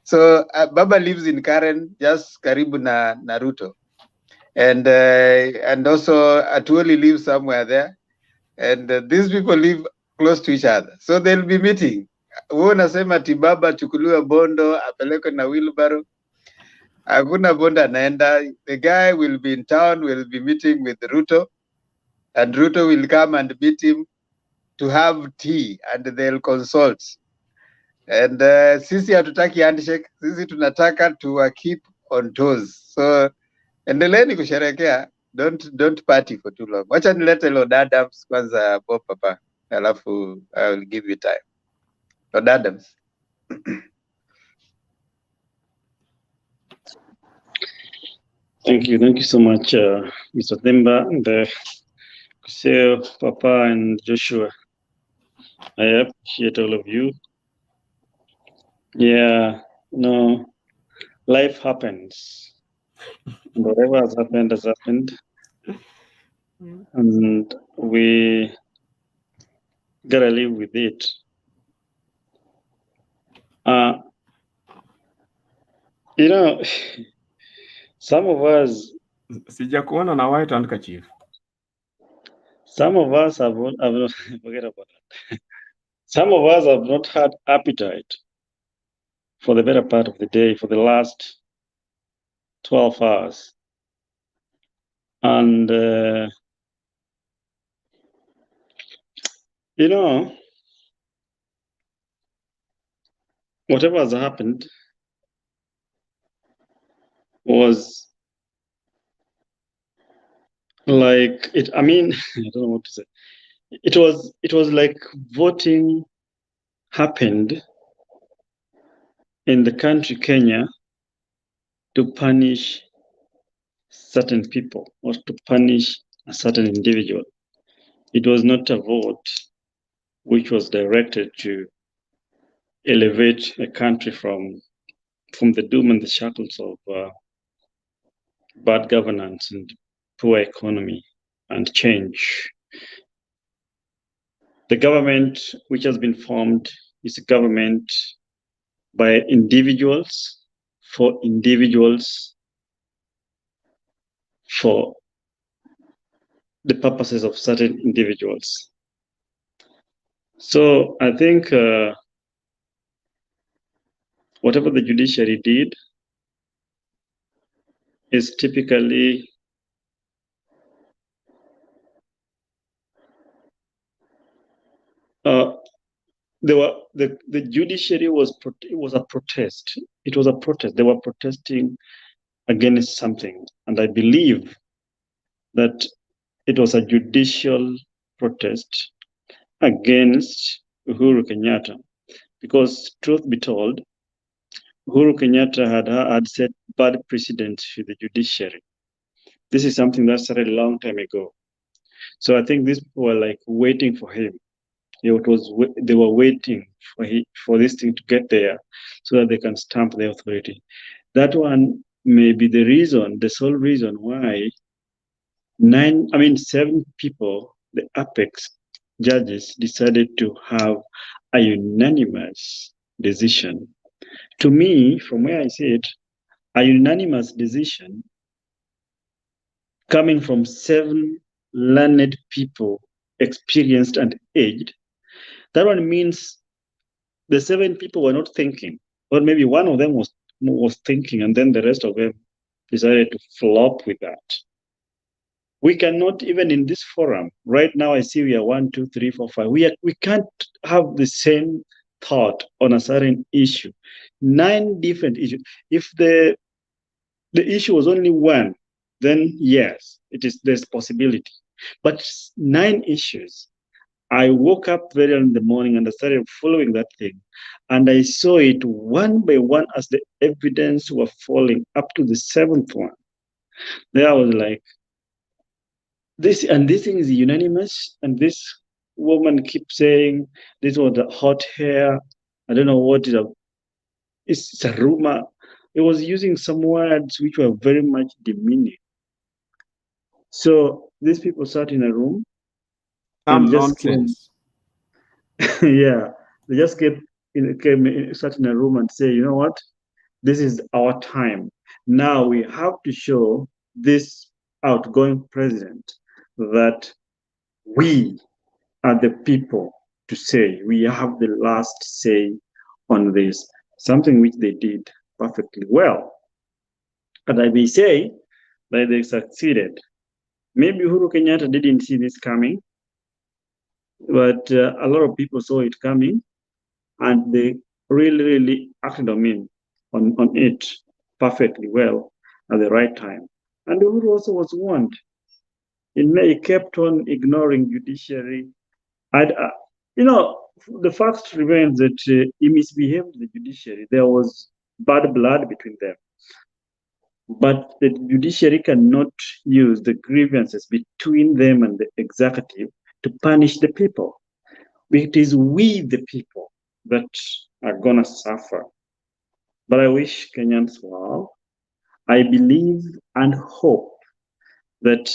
So Baba lives in Karen, just karibu na Ruto. And also Atuoli lives somewhere there. And these people live close to each other. So they'll be meeting. Wewe unasema ati baba chukuliwe bondo, apelekwe na wheelbarrow. Hakuna bondo anaenda. The guy will be in town, will be meeting with Ruto. And Ruto will come and meet him to have tea, and they'll consult. And sisi hatutaki handshake, sisi tunataka to keep on toes. So endeleeni kusherekea, don't party for too long. Wacha nilete Lord Adams kwanza, Bob Papa, alafu I will give you time. Lord Adams. Thank you so much, Mr. Themba, and Kuseo, Papa, and Joshua. I appreciate all of you. Yeah, no, life happens. Whatever has happened. And we gotta live with it. You know, some of us. Sijakuona na white handkerchief. Some of us have not forget about that. Some of us have not had appetite for the better part of the day, for the last 12 hours. And, you know, whatever has happened was like it. I mean, I don't know what to say. It was like voting happened in the country Kenya to punish certain people or to punish a certain individual. It was not a vote which was directed to elevate a country from the doom and the shackles of bad governance and poor economy and change. The government which has been formed is a government by individuals, for individuals, for the purposes of certain individuals. So I think whatever the judiciary did is typically the judiciary was a protest. It was a protest. They were protesting against something, and I believe that it was a judicial protest against Uhuru Kenyatta, because truth be told, Uhuru Kenyatta had set bad precedent to the judiciary. This is something that started a long time ago. So I think these people were like waiting for him. They were waiting for this thing to get there so that they can stamp the authority. That one may be the reason, the sole reason why 7 people, the apex judges, decided to have a unanimous decision To me, from where I see it, a unanimous decision coming from 7 learned people, experienced and aged, that one means the 7 people were not thinking, or maybe one of them was thinking, and then the rest of them decided to flop with that. We cannot, even in this forum, right now I see we are 1, 2, 3, 4, 5. We can't have the same thought on a certain issue. 9 different issues. If the issue was only one, then yes, there's possibility. But 9 issues. I woke up very early in the morning and I started following that thing. And I saw it one by one as the evidence were falling up to the 7th one. There I was like, this thing is unanimous. And this woman keeps saying this was the hot hair. I don't know what it is. It's a rumor. It was using some words which were very much demeaning. So these people sat in a room and just nonsense. yeah, they just sat in a room and say, you know what, this is our time. Now we have to show this outgoing president that we are the people to say, we have the last say on this, something which they did perfectly well. And I may say that they succeeded. Maybe Uhuru Kenyatta didn't see this coming, but a lot of people saw it coming, and they really acted on it perfectly well at the right time. And Uhuru also was warned. He kept on ignoring judiciary. And, the fact remains that he misbehaved the judiciary. There was bad blood between them. But the judiciary cannot use the grievances between them and the executive to punish the people. It is we, the people, that are going to suffer. But I wish Kenyans well. I believe and hope that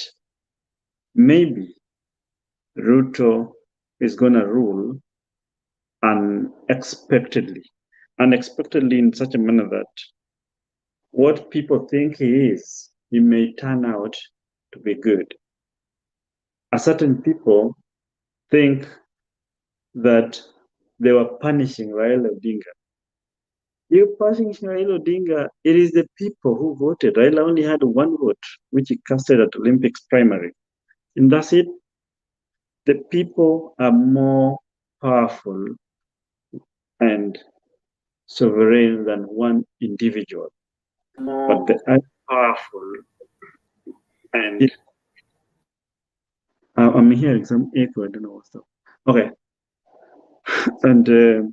maybe Ruto is going to rule unexpectedly in such a manner that what people think he is, he may turn out to be good. A certain people think that they were punishing Raila Odinga. You punishing Raila Odinga, it is the people who voted. Raila only had 1 vote, which he casted at Olympics primary. And that's it. The people are more powerful and sovereign than one individual. But they are powerful and I'm hearing some echo, I don't know what's up. Okay. And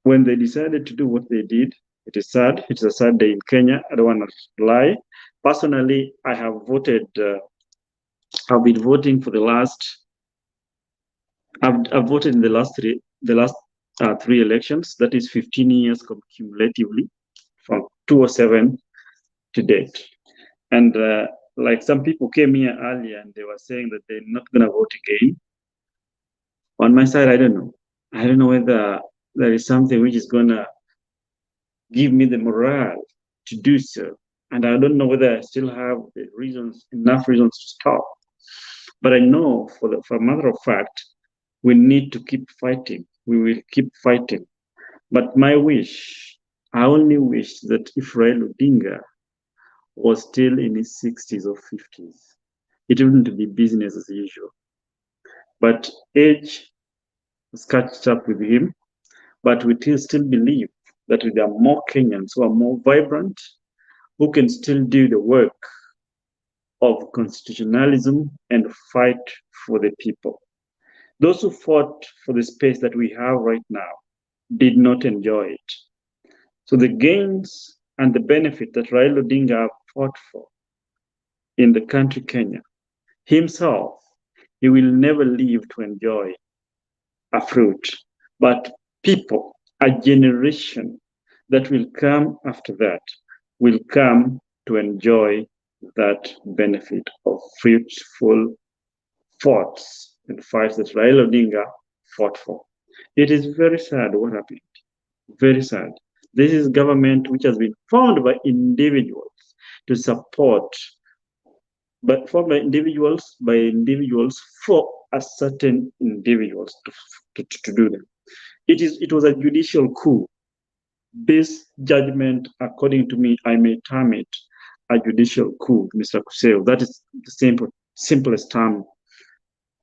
when they decided to do what they did, it is sad. It's a sad day in Kenya. I don't want to lie. Personally, I have voted. I've been voting for the last. I've voted in the last 3 elections. That is 15 years cumulatively, from 2007 to date. And like some people came here earlier and they were saying that they're not going to vote again. On my side, I don't know. I don't know whether there is something which is going to give me the morale to do so. And I don't know whether I still have the enough reasons to stop. But I know for a matter of fact, we need to keep fighting. We will keep fighting. But my wish, I only wish that if Raila Odinga was still in his 60s or 50s, it wouldn't be business as usual. But age has catched up with him. But we still believe that there are more Kenyans who are more vibrant, who can still do the work of constitutionalism and fight for the people. Those who fought for the space that we have right now did not enjoy it. So the gains and the benefit that Raila Odinga fought for in the country Kenya, himself, he will never live to enjoy a fruit. But people, a generation that will come after that, will come to enjoy that benefit of fruitful fights and fights that Raila Odinga fought for. It is very sad what happened. Very sad. This is government which has been formed by individuals to support, but formed by individuals for a certain individuals to do them. It was a judicial coup. This judgment, according to me, I may term it a judicial coup, Mr. Kuseo. That is the simplest term.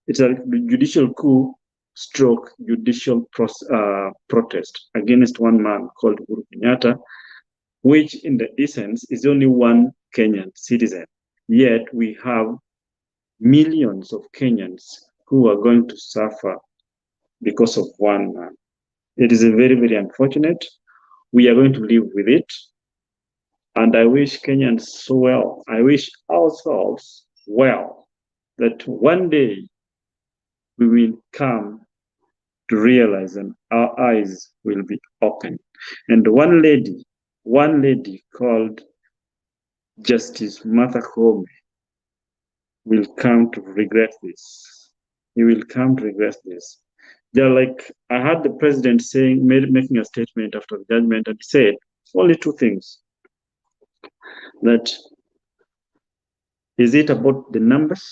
It's a judicial coup stroke judicial protest against one man called Uhuru Kenyatta, which in the essence is only one Kenyan citizen. Yet we have millions of Kenyans who are going to suffer because of one man. It is a very, very unfortunate. We are going to live with it. And I wish Kenyans so well. I wish ourselves well that one day we will come to realize and our eyes will be open. And one lady called Justice Martha Koome will come to regret this. He will come to regret this. They're like, I heard the president making a statement after the judgment, and he said only two things. That is it about the numbers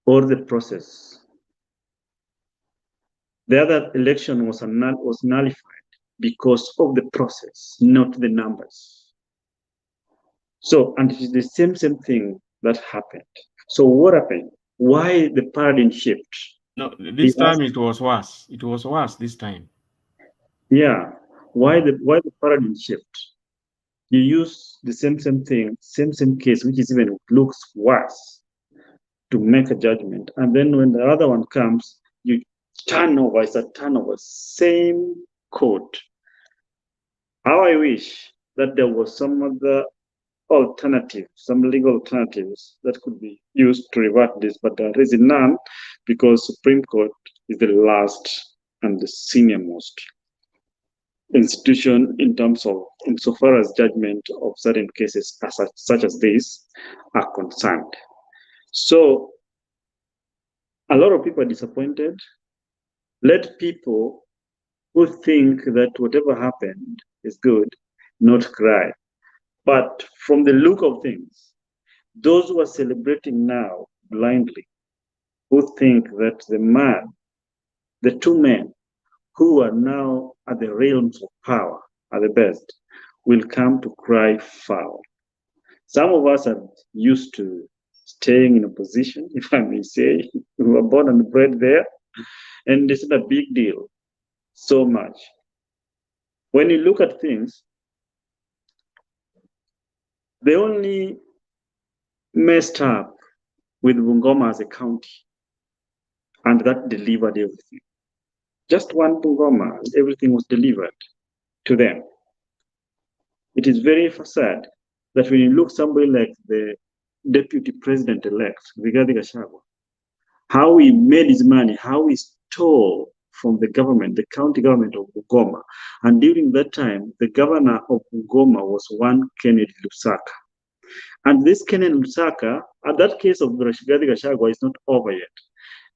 or the process? The other election was nullified because of the process, not the numbers. So, and it is the same thing that happened. So what happened? Why the paradigm shift? No, this time it was worse. It was worse this time. Yeah. Why the paradigm shift? You use the same thing, same case, which is even looks worse, to make a judgment. And then when the other one comes, you turn over, it's a turnover, same court. How I wish that there was some other alternative, some legal alternatives that could be used to revert this, but there is none, because Supreme Court is the last and the senior most institution insofar as judgment of certain cases such as this are concerned. So a lot of people are disappointed. Let people who think that whatever happened is good not cry. But from the look of things, those who are celebrating now blindly, who think that the two men who are now at the realms of power are the best, will come to cry foul. Some of us are used to staying in a position, if I may say, we were born and bred there, and it's not a big deal so much. When you look at things, they only messed up with Bungoma as a county, and that delivered everything. Just one Bungoma, everything was delivered to them. It is very sad that when you look somebody like the deputy president-elect, Rigathi Gachagua, how he made his money, how he stole from the government, the county government of Bungoma. And during that time, the governor of Bungoma was one Kennedy Lusaka. And this Kennedy Lusaka, that case of Rigathi Gachagua is not over yet.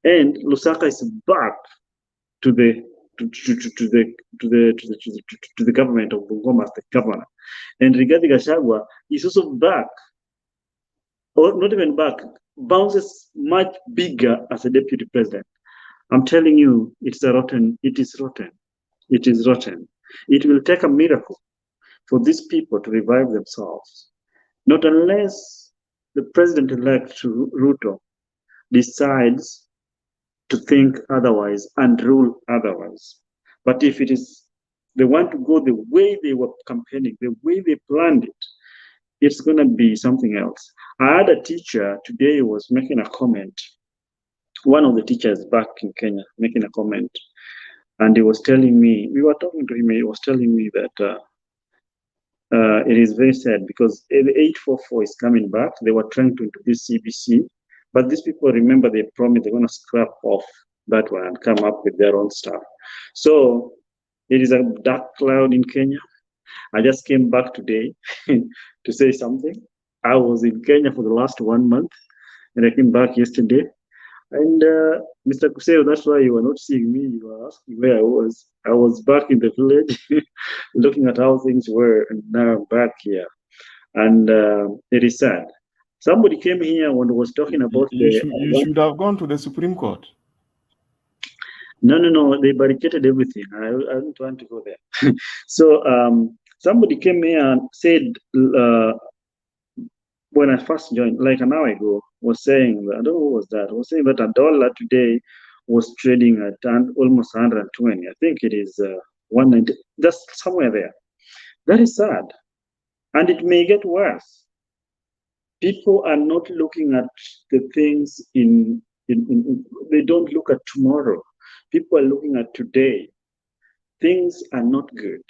And Lusaka is back to the government of Bungoma as the governor, and Rigathi Gachagua is also back, or not even back, bounces much bigger as a deputy president. I'm telling you, it is rotten. It is rotten. It will take a miracle for these people to revive themselves, not unless the president-elect Ruto decides to think otherwise and rule otherwise. But if it is, they want to go the way they were campaigning, the way they planned it, it's going to be something else. I had a teacher today was making a comment. One of the teachers back in Kenya making a comment, and he was telling me, we were talking to him, he was telling me that it is very sad because the 844 is coming back. They were trying to introduce CBC, but these people, remember, they promised they're going to scrap off that one and come up with their own stuff. So it is a dark cloud in Kenya. I just came back today to say something. I was in Kenya for the last 1 month, and I came back yesterday. And Mr. Kuseo, that's why you were not seeing me. You were asking where I was. I was back in the village looking at how things were, and now I'm back here. And it is sad. Somebody came here when was talking about You should have gone to the Supreme Court. No. They barricaded everything. I don't want to go there. So somebody came here and said when I first joined, like an hour ago, was saying, I don't know who was that, was saying that $1 today was trading at almost 120. I think it is 190, just somewhere there. That is sad. And it may get worse. People are not looking at the things they don't look at tomorrow. People are looking at today. Things are not good.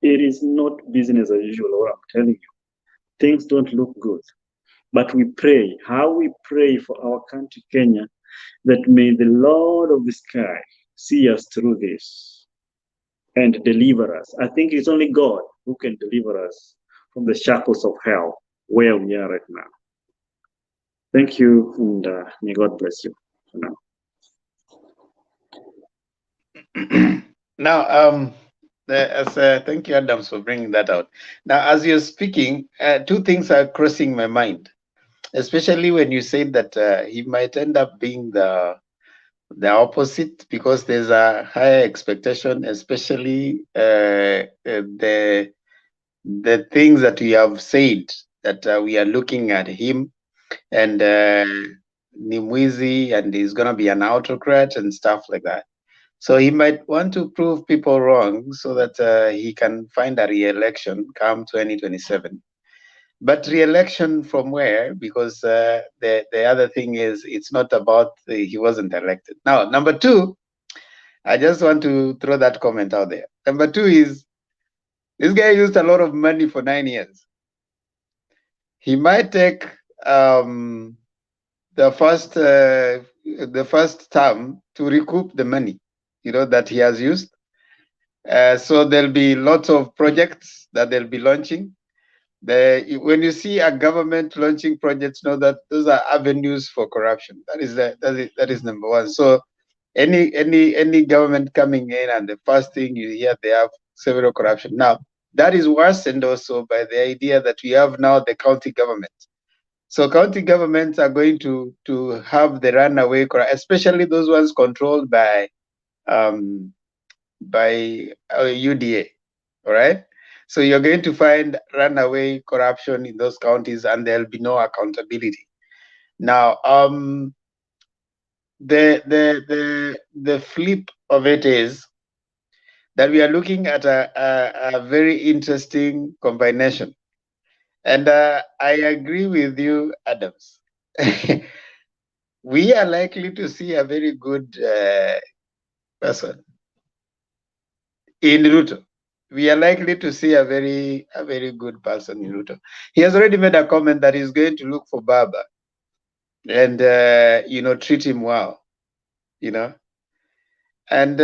It is not business as usual, what I'm telling you. Things don't look good. But we pray, how we pray for our country, Kenya, that may the Lord of the sky see us through this and deliver us. I think it's only God who can deliver us from the shackles of hell where we are right now. Thank you, and may God bless you for now. Now, thank you, Adams, for bringing that out. Now, as you're speaking, two things are crossing my mind, especially when you said that he might end up being the opposite, because there's a higher expectation, especially the things that we have said, that we are looking at him and Nimwizi, and he's going to be an autocrat and stuff like that. So he might want to prove people wrong so that he can find a re-election come 2027. But re-election from where? Because the other thing is, it's not about he wasn't elected. Now, number two, I just want to throw that comment out there. Number two is, this guy used a lot of money for 9 years. He might take the first term to recoup the money, that he has used. So there'll be lots of projects that they'll be launching. When you see a government launching projects, know that those are avenues for corruption. That is number one. So any government coming in, and the first thing you hear, they have several corruption. Now that is worsened also by the idea that we have now the county government. So county governments are going to have the runaway, especially those ones controlled by UDA. All right. So you're going to find runaway corruption in those counties, and there'll be no accountability. Now, the flip of it is that we are looking at a very interesting combination. And I agree with you, Adams. We are likely to see a very good person in Ruto. We are likely to see a very good person in Ruto. He has already made a comment that he's going to look for Baba and treat him well, and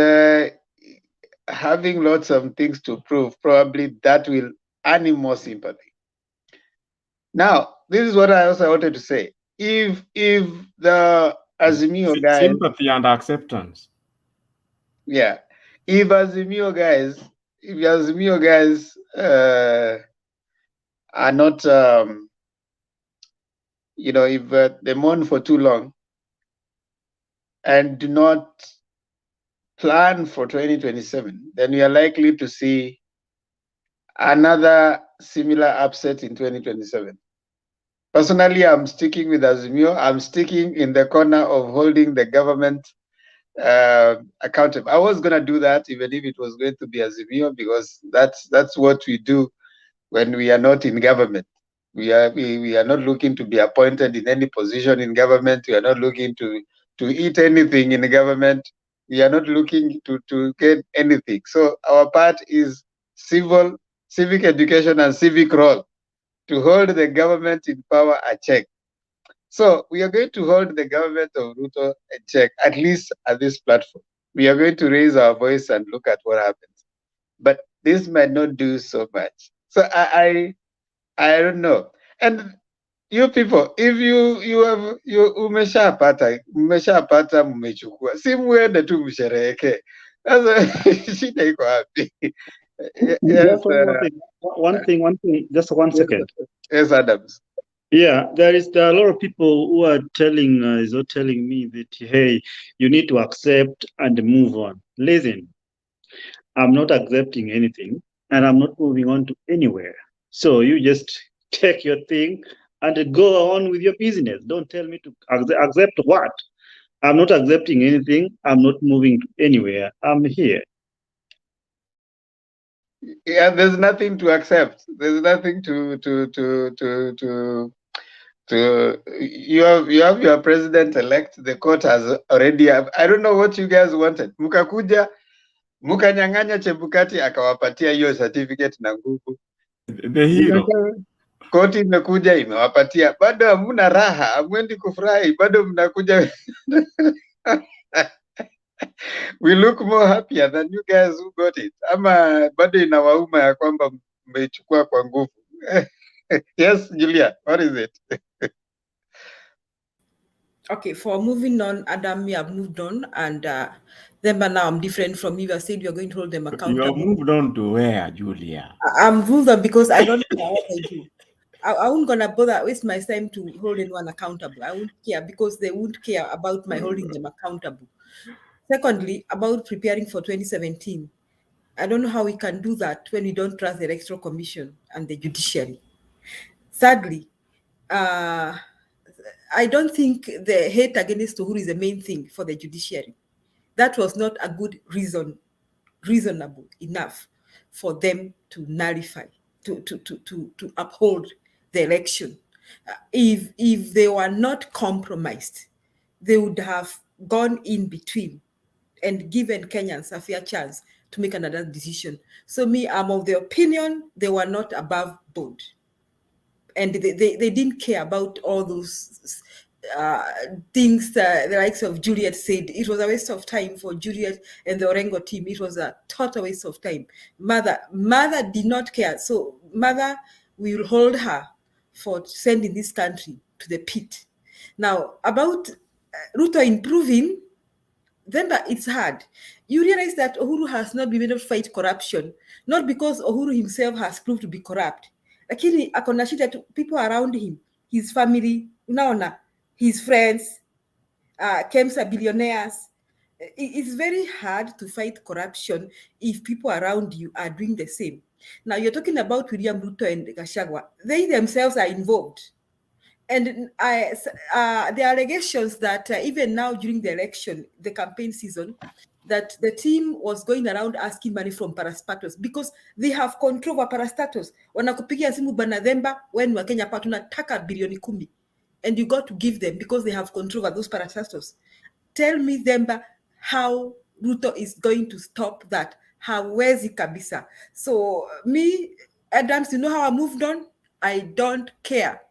having lots of things to prove, probably that will earn him more sympathy. Now, this is what I also wanted to say. If the Azimio guys, sympathy and acceptance. Yeah, if Azimio guys are not, if they mourn for too long and do not plan for 2027, then we are likely to see another similar upset in 2027. Personally, I'm sticking with Azimio. I'm sticking in the corner of holding the government accountable. I was going to do that even if it was going to be Azimio, because that's what we do when we are not in government. We are not looking to be appointed in any position in government. We are not looking to eat anything in the government. We are not looking to get anything. So our part is civic education and civic role, to hold the government in power a check. So we are going to hold the government of Ruto a check, at least at this platform. We are going to raise our voice and look at what happens. But this might not do so much. So I don't know. And You people, if you umeshapata mmechukua, si muende tu msherehekee. Sasa shida iko wapi? Yes, Just one thing, just 1 second. yes, Adams. Yeah, there are a lot of people who are telling me that, hey, you need to accept and move on. Listen, I'm not accepting anything and I'm not moving on to anywhere. So you just take your thing and go on with your business. Don't tell me to accept what. I'm not accepting anything. I'm not moving to anywhere. I'm here. Yeah, there's nothing to accept. There's nothing to you have your president elect. The court has already. I don't know what you guys wanted. Mukakuja mukanyang'anya Chebukati akawapatia hiyo certificate na nguvu. The hero. Koti imekuja imewapatia, bado hamuna raha, hamwendi kufurahi, bado mnakuja. We look more happier than you guys who got it. Ama bado inawauma ya kwamba mmeichukua kwa nguvu. Yes, Julia, what is it? Okay, for moving on, Adam, we have moved on, and then but now I'm different from you. I said we are going to hold them accountable. You have moved on to where, Julia? I'm moved on because I don't care what I do. I won't gonna bother waste my time to hold anyone accountable. I won't care because they won't care about my holding them accountable. Secondly, about preparing for 2017, I don't know how we can do that when we don't trust the Electoral Commission and the Judiciary. Thirdly, I don't think the hate against Uhuru is the main thing for the Judiciary. That was not a good reasonable enough for them to nullify, to uphold the election. If they were not compromised, they would have gone in between and given Kenyans a fair chance to make another decision. So me, I'm of the opinion they were not above board. And they didn't care about all those things the likes of Juliet said. It was a waste of time for Juliet and the Orengo team. It was a total waste of time. Mother did not care. So Mother will hold her for sending this country to the pit. Now, about Ruto improving, then it's hard. You realize that Uhuru has not been able to fight corruption, not because Uhuru himself has proved to be corrupt. Lakini akona shida to people around him, his family, unaona, his friends, KEMSA billionaires. It's very hard to fight corruption if people around you are doing the same. Now you're talking about William Ruto and Gachagua. They themselves are involved. And the allegations that even now during the election, the campaign season, that the team was going around asking money from parastatus because they have control over parastatus. Wanakupigia simu bana Themba when Wakenya tunataka bilioni 10, and you got to give them because they have control over those parastatus. Tell me Themba how Ruto is going to stop that. Hawezi kabisa. So me, Adams, you know how I moved on? I don't care.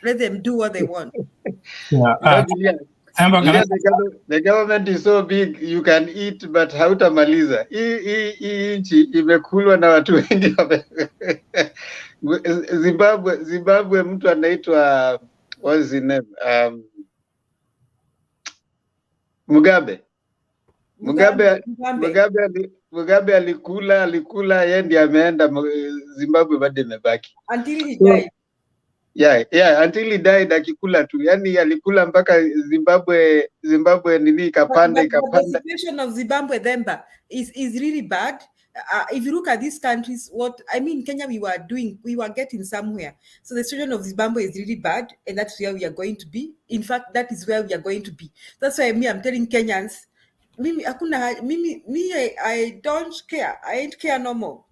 Let them do what they want. Yeah, the government is so big, you can eat, but hautamaliza. Hii nchi imekulwa na watu wengi. Zimbabwe mtu anaitwa, what is his name? Mugabe alikula, yeye ndiye ameenda, Zimbabwe bado imebaki. Until he died. Yeah, until he died akikula tu. Yani alikula mpaka Zimbabwe nini ikapanda. The situation of Zimbabwe Themba is really bad. If you look at these countries, Kenya, we were getting somewhere. So the situation of Zimbabwe is really bad, and that's where we are going to be. In fact, that is where we are going to be. That's why I'm telling Kenyans, I don't care. I ain't care no more.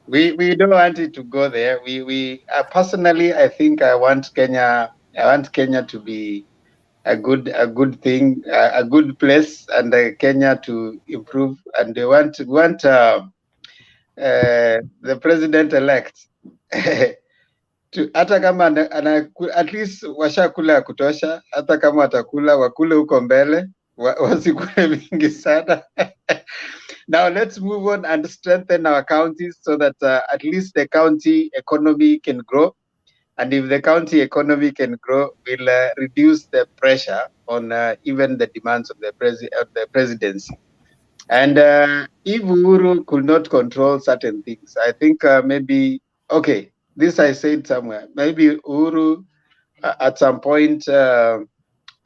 We don't want it to go there. We personally, I think I want Kenya to be a good thing, a good place, and Kenya to improve. And they want the president-elect to hata kama at least washakula ya kutosha, hata kama watakula wakule huko mbele, wasikule mingi sana. Now let's move on and strengthen our counties so that at least the county economy can grow. And if the county economy can grow, will reduce the pressure on even the demands of the presidency. And if Uhuru could not control certain things, I think maybe, okay, this I said somewhere, maybe Uhuru at some point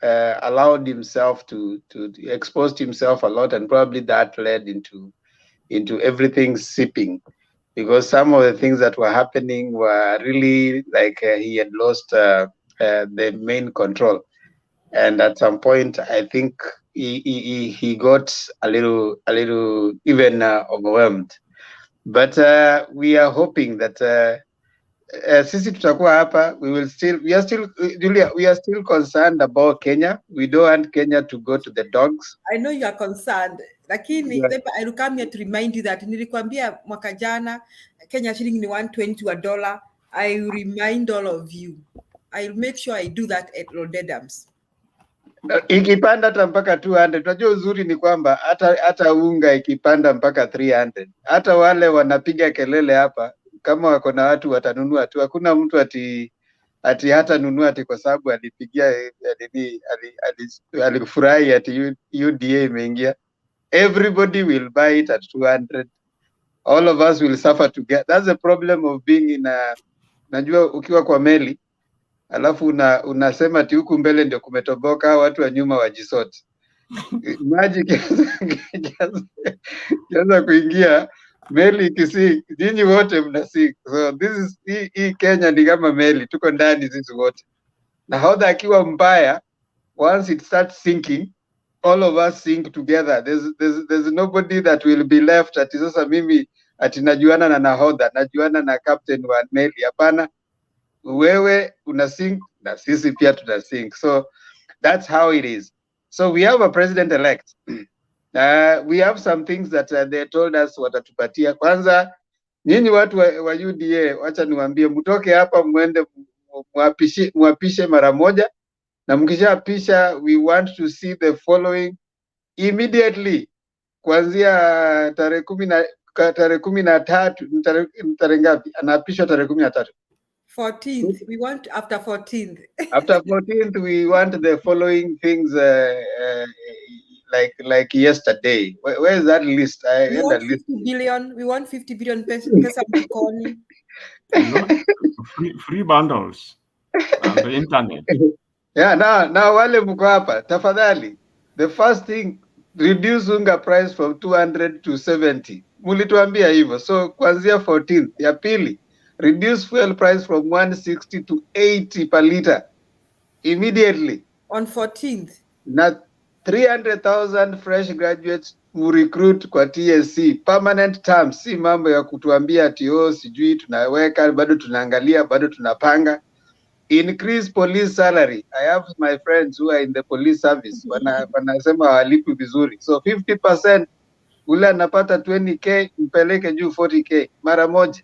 allowed himself to exposed himself a lot, and probably that led into everything sipping, because some of the things that were happening were really like he had lost the main control. And at some point, I think he got a little even overwhelmed. But we are hoping that sisi tutakuwa hapa. We are still, Julia, we are still concerned about Kenya. We don't want Kenya to go to the dogs. I know you are concerned. Lakini I will come here to remind you that nilikwambia mwaka jana Kenya shilling ni 120 to $1. I will remind all of you. I'll make sure I do that at Rodedams. Ikipanda hata mpaka 200. Unajua uzuri ni kwamba hata unga ikipanda mpaka 300, hata wale wanapiga kelele hapa, kama wako na watu watanunua tu. Hakuna mtu ati hata nunua ati kwa sababu alipigia alifurahi ati UDA imeingia. Everybody will buy it at 200. All of us will suffer together. That's the problem of being in a, najua ukiwa kwa meli alafu unasema ati huku mbele ndio kumetoboka, watu wa nyuma wajisote. Maji kianza kuingia, meli ikisink, nyinyi wote mnasink. So this is hii Kenya ni kama meli, tuko ndani sisi wote. Nahodha akiwa mbaya, once it starts sinking, all of us sink together. There's nobody that will be left ati sasa mimi ati najuana na nahodha, najuana na captain wa meli. Hapana, wewe una sink na sisi pia tuna sink. So that's how it is. So we have a president elect. We have some things that they told us watatupatia. Kwanza nyinyi watu wa UDA, wacha niwaambie, mtoke hapa mwende muapishe mara moja, na mkishapisha we want to see the following immediately. Kuanzia tarehe 13, tarehe ngapi anaapishwa? Tarehe 13. 14th. We want after 14th. After 14th, we want the following things like yesterday. Where is that list? We want 50 billion. We want 50 billion pesos. Free bundles on the internet. Yeah, now wale mko hapa, tafadhali. The first thing, reduce unga price from 200 to 70. Mulituambia hivyo. So kuanzia 14th. Ya pili, reduce fuel price from 160 to 80 per liter immediately. On 14th. Na 300,000 fresh graduates mu recruit kwa TSC, permanent terms, si mambo ya kutuambia ati sijui tunaweka, bado tunaangalia, bado tunapanga. Increase police salary. I have my friends who are in the police service, wanasema hawalipwi vizuri. So 50%, ule anapata 20k mpeleke juu 40k mara moja.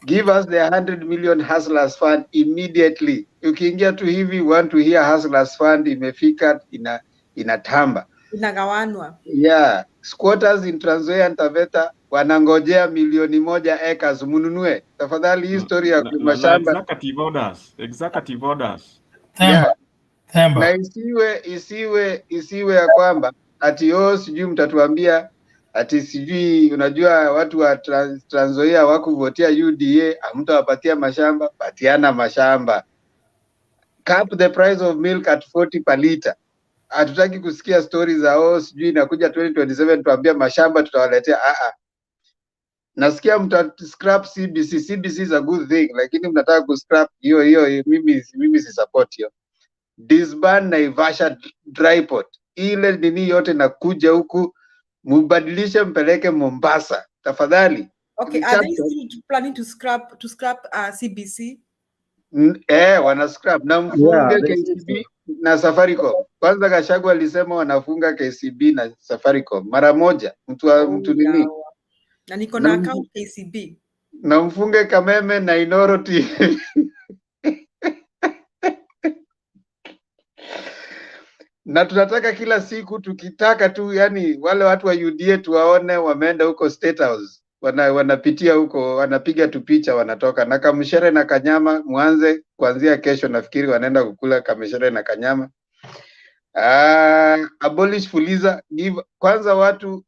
Give us the 100 million hustlers fund immediately. Ukiingia tu hivi, want to hear hustlers fund imefika, inatamba. Inagawanwa. Yeah, squatters in Trans Nzoia and Taveta wanangojea 1,000,000 acres, mununue. Tafadhali hii story ya mashamba. Executive orders. Yeah. Na isiwe ya kwamba ati sijui mtatuambia ati sijui, unajua watu wa Trans Nzoia wakuvotia UDA, hamtawapatia mashamba. Patiana mashamba. Cap the price of milk at 40 per liter. Hatutaki kusikia stories za sijui inakuja 2027 tuambia mashamba tutawaletea. Nasikia scrap CBC. CBC is a good thing, lakini mnataka kuscrap hiyo mimi si support hiyo. Disband Naivasha dry port. Ile nini yote nakuja huku, mubadilishe mpeleke Mombasa. Tafadhali. Okay, are they still planning to scrap CBC? Wana scrap na mfunge KCB na Safaricom. Kwanza Gachagua alisema wanafunga KCB na Safaricom mara moja. Mtu nini? Na niko na account KCB. Na mfunge Kameme na Inoroti. Na tunataka kila siku tukitaka tu, yani wale watu wa UDA tuwaone wameenda huko State House. wanapitia huko, wanapiga tu picha, wanatoka na kamshere na kanyama. Mwanze kuanzia kesho, nafikiri wanaenda kukula kamshere na kanyama. Abolish Fuliza, give kwanza watu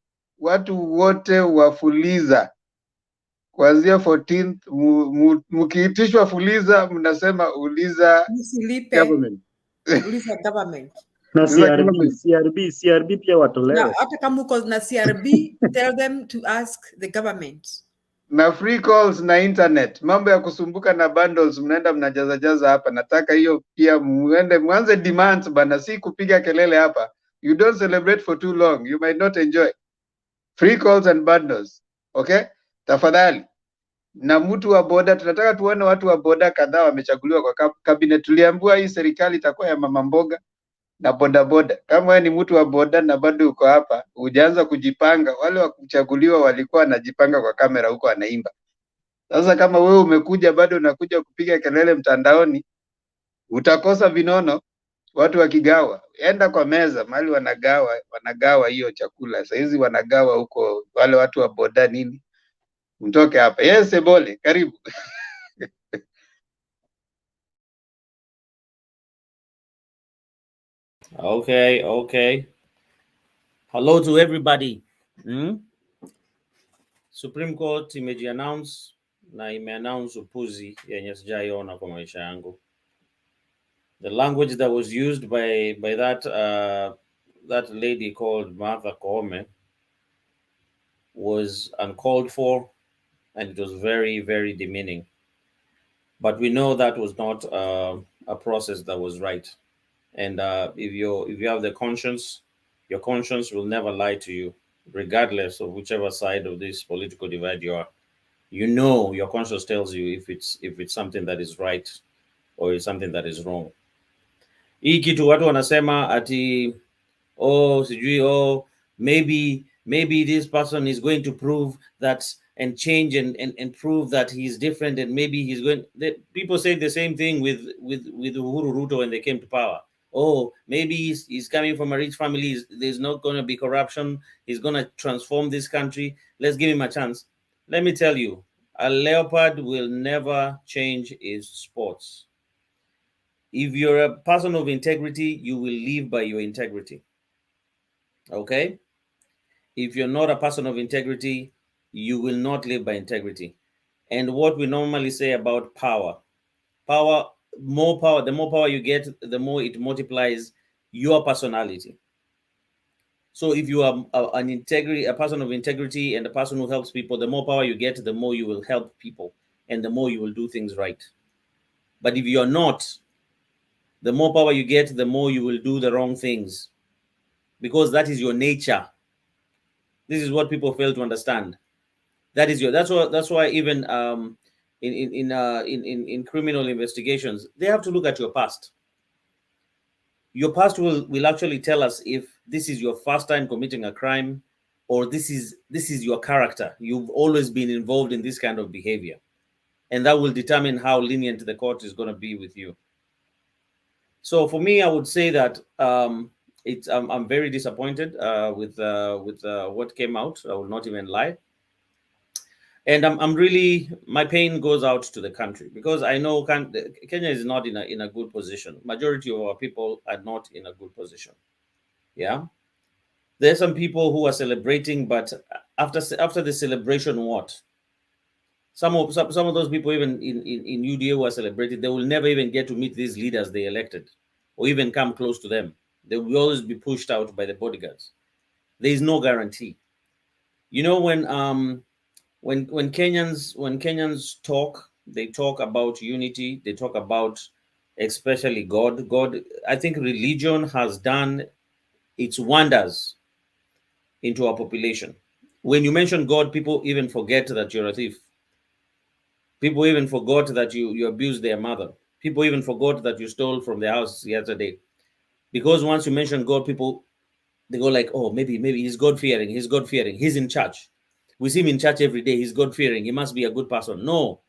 wote wa Fuliza kuanzia 14th, mkiitishwa Fuliza mnasema uliza Msilipe, government. uliza government. Na Uliza CRB, government. CRB pia Na watolewe. hata kama uko na CRB, tell them to ask the government. Na free calls na internet, mambo ya kusumbuka na bundles, mnaenda mnajaza hapa. Nataka hiyo pia mwanze demands bana, si kupiga kelele hapa. You don't celebrate for too long, you might not enjoy. Free calls and bundles, okay? Tafadhali. Na mtu wa boda, tunataka tuone watu wa boda kadhaa wamechaguliwa kwa cabinet. Tuliambiwa hii serikali itakuwa ya mama mboga na boda. Kama wewe ni mtu wa boda na bado uko hapa, hujaanza kujipanga. Wale wa kuchaguliwa walikuwa wanajipanga kwa kamera huko anaimba. Sasa kama wewe umekuja bado unakuja kupiga kelele mtandaoni, utakosa vinono. Watu wakigawa, enda kwa meza mahali wanagawa hiyo chakula. Sasa hizi wanagawa huko, wale watu wa boda nini. Mtoke hapa. Yes, Ebole, karibu. Okay. Hello to everybody. Supreme Court imeji-announce na ime-announce upuzi yenye sijaiona kwa maisha yangu. The language that was used by that lady called Martha Koome was uncalled for, and it was very, very demeaning. But we know that was not a process that was right. And if you have the conscience, your conscience will never lie to you, regardless of whichever side of this political divide you are. You know, your conscience tells you if it's something that is right or it's something that is wrong. Hii kitu watu wanasema ati maybe this person is going to prove that and change and prove that he's different, and maybe he's going. People say the same thing with Uhuru Ruto when they came to power. Maybe he's coming from a rich family. There's not going to be corruption. He's going to transform this country. Let's give him a chance. Let me tell you, a leopard will never change his spots. If you're a person of integrity, you will live by your integrity. Okay? If you're not a person of integrity, you will not live by integrity. And what we normally say about power, the more power you get, the more it multiplies your personality. So if you are a person of integrity and a person who helps people, the more power you get, the more you will help people and the more you will do things right. But if you're not, the more power you get, the more you will do the wrong things, because that is your nature. This is what people fail to understand. That's why even in criminal investigations, they have to look at your past. Your past will actually tell us if this is your first time committing a crime, or this is your character. You've always been involved in this kind of behavior, and that will determine how lenient the court is going to be with you. So for me, I would say that I'm very disappointed with what came out. I will not even lie. And I'm really, my pain goes out to the country, because I know Kenya is not in a good position. Majority of our people are not in a good position. Yeah. There are some people who are celebrating, but after the celebration, what? Some of those people, even in UDA who are celebrating, they will never even get to meet these leaders they elected, or even come close to them. They will always be pushed out by the bodyguards. There is no guarantee. You know, when Kenyans talk, they talk about unity. They talk about especially God. I think religion has done its wonders into our population. When you mention God, people even forget that you're a thief. People even forgot that you abused their mother. People even forgot that you stole from their house yesterday. Because once you mention God, people, they go like, oh, maybe he's God-fearing. He's God-fearing. He's in church. We see him in church every day. He's God-fearing. He must be a good person. No.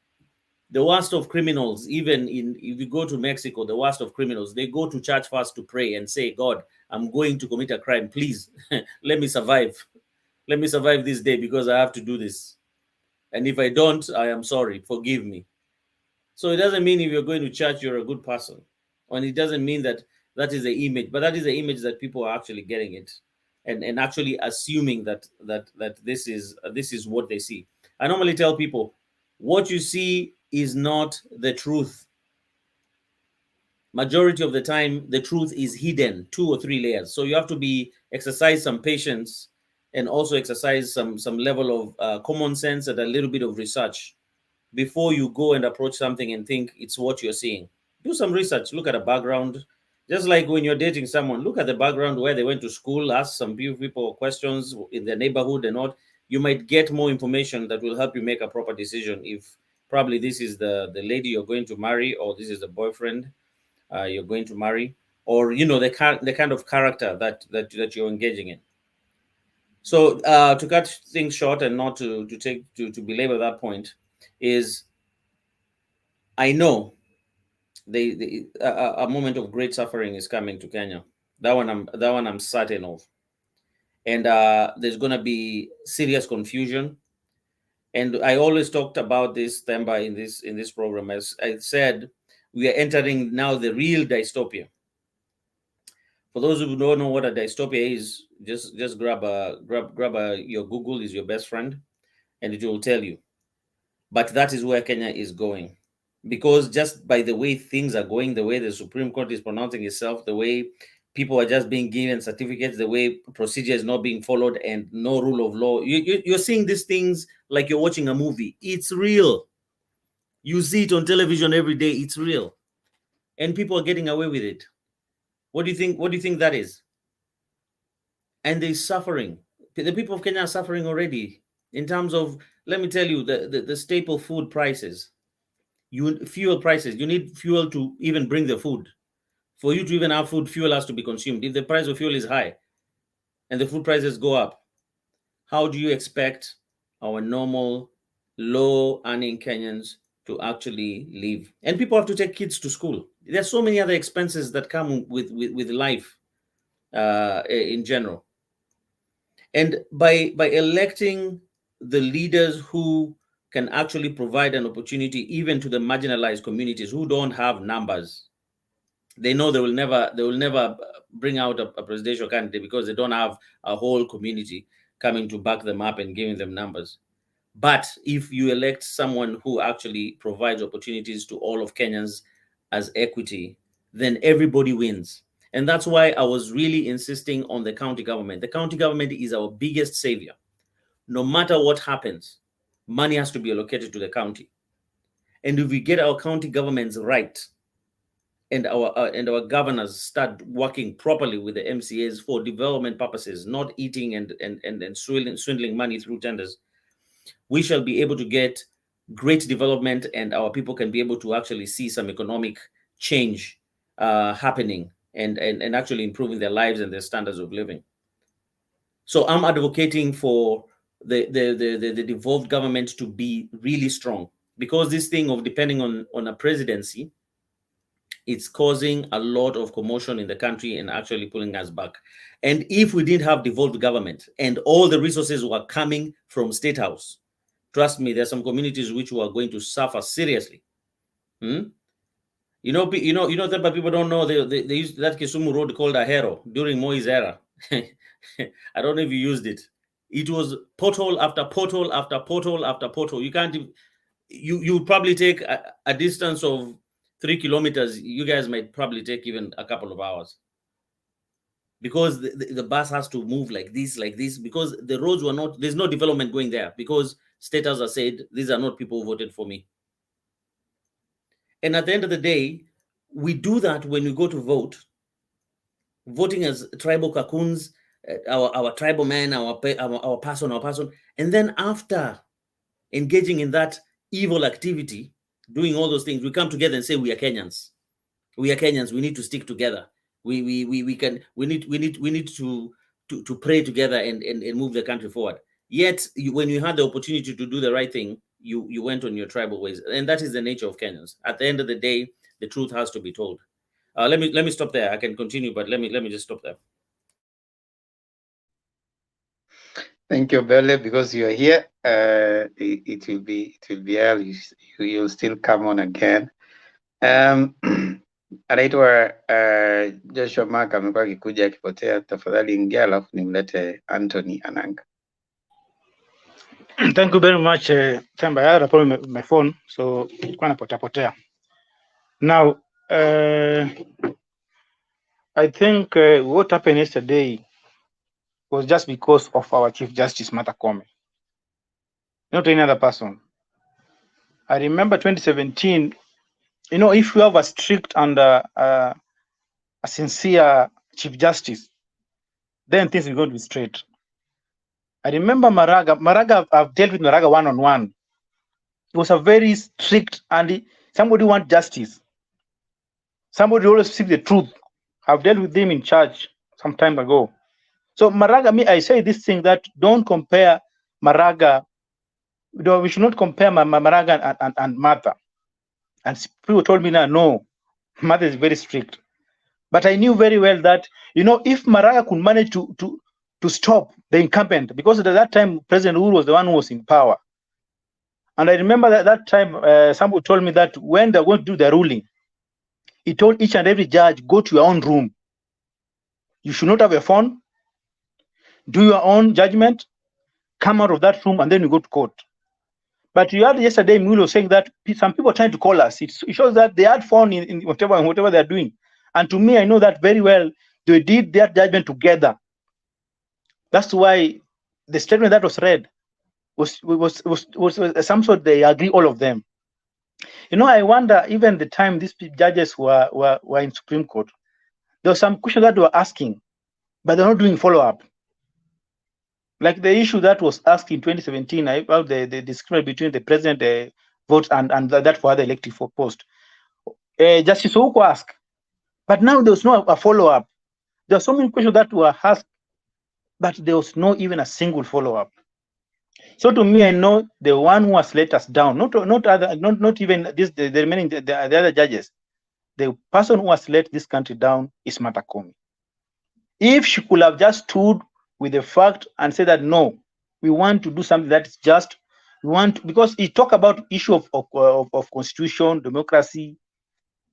The worst of criminals, even if you go to Mexico, the worst of criminals, they go to church first to pray and say, God, I'm going to commit a crime. Please, let me survive. Let me survive this day because I have to do this. And if I don't, I am sorry, forgive me. So it doesn't mean if you're going to church, you're a good person. And it doesn't mean that that is the image, but that is the image that people are actually getting it and actually assuming that this is what they see. I normally tell people, what you see is not the truth. Majority of the time, the truth is hidden 2 or 3 layers. So you have to exercise some patience and also exercise some level of common sense and a little bit of research before you go and approach something and think it's what you're seeing. Do some research, look at a background. Just like when you're dating someone, look at the background, where they went to school, ask some few people questions in their neighborhood and all. You might get more information that will help you make a proper decision if probably this is the lady you're going to marry, or this is the boyfriend you're going to marry, or the kind of character that you're engaging in. So to cut things short and not to belabor that point, is I know a moment of great suffering is coming to Kenya. That one I'm certain of, and there's going to be serious confusion. And I always talked about this, Themba, in this program. As I said, we are entering now the real dystopia. For those who don't know what a dystopia is, just grab your Google is your best friend, and it will tell you. But that is where Kenya is going, because just by the way things are going, the way the Supreme Court is pronouncing itself, the way people are just being given certificates, the way procedure is not being followed, and no rule of law. You're seeing these things like you're watching a movie. It's real. You see it on television every day. It's real, and people are getting away with it. What do you think? What do you think that is? And they're suffering. The people of Kenya are suffering already in terms of, let me tell you, the staple food prices, fuel prices. You need fuel to even bring the food. For you to even have food, fuel has to be consumed. If the price of fuel is high and the food prices go up, how do you expect our normal, low-earning Kenyans to actually live? And people have to take kids to school. There's so many other expenses that come with life in general. And by electing the leaders who can actually provide an opportunity even to the marginalized communities who don't have numbers, they know they will never bring out a presidential candidate because they don't have a whole community coming to back them up and giving them numbers. But if you elect someone who actually provides opportunities to all of Kenyans as equity, then everybody wins. And that's why I was really insisting on the county government. The county government is our biggest savior. No matter what happens, money has to be allocated to the county. And if we get our county governments right, and our governors start working properly with the MCAs for development purposes, not eating and swindling money through tenders, we shall be able to get great development, and our people can be able to actually see some economic change happening and actually improving their lives and their standards of living. So I'm advocating for the devolved government to be really strong, because this thing of depending on a presidency, it's causing a lot of commotion in the country and actually pulling us back. And if we didn't have devolved government and all the resources were coming from State House, trust me, there's some communities which were going to suffer seriously. You know that, but people don't know they used that Kisumu road called Ahero during Moi's era. I don't know if you used it. It was pothole after pothole after pothole after pothole. You can't. You probably take a distance of 3 kilometers. You guys might probably take even a couple of hours, because the bus has to move like this, because the roads were not. There's no development going there because State House has said these are not people who voted for me. And at the end of the day, we do that when we go to vote, voting as tribal cocoons, our tribal man, our person, and then after engaging in that evil activity, doing all those things, we come together and say we are Kenyans. We are Kenyans. We need to stick together. We need to pray together and move the country forward. Yet, when you had the opportunity to do the right thing, you went on your tribal ways, and that is the nature of Kenyans. At the end of the day, the truth has to be told. Let me stop there. I can continue, but let me just stop there. Thank you, Bele, because you're here. It will be early. You'll still come on again. Anaitwa Joshua Mark amekuwa akikuja akipotea. Tafadhali ingia, alafu nimlete Anthony Ananga. Thank you very much, Themba. I had a problem with my phone, so ilikuwa napotea. Now, I think what happened yesterday was just because of our Chief Justice, Martha Koome, not any other person. I remember 2017, you know, if you have a strict and a sincere Chief Justice, then things will go to be straight. I remember Maraga, I've dealt with Maraga one-on-one. He was a very strict and somebody want justice. Somebody always seek the truth. I've dealt with him in church some time ago. So Maraga, I say this thing that don't compare Maraga. We should not compare Maraga and Martha. And people told me, no, Martha is very strict. But I knew very well that, you know, if Maraga could manage to stop the incumbent, because at that time, President Uhuru was the one who was in power. And I remember that time, somebody told me that when they're going to do the ruling, he told each and every judge, go to your own room. You should not have a phone. Do your own judgment. Come out of that room, and then you go to court. But you had yesterday, Mulo saying that some people are trying to call us. It shows that they had phone in whatever they're doing. And to me, I know that very well. They did their judgment together. That's why the statement that was read was some sort they agree, all of them. You know, I wonder, even the time these judges were in Supreme Court, there was some question that they were asking, but they're not doing follow-up. Like the issue that was asked in 2017 about the discrimination between the president vote and that for other elective post. Justice Ouko asked, but now there was no a follow-up. There are so many questions that were asked, but there was no even a single follow-up. So to me, I know the one who has let us down, not even this the remaining the other judges. The person who has let this country down is Martha Koome. If she could have just stood with the fact and said that no, we want to do something that is just, we want, because he talked about issue of constitution, democracy.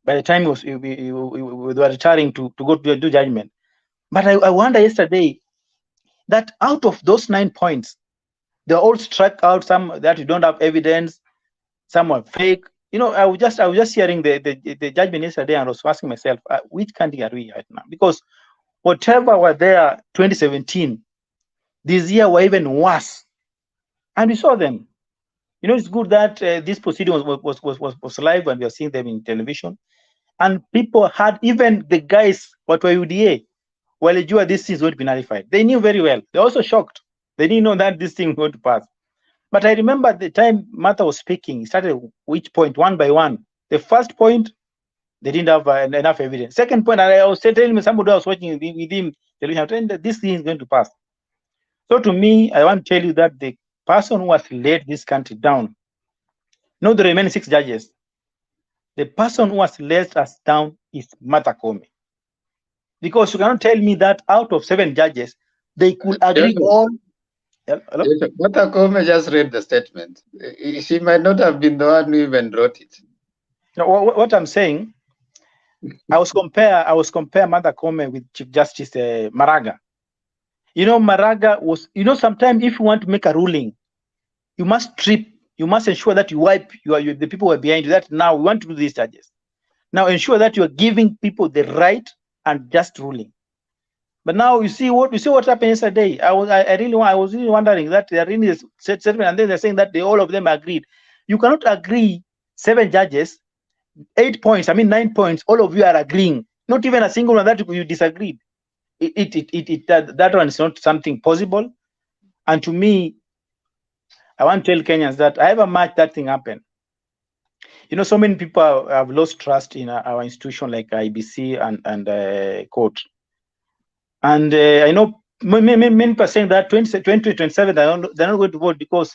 By the time we were retiring to go to do judgment, but I wonder yesterday that out of those 9 points, they all struck out some that you don't have evidence, some are fake. You know, I was just hearing the judgment yesterday and I was asking myself, which country are we right now? Because whatever were there 2017, this year were even worse, and we saw them. You know, it's good that this proceeding was live and we are seeing them in television, and people had, even the guys what were UDA, well, this thing is going to be nullified. They knew very well. They're also shocked. They didn't know that this thing was going to pass. But I remember the time Martha was speaking, he started which point one by one. The first point, they didn't have enough evidence. Second point, and I was telling me somebody else watching with him, telling that this thing is going to pass. So to me, I want to tell you that the person who has laid this country down, not the remaining 6 judges, the person who has let us down is Martha Koome. Because you cannot tell me that out of 7 judges, they could agree on. Martha Koome just read the statement. She might not have been the one who even wrote it. No, what I'm saying, I was compare Martha Koome with Chief Justice Maraga. You know, Maraga was, you know, sometimes if you want to make a ruling, you must ensure that you wipe the people who are behind you. That now we want to do these judges. Now ensure that you are giving people the right and just ruling. But now you see what happened yesterday. I was really wondering that they are in this statement, and then they're saying that all of them agreed. You cannot agree 7 judges, 8 points. 9 points. All of you are agreeing. Not even a single one that you disagreed. That one is not something possible. And to me, I want to tell Kenyans that however much that thing happened, you know, so many people have lost trust in our institution like IBC and court. And I know many people are saying that 2027 they're not going to vote because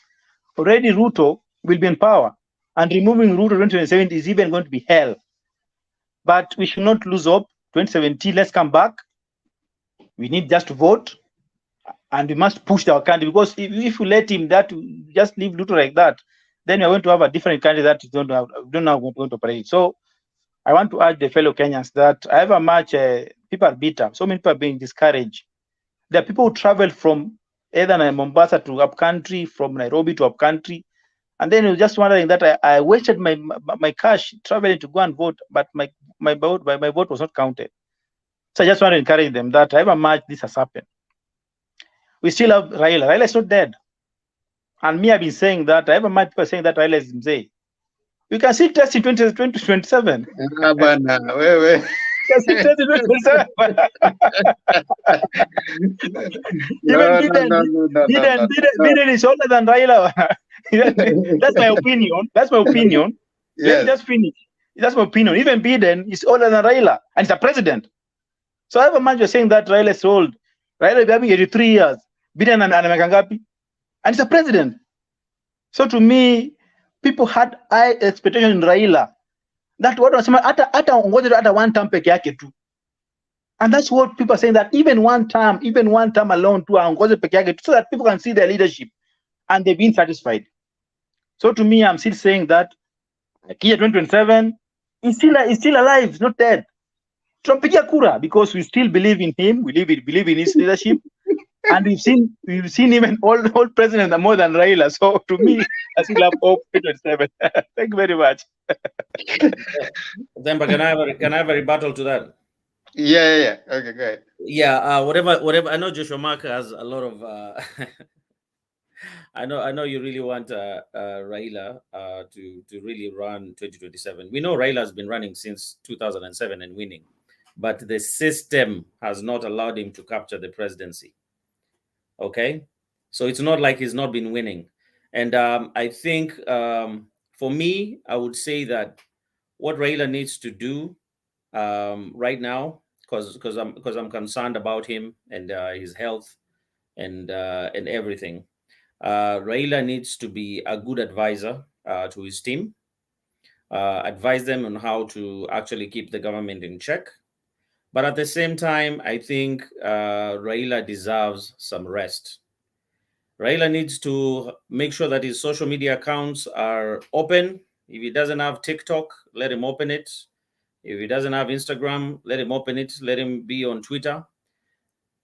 already Ruto will be in power, and removing Ruto 2027 is even going to be hell. But we should not lose hope. 2017, let's come back. We need just to vote. and we must push our country, because if we let him that just leave Ruto like that, then we're going to have a different country that don't know how we're going to operate. So I want to urge the fellow Kenyans that however much people are bitter, so many people are being discouraged. There are people who travel from either Mombasa to up country, from Nairobi to up country, and then you're just wondering that I wasted my cash traveling to go and vote, but my vote was not counted. So I just want to encourage them that however much this has happened, we still have Raila. Raila is not dead. And me, I've been saying that however much people are saying that Raila is Mzee. We can see test in 2027. Even Biden is older than Raila. That's my opinion. That's my opinion. Yes. Let me just finish. That's my opinion. Even Biden is older than Raila, and he's a president. So however much you're saying that Raila is old, Raila will be having 83 years. Biden and Anamekangapi, and he's a president. So to me, people had high expectation in Raila. That what wanasema hata one term peke yake tu. And that's what people are saying, that even one term alone to aongoze peke yake tu, so that people can see their leadership and they've been satisfied. So to me, I'm still saying that Kia 2027 is still alive, he's not dead. Tunampigia kura because we still believe in him, we believe in his leadership. And we've seen even old presidents are more than Raila. So to me, I still have hope 2027. Thank you very much. Then, but can I have a rebuttal to that? Yeah. Okay, go ahead. Yeah, whatever. I know Joshua Mark has a lot of. I know you really want Raila to really run 2027. We know Raila has been running since 2007 and winning, but the system has not allowed him to capture the presidency. Okay, so it's not like he's not been winning, and I think for me, I would say that what Raila needs to do right now, because I'm concerned about him and his health and everything. Raila needs to be a good advisor to his team, advise them on how to actually keep the government in check. But at the same time, I think Raila deserves some rest. Raila needs to make sure that his social media accounts are open. If he doesn't have TikTok, let him open it. If he doesn't have Instagram, let him open it. Let him be on Twitter.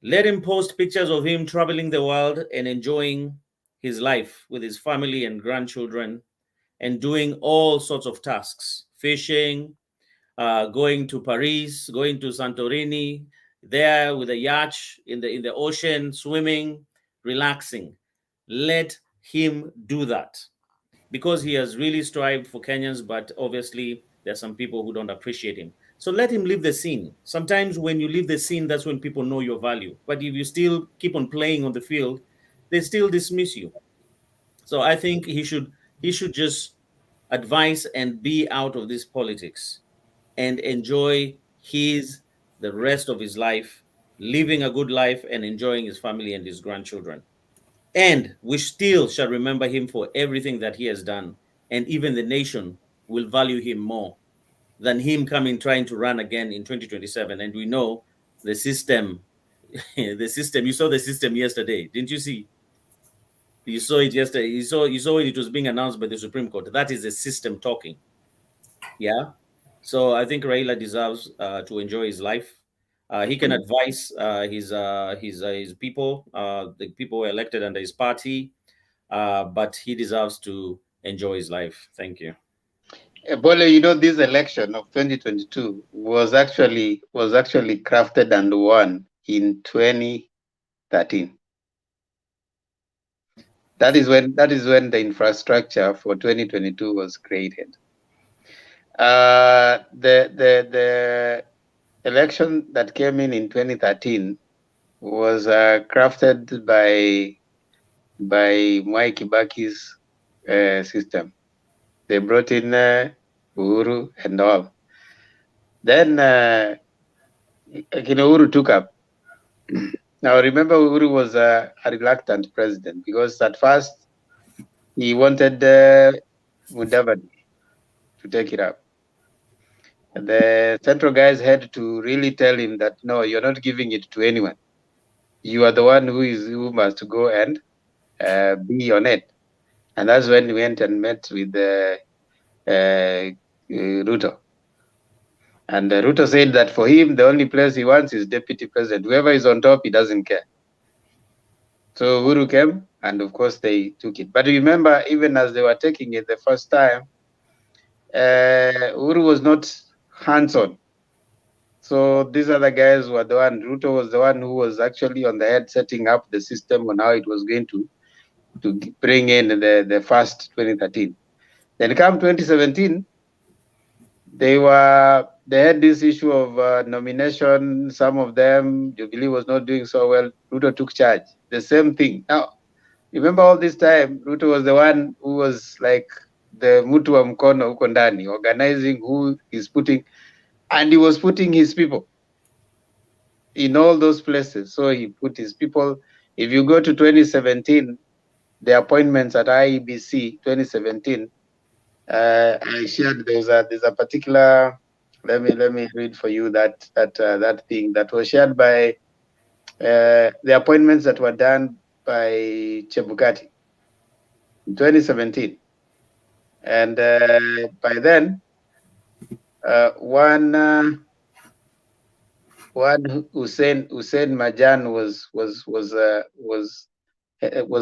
Let him post pictures of him traveling the world and enjoying his life with his family and grandchildren and doing all sorts of tasks, fishing, going to Paris, going to Santorini, there with a yacht in the ocean, swimming, relaxing. Let him do that because he has really strived for Kenyans, but obviously there are some people who don't appreciate him. So let him leave the scene. Sometimes when you leave the scene, that's when people know your value. But if you still keep on playing on the field, they still dismiss you. So I think he should just advise and be out of this politics and enjoy the rest of his life, living a good life and enjoying his family and his grandchildren. And we still shall remember him for everything that he has done. And even the nation will value him more than him trying to run again in 2027. And we know the system, you saw the system yesterday, didn't you see? You saw it yesterday. You saw it was being announced by the Supreme Court. That is the system talking. Yeah. So I think Raila deserves to enjoy his life. He can advise his people, the people who are elected under his party, but he deserves to enjoy his life. Thank you. Bole, this election of 2022 was actually crafted and won in 2013. That is when the infrastructure for 2022 was created. The election that came in 2013 was crafted by Mwai Kibaki's system. They brought in Uhuru and all. Then Uhuru took up. Now remember, Uhuru was a reluctant president because at first he wanted Mudavadi to take it up. The central guys had to really tell him that, no, you're not giving it to anyone. You are the one who must go and be on it. And that's when we went and met with Ruto. And Ruto said that for him, the only place he wants is deputy president. Whoever is on top, he doesn't care. So Uhuru came, and of course they took it. But remember, even as they were taking it the first time, Uhuru was not hands-on. So these other guys were the one. Ruto was the one who was actually on the head setting up the system on how it was going to bring in the first 2013. Then come 2017, they had this issue of nomination. Some of them, Jubilee was not doing so well. Ruto took charge. The same thing. Now, remember all this time, Ruto was the one who was like the Mutu wa mkono huko ndani, organizing who he's putting, and he was putting his people in all those places. So he put his people. If you go to 2017, the appointments at IEBC 2017, I shared there's a particular. Let me read for you that thing that was shared by the appointments that were done by Chebukati in 2017, and by then one Hussein Majan was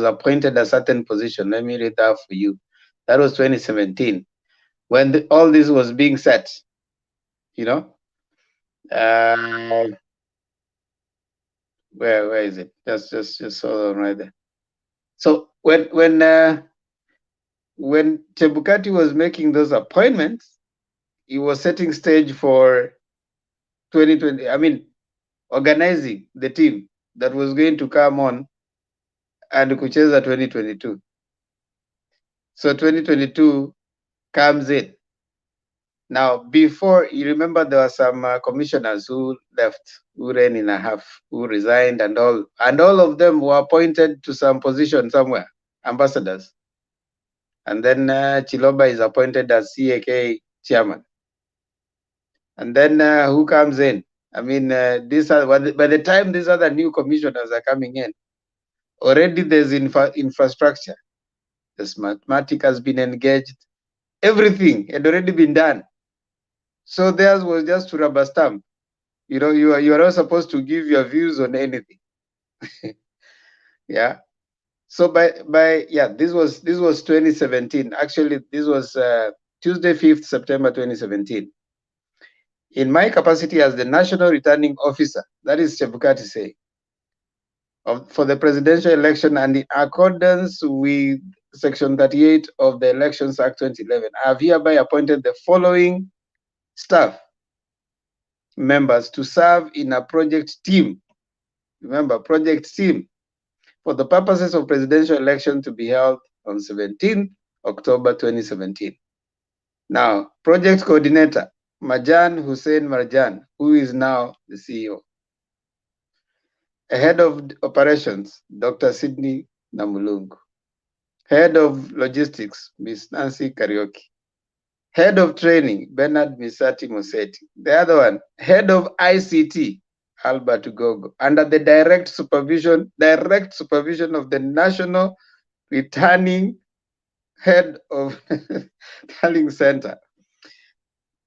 appointed a certain position. Let me read that for you. That was 2017 when all this was being set. You know, where is it? Just hold on right there. So when Chebukati was making those appointments, he was setting stage for 2020. I mean, organizing the team that was going to come on and kucheza 2022. So 2022 comes in. Now, before, you remember there were some commissioners who left, who ran in a half, who resigned, and all of them were appointed to some position somewhere, ambassadors. And then Chiloba is appointed as CAK chairman. And then who comes in? I mean, by the time these other new commissioners are coming in, already there's infrastructure. The mathematics has been engaged. Everything had already been done. So theirs was just to rubber stamp. You know, you are not supposed to give your views on anything. Yeah. So this was 2017. Actually, this was Tuesday, 5th September 2017. In my capacity as the National Returning Officer, that is Chebukati say, for the presidential election and in accordance with Section 38 of the Elections Act 2011, I have hereby appointed the following staff members to serve in a project team. Remember, project team for the purposes of presidential election to be held on 17 October 2017. Now, project coordinator, Marjan Hussein Marjan, who is now the CEO. Head of operations, Dr. Sydney Namulungu. Head of logistics, Ms. Nancy Karaoke. Head of training, Bernard Misati Museti. The other one, head of ICT, Albert Gogo, under the direct supervision of the National Returning Head of Tallying Center,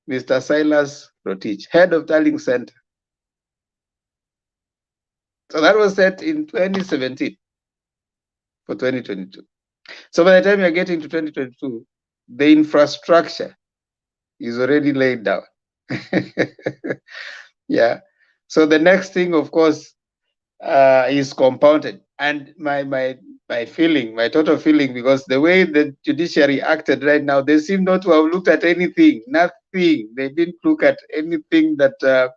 Mr. Silas Rotich, head of Tallying Center. So that was set in 2017 for 2022. So by the time you're getting to 2022, the infrastructure is already laid down. Yeah. So the next thing, of course, is compounded. And my feeling, my total feeling, because the way the judiciary acted right now, they seem not to have looked at anything, nothing. They didn't look at anything that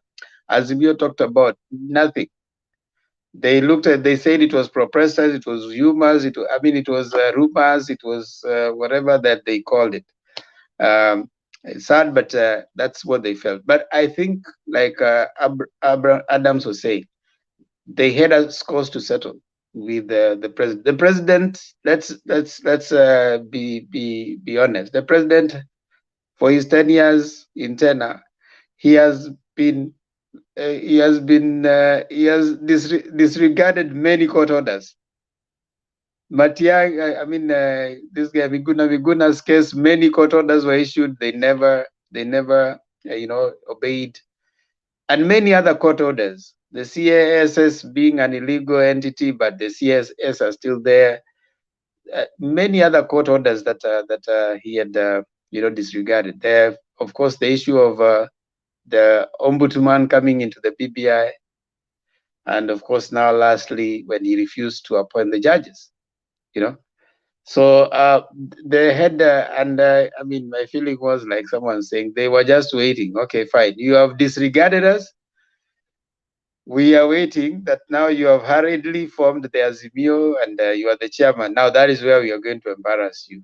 Azimio talked about, nothing. They said it was protesters, it was rumors, it was rumors, it was whatever that they called it. It's sad, but that's what they felt. But I think, like Adams was saying, they had a scores to settle with the president. The president, let's be honest. The president, for his 10 years in tenure, he has been he has disregarded many court orders. Matiang, this guy Miguna's case, many court orders were issued. They never obeyed, and many other court orders. The CASS being an illegal entity, but the CSS are still there. Many other court orders that he had disregarded. There, of course, the issue of the ombudsman coming into the BBI, and of course now lastly when he refused to appoint the judges. So they had, my feeling was like someone saying they were just waiting. Okay, fine, you have disregarded us. We are waiting that now you have hurriedly formed the Azimio and you are the chairman. Now that is where we are going to embarrass you.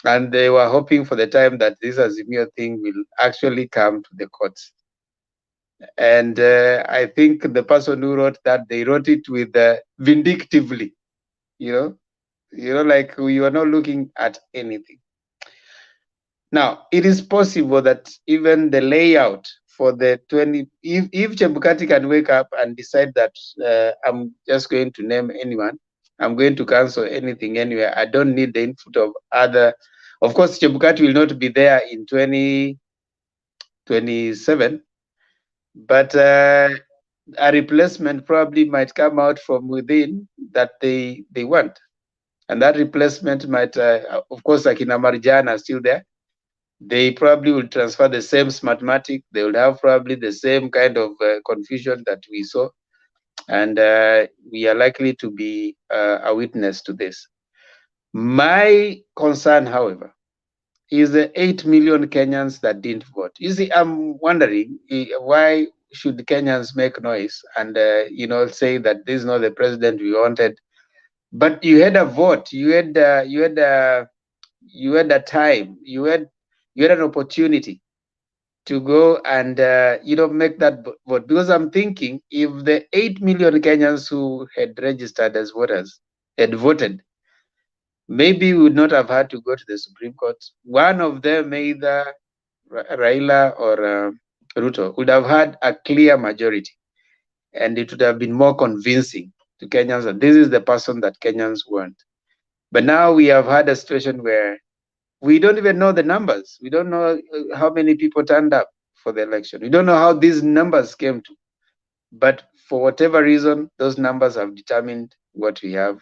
And they were hoping for the time that this Azimio thing will actually come to the courts. And I think the person who wrote that, they wrote it with vindictively, like we were not looking at anything. Now, it is possible that even the layout for the 20, if Chebukati can wake up and decide that I'm just going to name anyone, I'm going to cancel anything anywhere, I don't need the input of other. Of course, Chebukati will not be there in 2027, but a replacement probably might come out from within that they want. And that replacement might, of course, like in Amarjan are still there. They probably will transfer the same smartmatic. They will have probably the same kind of confusion that we saw. And we are likely to be a witness to this. My concern, however, is the 8 million Kenyans that didn't vote. You see, I'm wondering why should Kenyans make noise and say that this is not the president we wanted. But you had a vote. You had a time. You had an opportunity to go and make that vote. Because I'm thinking, if the 8 million Kenyans who had registered as voters had voted, maybe we would not have had to go to the Supreme Court. One of them, either RAILA or Ruto, would have had a clear majority, and it would have been more convincing to Kenyans that this is the person that Kenyans want. But now we have had a situation where we don't even know the numbers. We don't know how many people turned up for the election. We don't know how these numbers came to. But for whatever reason, those numbers have determined what we have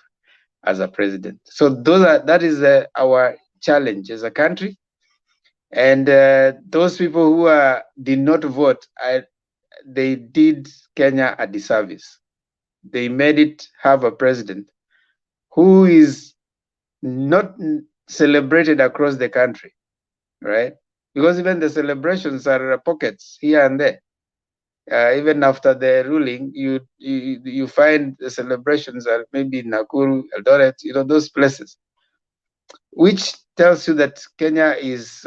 as a president. So that is our challenge as a country. And those people who did not vote, they did Kenya a disservice. They made it have a president who is not celebrated across the country, right? Because even the celebrations are pockets here and there. Even after the ruling, you find the celebrations are maybe in Nakuru, Eldoret, those places, which tells you that Kenya is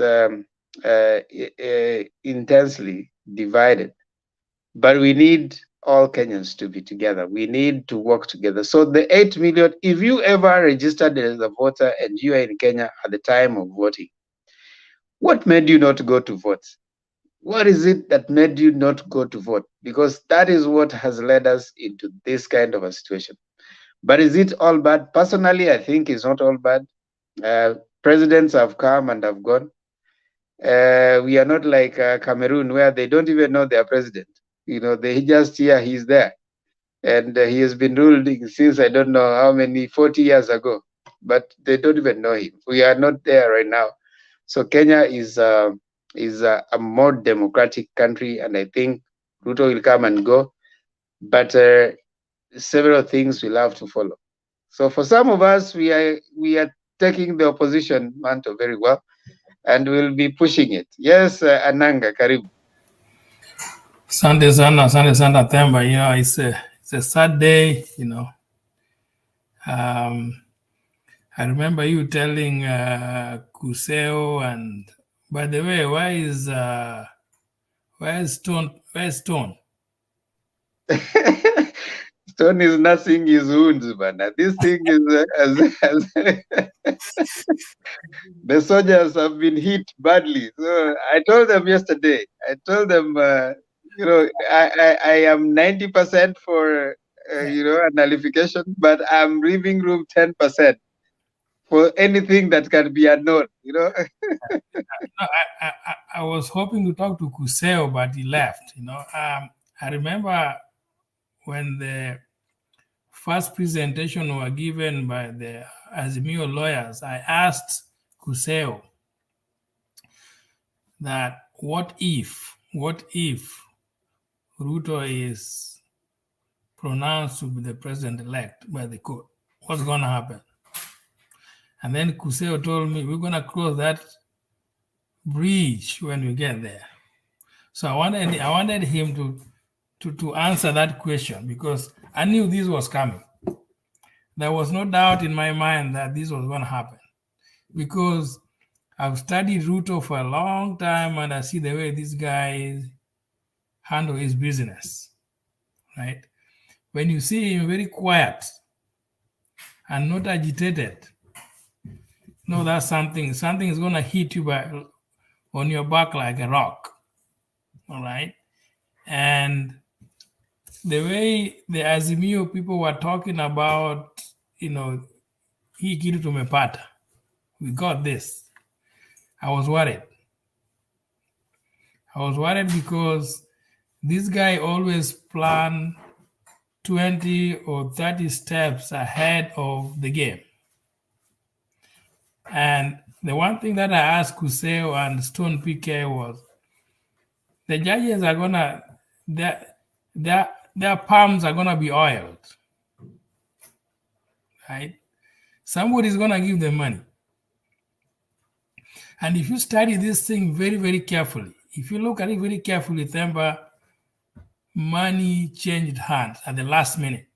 intensely divided. But we need all Kenyans to be together. We need to work together. So the 8 million, if you ever registered as a voter and you are in Kenya at the time of voting, what made you not go to vote? What is it that made you not go to vote? Because that is what has led us into this kind of a situation. But is it all bad? Personally, I think it's not all bad. Presidents have come and have gone. We are not like Cameroon, where they don't even know their president. They just hear he's there. And he has been ruling since I don't know how many, 40 years ago. But they don't even know him. We are not there right now. So Kenya is a more democratic country, and I think Ruto will come and go. But several things will have to follow. So for some of us, we are taking the opposition mantle very well, and we'll be pushing it. Yes, Ananga, karibu. Sunday sana Themba. It's a sad day. I remember you telling Kuseo, and by the way, where's Stone? Where's Stone? Stone is nursing his wounds, man. This thing is the soldiers have been hit badly. So I told them yesterday. I told them You know, I am 90% for you know, a nullification, but I'm leaving room 10% for anything that can be unknown. You know. No, I was hoping to talk to Kuseo, but he left. I remember when the first presentation were given by the Azimio lawyers, I asked Kuseo that what if Ruto is pronounced to be the president-elect by the court? What's going to happen? And then Kuseo told me, we're going to cross that bridge when we get there. So I wanted him to answer that question because I knew this was coming. There was no doubt in my mind that this was going to happen because I've studied Ruto for a long time and I see the way this guy handle his business, right? When you see him very quiet and not agitated, no, that's something is going to hit you on your back like a rock, all right? And the way the Azimio people were talking about, hii kitu tumepata, we got this. I was worried. Because this guy always planned 20 or 30 steps ahead of the game. And the one thing that I asked Kuseo and Stone PK was, the judges are gonna, their palms are gonna be oiled, right? Somebody's gonna give them money. And if you study this thing very, very carefully, if you look at it very carefully, Themba, money changed hands at the last minute.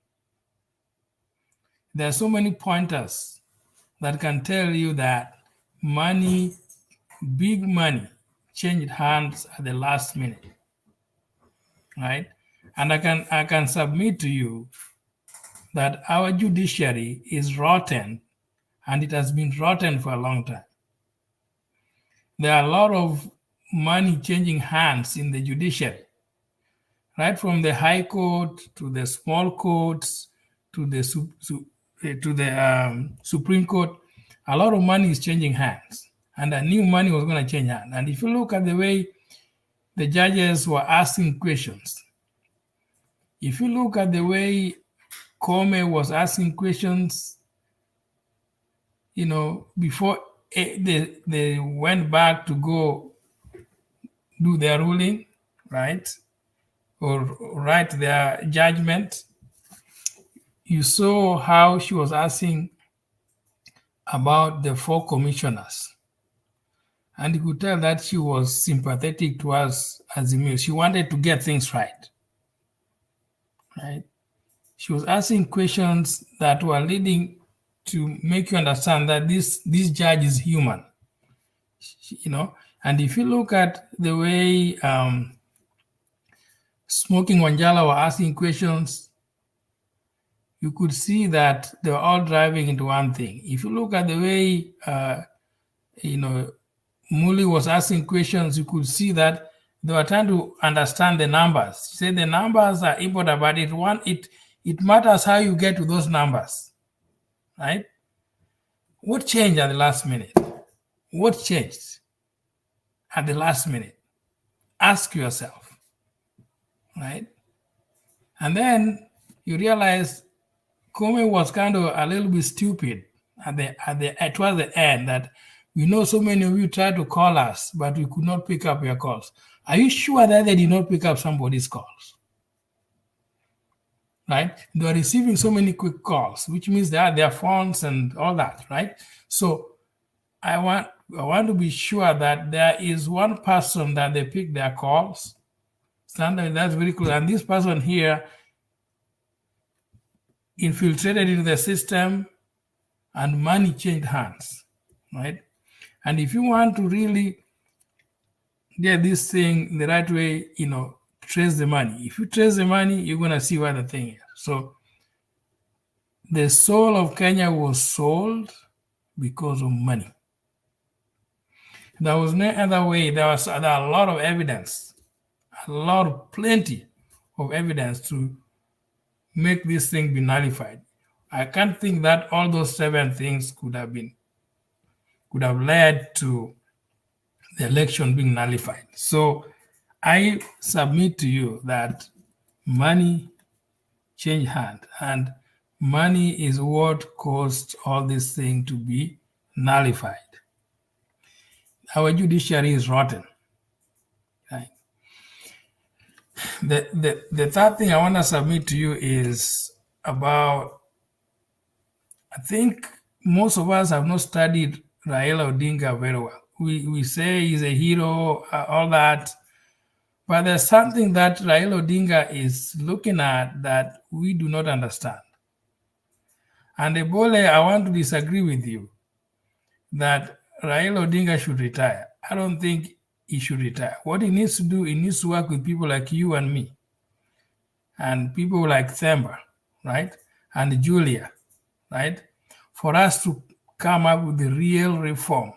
There are so many pointers that can tell you that money, big money, changed hands at the last minute, right? And I can submit to you that our judiciary is rotten, and it has been rotten for a long time. There are a lot of money changing hands in the judiciary, right from the High Court to the small courts to the Supreme Court. A lot of money is changing hands, and a new money was going to change hands. And if you look at the way the judges were asking questions, if you look at the way Kome was asking questions, before they went back to go do their ruling, right? Or write their judgment, you saw how she was asking about the 4 commissioners. And you could tell that she was sympathetic towards Azimio. She wanted to get things right. Right? She was asking questions that were leading to make you understand that this judge is human. And if you look at the way Smoking Wanjala were asking questions, you could see that they were all driving into one thing. If you look at the way, Muli was asking questions, you could see that they were trying to understand the numbers. She said the numbers are important, but it matters how you get to those numbers, right? What changed at the last minute? What changed at the last minute? Ask yourself, right? And then you realize Kome was kind of a little bit stupid towards the end, that we know so many of you tried to call us, but we could not pick up your calls. Are you sure that they did not pick up somebody's calls? Right? They are receiving so many quick calls, which means they are their phones and all that, right? So I want to be sure that there is one person that they pick their calls. Standard, that's very close. And this person here infiltrated into the system and money changed hands, right? And if you want to really get this thing the right way, trace the money. If you trace the money, you're going to see what the thing is. So the soul of Kenya was sold because of money. There was no other way. There are a lot of evidence plenty of evidence to make this thing be nullified. I can't think that all those 7 things could have led to the election being nullified. So I submit to you that money change hand, and money is what caused all this thing to be nullified. Our judiciary is rotten. Right? The third thing I want to submit to you is about, I think most of us have not studied RAILA ODINGA very well. We say he's a hero, all that, but there's something that RAILA ODINGA is looking at that we do not understand. And Ebole, I want to disagree with you that RAILA ODINGA should retire. I don't think he should retire. What he needs to do, he needs to work with people like you and me, and people like Themba, right? And Julia, right? For us to come up with the real reform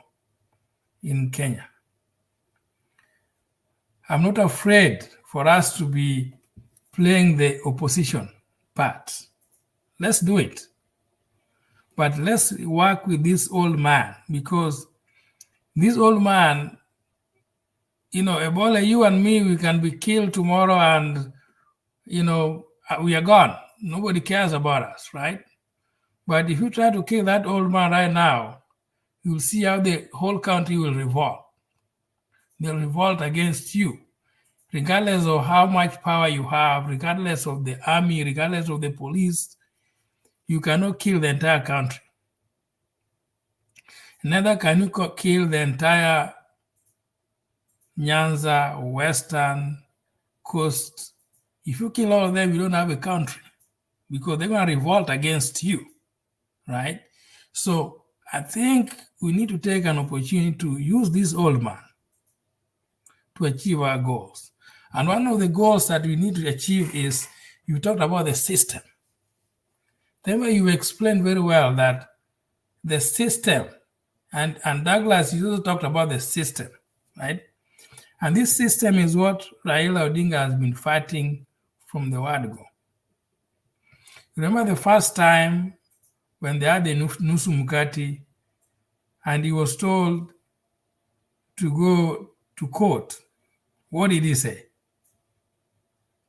in Kenya. I'm not afraid for us to be playing the opposition part. Let's do it. But let's work with this old man, because this old man, Ebola, you and me, we can be killed tomorrow and, we are gone. Nobody cares about us, right? But if you try to kill that old man right now, you'll see how the whole country will revolt. They'll revolt against you, regardless of how much power you have, regardless of the army, regardless of the police. You cannot kill the entire country. Neither can you kill the entire Nyanza, Western Coast. If you kill all of them, you don't have a country, because they're going to revolt against you, right? So I think we need to take an opportunity to use this old man to achieve our goals. And one of the goals that we need to achieve is, you talked about the system. Then you explained very well that the system, and Douglas, you also talked about the system, right? And this system is what RAILA ODINGA has been fighting from the word go. Remember the first time when they had the Nusu Mukati and he was told to go to court, what did he say?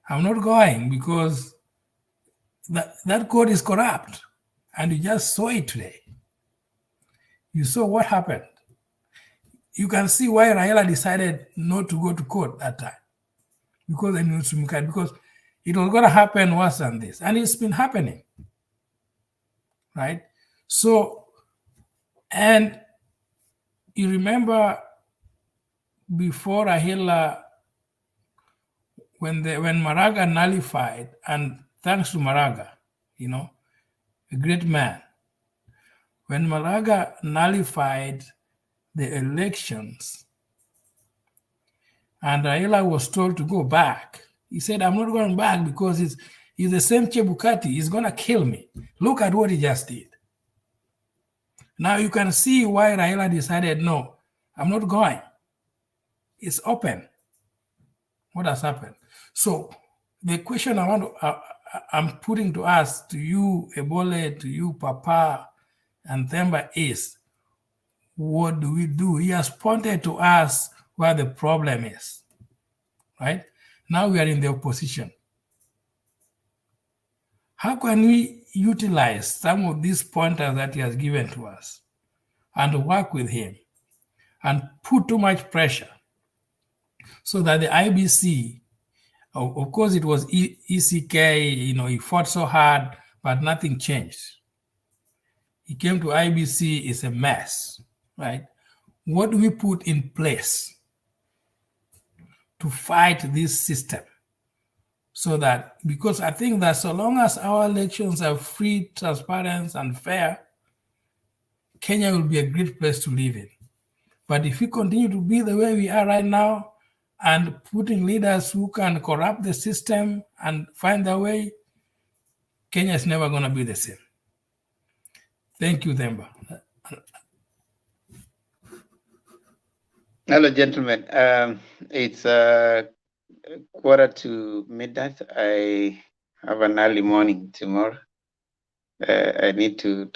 I'm not going because that court is corrupt. And you just saw it today. You saw what happened. You can see why RAILA decided not to go to court that time. Because it was going to happen worse than this. And it's been happening. Right? So, and you remember before RAILA, when Maraga nullified, and thanks to Maraga, a great man, when Maraga nullified the elections and RAILA was told to go back, he said, I'm not going back because he's the same Chebukati. He's going to kill me. Look at what he just did. Now you can see why RAILA decided, no, I'm not going. It's open. What has happened? So the question I'm putting to us, to you, Ebole, to you, Papa, and Themba is, what do we do? He has pointed to us where the problem is, right? Now we are in the opposition. How can we utilize some of these pointers that he has given to us and work with him and put too much pressure so that the IBC, of course it was ECK, he fought so hard, but nothing changed. He came to IBC, it's a mess, right? What do we put in place to fight this system? So that, because I think that so long as our elections are free, transparent, and fair, Kenya will be a great place to live in. But if we continue to be the way we are right now and putting leaders who can corrupt the system and find their way, Kenya is never going to be the same. Thank you, Themba. Hello, gentlemen. It's quarter to midnight. I have an early morning tomorrow. I need to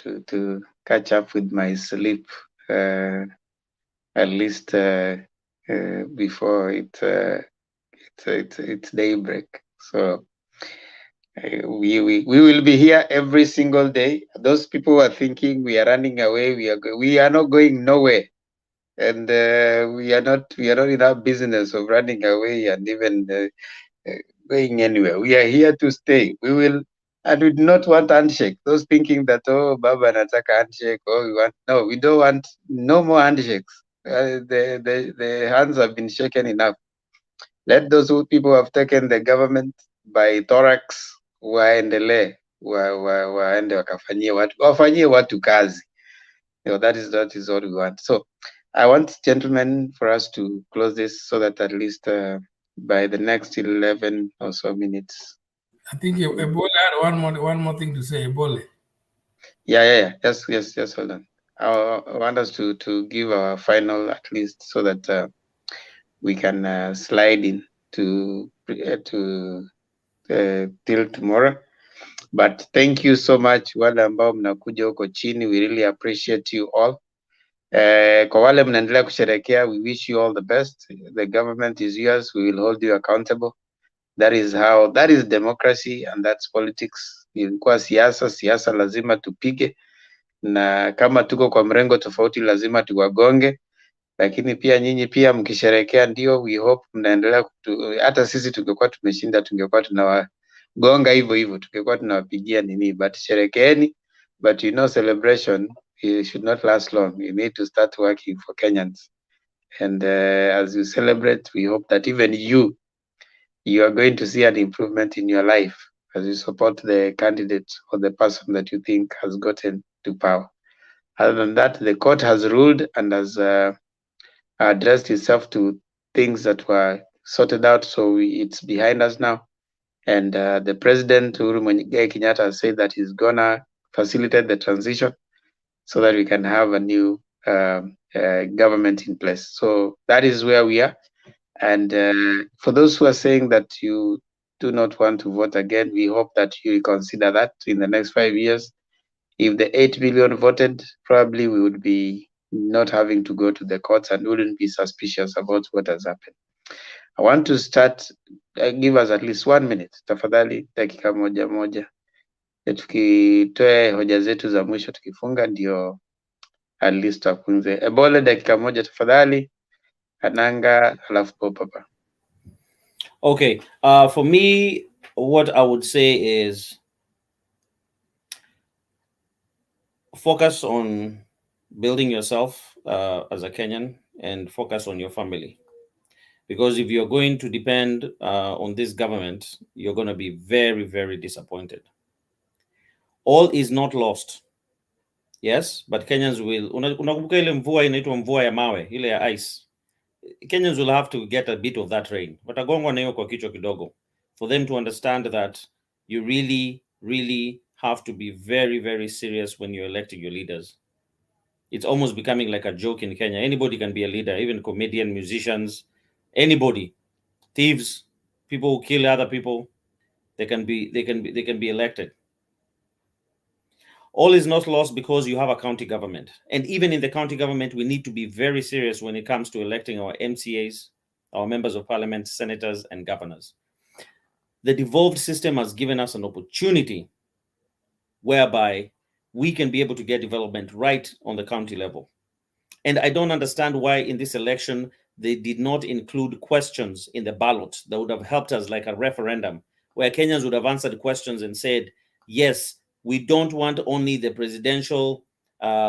catch up with my sleep at least before it's daybreak. So we will be here every single day. Those people who are thinking we are running away, we are not going nowhere, and we are not in our business of running away and even going anywhere. We are here to stay. We will, and we do not want handshake. Those thinking that, oh, Baba Nataka handshake, we don't want no more handshakes. The hands have been shaken enough. Let those people who have taken the government by thorax waendelee, waende wafanyie watu kazi. That is what we want. So I want, gentlemen, for us to close this so that at least by the next 11 or so minutes. I think Ebola had one more thing to say. Ebola. Yeah. Yes. Hold on. I want us to give our final at least so that we can slide in to till tomorrow. But thank you so much wale ambao mnakuja huko chini, we really appreciate you all. Kwa wale mnaendelea kusherekea, we wish you all the best. The government is yours, we will hold you accountable. That is democracy and that's politics. Ilikuwa siasa lazima tupige, na kama tuko kwa mrengo tofauti lazima tuwagonge, lakini pia nyinyi pia mkisherekea, ndio we hope mnaendelea hata sisi tungekuwa tumeshinda tungekuwa tunawagonga hivyo, tungekuwa tunawapigia nini, but sherekeeni, but celebration should not last long. You need to start working for Kenyans, and as you celebrate, we hope that even you are going to see an improvement in your life as you support the candidate or the person that you think has gotten to power. Other than that, the court has ruled and has addressed itself to things that were sorted out, so it's behind us now. And the president, Uhuru Muigai Kenyatta, has said that he's gonna facilitate the transition so that we can have a new government in place. So that is where we are. And for those who are saying that you do not want to vote again, we hope that you consider that in the next 5 years. If the 8 billion voted, probably we would be not having to go to the courts and wouldn't be suspicious about what has happened. I want to start, give us at least 1 minute, tafadhali, dakika moja. Tukitoe hoja zetu za mwisho tukifunga, ndio at least apunze. Ebola, dakika moja tafadhali, Ananga, alafu Papa. Okay, for me, what I would say is focus on building yourself as a Kenyan and focus on your family. Because if you're going to depend on this government, you're going to be very, very disappointed. All is not lost. Yes, but Kenyans will. Unakumbuka ile mvua inaitwa mvua ya mawe, ile ya ice. Kenyans will have to get a bit of that rain. Watagongwa na hiyo kwa kichwa kidogo for them to understand that you really, really have to be very, very serious when you're electing your leaders. It's almost becoming like a joke in Kenya. Anybody can be a leader, even comedian, musicians, anybody, thieves, people who kill other people, they can be elected. All is not lost because you have a county government. And even in the county government, we need to be very serious when it comes to electing our MCAs, our members of parliament, senators, and governors. The devolved system has given us an opportunity whereby we can be able to get development right on the county level. And I don't understand why in this election, they did not include questions in the ballot that would have helped us, like a referendum, where Kenyans would have answered questions and said, yes, we don't want only the presidential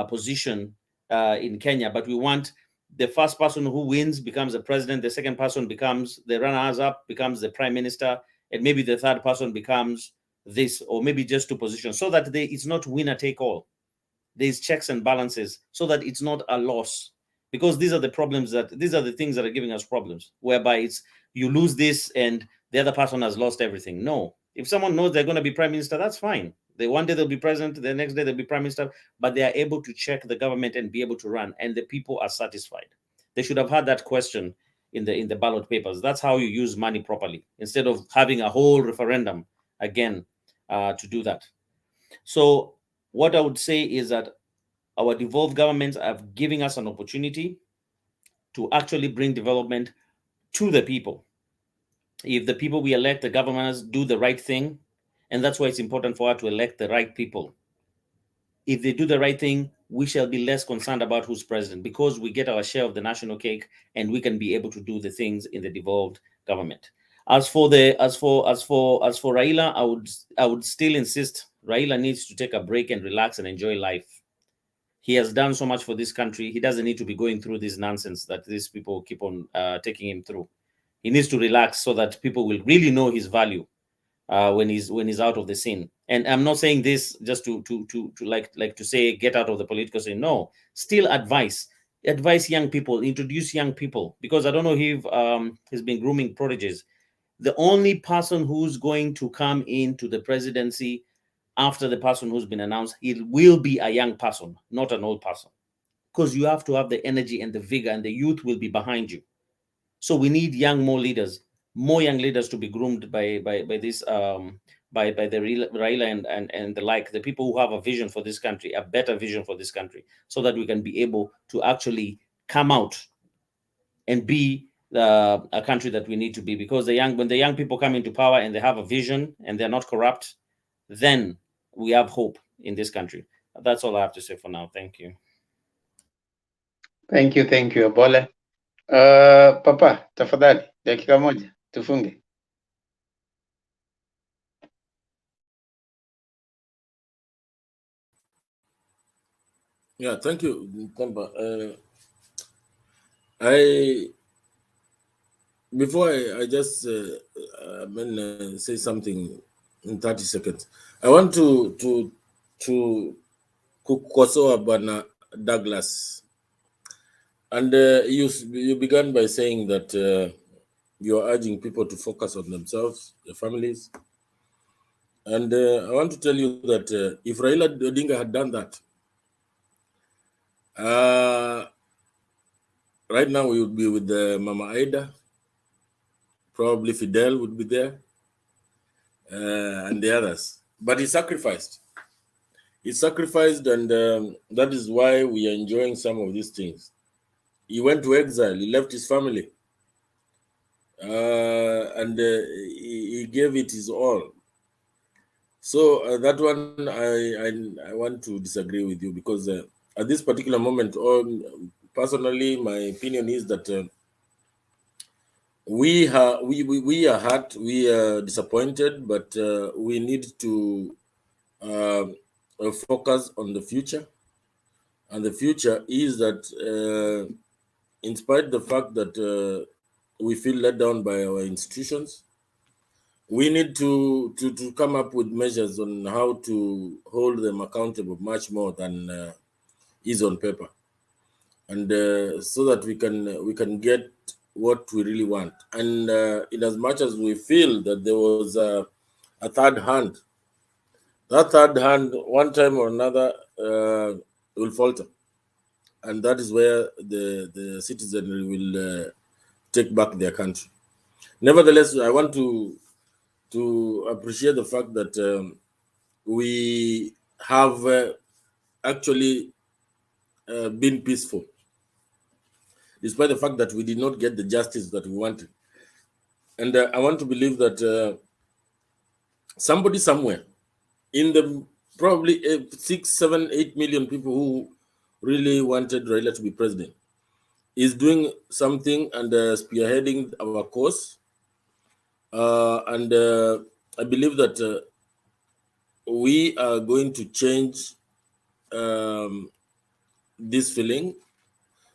position in Kenya, but we want the first person who wins becomes the president, the second person becomes the runners-up, becomes the prime minister, and maybe the third person becomes this, or maybe just two positions, so that it's not winner take all. There's checks and balances, so that it's not a loss. Because these are the things that are giving us problems, whereby it's you lose this and the other person has lost everything. No. If someone knows they're going to be prime minister, that's fine. One day they'll be president, the next day they'll be prime minister, but they are able to check the government and be able to run, and the people are satisfied. They should have had that question in the ballot papers. That's how you use money properly, instead of having a whole referendum again to do that. So what I would say is that our devolved governments are giving us an opportunity to actually bring development to the people. If the people we elect, the governors, do the right thing, and that's why it's important for us to elect the right people. If they do the right thing, we shall be less concerned about who's president, because we get our share of the national cake and we can be able to do the things in the devolved government. As for Raila, I would still insist Raila needs to take a break and relax and enjoy life. He has done so much for this country. He doesn't need to be going through this nonsense that these people keep on taking him through. He needs to relax so that people will really know his value when he's out of the scene. And I'm not saying this just to say get out of the political scene. No, still advise young people, introduce young people, because I don't know if he's been grooming prodigies. The only person who's going to come into the presidency after the person who's been announced, it will be a young person, not an old person, because you have to have the energy and the vigor, and the youth will be behind you. So we need more young leaders to be groomed by this by the RAILA and the like, the people who have a vision for this country, a better vision for this country, so that we can be able to actually come out and be a country that we need to be. Because when the young people come into power and they have a vision and they're not corrupt, then we have hope in this country. That's all I have to say for now. Thank you. Thank you, Abole. Papa, tafadhali, dakika moja, tufunge. Yeah, thank you, Kamba. Before I just say something in 30 seconds, I want to kukosoa Bwana Douglas, and you began by saying that you are urging people to focus on themselves, their families, and I want to tell you that if Raila Odinga had done that, right now we would be with Mama Aida. Probably Fidel would be there, and the others. But he sacrificed. He sacrificed, and that is why we are enjoying some of these things. He went to exile. He left his family, and he gave it his all. So that one, I want to disagree with you, because at this particular moment, personally, my opinion is that we are hurt, we are disappointed, but we need to focus on the future. And the future is that, in spite of the fact that we feel let down by our institutions, we need to come up with measures on how to hold them accountable much more than is on paper, and so that we can get what we really want. And in as much as we feel that there was a third hand, that third hand, one time or another, will falter, and that is where the citizenry will take back their country. Nevertheless, I want to appreciate the fact that we have actually been peaceful, despite the fact that we did not get the justice that we wanted. And I want to believe that somebody somewhere in the probably 6, 7, 8 million people who really wanted Raila to be president is doing something and spearheading our cause. And I believe that we are going to change this feeling,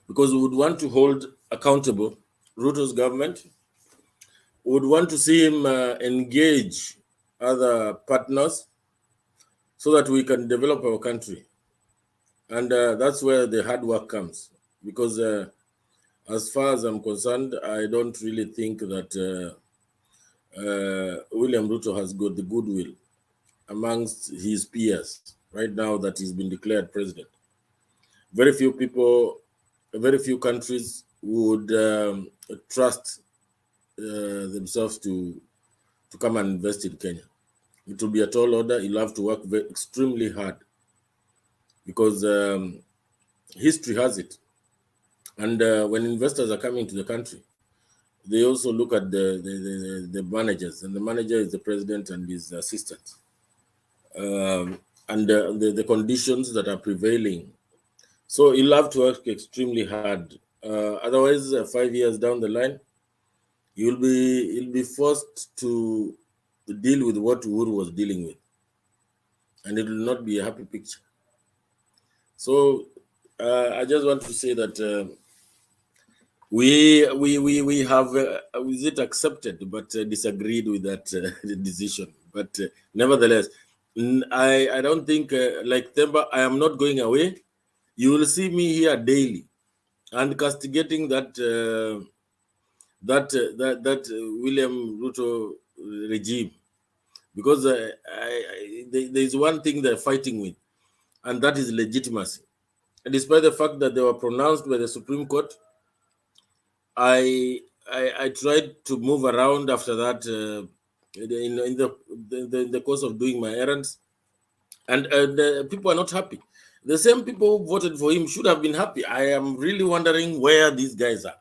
because we would want to hold accountable Ruto's government. We would want to see him engage other partners so that we can develop our country. And that's where the hard work comes, because as far as I'm concerned, I don't really think that William Ruto has got the goodwill amongst his peers right now that he's been declared president. Very few people, very few countries would trust themselves to come and invest in Kenya. It will be a tall order. You'll have to work extremely hard because history has it. And when investors are coming to the country, they also look at the managers, and the manager is the president and his assistant. And the conditions that are prevailing. So you'll have to work extremely hard. Otherwise, 5 years down the line, you'll be forced to deal with what UHURU was dealing with, and it will not be a happy picture. So I just want to say that we have is it accepted, but disagreed with that decision. But nevertheless, I don't think like Themba, I am not going away. You will see me here daily and castigating that William Ruto regime, because there is one thing they're fighting with, and that is legitimacy. And despite the fact that they were pronounced by the Supreme Court, I tried to move around after that in the course of doing my errands, and the people are not happy. The same people who voted for him should have been happy. I am really wondering where these guys are.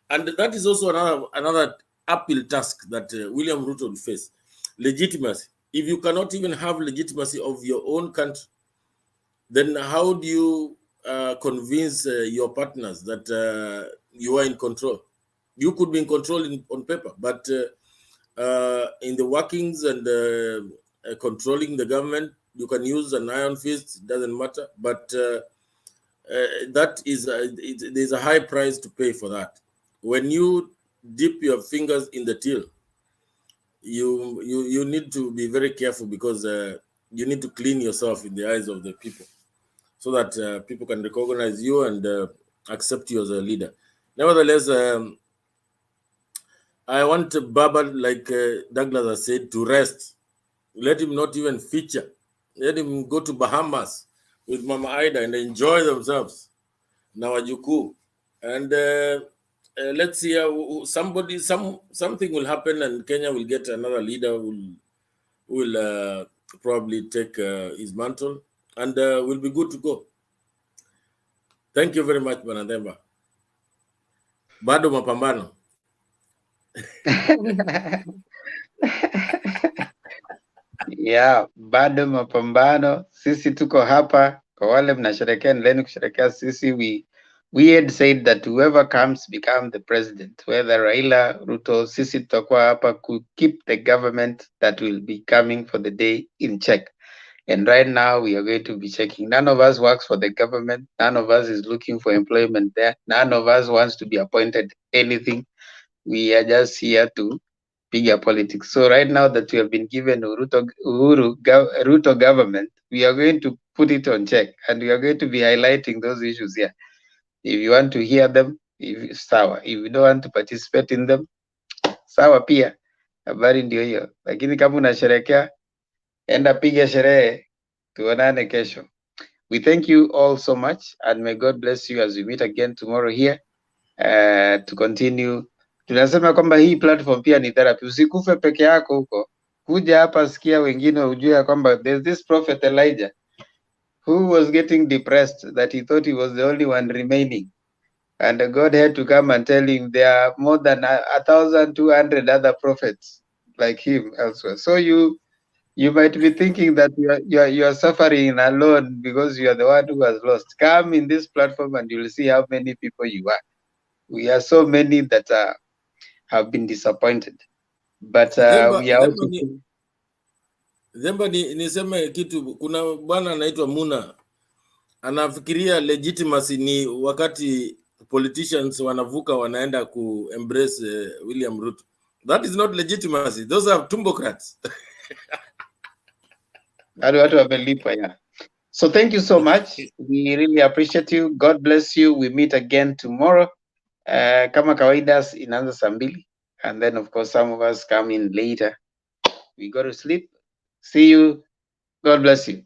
And that is also another uphill task that William Ruto will face. Legitimacy. If you cannot even have legitimacy of your own country, then how do you convince your partners that you are in control? You could be in control on paper, but in the workings and controlling the government, you can use an iron fist, it doesn't matter. But that is, there's a high price to pay for that. When you dip your fingers in the till, you need to be very careful, because you need to clean yourself in the eyes of the people, so that people can recognize you and accept you as a leader. Nevertheless, I want Baba, like Douglas has said, to rest. Let him not even feature. Let him go to Bahamas with Mama Ida and enjoy themselves. Nawajuku. And let's see how something will happen, and Kenya will get another leader who will probably take his mantle, and we'll be good to go. Thank you very much, Banademba. Bado mapambano. Yeah, bado mapambano. Sisi tuko hapa. Kwa wale mnasherekea, endeleeni kusherekea. Sisi we had said that whoever comes become the president, whether Raila, Ruto, sisi tutakuwa hapa to keep the government that will be coming for the day in check. And right now we are going to be checking. None of us works for the government. None of us is looking for employment there. None of us wants to be appointed anything. We are just here to bigger politics. So right now that we have been given Ruto government, we are going to put it on check, and we are going to be highlighting those issues here. If you want to hear them, sawa. If you don't want to participate in them, sawa pia. Habari ndio hiyo. Lakini kama unasherekea, enda piga sherehe, tuonane kesho. We thank you all so much, and may God bless you as we meet again tomorrow here to continue. Tunasema kwamba hii platform pia ni therapy. Usikufe peke yako huko. Kuja hapa, sikia wengine, ujue kwamba there's this prophet Elijah who was getting depressed that he thought he was the only one remaining. And God had to come and tell him there are more than 1,200 other prophets like him elsewhere. So you might be thinking that you are suffering alone because you are the one who has lost. Come in this platform and you'll see how many people you are. We are so many that have been disappointed. But we are also... Zemba niseme kitu, kuna bwana anaitwa Muna, anafikiria legitimacy ni wakati politicians wanavuka wanaenda ku embrace William Ruto. That is not legitimacy. Those are tumbocrats. Yeah. So thank you so much. We really appreciate you. God bless you. We meet again tomorrow. Kama kawaida inaanza saa 2, and then of course some of us come in later. We go to sleep. See you. God bless you.